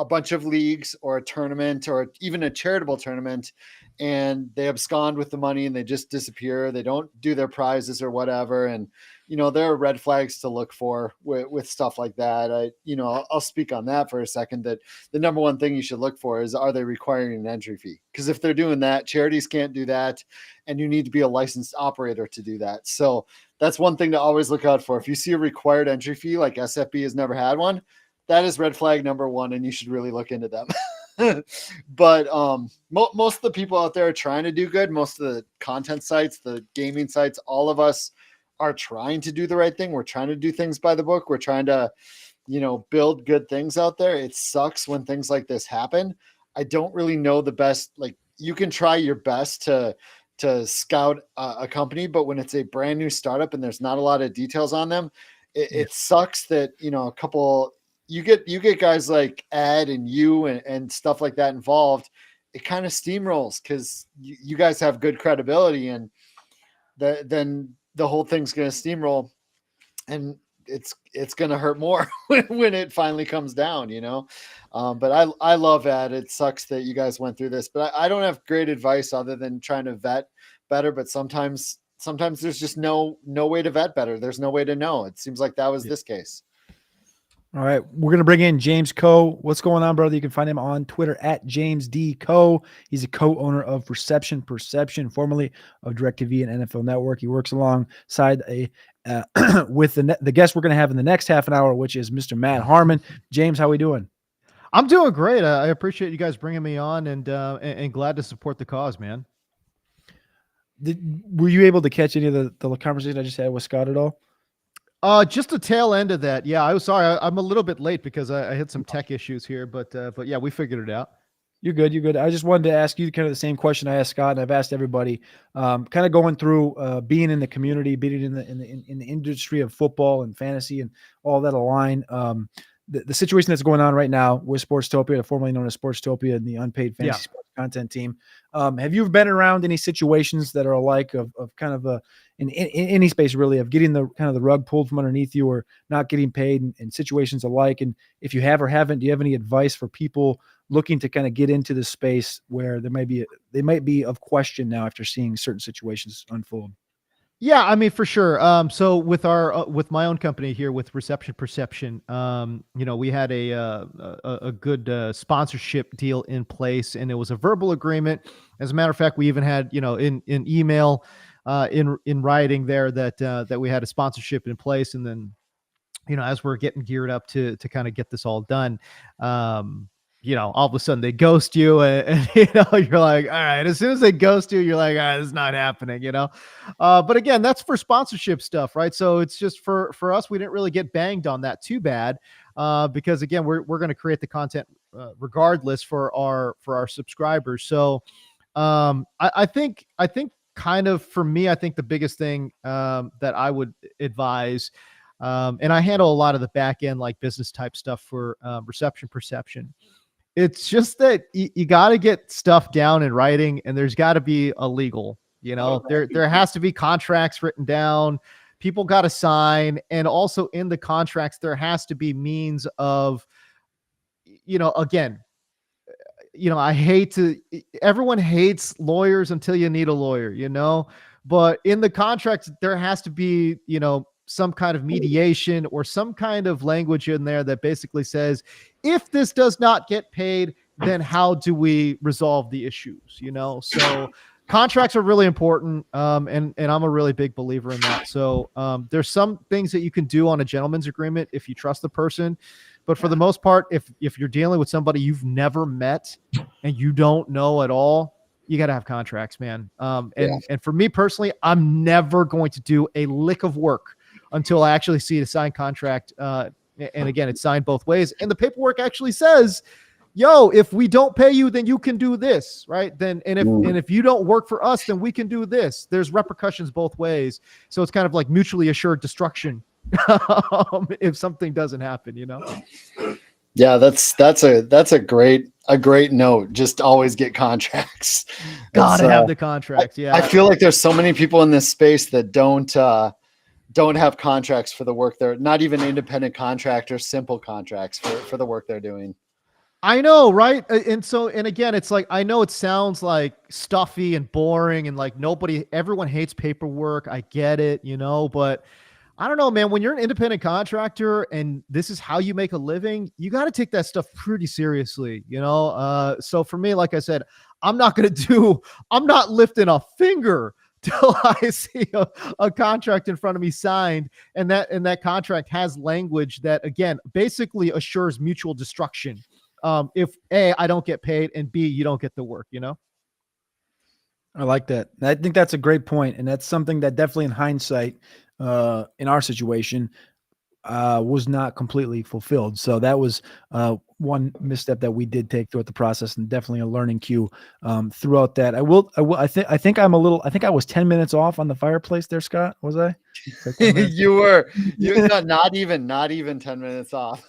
S4: bunch of leagues or a tournament or even a charitable tournament, and they abscond with the money and they just disappear. They don't do their prizes or whatever. And, there are red flags to look for with stuff like that. I'll speak on that for a second, that the number one thing you should look for is, are they requiring an entry fee? Because if they're doing that, charities can't do that. And you need to be a licensed operator to do that. So that's one thing to always look out for. If you see a required entry fee, like SFB has never had one, that is red flag number one, and you should really look into them. But most of the people out there are trying to do good. Most of the content sites, the gaming sites, all of us are trying to do the right thing. We're trying to do things by the book. We're trying to, build good things out there. It sucks when things like this happen. I don't really know the best. Like, you can try your best to scout a company, but when it's a brand new startup and there's not a lot of details on them, it sucks that, a couple you get guys like Ed and you and stuff like that involved, it kind of steamrolls because you guys have good credibility, and then the whole thing's going to steamroll, and it's going to hurt more when it finally comes down, But I love Ed. It sucks that you guys went through this, but I don't have great advice other than trying to vet better. But sometimes there's just no way to vet better. There's no way to know. It seems like that was this case.
S10: All right, we're going to bring in James Coe. What's going on, brother? You can find him on Twitter at James D. Coe. He's a co-owner of Reception Perception, formerly of DirecTV and NFL Network. He works alongside with the guest we're going to have in the next half an hour, which is Mr. Matt Harmon. James, how we doing?
S7: I'm doing great. I appreciate you guys bringing me on, and glad to support the cause, man.
S10: Were you able to catch any of the conversation I just had with Scott at all?
S7: Just the tail end of that. Yeah, I was sorry. I'm a little bit late because I had some tech issues here, but yeah, we figured it out.
S10: You're good. You're good. I just wanted to ask you kind of the same question I asked Scott, and I've asked everybody. Kind of going through being in the community, being in the industry of football and fantasy and all that align. The situation that's going on right now with Sportstopia, formerly known as Sportstopia, and the Unpaid Fantasy Sports Content Team. Have you been around any situations that are alike of kind of in any space really of getting the kind of the rug pulled from underneath you or not getting paid and situations alike? And if you have or haven't, do you have any advice for people looking to kind of get into this space where they might be of question now after seeing certain situations unfold?
S7: Yeah, I mean, for sure. So with with my own company here with Reception Perception, we had a good sponsorship deal in place, and it was a verbal agreement. As a matter of fact, we even had, in email, in writing there that we had a sponsorship in place. And then, as we're getting geared up to kind of get this all done, all of a sudden they ghost you and you're like, all right, as soon as they ghost you, you're like, all right, this is not happening, but again, that's for sponsorship stuff, right? So it's just for us, we didn't really get banged on that too bad, because again, we're going to create the content regardless for our subscribers. So I think kind of for me, I think the biggest thing that I would advise, and I handle a lot of the back end, like business type stuff for Reception Perception. It's just that you got to get stuff down in writing, and there's got to be a legal, there has to be contracts written down. People got to sign. And also in the contracts, there has to be means of, again, everyone hates lawyers until you need a lawyer, but in the contracts, there has to be, some kind of mediation or some kind of language in there that basically says, if this does not get paid, then how do we resolve the issues? So contracts are really important. And I'm a really big believer in that. So there's some things that you can do on a gentleman's agreement if you trust the person, but for the most part, if you're dealing with somebody you've never met and you don't know at all, you got to have contracts, man. And for me personally, I'm never going to do a lick of work until I actually see a signed contract. And again, it's signed both ways. And the paperwork actually says, yo, if we don't pay you, then you can do this, right? And if you don't work for us, then we can do this. There's repercussions both ways. So it's kind of like mutually assured destruction if something doesn't happen,
S4: Yeah, that's a great note. Just always get contracts.
S7: Gotta have the contracts. Yeah.
S4: I feel like there's so many people in this space that don't have contracts for the work they're not even independent contractors, simple contracts for the work they're doing.
S7: I know, right? And again, it's like, I know it sounds like stuffy and boring and like everyone hates paperwork. I get it, but I don't know, man, when you're an independent contractor and this is how you make a living, you got to take that stuff pretty seriously, So for me, like I said, I'm not lifting a finger till I see a contract in front of me signed, and that contract has language that, again, basically assures mutual destruction. If A, I don't get paid, and B, you don't get the work,
S10: I like that. I think that's a great point, and that's something that definitely in hindsight, in our situation, was not completely fulfilled. So that was one misstep that we did take throughout the process, and definitely a learning cue throughout that. I think I was 10 minutes off on the fireplace there, Scott. Was I?
S4: You're not even 10 minutes off.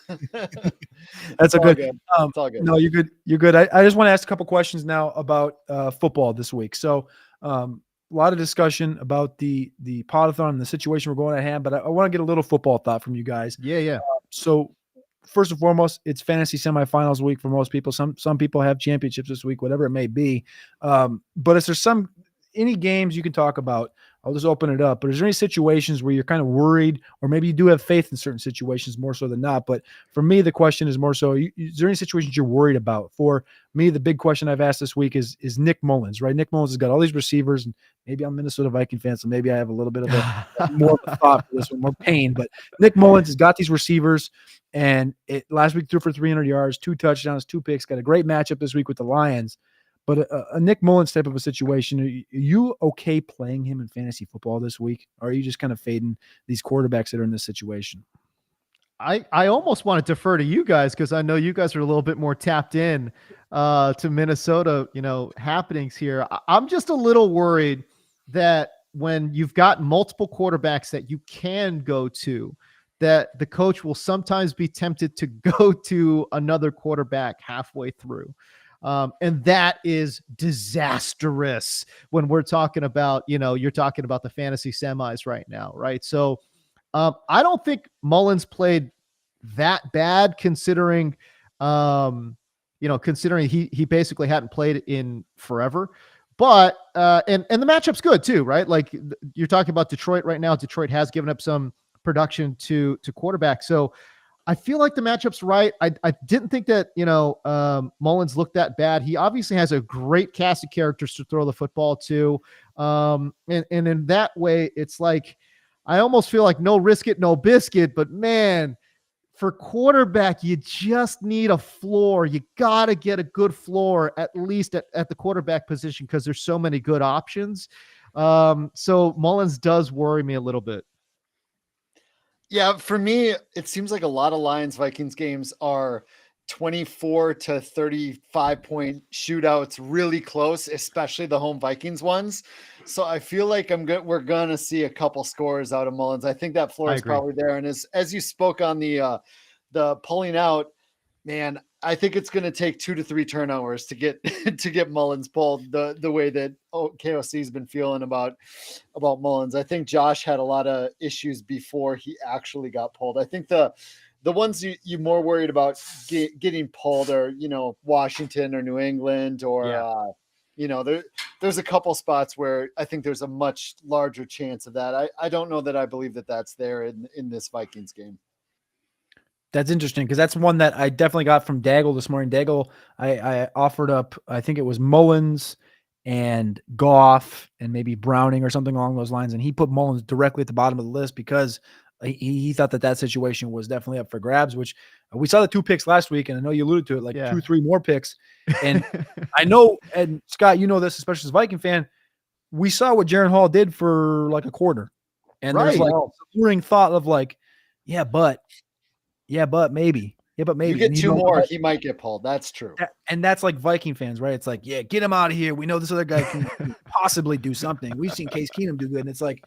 S10: That's a
S4: all
S10: good.
S4: It's all good.
S10: No, you're good. You're good. I just want to ask a couple questions now about football this week. So a lot of discussion about the Podathon and the situation we're going at hand, but I want to get a little football thought from you guys.
S7: Yeah.
S10: So first and foremost, it's fantasy semifinals week for most people. Some people have championships this week, whatever it may be. But is there any games you can talk about? I'll just open it up. But is there any situations where you're kind of worried, or maybe you do have faith in certain situations more so than not? But for me, the question is more so, is there any situations you're worried about? For me, the big question I've asked this week is Nick Mullins, right? Nick Mullins has got all these receivers, and maybe I'm a Minnesota Viking fan, so maybe I have a little bit of more of a thought for this one, more pain. But Nick Mullins has got these receivers, and last week threw for 300 yards, 2 touchdowns, 2 picks, got a great matchup this week with the Lions. But a Nick Mullins type of a situation, are you okay playing him in fantasy football this week? Or are you just kind of fading these quarterbacks that are in this situation?
S7: I almost want to defer to you guys because I know you guys are a little bit more tapped in to Minnesota, happenings here. I'm just a little worried that when you've got multiple quarterbacks that you can go to, that the coach will sometimes be tempted to go to another quarterback halfway through. And that is disastrous when we're talking about, you're talking about the fantasy semis right now, right? So I don't think Mullins played that bad considering, considering he basically hadn't played in forever. But and the matchup's good too, right? Like you're talking about Detroit right now. Detroit has given up some production to quarterback. So I feel like the matchup's right. I didn't think that, Mullins looked that bad. He obviously has a great cast of characters to throw the football to. And in that way, it's like, I almost feel like no risk it, no biscuit, but man, for quarterback, you just need a floor. You got to get a good floor, at least at the quarterback position, because there's so many good options. So Mullins does worry me a little bit.
S4: Yeah, for me, it seems like a lot of Lions Vikings games are 24 to 35 point shootouts, really close, especially the home Vikings ones. So I feel like we're gonna see a couple scores out of Mullins. I think that floor is probably there. And as you spoke on the pulling out, man, I think it's going to take 2 to 3 turnovers to get Mullins pulled the way that KOC has been feeling about Mullins. I think Josh had a lot of issues before he actually got pulled. I think the ones you're more worried about getting pulled are, Washington or New England or, there's a couple spots where I think there's a much larger chance of that. I don't know that I believe that that's there in this Vikings game.
S10: That's interesting because that's one that I definitely got from Daggle this morning. Daggle, I offered up, I think it was Mullins and Goff and maybe Browning or something along those lines. And he put Mullins directly at the bottom of the list because he thought that situation was definitely up for grabs, which we saw the 2 picks last week. And I know you alluded to it, 2-3 more picks. And I know, and Scott, you know this, especially as a Viking fan, we saw what Jaren Hall did for like a quarter. And there's like a luring thought of like, but maybe. Yeah, but maybe.
S4: You get 2 more, he might get pulled. That's true.
S10: And that's like Viking fans, right? It's like, get him out of here. We know this other guy can possibly do something. We've seen Case Keenum do good. And it's like,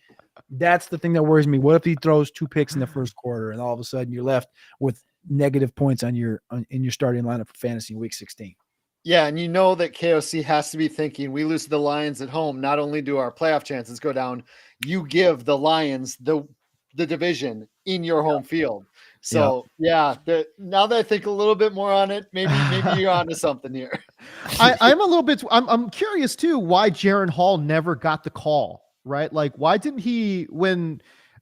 S10: that's the thing that worries me. What if he throws 2 picks in the first quarter and all of a sudden you're left with negative points in your starting lineup for fantasy week 16?
S4: Yeah, and you know that KOC has to be thinking, we lose to the Lions at home. Not only do our playoff chances go down, you give the Lions the division in your home field. So now that I think a little bit more on it, maybe you're onto something here.
S7: I'm a little bit. I'm curious too why Jaren Hall never got the call, right? Like why didn't he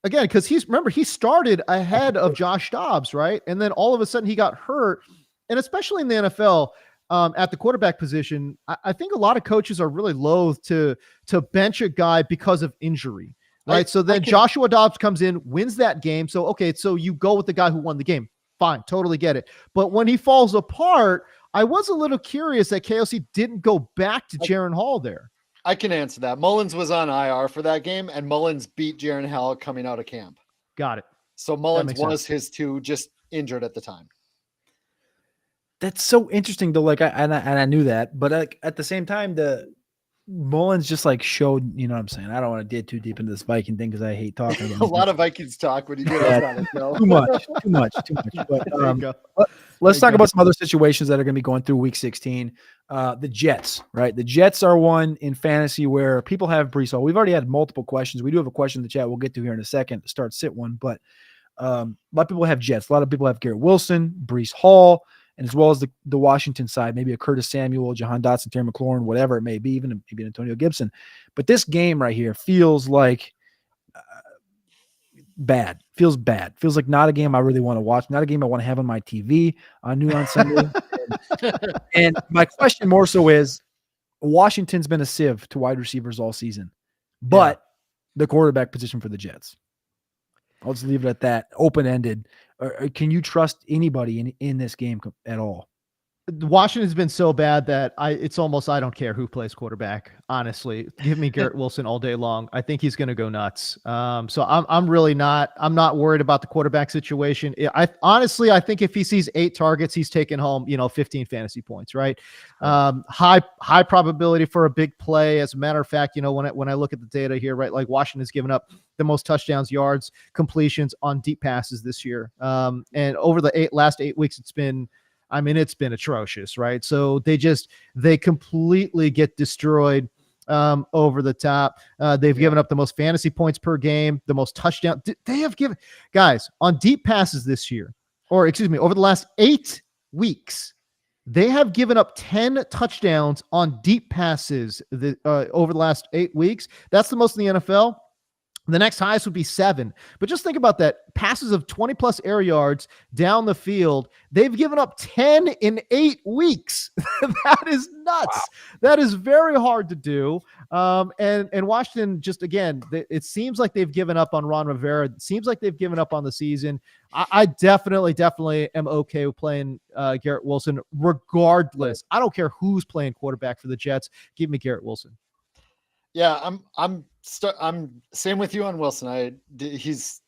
S7: because he started ahead of Josh Dobbs, right? And then all of a sudden he got hurt, and especially in the NFL at the quarterback position, I think a lot of coaches are really loath to bench a guy because of injury. Right. So then Joshua Dobbs comes in, wins that game. So you go with the guy who won the game. Fine. Totally get it. But when he falls apart, I was a little curious that KOC didn't go back to Jaren Hall there.
S4: I can answer that. Mullins was on IR for that game, and Mullins beat Jaren Hall coming out of camp.
S7: Got it.
S4: So Mullins was his 2, just injured at the time.
S10: That's so interesting though. Like I knew that, but like at the same time, the Mullins just like showed, you know what I'm saying? I don't want to get too deep into this Viking thing because I hate talking about
S4: a lot of Vikings talk when you get on it.
S10: Too much. But let's talk about some other situations that are going to be going through week 16. The Jets, right? The Jets are one in fantasy where people have Breece Hall. We've already had multiple questions. We do have a question in the chat we'll get to here in a second to start sit one, but a lot of people have Jets. A lot of people have Garrett Wilson, Breece Hall, and as well as the Washington side, maybe a Curtis Samuel, Jahan Dotson, Terry McLaurin, whatever it may be, even maybe Antonio Gibson. But this game right here feels like bad. Feels bad. Feels like not a game I really want to watch. Not a game I want to have on my TV on New on Sunday. And my question more so is, Washington's been a sieve to wide receivers all season, but the quarterback position for the Jets. I'll just leave it at that, open-ended. Can you trust anybody in this game at all?
S7: Washington's been so bad that it's almost I don't care who plays quarterback. Honestly, give me Garrett Wilson all day long. I think he's going to go nuts. So I'm not worried about the quarterback situation. I think if he sees 8 targets, he's taking home 15 fantasy points. Right, high probability for a big play. As a matter of fact, when I look at the data here, right, like Washington's given up the most touchdowns, yards, completions on deep passes this year. And over the last 8 weeks, it's been atrocious, right? So they completely get destroyed over the top. They've given up the most fantasy points per game, the most touchdown. They have given guys on deep passes this year, over the last 8 weeks, they have given up 10 touchdowns on deep passes over the last 8 weeks. That's the most in the NFL. The next highest would be 7. But just think about that. Passes of 20 plus air yards down the field. They've given up 10 in 8 weeks. That is nuts. Wow. That is very hard to do. And Washington, just again, it seems like they've given up on Ron Rivera. It seems like they've given up on the season. I definitely am okay with playing Garrett Wilson regardless. I don't care who's playing quarterback for the Jets. Give me Garrett Wilson.
S4: Yeah, I'm same with you on Wilson. He's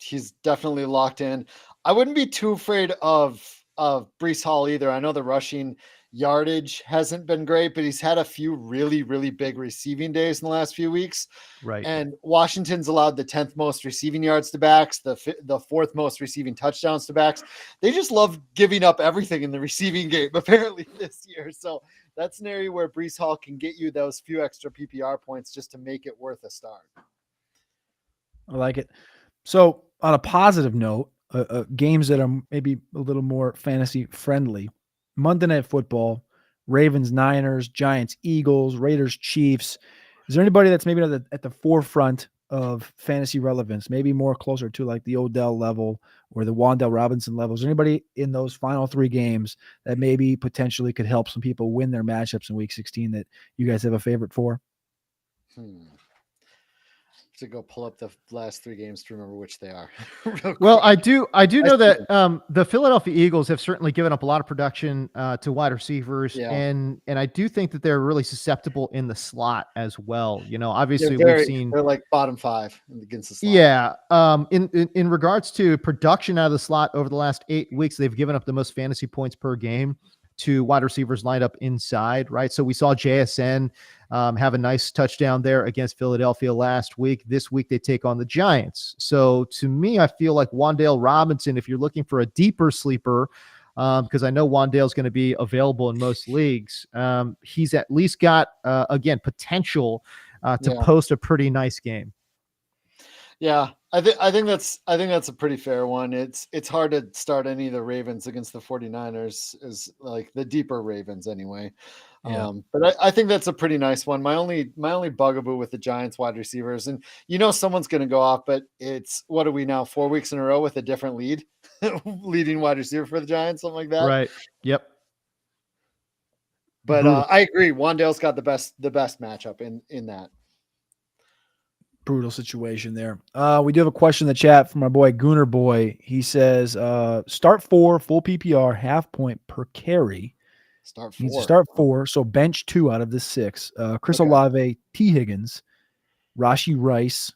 S4: definitely locked in. I wouldn't be too afraid of Breece Hall either. I know the rushing yardage hasn't been great, but he's had a few really, really big receiving days in the last few weeks.
S7: Right.
S4: And Washington's allowed the 10th most receiving yards to backs, the 4th most receiving touchdowns to backs. They just love giving up everything in the receiving game, apparently, this year. So that's an area where Breece Hall can get you those few extra PPR points just to make it worth a start.
S10: I like it. So on a positive note, games that are maybe a little more fantasy friendly, Monday Night Football, Ravens, Niners, Giants, Eagles, Raiders, Chiefs. Is there anybody that's maybe at the forefront of fantasy relevance, maybe more closer to like the Odell level or the Wan'Dale Robinson level? Is there anybody in those final 3 games that maybe potentially could help some people win their matchups in week 16 that you guys have a favorite for?
S4: To go pull up the last 3 games to remember which they are.
S7: Well, I do know that the Philadelphia Eagles have certainly given up a lot of production to wide receivers, and I do think that they're really susceptible in the slot as well. Obviously
S4: they're like bottom 5 against the slot.
S7: Yeah. In regards to production out of the slot over the last 8 weeks, they've given up the most fantasy points per game to wide receivers lined up inside, right? So we saw JSN have a nice touchdown there against Philadelphia last week. This week they take on the Giants. So to me, I feel like Wan'Dale Robinson, if you're looking for a deeper sleeper, because I know Wan'Dale's going to be available in most leagues, he's at least got, again, potential to post a pretty nice game.
S4: Yeah, I think that's a pretty fair one. It's hard to start any of the Ravens against the 49ers, is like the deeper Ravens anyway.
S10: Yeah.
S4: But I think that's a pretty nice one. My only bugaboo with the Giants wide receivers, and someone's going to go off, but it's, what are we now, 4 weeks in a row with a different leading wide receiver for the Giants, something like that.
S7: Right. Yep.
S4: But I agree. Wan'Dale's got the best matchup in that.
S10: Brutal situation there. We do have a question in the chat from our boy Gooner Boy. He says, start 4, full PPR, half point per carry.
S4: Start 4.
S10: Needs to start 4, so bench 2 out of the 6. Chris Olave, T. Higgins, Rashi Rice,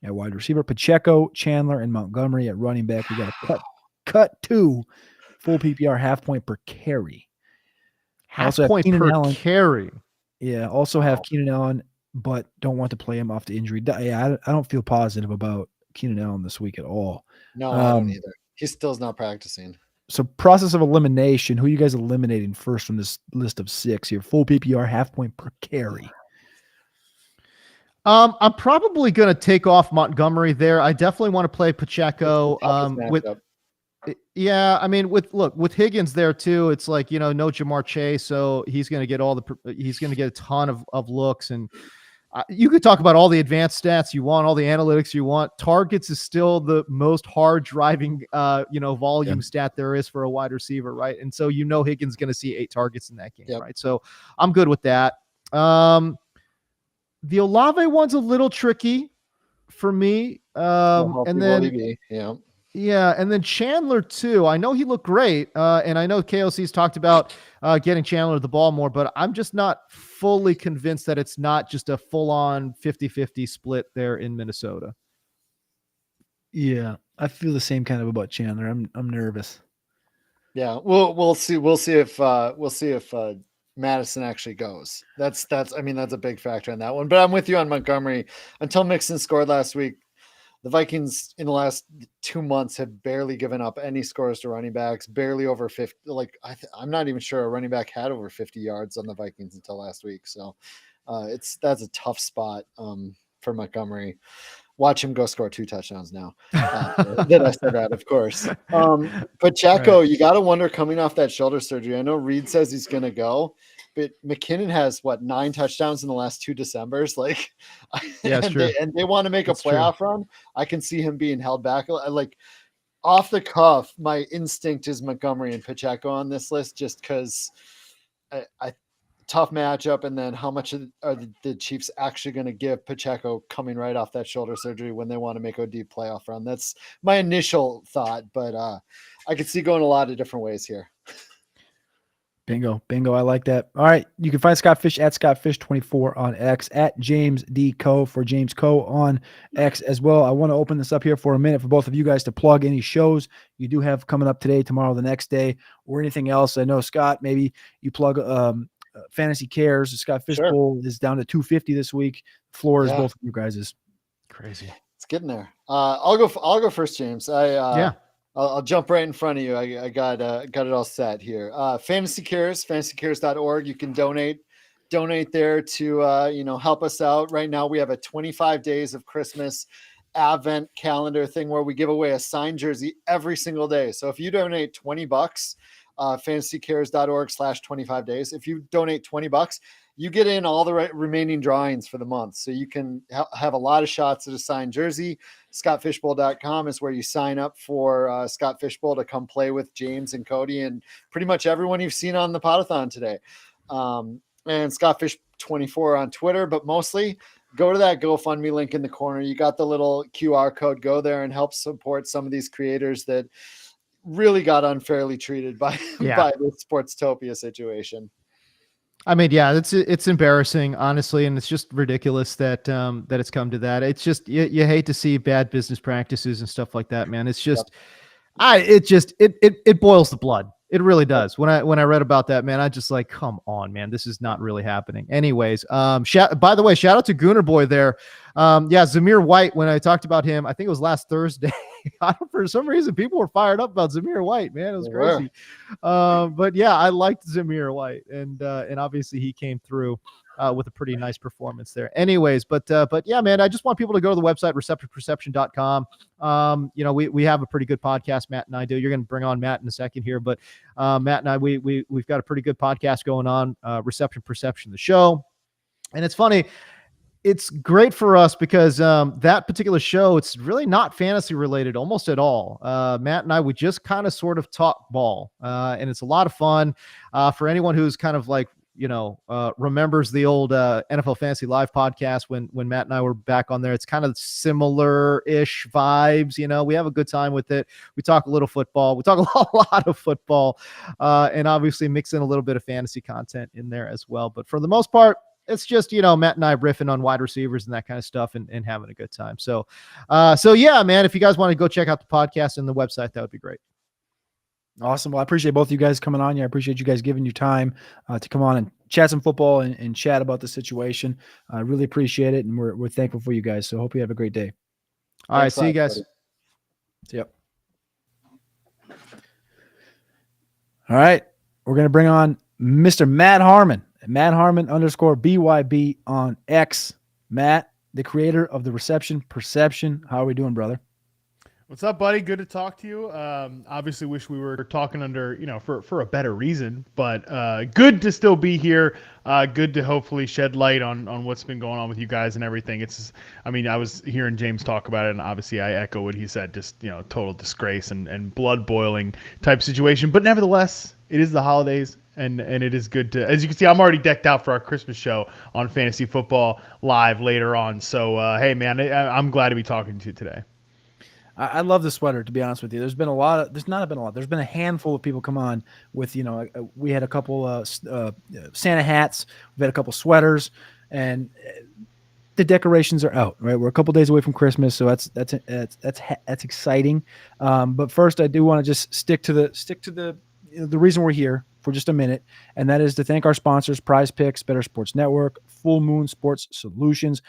S10: at wide receiver, Pacheco, Chandler, and Montgomery at running back. We got a cut 2 full PPR half point per carry.
S7: Half point per carry.
S10: Yeah, also have Keenan Allen, but don't want to play him off the injury. Yeah, I don't feel positive about Keenan Allen this week at all.
S4: No, I don't either. He still's not practicing.
S10: So process of elimination, who are you guys eliminating first from this list of 6 here? Full PPR, half point per carry.
S7: I'm probably going to take off Montgomery there. I definitely want to play Pacheco. Yeah, I mean, with Higgins there too, it's like, no Jamar Chase, so he's going to get he's going to get a ton of looks, and you could talk about all the advanced stats you want, all the analytics you want. Targets is still the most hard driving, volume stat there is for a wide receiver, right? And so Higgins going to see 8 targets in that game, right? So I'm good with that. The Olave one's a little tricky for me, and then and then Chandler too. I know he looked great, and I know KOC's talked about getting Chandler the ball more, but I'm just not fully convinced that it's not just a full-on 50-50 split there in Minnesota.
S10: Yeah, I feel the same kind of about Chandler. I'm nervous.
S4: Yeah, we'll see. We'll see if Madison actually goes. That's a big factor in that one. But I'm with you on Montgomery. Until Mixon scored last week, the Vikings in the last 2 months have barely given up any scores to running backs, barely over 50. I'm not even sure a running back had over 50 yards on the Vikings until last week. So that's a tough spot for Montgomery. Watch him go score 2 touchdowns now. Then I said that, of course. Pacheco, right. You got to wonder coming off that shoulder surgery. I know Reed says he's going to go, but McKinnon has 9 touchdowns in the last 2 Decembers. They want to make a playoff run. I can see him being held back. Off the cuff, my instinct is Montgomery and Pacheco on this list, just because I tough matchup, and then how much are the Chiefs actually going to give Pacheco coming right off that shoulder surgery when they want to make a deep playoff run? That's my initial thought, but I could see going a lot of different ways here.
S10: Bingo. I like that. All right. You can find Scott Fish at ScottFish24 on X, at James D. Coe for James Coe on X as well. I want to open this up here for a minute for both of you guys to plug any shows you do have coming up today, tomorrow, the next day, or anything else. I know, Scott, maybe you plug Fantasy Cares. The Scott Fish Bowl is down to 250 this week. Floor is both of you guys'.
S7: Crazy.
S4: It's getting there. I'll go first, James. I'll jump right in front of you. I got it all set here. Fantasy Cares, fantasycares.org. You can donate there to help us out. Right now we have a 25 days of Christmas Advent calendar thing where we give away a signed jersey every single day. So if you donate $20, fantasycares.org/25 days. If you donate $20, you get in all the remaining drawings for the month. So you can have a lot of shots at a signed jersey. ScottFishbowl.com is where you sign up for Scott Fishbowl to come play with James and Cody and pretty much everyone you've seen on the Podathon today. And ScottFish24 on Twitter, but mostly go to that GoFundMe link in the corner. You got the little QR code. Go there and help support some of these creators that really got unfairly treated by the Sportstopia situation.
S7: I mean, yeah, it's embarrassing, honestly, and it's just ridiculous that it's come to that. It's just you hate to see bad business practices and stuff like that, man. It's just, it boils the blood. It really does. When I read about that, man, I just like, come on, man, this is not really happening. Anyways, by the way, shout out to Gooner Boy there. Zamir White, when I talked about him, I think it was last Thursday. For some reason, people were fired up about Zamir White, man. It was crazy. But yeah, I liked Zamir White, and obviously he came through with a pretty nice performance there. Anyways, but yeah, man, I just want people to go to the website, receptionperception.com. We have a pretty good podcast, Matt and I do. You're going to bring on Matt in a second here, but Matt and I, we've got a pretty good podcast going on, Reception Perception, the show. And it's funny, it's great for us because that particular show, it's really not fantasy related almost at all. Matt and I, we just kind of sort of talk ball, and it's a lot of fun for anyone who's kind of like, remembers the old NFL Fantasy Live podcast when Matt and I were back on there. It's kind of similar-ish vibes. We have a good time with it. We talk a little football. We talk a lot of football, and obviously mix in a little bit of fantasy content in there as well. But for the most part, it's just, Matt and I riffing on wide receivers and that kind of stuff and having a good time. So yeah, man, if you guys want to go check out the podcast and the website, that would be great.
S10: Awesome. Well, I appreciate both of you guys coming on. Yeah, I appreciate you guys giving your time to come on and chat some football and chat about the situation. I really appreciate it, and we're thankful for you guys. So hope you have a great day.
S7: All right, see you guys.
S10: Yep. All right, we're gonna bring on Mr. Matt Harmon, _BYB on X. Matt, the creator of the Reception Perception. How are we doing, brother?
S8: What's up, buddy? Good to talk to you. Obviously wish we were talking under, for a better reason, but good to still be here. Good to hopefully shed light on what's been going on with you guys and everything. I was hearing James talk about it, and obviously I echo what he said, just, total disgrace and blood boiling type situation. But nevertheless, it is the holidays, and it is good to, as you can see, I'm already decked out for our Christmas show on Fantasy Football Live later on. So, hey, man, I'm glad to be talking to you today.
S10: I love the sweater, to be honest with you. There's been a handful of people come on with, we had a couple Santa hats, we've had a couple sweaters, and the decorations are out, right? We're a couple days away from Christmas, so that's exciting. But first, I do want to just stick to the reason we're here for just a minute, and that is to thank our sponsors, Prize Picks, Better Sports Network, Full Moon Sports Solutions,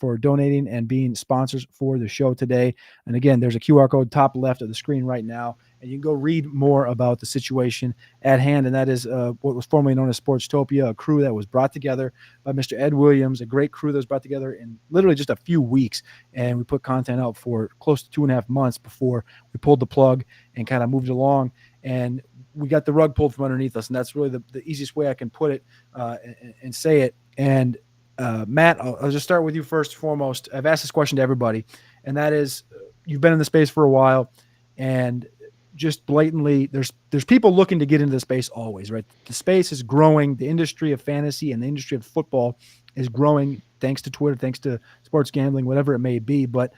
S10: for donating and being sponsors for the show today. And again, there's a QR code top left of the screen right now, and you can go read more about the situation at hand. And that is what was formerly known as Sportstopia, a crew that was brought together by Mr. Ed Williams, a great crew that was brought together in literally just a few weeks. And we put content out for close to 2.5 months before we pulled the plug and kind of moved along. And we got the rug pulled from underneath us, and that's really the easiest way I can put it and say it. And Matt, I'll just start with you first and foremost. I've asked this question to everybody, and that is, you've been in the space for a while, and just blatantly, there's people looking to get into the space always, right? The space is growing. The industry of fantasy and the industry of football is growing thanks to Twitter, thanks to sports gambling, whatever it may be. But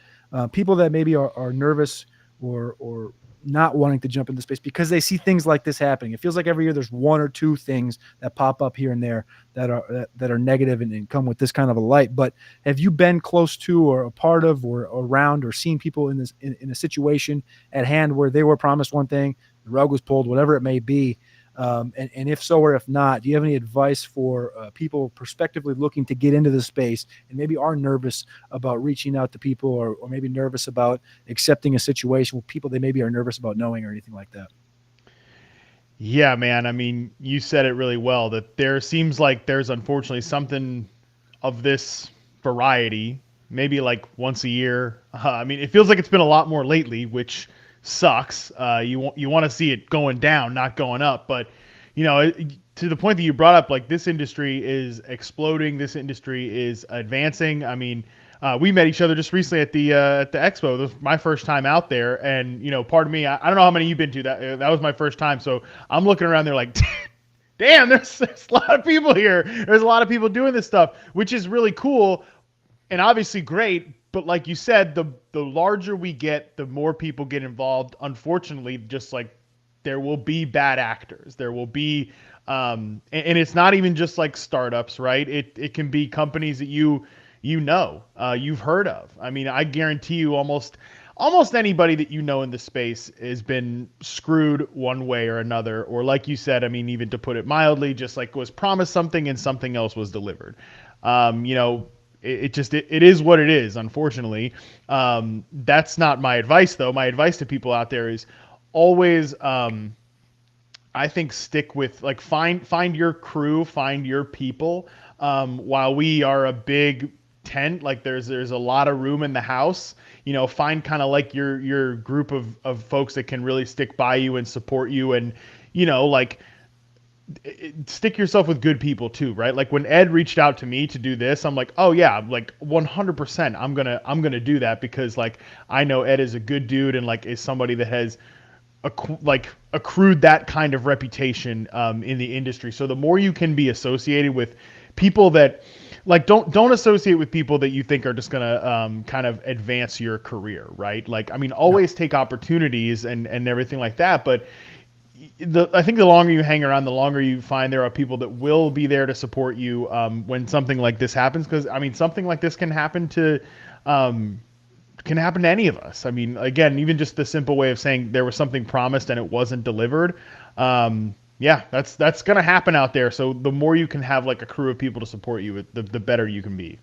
S10: people that maybe are nervous or not wanting to jump into space because they see things like this happening. It feels like every year there's one or two things that pop up here and there that are negative and come with this kind of a light. But have you been close to or a part of or around or seen people in a situation at hand where they were promised one thing, the rug was pulled, whatever it may be? And if so or if not, do you have any advice for people prospectively looking to get into the space and maybe are nervous about reaching out to people or maybe nervous about accepting a situation with people they maybe are nervous about knowing or anything like that?
S8: Yeah, man. I mean, you said it really well, that there seems like there's unfortunately something of this variety, maybe like once a year. I mean, it feels like it's been a lot more lately, which sucks. You want to see it going down, not going up. But, to the point that you brought up, like, this industry is exploding. This industry is advancing. I mean, we met each other just recently at the expo. This was my first time out there, and pardon me, I don't know how many you've been to. That was my first time, so I'm looking around there like, damn, there's a lot of people here. There's a lot of people doing this stuff, which is really cool and obviously great. But like you said, the larger we get, the more people get involved. Unfortunately, just like there will be bad actors. There will be, and it's not even just like startups, right? It can be companies that you've heard of. I mean, I guarantee you almost anybody that in the space has been screwed one way or another. Or like you said, I mean, even to put it mildly, just like was promised something and something else was delivered. It is what it is, unfortunately. That's not my advice, though. My advice to people out there is always, I think, stick with, like, find your crew, find your people. While we are a big tent, like there's a lot of room in the house, find kind of like your group of folks that can really stick by you and support you, and like, stick yourself with good people too, right? Like when Ed reached out to me to do this, I'm like, oh yeah, like 100%, I'm gonna do that, because like I know Ed is a good dude and like is somebody that has accrued that kind of reputation in the industry. So the more you can be associated with people that, like, don't associate with people that you think are just gonna kind of advance your career, right? Like, I mean, always take opportunities and everything like that, but I think the longer you hang around, the longer you find there are people that will be there to support you when something like this happens. Because I mean, something like this can happen to any of us. I mean, again, even just the simple way of saying there was something promised and it wasn't delivered. Yeah, that's gonna happen out there. So the more you can have like a crew of people to support you, the better you can be.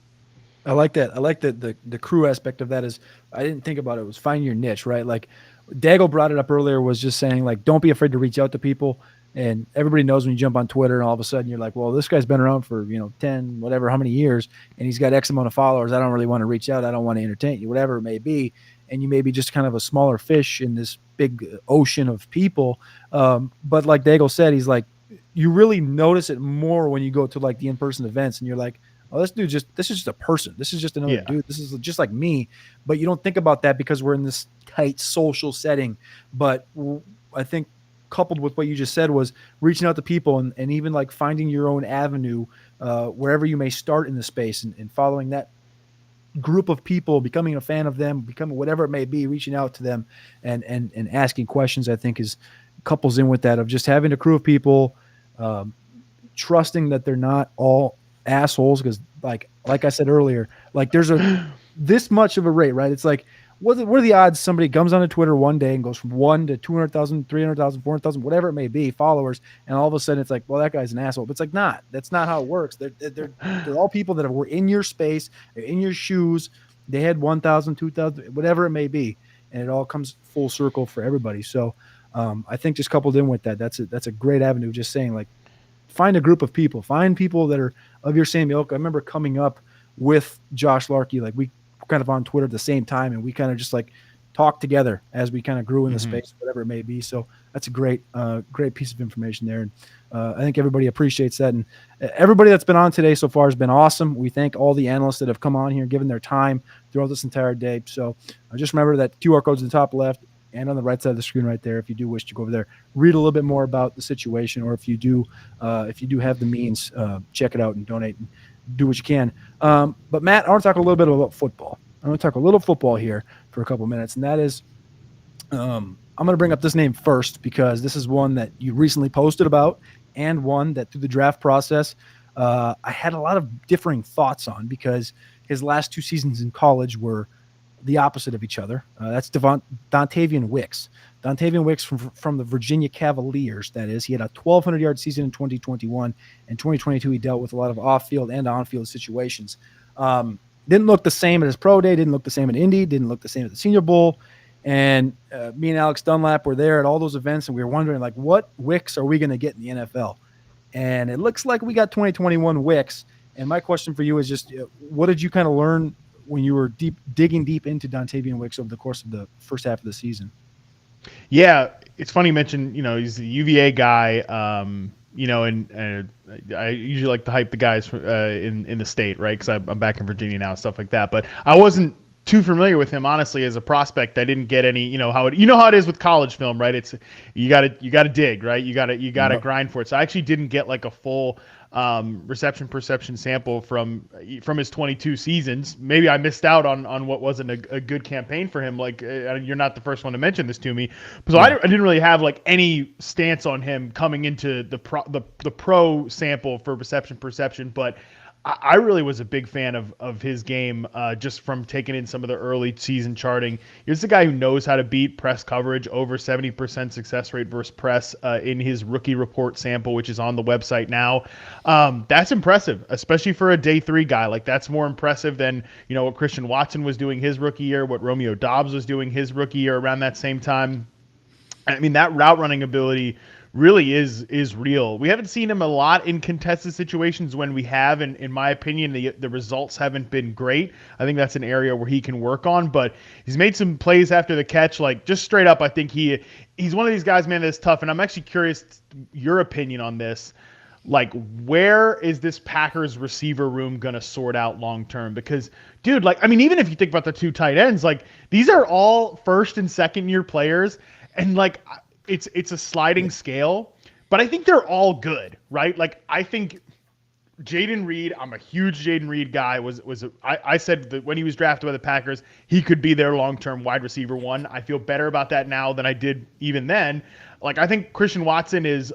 S10: I like that. I like the crew aspect of that. Is I didn't think about it. Was find your niche, right? Like Daggle brought it up earlier, was just saying like, don't be afraid to reach out to people. And everybody knows when you jump on Twitter and all of a sudden you're like, well, this guy's been around for, 10, whatever, how many years, and he's got X amount of followers. I don't really want to reach out. I don't want to entertain you, whatever it may be. And you may be just kind of a smaller fish in this big ocean of people. But like Daggle said, he's like, you really notice it more when you go to like the in-person events and you're like, oh, this is just a person. This is just another dude. This is just like me. But you don't think about that because we're in this tight social setting. But I think coupled with what you just said was reaching out to people and even like finding your own avenue wherever you may start in the space and following that group of people, becoming a fan of them, becoming whatever it may be, reaching out to them and asking questions, I think is couples in with that of just having a crew of people, trusting that they're not all assholes. Because like I said earlier, like there's this much of a rate, right? It's like, what are the odds somebody comes onto Twitter one day and goes from 1 to 200,000, 300,000, 400,000, whatever it may be, followers, and all of a sudden it's like, well, that guy's an asshole. But it's like, that's not how it works. They're all people that were in your space, in your shoes. They had 1,000, 2,000, whatever it may be, and it all comes full circle for everybody. So I think just coupled in with that, that's a great avenue. Just saying, like, find a group of people, find people that are of your same ilk. I remember coming up with Josh Larkey, like we kind of on Twitter at the same time, and we kind of just like talked together as we kind of grew in the space, whatever it may be. So that's a great piece of information there. And I think everybody appreciates that. And everybody that's been on today so far has been awesome. We thank all the analysts that have come on here, given their time throughout this entire day. So just remember that QR code's in the top left and on the right side of the screen right there. If you do wish to go over there, read a little bit more about the situation, or if you do have the means, check it out and donate and do what you can. But Matt, I want to talk a little bit about football. I want to talk a little football here for a couple of minutes, and that is, I'm going to bring up this name first because this is one that you recently posted about, and one that through the draft process, I had a lot of differing thoughts on because his last 2 seasons in college were the opposite of each other. That's Dontavian Wicks. Dontavian Wicks from the Virginia Cavaliers, that is. He had a 1,200-yard season in 2021. In 2022, he dealt with a lot of off-field and on-field situations. Didn't look the same at his pro day, didn't look the same at Indy, didn't look the same at the Senior Bowl. And me and Alex Dunlap were there at all those events, and we were wondering, like, what Wicks are we going to get in the NFL? And it looks like we got 2021 Wicks. And my question for you is just, what did you kind of learn when you were digging deep into Dontavian Wicks over the course of the first half of the season?
S8: Yeah, it's funny you mentioned, he's the UVA guy, and I usually like to hype the guys in the state, right? Because I'm back in Virginia now and stuff like that. But I wasn't too familiar with him, honestly, as a prospect. I didn't get any, how it is with college film, right? It's you got to dig, right? You got to grind for it. So I actually didn't get like a full reception perception sample from his 22 seasons. Maybe I missed out on what wasn't a good campaign for him. Like you're not the first one to mention this to me, so I didn't really have like any stance on him coming into the pro sample for reception perception, but I really was a big fan of his game just from taking in some of the early season charting. He's the guy who knows how to beat press coverage, over 70% success rate versus press in his rookie report sample, which is on the website now. That's impressive, especially for a day 3 guy. Like, that's more impressive than, what Christian Watson was doing his rookie year, what Romeo Doubs was doing his rookie year around that same time. I mean, that route running ability really is real. We haven't seen him a lot in contested situations. When we have, and in my opinion, the results haven't been great. I think that's an area where he can work on, but he's made some plays after the catch, like just straight up. I think he's one of these guys, man, that's tough. And I'm actually curious your opinion on this. Like, where is this Packers receiver room going to sort out long-term? Because, dude, like, I mean, even if you think about the 2 tight ends, like, these are all first and second year players. And like, it's a sliding scale, but I think they're all good, right? Like, I think Jayden Reed, I'm a huge Jayden Reed guy. I said that when he was drafted by the Packers, he could be their long-term wide receiver 1. I feel better about that now than I did even then. Like I think Christian Watson is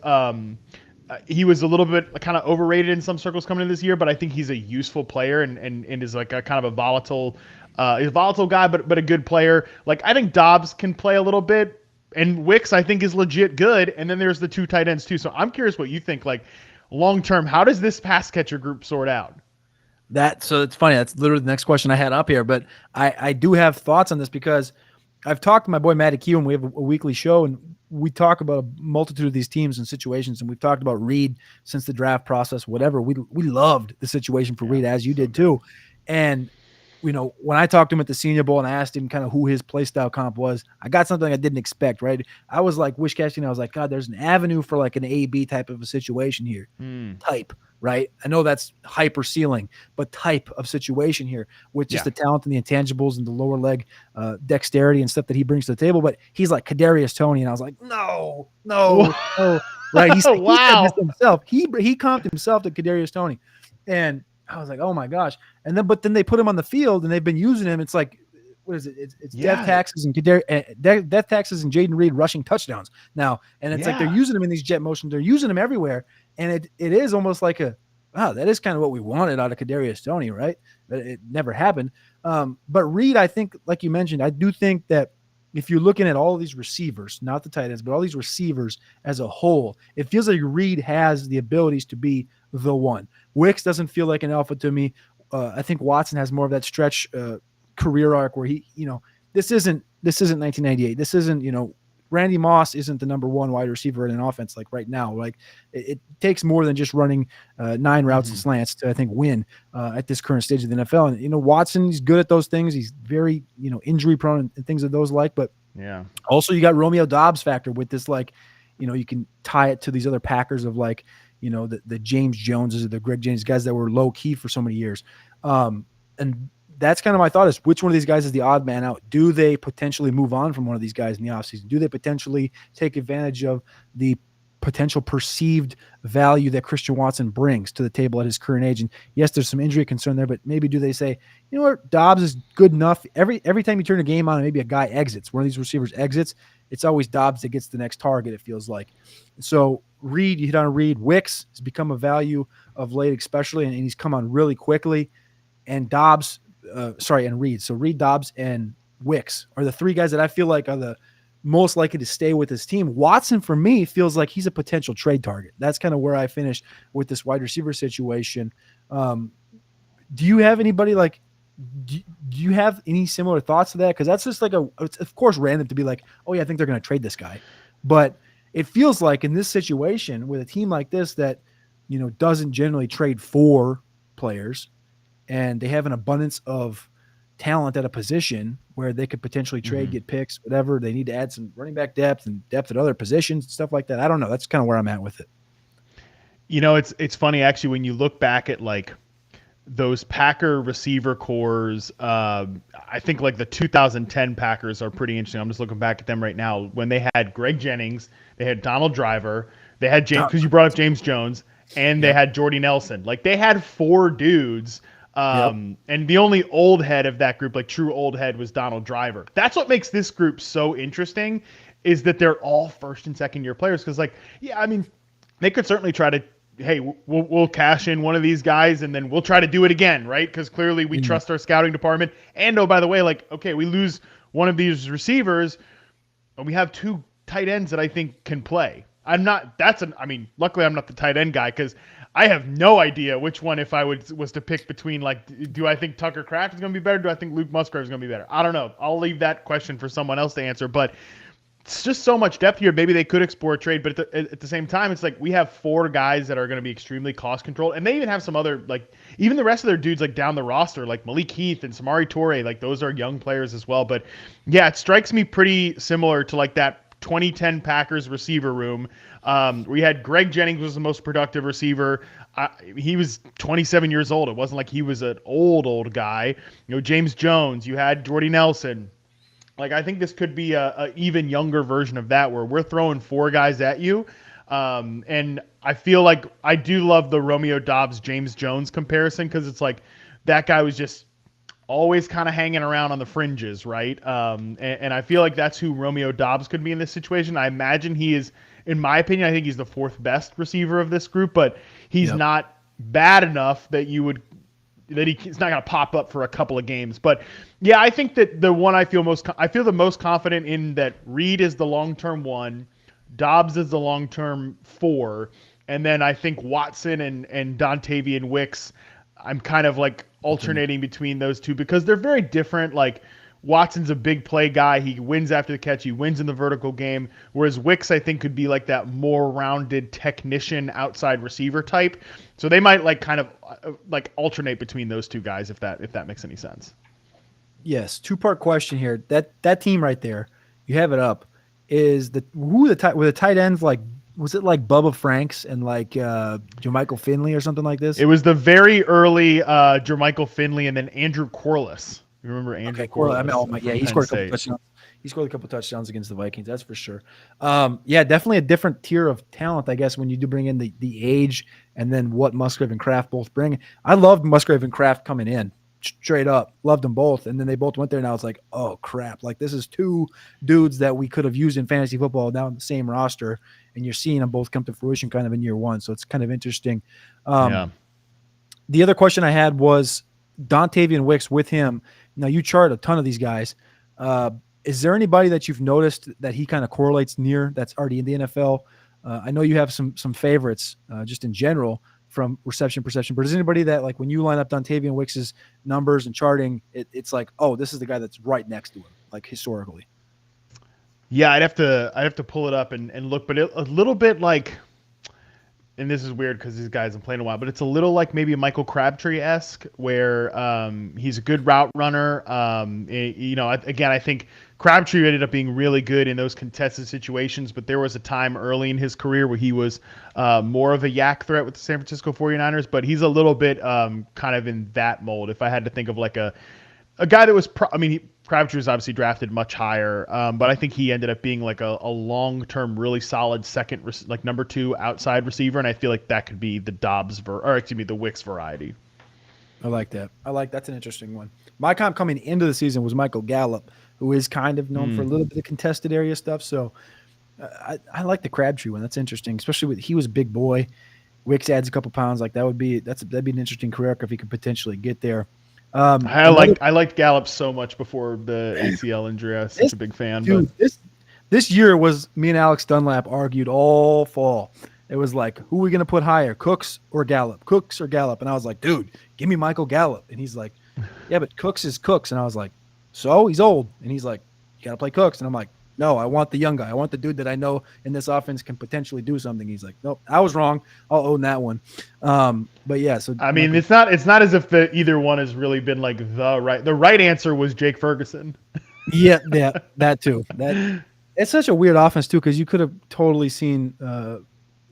S8: he was a little bit kind of overrated in some circles coming into this year, but I think he's a useful player and is like a kind of a volatile guy, but a good player. Like I think Dobbs can play a little bit, and Wicks I think is legit good. And then there's the 2 tight ends too. So I'm curious what you think. Like long term, how does this pass catcher group sort out?
S10: So it's funny. That's literally the next question I had up here, but I do have thoughts on this because I've talked to my boy Matty Q, and we have a weekly show, and we talk about a multitude of these teams and situations, and we've talked about Reed since the draft process, whatever. We loved the situation for Reed, as you did too. And when I talked to him at the Senior Bowl and I asked him kind of who his play style comp was, I got something I didn't expect, right? I was like wish casting. I was like, God, there's an avenue for like an A-B type of a situation here. Type, right? I know that's hyper ceiling, but type of situation here with just the talent and the intangibles and the lower leg dexterity and stuff that he brings to the table. But he's like Kadarius Toney, and I was like, no. Right? He said this himself. He comped himself to Kadarius Toney, and I was like, oh my gosh. And then they put him on the field and they've been using him. It's like, what is it? It's death taxes and death taxes and Jaden Reed rushing touchdowns now. And it's like they're using him in these jet motions. They're using him everywhere. And it is almost like that is kind of what we wanted out of Kadarius Toney, right? But it never happened. But Reed, I think, like you mentioned, I do think that if you're looking at all of these receivers, not the tight ends, but all these receivers as a whole, it feels like Reed has the abilities to be the one. Wicks doesn't feel like an alpha to me. I think Watson has more of that stretch career arc where he, this isn't 1998. This isn't, Randy Moss isn't the number 1 wide receiver in an offense like right now. Like it takes more than just running 9 routes and slants to, I think, win at this current stage of the NFL. And, Watson, he's good at those things. He's very, injury prone and things of those like, but also you got Romeo Dobbs factor with this, like, you can tie it to these other Packers of like, the James Joneses or the Greg Jennings, guys that were low key for so many years. And that's kind of my thought is which one of these guys is the odd man out? Do they potentially move on from one of these guys in the offseason? Do they potentially take advantage of the potential perceived value that Christian Watson brings to the table at his current age? And yes, there's some injury concern there, but maybe do they say, you know what, Dobbs is good enough. Every time you turn a game on and maybe a guy exits, one of these receivers exits, it's always Dobbs that gets the next target, it feels like. So Reed, you hit on Reed. Wicks has become a value of late, especially, and he's come on really quickly. And and Reed. So Reed, Dobbs, and Wicks are the 3 guys that I feel like are the most likely to stay with his team. Watson, for me, feels like he's a potential trade target. That's kind of where I finished with this wide receiver situation. Do you have anybody like, do you have any similar thoughts to that? Because that's just like it's of course random to be like, oh yeah, I think they're going to trade this guy. But it feels like in this situation with a team like this that, doesn't generally trade for players, and they have an abundance of talent at a position where they could potentially trade, get picks, whatever. They need to add some running back depth and depth at other positions, stuff like that. I don't know. That's kind of where I'm at with it.
S8: It's funny actually when you look back at like those Packer receiver cores. I think like the 2010 Packers are pretty interesting. I'm just looking back at them right now. When they had Greg Jennings, they had Donald Driver, they had James, because you brought up James Jones, and they had Jordy Nelson. Like they had 4 dudes. And the only old head of that group, like true old head, was Donald Driver. That's what makes this group so interesting, is that they're all first and second year players. Because like, they could certainly try to, hey, we'll cash in one of these guys and then we'll try to do it again, right? Because clearly we trust our scouting department. And oh, by the way, like, okay, we lose one of these receivers, and we have 2 tight ends that I think can play. Luckily I'm not the tight end guy, because I have no idea which one, if I was to pick between, like, do I think Tucker Kraft is going to be better? Do I think Luke Musgrave is going to be better? I don't know. I'll leave that question for someone else to answer, but it's just so much depth here. Maybe they could explore a trade, but at the same time, it's like we have 4 guys that are going to be extremely cost controlled, and they even have some other, like, even the rest of their dudes, like, down the roster, like Malik Heath and Samari Toure, like, those are young players as well. But yeah, it strikes me pretty similar to like that 2010 Packers receiver room. We had Greg Jennings was the most productive receiver. He was 27 years old. It wasn't like he was an old guy. James Jones, you had Jordy Nelson. Like, I think this could be a even younger version of that, where we're throwing 4 guys at you. And I feel like I do love the Romeo Dobbs, James Jones comparison, because it's like that guy was just always kind of hanging around on the fringes, right? And I feel like that's who Romeo Doubs could be in this situation. I imagine he is, in my opinion, I think he's the fourth best receiver of this group, but he's not bad enough that he's not going to pop up for a couple of games. But yeah, I think that the one I feel the most confident in, that Reed is the long-term 1, Dobbs is the long-term 4, and then I think Watson and Dontavian Wicks, I'm kind of like alternating between those two because they're very different. Like Watson's a big play guy. He wins after the catch. He wins in the vertical game. Whereas Wicks, I think, could be like that more rounded technician outside receiver type. So they might like kind of like alternate between those two guys if that makes any sense.
S10: Yes, two-part question here. That team right there, you have it up. Is were the tight ends like? Was it like Bubba Franks and like Jermichael Finley or something like this?
S8: It was the very early Jermichael Finley and then Andrew Corliss. You remember Andrew Corliss?
S10: He scored a couple touchdowns. He scored a couple touchdowns against the Vikings. That's for sure. Yeah, definitely a different tier of talent, I guess, when you do bring in the age and then what Musgrave and Kraft both bring. I loved Musgrave and Kraft coming in. Straight up, loved them both, and then they both went there. And I was like, "Oh crap! Like this is two dudes that we could have used in fantasy football now in the same roster." And you're seeing them both come to fruition kind of in year one, so it's kind of interesting. The other question I had was Dontavian Wicks with him. Now you chart a ton of these guys. Is there anybody that you've noticed that he kind of correlates near that's already in the NFL? I know you have some favorites just in general from reception perception, but is anybody that like when you line up Dontavian Wicks's numbers and charting, it's like, oh, this is the guy that's right next to him, like historically?
S8: Yeah, I'd have to pull it up and look, but a little bit like, and this is weird because these guys have played a while, but it's a little like maybe a Michael Crabtree-esque where he's a good route runner. Again, I think Crabtree ended up being really good in those contested situations, but there was a time early in his career where he was more of a yak threat with the San Francisco 49ers, but he's a little bit kind of in that mold. If I had to think of like a guy that was, Crabtree was obviously drafted much higher, but I think he ended up being like a long-term, really solid second, like number 2 outside receiver, and I feel like that could be the the Wicks variety.
S10: I like that. That's an interesting one. My comp coming into the season was Michael Gallup, who is kind of known for a little bit of contested area stuff. So I like the Crabtree one. That's interesting, especially he was a big boy. Wicks adds a couple pounds. Like that'd be an interesting career arc if he could potentially get there.
S8: I liked Gallup so much before the ACL injury. I was such a big fan.
S10: Dude, this year was me and Alex Dunlap argued all fall. It was like, who are we gonna put higher, Cooks or Gallup? Cooks or Gallup? And I was like, dude, give me Michael Gallup. And he's like, yeah, but Cooks is Cooks. And I was like, so he's old. And he's like, you gotta play Cooks. And I'm like, no, I want the young guy. I want the dude that I know in this offense can potentially do something. He's like, nope, I was wrong. I'll own that one. But yeah, so
S8: I mean, it's not as if either one has really been like the right answer was Jake Ferguson.
S10: Yeah, that too. It's such a weird offense too, because you could have totally seen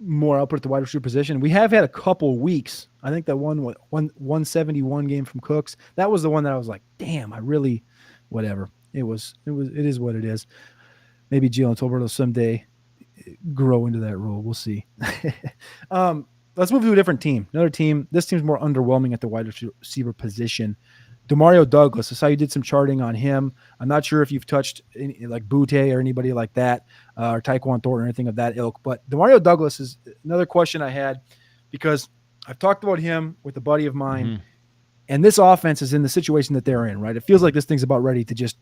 S10: more output at the wide receiver position. We have had a couple weeks. I think that 171 game from Cooks. That was the one that I was like, damn, whatever. It is what it is. Maybe Jalen Tolbert will someday grow into that role. We'll see. Let's move to a different team. Another team. This team's more underwhelming at the wide receiver position. Demario Douglas. I saw you did some charting on him. I'm not sure if you've touched like Butte or anybody like that, or Tyquan Thornton or anything of that ilk. But Demario Douglas is another question I had because I've talked about him with a buddy of mine, and this offense is in the situation that they're in, right? It feels like this thing's about ready to just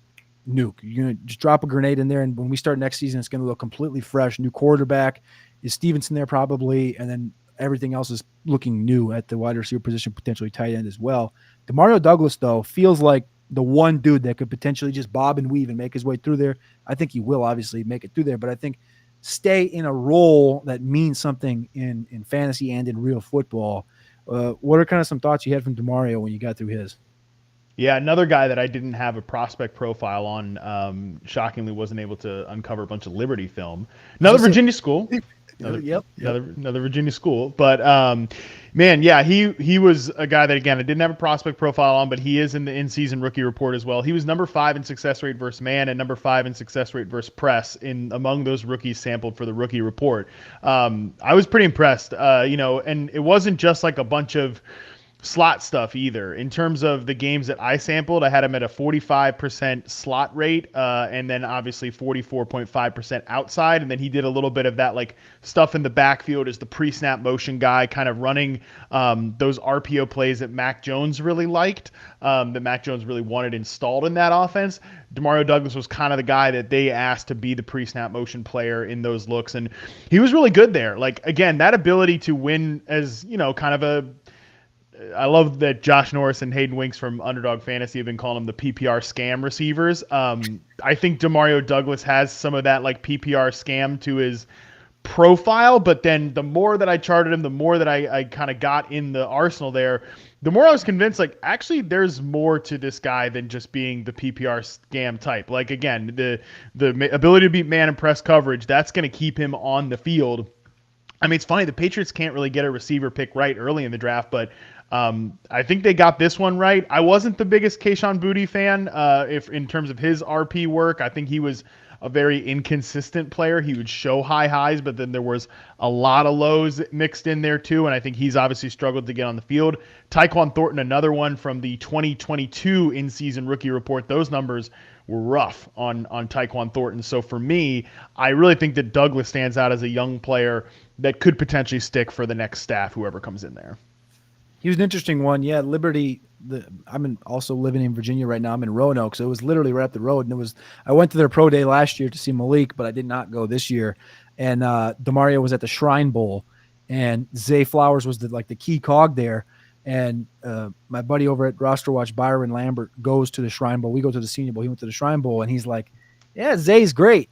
S10: nuke. You're going to just drop a grenade in there, and when we start next season, it's going to look completely fresh. New quarterback. Is Stevenson there probably? And then everything else is looking new at the wide receiver position, potentially tight end as well. Demario Douglas, though, feels like the one dude that could potentially just bob and weave and make his way through there. I think he will obviously make it through there, but I think stay in a role that means something in fantasy and in real football. What are kind of some thoughts you had from Demario when you got through his?
S8: Yeah, another guy that I didn't have a prospect profile on, shockingly wasn't able to uncover a bunch of Liberty film. Another Virginia school. Another Virginia school. But, man, yeah, he was a guy that, again, I didn't have a prospect profile on, but he is in the in-season rookie report as well. He was number 5 in success rate versus man and number 5 in success rate versus press among those rookies sampled for the rookie report. I was pretty impressed, and it wasn't just like a bunch of slot stuff either. In terms of the games that I sampled, I had him at a 45% slot rate, and then obviously 44.5% outside. And then he did a little bit of that like stuff in the backfield as the pre-snap motion guy, kind of running those RPO plays that Mac Jones really liked, that Mac Jones really wanted installed in that offense. Demario Douglas was kind of the guy that they asked to be the pre-snap motion player in those looks, and he was really good there. Like, again, that ability to win as, kind of a, I love that Josh Norris and Hayden Winks from Underdog Fantasy have been calling them the PPR scam receivers. I think Demario Douglas has some of that like PPR scam to his profile, but then the more that I charted him, the more that I kind of got in the arsenal there, the more I was convinced, like, actually there's more to this guy than just being the PPR scam type. Like, again, the ability to beat man and press coverage, that's going to keep him on the field. I mean, it's funny, the Patriots can't really get a receiver pick right early in the draft, but I think they got this one right. I wasn't the biggest Kayshon Boutte fan if in terms of his RP work. I think he was a very inconsistent player. He would show high highs, but then there was a lot of lows mixed in there too, and I think he's obviously struggled to get on the field. Tyquan Thornton, another one from the 2022 in-season rookie report. Those numbers were rough on Tyquan Thornton. So for me, I really think that Douglas stands out as a young player that could potentially stick for the next staff, whoever comes in there.
S10: He was an interesting one. Yeah, Liberty. I'm also living in Virginia right now. I'm in Roanoke, so it was literally right up the road. And I went to their pro day last year to see Malik, but I did not go this year. And Demario was at the Shrine Bowl, and Zay Flowers was the key cog there. And my buddy over at Roster Watch, Byron Lambert, goes to the Shrine Bowl. We go to the Senior Bowl. He went to the Shrine Bowl, and he's like, "Yeah, Zay's great,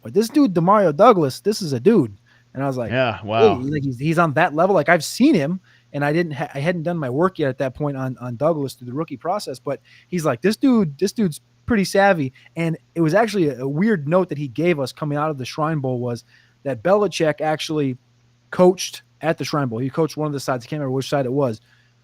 S10: but this dude Demario Douglas, this is a dude." And I was like,
S8: "Yeah, wow,
S10: hey, he's on that level. Like, I've seen him." And I hadn't done my work yet at that point on Douglas through the rookie process, but he's like, this dude's pretty savvy. And it was actually a weird note that he gave us coming out of the Shrine Bowl was that Belichick actually coached at the Shrine Bowl. He coached one of the sides. I can't remember which side it was.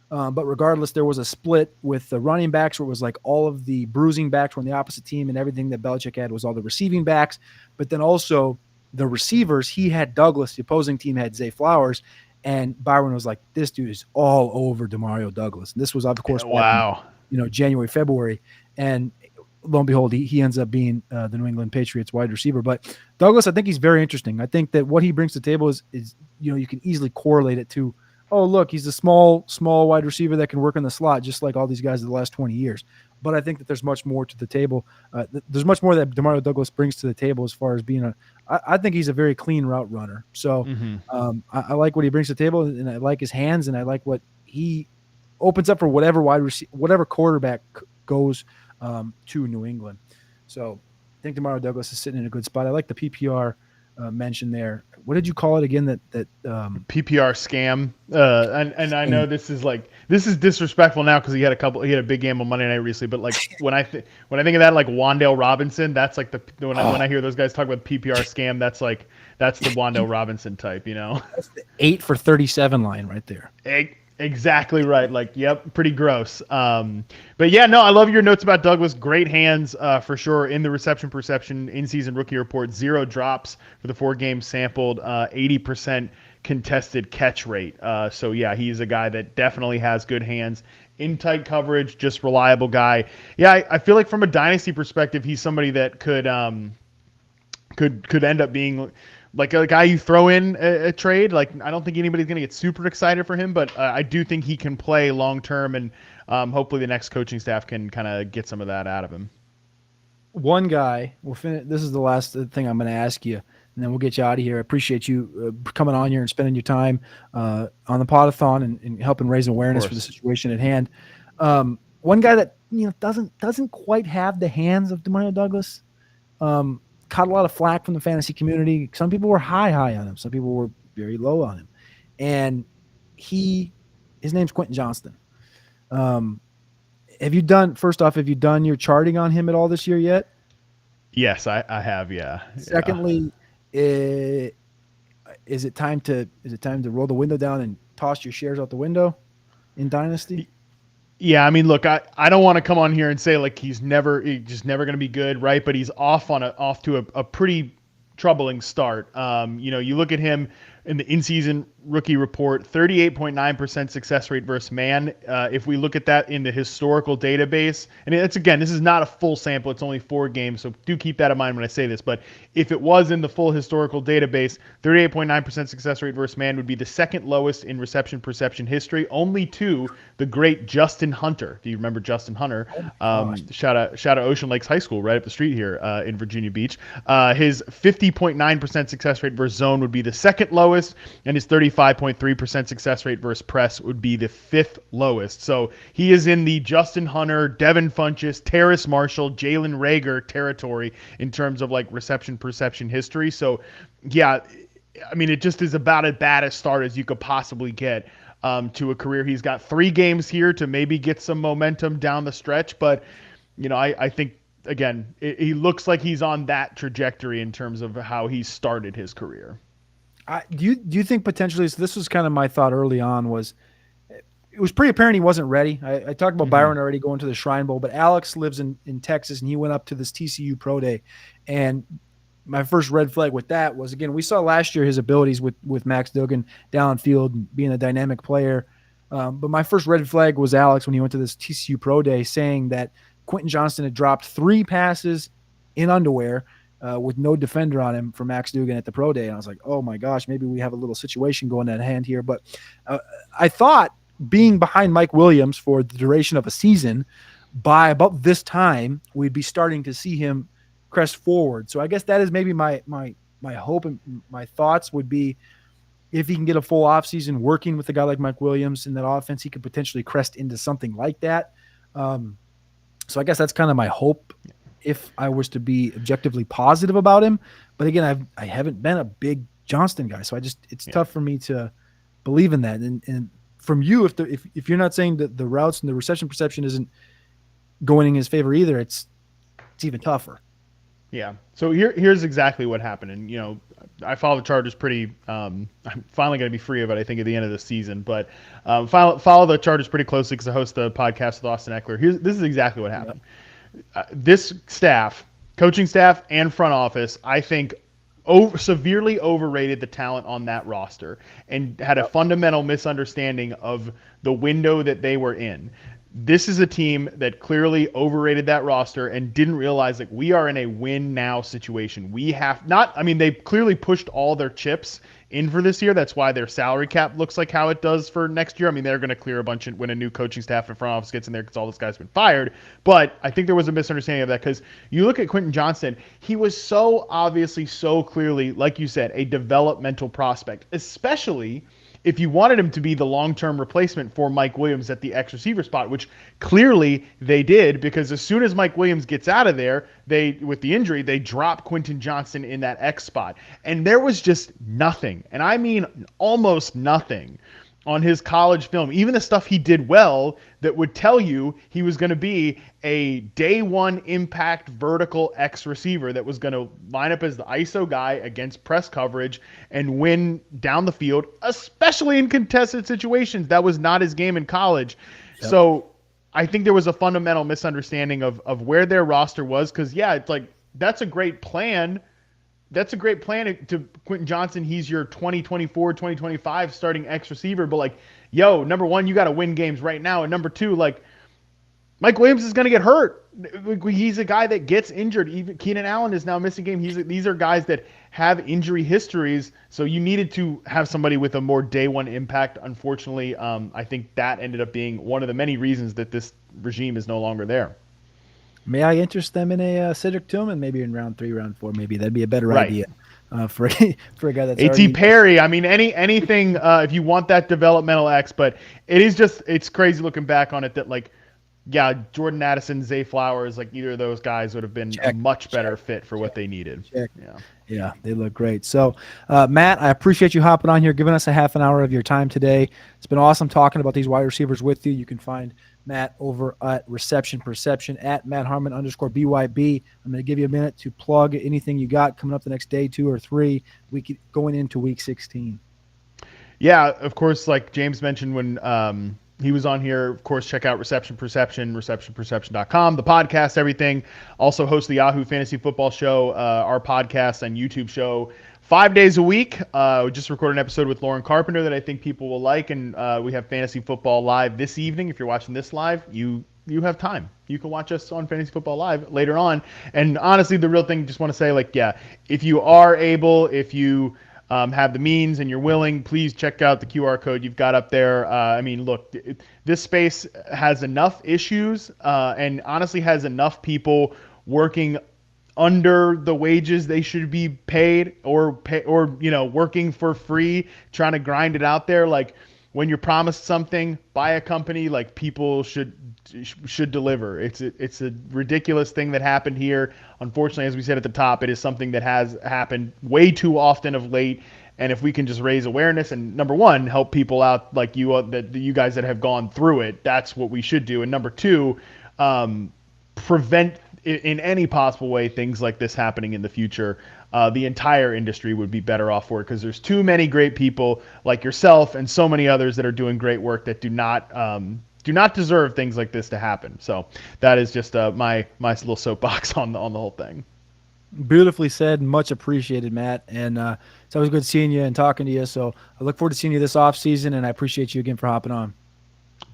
S10: But regardless, there was a split with the running backs where it was like all of the bruising backs were on the opposite team, and everything that Belichick had was all the receiving backs. But then also the receivers, he had Douglas, the opposing team had Zay Flowers. And Byron was like, this dude is all over Demario Douglas. And this was, of course,
S8: wow,
S10: January, February. And lo and behold, he ends up being the New England Patriots wide receiver. But Douglas, I think he's very interesting. I think that what he brings to the table is you can easily correlate it to, oh, look, he's a small wide receiver that can work in the slot, just like all these guys of the last 20 years. But I think that there's much more to the table. There's much more that Demario Douglas brings to the table as far as being I think he's a very clean route runner. So I like what he brings to the table, and I like his hands, and I like what he opens up for whatever quarterback goes to New England. So I think Demario Douglas is sitting in a good spot. I like the PPR mention there. What did you call it again? That
S8: PPR scam. And I know this is disrespectful now because he had a big game on Monday night recently. But like when I think of that, like Wan'Dale Robinson, that's like when I hear those guys talk about PPR scam, that's the Wan'Dale Robinson type, That's
S10: the 8 for 37 line right there.
S8: Exactly right. Like, yep, pretty gross. But yeah, no, I love your notes about Douglas. Great hands for sure. In the reception perception in-season rookie report, 0 drops for the 4 games sampled, 80% contested catch rate. So yeah, he's a guy that definitely has good hands in tight coverage, just reliable guy. Yeah, I feel like from a dynasty perspective, he's somebody that could end up being like a guy you throw in a trade. Like, I don't think anybody's going to get super excited for him, but I do think he can play long-term, and hopefully the next coaching staff can kind of get some of that out of him.
S10: One guy, this is the last thing I'm going to ask you, and then we'll get you out of here. I appreciate you coming on here and spending your time on the Podathon and helping raise awareness for the situation at hand. One guy that doesn't quite have the hands of Demario Douglas, caught a lot of flack from the fantasy community. Some people were high on him. Some people were very low on him. And his name's Quentin Johnston. Have you done your charting on him at all this year yet?
S8: Yes, I have. Yeah.
S10: Secondly, is it time to roll the window down and toss your shares out the window in Dynasty?
S8: Yeah, I mean, look, I don't want to come on here and say like he's just never going to be good, right? But he's off to a pretty troubling start. You look at him in the in-season rookie report, 38.9% success rate versus man. If we look at that in the historical database, and it's, again, this is not a full sample, it's only 4 games, so do keep that in mind when I say this, but if it was in the full historical database, 38.9% success rate versus man would be the second lowest in reception perception history, only to the great Justin Hunter. Do you remember Justin Hunter? Shout out Ocean Lakes High School right up the street here in Virginia Beach. His 50.9% success rate versus zone would be the second lowest, and his 35.3% success rate versus press would be the 5th lowest. So he is in the Justin Hunter, Devin Funchess, Terrace Marshall, Jalen Rager territory in terms of like reception perception history. So yeah, I mean, it just is about as bad a start as you could possibly get to a career. He's got 3 games here to maybe get some momentum down the stretch, but you know, I think again, he looks like he's on that trajectory in terms of how he started his career.
S10: Do you think potentially, so this was kind of my thought early on, was it was pretty apparent he wasn't ready. I talked about Byron already going to the Shrine Bowl, but Alex lives in Texas, and he went up to this TCU Pro Day. And my first red flag with that was, again, we saw last year his abilities with Max Duggan downfield and being a dynamic player. But my first red flag was Alex when he went to this TCU Pro Day, saying that Quentin Johnston had dropped 3 passes in underwear with no defender on him for Max Duggan at the Pro Day. And I was like, oh my gosh, maybe we have a little situation going at hand here. But I thought being behind Mike Williams for the duration of a season, by about this time, we'd be starting to see him crest forward. So I guess that is maybe my hope, and my thoughts would be, if he can get a full offseason working with a guy like Mike Williams in that offense, he could potentially crest into something like that. So I guess that's kind of my hope if I was to be objectively positive about him. But again, I haven't been a big Johnston guy, so it's tough for me to believe in that. And from you, if you're not saying that the routes and the reception perception isn't going in his favor either, it's even tougher.
S8: Yeah. So here's exactly what happened. And, you know, I follow the Chargers pretty I'm finally going to be free of it, I think, at the end of the season. But follow the Chargers pretty closely because I host the podcast with Austin Eckler. This is exactly what happened. This staff, coaching staff and front office, I think severely overrated the talent on that roster and had a fundamental misunderstanding of the window that they were in. This is a team that clearly overrated that roster and didn't realize that we are in a win now situation. We have not, I mean, they clearly pushed all their chips in for this year. That's why their salary cap looks like how it does for next year. I mean, they're going to clear a bunch when a new coaching staff and front office gets in there because all this guy's been fired. But I think there was a misunderstanding of that because you look at Quentin Johnston, he was so obviously, so clearly, like you said, a developmental prospect, especially if you wanted him to be the long-term replacement for Mike Williams at the X receiver spot, which clearly they did, because as soon as Mike Williams gets out of there, with the injury, they drop Quentin Johnston in that X spot. And there was just nothing, and I mean almost nothing, on his college film, even the stuff he did well, that would tell you he was going to be a day one impact vertical X receiver that was going to line up as the ISO guy against press coverage and win down the field, especially in contested situations. That was not his game in college. Yep. So I think there was a fundamental misunderstanding of where their roster was, because, yeah, it's like, that's a great plan. That's a great plan to Quentin Johnston. He's your 2024, 2025 starting X receiver. But, like, yo, number one, you got to win games right now. And number two, like, Mike Williams is going to get hurt. He's a guy that gets injured. Even Keenan Allen is now missing game. These are guys that have injury histories. So you needed to have somebody with a more day one impact. Unfortunately, I think that ended up being one of the many reasons that this regime is no longer there. May
S10: I interest them in a Cedric Tillman, maybe in round 3, round 4, maybe that'd be a better idea for a guy that's
S8: A.T. Perry. I mean, anything if you want that developmental X, but it's crazy looking back on it that, like, yeah, Jordan Addison, Zay Flowers, like, either of those guys would have been a much better fit for what they needed.
S10: Yeah, they look great. So, Matt, I appreciate you hopping on here, giving us a half an hour of your time today. It's been awesome talking about these wide receivers with you. You can find Matt over at Reception Perception at @MattHarmon_BYB. I'm going to give you a minute to plug anything you got coming up the next day, 2 or 3, going into week 16.
S8: Yeah, of course, like James mentioned when he was on here, of course, check out Reception Perception, receptionperception.com, the podcast, everything. Also host the Yahoo Fantasy Football Show, our podcast and YouTube show 5 days a week. We just recorded an episode with Lauren Carpenter that I think people will like, and we have Fantasy Football Live this evening. If you're watching this live, you have time. You can watch us on Fantasy Football Live later on. And honestly, the real thing, just want to say, like, yeah, if you are able, if you have the means and you're willing, please check out the QR code you've got up there. I mean, look, this space has enough issues and honestly has enough people working under the wages they should be paid, or working for free, trying to grind it out there. Like, when you're promised something by a company, like, people should deliver. It's a ridiculous thing that happened here. Unfortunately, as we said at the top, it is something that has happened way too often of late. And if we can just raise awareness and, number one, help people out like you guys that have gone through it, that's what we should do. And number two, prevent in any possible way things like this happening in the future. The entire industry would be better off for it, because there's too many great people like yourself and so many others that are doing great work that do not deserve things like this to happen. So that is just my little soapbox on the whole thing.
S10: Beautifully said. Much appreciated, Matt. And it's always good seeing you and talking to you. So I look forward to seeing you this off season, and I appreciate you again for hopping on.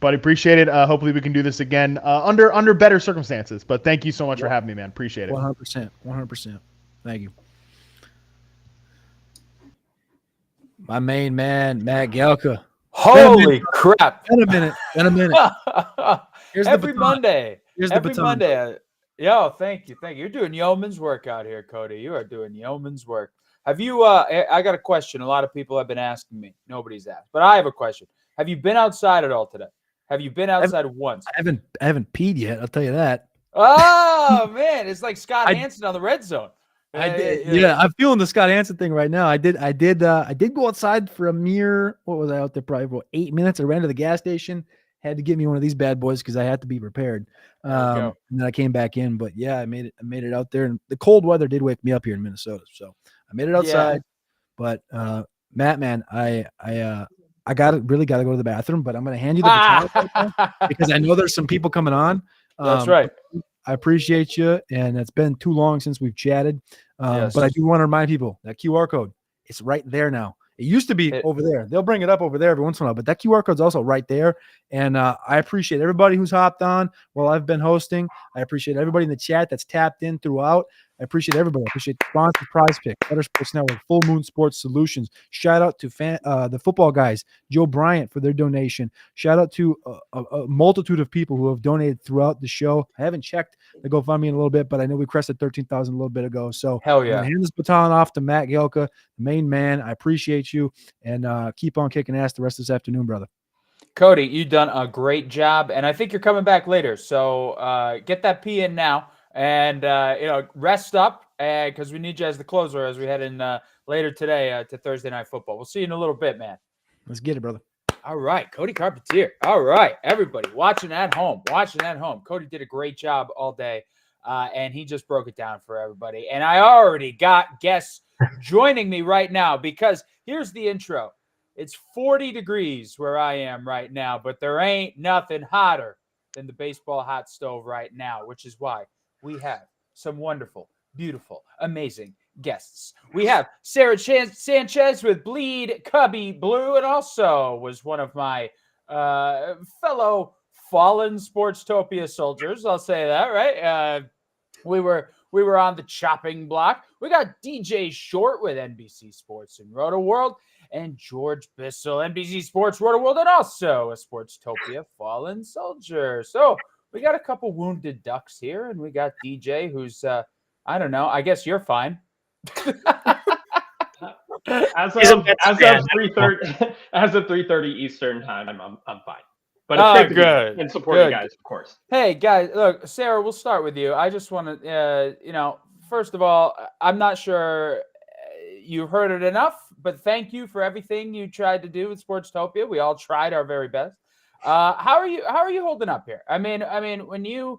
S8: Buddy, appreciate it. Hopefully we can do this again under better circumstances. But thank you so much for having me, man. Appreciate it.
S10: 100%. 100%. Thank you. My main man, Matt Gelka.
S9: Holy crap.
S10: In a minute. Here's
S9: every
S10: the
S9: Monday.
S10: Here's the
S9: every
S10: baton.
S9: Monday. Yo, thank you. You're doing yeoman's work out here, Cody. You are doing yeoman's work. Have you I got a question. A lot of people have been asking me. Nobody's asked. But I have a question. Have you been outside at all today? Have you been outside once?
S10: I haven't peed yet, I'll tell you that.
S9: Oh man, it's like Scott Hansen on the red zone.
S10: Yeah, I'm feeling the Scott Hansen thing right now. I did go outside for a mere, what was I out there, probably for 8 minutes. I ran to the gas station, had to get me one of these bad boys because I had to be prepared. And then I came back in, but yeah, I made it out there, and the cold weather did wake me up here in Minnesota, so I made it outside. Yeah. But Matt, man, I really gotta go to the bathroom, but I'm gonna hand you the baton because I know there's some people coming on.
S9: That's right.
S10: I appreciate you, and it's been too long since we've chatted.
S9: Yes.
S10: But I do want to remind people that QR code, it's right there now. It used to be over there. They'll bring it up over there every once in a while, but that QR code is also right there. And I appreciate everybody who's hopped on while I've been hosting. I appreciate everybody in the chat that's tapped in throughout. I appreciate everybody. I appreciate the sponsor, Prize Pick, Better Sports Network, Full Moon Sports Solutions. Shout out to the football guys, Joe Bryant, for their donation. Shout out to a multitude of people who have donated throughout the show. I haven't checked the GoFundMe in a little bit, but I know we crested 13,000 a little bit ago. So
S9: hell yeah.
S10: Hand this baton off to Matt Gelka, the main man. I appreciate you, and keep on kicking ass the rest of this afternoon, brother.
S9: Cody, you've done a great job, and I think you're coming back later. So get that pee in now. And, rest up because we need you as the closer as we head in later today to Thursday Night Football. We'll see you in a little bit, man.
S10: Let's get it, brother.
S9: All right. Cody Carpentier. All right. Everybody watching at home. Cody did a great job all day, and he just broke it down for everybody. And I already got guests joining me right now because here's the intro. It's 40 degrees where I am right now, but there ain't nothing hotter than the baseball hot stove right now, which is why we have some wonderful, beautiful, amazing guests. We have Sarah Sanchez with Bleed Cubby Blue, and also was one of my fellow fallen Sportstopia soldiers. I'll say that, right? We were on the chopping block. We got DJ Short with NBC Sports and Roto World, and George Bissell, NBC Sports, Roto World, and also a Sportstopia fallen soldier. So we got a couple wounded ducks here, and we got DJ, who's I don't know. I guess you're fine.
S22: As of 3:30 Eastern time, I'm fine. But it's great to be and support you guys, of course.
S9: Hey guys, look, Sarah, we'll start with you. I just want to, first of all, I'm not sure you've heard it enough, but thank you for everything you tried to do with Sportstopia. We all tried our very best. How are you holding up here? I mean, when we've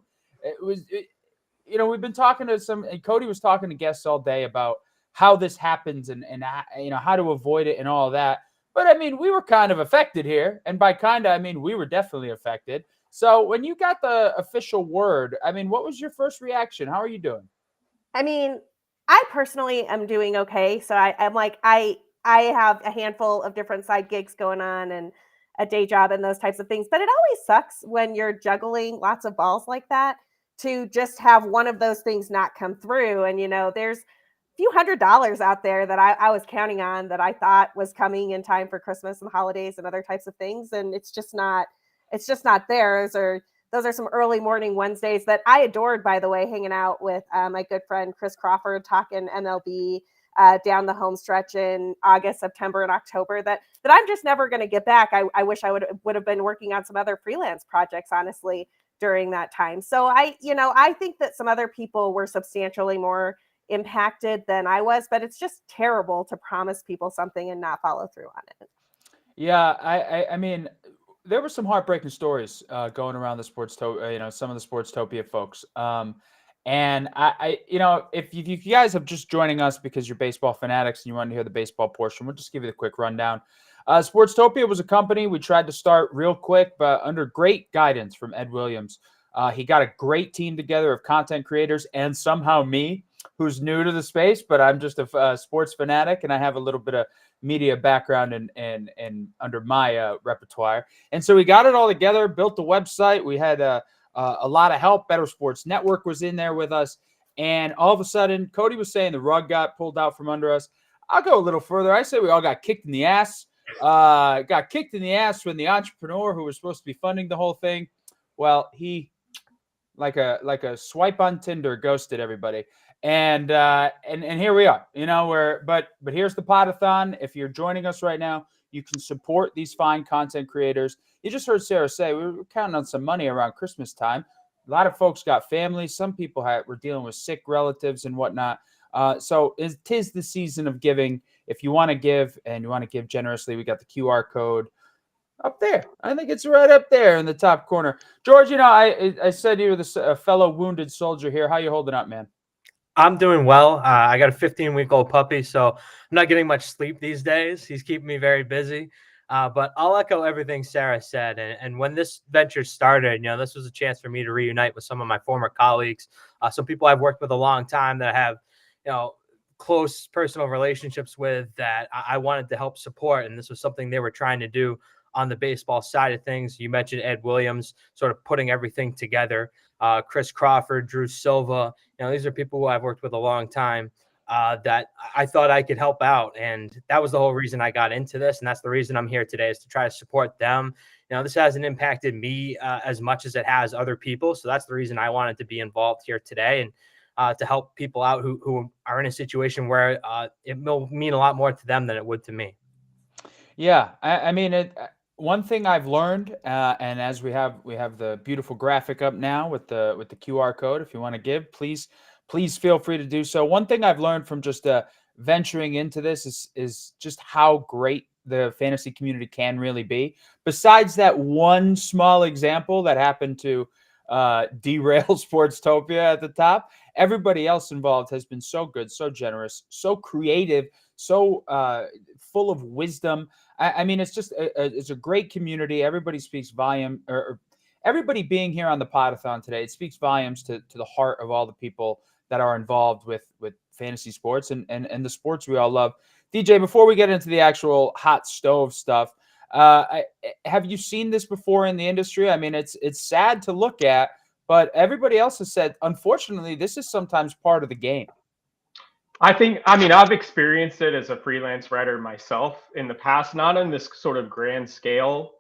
S9: been talking to Cody was talking to guests all day about how this happens and how to avoid it and all that. But I mean, we were kind of affected here, and by kind of, I mean we were definitely affected. So when you got the official word, I mean, what was your first reaction? How are you doing?
S23: I mean,
S1: I personally am doing okay. So I'm like, I have a handful of different side gigs going on and a day job and those types of things. But it always sucks when you're juggling lots of balls like that to just have one of those things not come through. And, there's a few $100s out there that I was counting on that I thought was coming in time for Christmas and holidays and other types of things. And it's just not there. Those are some early morning Wednesdays that I adored, by the way, hanging out with my good friend Chris Crawford, talking MLB down the home stretch in August, September, and October that I'm just never going to get back. I wish I would have been working on some other freelance projects, honestly, during that time. So I think that some other people were substantially more impacted than I was, but it's just terrible to promise people something and not follow through on it.
S9: Yeah, I mean, there were some heartbreaking stories going around the some of the Sportstopia folks. And if you guys have just joining us because you're baseball fanatics and you want to hear the baseball portion, we'll just give you the quick rundown. Sportstopia was a company we tried to start real quick, but under great guidance from Ed Williams. He got a great team together of content creators and somehow me, who's new to the space, but I'm just a sports fanatic and I have a little bit of media background and under my repertoire. And so we got it all together, built the website. We had a lot of help. Better Sports Network was in there with us. And all of a sudden, Cody was saying the rug got pulled out from under us. I'll go a little further. I say we all got kicked in the ass. Got kicked in the ass when the entrepreneur who was supposed to be funding the whole thing, well, he like a swipe on Tinder ghosted everybody. And here we are, but here's the Podathon. If you're joining us right now, you can support these fine content creators. You just heard Sarah say we were counting on some money around Christmas time. A lot of folks got families. Some people were dealing with sick relatives and whatnot. So tis the season of giving. If you want to give and you want to give generously, we got the QR code up there. I think it's right up there in the top corner. George, I said you were a fellow wounded soldier here. How you holding up, man?
S12: I'm doing well. I got a 15-week-old puppy, so I'm not getting much sleep these days. He's keeping me very busy. But I'll echo everything Sarah said. And when this venture started, this was a chance for me to reunite with some of my former colleagues, some people I've worked with a long time that I have, close personal relationships with that I wanted to help support. And this was something they were trying to do on the baseball side of things. You mentioned Ed Williams sort of putting everything together. Chris Crawford, Drew Silva, these are people who I've worked with a long time that I thought I could help out. And that was the whole reason I got into this. And that's the reason I'm here today, is to try to support them. This hasn't impacted me as much as it has other people. So that's the reason I wanted to be involved here today and to help people out who are in a situation where it will mean a lot more to them than it would to me.
S9: Yeah, I mean, one thing I've learned, and as we have the beautiful graphic up now with the QR code. If you want to give, please feel free to do so. One thing I've learned from just venturing into this is just how great the fantasy community can really be. Besides that one small example that happened to derail Sportstopia at the top, everybody else involved has been so good, so generous, so creative, so full of wisdom. I mean, it's just it's a great community. Everybody speaks volume, or everybody being here on the Podathon today, it speaks volumes to the heart of all the people that are involved with fantasy sports and the sports we all love. DJ, before we get into the actual hot stove stuff, have you seen this before in the industry? I mean, it's sad to look at, but everybody else has said, unfortunately, this is sometimes part of the game.
S22: I've experienced it as a freelance writer myself in the past, not on this sort of grand scale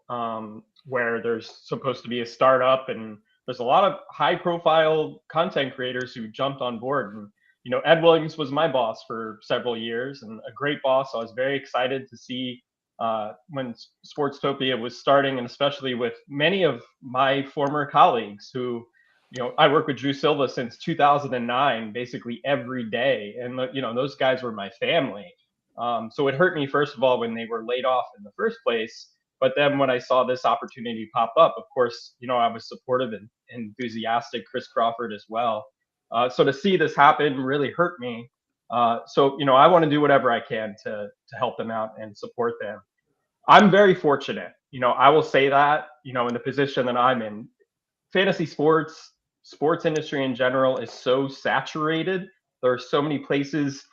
S22: where there's supposed to be a startup and there's a lot of high profile content creators who jumped on board. And, Ed Williams was my boss for several years and a great boss. So I was very excited to see when Sportstopia was starting, and especially with many of my former colleagues who, I worked with Drew Silva since 2009, basically every day. And, those guys were my family. So it hurt me, first of all, when they were laid off in the first place. But then when I saw this opportunity pop up, of course, I was supportive and enthusiastic, Chris Crawford as well. So to see this happen really hurt me. So I want to do whatever I can to help them out and support them. I'm very fortunate. I will say that, in the position that I'm in. Fantasy sports industry in general is so saturated There are so many places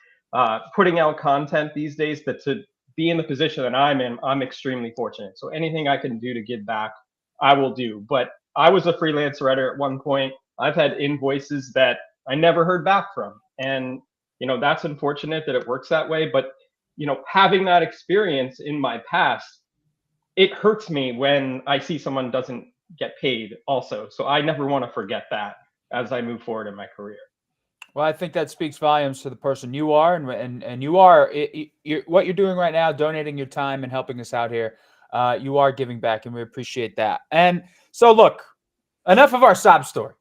S22: putting out content these days that to be in the position that I'm in, I'm extremely fortunate. So anything I can do to give back, I will do. But I was a freelance writer at one point. I've had invoices that I never heard back from. And, you know, that's unfortunate that it works that way. But, you know, having that experience in my past, it hurts me when I see someone doesn't get paid also. So I never want to forget that as I move forward in my career.
S9: Well, I think that speaks volumes to the person you are, and you are what you're doing right now, donating your time and helping us out here. You are giving back, and we appreciate that. And so, look, enough of our sob story.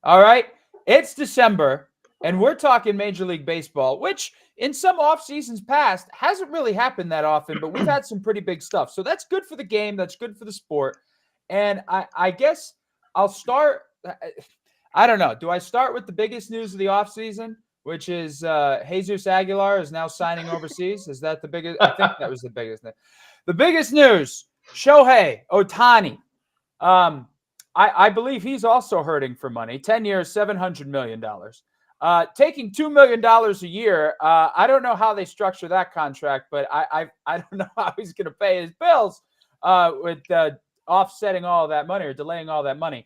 S9: All right, it's December, and we're talking Major League Baseball, which in some off seasons past hasn't really happened that often, but we've had some pretty big stuff. So that's good for the game. That's good for the sport. And I guess I'll start. I don't know. Do I start with the biggest news of the offseason, which is Jesus Aguilar is now signing overseas? Is that the biggest? I think that was the biggest thing. The biggest news, Shohei Ohtani. I believe he's also hurting for money. 10 years, $700 million. Taking $2 million a year. I don't know how they structure that contract, but I don't know how he's going to pay his bills with offsetting all that money or delaying all that money.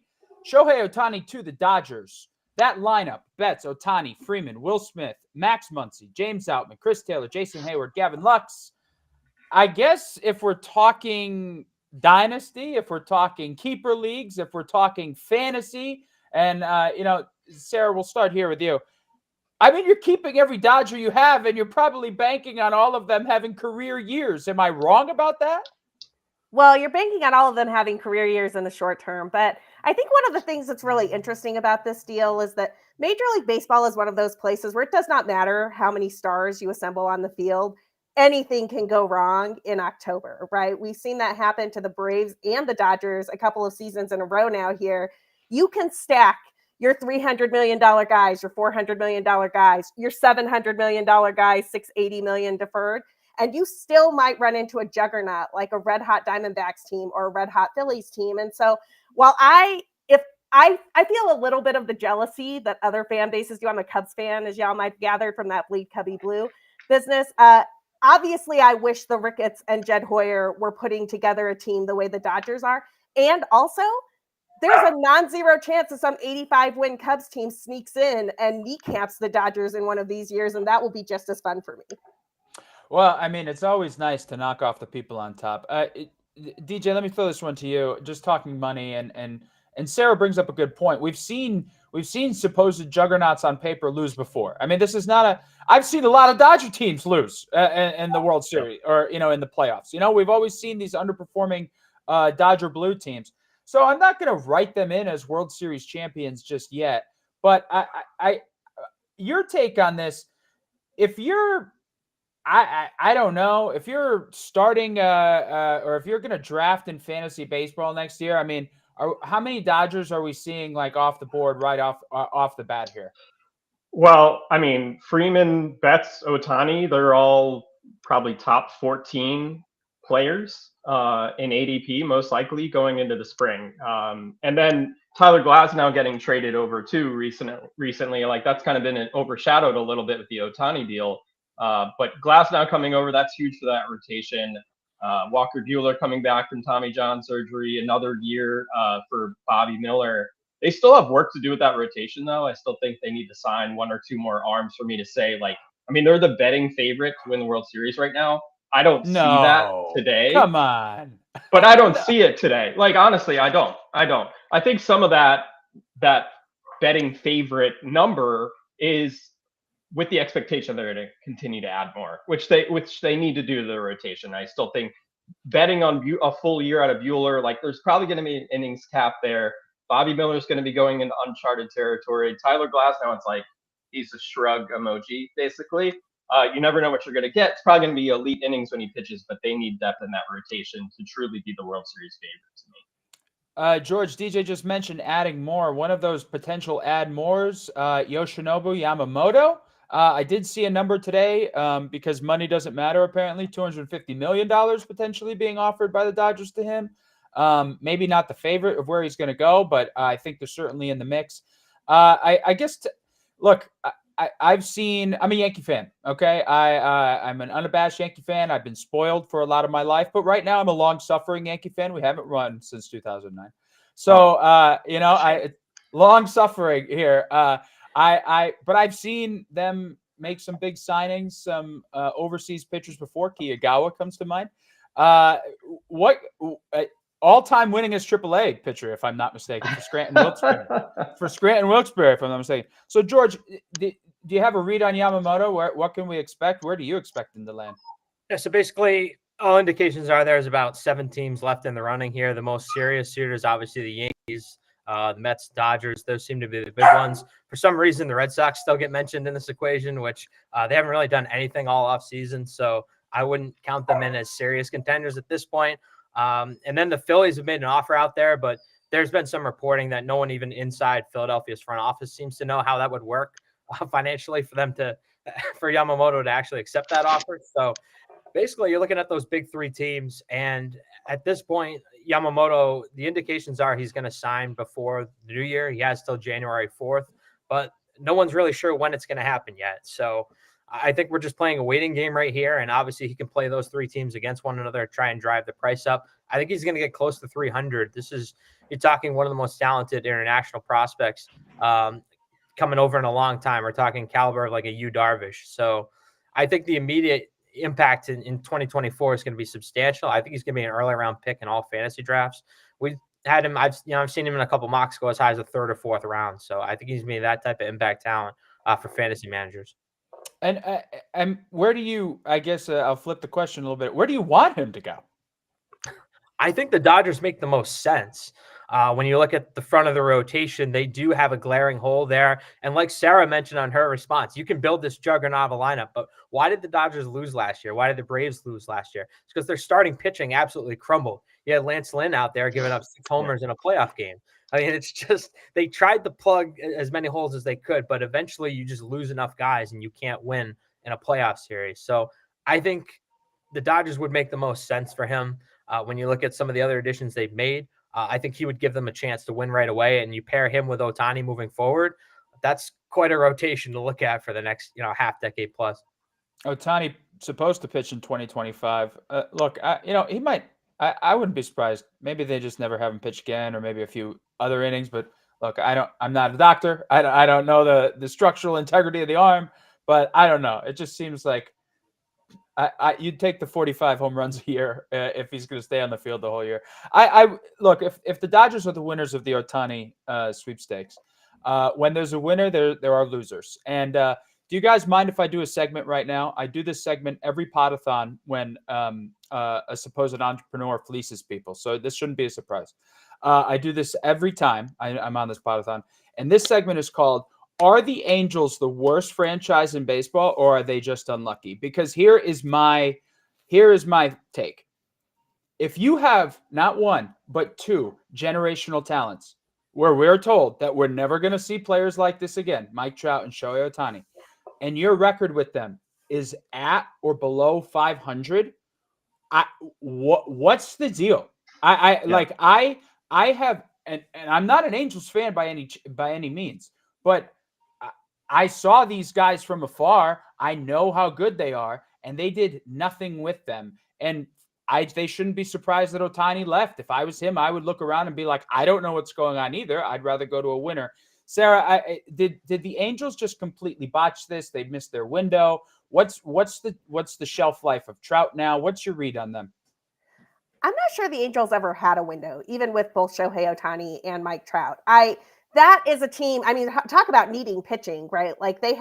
S9: Shohei Ohtani to the Dodgers. That lineup, Betts, Ohtani, Freeman, Will Smith, Max Muncy, James Outman, Chris Taylor, Jason Hayward, Gavin Lux. I guess if we're talking dynasty, if we're talking keeper leagues, if we're talking fantasy, and, you know, Sarah, we'll start here with you. I mean, you're keeping every Dodger you have, and you're probably banking on all of them having career years. Am I wrong about that?
S1: Well, you're banking on all of them having career years in the short term. But I think one of the things that's really interesting about this deal is that Major League Baseball is one of those places where it does not matter how many stars you assemble on the field. Anything can go wrong in October, right? We've seen that happen to the Braves and the Dodgers a couple of seasons in a row now here. You can stack your $300 million guys, your $400 million guys, your $700 million guys, $680 million deferred. And you still might run into a juggernaut like a red hot Diamondbacks team or a red hot Phillies team. And so while I feel a little bit of the jealousy that other fan bases do. I'm a Cubs fan, as y'all might have gathered from that Bleed Cubby Blue business. Obviously, I wish the Ricketts and Jed Hoyer were putting together a team the way the Dodgers are. And also, there's a non-zero chance that some 85-win Cubs team sneaks in and kneecaps the Dodgers in one of these years, and that will be just as fun for me.
S9: Well, I mean, it's always nice to knock off the people on top. DJ, let me throw this one to you. Just talking money, and Sarah brings up a good point. We've seen supposed juggernauts on paper lose before. I mean, this is not a. I've seen a lot of Dodger teams lose in the World Series or in the playoffs. We've always seen these underperforming Dodger blue teams. So I'm not going to write them in as World Series champions just yet. But I your take on this, if you're. I don't know if you're starting or if you're going to draft in fantasy baseball next year. I mean, how many Dodgers are we seeing like off the board right off the bat here?
S22: Well, I mean, Freeman, Betts, Ohtani, they're all probably top 14 players in ADP, most likely going into the spring. And then Tyler Glasnow getting traded over too recently. Like that's kind of been overshadowed a little bit with the Ohtani deal. But Glasnow coming over, that's huge for that rotation. Walker Buehler coming back from Tommy John surgery, another year for Bobby Miller. They still have work to do with that rotation, though. I still think they need to sign one or two more arms for me to say, like, I mean, they're the betting favorite to win the World Series right now. I don't see that today.
S9: Come on.
S22: But I don't see it today. Like, honestly, I don't. I think some of that betting favorite number is with the expectation they're going to continue to add more, which they need to do to the rotation. I still think betting on a full year out of Buehler, like there's probably going to be an innings cap there. Bobby Miller's going to be going into uncharted territory. Tyler Glasnow, it's like he's a shrug emoji, basically. You never know what you're going to get. It's probably going to be elite innings when he pitches, but they need depth in that rotation to truly be the World Series favorite to me.
S9: George, DJ just mentioned adding more. One of those potential add mores, Yoshinobu Yamamoto. I did see a number today because money doesn't matter, apparently. $250 million potentially being offered by the Dodgers to him. Maybe not the favorite of where he's going to go, but I think they're certainly in the mix. I guess, look, I've seen. I'm a Yankee fan. Okay, I'm an unabashed Yankee fan. I've been spoiled for a lot of my life, but right now I'm a long-suffering Yankee fan. We haven't run since 2009, so you know, I long-suffering here. But I've seen them make some big signings, some overseas pitchers before. Kiyagawa comes to mind. What all-time winningest AAA pitcher, if I'm not mistaken, for Scranton Wilkes-Barre. If I'm not mistaken. So, George, do you have a read on Yamamoto? What can we expect? Where do you expect him to land?
S12: Yeah, so basically, all indications are there's about 7 teams left in the running here. The most serious suitors, obviously, the Yankees, the Mets, Dodgers. Those seem to be the big ones. For some reason, the Red Sox still get mentioned in this equation, which they haven't really done anything all offseason. So I wouldn't count them in as serious contenders at this point. And then the Phillies have made an offer out there, but there's been some reporting that no one even inside Philadelphia's front office seems to know how that would work financially for Yamamoto to actually accept that offer. So basically, you're looking at those big 3 teams. And at this point, Yamamoto, the indications are he's going to sign before the new year. He has till January 4th, but no one's really sure when it's going to happen yet. So I think we're just playing a waiting game right here. And obviously, he can play those 3 teams against one another, try and drive the price up. I think he's going to get close to 300. You're talking one of the most talented international prospects coming over in a long time. We're talking caliber of like a Yu Darvish. So I think the immediate impact in 2024 is going to be substantial. I think he's going to be an early round pick in all fantasy drafts. We had him. I've seen him in a couple mocks go as high as the 3rd or 4th round. So I think he's going to be that type of impact talent for fantasy managers.
S9: And where do you? I guess I'll flip the question a little bit. Where do you want him to go?
S12: I think the Dodgers make the most sense. When you look at the front of the rotation, they do have a glaring hole there. And like Sarah mentioned on her response, you can build this juggernaut of a lineup. But why did the Dodgers lose last year? Why did the Braves lose last year? It's because their starting pitching absolutely crumbled. You had Lance Lynn out there giving up 6 homers in a playoff game. I mean, it's just they tried to plug as many holes as they could, but eventually you just lose enough guys and you can't win in a playoff series. So I think the Dodgers would make the most sense for him. When you look at some of the other additions they've made, I think he would give them a chance to win right away. And you pair him with Ohtani moving forward, that's quite a rotation to look at for the next, half decade plus.
S9: Ohtani supposed to pitch in 2025. Look, he might. I wouldn't be surprised. Maybe they just never have him pitch again, or maybe a few other innings. But look, I'm not a doctor. I don't know the structural integrity of the arm, but I don't know. It just seems like you'd take the 45 home runs a year if he's going to stay on the field the whole year. I look, if the Dodgers are the winners of the Ohtani sweepstakes, when there's a winner, there are losers. And do you guys mind if I do a segment right now? I do this segment every Podathon when a supposed entrepreneur fleeces people. So this shouldn't be a surprise. I do this every time I'm on this Podathon. And this segment is called, are the Angels the worst franchise in baseball, or are they just unlucky? Because here is my take. If you have not 1, but 2 generational talents, where we're told that we're never going to see players like this again, Mike Trout and Shohei Ohtani, and your record with them is at or below 500, what's the deal? I have, and I'm not an Angels fan by any means, but I saw these guys from afar. I know how good they are, and they did nothing with them. And they shouldn't be surprised that Ohtani left. If I was him, I would look around and be like, I don't know what's going on either. I'd rather go to a winner. Sarah, did the Angels just completely botch this? They missed their window. What's the shelf life of Trout now? What's your read on them?
S1: I'm not sure the Angels ever had a window, even with both Shohei Ohtani and Mike Trout. That is a team. I mean, talk about needing pitching, right? Like they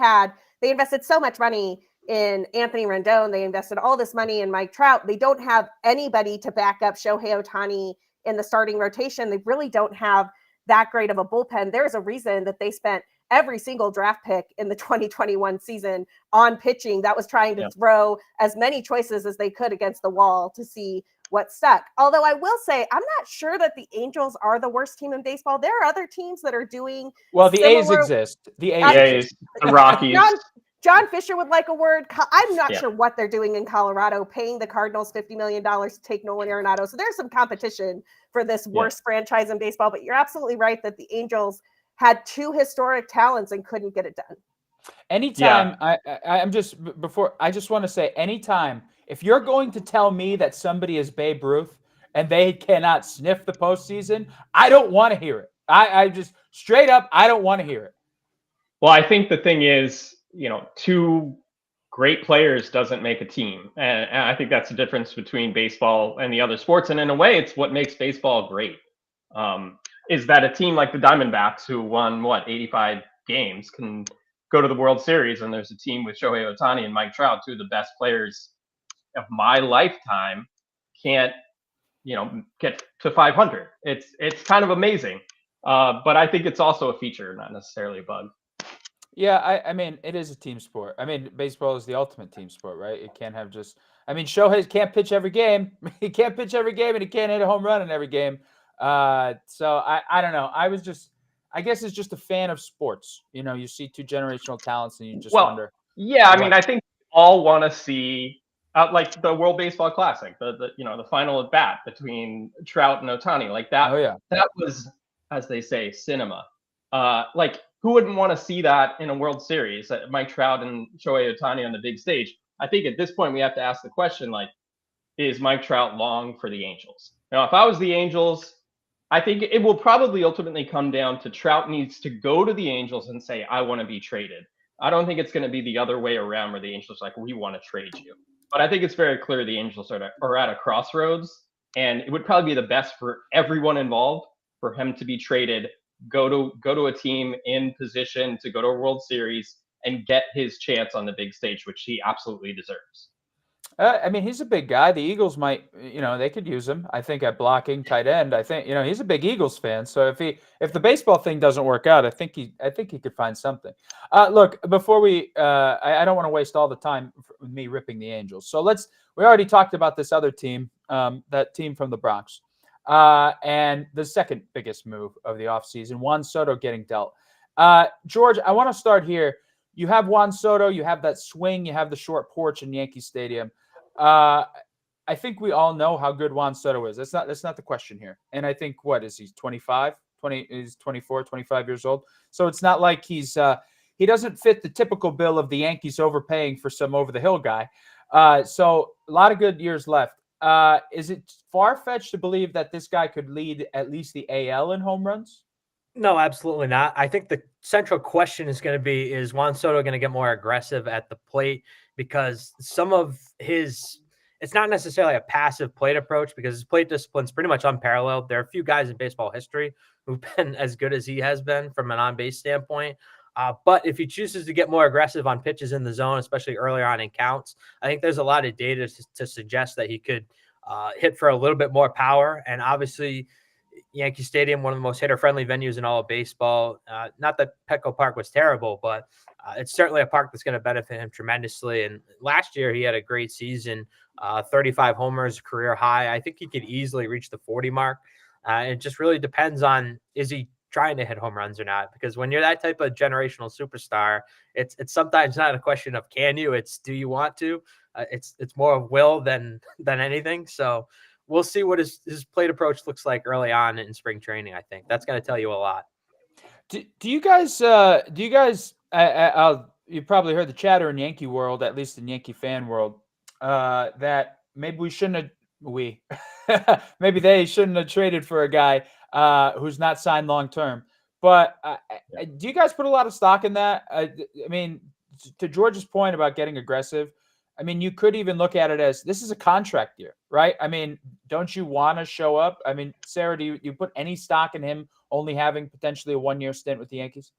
S1: invested so much money in Anthony Rendon. They invested all this money in Mike Trout. They don't have anybody to back up Shohei Ohtani in the starting rotation. They really don't have that great of a bullpen. There's a reason that they spent every single draft pick in the 2021 season on pitching that was trying to throw as many choices as they could against the wall to see what stuck. Although I will say, I'm not sure that the Angels are the worst team in baseball. There are other teams that are doing
S9: well. The A's exist. The A's,
S22: the Rockies.
S1: John Fisher would like a word. I'm not sure what they're doing in Colorado, paying the Cardinals $50 million to take Nolan Arenado. So there's some competition for this worst franchise in baseball. But you're absolutely right that the Angels had 2 historic talents and couldn't get it done.
S9: Anytime I'm just before I just want to say anytime if you're going to tell me that somebody is Babe Ruth and they cannot sniff the postseason, I don't want to hear it. I just straight up I don't want to hear it.
S22: Well, I think the thing is, two great players doesn't make a team, and I think that's the difference between baseball and the other sports. And in a way, it's what makes baseball great. Is that a team like the Diamondbacks, who won 85 games, can go to the World Series, and there's a team with Shohei Ohtani and Mike Trout, two of the best players of my lifetime, can't get to 500. It's kind of amazing, but I think it's also a feature, not necessarily a bug.
S9: Yeah, I mean, it is a team sport. I mean, baseball is the ultimate team sport, right? It can't have just. I mean, Shohei can't pitch every game. He can't pitch every game, and he can't hit a home run in every game. So I don't know. I guess it's just a fan of sports. You see two generational talents, and you just wonder.
S22: Yeah, I mean, I think we all want to see like the World Baseball Classic, the final at bat between Trout and Ohtani, like that.
S9: Oh yeah,
S22: that was, as they say, cinema. Like, who wouldn't want to see that in a World Series? Mike Trout and Shohei Ohtani on the big stage. I think at this point we have to ask the question, like, is Mike Trout long for the Angels? Now, if I was the Angels, I think it will probably ultimately come down to Trout needs to go to the Angels and say, I want to be traded. I don't think it's going to be the other way around where the Angels are like, we want to trade you. But I think it's very clear the Angels are at a crossroads, and it would probably be the best for everyone involved for him to be traded, go to a team in position to go to a World Series and get his chance on the big stage, which he absolutely deserves.
S9: I mean, he's a big guy. The Eagles might, they could use him. I think at blocking tight end. I think, he's a big Eagles fan. So if the baseball thing doesn't work out, I think he could find something. Look, before we, I don't want to waste all the time with me ripping the Angels. So we already talked about this other team, that team from the Bronx, and the second biggest move of the offseason, Juan Soto getting dealt. George, I want to start here. You have Juan Soto, you have that swing, you have the short porch in Yankee Stadium. I think we all know how good Juan Soto is. That's not the question here. And I think, what is he, 25? He's 24, 25 years old. So it's not like he doesn't fit the typical bill of the Yankees overpaying for some over-the-hill guy. So a lot of good years left. Is it far-fetched to believe that this guy could lead at least the AL in home runs?
S12: No, absolutely not. I think the central question is going to be, is Juan Soto going to get more aggressive at the plate? Because some of it's not necessarily a passive plate approach, because his plate discipline is pretty much unparalleled. There are a few guys in baseball history who've been as good as he has been from an on-base standpoint. But if he chooses to get more aggressive on pitches in the zone, especially earlier on in counts, I think there's a lot of data to suggest that he could hit for a little bit more power. And obviously, Yankee Stadium, one of the most hitter-friendly venues in all of baseball. Not that Petco Park was terrible, but it's certainly a park that's going to benefit him tremendously. And last year, he had a great season, 35 homers, career high. I think he could easily reach the 40 mark. It just really depends on, is he trying to hit home runs or not? Because when you're that type of generational superstar, it's sometimes not a question of can you, it's do you want to? It's more of will than anything. So we'll see what his plate approach looks like early on in spring training. I think that's going to tell you a lot.
S9: Do you guys, you probably heard the chatter in Yankee world, at least in Yankee fan world, that maybe maybe they shouldn't have traded for a guy who's not signed long-term. But do you guys put a lot of stock in that? I mean, to George's point about getting aggressive, I mean, you could even look at it as this is a contract year, right? I mean, don't you want to show up? I mean, Sarah, do you put any stock in him only having potentially a one-year stint with the Yankees?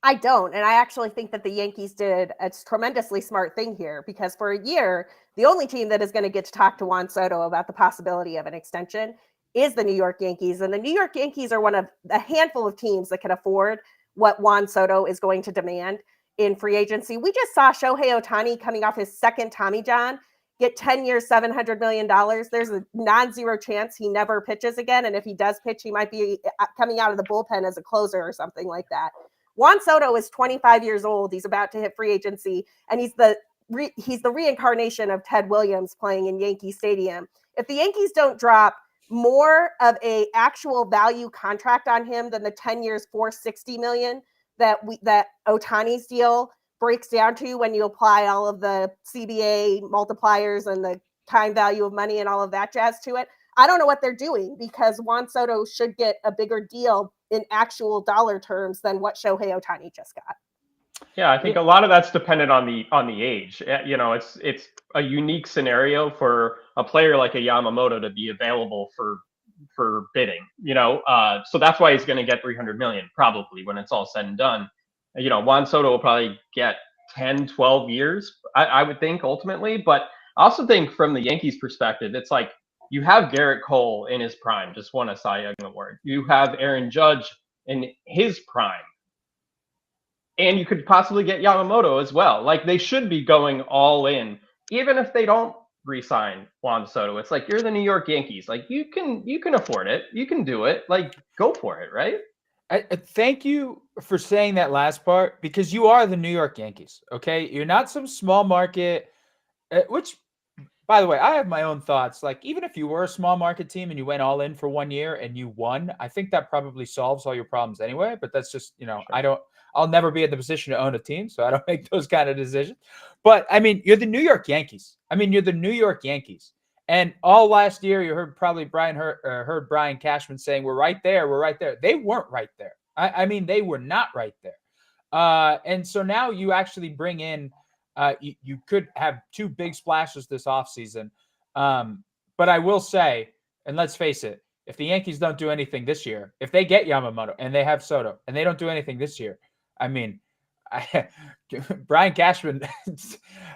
S1: I don't. And I actually think that the Yankees did a tremendously smart thing here, because for a year, the only team that is going to get to talk to Juan Soto about the possibility of an extension is the New York Yankees. And the New York Yankees are one of a handful of teams that can afford what Juan Soto is going to demand in free agency. We just saw Shohei Ohtani coming off his second Tommy John get 10 years, $700 million. There's a non-zero chance he never pitches again. And if he does pitch, he might be coming out of the bullpen as a closer or something like that. Juan Soto is 25 years old. He's about to hit free agency, and he's the reincarnation of Ted Williams playing in Yankee Stadium. If the Yankees don't drop more of a actual value contract on him than the 10 years, $460 million that Ohtani's deal breaks down to when you apply all of the CBA multipliers and the time value of money and all of that jazz to it. I don't know what they're doing, because Juan Soto should get a bigger deal in actual dollar terms than what Shohei Ohtani just got.
S22: Yeah, I think a lot of that's dependent on the age. You know, it's a unique scenario for a player like a Yamamoto to be available for bidding. You know, so that's why he's going to get 300 million probably when it's all said and done. You know, Juan Soto will probably get 10, 12 years, I would think, ultimately. But I also think from the Yankees' perspective, it's like you have Garrett Cole in his prime, just won a Cy Young Award. You have Aaron Judge in his prime. And you could possibly get Yamamoto as well. Like, they should be going all in, even if they don't re-sign Juan Soto. It's like, you're the New York Yankees. Like, you can afford it. You can do it. Like, go for it, right?
S9: I thank you for saying that last part, because you are the New York Yankees. Okay, you're not some small market, which, by the way, I have my own thoughts. Like, even if you were a small market team and you went all in for 1 year and you won, I think that probably solves all your problems anyway. But that's just, you know, I'll never be in the position to own a team, so I don't make those kind of decisions. But I mean, you're the New York Yankees. You're the New York Yankees. And all last year, you heard probably heard Brian Cashman saying, we're right there, we're right there. They weren't right there. I mean, they were not right there. And so now you actually bring in, you could have 2 big splashes this offseason. But I will say, and let's face it, if the Yankees don't do anything this year, if they get Yamamoto and they have Soto and they don't do anything this year, I mean, Brian Cashman,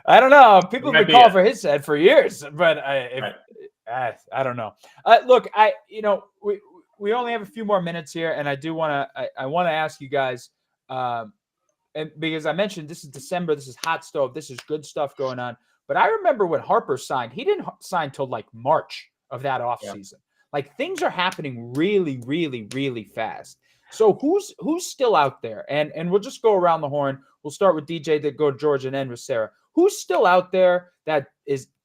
S9: I don't know. People have been calling for his head for years, but I don't know. Look, we only have a few more minutes here, and I want to ask you guys, and because I mentioned this is December, this is hot stove, this is good stuff going on. But I remember when Harper signed, he didn't sign till like March of that offseason. Yeah. Like, things are happening really, really, really fast. So who's still out there? And we'll just go around the horn. We'll start with DJ, then go to George, and end with Sarah. Who's still out there that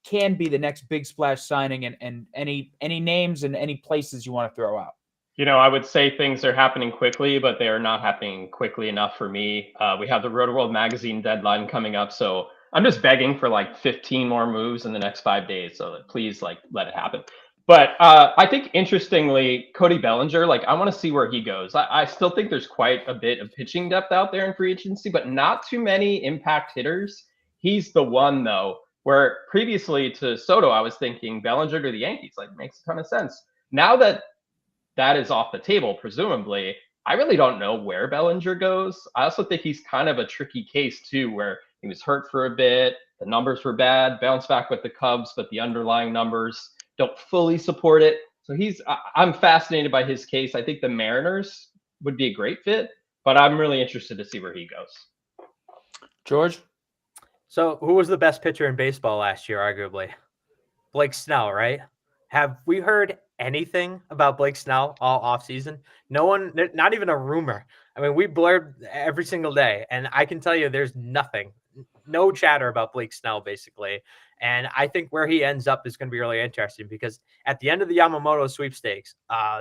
S9: can be the next big splash signing, and any names and any places you want to throw out?
S22: You know, I would say things are happening quickly, but they are not happening quickly enough for me. We have the Roto World Magazine deadline coming up, so I'm just begging for like 15 more moves in the next 5 days. So please, like, let it happen. But I think, interestingly, Cody Bellinger, like, I want to see where he goes. I still think there's quite a bit of pitching depth out there in free agency, but not too many impact hitters. He's the one, though, where previously to Soto, I was thinking Bellinger to the Yankees, like, makes a ton of sense. Now that is off the table, presumably, I really don't know where Bellinger goes. I also think he's kind of a tricky case, too, where he was hurt for a bit, the numbers were bad, bounced back with the Cubs, but the underlying numbers don't fully support it. So I'm fascinated by his case. I think the Mariners would be a great fit, but I'm really interested to see where he goes.
S9: George?
S12: So who was the best pitcher in baseball last year, arguably? Blake Snell, right? Have we heard anything about Blake Snell all offseason? No one, not even a rumor. I mean, we blurred every single day, and I can tell you there's nothing, no chatter about Blake Snell, basically. And I think where he ends up is going to be really interesting, because at the end of the Yamamoto sweepstakes,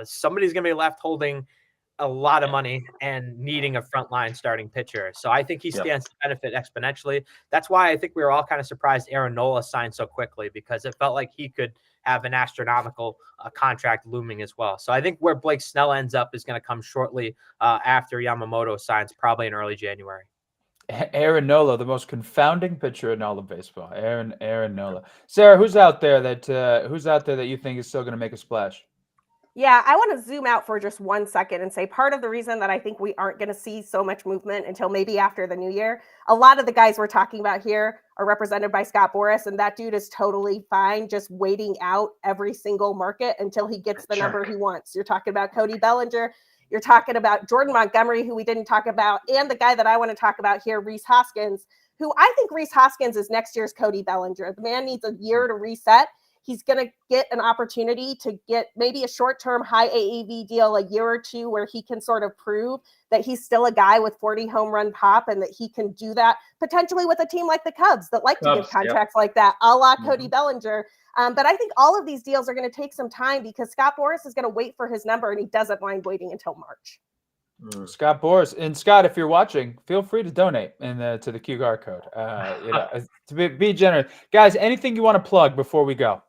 S12: somebody's going to be left holding a lot of money and needing a frontline starting pitcher. So I think he stands to benefit exponentially. That's why I think we were all kind of surprised Aaron Nola signed so quickly, because it felt like he could have an astronomical contract looming as well. So I think where Blake Snell ends up is going to come shortly after Yamamoto signs, probably in early January.
S9: Aaron Nola, the most confounding pitcher in all of baseball. Aaron Nola. Sarah, who's out there that you think is still going to make a splash?
S1: Yeah, I want to zoom out for just 1 second and say part of the reason that I think we aren't going to see so much movement until maybe after the new year, a lot of the guys we're talking about here are represented by Scott Boras, and that dude is totally fine just waiting out every single market until he gets the number he wants. You're talking about Cody Bellinger. You're talking about Jordan Montgomery, who we didn't talk about, and the guy that I want to talk about here, Rhys Hoskins, who I think Rhys Hoskins is next year's Cody Bellinger. The man needs a year to reset. He's going to get an opportunity to get maybe a short-term high AAV deal a year or two where he can sort of prove that he's still a guy with 40 home run pop and that he can do that potentially with a team like the Cubs that like to give contracts like that, a la Cody Bellinger. But I think all of these deals are going to take some time because Scott Boras is going to wait for his number, and he doesn't mind waiting until March.
S9: Scott Boris. And Scott, if you're watching, feel free to donate to the QR code. To be generous. Guys, anything you want to plug before we go?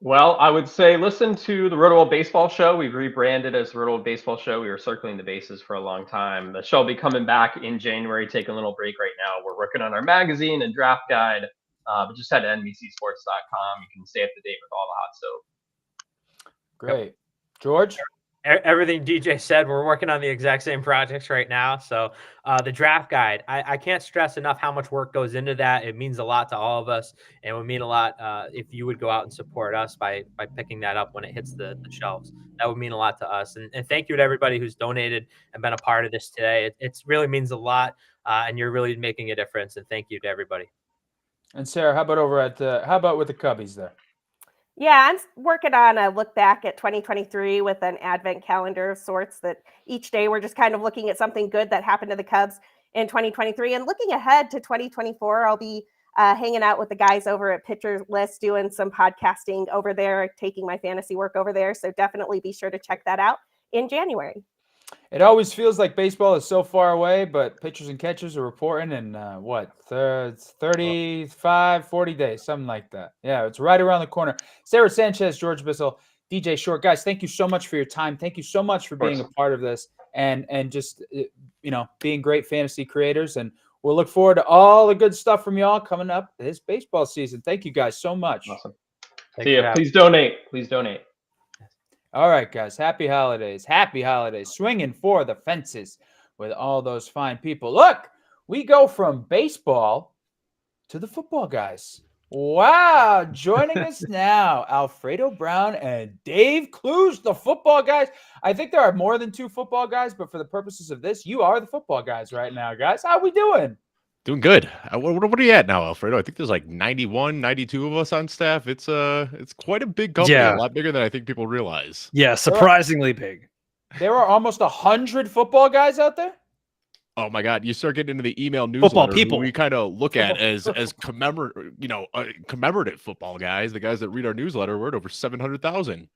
S22: Well, I would say listen to the Roto Baseball Show. We've rebranded as the Roto Baseball Show. We were circling the bases for a long time. The show will be coming back in January, taking a little break right now. We're working on our magazine and draft guide. But just head to NBCSports.com. You can stay up to date with all the hot soap.
S9: Great. George?
S12: Everything DJ said, we're working on the exact same projects right now. So the draft guide, I can't stress enough how much work goes into that. It means a lot to all of us, and it would mean a lot if you would go out and support us by picking that up when it hits the shelves. That would mean a lot to us. And thank you to everybody who's donated and been a part of this today. It really means a lot, and you're really making a difference. And thank you to everybody.
S9: And Sarah, how about with the Cubbies there?
S1: Yeah, I'm working on a look back at 2023 with an advent calendar of sorts that each day we're just kind of looking at something good that happened to the Cubs in 2023 and looking ahead to 2024. I'll be hanging out with the guys over at Pitcher List, doing some podcasting over there, taking my fantasy work over there. So definitely be sure to check that out in January.
S9: It always feels like baseball is so far away, but pitchers and catchers are reporting in 35, 40 days, something like that. Yeah, it's right around the corner. Sarah Sanchez, George Bissell, DJ Short. Guys, thank you so much for your time. Thank you so much for being a part of this and just, being great fantasy creators. And we'll look forward to all the good stuff from y'all coming up this baseball season. Thank you guys so much.
S22: Awesome. See ya. Please donate. Please donate.
S9: All right, guys. Happy holidays. Happy holidays. Swinging for the fences with all those fine people. Look, we go from baseball to the football guys. Wow. Joining us now, Alfredo Brown and Dave Clues, the football guys. I think there are more than two football guys, but for the purposes of this, you are the football guys right now, guys. How we doing?
S5: Doing good. What are you at now, Alfredo? I think there's like 91, 92 of us on staff. It's quite a big company, a lot bigger than I think people realize.
S14: Yeah, surprisingly big.
S9: There are almost 100 football guys out there.
S5: Oh my God! You start getting into the email newsletter.
S14: Football people.
S5: We kind of look at as commemorative football guys. The guys that read our newsletter, we're at over 700,000.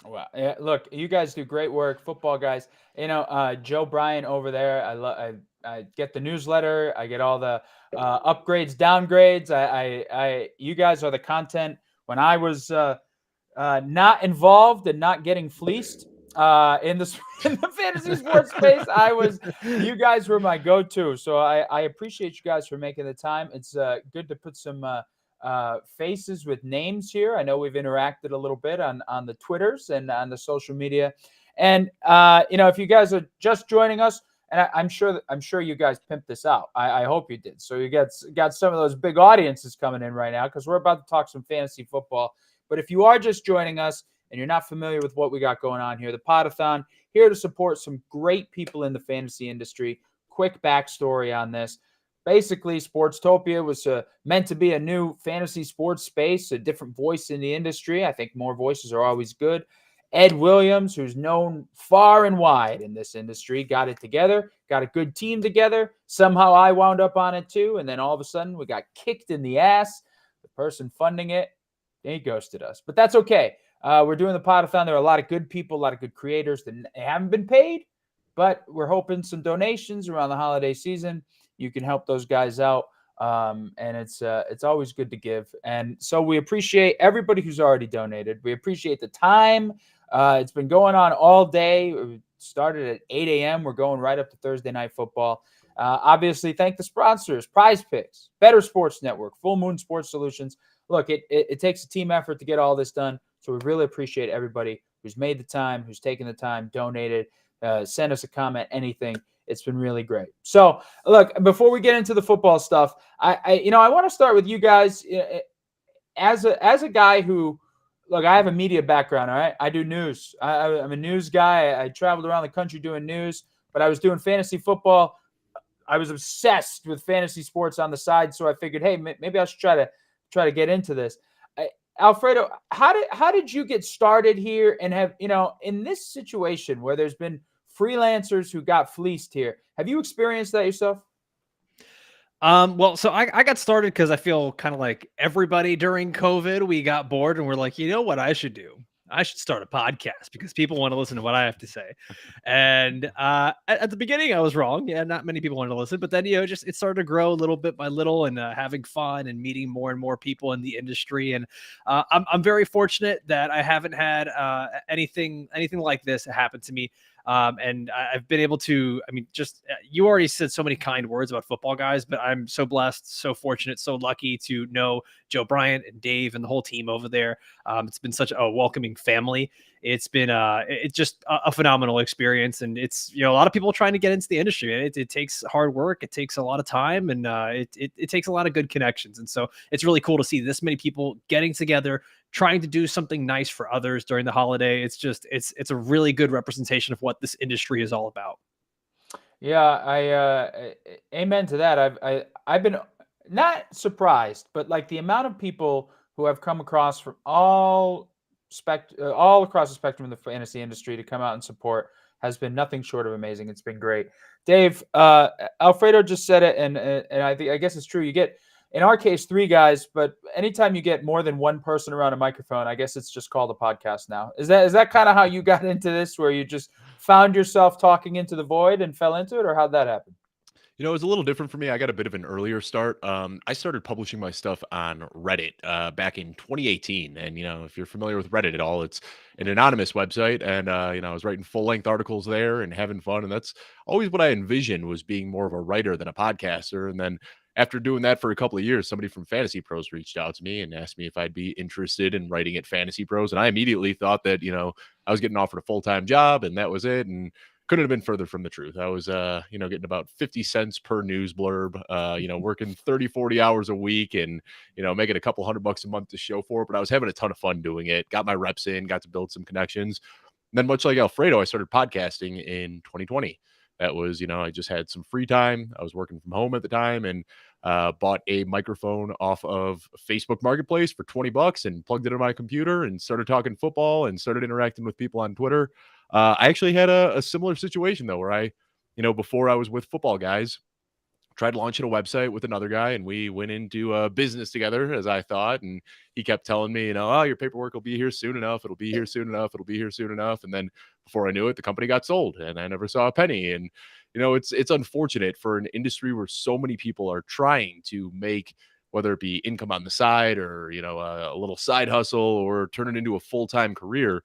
S9: Wow! Yeah, look, you guys do great work, football guys. Joe Bryan over there. I get the newsletter. I get all the upgrades, downgrades. You guys are the content. When I was not involved and not getting fleeced in the fantasy sports space, you guys were my go-to. So I appreciate you guys for making the time. It's good to put some faces with names here. I know we've interacted a little bit on the Twitters and on the social media. And if you guys are just joining us, and I'm sure you guys pimped this out. I hope you did. So you got some of those big audiences coming in right now because we're about to talk some fantasy football. But if you are just joining us and you're not familiar with what we got going on here, the Podathon, here to support some great people in the fantasy industry. Quick backstory on this. Basically, Sportstopia was meant to be a new fantasy sports space, a different voice in the industry. I think more voices are always good. Ed Williams, who's known far and wide in this industry, got it together, got a good team together. Somehow I wound up on it too. And then all of a sudden we got kicked in the ass. The person funding it, they ghosted us. But that's okay. We're doing the Podathon. There are a lot of good people, a lot of good creators that haven't been paid, but we're hoping some donations around the holiday season. You can help those guys out. And it's always good to give. And so we appreciate everybody who's already donated. We appreciate the time. It's been going on all day. We started at 8 a.m. We're going right up to Thursday Night Football. Obviously, thank the sponsors, Prize Picks, Better Sports Network, Full Moon Sports Solutions. Look, it takes a team effort to get all this done. So we really appreciate everybody who's made the time, who's taken the time, donated, sent us a comment, anything. It's been really great. So, look, before we get into the football stuff, I want to start with you guys. As a guy who, look, I have a media background, all right? I do news. I'm a news guy. I traveled around the country doing news, but I was doing fantasy football. I was obsessed with fantasy sports on the side, so I figured, hey, maybe I should try to get into this. Alfredo, how did you get started here and have, in this situation where there's been freelancers who got fleeced here, have you experienced that yourself?
S14: Well, so I got started because I feel kind of like everybody during COVID, we got bored and we're like, you know what I should do? I should start a podcast because people want to listen to what I have to say. And at the beginning, I was wrong. Yeah, not many people wanted to listen, but then just it started to grow little bit by little, and having fun and meeting more and more people in the industry. And I'm very fortunate that I haven't had anything like this happen to me. And I've been able to, I mean, just you already said so many kind words about football guys, but I'm so blessed, so fortunate, so lucky to know Joe Bryant and Dave and the whole team over there. It's been such a welcoming family. It's been it's just a phenomenal experience, and it's a lot of people trying to get into the industry. It takes hard work, it takes a lot of time, and it takes a lot of good connections. And so it's really cool to see this many people getting together, trying to do something nice for others during the holiday. It's just it's a really good representation of what this industry is all about.
S9: Yeah, I amen to that. I've been not surprised, but like the amount of people who have come across from all across the spectrum of the fantasy industry to come out and support has been nothing short of amazing. It's been great. Dave, Alfredo just said it, and I guess it's true. You get, in our case, 3 guys, but anytime you get more than one person around a microphone, I guess it's just called a podcast now. Is that kind of how you got into this, where you just found yourself talking into the void and fell into it, or how'd that happen?
S5: It was a little different for me. I got a bit of an earlier start. I started publishing my stuff on Reddit back in 2018. And, if you're familiar with Reddit at all, it's an anonymous website. And, I was writing full-length articles there and having fun. And that's always what I envisioned, was being more of a writer than a podcaster. And then after doing that for a couple of years, somebody from Fantasy Pros reached out to me and asked me if I'd be interested in writing at Fantasy Pros. And I immediately thought that, I was getting offered a full-time job and that was it. And couldn't have been further from the truth. I was, getting about 50 cents per news blurb, working 30, 40 hours a week and, making a couple $100 a month to show for it. But I was having a ton of fun doing it, got my reps in, got to build some connections. And then much like Alfredo, I started podcasting in 2020. That was, I just had some free time. I was working from home at the time and bought a microphone off of Facebook Marketplace for $20 and plugged it in my computer and started talking football and started interacting with people on Twitter. I actually had a similar situation, though, where I, before I was with Football Guys, tried launching a website with another guy, and we went into a business together, as I thought. And he kept telling me, oh, your paperwork will be here soon enough. It'll be here soon enough. It'll be here soon enough. And then before I knew it, the company got sold and I never saw a penny. And, it's unfortunate for an industry where so many people are trying to make, whether it be income on the side or, a little side hustle or turn it into a full-time career.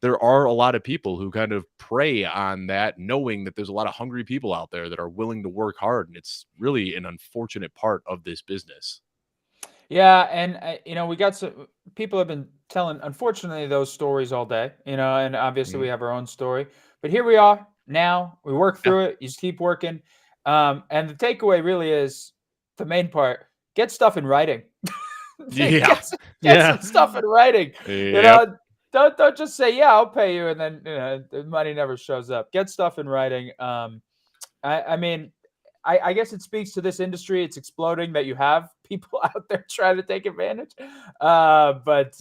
S5: There are a lot of people who kind of prey on that, knowing that there's a lot of hungry people out there that are willing to work hard. And it's really an unfortunate part of this business.
S9: Yeah. And, we got some people have been telling, unfortunately, those stories all day, and obviously we have our own story. But here we are now. We work through it. You just keep working. And the takeaway really is the main part: get stuff in writing. Get some stuff in writing. Don't just say, yeah, I'll pay you, and then the money never shows up. Get stuff in writing. I mean, I guess it speaks to this industry. It's exploding that you have people out there trying to take advantage. But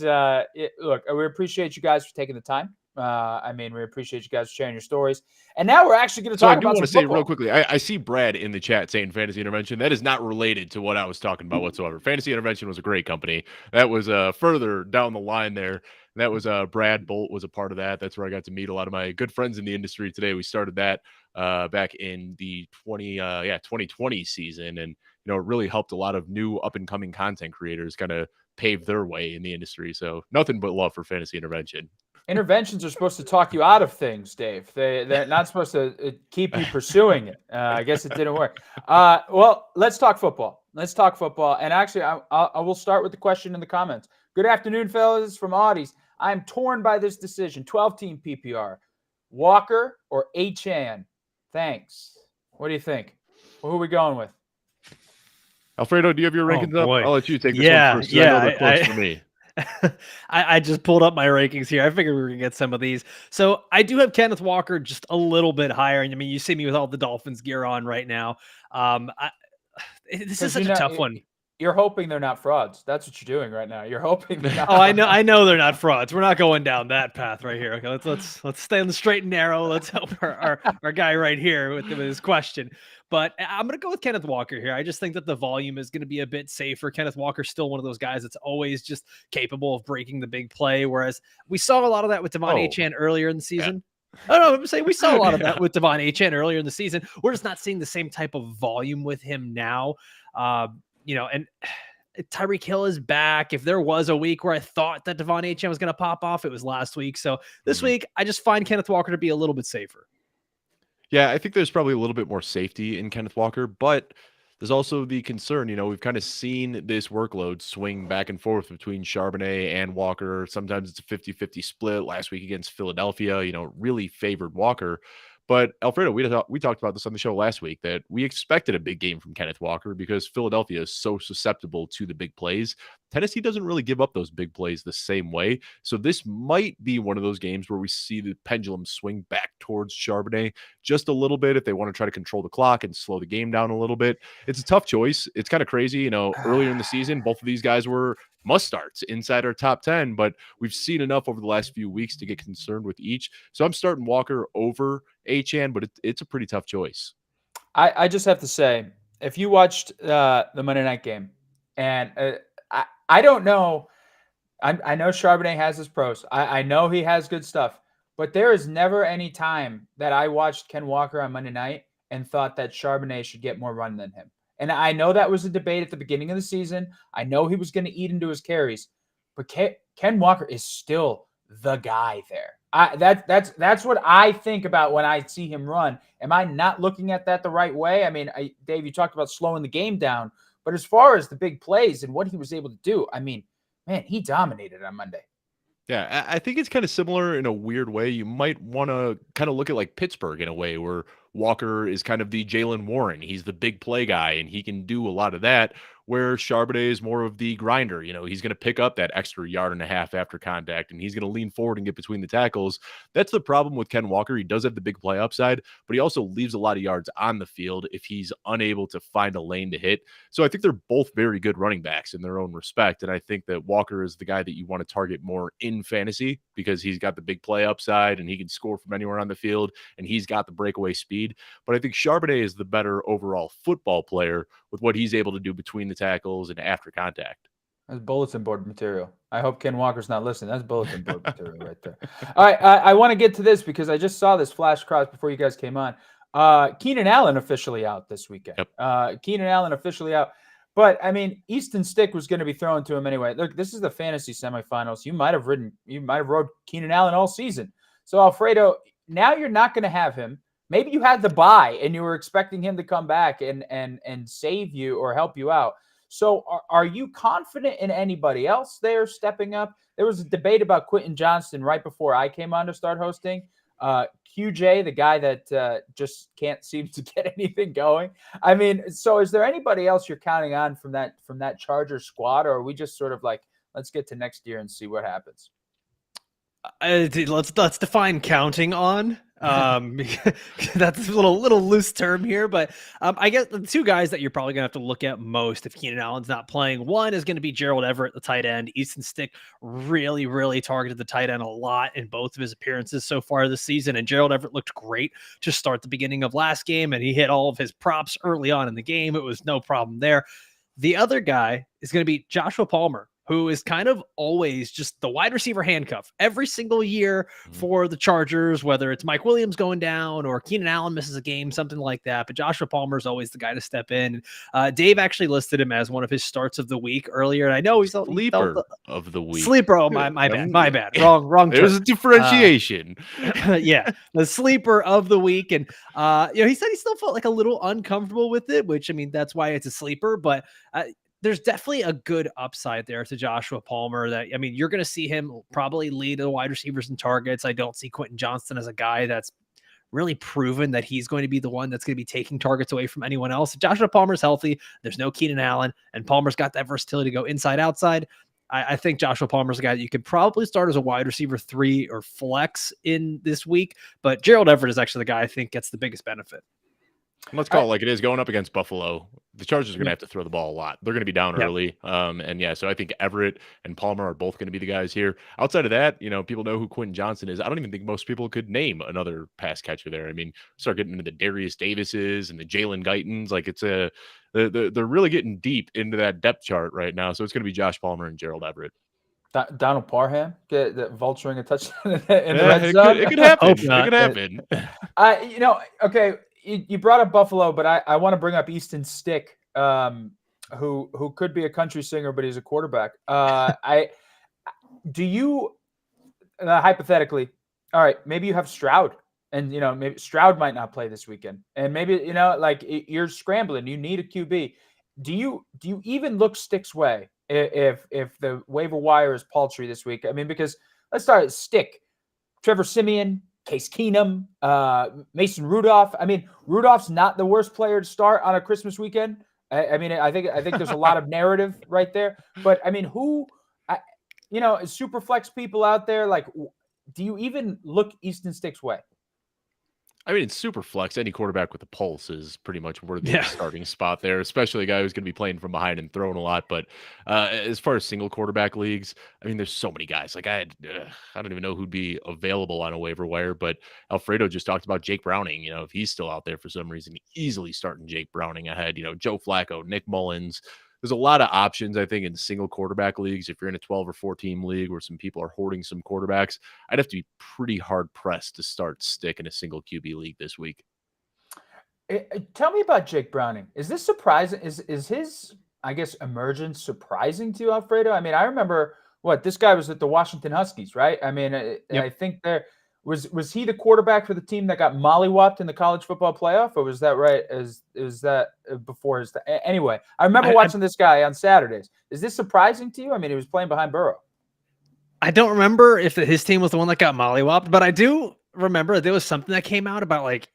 S9: look, we appreciate you guys for taking the time. We appreciate you guys sharing your stories. And now we're actually going to talk about.
S5: I do want to say real quickly, I see Brad in the chat saying Fantasy Intervention. That is not related to what I was talking about whatsoever. Fantasy Intervention was a great company. That was further down the line there. That was Brad Bolt was a part of that. That's where I got to meet a lot of my good friends in the industry today. We started that back in the 2020 season. And, it really helped a lot of new up and coming content creators kind of pave their way in the industry. So nothing but love for Fantasy Intervention.
S9: Interventions are supposed to talk you out of things, Dave. They're not supposed to keep you pursuing it. I guess it didn't work. Well, let's talk football. And actually, I will start with the question in the comments. Good afternoon, fellas from Audis. I'm torn by this decision. 12-team PPR. Walker or Achane? Thanks. What do you think? Well, who are we going with?
S5: Alfredo, do you have your rankings up? I'll let you take this one first. I know they're close for me.
S14: I just pulled up my rankings here. I figured we were gonna get some of these. So I do have Kenneth Walker just a little bit higher. And I mean, you see me with all the Dolphins gear on right now. This is such a tough one.
S9: You're hoping they're not frauds. That's what you're doing right now. You're hoping they're not
S14: Oh, I
S9: frauds.
S14: know they're not frauds. We're not going down that path right here. Okay, let's stay on the straight and narrow. Let's help our guy right here with his question. But I'm gonna go with Kenneth Walker here. I just think that the volume is gonna be a bit safer. Kenneth Walker's still one of those guys that's always just capable of breaking the big play. Whereas we saw a lot of that with Devon Achane earlier in the season. Oh no, I'm saying we saw a lot of that with Devon Achane earlier in the season. We're just not seeing the same type of volume with him now. And Tyreek Hill is back. If there was a week where I thought that Devon Achane was going to pop off, it was last week. So this week, I just find Kenneth Walker to be a little bit safer.
S5: Yeah, I think there's probably a little bit more safety in Kenneth Walker, but there's also the concern, we've kind of seen this workload swing back and forth between Charbonnet and Walker. Sometimes it's a 50-50 split. Last week against Philadelphia, really favored Walker. But Alfredo, we talked about this on the show last week, that we expected a big game from Kenneth Walker because Philadelphia is so susceptible to the big plays. Tennessee doesn't really give up those big plays the same way. So this might be one of those games where we see the pendulum swing back towards Charbonnet just a little bit if they want to try to control the clock and slow the game down a little bit. It's a tough choice. It's kind of crazy. Earlier in the season, both of these guys were must starts inside our top 10, but we've seen enough over the last few weeks to get concerned with each. So I'm starting Walker over Achane, but it's a pretty tough choice.
S9: I just have to say, if you watched the Monday night game, and I don't know, I know Charbonnet has his pros. I know he has good stuff, but there is never any time that I watched Ken Walker on Monday night and thought that Charbonnet should get more run than him. And I know that was a debate at the beginning of the season. I know he was going to eat into his carries, but Ken Walker is still the guy there. That's what I think about when I see him run. Am I not looking at that the right way? I mean, Dave, you talked about slowing the game down, but as far as the big plays and what he was able to do, I mean, man, he dominated on Monday.
S5: Yeah, I think it's kind of similar in a weird way. You might want to kind of look at like Pittsburgh in a way where Walker is kind of the Jalen Warren. He's the big play guy, and he can do a lot of that, where Charbonnet is more of the grinder. He's going to pick up that extra yard and a half after contact, and he's going to lean forward and get between the tackles. That's the problem with Ken Walker. He does have the big play upside, but he also leaves a lot of yards on the field if he's unable to find a lane to hit. So I think they're both very good running backs in their own respect, and I think that Walker is the guy that you want to target more in fantasy because he's got the big play upside, and he can score from anywhere on the field, and he's got the breakaway speed. But I think Charbonnet is the better overall football player with what he's able to do between the tackles and after contact.
S9: That's bulletin board material. I hope Ken Walker's not listening. That's bulletin board material right there. All right, I want to get to this because I just saw this flash across before you guys came on. Keenan Allen officially out this weekend. Yep. Keenan Allen officially out. But, I mean, Easton Stick was going to be thrown to him anyway. Look, this is the fantasy semifinals. You might have rode Keenan Allen all season. So, Alfredo, now you're not going to have him. Maybe you had the bye and you were expecting him to come back and save you or help you out. So are you confident in anybody else there stepping up? There was a debate about Quentin Johnston right before I came on to start hosting. QJ, the guy that just can't seem to get anything going. I mean, so is there anybody else you're counting on from that Charger squad, or are we just sort of like, let's get to next year and see what happens?
S14: Let's define counting on. That's a little loose term here, but I guess the two guys that you're probably gonna have to look at most if Keenan Allen's not playing, one is going to be Gerald Everett, the tight end. Easton Stick really targeted the tight end a lot in both of his appearances so far this season, and Gerald Everett looked great to start the beginning of last game, and he hit all of his props early on in the game. It was no problem there. The other guy is going to be Joshua Palmer, who is kind of always just the wide receiver handcuff every single year for the Chargers, whether it's Mike Williams going down or Keenan Allen misses a game, something like that. But Joshua Palmer is always the guy to step in. Dave actually listed him as one of his starts of the week earlier. And I know he's
S5: sleeper of the week.
S14: Sleeper. Oh, my bad. Wrong.
S5: There's a differentiation.
S14: Yeah. The sleeper of the week. And, he said he still felt like a little uncomfortable with it, which, I mean, that's why it's a sleeper, but, there's definitely a good upside there to Joshua Palmer that, I mean, you're going to see him probably lead the wide receivers in targets. I don't see Quentin Johnston as a guy that's really proven that he's going to be the one that's going to be taking targets away from anyone else. If Joshua Palmer's healthy, there's no Keenan Allen, and Palmer's got that versatility to go inside, outside. I think Joshua Palmer's a guy that you could probably start as a wide receiver 3 or flex in this week, but Gerald Everett is actually the guy I think gets the biggest benefit.
S5: Let's call it like it is. Going up against Buffalo, the Chargers are going to
S14: Yeah.
S5: have to throw the ball a lot. They're going to be down
S14: Yeah.
S5: early. And yeah, so I think Everett and Palmer are both going to be the guys here. Outside of that, people know who Quentin Johnson is. I don't even think most people could name another pass catcher there. I mean, start getting into the Darius Davises and the Jalen Guytons. Like they're really getting deep into that depth chart right now. So it's going to be Josh Palmer and Gerald Everett.
S9: Donald Parham get vulturing a touchdown in the red zone.
S5: It could happen. It could happen.
S9: Okay, you brought up Buffalo, but I want to bring up Easton Stick, who could be a country singer, but he's a quarterback. Do you hypothetically? All right, maybe you have Stroud, and maybe Stroud might not play this weekend, and maybe you're scrambling. You need a QB. Do you even look Stick's way if the waiver wire is paltry this week? I mean, because let's start at Stick, Trevor Siemian, Case Keenum, Mason Rudolph. I mean, Rudolph's not the worst player to start on a Christmas weekend. I mean, I think there's a lot of narrative right there. But I mean, super flex people out there, like, do you even look Easton Stick's way?
S5: I mean, in super flex, any quarterback with a pulse is pretty much worthy of a starting spot there, especially a guy who's going to be playing from behind and throwing a lot. But as far as single quarterback leagues, I mean, there's so many guys. Like I don't even know who'd be available on a waiver wire. But Alfredo just talked about Jake Browning. If he's still out there for some reason, easily starting Jake Browning ahead. Joe Flacco, Nick Mullins. There's a lot of options, I think, in single quarterback leagues. If you're in a 12 or 14 league where some people are hoarding some quarterbacks, I'd have to be pretty hard pressed to start Stick in a single QB league this week.
S9: Tell me about Jake Browning. Is this surprising? Is his, I guess, emergence surprising to you, Alfredo? I mean, I remember this guy was at the Washington Huskies, right? I mean, I think there was he the quarterback for the team that got mollywopped in the college football playoff, or was that right? Is that before his anyway? I remember watching this guy on Saturdays. Is this surprising to you? I mean, he was playing behind Burrow.
S14: I don't remember if his team was the one that got mollywopped, but I do remember there was something that came out about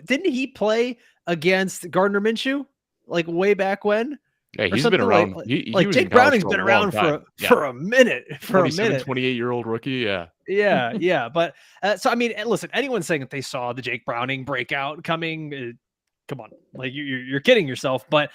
S14: didn't he play against Gardner Minshew way back when?
S5: Yeah, he's been around.
S14: Jake Browning's been around for a minute.
S5: 28-year-old rookie. Yeah.
S14: Yeah. But so I mean, listen, anyone saying that they saw the Jake Browning breakout coming, come on, you're kidding yourself. But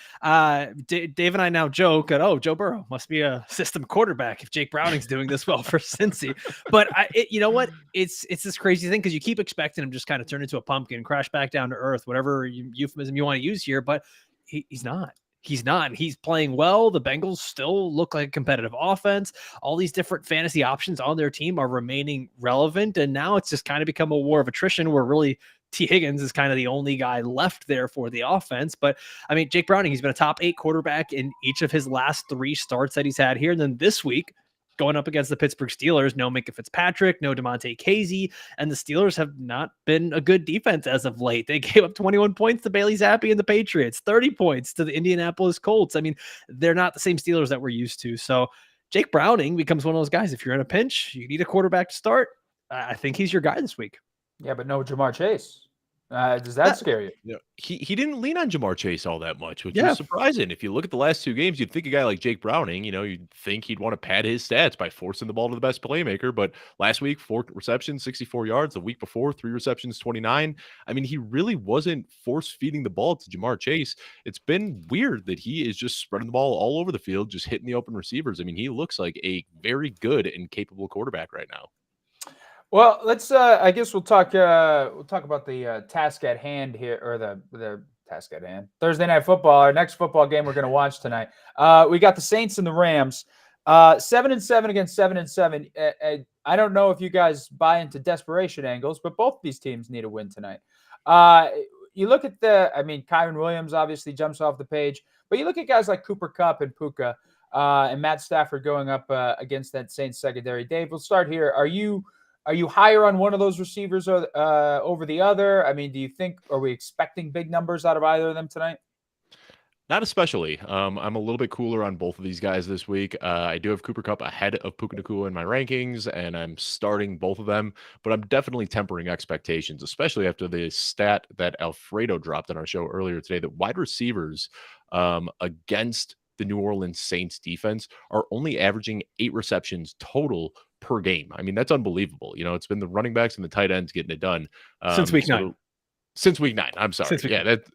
S14: Dave and I now joke that Joe Burrow must be a system quarterback if Jake Browning's doing this well for Cincy. But you know what? It's this crazy thing because you keep expecting him just kind of turn into a pumpkin, crash back down to earth, whatever euphemism you want to use here. But he's not. He's not. He's playing well. The Bengals still look like a competitive offense. All these different fantasy options on their team are remaining relevant. And now it's just kind of become a war of attrition where really T. Higgins is kind of the only guy left there for the offense. But I mean, Jake Browning, he's been a top 8 quarterback in each of his last 3 starts that he's had here. And then this week, going up against the Pittsburgh Steelers, no Minka Fitzpatrick, no DeMonte Casey, and the Steelers have not been a good defense as of late. They gave up 21 points to Bailey Zappi and the Patriots, 30 points to the Indianapolis Colts. I mean, they're not the same Steelers that we're used to. So Jake Browning becomes one of those guys. If you're in a pinch, you need a quarterback to start. I think he's your guy this week.
S9: Yeah, but no Jamar Chase. Does that scare you?
S5: Yeah, he didn't lean on Jamar Chase all that much, which is surprising. If you look at the last 2 games, you'd think a guy like Jake Browning, you'd think he'd want to pad his stats by forcing the ball to the best playmaker. But last week, 4 receptions, 64 yards. The week before, 3 receptions, 29. I mean, he really wasn't force feeding the ball to Jamar Chase. It's been weird that he is just spreading the ball all over the field, just hitting the open receivers. I mean, he looks like a very good and capable quarterback right now.
S9: Well, let's. I guess we'll talk about the task at hand here, or the task at hand. Thursday Night Football, our next football game we're going to watch tonight. We got the Saints and the Rams, 7-7 against 7-7. I don't know if you guys buy into desperation angles, but both these teams need a win tonight. You look at Kyron Williams obviously jumps off the page, but you look at guys like Cooper Kupp and Puka and Matt Stafford going up against that Saints secondary. Dave, we'll start here. Are you higher on one of those receivers over the other? I mean, are we expecting big numbers out of either of them tonight?
S5: Not especially. I'm a little bit cooler on both of these guys this week. I do have Cooper Kupp ahead of Puka Nacua in my rankings, and I'm starting both of them, but I'm definitely tempering expectations, especially after the stat that Alfredo dropped on our show earlier today, that wide receivers against the New Orleans Saints defense are only averaging 8 receptions total per game. I mean, that's unbelievable. It's been the running backs and the tight ends getting it done.
S14: Since week 9.
S5: Since week 9. I'm sorry.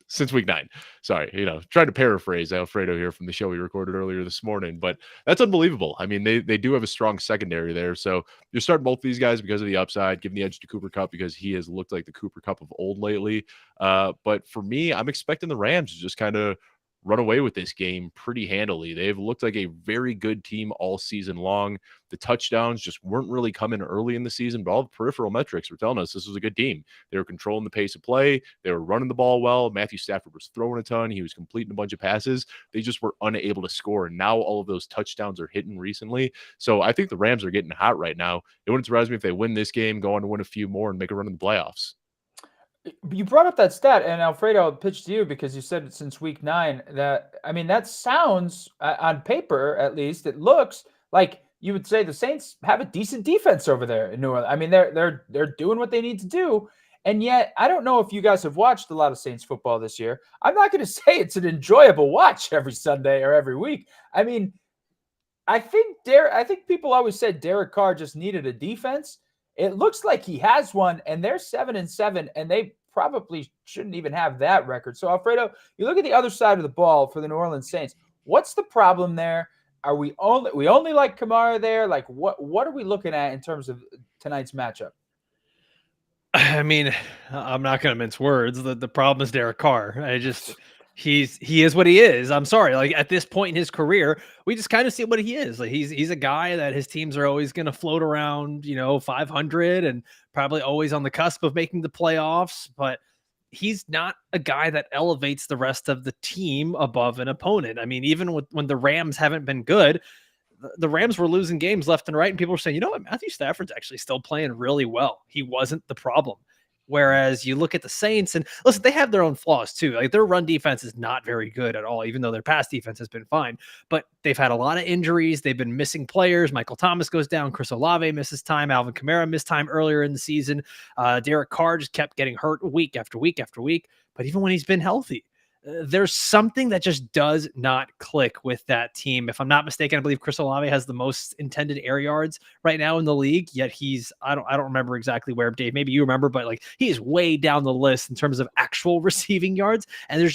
S5: Since week 9. Sorry. Trying to paraphrase Alfredo here from the show we recorded earlier this morning, but that's unbelievable. I mean, they do have a strong secondary there. So you're starting both these guys because of the upside, giving the edge to Cooper Kupp because he has looked like the Cooper Kupp of old lately. But for me, I'm expecting the Rams to just kind of run away with this game pretty handily. They've looked like a very good team all season long. The touchdowns just weren't really coming early in the season, but all the peripheral metrics were telling us this was a good team. They were controlling the pace of play. They were running the ball well. Matthew Stafford was throwing a ton. He was completing a bunch of passes. They just were unable to score. And now all of those touchdowns are hitting recently. So I think the Rams are getting hot right now. It wouldn't surprise me if they win this game, go on to win a few more, and make a run in the playoffs.
S9: You brought up that stat, and Alfredo, I'll pitch to you because you said it since week 9. That sounds, on paper at least, it looks like you would say the Saints have a decent defense over there in New Orleans. I mean, they're doing what they need to do, and yet I don't know if you guys have watched a lot of Saints football this year. I'm not going to say it's an enjoyable watch every Sunday or every week. I mean, I think people always said Derek Carr just needed a defense. It looks like he has one, and they're 7-7, and they probably shouldn't even have that record. So, Alfredo, you look at the other side of the ball for the New Orleans Saints. What's the problem there? Are we only like Kamara there? Like, what are we looking at in terms of tonight's matchup?
S14: I mean, I'm not going to mince words. The problem is Derek Carr. He is what he is. I'm sorry. Like, at this point in his career, we just kind of see what he is. Like, he's a guy that his teams are always going to float around, 500 and probably always on the cusp of making the playoffs, but he's not a guy that elevates the rest of the team above an opponent. I mean, even when the Rams haven't been good, the Rams were losing games left and right, and people were saying, you know what, Matthew Stafford's actually still playing really well. He wasn't the problem. Whereas you look at the Saints, and listen, they have their own flaws too. Like, their run defense is not very good at all, even though their pass defense has been fine. But they've had a lot of injuries. They've been missing players. Michael Thomas goes down. Chris Olave misses time. Alvin Kamara missed time earlier in the season. Derek Carr just kept getting hurt week after week after week. But even when he's been healthy, there's something that just does not click with that team. If I'm not mistaken, I believe Chris Olave has the most intended air yards right now in the league, yet I don't remember exactly where, Dave, maybe you remember, but like, he is way down the list in terms of actual receiving yards. And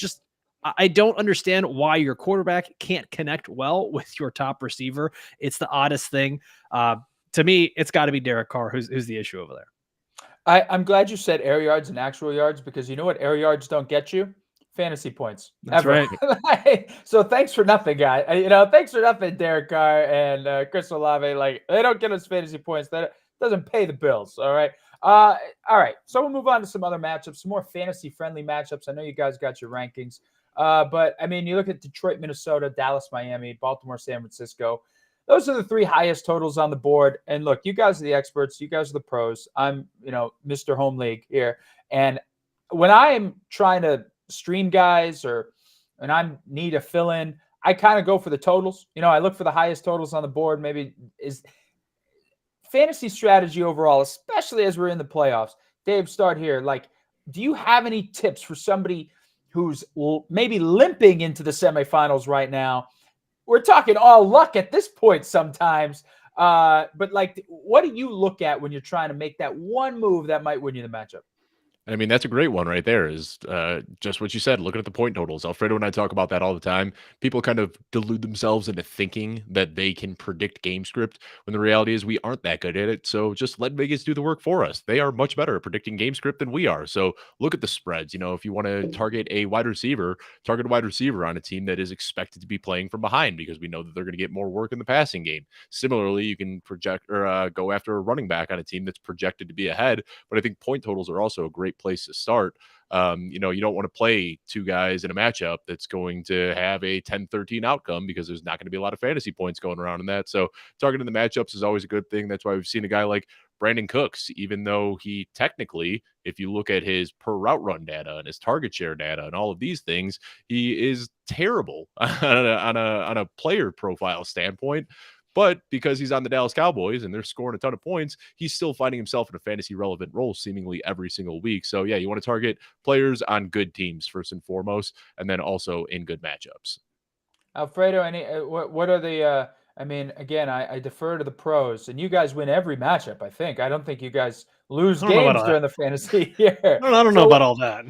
S14: I don't understand why your quarterback can't connect well with your top receiver. It's the oddest thing. To me, it's got to be Derek Carr who's the issue over there.
S9: I'm glad you said air yards and actual yards, because you know what air yards don't get you? Fantasy points.
S14: That's
S9: ever.
S14: right.
S9: So thanks for nothing, guy. Thanks for nothing, Derek Carr and Chris Olave. Like, they don't get us fantasy points. That doesn't pay the bills. All right. All right. So we'll move on to some other matchups, some more fantasy friendly matchups. I know you guys got your rankings, but I mean, you look at Detroit, Minnesota, Dallas, Miami, Baltimore, San Francisco. Those are the 3 highest totals on the board. And look, you guys are the experts. You guys are the pros. I'm, Mr. Home League here. And when I am trying to stream guys and I need a fill in, I kind of go for the totals. I look for the highest totals on the board. Maybe is fantasy strategy overall, especially as we're in the playoffs. Dave, start here. Like, do you have any tips for somebody who's maybe limping into the semifinals right now? We're talking all luck at this point sometimes. But like, what do you look at when you're trying to make that one move that might win you the matchup?
S5: I mean, that's a great one right there, is just what you said, looking at the point totals. Alfredo and I talk about that all the time. People kind of delude themselves into thinking that they can predict game script, when the reality is we aren't that good at it. So just let Vegas do the work for us. They are much better at predicting game script than we are. So look at the spreads. If you want to target a wide receiver, target a wide receiver on a team that is expected to be playing from behind, because we know that they're going to get more work in the passing game. Similarly, you can project or go after a running back on a team that's projected to be ahead. But I think point totals are also a great place to start. You don't want to play 2 guys in a matchup that's going to have a 10-13 outcome, because there's not going to be a lot of fantasy points going around in that. So targeting the matchups is always a good thing. That's why we've seen a guy like Brandon Cooks, even though he technically, if you look at his per route run data and his target share data and all of these things, he is terrible on a player profile standpoint. But because he's on the Dallas Cowboys and they're scoring a ton of points, he's still finding himself in a fantasy relevant role seemingly every single week. So yeah, you want to target players on good teams first and foremost, and then also in good matchups.
S9: Alfredo, what are the? I mean, again, I defer to the pros, and you guys win every matchup. I think. I don't think you guys lose
S14: I don't know about
S9: games
S14: all
S9: during
S14: that.
S9: the fantasy year.
S14: I don't know about all that.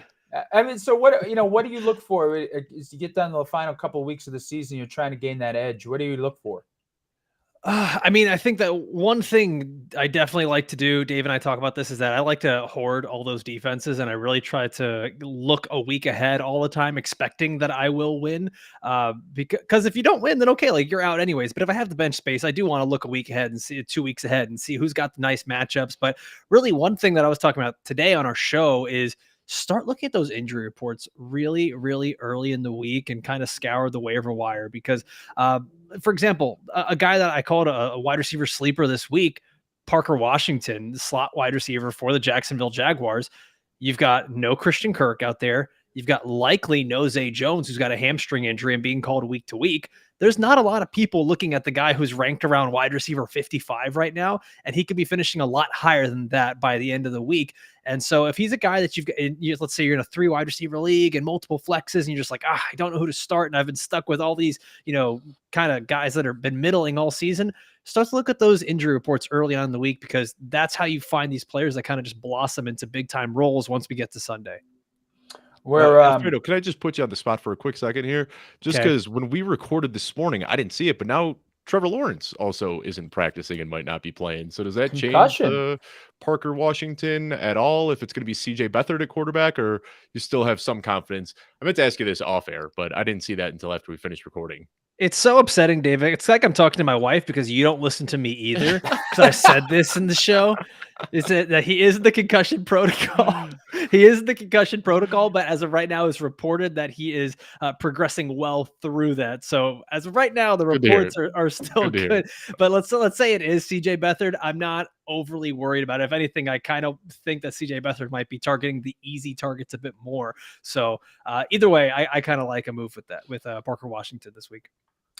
S9: I mean, so what do you look for as you get down to the final couple of weeks of the season? You're trying to gain that edge. What do you look for?
S14: I mean, I think that one thing I definitely like to do, Dave and I talk about this, is that I like to hoard all those defenses, and I really try to look a week ahead all the time, expecting that I will win. Because if you don't win, then okay, like you're out anyways. But if I have the bench space, I do want to look a week ahead and see 2 weeks ahead and see who's got the nice matchups. But really, one thing that I was talking about today on our show is start looking at those injury reports really, really early in the week and kind of scour the waiver wire because for example, a guy that I called a wide receiver sleeper this week, Parker Washington, the slot wide receiver for the Jacksonville Jaguars. You've got no Christian Kirk out there. You've got likely no Zay Jones, who's got a hamstring injury and being called week to week. There's not a lot of people looking at the guy who's ranked around wide receiver 55 right now, and he could be finishing a lot higher than that by the end of the week. And so if he's a guy that let's say you're in a 3 wide receiver league and multiple flexes, and you're just like, I don't know who to start, and I've been stuck with all these, kind of guys that have been middling all season, start to look at those injury reports early on in the week because that's how you find these players that kind of just blossom into big time roles once we get to Sunday.
S5: Alfredo, can I just put you on the spot for a quick second here? Just
S14: Okay.
S5: because when we recorded this morning, I didn't see it, but now Trevor Lawrence also isn't practicing and might not be playing. So does that change
S9: Concussion.
S5: Parker Washington at all? If it's going to be CJ Beathard at quarterback, or you still have some confidence? I meant to ask you this off air, but I didn't see that until after we finished recording.
S14: It's so upsetting, David. It's like I'm talking to my wife because you don't listen to me either. Because I said this in the show. Is that he is the concussion protocol? He is the concussion protocol, but as of right now, it's reported that he is progressing well through that. So as of right now, the reports are still good. But let's say it is CJ Beathard. I'm not overly worried about it. If anything, I kind of think that CJ Beathard might be targeting the easy targets a bit more. So either way, I kind of like a move with that with Parker Washington this week.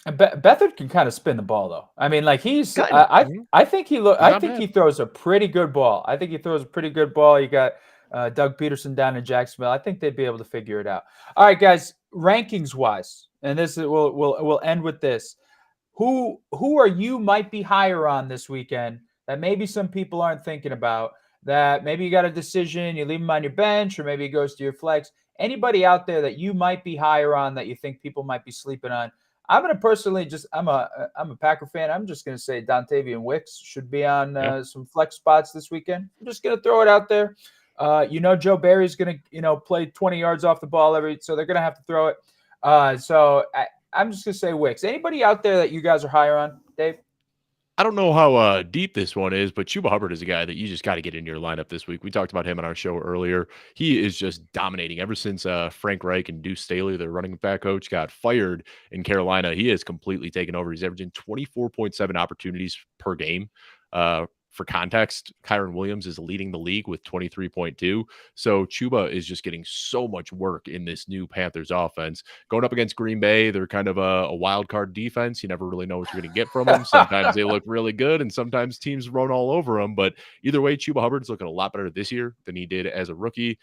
S9: Beathard can kind of spin the ball though. I mean, like he's I think he throws a pretty good ball. I think he throws a pretty good ball. You got Doug Peterson down in Jacksonville. I think they'd be able to figure it out. All right, guys, rankings wise, and this is we'll end with this. Who are you might be higher on this weekend that maybe some people aren't thinking about? That maybe you got a decision, you leave him on your bench, or maybe he goes to your flex. Anybody out there that you might be higher on that you think people might be sleeping on? I'm going to personally I'm a Packer fan. I'm just going to say Dontavian Wicks should be on some flex spots this weekend. I'm just going to throw it out there. Joe Barry's going to, play 20 yards off the ball so they're going to have to throw it. So I'm just going to say Wicks. Anybody out there that you guys are higher on, Dave?
S5: I don't know how deep this one is, but Chuba Hubbard is a guy that you just got to get in your lineup this week. We talked about him on our show earlier. He is just dominating ever since Frank Reich and Deuce Staley, their running back coach, got fired in Carolina. He has completely taken over. He's averaging 24.7 opportunities per game. For context, Kyron Williams is leading the league with 23.2. So Chuba is just getting so much work in this new Panthers offense. Going up against Green Bay, they're kind of a wild card defense. You never really know what you're going to get from them. Sometimes they look really good, and sometimes teams run all over them. But either way, Chuba Hubbard's looking a lot better this year than he did as a rookie.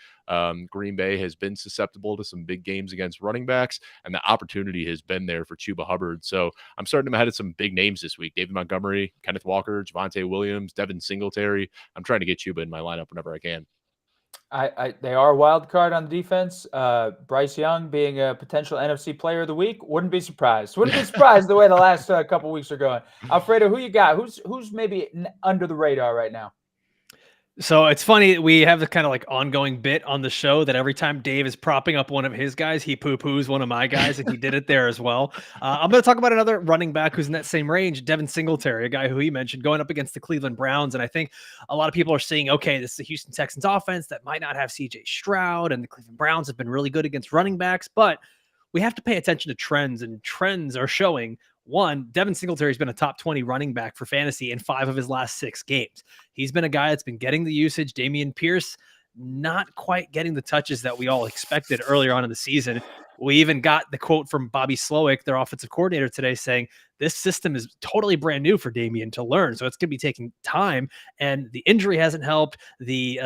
S5: Green Bay has been susceptible to some big games against running backs, and the opportunity has been there for Chuba Hubbard. So I'm starting him ahead of some big names this week. David Montgomery, Kenneth Walker, Javonte Williams, Devin Singletary. I'm trying to get Chuba in my lineup whenever I can.
S9: They are a wild card on the defense. Bryce Young being a potential NFC player of the week. Wouldn't be surprised. Wouldn't be surprised the way the last couple weeks are going. Alfredo, who you got? Who's maybe under the radar right now?
S14: So it's funny, we have the kind of like ongoing bit on the show that every time Dave is propping up one of his guys, he poo-poos one of my guys, and he did it there as well. I'm going to talk about another running back who's in that same range, Devin Singletary, a guy who he mentioned going up against the Cleveland Browns. And I think a lot of people are saying, okay, this is the Houston Texans offense that might not have CJ Stroud, and the Cleveland Browns have been really good against running backs, but we have to pay attention to trends, and trends are showing. One, Devin Singletary has been a top 20 running back for fantasy in 5 of his last 6 games. He's been a guy that's been getting the usage. Dameon Pierce, not quite getting the touches that we all expected earlier on in the season. We even got the quote from Bobby Slowick, their offensive coordinator today, saying this system is totally brand new for Damian to learn. So it's going to be taking time, and the injury hasn't helped. The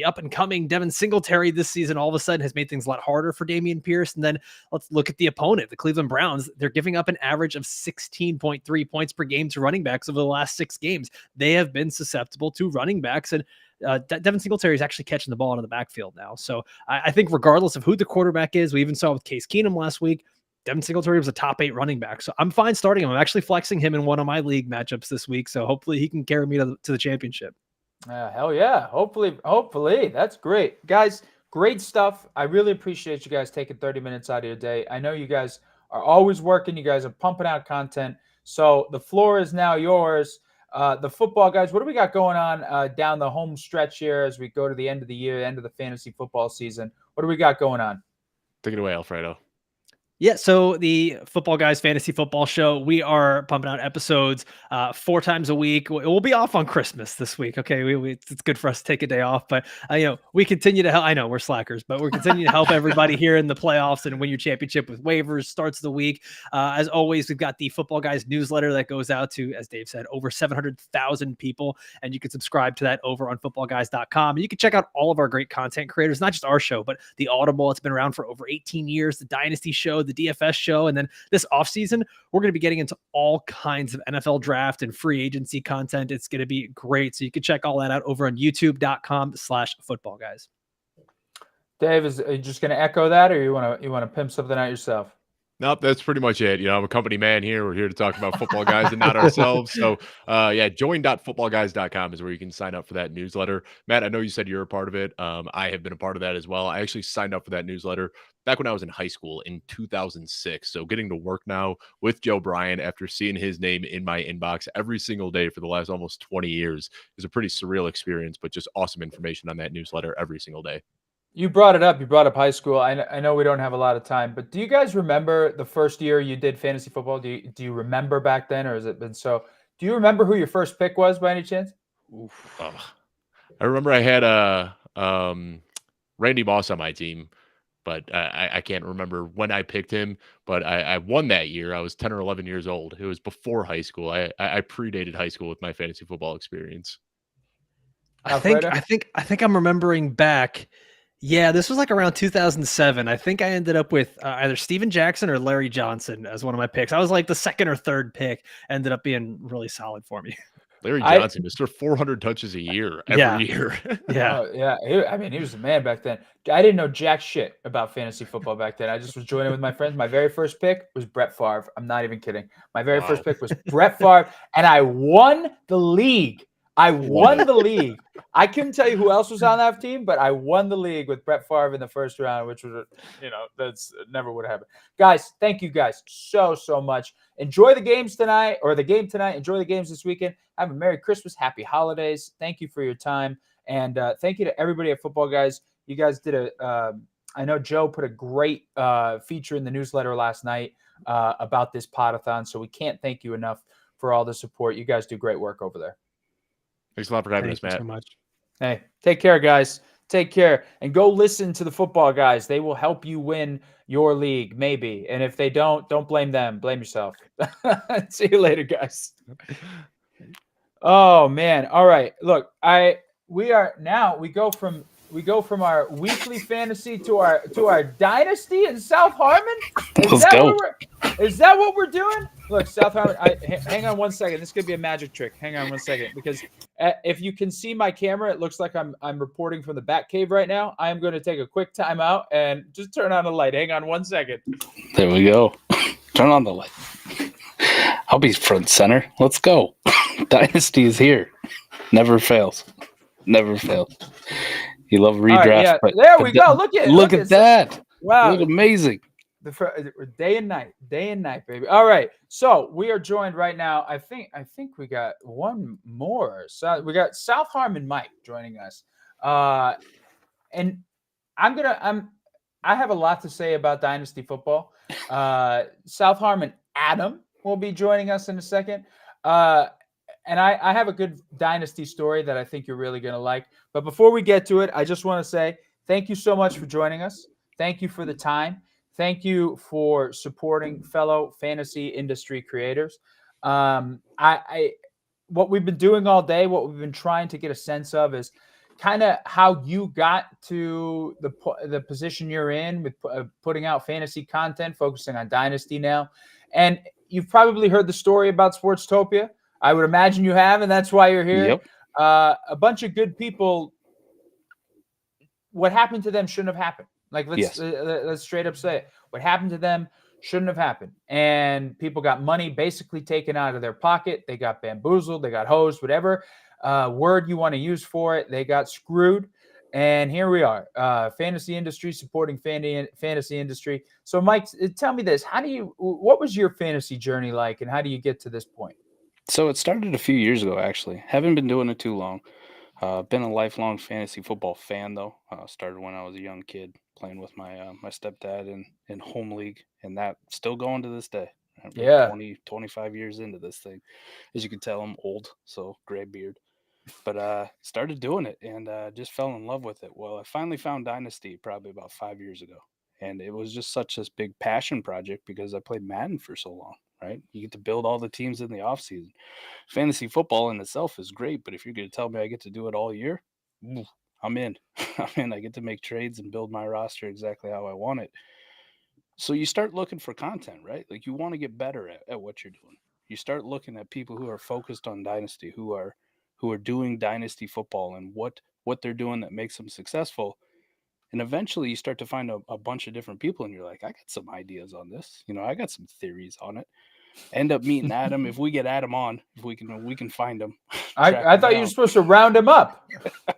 S14: up and coming Devin Singletary this season all of a sudden has made things a lot harder for Damian Pierce. And then let's look at the opponent, the Cleveland Browns. They're giving up an average of 16.3 points per game to running backs over the last 6 games. They have been susceptible to running backs, and Devin Singletary is actually catching the ball out of the backfield now. So I think regardless of who the quarterback is, we even saw with Case Keenum last week, Devin Singletary was a top 8 running back. So I'm fine starting him. I'm actually flexing him in one of my league matchups this week. So hopefully he can carry me to the championship.
S9: Hell yeah. Hopefully. That's great. Guys, great stuff. I really appreciate you guys taking 30 minutes out of your day. I know you guys are always working. You guys are pumping out content. So the floor is now yours. The football guys, what do we got going on down the home stretch here as we go to the end of the year, end of the fantasy football season? What do we got going on?
S5: Take it away, Alfredo.
S14: Yeah, so the Football Guys Fantasy Football Show, we are pumping out episodes 4 times a week. We'll be off on Christmas this week. Okay, it's good for us to take a day off, but we continue to help. I know we're slackers, but we're continuing to help everybody here in the playoffs and win your championship with waivers. Starts the week. As always, we've got the Football Guys newsletter that goes out to, as Dave said, over 700,000 people, and you can subscribe to that over on footballguys.com. And you can check out all of our great content creators, not just our show, but the Audible. It's been around for over 18 years, the Dynasty Show, the DFS show, and then this offseason we're going to be getting into all kinds of NFL draft and free agency content. It's going to be great, so you can check all that out over on youtube.com/footballguys.
S9: Dave, are you just going to echo that, or you want to pimp something out yourself?
S5: Nope, that's pretty much it. I'm a company man here. We're here to talk about football guys and not ourselves. So, join.footballguys.com is where you can sign up for that newsletter. Matt, I know you said you're a part of it. I have been a part of that as well. I actually signed up for that newsletter back when I was in high school in 2006. So getting to work now with Joe Bryan after seeing his name in my inbox every single day for the last almost 20 years is a pretty surreal experience, but just awesome information on that newsletter every single day.
S9: You brought it up. You brought up high school. I know we don't have a lot of time, but do you guys remember the first year you did fantasy football? Do you remember back then, or has it been so? Do you remember who your first pick was by any chance?
S5: I remember I had Randy Moss on my team, but I can't remember when I picked him. But I won that year. I was 10 or 11 years old. It was before high school. I predated high school with my fantasy football experience.
S14: I think I'm remembering back. Yeah, this was like around 2007. I think I ended up with either Steven Jackson or Larry Johnson as one of my picks. I was like the second or third pick, ended up being really solid for me.
S5: Larry Johnson, Mr. 400 touches a year every year.
S9: Yeah. He was the man back then. I didn't know jack shit about fantasy football back then. I just was joining with my friends. My very first pick was Brett Favre. I'm not even kidding. My very first pick was Brett Favre, and I won the league. I couldn't tell you who else was on that team, but I won the league with Brett Favre in the first round, which was, that's never would have happened. Guys, thank you guys so much. Enjoy the games tonight, or the game tonight. Enjoy the games this weekend. Have a Merry Christmas, Happy Holidays. Thank you for your time, and thank you to everybody at Football Guys. You guys did I know Joe put a great feature in the newsletter last night about this Podathon, so we can't thank you enough for all the support. You guys do great work over there.
S5: Thanks a lot for having us, Matt.
S14: So much.
S9: Hey, take care, guys. Take care. And go listen to the Football Guys. They will help you win your league, maybe. And if they don't blame them. Blame yourself. See you later, guys. Oh, man. All right. Look, we go from our weekly fantasy to our dynasty in South Harmon. Is that what we're doing? Look, South Harmon. Hang on one second. This could be a magic trick. Hang on one second, because if you can see my camera, it looks like I'm reporting from the Bat Cave right now. I am going to take a quick time out and just turn on the light. Hang on one second.
S13: There we go. Turn on the light. I'll be front center. Let's go. Dynasty is here. Never fails. Never fails. You love redrafts.
S9: Right,
S13: but
S9: there we go. Look at
S13: that.
S9: Wow.
S13: Look amazing.
S9: Day and night, baby. All right. So we are joined right now. I think we got one more. So we got South Harmon Mike joining us. And I have a lot to say about Dynasty football. South Harmon Adam will be joining us in a second. And I have a good Dynasty story that I think you're really going to like. But before we get to it, I just want to say thank you so much for joining us. Thank you for the time. Thank you for supporting fellow fantasy industry creators. What we've been doing all day, what we've been trying to get a sense of is kind of how you got to the position you're in with putting out fantasy content, focusing on Dynasty now. And you've probably heard the story about Sportstopia. I would imagine you have, and that's why you're here.
S13: Yep.
S9: A bunch of good people, what happened to them shouldn't have happened. Like, let's straight up say it. What happened to them shouldn't have happened. And people got money basically taken out of their pocket. They got bamboozled. They got hosed, whatever word you want to use for it. They got screwed. And here we are, fantasy industry supporting fantasy industry. So, Mike, tell me this. What was your fantasy journey like, and how do you get to this point?
S13: So it started a few years ago, actually. Haven't been doing it too long. Been a lifelong fantasy football fan, though. Started when I was a young kid playing with my my stepdad in home league, and that still going to this day.
S9: Yeah.
S13: 25 years into this thing. As you can tell, I'm old, so gray beard. But started doing it and just fell in love with it. Well, I finally found Dynasty probably about 5 years ago. And it was just such this big passion project because I played Madden for so long, right? You get to build all the teams in the offseason. Fantasy football in itself is great, but if you're going to tell me I get to do it all year, I'm in. I'm in. I get to make trades and build my roster exactly how I want it. So you start looking for content, right? Like, you want to get better at what you're doing. You start looking at people who are focused on Dynasty, who are doing Dynasty football and what they're doing that makes them successful. And eventually you start to find a bunch of different people and you're like, I got some ideas on this. I got some theories on it. End up meeting Adam. If we get Adam on, if we can find him.
S9: I thought you were supposed to round him up.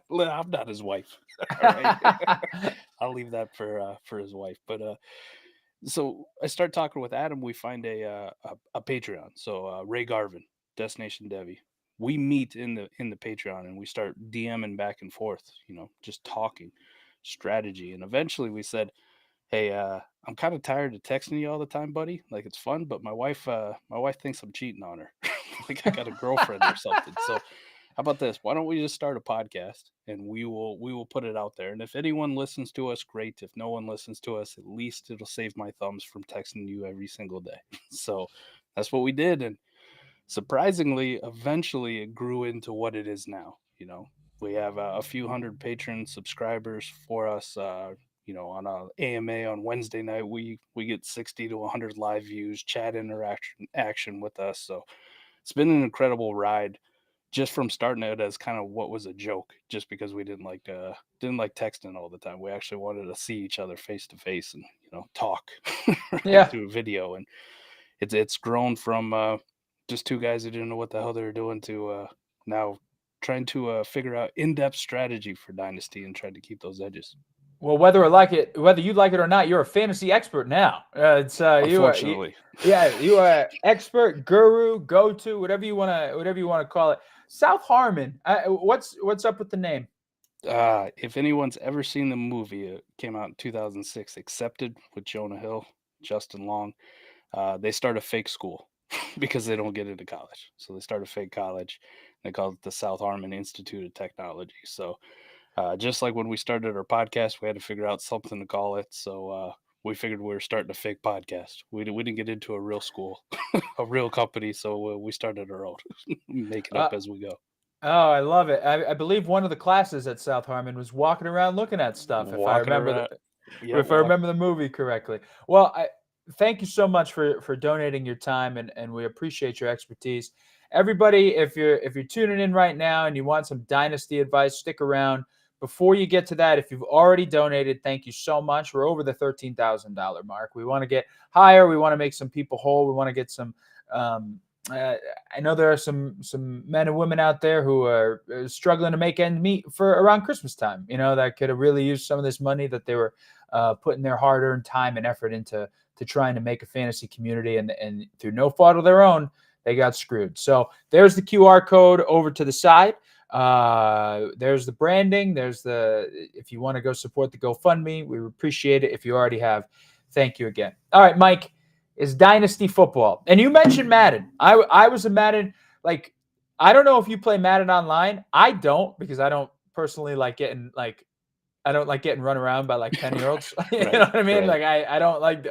S13: I'm not his wife. All right. I'll leave that for his wife. But so I start talking with Adam. We find a Patreon. So Ray Garvin, Destination Devi. We meet in the Patreon and we start DMing back and forth, just talking strategy. And eventually we said, hey, I'm kind of tired of texting you all the time, buddy. Like, it's fun, but my wife thinks I'm cheating on her. Like, I got a girlfriend or something. So how about this? Why don't we just start a podcast and we will put it out there. And if anyone listens to us, great. If no one listens to us, at least it'll save my thumbs from texting you every single day. So that's what we did. And surprisingly, eventually it grew into what it is now. We have a few hundred patron subscribers for us. On a AMA on Wednesday night, we get 60 to 100 live views, chat action with us. So it's been an incredible ride, just from starting it as kind of what was a joke, just because we didn't like texting all the time. We actually wanted to see each other face to face and talk through video. And it's grown from just two guys who didn't know what the hell they were doing to now trying to figure out in-depth strategy for Dynasty and trying to keep those edges.
S9: Well, whether you like it or not, you're a fantasy expert now.
S13: Unfortunately,
S9: you are expert, guru, go-to, whatever you want to call it. South Harmon. What's up with the name?
S13: If anyone's ever seen the movie, it came out in 2006. Accepted with Jonah Hill, Justin Long. They start a fake school because they don't get into college, so they start a fake college. They call it the South Harmon Institute of Technology. So. Just like when we started our podcast, we had to figure out something to call it. So we figured we were starting a fake podcast. We didn't get into a real school, a real company. So we started our own, make it up as we go.
S9: Oh, I love it. I believe one of the classes at South Harmon was walking around looking at stuff, if I remember the movie correctly. Well, thank you so much for donating your time, and we appreciate your expertise. Everybody, if you're tuning in right now and you want some Dynasty advice, stick around. Before you get to that, if you've already donated, thank you so much. We're over the $13,000 mark. We want to get higher. We want to make some people whole. We want to get some. I know there are some men and women out there who are struggling to make ends meet for around Christmas time. That could have really used some of this money that they were putting their hard-earned time and effort into trying to make a fantasy community, and through no fault of their own, they got screwed. So there's the QR code over to the side. There's the branding. If you want to go support the GoFundMe, we appreciate it. If you already have, thank you again. All right, Mike, is Dynasty football. And you mentioned Madden. I was a Madden, I don't know if you play Madden online. I don't, because I don't personally like getting I don't like getting run around by like 10-year-olds. You
S2: Right,
S9: know what I mean?
S2: right.
S9: Like I don't like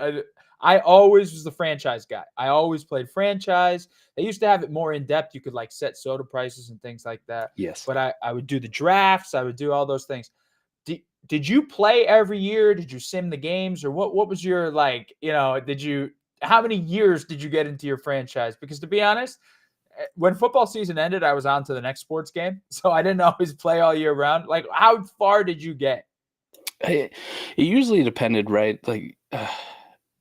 S9: I always was the franchise guy. I always played franchise. They used to have it more in depth. You could like set soda prices and things like that.
S2: Yes.
S9: But I would do the drafts. I would do all those things. Did you play every year? Did you sim the games, or what was your like? How many years did you get into your franchise? Because to be honest, when football season ended, I was on to the next sports game, so I didn't always play all year round. Like, how far did you get?
S13: It usually depended, right? Like,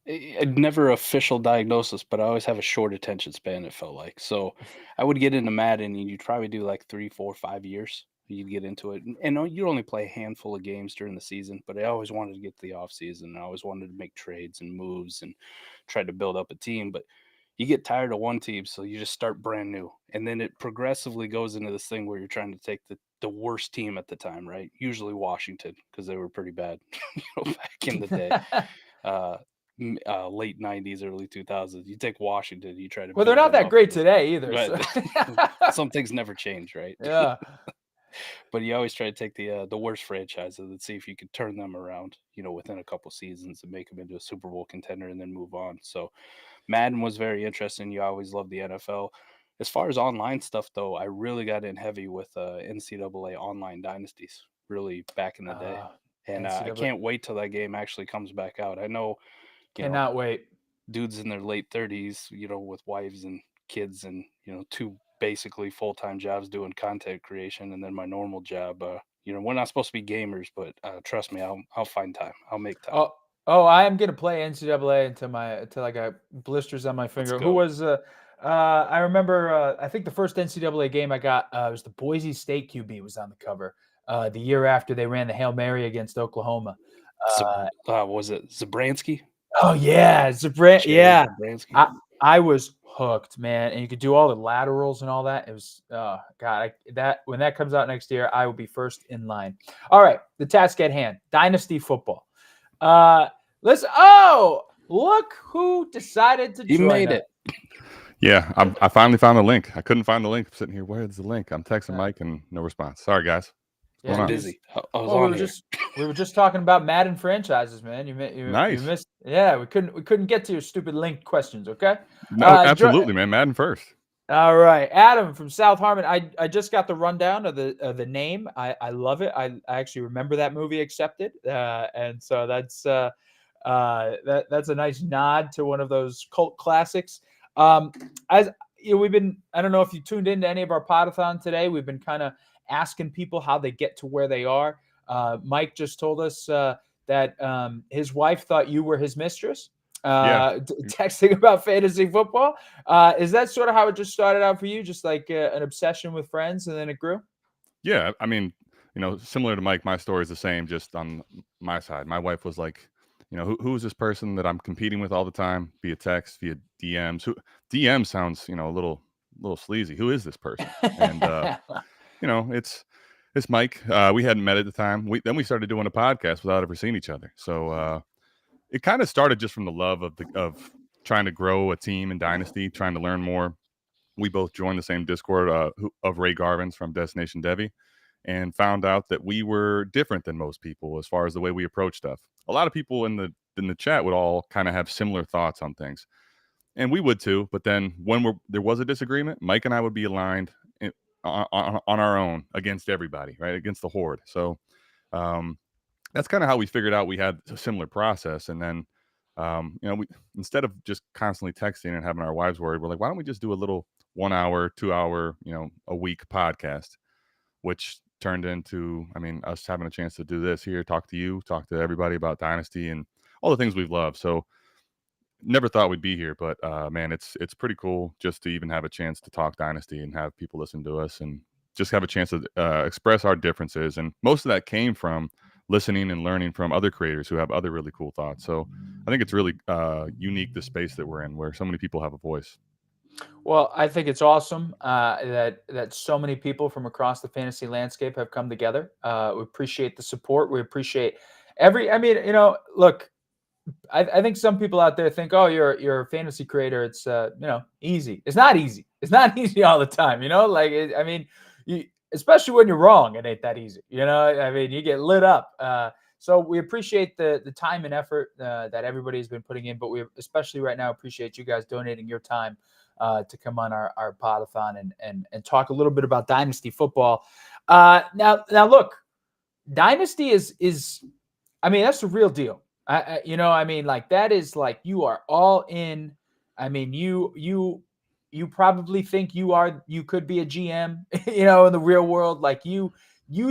S13: never official diagnosis, but I always have a short attention span, it felt like. So I would get into Madden, and you'd probably do like 3, 4, 5 years. You'd get into it. And you'd only play a handful of games during the season, but I always wanted to get to the off season. I always wanted to make trades and moves and try to build up a team. But you get tired of one team, so you just start brand new. And then it progressively goes into this thing where you're trying to take the worst team at the time, right? Usually Washington, because they were pretty bad back in the day. Late 90s, early 2000s. You take Washington, you try to
S9: Well, they're
S13: build
S9: not
S13: them
S9: that
S13: up
S9: great
S13: as-
S9: today either.
S13: Right.
S9: So.
S13: Some things never change, right?
S9: Yeah.
S13: But you always try to take the worst franchises and see if you could turn them around, within a couple seasons and make them into a Super Bowl contender and then move on. So Madden was very interesting. You always love the NFL. As far as online stuff, though, I really got in heavy with NCAA online dynasties, really back in the day. And I
S9: NCAA.
S13: can't wait till that game actually comes back out. I know,
S9: Cannot wait.
S13: dudes in their late 30s, with wives and kids and, 2 basically full-time jobs doing content creation, and then my normal job. We're not supposed to be gamers, but trust me, I'll find time. I'll make time.
S9: Oh, I am gonna play NCAA until I got blisters on my finger. Who
S13: go.
S9: was I remember I think the first NCAA game I got was the Boise State QB was on the cover. The year after they ran the Hail Mary against Oklahoma.
S13: Was it Zabransky?
S9: Oh yeah,
S13: Jared
S9: yeah.
S13: Zabransky.
S9: I was hooked, man, and you could do all the laterals and all that. It was God, when that comes out next year, I will be first in line. All right, the task at hand: Dynasty football. Look who decided to
S13: He
S9: join
S13: made
S9: us.
S13: it.
S15: Yeah, I finally found the link. I couldn't find the link. I'm sitting here. Where's the link? I'm texting Mike and no response. Sorry, guys. What's going on?
S13: Busy. I was
S9: Well,
S13: on here.
S9: we were just talking about Madden franchises, man. You
S15: Nice.
S9: missed. Yeah, we couldn't get to your stupid link questions. Okay.
S15: No, absolutely, man. Madden first.
S9: All right, Adam from South Harmon. I just got the rundown of the name. I love it. I actually remember that movie Accepted, and so that's that's a nice nod to one of those cult classics. As we've been, I don't know if you tuned into any of our Podathon today. We've been kind of asking people how they get to where they are. Mike just told us that his wife thought you were his mistress. Texting about fantasy football. Is that sort of how it just started out for you? Just like an obsession with friends, and then it grew?
S15: Yeah, I mean, similar to Mike, my story is the same, just on my side. My wife was like, who is this person that I'm competing with all the time via text, via DMs? DM sounds, a little sleazy. Who is this person? And it's Mike. We hadn't met at the time. Then we started doing a podcast without ever seeing each other. So it kind of started just from the love of trying to grow a team in Dynasty, trying to learn more. We both joined the same Discord of Ray Garvin's from Destination Devi, and found out that we were different than most people as far as the way we approach stuff. A lot of people in the chat would all kind of have similar thoughts on things, and we would too. But then when there was a disagreement, Mike and I would be aligned on our own against everybody, right? Against the horde. So that's kind of how we figured out we had a similar process. And then, we, instead of just constantly texting and having our wives worried, we're like, why don't we just do a little 1 hour, 2 hour, a week podcast, which turned into, us having a chance to do this here, talk to you, talk to everybody about Dynasty and all the things we've loved. So never thought we'd be here, but man, it's pretty cool just to even have a chance to talk Dynasty and have people listen to us and just have a chance to express our differences. And most of that came from listening and learning from other creators who have other really cool thoughts. So I think it's really unique, the space that we're in, where so many people have a voice.
S9: Well, I think it's awesome that so many people from across the fantasy landscape have come together. We appreciate the support. We appreciate look, I think some people out there think, oh, you're a fantasy creator. It's easy. It's not easy. It's not easy all the time. especially when you're wrong. It ain't that easy. I mean, you get lit up. So we appreciate the time and effort that everybody's been putting in, but we especially right now appreciate you guys donating your time to come on our Podathon and talk a little bit about Dynasty football. Now look, Dynasty is I mean, that's the real deal. I mean, like that is like you are all in. I mean, you probably think you could be a GM, in the real world. Like you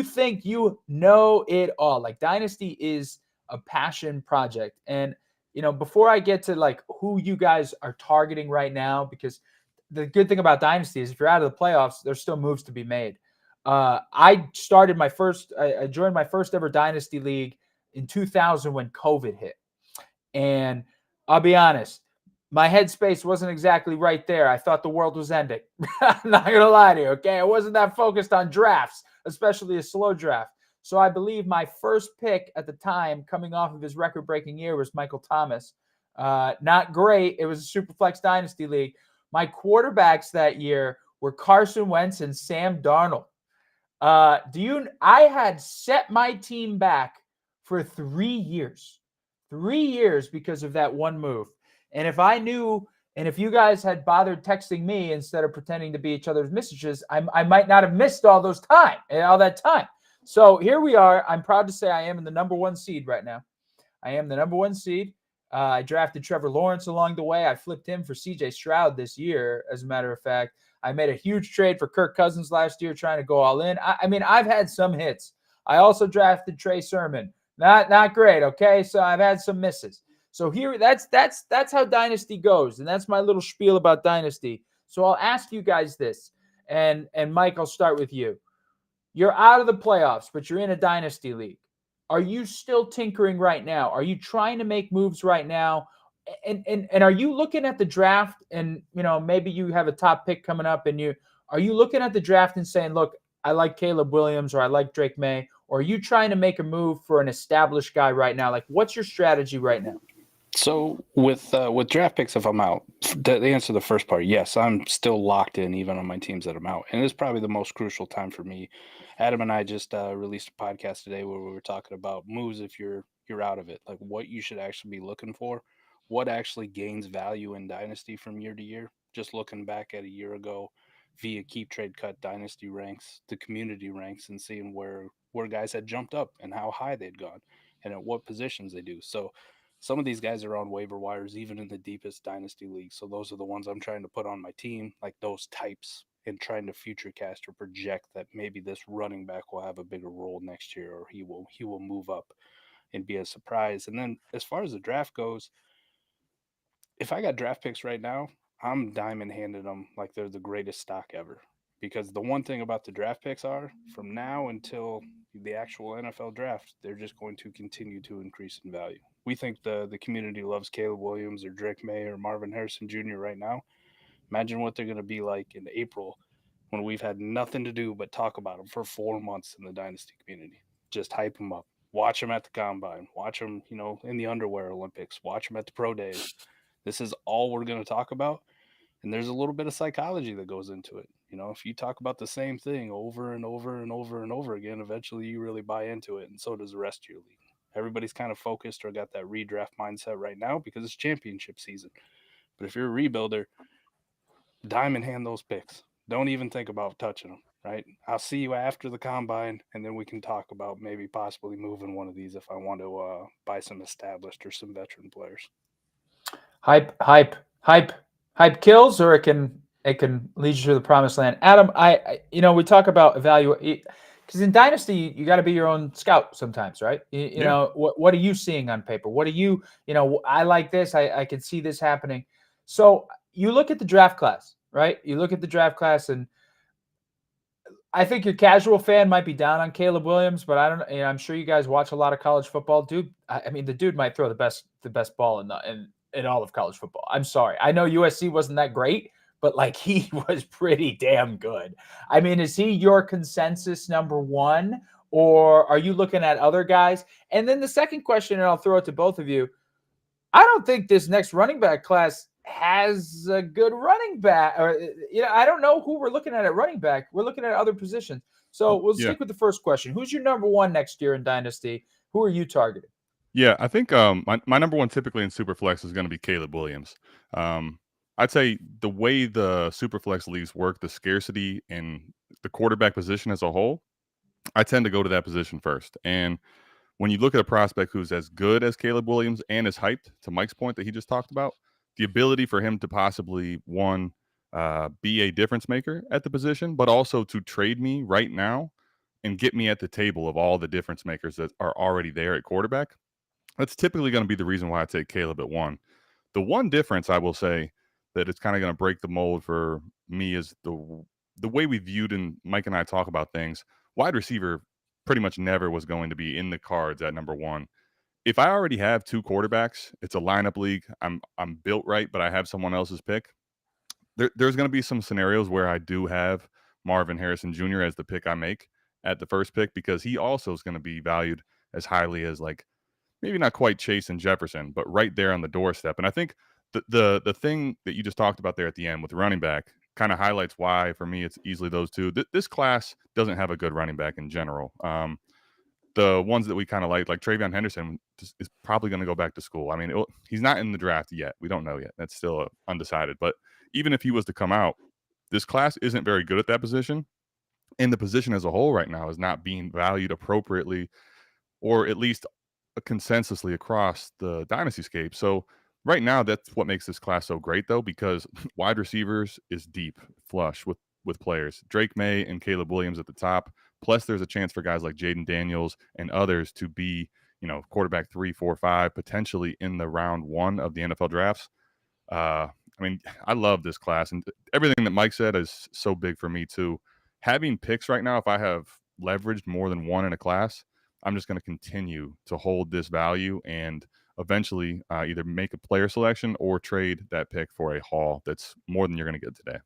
S9: think you know it all. Like Dynasty is a passion project. And before I get to like who you guys are targeting right now, because the good thing about Dynasty is if you're out of the playoffs, there's still moves to be made. I joined my first ever Dynasty league in 2000 when COVID hit. And I'll be honest, my headspace wasn't exactly right there. I thought the world was ending. I'm not going to lie to you, okay? I wasn't that focused on drafts, especially a slow draft. So I believe my first pick at the time, coming off of his record-breaking year, was Michael Thomas. Not great. It was a Superflex Dynasty League. My quarterbacks that year were Carson Wentz and Sam Darnold. I had set my team back for 3 years. 3 years because of that one move. And if I knew, and if you guys had bothered texting me instead of pretending to be each other's messages, I might not have missed all that time. So here we are. I'm proud to say I am in the number 1 seed right now. I am the number 1 seed. I drafted Trevor Lawrence along the way. I flipped him for CJ Stroud this year, as a matter of fact. I made a huge trade for Kirk Cousins last year, trying to go all in. I mean, I've had some hits. I also drafted Trey Sermon. Not great, okay? So I've had some misses. So here, that's how Dynasty goes, and that's my little spiel about Dynasty. So I'll ask you guys this, and Mike, I'll start with you. You're out of the playoffs, but you're in a Dynasty league. Are you still tinkering right now? Are you trying to make moves right now? And are you looking at the draft and, maybe you have a top pick coming up and are you looking at the draft and saying, look, I like Caleb Williams or I like Drake May, or are you trying to make a move for an established guy right now? Like, what's your strategy right now?
S13: So with draft picks, if I'm out, to answer the first part, yes, I'm still locked in even on my teams that I'm out. And it's probably the most crucial time for me. Adam and I just released a podcast today where we were talking about moves if you're out of it, like what you should actually be looking for, what actually gains value in Dynasty from year to year. Just looking back at a year ago via Keep Trade Cut Dynasty ranks, the community ranks, and seeing where guys had jumped up and how high they'd gone and at what positions they do. So some of these guys are on waiver wires, even in the deepest Dynasty leagues. So those are the ones I'm trying to put on my team, like those types, and trying to future cast or project that maybe this running back will have a bigger role next year, or he will move up and be a surprise. And then as far as the draft goes, if I got draft picks right now, I'm diamond handing them like they're the greatest stock ever. Because the one thing about the draft picks are, from now until the actual NFL draft, they're just going to continue to increase in value. We think the community loves Caleb Williams or Drake May or Marvin Harrison Jr. right now. Imagine what they're going to be like in April when we've had nothing to do but talk about them for 4 months in the Dynasty community. Just hype them up. Watch them at the Combine. Watch them, in the Underwear Olympics. Watch them at the Pro Days. This is all we're going to talk about. And there's a little bit of psychology that goes into it. If you talk about the same thing over and over and over and over again, eventually you really buy into it. And so does the rest of your league. Everybody's kind of focused or got that redraft mindset right now because it's championship season. But if you're a rebuilder, diamond hand those picks. Don't even think about touching them, right? I'll see you after the Combine, and then we can talk about maybe possibly moving one of these if I want to buy some established or some veteran players.
S9: Hype kills, or it can lead you to the promised land. Adam, we talk about evaluate, because in Dynasty you got to be your own scout sometimes, right? You know, what are you seeing on paper? What are you, I like this. I can see this happening. So you look at the draft class, right? You look at the draft class, and I think your casual fan might be down on Caleb Williams, but I don't. I'm sure you guys watch a lot of college football, dude. I mean, the dude might throw the best ball in all of college football. I'm sorry. I know USC wasn't that great, but like he was pretty damn good. I mean, is he your consensus number one, or are you looking at other guys? And then the second question, and I'll throw it to both of you. I don't think this next running back class has a good running back, or I don't know who we're looking at running back. We're looking at other positions. So we'll
S15: Yeah.
S9: stick with the first question. Who's your number one next year in Dynasty? Who are you targeting?
S15: Yeah, I think my number one typically in Superflex is going to be Caleb Williams. I'd say the way the Superflex leagues work, the scarcity in the quarterback position as a whole, I tend to go to that position first. And when you look at a prospect who's as good as Caleb Williams and is hyped, to Mike's point that he just talked about, the ability for him to possibly, one, be a difference maker at the position, but also to trade me right now and get me at the table of all the difference makers that are already there at quarterback, that's typically going to be the reason why I take Caleb at one. The one difference I will say that it's kind of going to break the mold for me is the way we viewed and Mike and I talk about things. Wide receiver pretty much never was going to be in the cards at number one. If I already have two quarterbacks, it's a lineup league. I'm built right, but I have someone else's pick. There's going to be some scenarios where I do have Marvin Harrison Jr. as the pick I make at the first pick because he also is going to be valued as highly as like maybe not quite Chase and Jefferson, but right there on the doorstep. And I think the thing that you just talked about there at the end with running back kind of highlights why for me it's easily those two. This class doesn't have a good running back in general. The ones that we kind of like Travion Henderson is probably going to go back to school. I mean, he's not in the draft yet. We don't know yet. That's still undecided. But even if he was to come out, this class isn't very good at that position. And the position as a whole right now is not being valued appropriately, or at least consensusly across the dynasty scape. So right now, that's what makes this class so great, though, because wide receivers is deep, flush with players. Drake May and Caleb Williams at the top. Plus, there's a chance for guys like Jaden Daniels and others to be, quarterback 3, 4, 5, potentially in the round one of the NFL drafts. I mean, I love this class, and everything that Mike said is so big for me too. Having picks right now, if I have leveraged more than one in a class, I'm just going to continue to hold this value and eventually either make a player selection or trade that pick for a haul that's more than you're going to get today.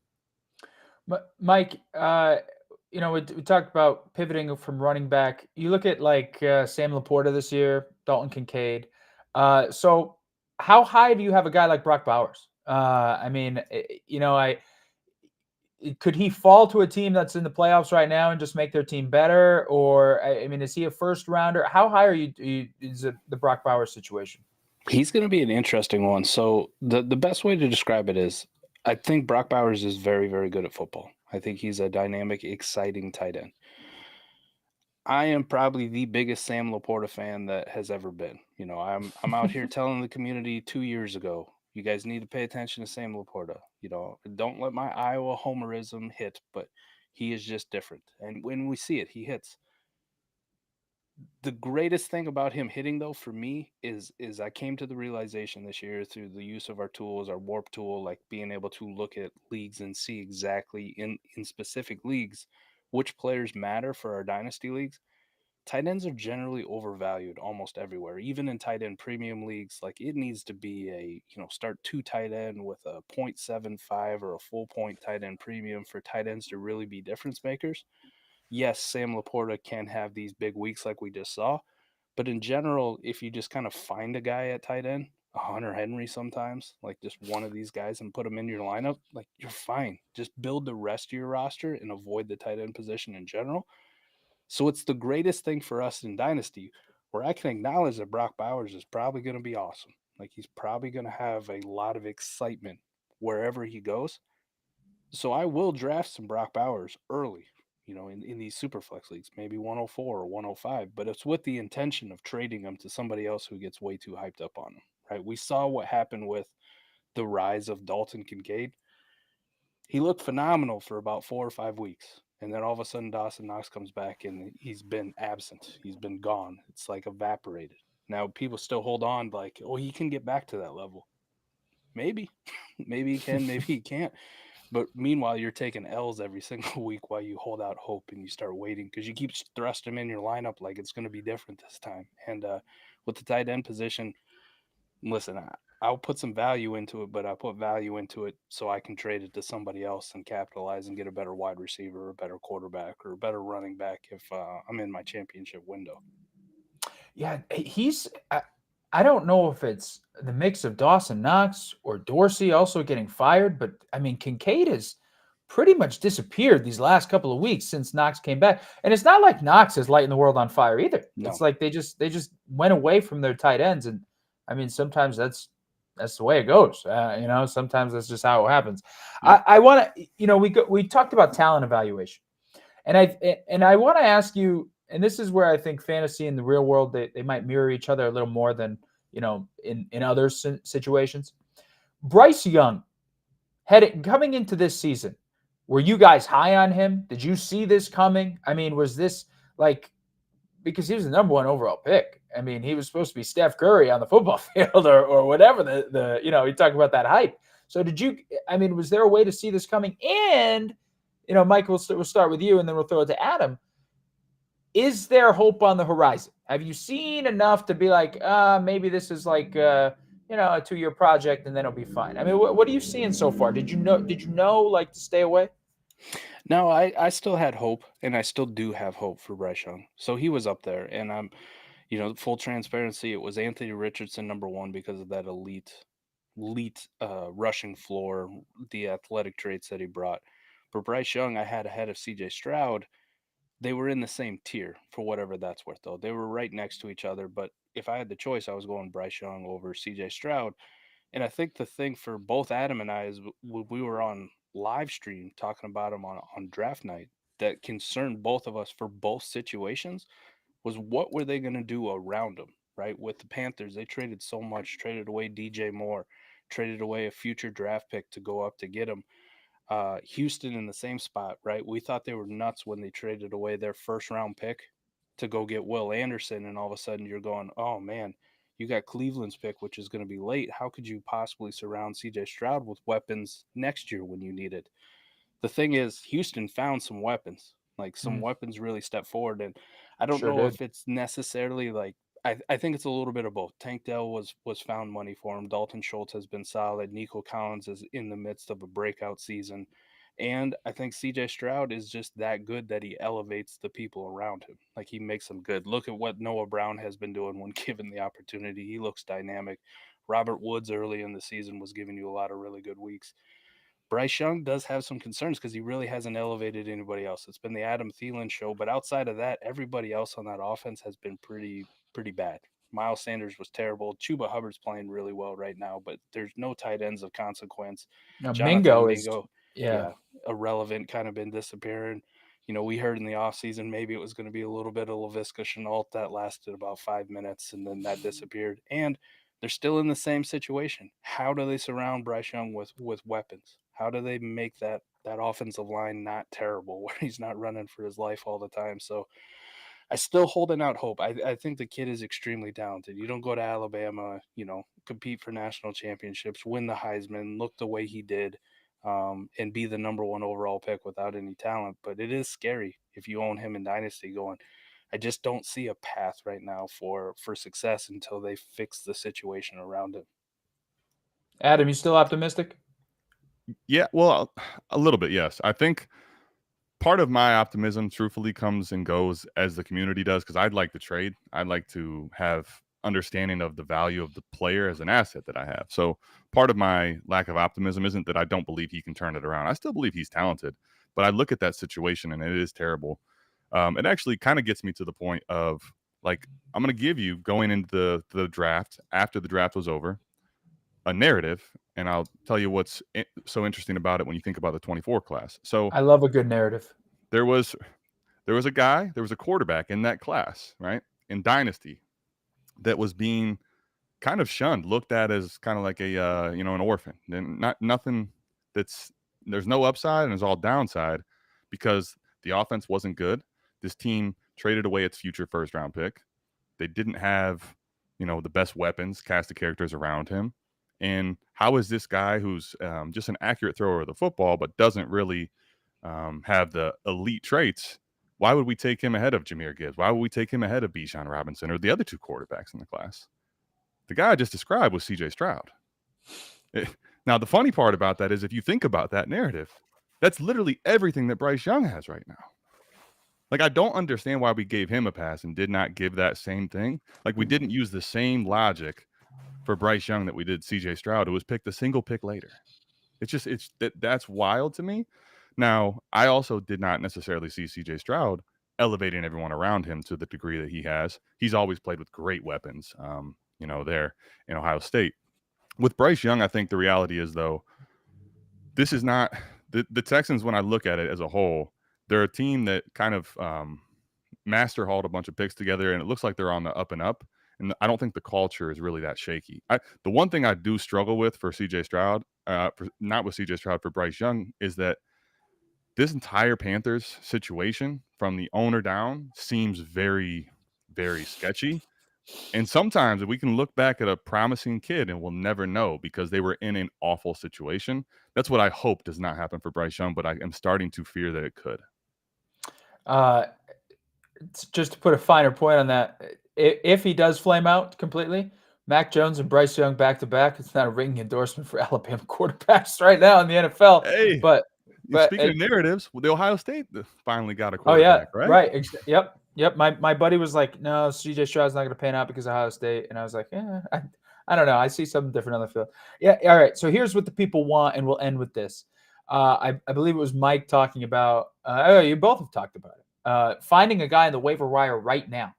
S9: But Mike, we talked about pivoting from running back. You look at Sam Laporta this year, Dalton Kincaid. So how high do you have a guy like Brock Bowers? Could he fall to a team that's in the playoffs right now and just make their team better? Or, is he a first rounder? How high is the Brock Bowers situation?
S13: He's going to be an interesting one. So the best way to describe it is I think Brock Bowers is very, very good at football. I think he's a dynamic, exciting tight end. I am probably the biggest Sam Laporta fan that has ever been. I'm out here telling the community 2 years ago, you guys need to pay attention to Sam Laporta. Don't let my Iowa homerism hit, but he is just different. And when we see it, he hits. The greatest thing about him hitting, though, for me is I came to the realization this year through the use of our tools, our warp tool, like being able to look at leagues and see exactly in specific leagues which players matter for our dynasty leagues. Tight ends are generally overvalued almost everywhere, even in tight end premium leagues. Like it needs to be a, start 2 tight end with a 0.75 or a full point tight end premium for tight ends to really be difference makers. Yes, Sam Laporta can have these big weeks like we just saw, but in general, if you just kind of find a guy at tight end, a Hunter Henry sometimes, like just one of these guys and put him in your lineup, like you're fine. Just build the rest of your roster and avoid the tight end position in general. So it's the greatest thing for us in Dynasty where I can acknowledge that Brock Bowers is probably going to be awesome. Like he's probably going to have a lot of excitement wherever he goes. So I will draft some Brock Bowers early, in these super flex leagues, maybe 104 or 105, but it's with the intention of trading them to somebody else who gets way too hyped up on them, right? We saw what happened with the rise of Dalton Kincaid. He looked phenomenal for about 4 or 5 weeks. And then all of a sudden Dawson Knox comes back and he's been absent. He's been gone. It's like evaporated. Now people still hold on like, oh, he can get back to that level. Maybe. Maybe he can, maybe he can't. But meanwhile, you're taking L's every single week while you hold out hope and you start waiting because you keep thrusting him in your lineup like it's going to be different this time. And with the tight end position, listen, I'll put some value into it, but I put value into it so I can trade it to somebody else and capitalize and get a better wide receiver, or a better quarterback, or a better running back if I'm in my championship window.
S9: Yeah, I don't know if it's the mix of Dawson Knox or Dorsey also getting fired, but Kincaid is pretty much disappeared these last couple of weeks since Knox came back. And it's not like Knox is lighting the world on fire either.
S13: No.
S9: It's like they just went away from their tight ends. And I mean, sometimes that's the way it goes. Sometimes that's just how it happens.
S13: Yeah.
S9: I want to, we talked about talent evaluation, and I want to ask you, and this is where I think fantasy and the real world, they might mirror each other a little more than, in other situations. Bryce Young, coming into this season, were you guys high on him? Did you see this coming? I mean, was this because he was the number 1 overall pick. I mean, he was supposed to be Steph Curry on the football field or whatever you talk about that hype. So was there a way to see this coming? And, Mike, we'll start with you and then we'll throw it to Adam. Is there hope on the horizon? Have you seen enough to be like, maybe this is like, a 2-year project and then it'll be fine? I mean, what are you seeing so far? Did you know to stay away?
S13: No, I still had hope, and I still do have hope for Bryce Young. So he was up there, and I'm, full transparency, it was Anthony Richardson number 1 because of that elite rushing floor, the athletic traits that he brought. For Bryce Young, I had ahead of CJ Stroud. They were in the same tier for whatever that's worth, though. They were right next to each other, but if I had the choice, I was going Bryce Young over CJ Stroud. And I think the thing for both Adam and I is we were on live stream talking about him on draft night that concerned both of us for both situations was what were they going to do around him, right? With the Panthers, they traded so much, traded away DJ Moore, traded away a future draft pick to go up to get him. Houston in the same spot, right? We thought they were nuts when they traded away their first round pick to go get Will Anderson. And all of a sudden you're going, oh man, you got Cleveland's pick, which is going to be late. How could you possibly surround CJ Stroud with weapons next year when you need it? The thing is, Houston found some weapons, like some weapons really stepped forward. And I don't know if it's necessarily like, I think it's a little bit of both. Tank Dell was found money for him. Dalton Schultz has been solid. Nico Collins is in the midst of a breakout season. And I think CJ Stroud is just that good that he elevates the people around him. Like he makes them good. Look at what Noah Brown has been doing when given the opportunity. He looks dynamic. Robert Woods early in the season was giving you a lot of really good weeks. Bryce Young does have some concerns because he really hasn't elevated anybody else. It's been the Adam Thielen show, but outside of that, everybody else on that offense has been pretty bad. Miles Sanders was terrible. Chuba Hubbard's playing really well right now, but there's no tight ends of consequence.
S9: Now,
S13: Jonathan
S9: Mingo,
S13: irrelevant, kind of been disappearing. We heard in the offseason maybe it was going to be a little bit of LaVisca Chenault. That lasted about 5 minutes, and then that disappeared. And they're still in the same situation. How do they surround Bryce Young with weapons? How do they make that offensive line not terrible where he's not running for his life all the time? So I still holding out hope. I think the kid is extremely talented. You don't go to Alabama, compete for national championships, win the Heisman, look the way he did, and be the number 1 overall pick without any talent. But it is scary if you own him in Dynasty going, I just don't see a path right now for success until they fix the situation around him.
S9: Adam, you still optimistic?
S15: Yeah, well, a little bit, yes. I think part of my optimism, truthfully, comes and goes as the community does, because I'd like to trade. I'd like to have understanding of the value of the player as an asset that I have. So part of my lack of optimism isn't that I don't believe he can turn it around. I still believe he's talented, but I look at that situation and it is terrible. It actually kind of gets me to the point of, like, I'm going to give you, going into the draft, after the draft was over, a narrative, and I'll tell you what's so interesting about it when you think about the 24 class. So
S9: I love a good narrative.
S15: There was a quarterback in that class, right, in Dynasty, that was being kind of shunned, looked at as kind of like a an orphan, and nothing. There's no upside and it's all downside because the offense wasn't good. This team traded away its future first round pick. They didn't have the best weapons, cast of characters around him. And how is this guy who's just an accurate thrower of the football but doesn't really have the elite traits? Why would we take him ahead of Jahmyr Gibbs? Why would we take him ahead of Bijan Robinson or the other 2 quarterbacks in the class? The guy I just described was CJ Stroud. Now, the funny part about that is if you think about that narrative, that's literally everything that Bryce Young has right now. Like, I don't understand why we gave him a pass and did not give that same thing. Like, we didn't use the same logic for Bryce Young that we did CJ Stroud, who was picked a single pick later. That's wild to me. Now, I also did not necessarily see CJ Stroud elevating everyone around him to the degree that he has. He's always played with great weapons, there in Ohio State. With Bryce Young, I think the reality is, though, this is not the Texans. When I look at it as a whole, they're a team that kind of master hauled a bunch of picks together, and it looks like they're on the up and up. And I don't think the culture is really that shaky. The one thing I do struggle with for CJ Stroud, not with CJ Stroud, for Bryce Young, is that this entire Panthers situation from the owner down seems very, very sketchy. And sometimes we can look back at a promising kid and we'll never know because they were in an awful situation. That's what I hope does not happen for Bryce Young, but I am starting to fear that it could.
S9: Just to put a finer point on that, if he does flame out completely, Mac Jones and Bryce Young back to back, it's not a ringing endorsement for Alabama quarterbacks right now in the NFL.
S15: Hey,
S9: but
S15: speaking of narratives, the Ohio State finally got a
S9: oh yeah,
S15: quarterback, right?
S9: Yep. My buddy was like, no, CJ Stroud's not going to pan out because of Ohio State, and I was like, yeah, I don't know. I see something different on the field. Yeah, all right. So here's what the people want, and we'll end with this. I believe it was Mike talking about. You both have talked about it. Finding a guy in the waiver wire right now,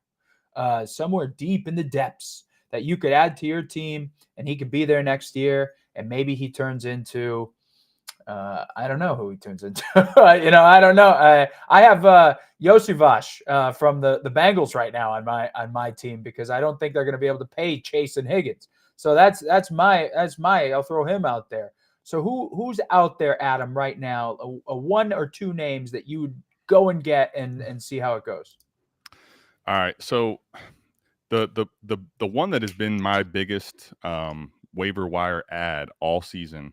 S9: somewhere deep in the depths that you could add to your team, and he could be there next year, and maybe he turns into. I don't know who he turns into. I don't know. I have Yosivash from the Bengals right now on my team because I don't think they're going to be able to pay Chase and Higgins. So that's my. I'll throw him out there. So who's out there, Adam, right now? A one or two names that you would go and get and see how it goes.
S15: All right. So the one that has been my biggest waiver wire ad all season.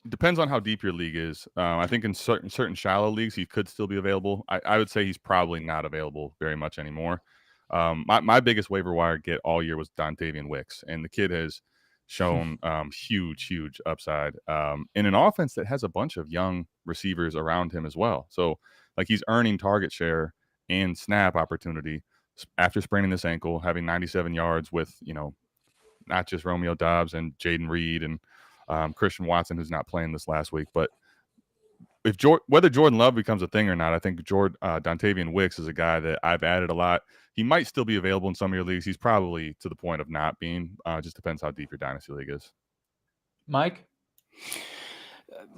S15: Depends on how deep your league is. I think in certain shallow leagues, he could still be available. I would say he's probably not available very much anymore. My biggest waiver wire get all year was Dontavian Wicks, and the kid has shown huge upside in an offense that has a bunch of young receivers around him as well. So like he's earning target share and snap opportunity after spraining this ankle, having 97 yards with, not just Romeo Doubs and Jaden Reed and Christian Watson, who's not playing this last week. But whether Jordan Love becomes a thing or not, I think Dontavian Wicks is a guy that I've added a lot. He might still be available in some of your leagues. He's probably to the point of not being. Just depends how deep your dynasty league is.
S9: Mike?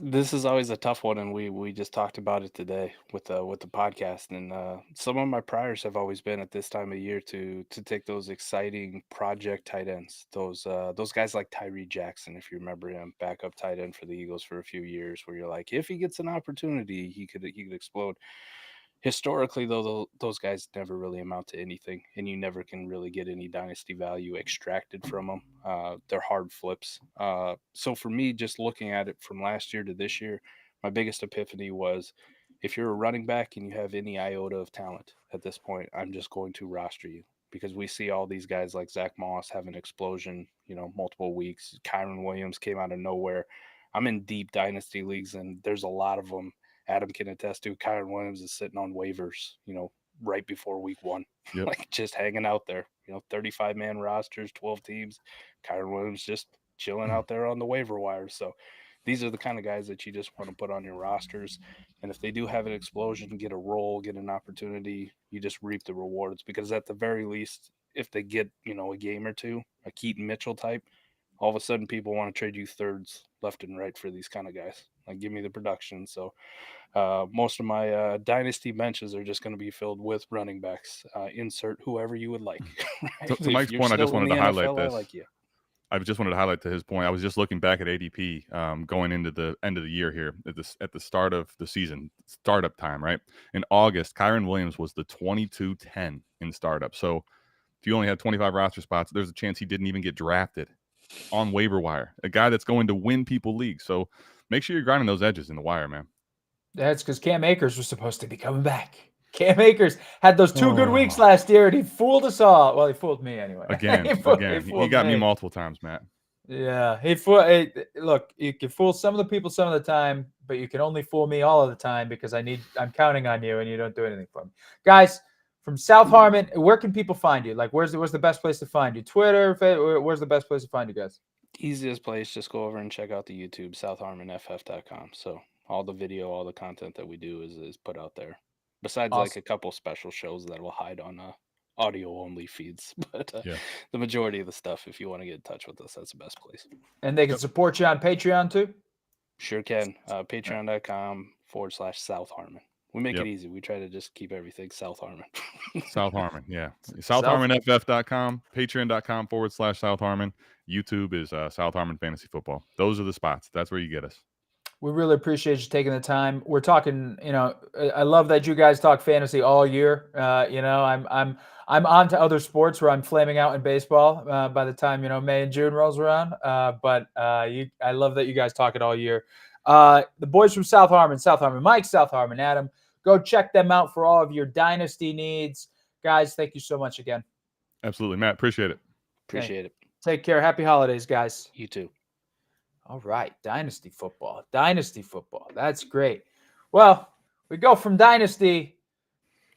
S13: This is always a tough one, and we just talked about it today with the podcast. And some of my priors have always been at this time of year to take those exciting project tight ends, those guys like Tyree Jackson, if you remember him, backup tight end for the Eagles for a few years, where you're like, if he gets an opportunity, he could explode. Historically, though, those guys never really amount to anything, and you never can really get any dynasty value extracted from them. They're hard flips. So for me, just looking at it from last year to this year, my biggest epiphany was if you're a running back and you have any iota of talent at this point, I'm just going to roster you because we see all these guys like Zach Moss have an explosion, multiple weeks. Kyron Williams came out of nowhere. I'm in deep dynasty leagues, and there's a lot of them. Adam can attest to. Kyron Williams is sitting on waivers, right before week one,
S15: yep.
S13: Like just hanging out there, 35-man rosters, 12 teams. Kyron Williams just chilling out there on the waiver wire. So these are the kind of guys that you just want to put on your rosters. And if they do have an explosion, get a role, get an opportunity, you just reap the rewards because at the very least, if they get, a game or two, a Keaton Mitchell type, all of a sudden people want to trade you thirds left and right for these kind of guys. Like, give me the production. So most of my dynasty benches are just going to be filled with running backs. Insert whoever you would like. Right?
S15: To Mike's point, I just wanted to highlight this.
S13: I like you.
S15: I just wanted to highlight to his point. I was just looking back at ADP going into the end of the year here at the start of the season, startup time, right? In August, Kyron Williams was the 22-10 in startup. So if you only had 25 roster spots, there's a chance he didn't even get drafted on waiver wire, a guy that's going to win people leagues. So make sure you're grinding those edges in the wire, man.
S9: That's because Cam Akers was supposed to be coming back. Cam Akers had those 2 good weeks last year, and he fooled us all. Well, he fooled me anyway.
S15: Again, he got me multiple times, Matt.
S9: Yeah, look, you can fool some of the people some of the time, but you can only fool me all of the time because I'm counting on you, and you don't do anything for me, guys. From South Harmon, where can people find you? Like, where's the best place to find you? Twitter, where's the best place to find you guys?
S13: Easiest place, just go over and check out the YouTube, southharmonff.com. So All the video, all the content that we do is put out there. Besides like
S9: Awesome.
S13: a couple special shows that will hide on audio only feeds, but
S15: Yeah.
S13: the majority of the stuff, if you want to get in touch with us, that's the best place.
S9: And they can support you on Patreon too?
S13: Sure can. Patreon.com/South Harmon. We make
S15: Yep.
S13: it easy. We try to just keep everything South Harmon.
S15: South Harmon, yeah. SouthHarmonFF.com, Patreon.com/South Harmon. YouTube is South Harmon Fantasy Football. Those are the spots. That's where you get us.
S9: We really appreciate you taking the time. We're talking, I love that you guys talk fantasy all year. I'm on to other sports where I'm flaming out in baseball by the time, May and June rolls around. But I love that you guys talk it all year. The boys from South Harmon, Mike, South Harmon, Adam, go check them out for all of your dynasty needs. Guys, thank you so much again.
S15: Absolutely, Matt. Appreciate it.
S13: Appreciate it.
S9: Take care. Happy holidays, guys.
S13: You too.
S9: All right. Dynasty football. That's great. Well, we go from dynasty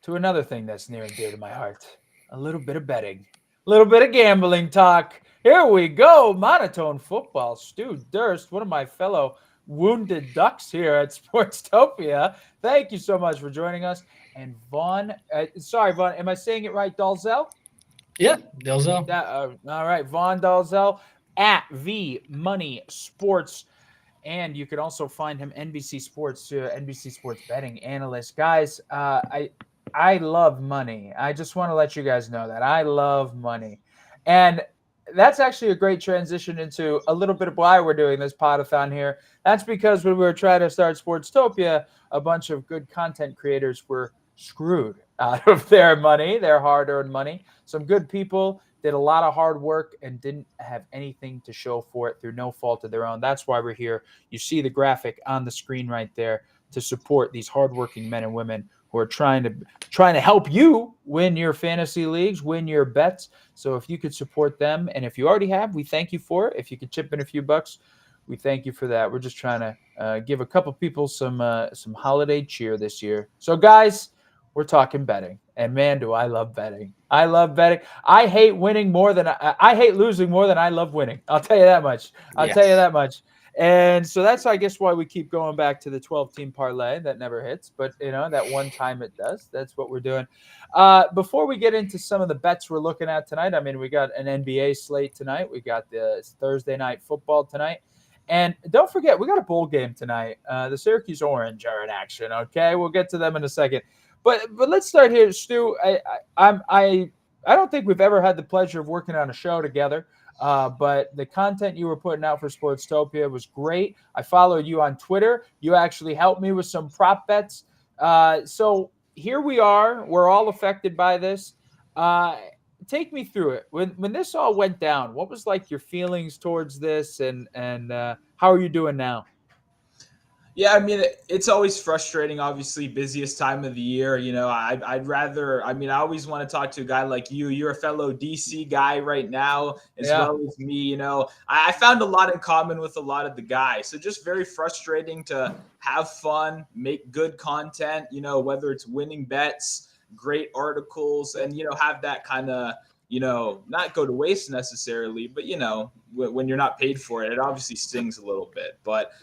S9: to another thing that's near and dear to my heart. A little bit of betting, a little bit of gambling talk. Here we go. Monotone football. Stu Durst, one of my fellow wounded ducks here at Sportstopia. Thank you so much for joining us. And Vaughn, Vaughn, am I saying it right? Dalzell?
S16: Yeah, Dalzell.
S9: All right. Vaughn Dalzell at V Money Sports. And you can also find him NBC Sports betting analyst. Guys, I love money. I just want to let you guys know that I love money. And that's actually a great transition into a little bit of why we're doing this podathon here. That's because when we were trying to start Sportstopia, a bunch of good content creators were screwed out of their money, their hard-earned money. Some good people did a lot of hard work and didn't have anything to show for it through no fault of their own. That's why we're here. You see the graphic on the screen right there to support these hardworking men and women who are trying to help you win your fantasy leagues, win your bets. So if you could support them, and if you already have, we thank you for it. If you could chip in a few bucks, we thank you for that. We're just trying to give a couple people some holiday cheer this year. So guys, we're talking betting, and man, do I love betting. I love betting. I hate winning more than I hate losing more than I love winning. I'll tell you that much. And so that's, I guess, why we keep going back to the 12-team parlay that never hits. But, that one time it does. That's what we're doing. Before we get into some of the bets we're looking at tonight, I mean, we got an NBA slate tonight. We got the Thursday night football tonight. And don't forget, we got a bowl game tonight. The Syracuse Orange are in action, okay? We'll get to them in a second. But let's start here, Stu. I don't think we've ever had the pleasure of working on a show together. But the content you were putting out for Sportstopia was great. I followed you on Twitter. You actually helped me with some prop bets. So here we are. We're all affected by this. Take me through it. When this all went down, what was like your feelings towards this, and how are you doing now?
S17: Yeah, I mean, it's always frustrating, obviously, busiest time of the year. I'd rather, I always want to talk to a guy like you. You're a fellow DC guy right now, as well as me. I found a lot in common with a lot of the guys. So just very frustrating to have fun, make good content, whether it's winning bets, great articles, and, have that kind of, not go to waste necessarily, but, when you're not paid for it, it obviously stings a little bit. But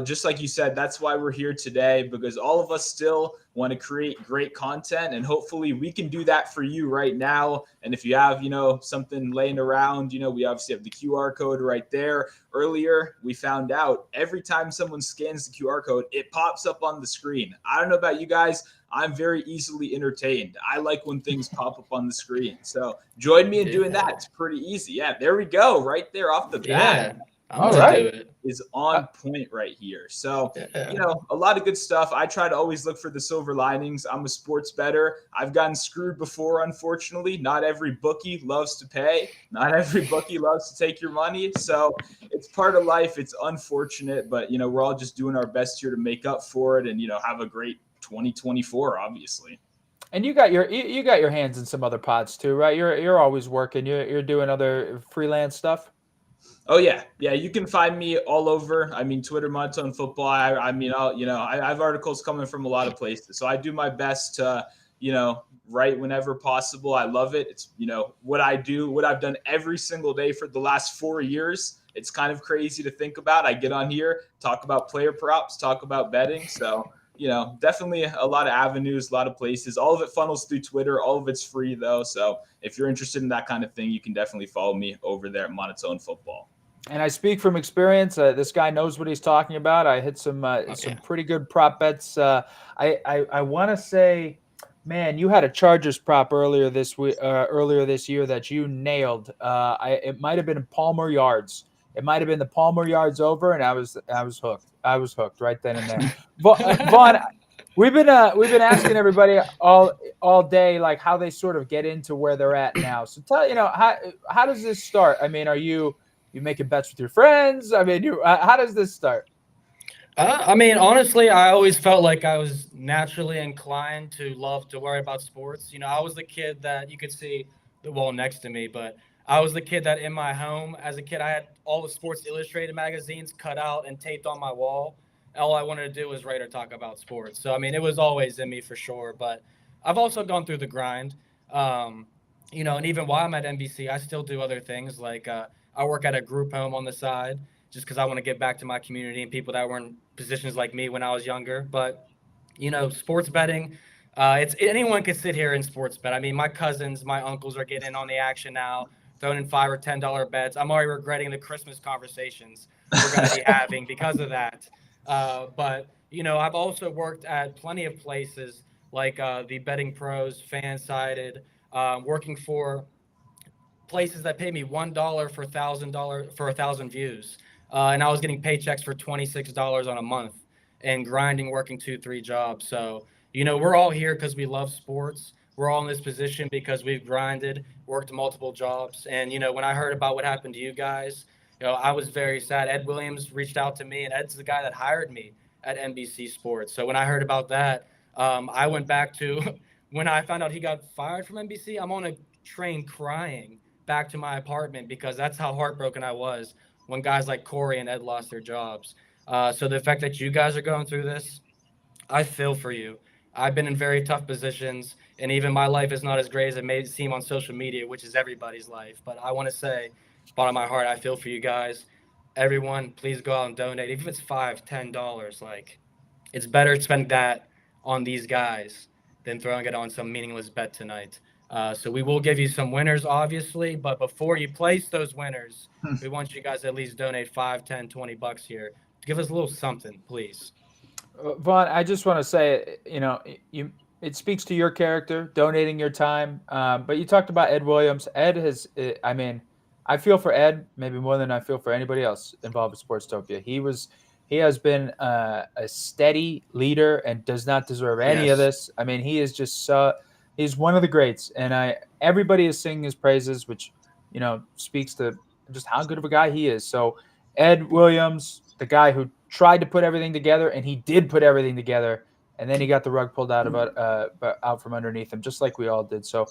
S17: just like you said, that's why we're here today, because all of us still want to create great content, and hopefully we can do that for you right now. And if you have, something laying around, we obviously have the QR code right there. Earlier, we found out every time someone scans the QR code, it pops up on the screen. I don't know about you guys. I'm very easily entertained. I like when things pop up on the screen. So join me in doing that. It's pretty easy. Yeah, there we go. Right there off the bat.
S16: All right.
S17: Is on point right here. So, a lot of good stuff. I try to always look for the silver linings. I'm a sports bettor. I've gotten screwed before, unfortunately. Not every bookie loves to pay. Not every bookie loves to take your money. So it's part of life. It's unfortunate, but, we're all just doing our best here to make up for it and, have a great 2024, obviously.
S9: And you got your hands in some other pots too, right? You're always working. You're doing other freelance stuff.
S17: Oh yeah. You can find me all over. Twitter, Monotone Football. I have articles coming from a lot of places. So I do my best to, write whenever possible. I love it. It's, what I do, what I've done every single day for the last 4 years it's kind of crazy to think about. I get on here, talk about player props, talk about betting. So, definitely a lot of avenues, a lot of places. All of it funnels through Twitter. All of it's free, though. So if you're interested in that kind of thing, you can definitely follow me over there at Monotone Football.
S9: And I speak from experience. This guy knows what he's talking about. I hit some pretty good prop bets. I want to say, man, you had a Chargers prop earlier this year that you nailed. It might have been Palmer yards. It might have been the Palmer yards over, and I was hooked. I was hooked right then and there. Vaughn, we've been asking everybody all day like how they sort of get into where they're at now. So how does this start? I mean, are you making bets with your friends? I mean, how does this start?
S16: I mean, honestly, I always felt like I was naturally inclined to love to worry about sports. I was the kid that you could see the wall next to me, but I was the kid that in my home as a kid, I had all the Sports Illustrated magazines cut out and taped on my wall. All I wanted to do was write or talk about sports. So, I mean, it was always in me for sure, but I've also gone through the grind. And even while I'm at NBC, I still do other things like I work at a group home on the side just because I want to give back to my community and people that were in positions like me when I was younger. But, sports betting, anyone can sit here and sports bet. I mean, my cousins, my uncles are getting in on the action now, throwing in $5 or $10 bets. I'm already regretting the Christmas conversations we're going to be having because of that. But, I've also worked at plenty of places like the Betting Pros, Fansided, working for places that pay me $1 for $1,000 views. And I was getting paychecks for $26 on a month and grinding, working 2-3 jobs. So, we're all here because we love sports. We're all in this position because we've grinded, worked multiple jobs. And, when I heard about what happened to you guys, I was very sad. Ed Williams reached out to me, and Ed's the guy that hired me at NBC Sports. So when I heard about that, I went back to when I found out he got fired from NBC, I'm on a train crying back to my apartment because that's how heartbroken I was when guys like Corey and Ed lost their jobs. So the fact that you guys are going through this, I feel for you. I've been in very tough positions, and even my life is not as great as it may seem on social media, which is everybody's life. But I want to say, bottom of my heart, I feel for you guys. Everyone, please go out and donate. Even if it's $5, $10, like it's better to spend that on these guys than throwing it on some meaningless bet tonight. So we will give you some winners, obviously, but before you place those winners, we want you guys to at least donate $5, $10, $20 here. Give us a little something, please.
S9: Vaughn, I just want to say, it speaks to your character, donating your time. But you talked about Ed Williams. Ed has, I mean, I feel for Ed maybe more than I feel for anybody else involved with Sportstopia. He has been a steady leader and does not deserve any of this. I mean, he is just he's one of the greats, and everybody is singing his praises, which speaks to just how good of a guy he is. So Ed Williams, the guy who tried to put everything together, and he did put everything together, and then he got the rug pulled out out from underneath him, just like we all did. So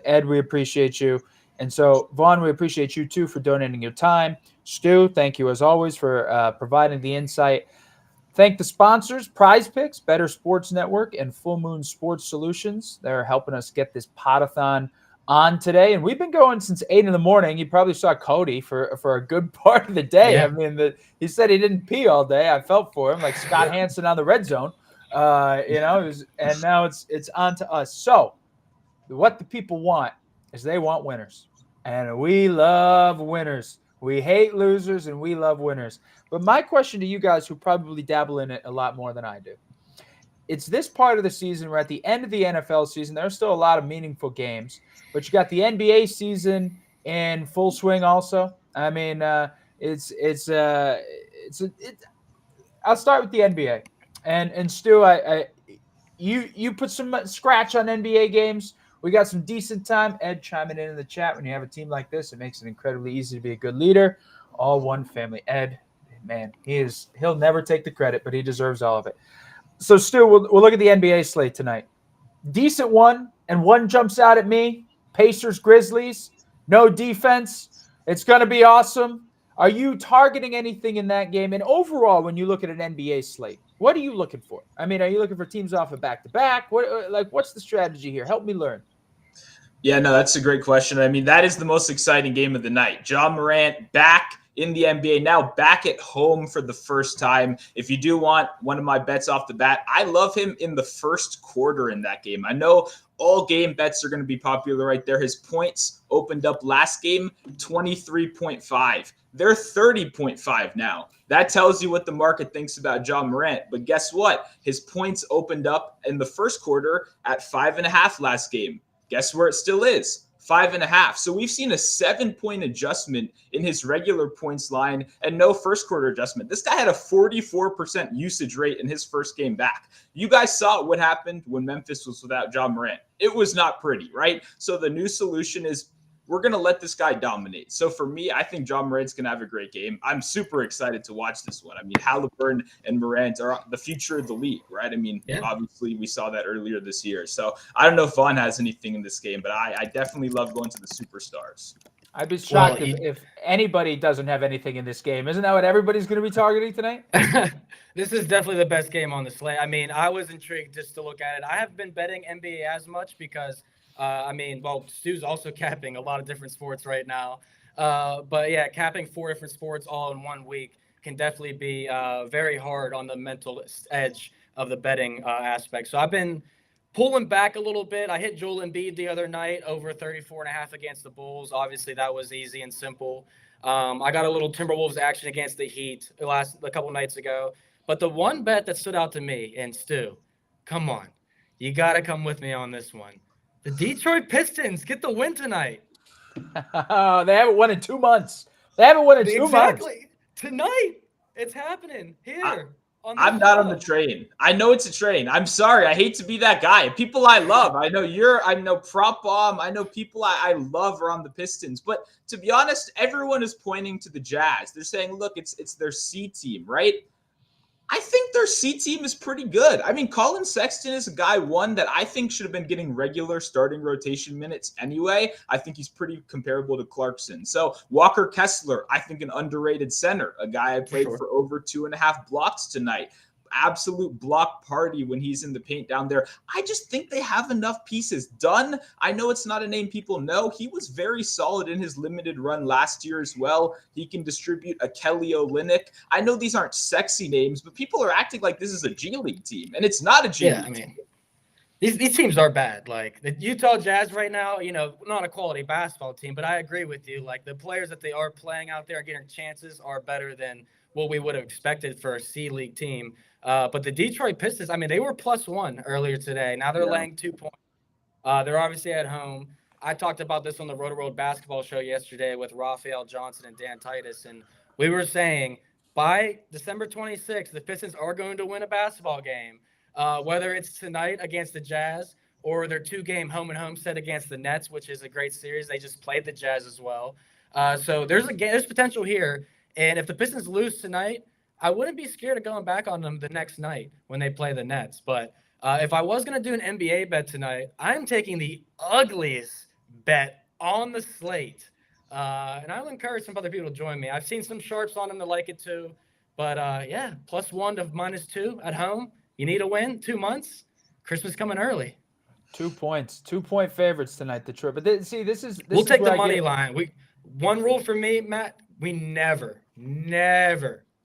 S9: Ed, we appreciate you. And so, Vaughn, we appreciate you, too, for donating your time. Stu, thank you, as always, for providing the insight. Thank the sponsors, Prize Picks, Better Sports Network, and Full Moon Sports Solutions. They're helping us get this Podathon on today. And we've been going since 8 in the morning. You probably saw Cody for a good part of the day. Yeah. I mean, he said he didn't pee all day. I felt for him, like Scott Hansen on the red zone. And now it's on to us. So what the people want is they want winners. And we love winners. We hate losers, and we love winners. But my question to you guys who probably dabble in it a lot more than I do, it's this part of the season. We're at the end of the NFL season. There's still a lot of meaningful games, but you got the NBA season in full swing also. I mean, I'll start with the NBA. And Stu, you put some scratch on NBA games. We got some decent time. Ed chiming in the chat. When you have a team like this, it makes it incredibly easy to be a good leader. All one family. Ed, man, he'll never take the credit, but he deserves all of it. So, Stu, we'll look at the NBA slate tonight. Decent one, and one jumps out at me. Pacers, Grizzlies, no defense. It's going to be awesome. Are you targeting anything in that game? And overall, when you look at an NBA slate, what are you looking for? I mean, are you looking for teams off of back-to-back? What's the strategy here? Help me learn.
S17: Yeah, no, that's a great question. I mean, that is the most exciting game of the night. Ja Morant back in the NBA, now back at home for the first time. If you do want one of my bets off the bat, I love him in the first quarter in that game. I know all game bets are going to be popular right there. His points opened up last game 23.5. They're 30.5 now. That tells you what the market thinks about Ja Morant. But guess what? His points opened up in the first quarter at 5.5 last game. Guess where it still is? 5.5. So we've seen a 7-point adjustment in his regular points line and no first quarter adjustment. This guy had a 44% usage rate in his first game back. You guys saw what happened when Memphis was without Ja Morant. It was not pretty, right? So the new solution is we're going to let this guy dominate. So for me, I think Ja Morant's going to have a great game. I'm super excited to watch this one. I mean, Halliburton and Morant are the future of the league, right? I mean, obviously we saw that earlier this year. So I don't know if Vaughn has anything in this game, but I definitely love going to the superstars.
S9: I'd be shocked if anybody doesn't have anything in this game. Isn't that what everybody's going to be targeting tonight?
S16: This is definitely the best game on the slate. I mean, I was intrigued just to look at it. I haven't been betting NBA as much because Stu's also capping a lot of different sports right now. But yeah, capping 4 different sports all in 1 week can definitely be very hard on the mental edge of the betting aspect. So I've been pulling back a little bit. I hit Joel Embiid the other night over 34.5 against the Bulls. Obviously, that was easy and simple. I got a little Timberwolves action against the Heat a couple nights ago. But the one bet that stood out to me, and Stu, come on, you got to come with me on this one. The Detroit Pistons get the win tonight.
S9: They haven't won in 2 months.
S16: Exactly. Tonight, it's happening here.
S17: I'm not on the train. I know it's a train. I'm sorry. I hate to be that guy. People I love. I know Prop Bomb. I know people I love are on the Pistons. But to be honest, everyone is pointing to the Jazz. They're saying, look, it's their C team, right? I think their C team is pretty good. I mean, Colin Sexton is a guy, that I think should have been getting regular starting rotation minutes anyway. I think he's pretty comparable to Clarkson. So Walker Kessler, I think an underrated center, a guy I played for over 2.5 blocks tonight. Absolute block party when he's in the paint down there. I just think they have enough pieces. Dunn, I know it's not a name people know. He was very solid in his limited run last year as well. He can distribute a Kelly Olynyk. I know these aren't sexy names, but people are acting like this is a G League team, and it's not a G League team.
S16: These teams are bad. Like the Utah Jazz right now, not a quality basketball team, but I agree with you. Like the players that they are playing out there and getting chances are better than what we would have expected for a C League team. But the Detroit Pistons, I mean, they were +1 earlier today. Now they're laying 2 points. They're obviously at home. I talked about this on the Roto Road basketball show yesterday with Raphael Johnson and Dan Titus, and we were saying by December 26th, the Pistons are going to win a basketball game, whether it's tonight against the Jazz or their 2-game home-and-home set against the Nets, which is a great series. They just played the Jazz as well. So there's potential here. And if the Pistons lose tonight, I wouldn't be scared of going back on them the next night when they play the Nets. But if I was going to do an NBA bet tonight, I'm taking the ugliest bet on the slate. And I'll encourage some other people to join me. I've seen some sharps on them that like it too. But +1 to -2 at home. You need a win, 2 months. Christmas coming early.
S9: 2 points, 2-point favorites tonight. The trip. But
S16: We'll take the money line. One rule for me, Matt: we never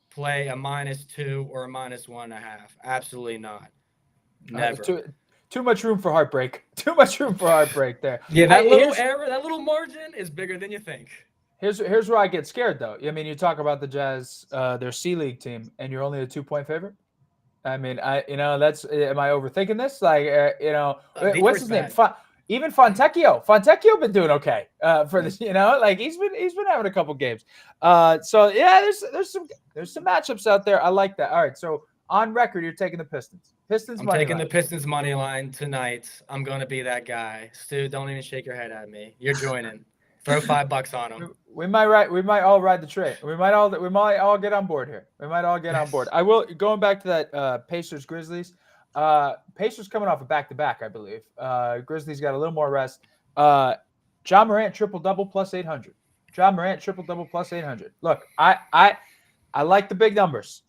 S16: play a -2 or a -1.5. Absolutely not. Never.
S9: Too much room for heartbreak. Too much room for heartbreak there.
S16: Yeah, that little error, that little margin is bigger than you think.
S9: Here's where I get scared though. I mean, you talk about the Jazz, their C League team, and you're only a 2-point favorite. I mean, that's. Am I overthinking this? Like, what's his name? Even Fontecchio been doing okay for this. Like he's been having a couple games. So yeah, there's some matchups out there. I like that. All right, so on record, you're taking the Pistons.
S16: I'm taking the Pistons money line tonight. I'm going to be that guy. Stu, don't even shake your head at me. You're joining. Throw $5 on them.
S9: We might all ride the train. We might all get on board here. We might all get on board. I will going back to that Pacers Grizzlies. Pacers coming off a back-to-back, I believe. Grizzlies got a little more rest. Ja Morant triple-double +800. Ja Morant triple-double +800. Look, I like the big numbers.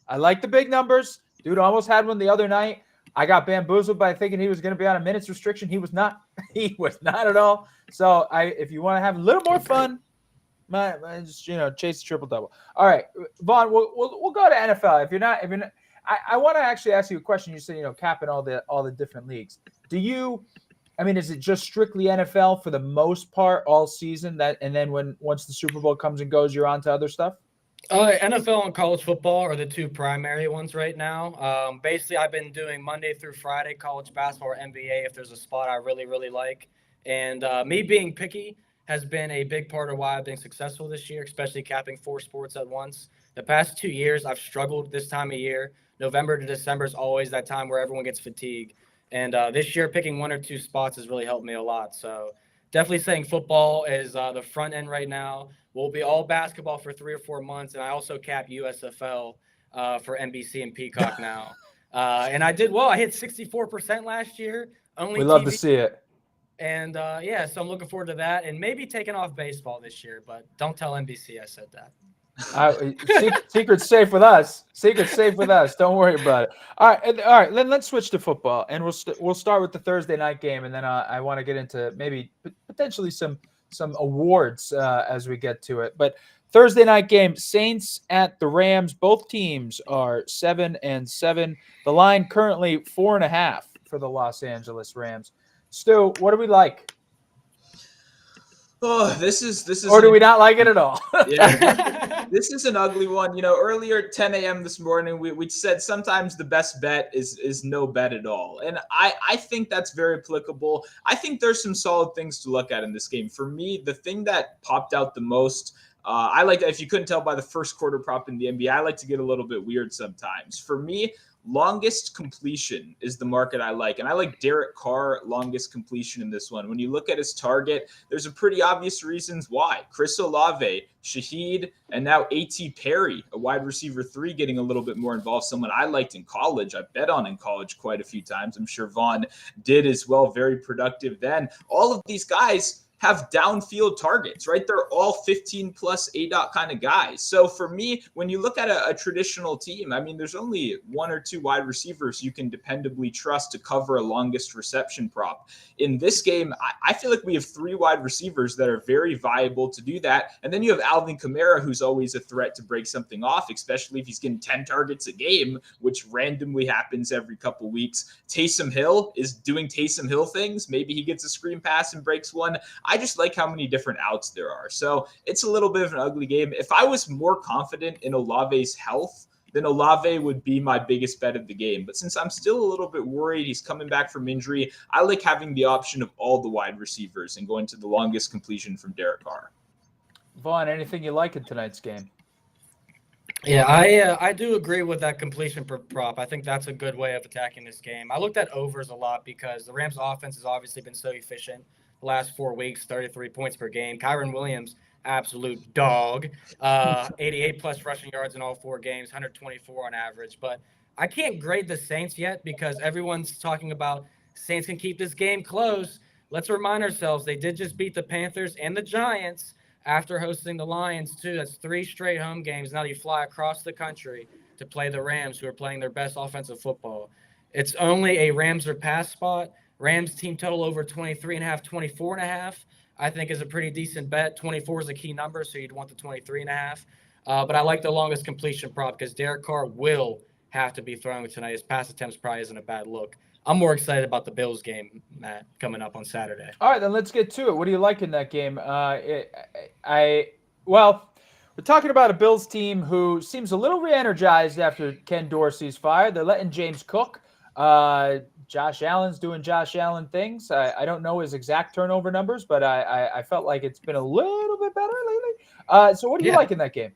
S9: Dude almost had one the other night. I got bamboozled by thinking he was going to be on a minutes restriction. He was not. He was not at all. So if you want to have a little more fun, Just, chase the triple double. All right, Vaughn, we'll go to NFL. If you're not, I want to actually ask you a question. You said capping all the different leagues. Is it just strictly NFL for the most part all season? And then once the Super Bowl comes and goes, you're on to other stuff?
S16: NFL and college football are the two primary ones right now. Basically, I've been doing Monday through Friday college basketball or NBA if there's a spot I really, really like. And me being picky has been a big part of why I've been successful this year, especially capping 4 sports at once. The past 2 years, I've struggled this time of year. November to December is always that time where everyone gets fatigued. And this year, picking 1 or 2 spots has really helped me a lot. So definitely saying football is the front end right now. We'll be all basketball for 3 or 4 months, and I also cap USFL for NBC and Peacock now. And I did well. I hit 64% last year.
S9: We love to see it.
S16: And so I'm looking forward to that, and maybe taking off baseball this year. But don't tell NBC I said that.
S9: Secret's safe with us. Secret's safe with us. Don't worry about it. All right. Then let's switch to football, and we'll start with the Thursday night game, and then I want to get into maybe potentially some awards as we get to it. But Thursday night game, Saints at the Rams. Both teams are 7-7. The line currently 4.5 for the Los Angeles Rams. Stu, what do we like?
S17: Oh, this is.
S9: Or do we not like it at all?
S17: Yeah, this is an ugly one. Earlier at 10 a.m. this morning, we said sometimes the best bet is no bet at all. And I think that's very applicable. I think there's some solid things to look at in this game. For me, the thing that popped out the most, I like, if you couldn't tell by the first quarter prop in the NBA, I like to get a little bit weird sometimes. For me, longest completion is the market I like. And I like Derek Carr longest completion in this one. When you look at his target, there's a pretty obvious reasons why. Chris Olave, Shaheed, and now A.T. Perry, a wide receiver 3, getting a little bit more involved. Someone I liked in college. I bet on in college quite a few times. I'm sure Vaughn did as well. Very productive then. All of these guys have downfield targets, right? They're all 15 plus ADOT kind of guys. So for me, when you look at a traditional team, there's only 1 or 2 wide receivers you can dependably trust to cover a longest reception prop. In this game, I feel like we have 3 wide receivers that are very viable to do that. And then you have Alvin Kamara, who's always a threat to break something off, especially if he's getting 10 targets a game, which randomly happens every couple weeks. Taysom Hill is doing Taysom Hill things. Maybe he gets a screen pass and breaks one. I just like how many different outs there are. So it's a little bit of an ugly game. If I was more confident in Olave's health, then Olave would be my biggest bet of the game. But since I'm still a little bit worried he's coming back from injury, I like having the option of all the wide receivers and going to the longest completion from Derek Carr.
S9: Vaughn, anything you like in tonight's game?
S16: Yeah, I do agree with that completion prop. I think that's a good way of attacking this game. I looked at overs a lot because the Rams' offense has obviously been so efficient the last 4 weeks, 33 points per game. Kyron Williams, absolute dog, 88 plus rushing yards in all 4 games, 124 on average. But I can't grade the Saints yet because everyone's talking about Saints can keep this game close. Let's remind ourselves they did just beat the Panthers and the Giants after hosting the Lions too. That's 3 straight home games. Now you fly across the country to play the Rams, who are playing their best offensive football. It's only a Rams or pass spot. Rams team total over 23.5, 24.5, I think is a pretty decent bet. 24 is a key number, so you'd want the 23.5. But I like the longest completion prop because Derek Carr will have to be throwing tonight. His pass attempts probably isn't a bad look. I'm more excited about the Bills game, Matt, coming up on Saturday.
S9: All right, then let's get to it. What do you like in that game? We're talking about a Bills team who seems a little re-energized after Ken Dorsey's fired. They're letting James cook. Josh Allen's doing Josh Allen things. I don't know his exact turnover numbers, but I felt like it's been a little bit better lately. So what do you like in that game?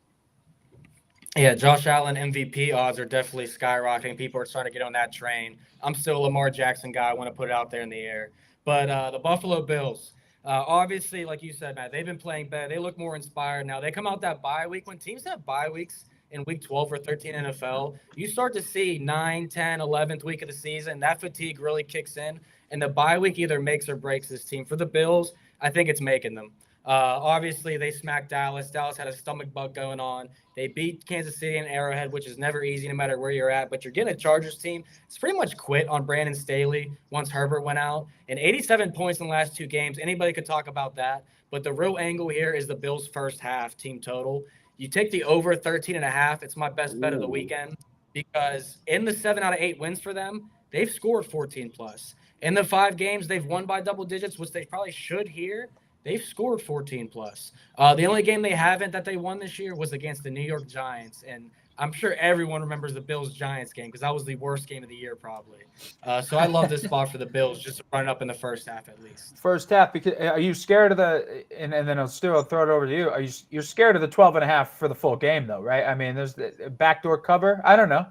S16: Yeah, Josh Allen MVP odds are definitely skyrocketing. People are starting to get on that train. I'm still a Lamar Jackson guy. I want to put it out there in the air. But the Buffalo Bills, obviously, like you said, Matt, they've been playing better. They look more inspired now. They come out that bye week. When teams have bye weeks in week 12 or 13 NFL, you start to see 9, 10, 11th week of the season. That fatigue really kicks in. And the bye week either makes or breaks this team. For the Bills, I think it's making them. Obviously, they smacked Dallas. Dallas had a stomach bug going on. They beat Kansas City and Arrowhead, which is never easy no matter where you're at. But you're getting a Chargers team. It's pretty much quit on Brandon Staley once Herbert went out. And 87 points in the last 2 games. Anybody could talk about that. But the real angle here is the Bills' first half team total. You take the over 13.5. It's my best bet of the weekend because in the 7 out of 8 wins for them, they've scored 14 plus. In the 5 games they've won by double digits, which they probably should here, they've scored 14 plus. The only game they haven't that they won this year was against the New York Giants. And I'm sure everyone remembers the Bills-Giants game because that was the worst game of the year probably. So I love this spot for the Bills just to run it up in the first half at least.
S9: First half, because are you scared of the and then I'll throw it over to you. You're scared of the 12.5 for the full game though, right? I mean, there's the backdoor cover. I don't know.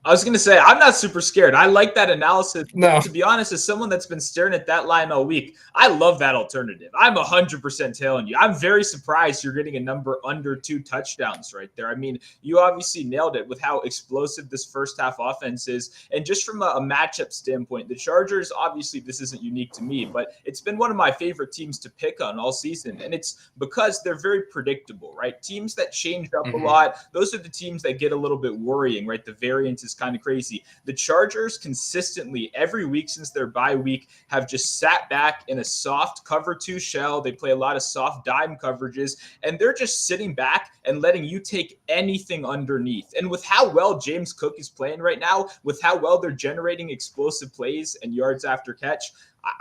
S17: I was going to say, I'm not super scared. I like that analysis.
S16: No.
S17: To be honest, as someone that's been staring at that line all week, I love that alternative. I'm 100% telling you. I'm very surprised you're getting a number under 2 touchdowns right there. I mean, you obviously nailed it with how explosive this first half offense is. And just from a matchup standpoint, the Chargers, obviously this isn't unique to me, but it's been one of my favorite teams to pick on all season. And it's because they're very predictable, right? Teams that change up a lot, those are the teams that get a little bit worrying, right? The variance is kind of crazy. The Chargers consistently every week since their bye week have just sat back in a soft cover 2 shell. They play a lot of soft dime coverages, and they're just sitting back and letting you take anything underneath. And with how well James Cook is playing right now, with how well they're generating explosive plays and yards after catch,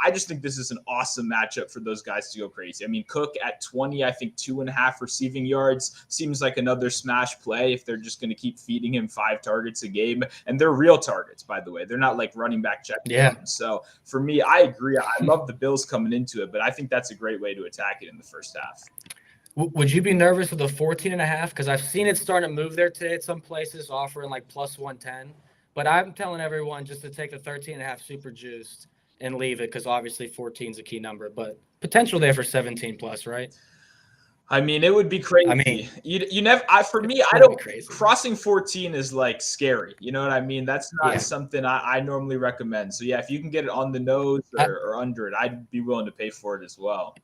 S17: I just think this is an awesome matchup for those guys to go crazy. I mean, Cook at 20, I think 2.5 receiving yards seems like another smash play if they're just going to keep feeding him 5 targets a game. And they're real targets, by the way. They're not like running back check.
S16: Yeah.
S17: So for me, I agree. I love the Bills coming into it, but I think that's a great way to attack it in the first half.
S16: Would you be nervous with a 14.5? Because I've seen it starting to move there today at some places, offering like plus 110. But I'm telling everyone just to take the 13.5 super juiced and leave it because obviously 14 is a key number, but potential there for 17 plus, right?
S17: I mean, it would be crazy.
S16: I mean,
S17: you never. For me, I don't. Crossing 14 is like scary. You know what I mean? That's not something I normally recommend. So yeah, if you can get it on the nose or under it, I'd be willing to pay for it as well.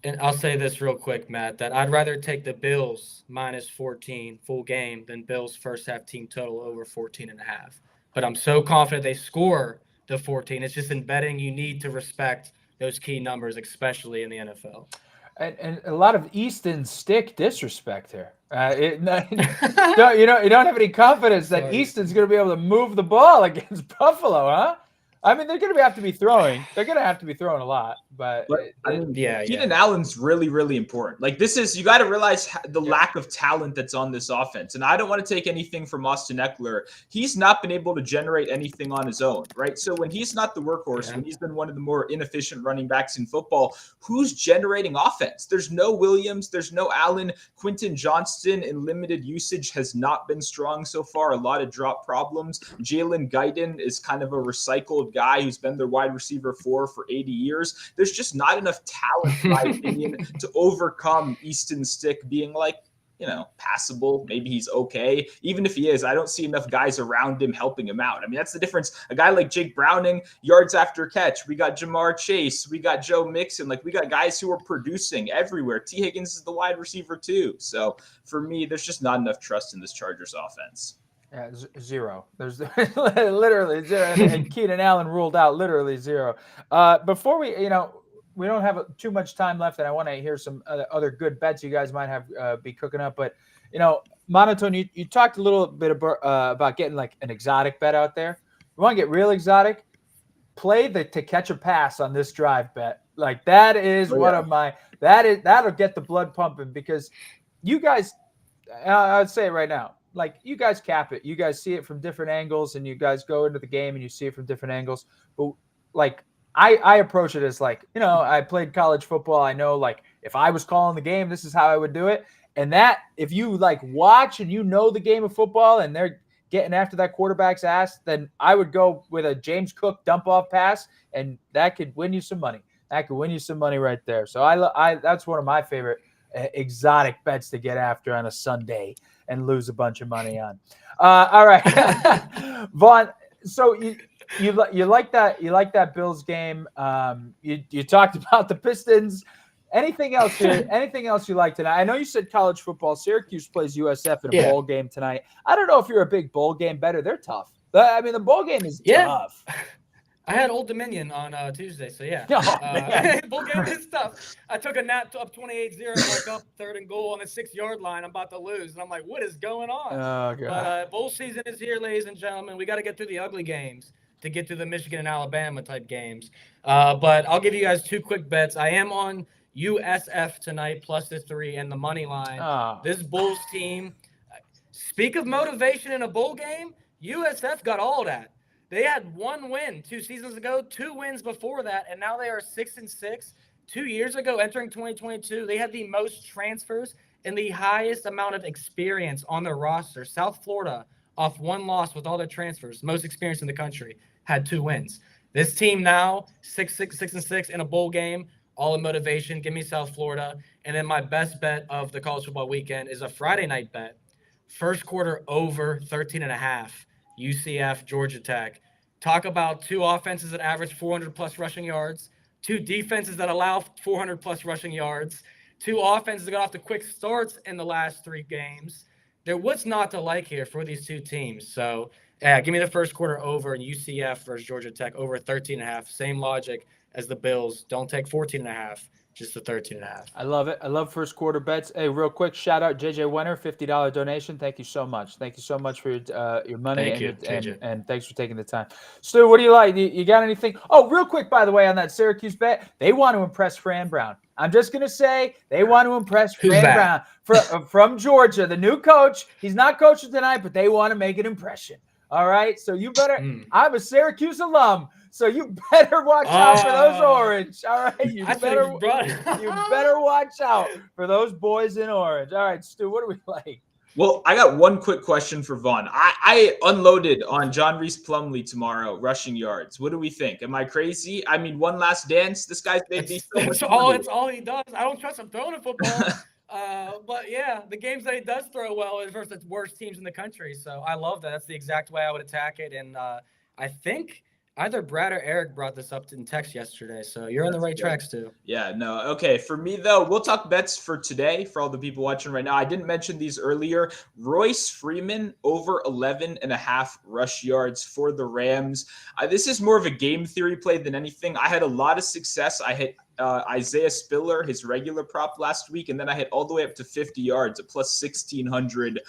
S16: And I'll say this real quick, Matt, that I'd rather take the Bills minus 14 full game than Bills first half team total over 14.5. But I'm so confident they score the 14. It's just in betting you need to respect those key numbers, especially in the NFL.
S9: And a lot of Easton stick disrespect here. You don't have any confidence that Easton's going to be able to move the ball against Buffalo, huh? I mean, they're going to have to be throwing. They're going to have to be throwing a lot, but
S17: Keenan Allen's really, really important. Like you got to realize the lack of talent that's on this offense. And I don't want to take anything from Austin Eckler. He's not been able to generate anything on his own, right? So when he's not the workhorse, when he's been one of the more inefficient running backs in football, who's generating offense? There's no Williams. There's no Allen. Quentin Johnston in limited usage has not been strong so far. A lot of drop problems. Jalen Guyton is kind of a recycled guy who's been their wide receiver for 80 years. There's just not enough talent, in my opinion, to overcome Easton Stick being like, passable. Maybe he's okay. Even if he is, I don't see enough guys around him helping him out. I mean, that's the difference. A guy like Jake Browning, yards after catch. We got Jamar Chase. We got Joe Mixon. Like, we got guys who are producing everywhere. T. Higgins is the wide receiver too. So for me, there's just not enough trust in this Chargers offense.
S9: Yeah, zero. There's literally zero. And Keenan Allen ruled out literally zero. Before we don't have too much time left, and I want to hear some other good bets you guys might have be cooking up. But, Monotone, you talked a little bit about getting like an exotic bet out there. You want to get real exotic? Play the to catch a pass on this drive bet. Like that is one of my that'll get the blood pumping because you guys, I would say it right now. Like you guys cap it. You guys see it from different angles and you guys go into the game and you see it from different angles. But like I approach it as like, I played college football. I know like if I was calling the game, this is how I would do it. And that if you like watch and the game of football and they're getting after that quarterback's ass, then I would go with a James Cook dump off pass and that could win you some money. That could win you some money right there. So I that's one of my favorite exotic bets to get after on a Sunday and lose a bunch of money on. All right, Vaughn. So you like that Bills game. You talked about the Pistons. Anything else here? Anything else you like tonight? I know you said college football. Syracuse plays USF in a bowl game tonight. I don't know if you're a big bowl game better. They're tough. I mean, the bowl game is tough.
S16: I had Old Dominion on Tuesday, so yeah. Bowl game is tough. I took a nap up 28-0, woke up 3rd and goal on the 6-yard line. I'm about to lose, and I'm like, what is going on?
S9: Oh, God.
S16: But bowl season is here, ladies and gentlemen. We got to get through the ugly games to get through the Michigan and Alabama type games. But I'll give you guys 2 quick bets. I am on USF tonight, plus the 3 and the money line. This Bulls team, speak of motivation in a bowl game, USF got all that. They had 1 win 2 seasons ago, 2 wins before that, and now they are 6-6. 2 years ago, entering 2022, they had the most transfers and the highest amount of experience on their roster. South Florida, off 1 loss with all their transfers, most experience in the country, had 2 wins. This team now, 6-6 in a bowl game, all in motivation. Give me South Florida. And then my best bet of the college football weekend is a Friday night bet. First quarter over 13.5. UCF, Georgia Tech. Talk about 2 offenses that average 400-plus rushing yards, 2 defenses that allow 400-plus rushing yards, 2 offenses that got off to quick starts in the last 3 games. What's not to like here for these 2 teams? So, yeah, give me the first quarter over in UCF versus Georgia Tech over 13.5. Same logic as the Bills. Don't take 14.5. Just the 13.5.
S9: I love it. I love first quarter bets. Hey, real quick, shout out JJ Wenner, $50 donation. Thank you so much. Thank you so much for your money. And thanks for taking the time. Stu, what do you like? You got anything? Oh, real quick, by the way, on that Syracuse bet, they want to impress Fran Brown. I'm just going to say they want to impress Fran Brown from Georgia, the new coach. He's not coaching tonight, but they want to make an impression. All right, so you better. I'm a Syracuse alum, so you better watch out for those orange. All right, you better watch out for those boys in orange. All right, Stu, what do we like?
S17: Well, I got one quick question for Vaughn. I unloaded on John Reese Plumlee tomorrow, rushing yards. What do we think? Am I crazy? I mean, one last dance. This guy's made me so much money.
S16: That's all he does. I don't trust him throwing a football. But yeah, the games that he does throw well is versus the worst teams in the country. So I love that. That's the exact way I would attack it. And I think either Brad or Eric brought this up in text yesterday. So you're on the right tracks too.
S17: Yeah, no. Okay. For me though, we'll talk bets for today for all the people watching right now. I didn't mention these earlier. Royce Freeman over 11.5 rush yards for the Rams. This is more of a game theory play than anything. I had a lot of success. I hit Isaiah Spiller, his regular prop last week, and then I hit all the way up to 50 yards at plus 1,600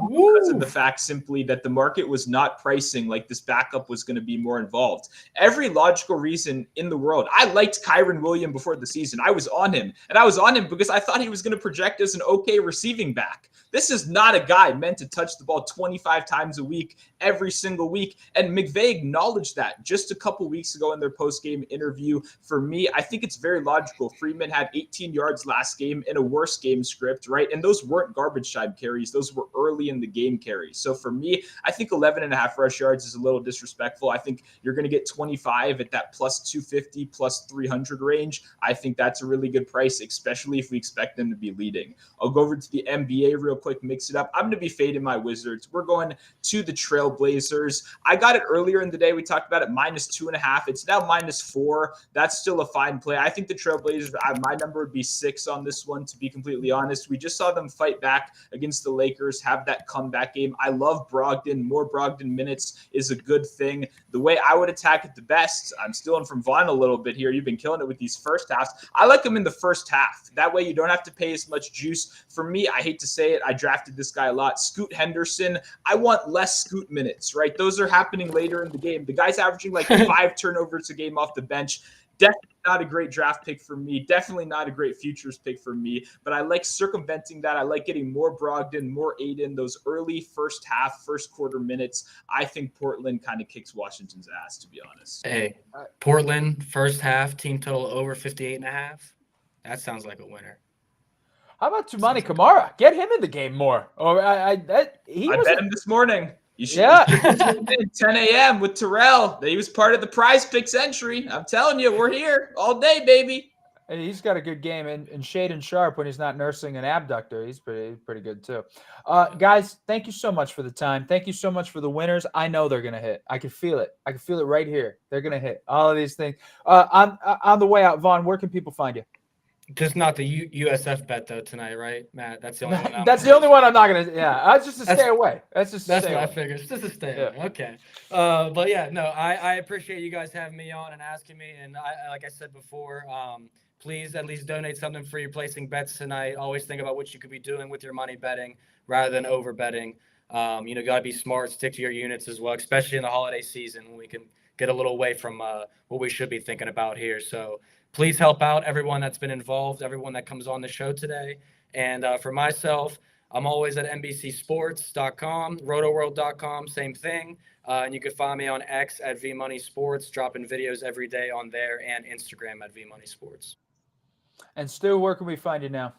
S17: because of the fact simply that the market was not pricing like this backup was going to be more involved. Every logical reason in the world. I liked Kyron Williams before the season. I was on him, and I was on him because I thought he was going to project as an okay receiving back. This is not a guy meant to touch the ball 25 times a week, every single week. And McVay acknowledged that just a couple weeks ago in their post-game interview. For me, I think it's very logical. Freeman had 18 yards last game in a worse game script, right? And those weren't garbage time carries. Those were early in the game carries. So for me, I think 11.5 rush yards is a little disrespectful. I think you're going to get 25 at that plus 250, plus 300 range. I think that's a really good price, especially if we expect them to be leading. I'll go over to the NBA real quick, mix it up. I'm going to be fading my Wizards. We're going to the Trailblazers. I got it earlier in the day. We talked about it minus 2.5. It's now minus 4. That's still a fine play. I think the Trailblazers, my number would be 6 on this one, to be completely honest. We just saw them fight back against the Lakers, have that comeback game. I love Brogdon. More Brogdon minutes is a good thing. The way I would attack it the best, I'm stealing from Vaughn a little bit here. You've been killing it with these first halves. I like them in the first half. That way you don't have to pay as much juice. For me, I hate to say it, I drafted this guy a lot. Scoot Henderson, I want less Scoot minutes, right? Those are happening later in the game. The guy's averaging like 5 turnovers a game off the bench. Definitely not a great draft pick for me. Definitely not a great futures pick for me. But I like circumventing that. I like getting more Brogdon, more Aiden, those early first half, first quarter minutes. I think Portland kind of kicks Washington's ass, to be honest.
S16: Hey, Portland, first half, team total over 58.5. That sounds like a winner.
S9: How about Tumani Kamara? Get him in the game more. Or I bet
S17: him this morning. You should, tune in 10 a.m. with Terrell. He was part of the Prize Picks entry. I'm telling you, we're here all day, baby.
S9: And he's got a good game. And Shaden Sharp, when he's not nursing an abductor, he's pretty good too. Guys, thank you so much for the time. Thank you so much for the winners. I know they're going to hit. I can feel it. I can feel it right here. They're going to hit all of these things. On the way out, Vaughn, where can people find you?
S16: Just not the USF bet though tonight, right, Matt? That's the only one.
S9: That's the only one I'm not gonna. Yeah, that's just to stay away. That's just.
S16: That's what I figured. Just to stay away. Okay. But yeah, no, I appreciate you guys having me on and asking me. And I like I said before, please at least donate something for your placing bets tonight. Always think about what you could be doing with your money betting rather than over betting. You know, got to be smart, stick to your units as well, especially in the holiday season when we can get a little away from what we should be thinking about here. So please help out everyone that's been involved, everyone that comes on the show today. And for myself, I'm always at NBCSports.com, rotoworld.com, same thing. And you can find me on X at VMoneySports, dropping videos every day on there, and Instagram at VMoneySports.
S9: And Stu, where can we find you now?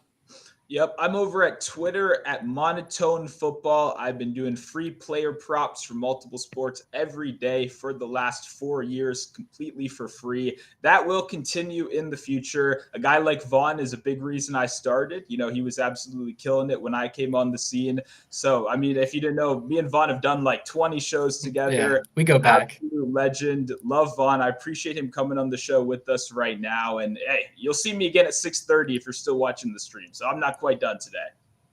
S17: Yep, I'm over at Twitter at Monotone Football. I've been doing free player props for multiple sports every day for the last 4 years, completely for free. That will continue in the future. A guy like Vaughn is a big reason I started. You know, he was absolutely killing it when I came on the scene. So, I mean, if you didn't know, me and Vaughn have done like 20 shows together.
S16: Yeah, we go back.
S17: Absolute legend. Love Vaughn. I appreciate him coming on the show with us right now. And hey, you'll see me again at 6:30 if you're still watching the stream. So I'm not quite done today.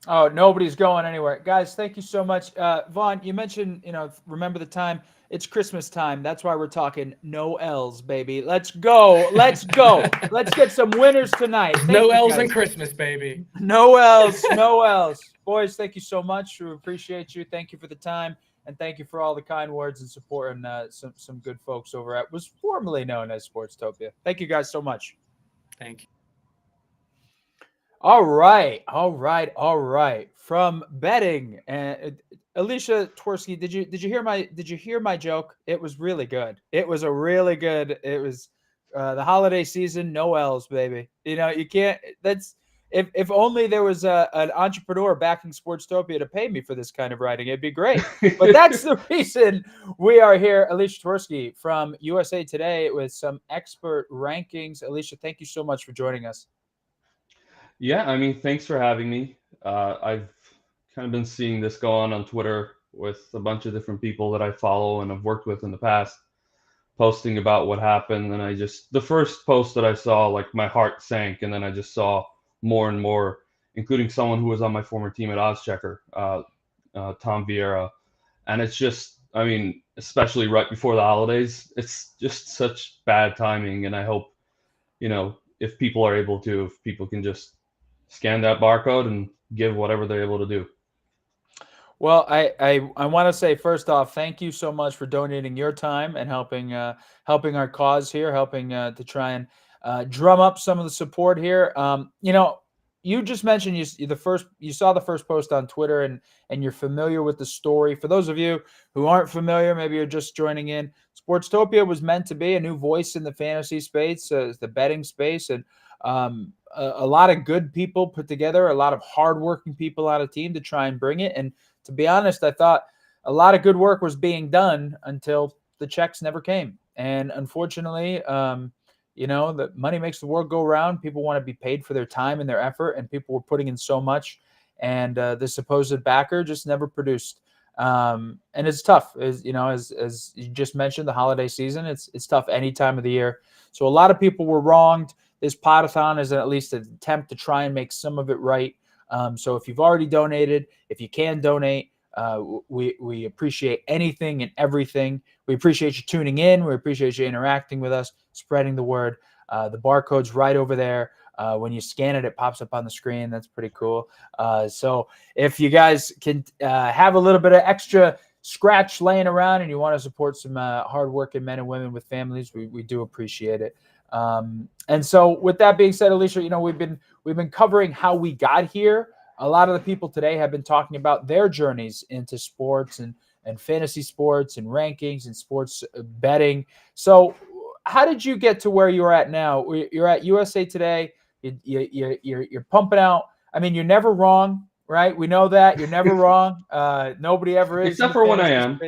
S9: Oh, nobody's going anywhere. Guys, thank you so much. Vaughn, you mentioned, you know, remember the time. It's Christmas time. That's why we're talking no L's, baby. Let's go. Let's go. Let's get some winners tonight.
S16: No L's in Christmas, baby.
S9: No L's. No L's. Boys, thank you so much. We appreciate you. Thank you for the time. And thank you for all the kind words and support and some good folks over at was formerly known as Sportstopia. Thank you guys so much.
S16: Thank you.
S9: All right. From betting, and Alicia Twerski, did you hear my joke? It was really good. It was the holiday season, no L's, baby. You know, you can't. That's if only there was an entrepreneur backing Sportstopia to pay me for this kind of writing, it'd be great. But that's the reason we are here. Alicia Twerski from USA Today with some expert rankings. Alicia, thank you so much for joining us.
S18: Yeah, I mean, thanks for having me. I've kind of been seeing this go on Twitter with a bunch of different people that I follow and have worked with in the past, posting about what happened. And the first post that I saw, like my heart sank. And then I just saw more and more, including someone who was on my former team at OddsChecker, Tom Vieira. And it's just, I mean, especially right before the holidays, it's just such bad timing. And I hope, you know, if people can just scan that barcode and give whatever they're able to do.
S9: Well, I want to say first off, thank you so much for donating your time and helping our cause here, helping to try and drum up some of the support here. You know, you just mentioned you saw the first post on Twitter and you're familiar with the story. For those of you who aren't familiar, maybe you're just joining in. Sportstopia was meant to be a new voice in the fantasy space, the betting space, and a lot of good people put together, a lot of hardworking people on a team to try and bring it. And to be honest, I thought a lot of good work was being done until the checks never came. And unfortunately, you know, the money makes the world go round. People want to be paid for their time and their effort, and people were putting in so much. And the supposed backer just never produced. And it's tough, as you know, as you just mentioned, the holiday season. It's tough any time of the year. So a lot of people were wronged. This Podathon is at least an attempt to try and make some of it right. So if you've already donated, if you can donate, we appreciate anything and everything. We appreciate you tuning in. We appreciate you interacting with us, spreading the word. The barcode's right over there. When you scan it, it pops up on the screen. That's pretty cool. So if you guys can have a little bit of extra scratch laying around and you want to support some hardworking men and women with families, we do appreciate it. And so with that being said, Alicia, you know, we've been covering how we got here. A lot of the people today have been talking about their journeys into sports and fantasy sports and rankings and sports betting. So how did you get to where you're at now? You're at USA Today. You're pumping out. I mean, you're never wrong, right? We know that you're never wrong. Nobody ever is.
S18: Except for when I am.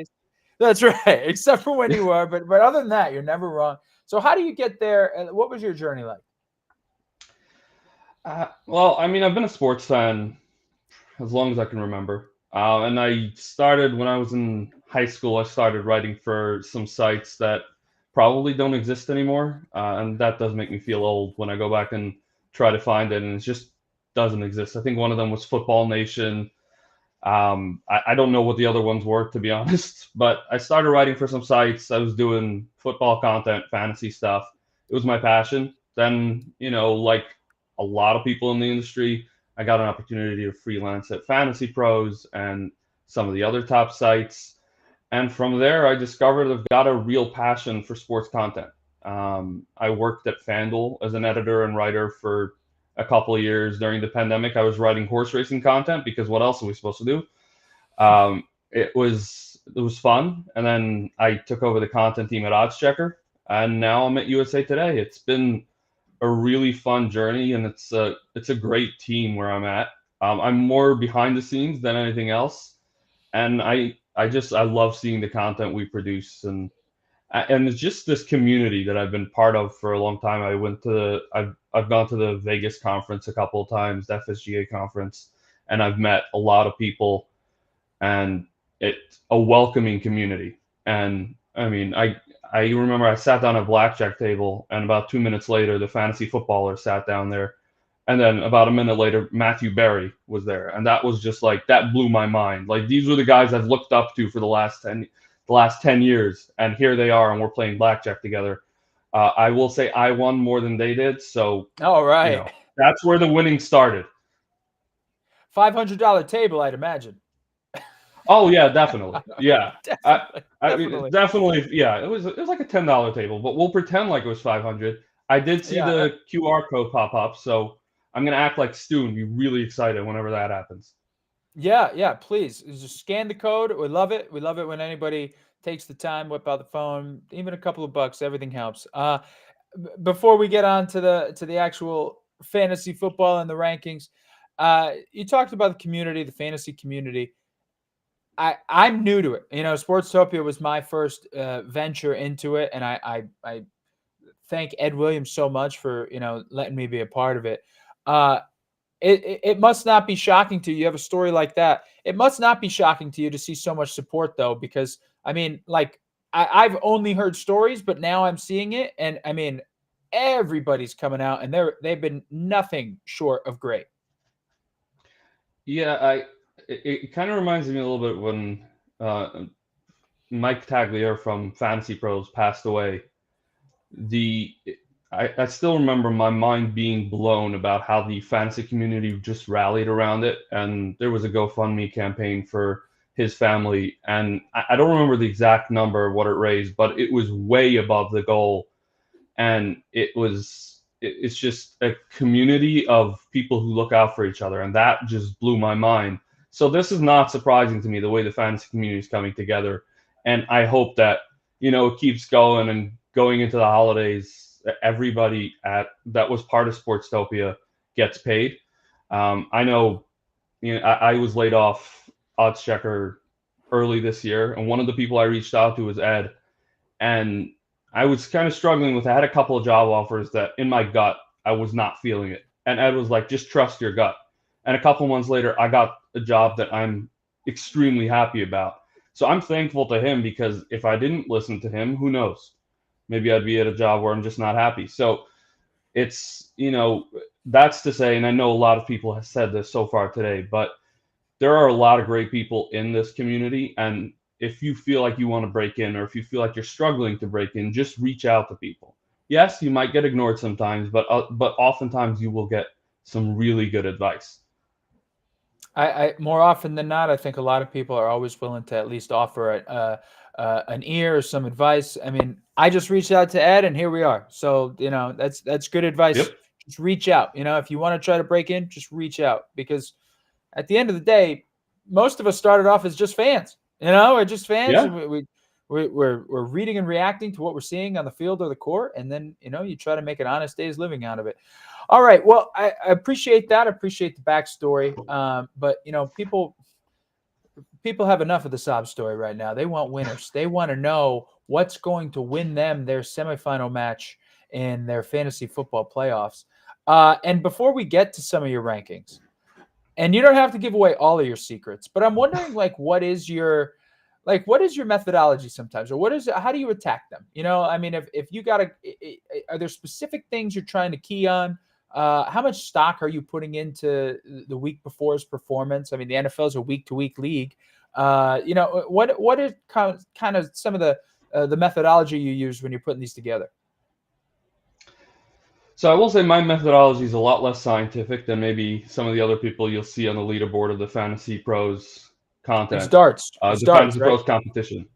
S9: That's right. Except for when you are. But other than that, you're never wrong. So how do you get there? And what was your journey like?
S18: Well, I mean, I've been a sports fan as long as I can remember. And I started when I was in high school. I started writing for some sites that probably don't exist anymore. And that does make me feel old when I go back and try to find it, and it just doesn't exist. I think one of them was Football Nation. I don't know what the other ones were, to be honest, but I started writing for some sites. I was doing football content, fantasy stuff. It was my passion. Then, like a lot of people in the industry, I got an opportunity to freelance at Fantasy Pros and some of the other top sites. And from there, I discovered I've got a real passion for sports content. I worked at FanDuel as an editor and writer for a couple of years during the pandemic. I was writing horse racing content because what else are we supposed to do? It was fun. And then I took over the content team at OddsChecker, and now I'm at USA Today. It's been a really fun journey, and it's a great team where I'm at. I'm more behind the scenes than anything else, and I love seeing the content we produce, and it's just this community that I've been part of for a long time. I've gone to the Vegas conference a couple of times, the FSGA conference, and I've met a lot of people, and it's a welcoming community. And I mean, I remember I sat down at a blackjack table, and about 2 minutes later, the fantasy footballer sat down there. And then about a minute later, Matthew Berry was there. And that was just like, that blew my mind. Like, these were the guys I've looked up to for the last 10 years. And here they are, and we're playing blackjack together. I will say I won more than they did. So,
S9: all right.
S18: That's where the winning started.
S9: $500 table, I'd imagine.
S18: Oh yeah, definitely. Yeah,
S9: definitely.
S18: Definitely. Yeah, it was like a $10 table, but we'll pretend like it was 500. I did see the QR code pop up, so I'm gonna act like Stu and be really excited whenever that happens.
S9: Yeah, please just scan the code. We love it. We love it when anybody takes the time, whip out the phone, even a couple of bucks. Everything helps. Before we get on to the actual fantasy football and the rankings, you talked about the community, the fantasy community. I'm new to it. Sportstopia was my first venture into it, and I thank Ed Williams so much for letting me be a part of it. It must not be shocking to you. You have a story like that. It must not be shocking to you to see so much support, though, because I mean, like I've only heard stories, but now I'm seeing it, and I mean, everybody's coming out, and they've been nothing short of great.
S18: Yeah, it kind of reminds me a little bit when Mike Tagliere from Fantasy Pros passed away. I still remember my mind being blown about how the fantasy community just rallied around it, and there was a GoFundMe campaign for his family, and I don't remember the exact number of what it raised, but it was way above the goal, and it's just a community of people who look out for each other, and that just blew my mind. So this is not surprising to me, the way the fantasy community is coming together, and I hope that it keeps going, and going into the holidays, everybody that was part of Sportstopia gets paid. I know, I was laid off OddsChecker early this year, and one of the people I reached out to was Ed, and I was kind of struggling with. I had a couple of job offers that in my gut I was not feeling it, and Ed was like, "Just trust your gut." And a couple months later, I got a job that I'm extremely happy about. So I'm thankful to him, because if I didn't listen to him, who knows? Maybe I'd be at a job where I'm just not happy. So it's, that's to say, and I know a lot of people have said this so far today, but there are a lot of great people in this community. And if you feel like you want to break in, or if you feel like you're struggling to break in, just reach out to people. Yes, you might get ignored sometimes, but oftentimes you will get some really good advice.
S9: I more often than not, I think a lot of people are always willing to at least offer an ear or some advice. I mean, I just reached out to Ed, and here we are. So that's good advice.
S18: Yep.
S9: Just reach out. If you want to try to break in, just reach out, because at the end of the day, most of us started off as just fans. We're just fans.
S18: Yeah.
S9: And we're reading and reacting to what we're seeing on the field or the court, and then you try to make an honest day's living out of it. All right. Well, I appreciate that. I appreciate the backstory. But people have enough of the sob story right now. They want winners. They want to know what's going to win them their semifinal match in their fantasy football playoffs. And before we get to some of your rankings, and you don't have to give away all of your secrets, but I'm wondering, what is your methodology sometimes, or how do you attack them? I mean, if you are there specific things you're trying to key on? How much stock are you putting into the week before's performance? I mean, the NFL is a week-to-week league. What is kind of some of the methodology you use when you're putting these together?
S18: So I will say my methodology is a lot less scientific than maybe some of the other people you'll see on the leaderboard of the Fantasy Pros content.
S9: It's darts. It's
S18: The
S9: darts,
S18: Fantasy
S9: right?
S18: Pros competition.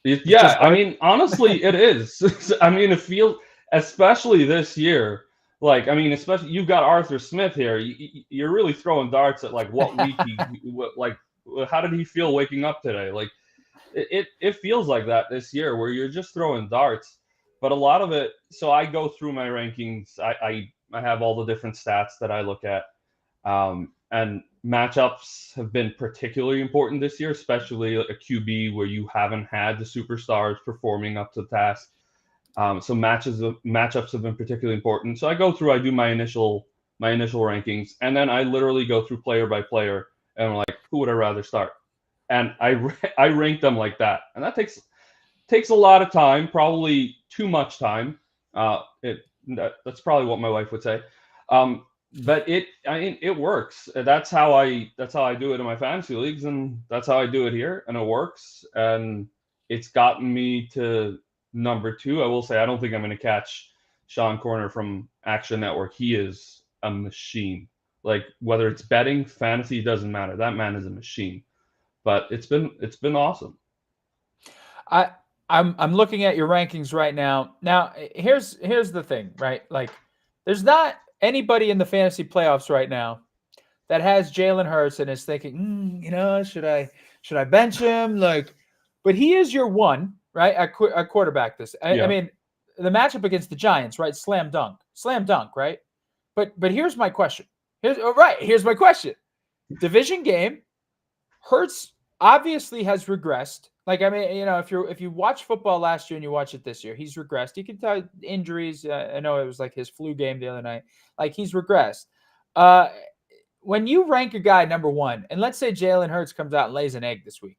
S9: It's
S18: Yeah,
S9: just
S18: I
S9: darts?
S18: mean, honestly, it is. I mean, it feels, especially this year, like, I mean, especially you've got Arthur Smith here. You're really throwing darts at like what week how did he feel waking up today? Like, it feels like that this year where you're just throwing darts. But a lot of it, so I go through my rankings. I have all the different stats that I look at. And matchups have been particularly important this year, especially a QB where you haven't had the superstars performing up to the task. So matchups have been particularly important. So I go through, I do my initial rankings, and then I literally go through player by player, and I'm like, who would I rather start? And I rank them like that, and that takes a lot of time, probably too much time. That's probably what my wife would say. But it works. That's how I do it in my fantasy leagues, and that's how I do it here, and it works. And it's gotten me to number 2. I will say I don't think I'm going to catch Sean Corner from Action Network. He is a machine. Like, whether it's betting, fantasy, doesn't matter. That man is a machine. But it's been awesome.
S9: I'm looking at your rankings right now. Now, here's the thing, right? Like, there's not anybody in the fantasy playoffs right now that has Jalen Hurts and is thinking, should I bench him? Like, but he is your one, right? A quarterback. I mean, the matchup against the Giants, right? Slam dunk, right? But here's my question. Here's my question. Division game. Hurts obviously has regressed. Like, I mean, if you watch football last year and you watch it this year, he's regressed. You can tell injuries. I know it was like his flu game the other night. Like, he's regressed. When you rank a guy number 1, and let's say Jalen Hurts comes out and lays an egg this week,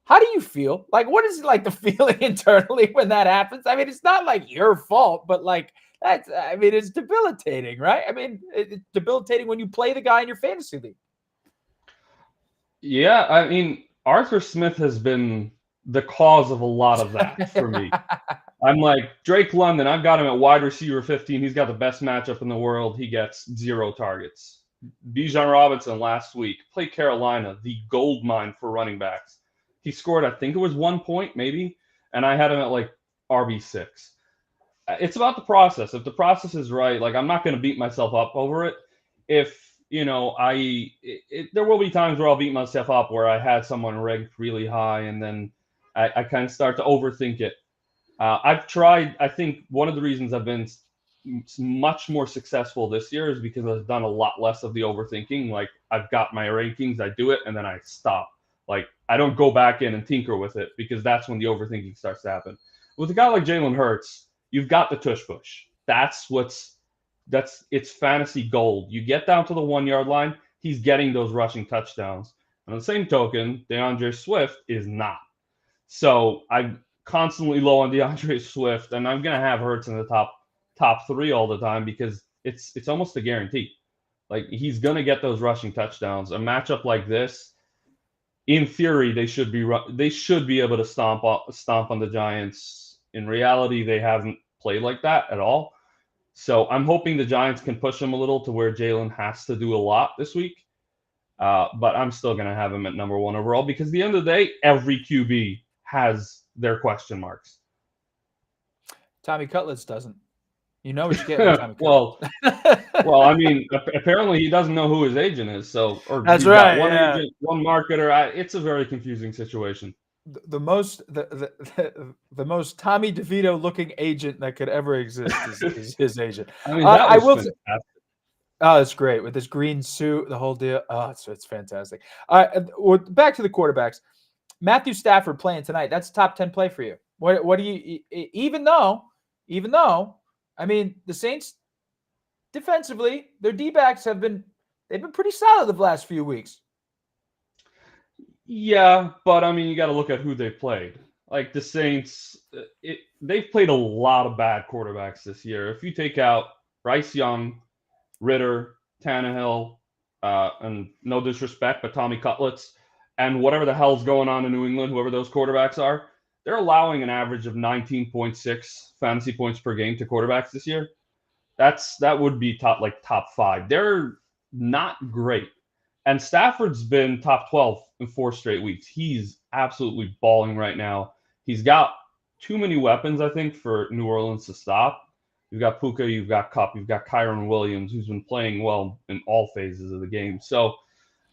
S9: how do you feel? Like, what is like the feeling internally when that happens? I mean, it's not like your fault, but like it's debilitating, right? I mean, it's debilitating when you play the guy in your fantasy league.
S18: Yeah, I mean, Arthur Smith has been the cause of a lot of that for me. I'm like, Drake London, I've got him at wide receiver 15. He's got the best matchup in the world. He gets 0 targets. Bijan Robinson last week played Carolina, the gold mine for running backs. He scored, I think it was 1 point, maybe, and I had him at like RB6. It's about the process. If the process is right, like, I'm not going to beat myself up over it. If there will be times where I'll beat myself up where I had someone ranked really high and then I kind of start to overthink it. I've tried, I think one of the reasons I've been much more successful this year is because I've done a lot less of the overthinking. Like, I've got my rankings, I do it, and then I stop. Like, I don't go back in and tinker with it because that's when the overthinking starts to happen. With a guy like Jalen Hurts, you've got the tush push. It's fantasy gold. You get down to the 1 yard line, he's getting those rushing touchdowns. On the same token, DeAndre Swift is not. So I'm constantly low on DeAndre Swift, and I'm gonna have Hurts in the top 3 all the time because it's almost a guarantee. Like, he's gonna get those rushing touchdowns. A matchup like this, in theory, they should be able to stomp on the Giants. In reality, they haven't played like that at all. So I'm hoping the Giants can push him a little to where Jalen has to do a lot this week. But I'm still going to have him at number 1 overall because at the end of the day, every QB has their question marks.
S9: Tommy Cutlets doesn't. You know what you get with Tommy
S18: Cutlets. well, I mean, apparently he doesn't know who his agent is. Or
S9: that's
S18: he's
S9: right.
S18: Got one
S9: yeah.
S18: agent, one marketer. It's a very confusing situation.
S9: The most Tommy DeVito looking agent that could ever exist is his agent.
S18: I mean, that was fantastic.
S9: Oh, it's great with this green suit, the whole deal. Oh, it's fantastic. All right, back to the quarterbacks. Matthew Stafford playing tonight. That's a top 10 play for you. What do you? Even though, I mean, the Saints defensively, their D-backs they've been pretty solid the last few weeks.
S18: Yeah, but I mean, you got to look at who they played. Like the Saints, they've played a lot of bad quarterbacks this year. If you take out Bryce Young, Ritter, Tannehill, and no disrespect, but Tommy Cutlets, and whatever the hell's going on in New England, whoever those quarterbacks are, they're allowing an average of 19.6 fantasy points per game to quarterbacks this year. That would be top 5. They're not great. And Stafford's been top 12 in 4 straight weeks. He's absolutely balling right now. He's got too many weapons, I think, for New Orleans to stop. You've got Puka, you've got Kupp, you've got Kyron Williams, who's been playing well in all phases of the game. So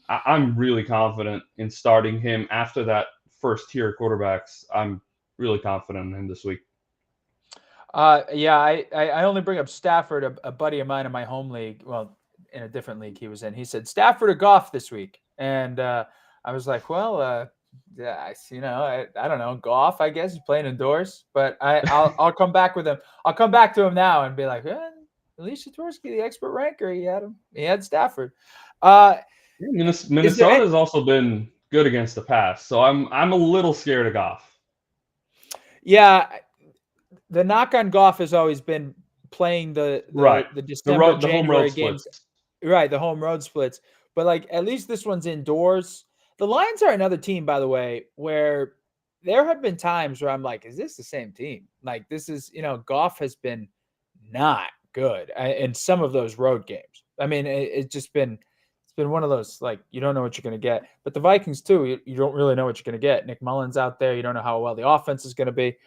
S18: I'm really confident in starting him after that first tier quarterbacks. I'm really confident in him this week.
S9: Yeah, I only bring up Stafford. A buddy of mine in my home league, well, in a different league he was in, he said Stafford or Goff this week, and I was like, well, yeah, I don't know, Goff, I guess he's playing indoors, but I'll come back with him. I'll come back to him now and be like, Alicia Tversky, the expert ranker, he had Stafford.
S18: Minnesota has also been good against the pass, so I'm a little scared of Goff.
S9: Yeah, the knock on Goff has always been playing the December,
S18: the home road
S9: games.
S18: splits.
S9: Right, the home road splits. But like at least this one's indoors. The Lions are another team, by the way, where there have been times where I'm like, is this the same team? Like this is, Goff has been not good in some of those road games. I mean, it's been one of those, like, you don't know what you're going to get. But the Vikings too, you don't really know what you're going to get. Nick Mullins out there, you don't know how well the offense is going to be.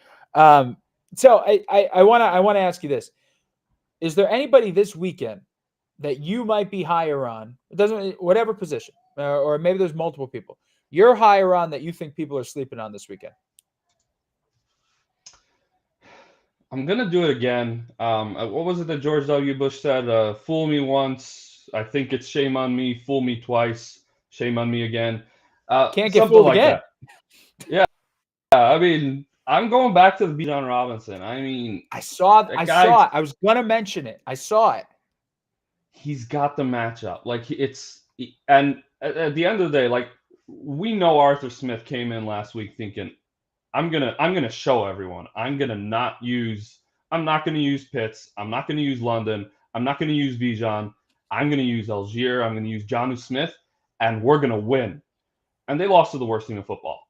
S9: So I want to ask you this: is there anybody this weekend that you might be higher on? It doesn't, whatever position, or maybe there's multiple people you're higher on that you think people are sleeping on this weekend.
S18: I'm gonna do it again. What was it that George W. Bush said? Fool me once, I think it's shame on me. Fool me twice, shame on me again.
S9: Can't get fooled
S18: like
S9: again.
S18: That. Yeah, I mean, I'm going back to the Bijan Robinson. I mean,
S9: I saw it. I was gonna mention it. I saw it.
S18: He's got the matchup. And at the end of the day, like, we know Arthur Smith came in last week thinking, I'm gonna show everyone. I'm not gonna use Pitts. I'm not gonna use London. I'm not gonna use Bijan. I'm gonna use Algier. I'm gonna use Jonnu Smith, and we're gonna win. And they lost to the worst team in football.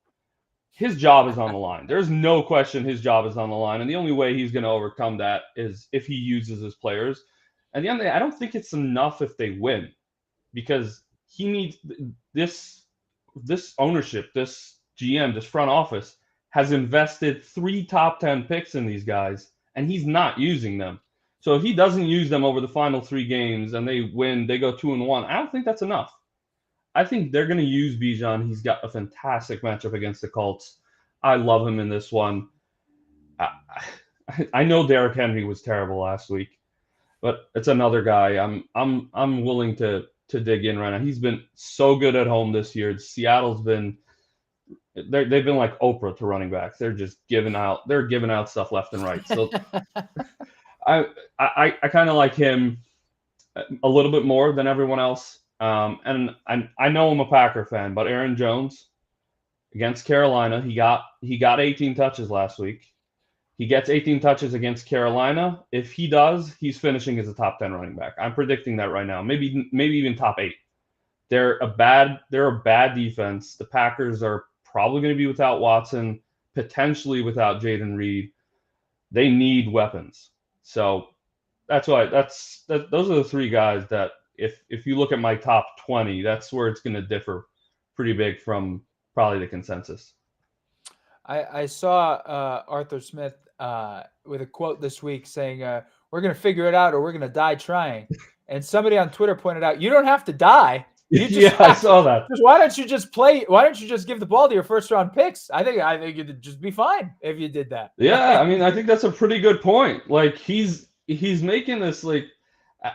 S18: His job is on the line. There's no question his job is on the line. And the only way he's going to overcome that is if he uses his players. At the end of the day, I don't think it's enough if they win, because he needs this ownership, this GM, this front office has invested 3 top 10 picks in these guys, and he's not using them. So if he doesn't use them over the final 3 games and they win, they go 2-1, I don't think that's enough. I think they're going to use Bijan. He's got a fantastic matchup against the Colts. I love him in this one. I know Derrick Henry was terrible last week, but it's another guy I'm willing to dig in right now. He's been so good at home this year. Seattle's been they've been like Oprah to running backs. They're just giving out stuff left and right. So I kind of like him a little bit more than everyone else. And I know I'm a Packer fan, but Aaron Jones against Carolina, he got 18 touches last week. He gets 18 touches against Carolina. If he does, he's finishing as a top 10 running back. I'm predicting that right now. Maybe even top 8. They're a bad defense. The Packers are probably going to be without Watson, potentially without Jaden Reed. They need weapons. So that's why those are the 3 guys that if you look at my top 20, that's where it's going to differ pretty big from probably the consensus.
S9: I saw Arthur Smith with a quote this week saying, we're going to figure it out or we're going to die trying. And somebody on Twitter pointed out, you don't have to die. You just
S18: I saw that.
S9: Why don't you just play? Why don't you just give the ball to your first round picks? I think you'd just be fine if you did that.
S18: Yeah, I mean, I think that's a pretty good point. Like he's making this, like,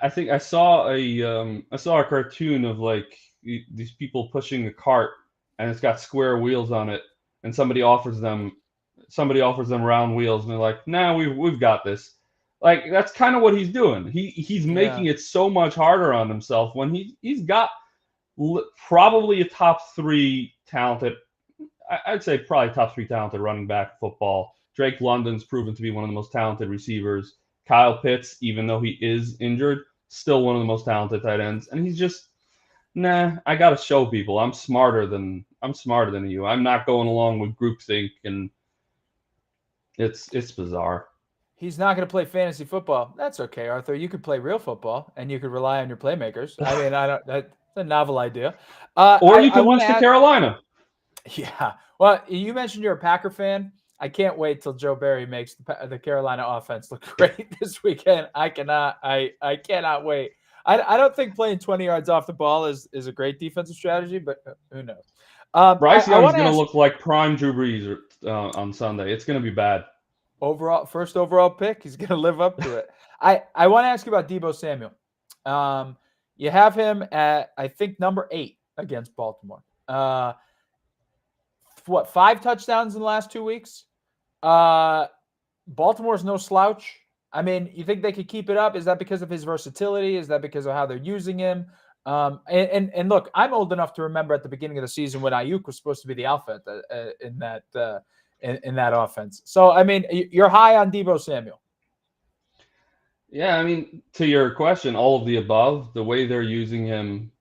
S18: I think I saw a cartoon of like these people pushing a cart and it's got square wheels on it, and somebody offers them round wheels and they're like, nah, we've got this. Like, that's kind of what he's doing. He's making it so much harder on himself when he's got probably a top 3 talented, I'd say probably top 3 talented running back football. Drake London's proven to be one of the most talented receivers. Kyle Pitts, even though he is injured, still one of the most talented tight ends, and he's just, nah, I got to show people I'm smarter than you. I'm not going along with groupthink, and it's bizarre.
S9: He's not going to play fantasy football. That's okay, Arthur. You could play real football, and you could rely on your playmakers. I mean, that's a novel idea.
S18: Or you can lose to Carolina.
S9: Yeah. Well, you mentioned you're a Packer fan. I can't wait till Joe Barry makes the Carolina offense look great this weekend. I cannot wait. I don't think playing 20 yards off the ball is a great defensive strategy, but who knows?
S18: Bryce Young's going to look like prime Drew Brees on Sunday. It's going to be bad.
S9: First overall pick, he's going to live up to it. I want to ask you about Deebo Samuel. You have him at, I think, number 8 against Baltimore. 5 touchdowns in the last 2 weeks? Baltimore's no slouch. I mean, you think they could keep it up? Is that because of his versatility? Is that because of how they're using him? And look, I'm old enough to remember at the beginning of the season when Ayuk was supposed to be the alpha in that offense. So, I mean, you're high on Deebo Samuel.
S18: Yeah, I mean, to your question, all of the above, the way they're using him,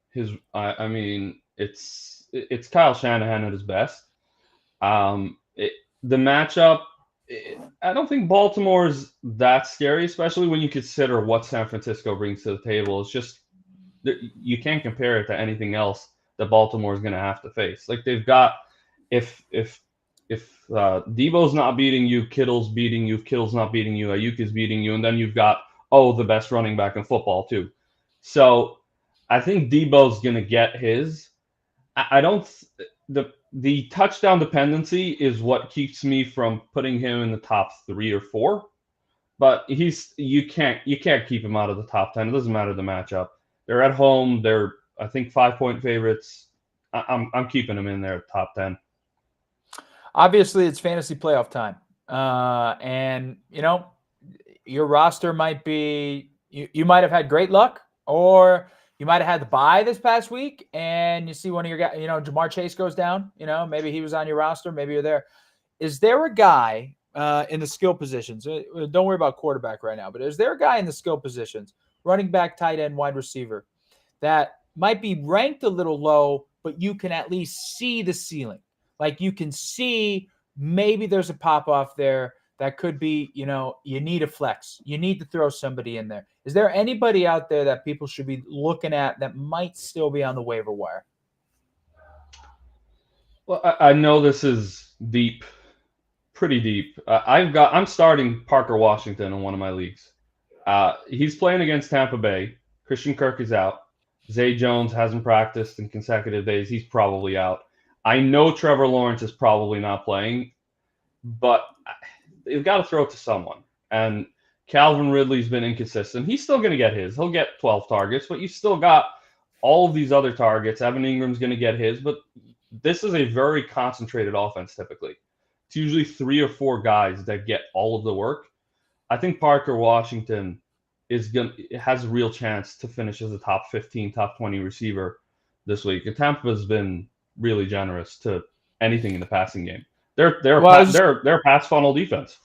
S18: I mean, it's Kyle Shanahan at his best. The matchup, I don't think Baltimore's that scary, especially when you consider what San Francisco brings to the table. It's just, you can't compare it to anything else that Baltimore is going to have to face. Like, they've got, if Deebo's not beating you, Kittle's beating you, if Kittle's not beating you, Ayuk is beating you, and then you've got, the best running back in football too. So I think Deebo's going to get his. The touchdown dependency is what keeps me from putting him in the top 3 or 4. But you can't keep him out of the top 10. It doesn't matter the matchup. They're at home. They're, I think, 5-point favorites. I'm keeping him in there top 10.
S9: Obviously, it's fantasy playoff time, and your roster might be. You might have had great luck, or you might have had to buy this past week, and you see one of your guys. Jamar Chase goes down. Maybe he was on your roster. Maybe you're there. Is there a guy in the skill positions? Don't worry about quarterback right now, but is there a guy in the skill positions, running back, tight end, wide receiver, that might be ranked a little low, but you can at least see the ceiling? Like, you can see maybe there's a pop off there that could be, you need a flex. You need to throw somebody in there. Is there anybody out there that people should be looking at that might still be on the waiver wire?
S18: Well, I know this is deep, pretty deep. I'm starting Parker Washington in one of my leagues. He's playing against Tampa Bay. Christian Kirk is out. Zay Jones hasn't practiced in consecutive days. He's probably out. I know Trevor Lawrence is probably not playing, but they've got to throw it to someone. And Calvin Ridley's been inconsistent. He's still going to get his. He'll get 12 targets, but you still got all of these other targets. Evan Ingram's going to get his, but this is a very concentrated offense typically. It's usually 3 or 4 guys that get all of the work. I think Parker Washington has a real chance to finish as a top 15, top 20 receiver this week. And Tampa's been really generous to anything in the passing game. They're pass funnel defense.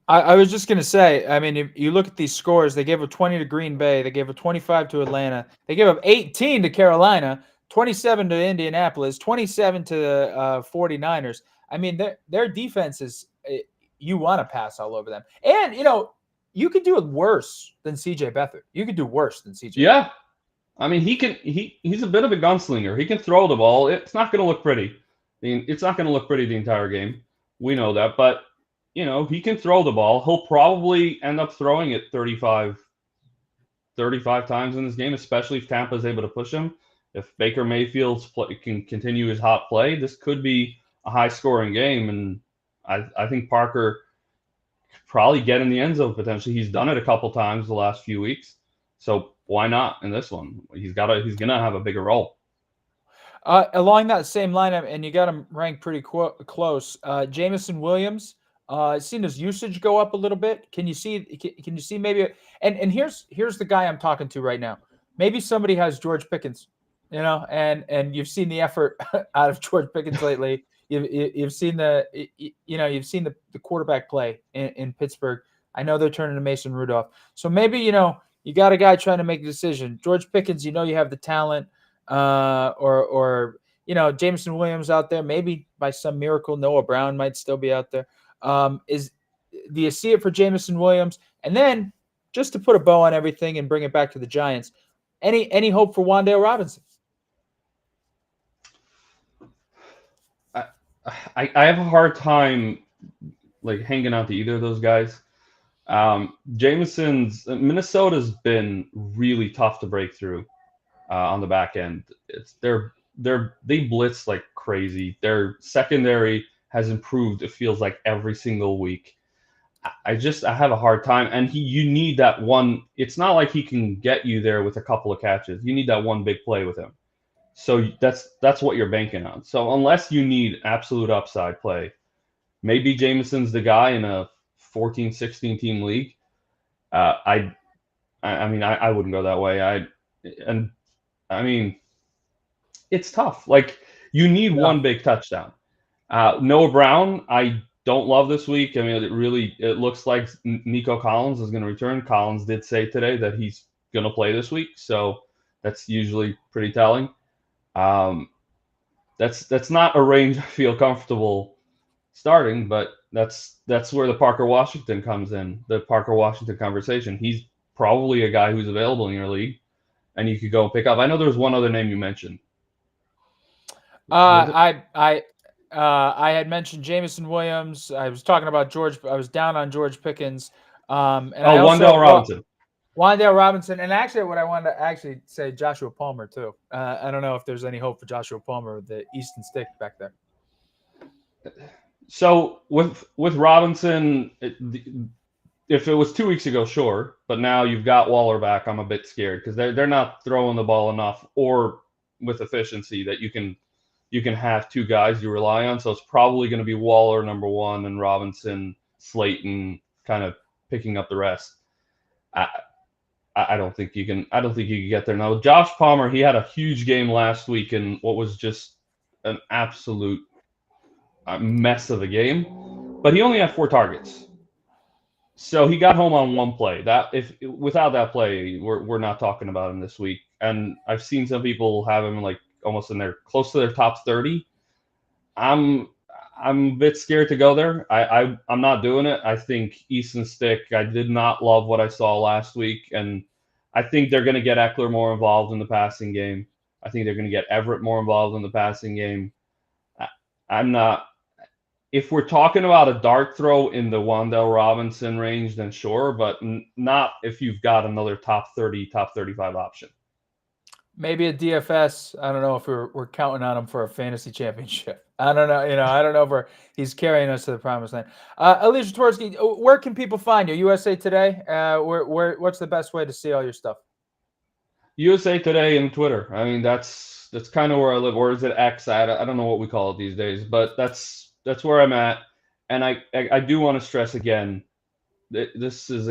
S9: I was just going to say, I mean, if you look at these scores, they gave up 20 to Green Bay. They gave up 25 to Atlanta. They gave up 18 to Carolina, 27 to Indianapolis, 27 to the 49ers. I mean, their defense is, you want to pass all over them. And, you could do it worse than C.J. Beathard. You could do worse than C.J.
S18: Yeah. I mean, he's a bit of a gunslinger. He can throw the ball. It's not going to look pretty. I mean, it's not going to look pretty the entire game. We know that. But, he can throw the ball. He'll probably end up throwing it 35 times in this game, especially if Tampa is able to push him. If Baker Mayfield can continue his hot play, this could be a high-scoring game. And I think Parker could probably get in the end zone potentially. He's done it a couple times the last few weeks. So why not in this one? He's gonna have a bigger role.
S9: Along that same lineup, and you got him ranked pretty close. Jameson Williams, seen his usage go up a little bit. Can you see maybe? And here's the guy I'm talking to right now. Maybe somebody has George Pickens, and you've seen the effort out of George Pickens lately. You've seen the quarterback play in Pittsburgh. I know they're turning to Mason Rudolph, so maybe You got a guy trying to make a decision. George Pickens, you have the talent, or Jameson Williams out there. Maybe by some miracle, Noah Brown might still be out there. Do you see it for Jameson Williams? And then, just to put a bow on everything and bring it back to the Giants, any hope for Wan'Dale Robinson?
S18: I have a hard time like hanging out to either of those guys. Minnesota's been really tough to break through on the back end. They blitz like crazy. Their secondary has improved. It feels like every single week. I have a hard time, and you need that one. It's not like he can get you there with a couple of catches. You need that one big play with him. So that's what you're banking on. So unless you need absolute upside play, maybe Jameson's the guy in a 14, 16 team league. I wouldn't go that way. It's tough. Like, you need one big touchdown. Noah Brown, I don't love this week. I mean, it looks like Nico Collins is going to return. Collins did say today that he's going to play this week, so that's usually pretty telling. That's not a range I feel comfortable starting, but that's where the Parker Washington comes in, the Parker Washington conversation. He's probably a guy who's available in your league, and you could go and pick up. I know there's one other name you mentioned.
S9: I had mentioned Jameson Williams. I was talking about George. I was down on George Pickens.
S18: Wan'Dale Robinson.
S9: Wan'Dale Robinson, and actually, what I wanted to say, Joshua Palmer too. I don't know if there's any hope for Joshua Palmer, the Easton stick back there.
S18: So with Robinson, if it was 2 weeks ago, sure, but now you've got Waller back. I'm a bit scared because they're not throwing the ball enough or with efficiency that you can have two guys you rely on. So it's probably going to be Waller number one and Robinson, Slayton kind of picking up the rest. I don't think you can get there now. Josh Palmer, he had a huge game last week in what was just an absolute mess of a game, but he only had 4 targets. So he got home on one play. Without that play, we're not talking about him this week. And I've seen some people have him like almost close to their top 30. I'm a bit scared to go there. I'm not doing it. I think Easton Stick, I did not love what I saw last week, and I think they're going to get Eckler more involved in the passing game. I think they're going to get Everett more involved in the passing game. I'm not. If we're talking about a dart throw in the Wan'Dale Robinson range, then sure, but not if you've got another top 30, top 35 option.
S9: Maybe a DFS. I don't know if we're counting on him for a fantasy championship. I don't know. I don't know if he's carrying us to the promised land. Alicia Twarski, where can people find you? USA Today. What's the best way to see all your stuff?
S18: USA Today and Twitter. I mean, that's kind of where I live. Or is it X? I don't know what we call it these days, but that's where I'm at. And I do want to stress again, this is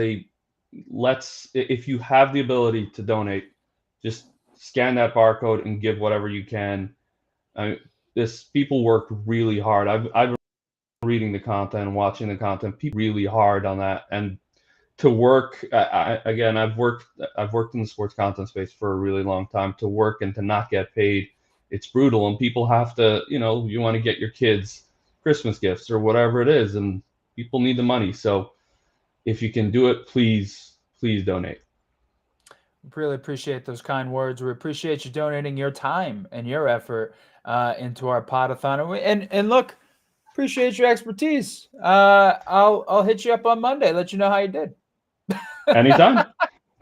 S18: if you have the ability to donate, just scan that barcode and give whatever you can. People work really hard. I've been reading the content, watching the content, people really hard on that. And to work, I've worked in the sports content space for a really long time. To work and to not get paid, it's brutal. And people have to, you want to get your kids Christmas gifts or whatever it is, and people need the money. So if you can do it, please donate.
S9: Really appreciate those kind words. We appreciate you donating your time and your effort into our Podathon. And look, appreciate your expertise. I'll hit you up on Monday, let you know how you did.
S18: Anytime.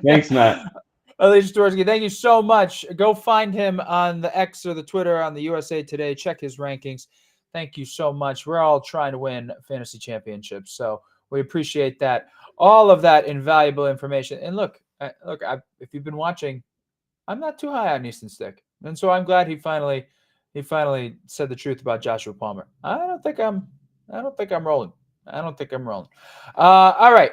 S18: Thanks, Matt.
S9: Alicia Twarski, thank you so much. Go find him on the X or the Twitter on the USA Today. Check his rankings. Thank you so much. We're all trying to win fantasy championships, so we appreciate that. All of that invaluable information. And look, if you've been watching, I'm not too high on Easton Stick, and so I'm glad he finally said the truth about Joshua Palmer. I don't think I'm rolling. All right.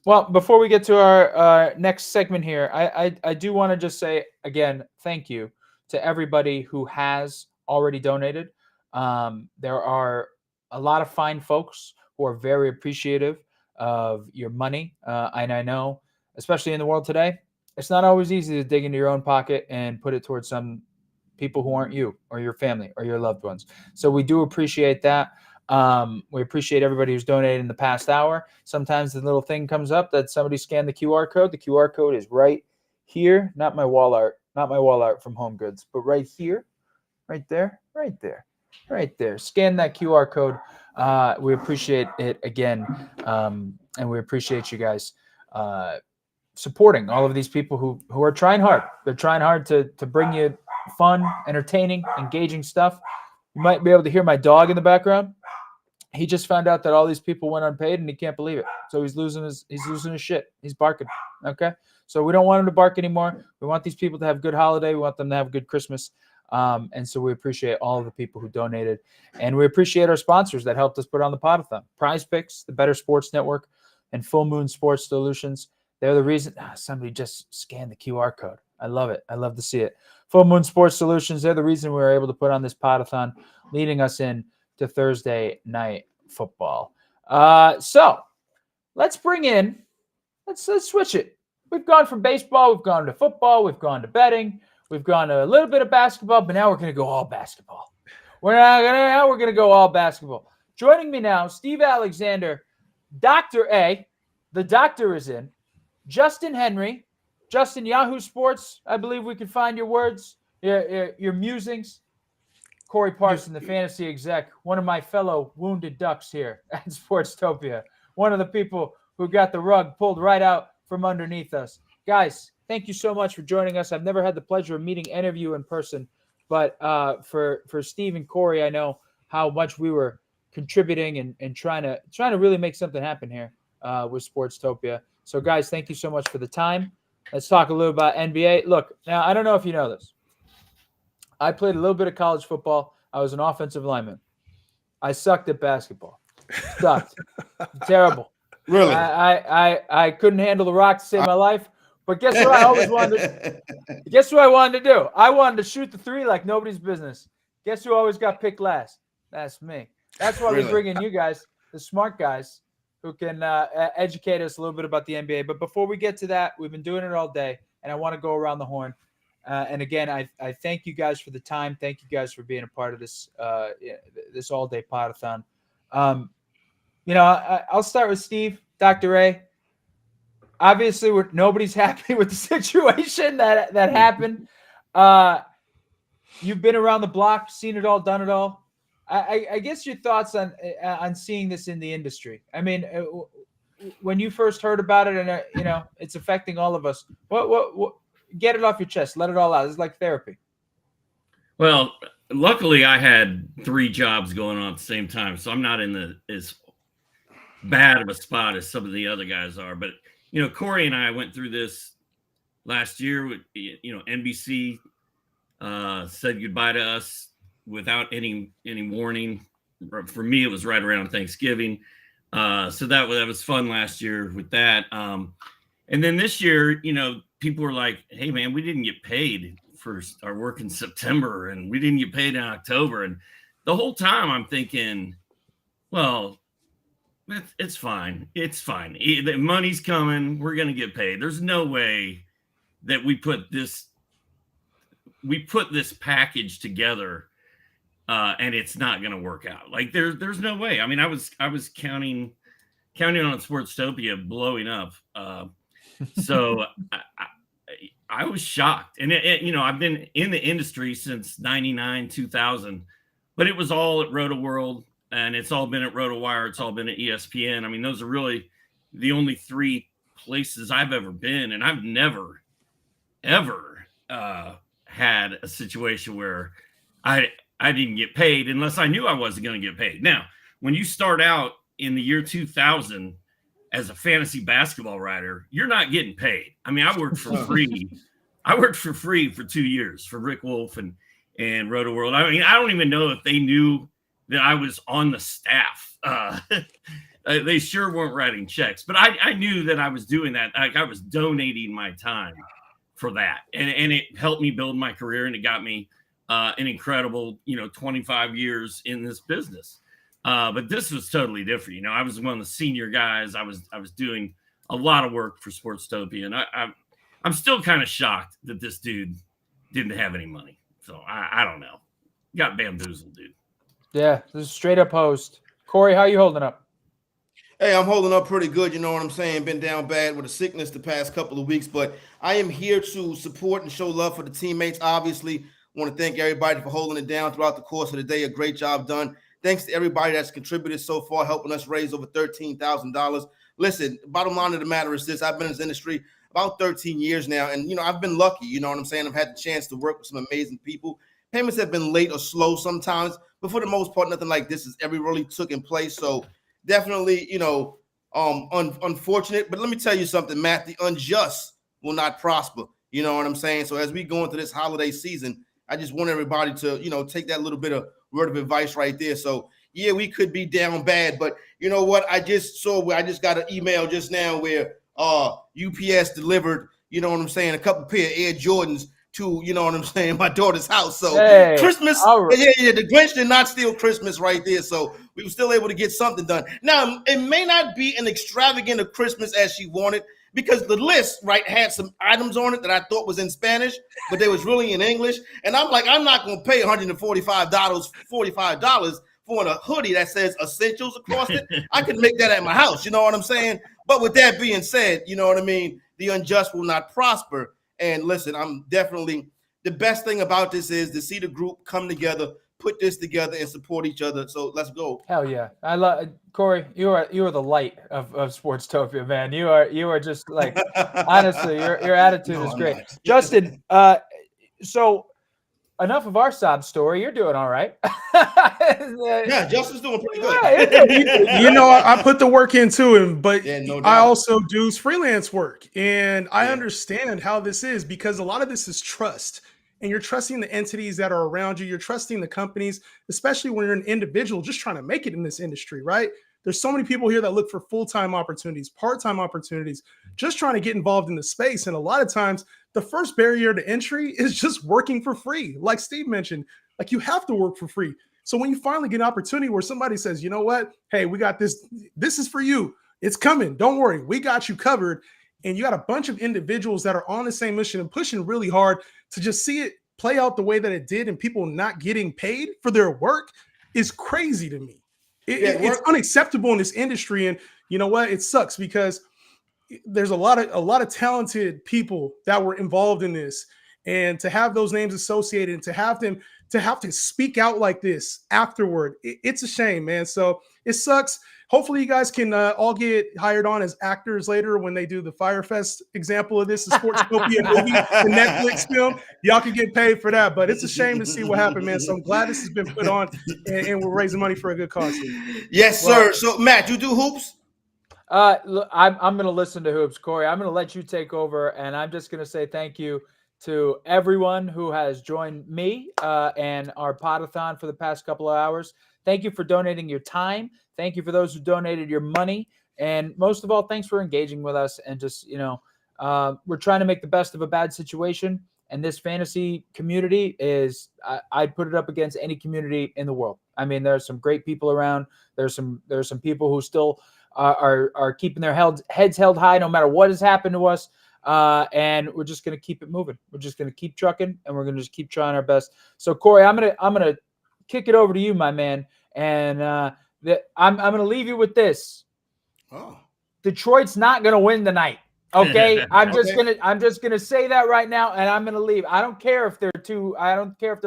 S9: Well, before we get to our next segment here, I do want to just say again, thank you to everybody who has already donated. There are a lot of fine folks who are very appreciative of your money, and I know, especially in the world today, It's not always easy to dig into your own pocket and put it towards some people who aren't you or your family or your loved ones. So we do appreciate that. We appreciate everybody who's donated in the past hour. Sometimes the little thing comes up that somebody scanned the QR code. The QR code is right here, not my wall art from Home Goods, but right here, right there. Scan that QR code. We appreciate it again, and we appreciate you guys supporting all of these people who are trying hard. They're trying hard to bring you fun, entertaining, engaging stuff. You might be able to hear my dog in the background. He just found out that all these people went unpaid and he can't believe it. So he's losing his shit. He's barking. Okay. So we don't want him to bark anymore. We want these people to have a good holiday. We want them to have a good Christmas. And so we appreciate all of the people who donated, and we appreciate our sponsors that helped us put on the Podathon. Prize Picks, the Better Sports Network, and Full Moon Sports Solutions. They're the reason. Somebody just scanned the QR code. I love it. I love to see it. Full Moon Sports Solutions. They're the reason we were able to put on this Podathon, leading us in to Thursday night football. So let's bring in. Let's switch it. We've gone from baseball. We've gone to football. We've gone to betting. We've gone to a little bit of basketball, but now we're going to go all basketball. We're going to go all basketball. Joining me now, Steve Alexander, Dr. A. The doctor is in. Justin Henry. Justin, Yahoo Sports. I believe we can find your words, your musings. Corey Parson, the fantasy exec, one of my fellow wounded ducks here at Sportstopia. One of the people who got the rug pulled right out from underneath us. Guys, thank you so much for joining us. I've never had the pleasure of meeting any of you in person, but for Steve and Corey, I know how much we were contributing and trying to really make something happen here with Sportstopia. So, guys, thank you so much for the time. Let's talk a little about NBA. Look, now I don't know if you know this. I played a little bit of college football. I was an offensive lineman. I sucked at basketball. Sucked. Terrible.
S11: Really?
S9: I couldn't handle the rock to save my life. But guess what I always wanted to Guess what I wanted to do? I wanted to shoot the three like nobody's business. Guess who always got picked last? That's me. That's why we bring in you guys, the smart guys, who can educate us a little bit about the NBA. But before we get to that, we've been doing it all day, and I want to go around the horn. And again, I thank you guys for the time. Thank you guys for being a part of this this all-day Podathon. I'll start with Steve, Dr. A. Obviously, nobody's happy with the situation that happened. You've been around the block, seen it all, done it all. I guess your thoughts on seeing this in the industry. I mean, when you first heard about it, and it's affecting all of us. What? Get it off your chest. Let it all out. It's like therapy.
S6: Well, luckily I had 3 jobs going on at the same time, so I'm not in as bad of a spot as some of the other guys are. But Corey and I went through this last year. With NBC said goodbye to us without any warning. For me, it was right around Thanksgiving, so that was fun last year with that. And then this year, people were like, "Hey, man, we didn't get paid for our work in September, and we didn't get paid in October." And the whole time I'm thinking, well, it's fine. It's fine. The money's coming. We're going to get paid. There's no way that we put this package together and it's not going to work out. Like there's no way. I mean, I was counting on Sportstopia blowing up. So I was shocked. And I've been in the industry since 99, 2000, but it was all at Roto World, and it's all been at RotoWire. It's all been at ESPN. I mean, those are really the only 3 places I've ever been. And I've never, ever had a situation where I didn't get paid unless I knew I wasn't going to get paid. Now, when you start out in the year 2000 as a fantasy basketball writer, you're not getting paid. I mean, I worked for free. I worked for free for 2 years for Rick Wolf and Roto World. I mean, I don't even know if they knew that I was on the staff. They sure weren't writing checks, but I knew that I was doing that. Like I was donating my time for that. And it helped me build my career, and it got me an incredible, 25 years in this business. But this was totally different. I was one of the senior guys. I was doing a lot of work for Sportstopia, and I'm still kind of shocked that this dude didn't have any money. So I don't know. Got bamboozled, dude.
S9: Yeah, this is straight up host. Corey, how you holding up?
S19: Hey, I'm holding up pretty good. You know what I'm saying? Been down bad with a sickness the past couple of weeks, but I am here to support and show love for the teammates. Obviously, want to thank everybody for holding it down throughout the course of the day. A great job done. Thanks to everybody that's contributed so far, helping us raise over $13,000. Listen, bottom line of the matter is this: I've been in this industry about 13 years now, and I've been lucky. You know what I'm saying? I've had the chance to work with some amazing people. Payments have been late or slow sometimes, but for the most part, nothing like this has ever really taken place. So definitely, unfortunate. But let me tell you something, Matt. The unjust will not prosper. You know what I'm saying? So as we go into this holiday season, I just want everybody to, take that little bit of word of advice right there. So yeah, we could be down bad, but you know what? I just got an email just now where UPS delivered, you know what I'm saying, a couple pair of Air Jordans to, you know what I'm saying, my daughter's house. So
S9: Hey,
S19: Christmas,
S9: right.
S19: yeah, the Grinch did not steal Christmas right there. So we were still able to get something done. Now, it may not be an extravagant of Christmas as she wanted, because the list, right, had some items on it that I thought was in Spanish, but they was really in English. And I'm like, I'm not going to pay $45 for a hoodie that says essentials across it. I could make that at my house. You know what I'm saying? But with that being said, you know what I mean? The unjust will not prosper. And listen, the best thing about this is to see the group come together, put this together, and support each other. So let's go.
S9: Hell yeah. I love Corey, you are the light of Sportstopia, man. You are just like, honestly, your attitude is great. Justin, so enough of our sob story. You're doing all right.
S19: Yeah, Justin's doing pretty good.
S8: I put the work into him, but
S19: no
S8: I
S19: doubt.
S8: also do freelance work, and I understand how this is, because a lot of this is trust, and you're trusting the entities that are around you. You're trusting the companies, especially when you're an individual just trying to make it in this industry, right? There's so many people here that look for full-time opportunities, part-time opportunities, just trying to get involved in the space. And a lot of times the first barrier to entry is just working for free. Like Steve mentioned, like you have to work for free. So when you finally get an opportunity where somebody says, you know what, hey, we got this, this is for you. It's coming. Don't worry. We got you covered. And you got a bunch of individuals that are on the same mission and pushing really hard to just see it play out the way that it did, and people not getting paid for their work is crazy to me. It's unacceptable in this industry. And you know what? It sucks because there's a lot of talented people that were involved in this, and to have those names associated and to have to speak out like this afterward, it's a shame, man. So it sucks. Hopefully you guys can all get hired on as actors later when they do the Firefest example of this, the Sportstopia movie, the Netflix film. Y'all can get paid for that, but it's a shame to see what happened, man. So I'm glad this has been put on, and we're raising money for a good cause here.
S19: Yes, sir. So Matt, you do hoops?
S9: Look, I'm going to listen to hoops, Corey. I'm going to let you take over, and I'm just going to say thank you to everyone who has joined me and our Podathon for the past couple of hours. Thank you for donating your time. Thank you for those who donated your money. And most of all, thanks for engaging with us. And just, we're trying to make the best of a bad situation. And this fantasy community is, I'd put it up against any community in the world. I mean, there's some great people around. There's some people who still are keeping their heads held high no matter what has happened to us. And we're just going to keep it moving. We're just going to keep trucking, and we're going to just keep trying our best. So Corey, I'm going to kick it over to you, my man. And I'm going to leave you with this.
S19: Oh.
S9: Detroit's not going to win tonight. Okay. I'm just going to say that right now, and I'm going to leave. I don't care if they're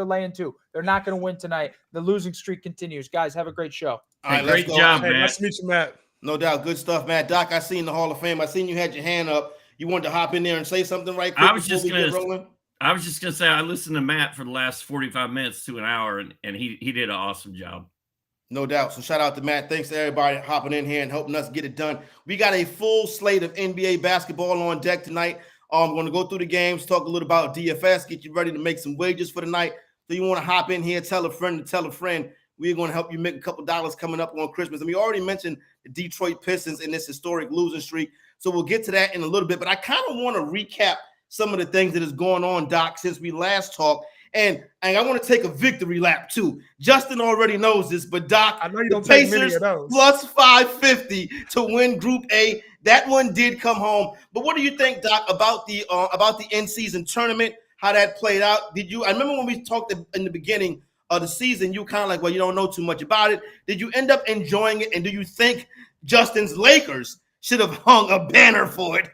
S9: laying 2. They're not going to win tonight. The losing streak continues. Guys, have a great show.
S19: All right,
S6: great job, Matt.
S8: Nice to meet you, Matt.
S19: No doubt. Good stuff, Matt. Doc, I seen the Hall of Fame. I seen you had your hand up. You wanted to hop in there and say something right quick
S6: I was just
S19: rolling?
S6: gonna say I listened to Matt for the last 45 minutes to an hour, and he did an awesome job.
S19: No doubt. So shout out to Matt. Thanks to everybody hopping in here and helping us get it done. We got a full slate of NBA basketball on deck tonight. I'm going to go through the games, talk a little about DFS, get you ready to make some wagers for the night. So you want to hop in here, tell a friend to tell a friend. We're going to help you make a couple dollars coming up on Christmas. And we already mentioned the Detroit Pistons in this historic losing streak. So we'll get to that in a little bit. But I kind of want to recap some of the things that is going on, Doc, since we last talked. And I want to take a victory lap, too. Justin already knows this, but Doc,
S8: I know you
S19: the
S8: don't take
S19: Pacers
S8: many of those.
S19: plus 550 to win Group A that one did come home. But what do you think, Doc, about the in-season tournament? How that played out? I remember when we talked in the beginning of the season, you kind of like, well, you don't know too much about it. Did you end up enjoying it? And do you think Justin's Lakers should have hung a banner for it?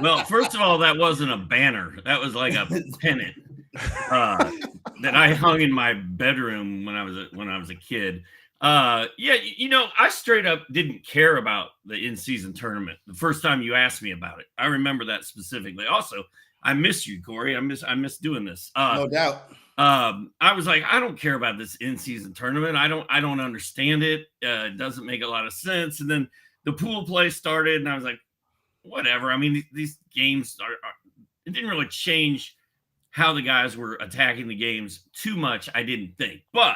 S6: Well, first of all, that wasn't a banner. That was like a pennant that I hung in my bedroom when I was a kid. Yeah, I straight up didn't care about the in-season tournament the first time you asked me about it. I remember that specifically. Also, I miss you, Corey. I miss doing this.
S19: No doubt.
S6: I was like, I don't care about this in-season tournament. I don't understand it. It doesn't make a lot of sense. And then the pool play started, and I was like, whatever. I mean, these games it didn't really change how the guys were attacking the games too much, I didn't think. But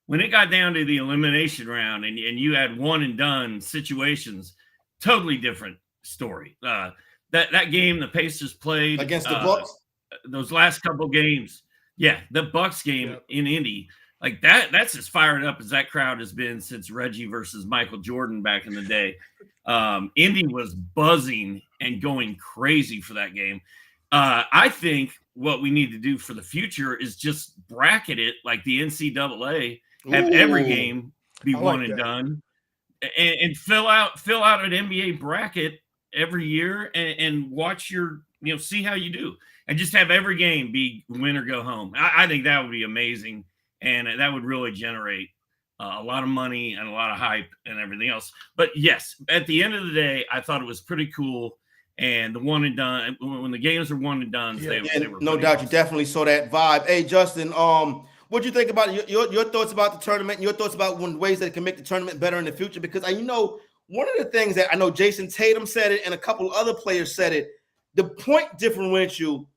S6: when it got down to the elimination round and you had one and done situations, totally different story. That game the Pacers played
S19: against the Bucks,
S6: those last couple games, the Bucks game in Indy, like that's as fired up as that crowd has been since Reggie versus Michael Jordan back in the day. Indy was buzzing and going crazy for that game. I think what we need to do for the future is just bracket it like the NCAA, have every game be one and done, and fill out an NBA bracket every year and watch see how you do, and just have every game be win or go home. I think that would be amazing, and that would really generate a lot of money and a lot of hype and everything else. But yes, at the end of the day, I thought it was pretty cool. And the one and done, when the games are one and done, they were
S19: no doubt. You definitely saw that vibe. Hey, Justin, what do you think about your thoughts about the tournament and your thoughts about ways that it can make the tournament better in the future? Because one of the things that I know Jason Tatum said it and a couple of other players said it, the point differential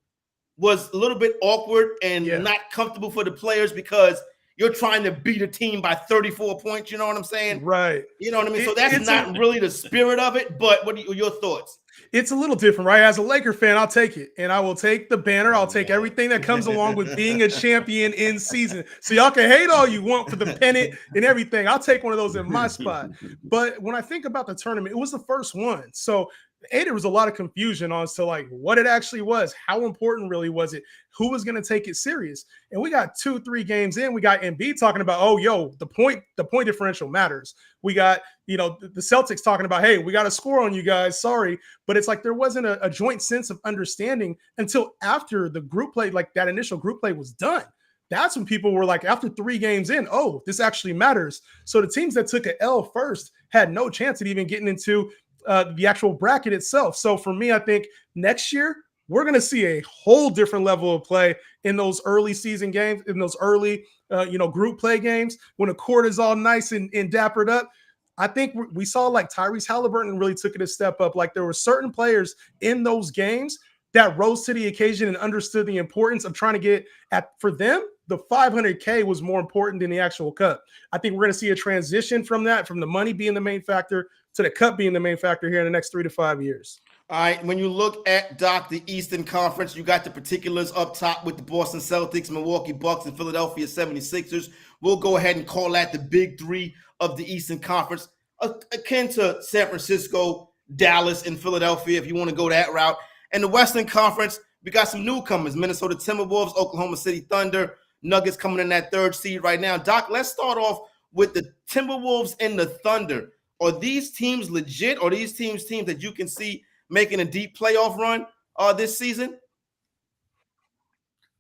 S19: was a little bit awkward and not comfortable for the players because you're trying to beat a team by 34 points. You know what I'm saying?
S20: Right.
S19: You know what I mean? So that's not really the spirit of it, but what are your thoughts?
S20: It's a little different, right? As a Laker fan, I'll take it. And I will take the banner. I'll take everything that comes along with being a champion in season. So y'all can hate all you want for the pennant and everything. I'll take one of those in my spot. But when I think about the tournament, it was the first one. So there was a lot of confusion on like what it actually was, how important really was it, who was going to take it serious. And we got 2-3 games in, we got Embiid talking about, the point differential matters. We got, the Celtics talking about, hey, we got to score on you guys. Sorry. But it's like there wasn't a joint sense of understanding until after the group play, like that initial group play was done. That's when people were like, after 3 games in, this actually matters. So the teams that took an L first had no chance at even getting into the actual bracket itself. So for me, I think next year we're going to see a whole different level of play in those early season games, in those early, group play games when the court is all nice and dappered up. I think we saw like Tyrese Halliburton really took it a step up. Like there were certain players in those games that rose to the occasion and understood the importance of trying to get for them. The 500K was more important than the actual cup. I think we're going to see a transition from the money being the main factor to the cup being the main factor here in the next 3 to 5 years.
S19: All right. When you look at, Doc, the Eastern Conference, you got the particulars up top with the Boston Celtics, Milwaukee Bucks, and Philadelphia 76ers. We'll go ahead and call that the big three of the Eastern Conference, akin to San Francisco, Dallas, and Philadelphia, if you want to go that route. And the Western Conference, we got some newcomers, Minnesota Timberwolves, Oklahoma City Thunder, Nuggets coming in that 3rd seed right now. Doc, let's start off with the Timberwolves and the Thunder. Are these teams legit? Or are these teams that you can see making a deep playoff run this season?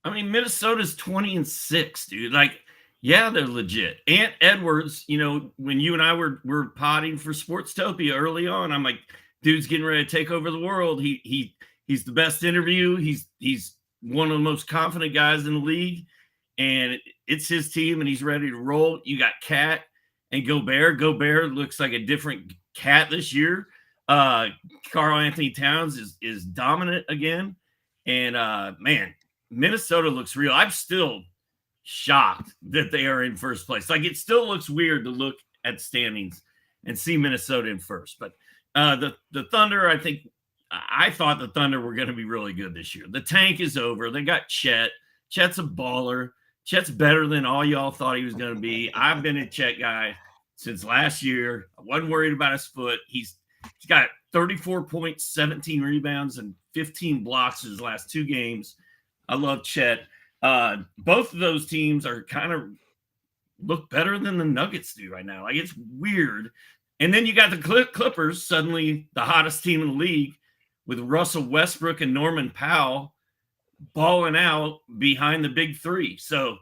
S6: I mean, Minnesota's 20-6, dude. Like, yeah, they're legit. Ant Edwards, when you and I were potting for Sportstopia early on, I'm like, dude's getting ready to take over the world. He's the best interview. He's one of the most confident guys in the league, and it's his team, and he's ready to roll. You got Cat and Gobert. Gobert looks like a different Cat this year. Karl Anthony Towns is dominant again, and man, Minnesota looks real. I'm still shocked that they are in first place. Like, it still looks weird to look at standings and see Minnesota in first. But the Thunder, I thought the Thunder were going to be really good this year. The tank is over. They got Chet. Chet's a baller. Chet's better than all y'all thought he was going to be. I've been a Chet guy since last year. I wasn't worried about his foot. He's got 34 points, 17 rebounds, and 15 blocks in his last 2 games. I love Chet. Both of those teams are kind of look better than the Nuggets do right now. Like, it's weird. And then you got the Clippers, suddenly the hottest team in the league, with Russell Westbrook and Norman Powell balling out behind the big 3. So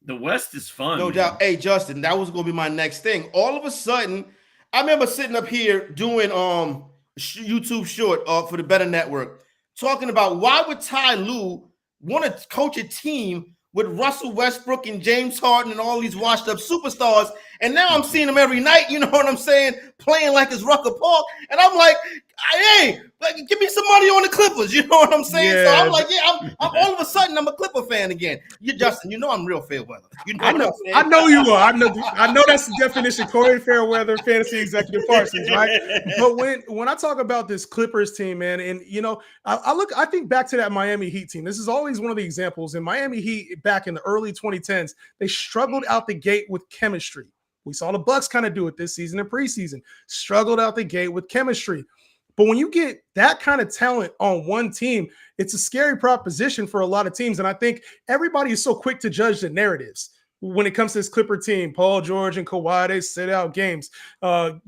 S6: the West is fun.
S19: No doubt. Hey, Justin, that was going to be my next thing. All of a sudden, I remember sitting up here doing YouTube short for the Better Network, talking about why would Ty Lue want to coach a team with Russell Westbrook and James Harden and all these washed up superstars. And now I'm seeing them every night, you know what I'm saying, playing like it's Rucker Park. And I'm like, hey, give me some money on the Clippers, you know what I'm saying?
S20: Yeah.
S19: So I'm like, I'm all of a sudden I'm a Clipper fan again. Justin, you know I'm real fair weather. You know
S20: I know you are. I know that's the definition. Corey Fairweather, fantasy executive Parsons, right? But when I talk about this Clippers team, man, and you know, I think back to that Miami Heat team. This is always one of the examples. In Miami Heat back in the early 2010s, they struggled out the gate with chemistry. We saw the Bucks kind of do it this season in preseason. Struggled out the gate with chemistry. But when you get that kind of talent on one team, it's a scary proposition for a lot of teams. And I think everybody is so quick to judge the narratives when it comes to this Clipper team. Paul George and Kawhi, they sit out games.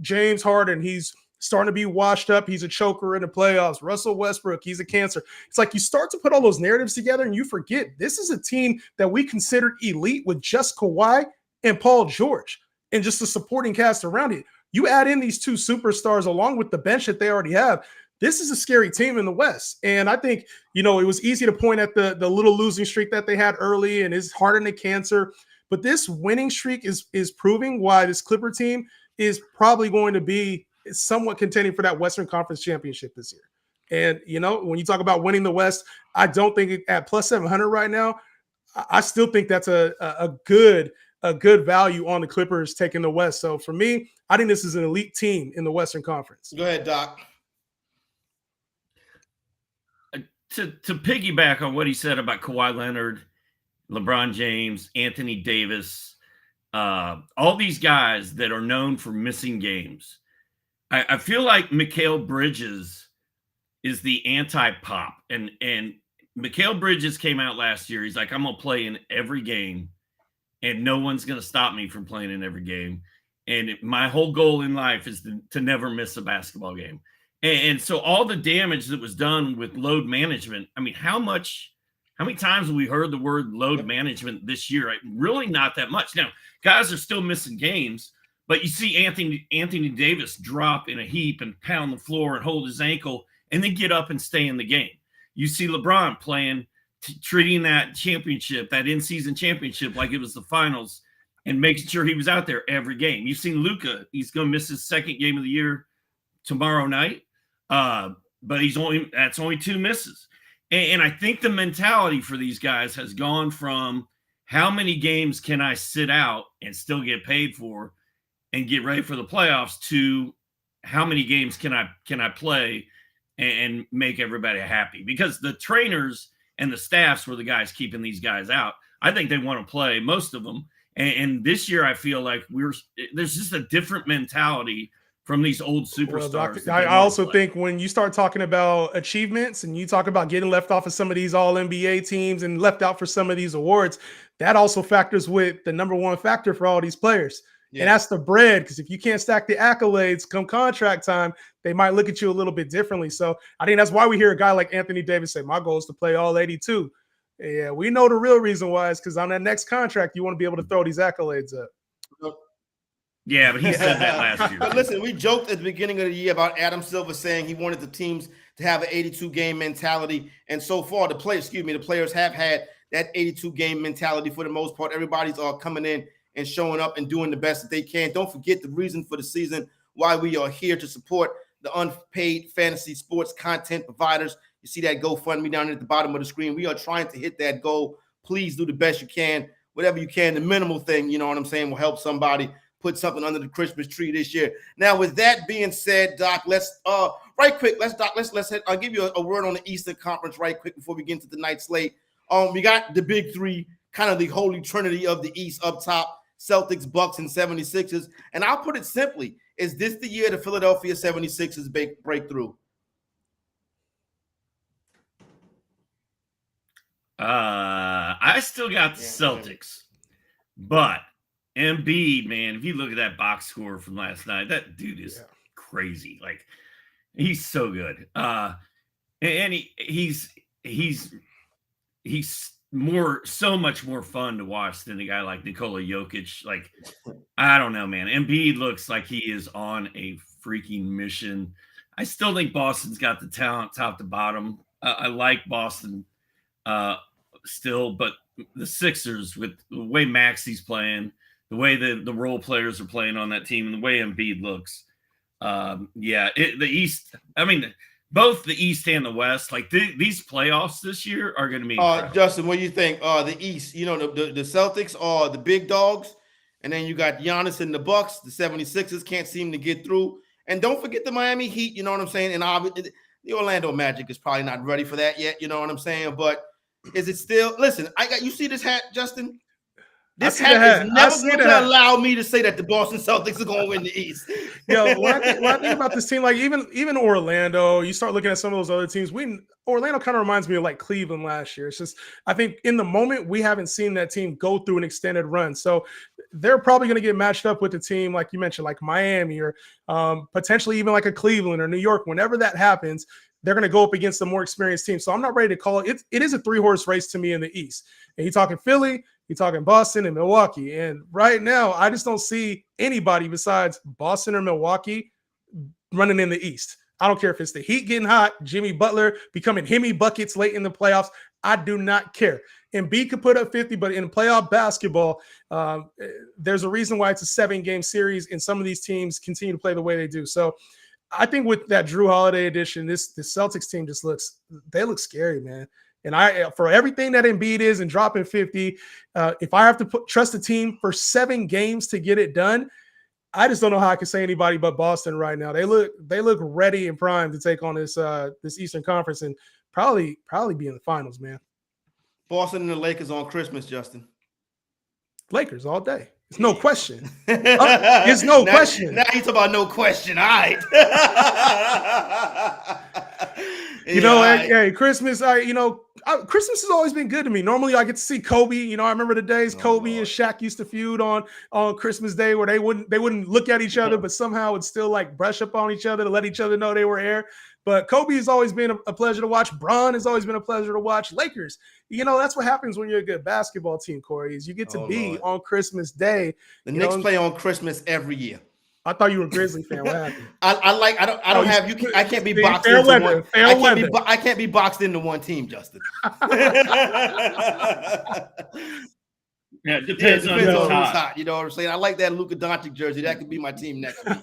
S20: James Harden, he's starting to be washed up. He's a choker in the playoffs. Russell Westbrook, he's a cancer. It's like you start to put all those narratives together and you forget this is a team that we considered elite with just Kawhi and Paul George and just the supporting cast around it. You add in these 2 superstars along with the bench that they already have. This is a scary team in the West. And I think, you know, it was easy to point at the little losing streak that they had early and is Harden a cancer. But this winning streak is proving why this Clipper team is probably going to be somewhat contending for that Western Conference championship this year. And, you know, when you talk about winning the West, I don't think at plus 700 right now, I still think that's a good value on the Clippers taking the West. So for me, I think this is an elite team in the Western Conference.
S19: Go ahead, Doc.
S6: To piggyback on what he said about Kawhi Leonard, LeBron James, Anthony Davis, all these guys that are known for missing games, I feel like Mikal Bridges is the anti-pop. And Mikal Bridges came out last year. He's like, I'm going to play in every game, and no one's going to stop me from playing in every game. And my whole goal in life is to never miss a basketball game. And so all the damage that was done with load management, I mean, how many times have we heard the word load management this year? Really not that much. Now, guys are still missing games, but you see Anthony Davis drop in a heap and pound the floor and hold his ankle and then get up and stay in the game. You see LeBron playing, treating that championship, that in-season championship, like it was the finals, and making sure he was out there every game. You've seen Luka. He's going to miss his 2nd game of the year tomorrow night, but that's only 2 misses. And I think the mentality for these guys has gone from how many games can I sit out and still get paid for and get ready for the playoffs to how many games can I play and make everybody happy. Because the trainers and the staffs were the guys keeping these guys out. I think they want to play, most of them. And this year, I feel like there's just a different mentality from these old superstars.
S20: Well, I also think when you start talking about achievements and you talk about getting left off of some of these all NBA teams and left out for some of these awards, that also factors with the number one factor for all these players. Yeah. And that's the bread, because if you can't stack the accolades come contract time, they might look at you a little bit differently. So I think that's why we hear a guy like Anthony Davis say, my goal is to play all 82. Yeah, we know the real reason why is because on that next contract, you want to be able to throw these accolades up.
S6: Yeah, but he said that last year.
S19: But listen, we joked at the beginning of the year about Adam Silver saying he wanted the teams to have an 82-game mentality. And so far, the players have had that 82-game mentality for the most part. Everybody's all coming in and showing up and doing the best that they can. Don't forget the reason for the season, why we are here to support the unpaid fantasy sports content providers. You see that GoFundMe down at the bottom of the screen. We are trying to hit that goal. Please do the best you can. Whatever you can, the minimal thing, you know what I'm saying, will help somebody put something under the Christmas tree this year. Now, with that being said, Doc, let's right quick. Let's I'll give you a word on the Eastern Conference right quick before we get into the night slate. We got the big three, kind of the holy trinity of the East up top. Celtics, Bucks, and 76ers. And I'll put it simply, is this the year the Philadelphia 76ers break through?
S6: I still got the Celtics, but Embiid, man, if you look at that box score from last night, that dude is crazy. Like, he's so good. And he's so much more fun to watch than a guy like Nikola Jokic. Like, I don't know, man. Embiid looks like he is on a freaking mission. I still think Boston's got the talent top to bottom. I like Boston still, but the Sixers, with the way Maxi's playing, the way the role players are playing on that team, and the way Embiid looks, the East, I mean, both the East and the West, like these playoffs this year are going to be incredible.
S19: Justin, what do you think? The East, the Celtics are the big dogs, and then you got Giannis and the Bucks. The 76ers can't seem to get through. And don't forget the Miami Heat, you know what I'm saying? And obviously, the Orlando Magic is probably not ready for that yet, you know what I'm saying? But is it still, listen, you see this hat, Justin? This hat is never going to allow me to say that the Boston Celtics are going to win the East.
S20: Yo, when I think about this team, like even Orlando, you start looking at some of those other teams. Orlando kind of reminds me of like Cleveland last year. It's just, I think in the moment we haven't seen that team go through an extended run, so they're probably going to get matched up with a team like you mentioned, like Miami or potentially even like a Cleveland or New York. Whenever that happens, they're going to go up against a more experienced team. So I'm not ready to call it. It is a 3-horse race to me in the East. And you're talking Philly, you're talking Boston and Milwaukee. And right now, I just don't see anybody besides Boston or Milwaukee running in the East. I don't care if it's the Heat getting hot, Jimmy Butler becoming Hemi buckets late in the playoffs. I do not care. Embiid could put up 50, but in playoff basketball, there's a reason why it's a 7-game series, and some of these teams continue to play the way they do. So I think with that Drew Holiday edition, this Celtics team just look scary, man. And for everything that Embiid is and dropping 50, if I have to trust a team for 7 games to get it done, I just don't know how I can say anybody but Boston right now. They look ready and primed to take on this Eastern Conference and probably be in the finals, man.
S19: Boston and the Lakers on Christmas, Justin.
S20: Lakers all day. It's no question. It's no question.
S19: Now you talk about no question. All right.
S20: Hey, Christmas. Christmas has always been good to me. Normally, I get to see Kobe. I remember the days Kobe and Shaq used to feud on Christmas Day, where they wouldn't look at each other, but somehow would still like brush up on each other to let each other know they were here. But Kobe has always been a pleasure to watch. Bron has always been a pleasure to watch. Lakers, that's what happens when you're a good basketball team, Corey, is you get to be on Christmas Day.
S19: The Knicks play on Christmas every year.
S20: I thought you were a Grizzly fan. What happened?
S19: I can't be boxed into one. I can't be boxed into one team, Justin.
S6: Yeah, it depends on who's hot.
S19: You know what I'm saying? I like that Luka Doncic jersey. That could be my team next week.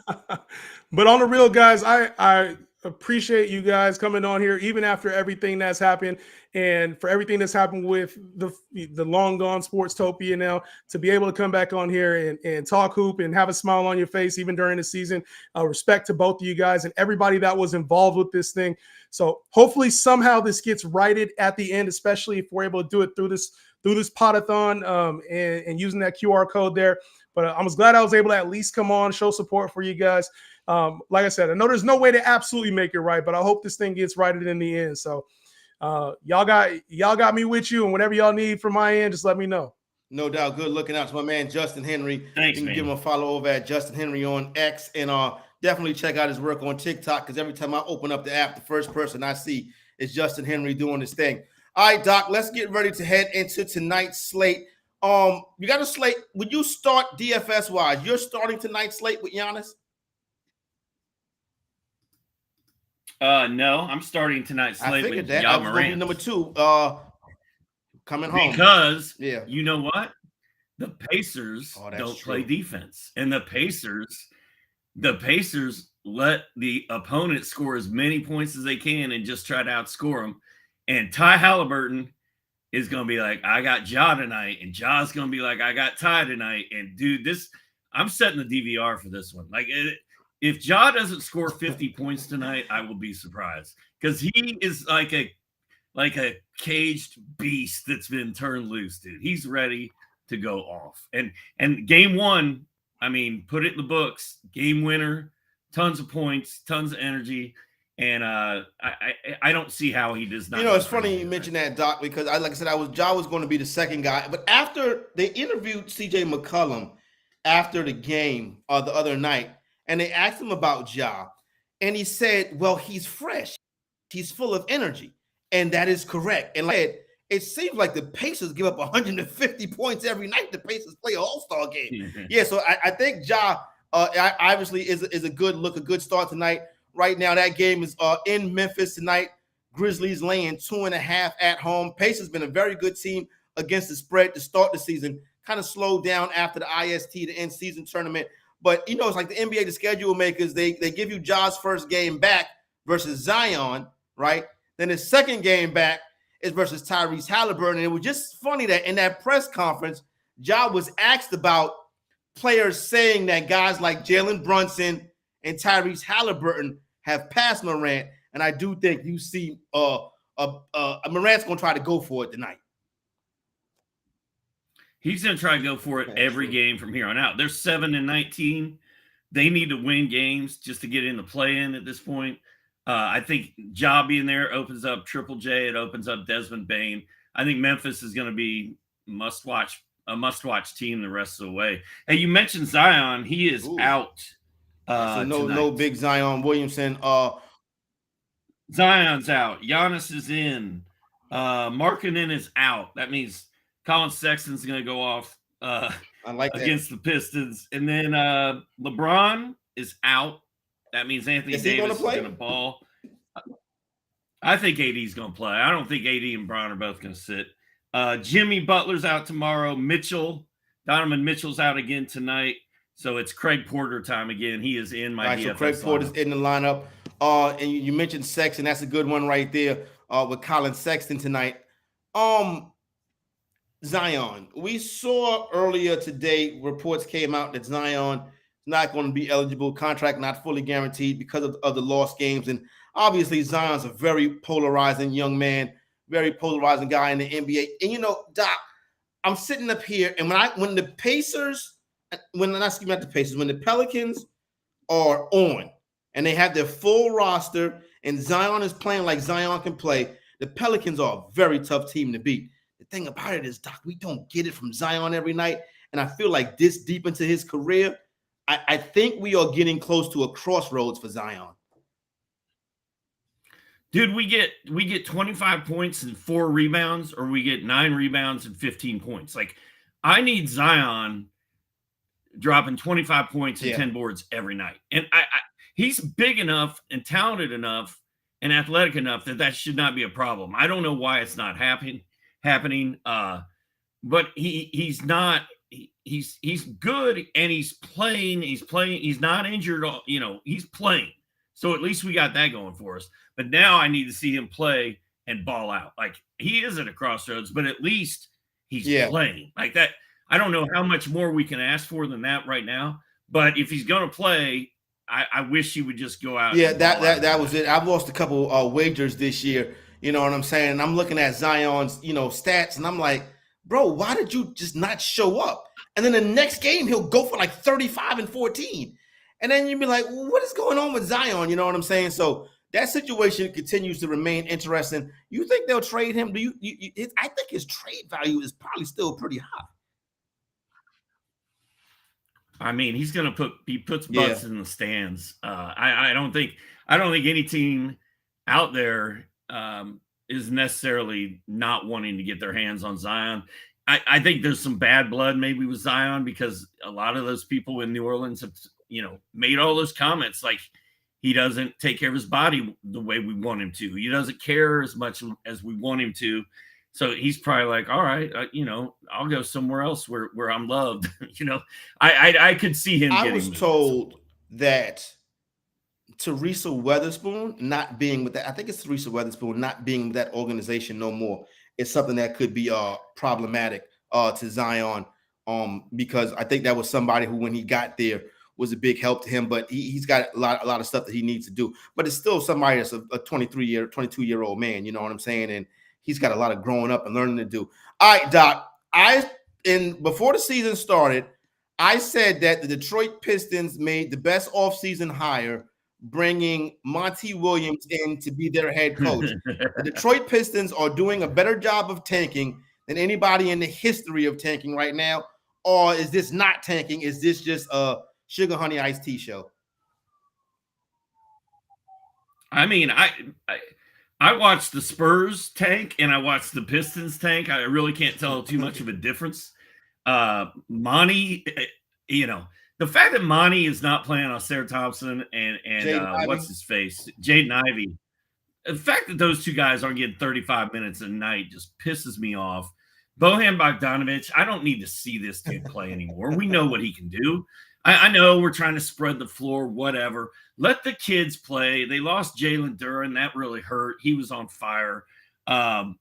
S20: But on the real, guys, I appreciate you guys coming on here, even after everything that's happened, and for everything that's happened with the long gone Sportstopia now, to be able to come back on here and talk hoop and have a smile on your face, even during the season. Respect to both of you guys and everybody that was involved with this thing. So hopefully somehow this gets righted at the end, especially if we're able to do it through this Podathon and using that QR code there. But I was glad I was able to at least come on, show support for you guys. Like I said, I know there's no way to absolutely make it right, but I hope this thing gets righted in the end. So y'all got me with you, and whatever y'all need from my end, just let me know.
S19: No doubt. Good looking out to my man Justin Henry.
S6: Thanks,
S19: you can
S6: man.
S19: give him a follow over at Justin Henry on X, and definitely check out his work on TikTok, because every time I open up the app, the first person I see is Justin Henry doing his thing. All right, Doc, let's get ready to head into tonight's slate. You got a slate. Would you start DFS wise? You're starting tonight's slate with Giannis?
S6: No, I'm starting tonight's slate with
S19: that.
S6: Ja
S19: I was gonna be
S6: Morant.
S19: number 2 coming home.
S6: Because
S19: yeah,
S6: you know what? The Pacers don't play defense. And the Pacers let the opponent score as many points as they can and just try to outscore them. And Ty Halliburton is going to be like, I got Ja tonight. And Ja's going to be like, I got Ty tonight. And dude, I'm setting the DVR for this one. Like, if Ja doesn't score 50 points tonight, I will be surprised, because he is like a caged beast that's been turned loose, dude. He's ready to go off. And game one, I mean, put it in the books, game winner, tons of points, tons of energy. And I don't see how he does not.
S19: You know, it's funny you mentioned that, Doc, because like I said, Ja was going to be the second guy. But after they interviewed CJ McCollum after the game the other night, and they asked him about Ja, and he said, well, he's fresh. He's full of energy. And that is correct. And like it seems like the Pacers give up 150 points every night. The Pacers play an all-star game. Yeah, so I think Ja obviously is a good look, a good start tonight. Right now, that game is in Memphis tonight. Grizzlies laying 2.5 at home. Pacers been a very good team against the spread to start the season. Kind of slowed down after the IST, the in-season tournament. But, you know, it's like the NBA, the schedule makers, they give you Ja's first game back versus Zion, right? Then his second game back is versus Tyrese Halliburton. And it was just funny that in that press conference, Ja was asked about players saying that guys like Jalen Brunson and Tyrese Halliburton have passed Morant. And I do think you see Morant's going to try to go for it tonight.
S6: He's going to try to go for it every game from here on out. They're 7-19. They need to win games just to get in the play-in at this point. I think Ja being there opens up Triple J. It opens up Desmond Bane. I think Memphis is going to be a must-watch team the rest of the way. Hey, you mentioned Zion. He is out.
S19: So no big Zion Williamson.
S6: Zion's out. Giannis is in. Markkanen is out. That means Colin Sexton's going to go off
S19: I like
S6: against the Pistons. And then LeBron is out. That means Anthony Davis is going to ball. I think AD is going to play. I don't think AD and Bron are both going to sit. Jimmy Butler's out tomorrow. Donovan Mitchell's out again tonight. So it's Craig Porter time again. He is in my DFS
S19: so Craig Porter's in the lineup. And you mentioned Sexton. That's a good one right there with Colin Sexton tonight. Zion. We saw earlier today reports came out that Zion is not going to be eligible, contract not fully guaranteed because of the lost games. And obviously Zion's a very polarizing young man, very polarizing guy in the NBA. And, you know, Doc, I'm sitting up here, and when the Pelicans are on and they have their full roster and Zion is playing like Zion can play, the Pelicans are a very tough team to beat. The thing about it is, Doc, we don't get it from Zion every night. And I feel like this deep into his career, I think we are getting close to a crossroads for Zion.
S6: Dude, we get 25 points and 4 rebounds, or we get 9 rebounds and 15 points. Like, I need Zion dropping 25 points and 10 boards every night. And he's big enough and talented enough and athletic enough that should not be a problem. I don't know why it's not happening. But he's not. He's good and he's playing. He's not injured. You know, he's playing. So at least we got that going for us. But now I need to see him play and ball out. Like, he is at a crossroads, but at least he's playing like that. I don't know how much more we can ask for than that right now. But if he's going to play, I wish he would just go out.
S19: Yeah, that was it. I've lost a couple wagers this year. You know what I'm saying? And I'm looking at Zion's, stats, and I'm like, bro, why did you just not show up? And then the next game, he'll go for like 35 and 14. And then you'd be like, what is going on with Zion? You know what I'm saying? So that situation continues to remain interesting. You think they'll trade him? I think his trade value is probably still pretty high.
S6: I mean, he puts butts in the stands. I don't think any team out there is necessarily not wanting to get their hands on Zion. I think there's some bad blood maybe with Zion because a lot of those people in New Orleans have, made all those comments like he doesn't take care of his body the way we want him to. He doesn't care as much as we want him to. So he's probably like, all right, I'll go somewhere else where I'm loved. I could see him.
S19: I was told that Teresa Weatherspoon not being with that, I think it's Teresa Weatherspoon not being with that organization no more is something that could be problematic to Zion because I think that was somebody who, when he got there, was a big help to him, but he's got a lot of stuff that he needs to do. But it's still somebody that's a 22-year-old man, you know what I'm saying? And he's got a lot of growing up and learning to do. All right, Doc, before the season started, I said that the Detroit Pistons made the best offseason hire, bringing Monty Williams in to be their head coach. The Detroit Pistons are doing a better job of tanking than anybody in the history of tanking right now. Or is this not tanking? Is this just a sugar honey iced tea show?
S6: I mean, I watched the Spurs tank and I watched the Pistons tank. I really can't tell too much of a difference. Monty, the fact that Monty is not playing on Sarah Thompson and what's his face, Jaden Ivey, the fact that those two guys aren't getting 35 minutes a night just pisses me off. Bojan Bogdanovic, I don't need to see this kid play anymore. We know what he can do. I know we're trying to spread the floor, whatever. Let the kids play. They lost Jalen Duren. That really hurt. He was on fire. I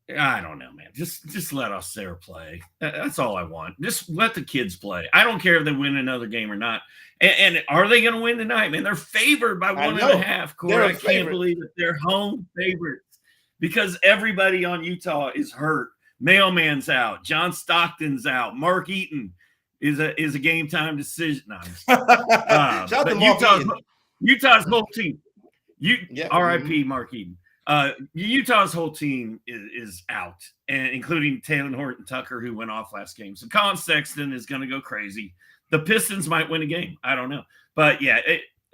S6: don't know, man. Just let Sarah play. That's all I want. Just let the kids play. I don't care if they win another game or not. And are they going to win tonight, man? They're favored by 1.5. Corey, I can't believe it. They're home favorites because everybody on Utah is hurt. Mailman's out. John Stockton's out. Mark Eaton is a game time decision. No,
S19: Shout out to Mark Eaton.
S6: Utah's whole team. RIP Mark Eaton. Utah's whole team is out, and including Taylor Horton Tucker, who went off last game. So Colin Sexton is going to go crazy. The Pistons might win a game. I don't know, but yeah,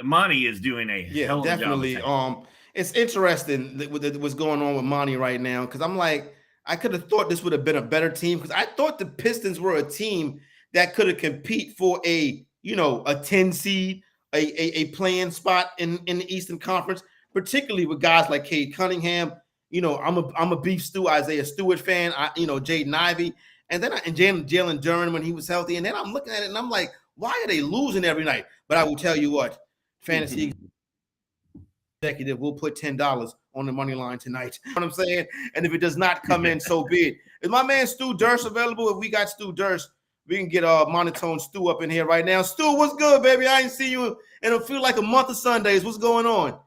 S6: Monty is doing a hell of a
S19: definitely.
S6: job.
S19: It's interesting what's going on with Monty right now because I'm like, I could have thought this would have been a better team because I thought the Pistons were a team that could have compete for a 10 seed, a playing spot in the Eastern Conference, particularly with guys like Cade Cunningham. I'm a beef stew Isaiah Stewart fan. Jaden Ivey, and Jalen Duren when he was healthy. And then I'm looking at it and I'm like, why are they losing every night? But I will tell you what, fantasy executive will put $10 on the money line tonight. You know what I'm saying? And if it does not come in, so be it. Is my man Stu Durst available? If we got Stu Durst, we can get monotone Stu up in here right now. Stu, what's good, baby? I ain't see you in it feel like a month of Sundays. What's going on?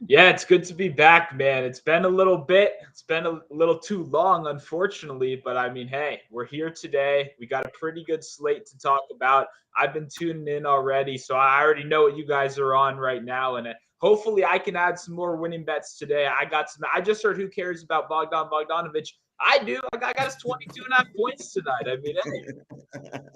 S3: Yeah, it's good to be back, man. It's been a little bit. It's been a little too long, unfortunately. But I mean, hey, we're here today. We got a pretty good slate to talk about. I've been tuning in already, so I already know what you guys are on right now. And hopefully I can add some more winning bets today. I just heard who cares about Bogdanovic. I do. I got us 22.5 points tonight. I mean, hey.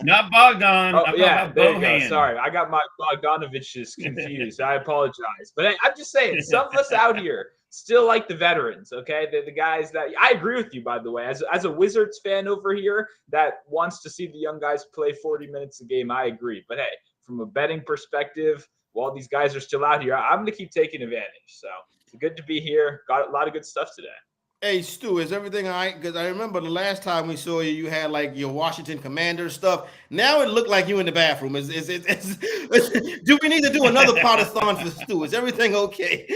S6: Not Bogdan.
S3: Oh, yeah, there you go. Sorry, I got my Bogdanoviches confused. I apologize. But hey, I'm just saying, some of us out here still like the veterans, okay? They're the guys that – I agree with you, by the way. As a Wizards fan over here that wants to see the young guys play 40 minutes a game, I agree. But hey, from a betting perspective, while these guys are still out here, I'm going to keep taking advantage. So it's good to be here. Got a lot of good stuff today.
S19: Hey, Stu, is everything all right? Because I remember the last time we saw you, you had like your Washington Commanders stuff. Now it looked like you in the bathroom. Do we need to do another Podathon for Stu? Is everything okay?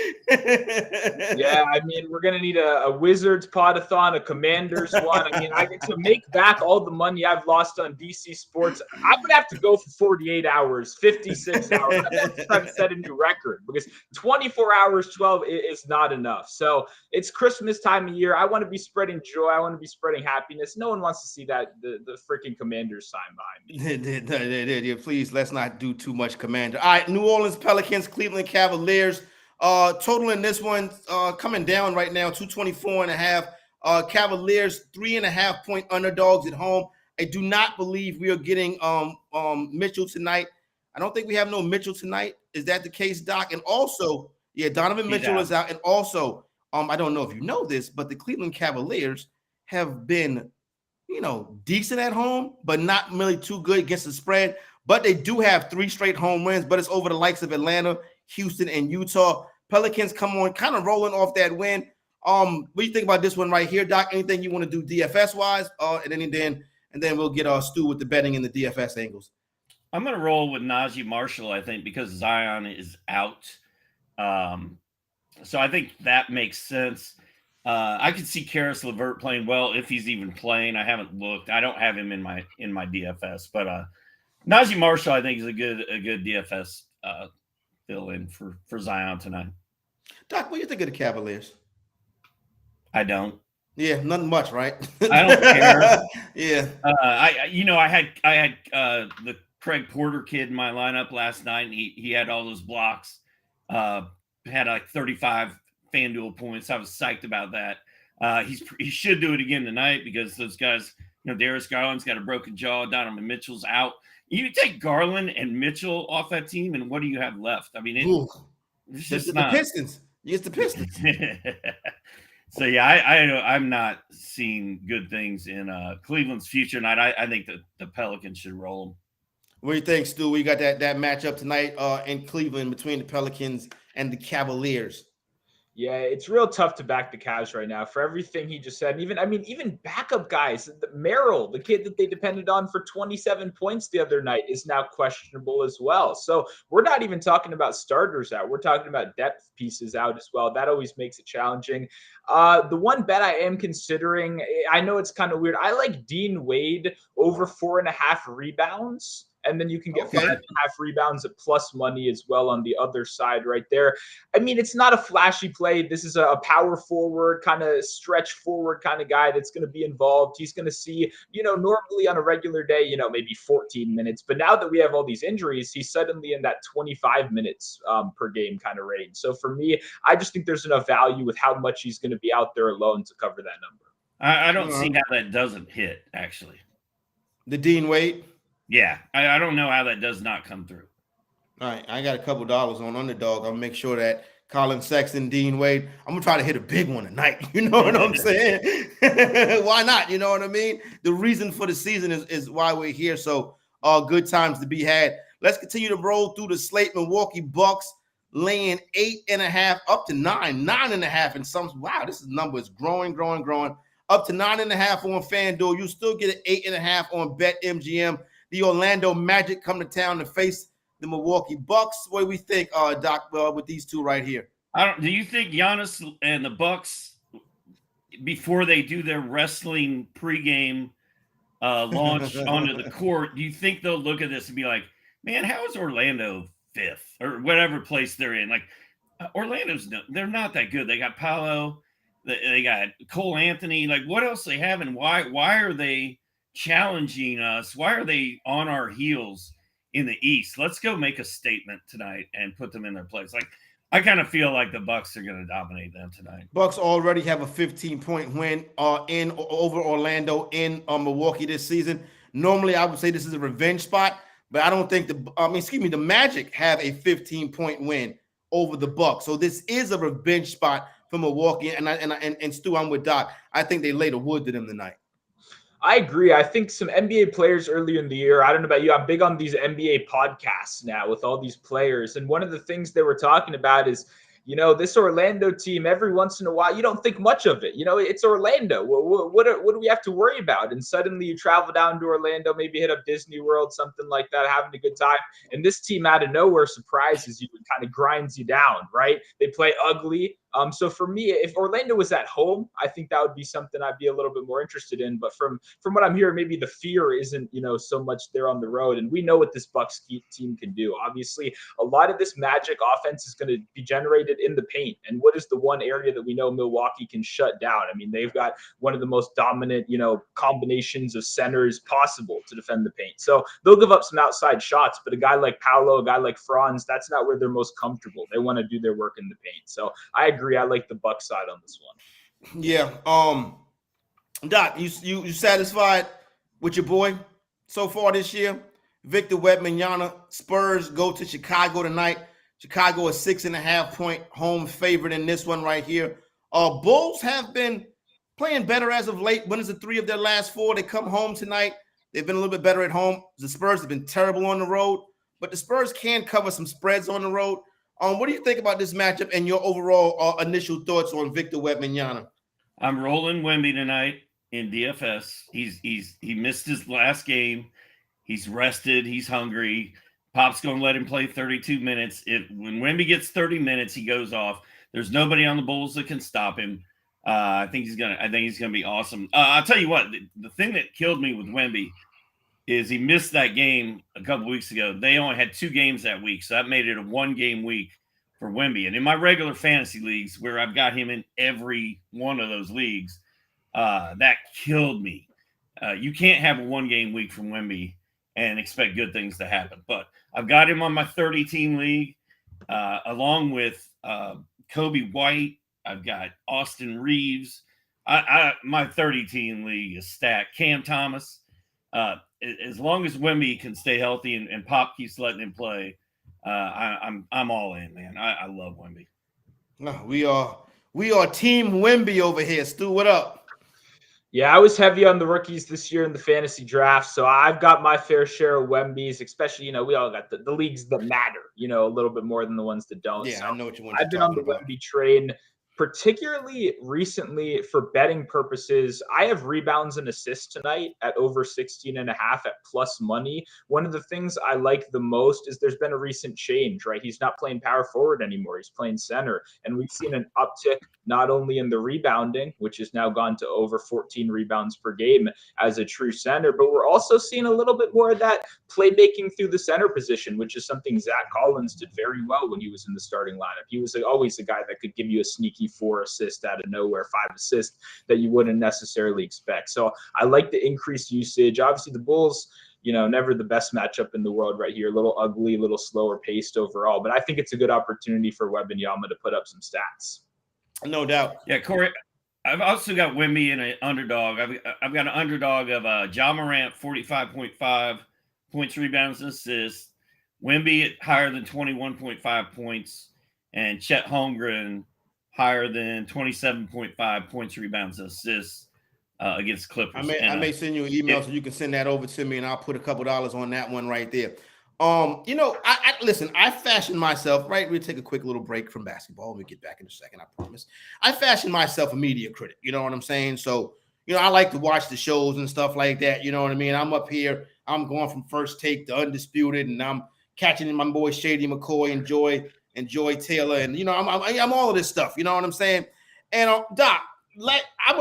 S3: Yeah, I mean, we're going to need a Wizards Podathon, a Commanders one. I mean, to make back all the money I've lost on DC Sports, I'm going to have to go for 48 hours, 56 hours. I'm going to try to set a new record because 24 hours, 12 is not enough. So it's Christmas time of year. I want to be spreading joy. I want to be spreading happiness. No one wants to see that the freaking Commanders sign behind me.
S19: Yeah, please, let's not do too much Commander. All right, New Orleans Pelicans, Cleveland Cavaliers. Total in this one coming down right now, 224.5. Cavaliers 3.5 point underdogs at home. I do not believe we are getting Mitchell tonight. I don't think we have no Mitchell tonight. Is that the case, Doc? And also, yeah, Donovan Mitchell is out. And also, I don't know if you know this, but the Cleveland Cavaliers have been, decent at home, but not really too good against the spread. But they do have 3 straight home wins, but it's over the likes of Atlanta, Houston, and Utah. Pelicans come on, kind of rolling off that win. What do you think about this one right here, Doc? Anything you want to do DFS-wise? And then we'll get Stu with the betting and the DFS angles.
S6: I'm going to roll with Najee Marshall, I think, because Zion is out. So I think that makes sense. I could see Karis LeVert playing well if he's even playing. I haven't looked. I don't have him in my DFS, but Najee Marshall I think is a good DFS fill in for Zion tonight.
S19: Doc, what do you think of the Cavaliers?
S6: I don't.
S19: Yeah, nothing much, right?
S6: I don't care.
S19: Yeah.
S6: I had the Craig Porter kid in my lineup last night, and he had all those blocks. Had like 35 FanDuel points. I was psyched about that. He should do it again tonight because those guys, Darius Garland's got a broken jaw. Donovan Mitchell's out. You take Garland and Mitchell off that team, and what do you have left? I mean, it's just
S19: the
S6: not.
S19: Pistons. You get the Pistons.
S6: So yeah, I'm not seeing good things in Cleveland's future tonight. I think that the Pelicans should roll them.
S19: What do you think, Stu? We got that matchup tonight in Cleveland between the Pelicans and the Cavaliers.
S3: Yeah, it's real tough to back the Cavs right now for everything he just said. And even backup guys, Merrill, the kid that they depended on for 27 points the other night, is now questionable as well. So we're not even talking about starters out. We're talking about depth pieces out as well. That always makes it challenging. The one bet I am considering, I know it's kind of weird. I like Dean Wade over 4.5 rebounds. And then you can get 5.5 rebounds at plus money as well on the other side right there. I mean, it's not a flashy play. This is a power forward, kind of stretch forward kind of guy that's going to be involved. He's going to see, normally on a regular day, maybe 14 minutes. But now that we have all these injuries, he's suddenly in that 25 minutes per game kind of range. So for me, I just think there's enough value with how much he's going to be out there alone to cover that number.
S6: I don't see how that doesn't hit, actually.
S19: The Dean Wade?
S6: Yeah, I don't know how that does not come through.
S19: All right, I got a couple dollars on Underdog. I'll make sure that Colin Sexton, Dean Wade, I'm going to try to hit a big one tonight. You know what I'm saying? Why not? You know what I mean? The reason for the season is why we're here. So good times to be had. Let's continue to roll through the slate. Milwaukee Bucks laying 8.5 up to 9.5 in some. Wow, this number is growing. Up to 9.5 on FanDuel. You still get an 8.5 on BetMGM. The Orlando Magic come to town to face the Milwaukee Bucks. What do we think, Doc, with these two right here?
S6: Do you think Giannis and the Bucks, before they do their wrestling pregame launch onto the court, do you think they'll look at this and be like, man, how is Orlando 5th or whatever place they're in? Like, they're not that good. They got Paolo, they got Cole Anthony. Like, what else they have, and why are they challenging us? Why are they on our heels in the East? Let's go make a statement tonight and put them in their place. Like, I kind of feel like the Bucks are going to dominate them tonight.
S19: Bucks already have a 15-point win over Orlando in Milwaukee this season. Normally, I would say this is a revenge spot, but I don't think the Magic have a 15-point win over the Bucks. So this is a revenge spot for Milwaukee. And Stu, I'm with Doc. I think they laid the wood to them tonight.
S3: I agree. I think some NBA players earlier in the year, I don't know about you, I'm big on these NBA podcasts now with all these players. And one of the things they were talking about is, this Orlando team, every once in a while, you don't think much of it. It's Orlando. What do we have to worry about? And suddenly you travel down to Orlando, maybe hit up Disney World, something like that, having a good time. And this team out of nowhere surprises you and kind of grinds you down, right? They play ugly. So for me, if Orlando was at home, I think that would be something I'd be a little bit more interested in. But from what I'm hearing, maybe the fear isn't, so much there on the road. And we know what this Bucks team can do. Obviously, a lot of this Magic offense is going to be generated in the paint. And what is the one area that we know Milwaukee can shut down? I mean, they've got one of the most dominant, combinations of centers possible to defend the paint. So they'll give up some outside shots, but a guy like Paolo, a guy like Franz, that's not where they're most comfortable. They want to do their work in the paint. So I agree. I like the Bucks side on this one.
S19: Yeah. Doc, you satisfied with your boy so far this year? Victor Wembanyama. Spurs go to Chicago tonight. Chicago is 6.5-point home favorite in this one right here. Bulls have been playing better as of late. Winners of 3 of their last 4. They come home tonight. They've been a little bit better at home. The Spurs have been terrible on the road, but the Spurs can cover some spreads on the road. What do you think about this matchup and your overall initial thoughts on Victor Wembanyama?
S6: I'm rolling Wemby tonight in DFS. He missed his last game. He's rested. He's hungry. Pop's going to let him play 32 minutes. When Wemby gets 30 minutes, he goes off. There's nobody on the Bulls that can stop him. I think he's gonna be awesome. I'll tell you what. The thing that killed me with Wemby is he missed that game a couple weeks ago. They only had 2 games that week, so that made it a 1-game week for Wemby. And in my regular fantasy leagues, where I've got him in every one of those leagues, That killed me. You can't have a 1-game week from Wemby and expect good things to happen. But I've got him on my 30-team league, along with Kobe White. I've got Austin Reeves. My 30-team league is stacked. Cam Thomas. As long as Wemby can stay healthy and Pop keeps letting him play, I'm all in, man. I love Wemby.
S19: We are Team Wemby over here. Stu, what up?
S3: Yeah, I was heavy on the rookies this year in the fantasy draft, so I've got my fair share of Wembys, especially, we all got the leagues that matter, a little bit more than the ones that don't.
S19: Yeah,
S3: so
S19: I know what you want.
S3: I've been on the Wemby train, particularly recently for betting purposes. I have rebounds and assists tonight at over 16.5 at plus money. One of the things I like the most is there's been a recent change, right? He's not playing power forward anymore. He's playing center. And we've seen an uptick not only in the rebounding, which has now gone to over 14 rebounds per game as a true center, but we're also seeing a little bit more of that playmaking through the center position, which is something Zach Collins did very well when he was in the starting lineup. He was always a guy that could give you a sneaky 4 assists out of nowhere, 5 assists that you wouldn't necessarily expect. So I like the increased usage. Obviously, the Bulls, never the best matchup in the world right here. A little ugly, a little slower paced overall, but I think it's a good opportunity for Wembanyama to put up some stats.
S19: No doubt.
S6: Yeah, Corey, I've also got Wemby in an underdog. I've got an underdog of Ja Morant, 45.5 points, rebounds, and assists. Wemby higher than 21.5 points, and Chet Holmgren higher than 27.5 points, rebounds, and assists against Clippers.
S19: I may send you an email so you can send that over to me, and I'll put a couple dollars on that one right there. Listen, I fashioned myself, right? We'll take a quick little break from basketball. We'll get back in a second, I promise. I fashioned myself a media critic, you know what I'm saying? So, I like to watch the shows and stuff like that, you know what I mean? I'm up here, I'm going from First Take to Undisputed, and I'm catching in my boy Shady McCoy and Joy Taylor, and I'm all of this stuff, you know what I'm saying? And Doc, I'm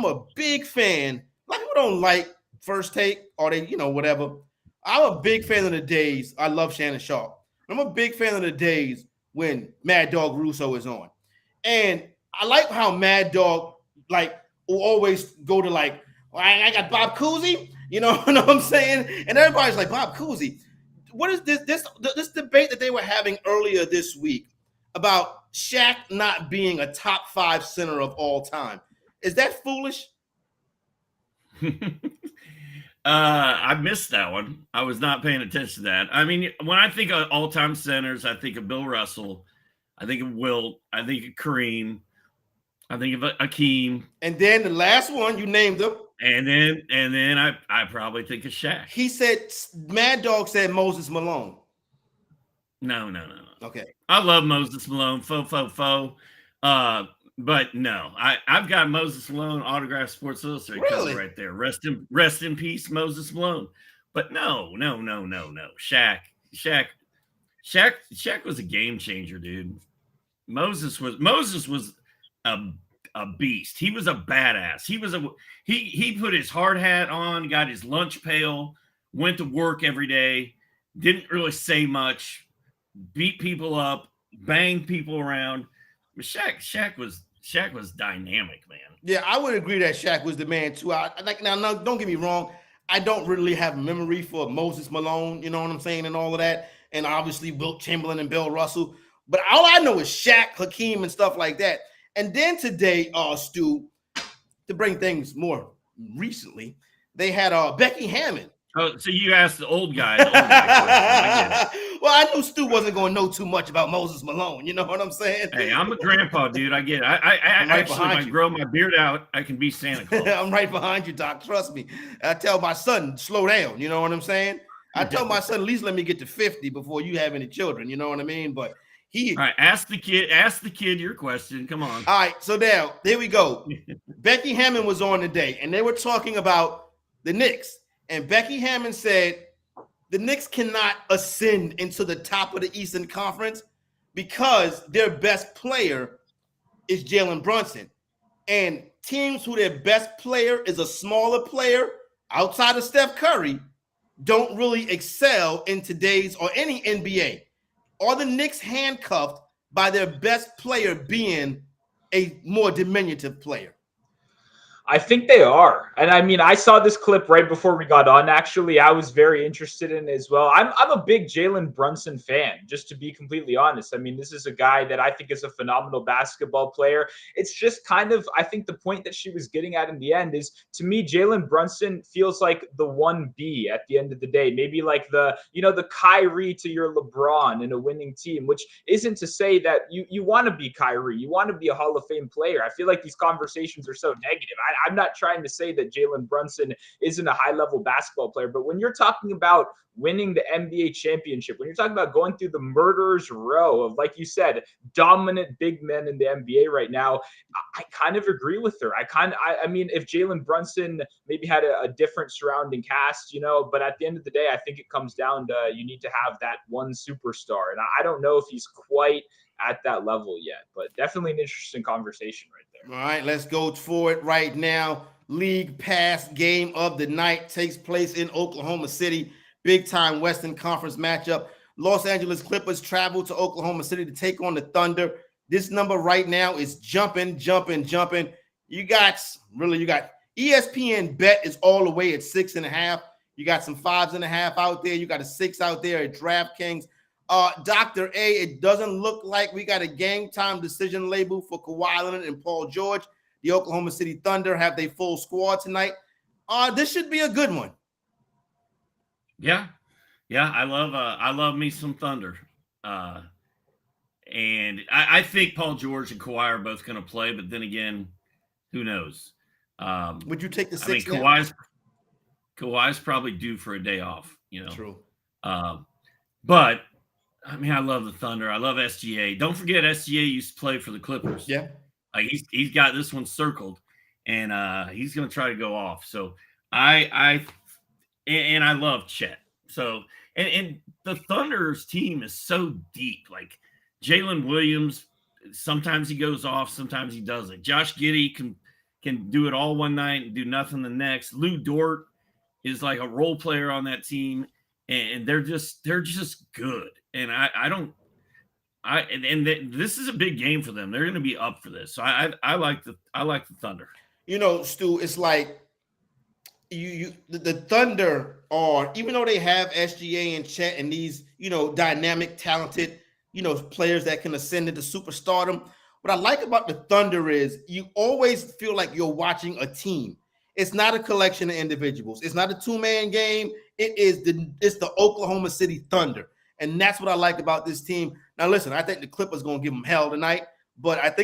S19: a big fan. A lot of people don't like First Take, or they, whatever. I'm a big fan of the days. I love Shannon Sharp. I'm a big fan of the days when Mad Dog Russo is on. And I like how Mad Dog, will always go to I got Bob Cousy, you know what I'm saying? And everybody's like, Bob Cousy. What is this debate that they were having earlier this week about Shaq not being a top 5 center of all time? Is that foolish?
S6: I missed that one. I was not paying attention to that. I mean, when I think of all-time centers, I think of Bill Russell. I think of Wilt. I think of Kareem. I think of Akeem.
S19: And then the last one, you named them.
S6: And then I probably think of Shaq.
S19: He said, Mad Dog said Moses Malone.
S6: No.
S19: Okay.
S6: I love Moses Malone. But no, I've got Moses Malone autographed Sports Illustrated cover right there. Rest in peace, Moses Malone. But no. Shaq was a game changer, dude. Moses was a beast. He was a badass. He put his hard hat on, got his lunch pail, went to work every day, didn't really say much, beat people up, banged people around. But Shaq was dynamic, man.
S19: Yeah, I would agree that Shaq was the man too. Now, don't get me wrong. I don't really have memory for Moses Malone, you know what I'm saying, and all of that. And obviously Wilt Chamberlain and Bill Russell. But all I know is Shaq, Hakeem, and stuff like that. And then today, Stu, to bring things more recently, they had Becky Hammond.
S6: Oh, so you asked the old guy.
S19: Well, I knew Stu wasn't going to know too much about Moses Malone. You know what I'm saying?
S6: Hey, I'm a grandpa, dude. I get it. I actually, when I grow my beard out, I can be Santa Claus.
S19: I'm right behind you, Doc. Trust me. I tell my son, slow down. You know what I'm saying? I tell my son, at least let me get to 50 before you have any children. You know what I mean? But
S6: all right, ask the kid your question. Come on.
S19: All right, so now, there we go. Becky Hammond was on today, and they were talking about the Knicks. And Becky Hammond said the Knicks cannot ascend into the top of the Eastern Conference because their best player is Jalen Brunson. And teams who their best player is a smaller player outside of Steph Curry don't really excel in today's or any NBA. Are the Knicks handcuffed by their best player being a more diminutive player?
S3: I think they are. And I mean, I saw this clip right before we got on. Actually, I was very interested in it as well. I'm a big Jalen Brunson fan, just to be completely honest. I mean, this is a guy that I think is a phenomenal basketball player. It's just kind of, I think the point that she was getting at in the end is, to me, Jalen Brunson feels like the 1B at the end of the day. Maybe like the, the Kyrie to your LeBron in a winning team, which isn't to say that you want to be Kyrie. You want to be a Hall of Fame player. I feel like these conversations are so negative. I'm not trying to say that Jalen Brunson isn't a high-level basketball player, but when you're talking about winning the NBA championship, when you're talking about going through the murderer's row of, like you said, dominant big men in the NBA right now, I kind of agree with her. I mean, if Jalen Brunson maybe had a different surrounding cast, but at the end of the day, I think it comes down to you need to have that one superstar. And I don't know if he's quite at that level yet, but definitely an interesting conversation right there.
S19: All right, let's go for it right now. League Pass game of the night takes place in Oklahoma City. Big time Western Conference matchup. Los Angeles Clippers travel to Oklahoma City to take on the Thunder. This number right now is jumping. You got ESPN bet is all the way at 6.5. You got some 5.5 out there. You got a 6 out there at DraftKings. Dr. A, it doesn't look like we got a game time decision label for Kawhi Leonard and Paul George. The Oklahoma City Thunder have their full squad tonight. This should be a good one.
S6: Yeah. I love me some Thunder. And I think Paul George and Kawhi are both going to play, but then again, who knows?
S19: Would you take the 6?
S6: I mean, Kawhi's probably due for a day off,
S19: True.
S6: But I mean, I love the Thunder. I love SGA. Don't forget, SGA used to play for the Clippers.
S19: Yeah.
S6: Like he's got this one circled, and he's going to try to go off. So I love Chet. So and the Thunder's team is so deep. Like Jalen Williams, sometimes he goes off, sometimes he doesn't. Josh Giddey can do it all one night and do nothing the next. Lou Dort is like a role player on that team, and they're just good. And this is a big game for them. They're going to be up for this. So I like the Thunder.
S19: Stu, it's like the Thunder are, even though they have SGA and Chet and these, dynamic, talented, players that can ascend into superstardom. What I like about the Thunder is you always feel like you're watching a team. It's not a collection of individuals. It's not a two-man game. It's the Oklahoma City Thunder. And that's what I like about this team. Now, listen, I think the Clippers going to give them hell tonight, but I think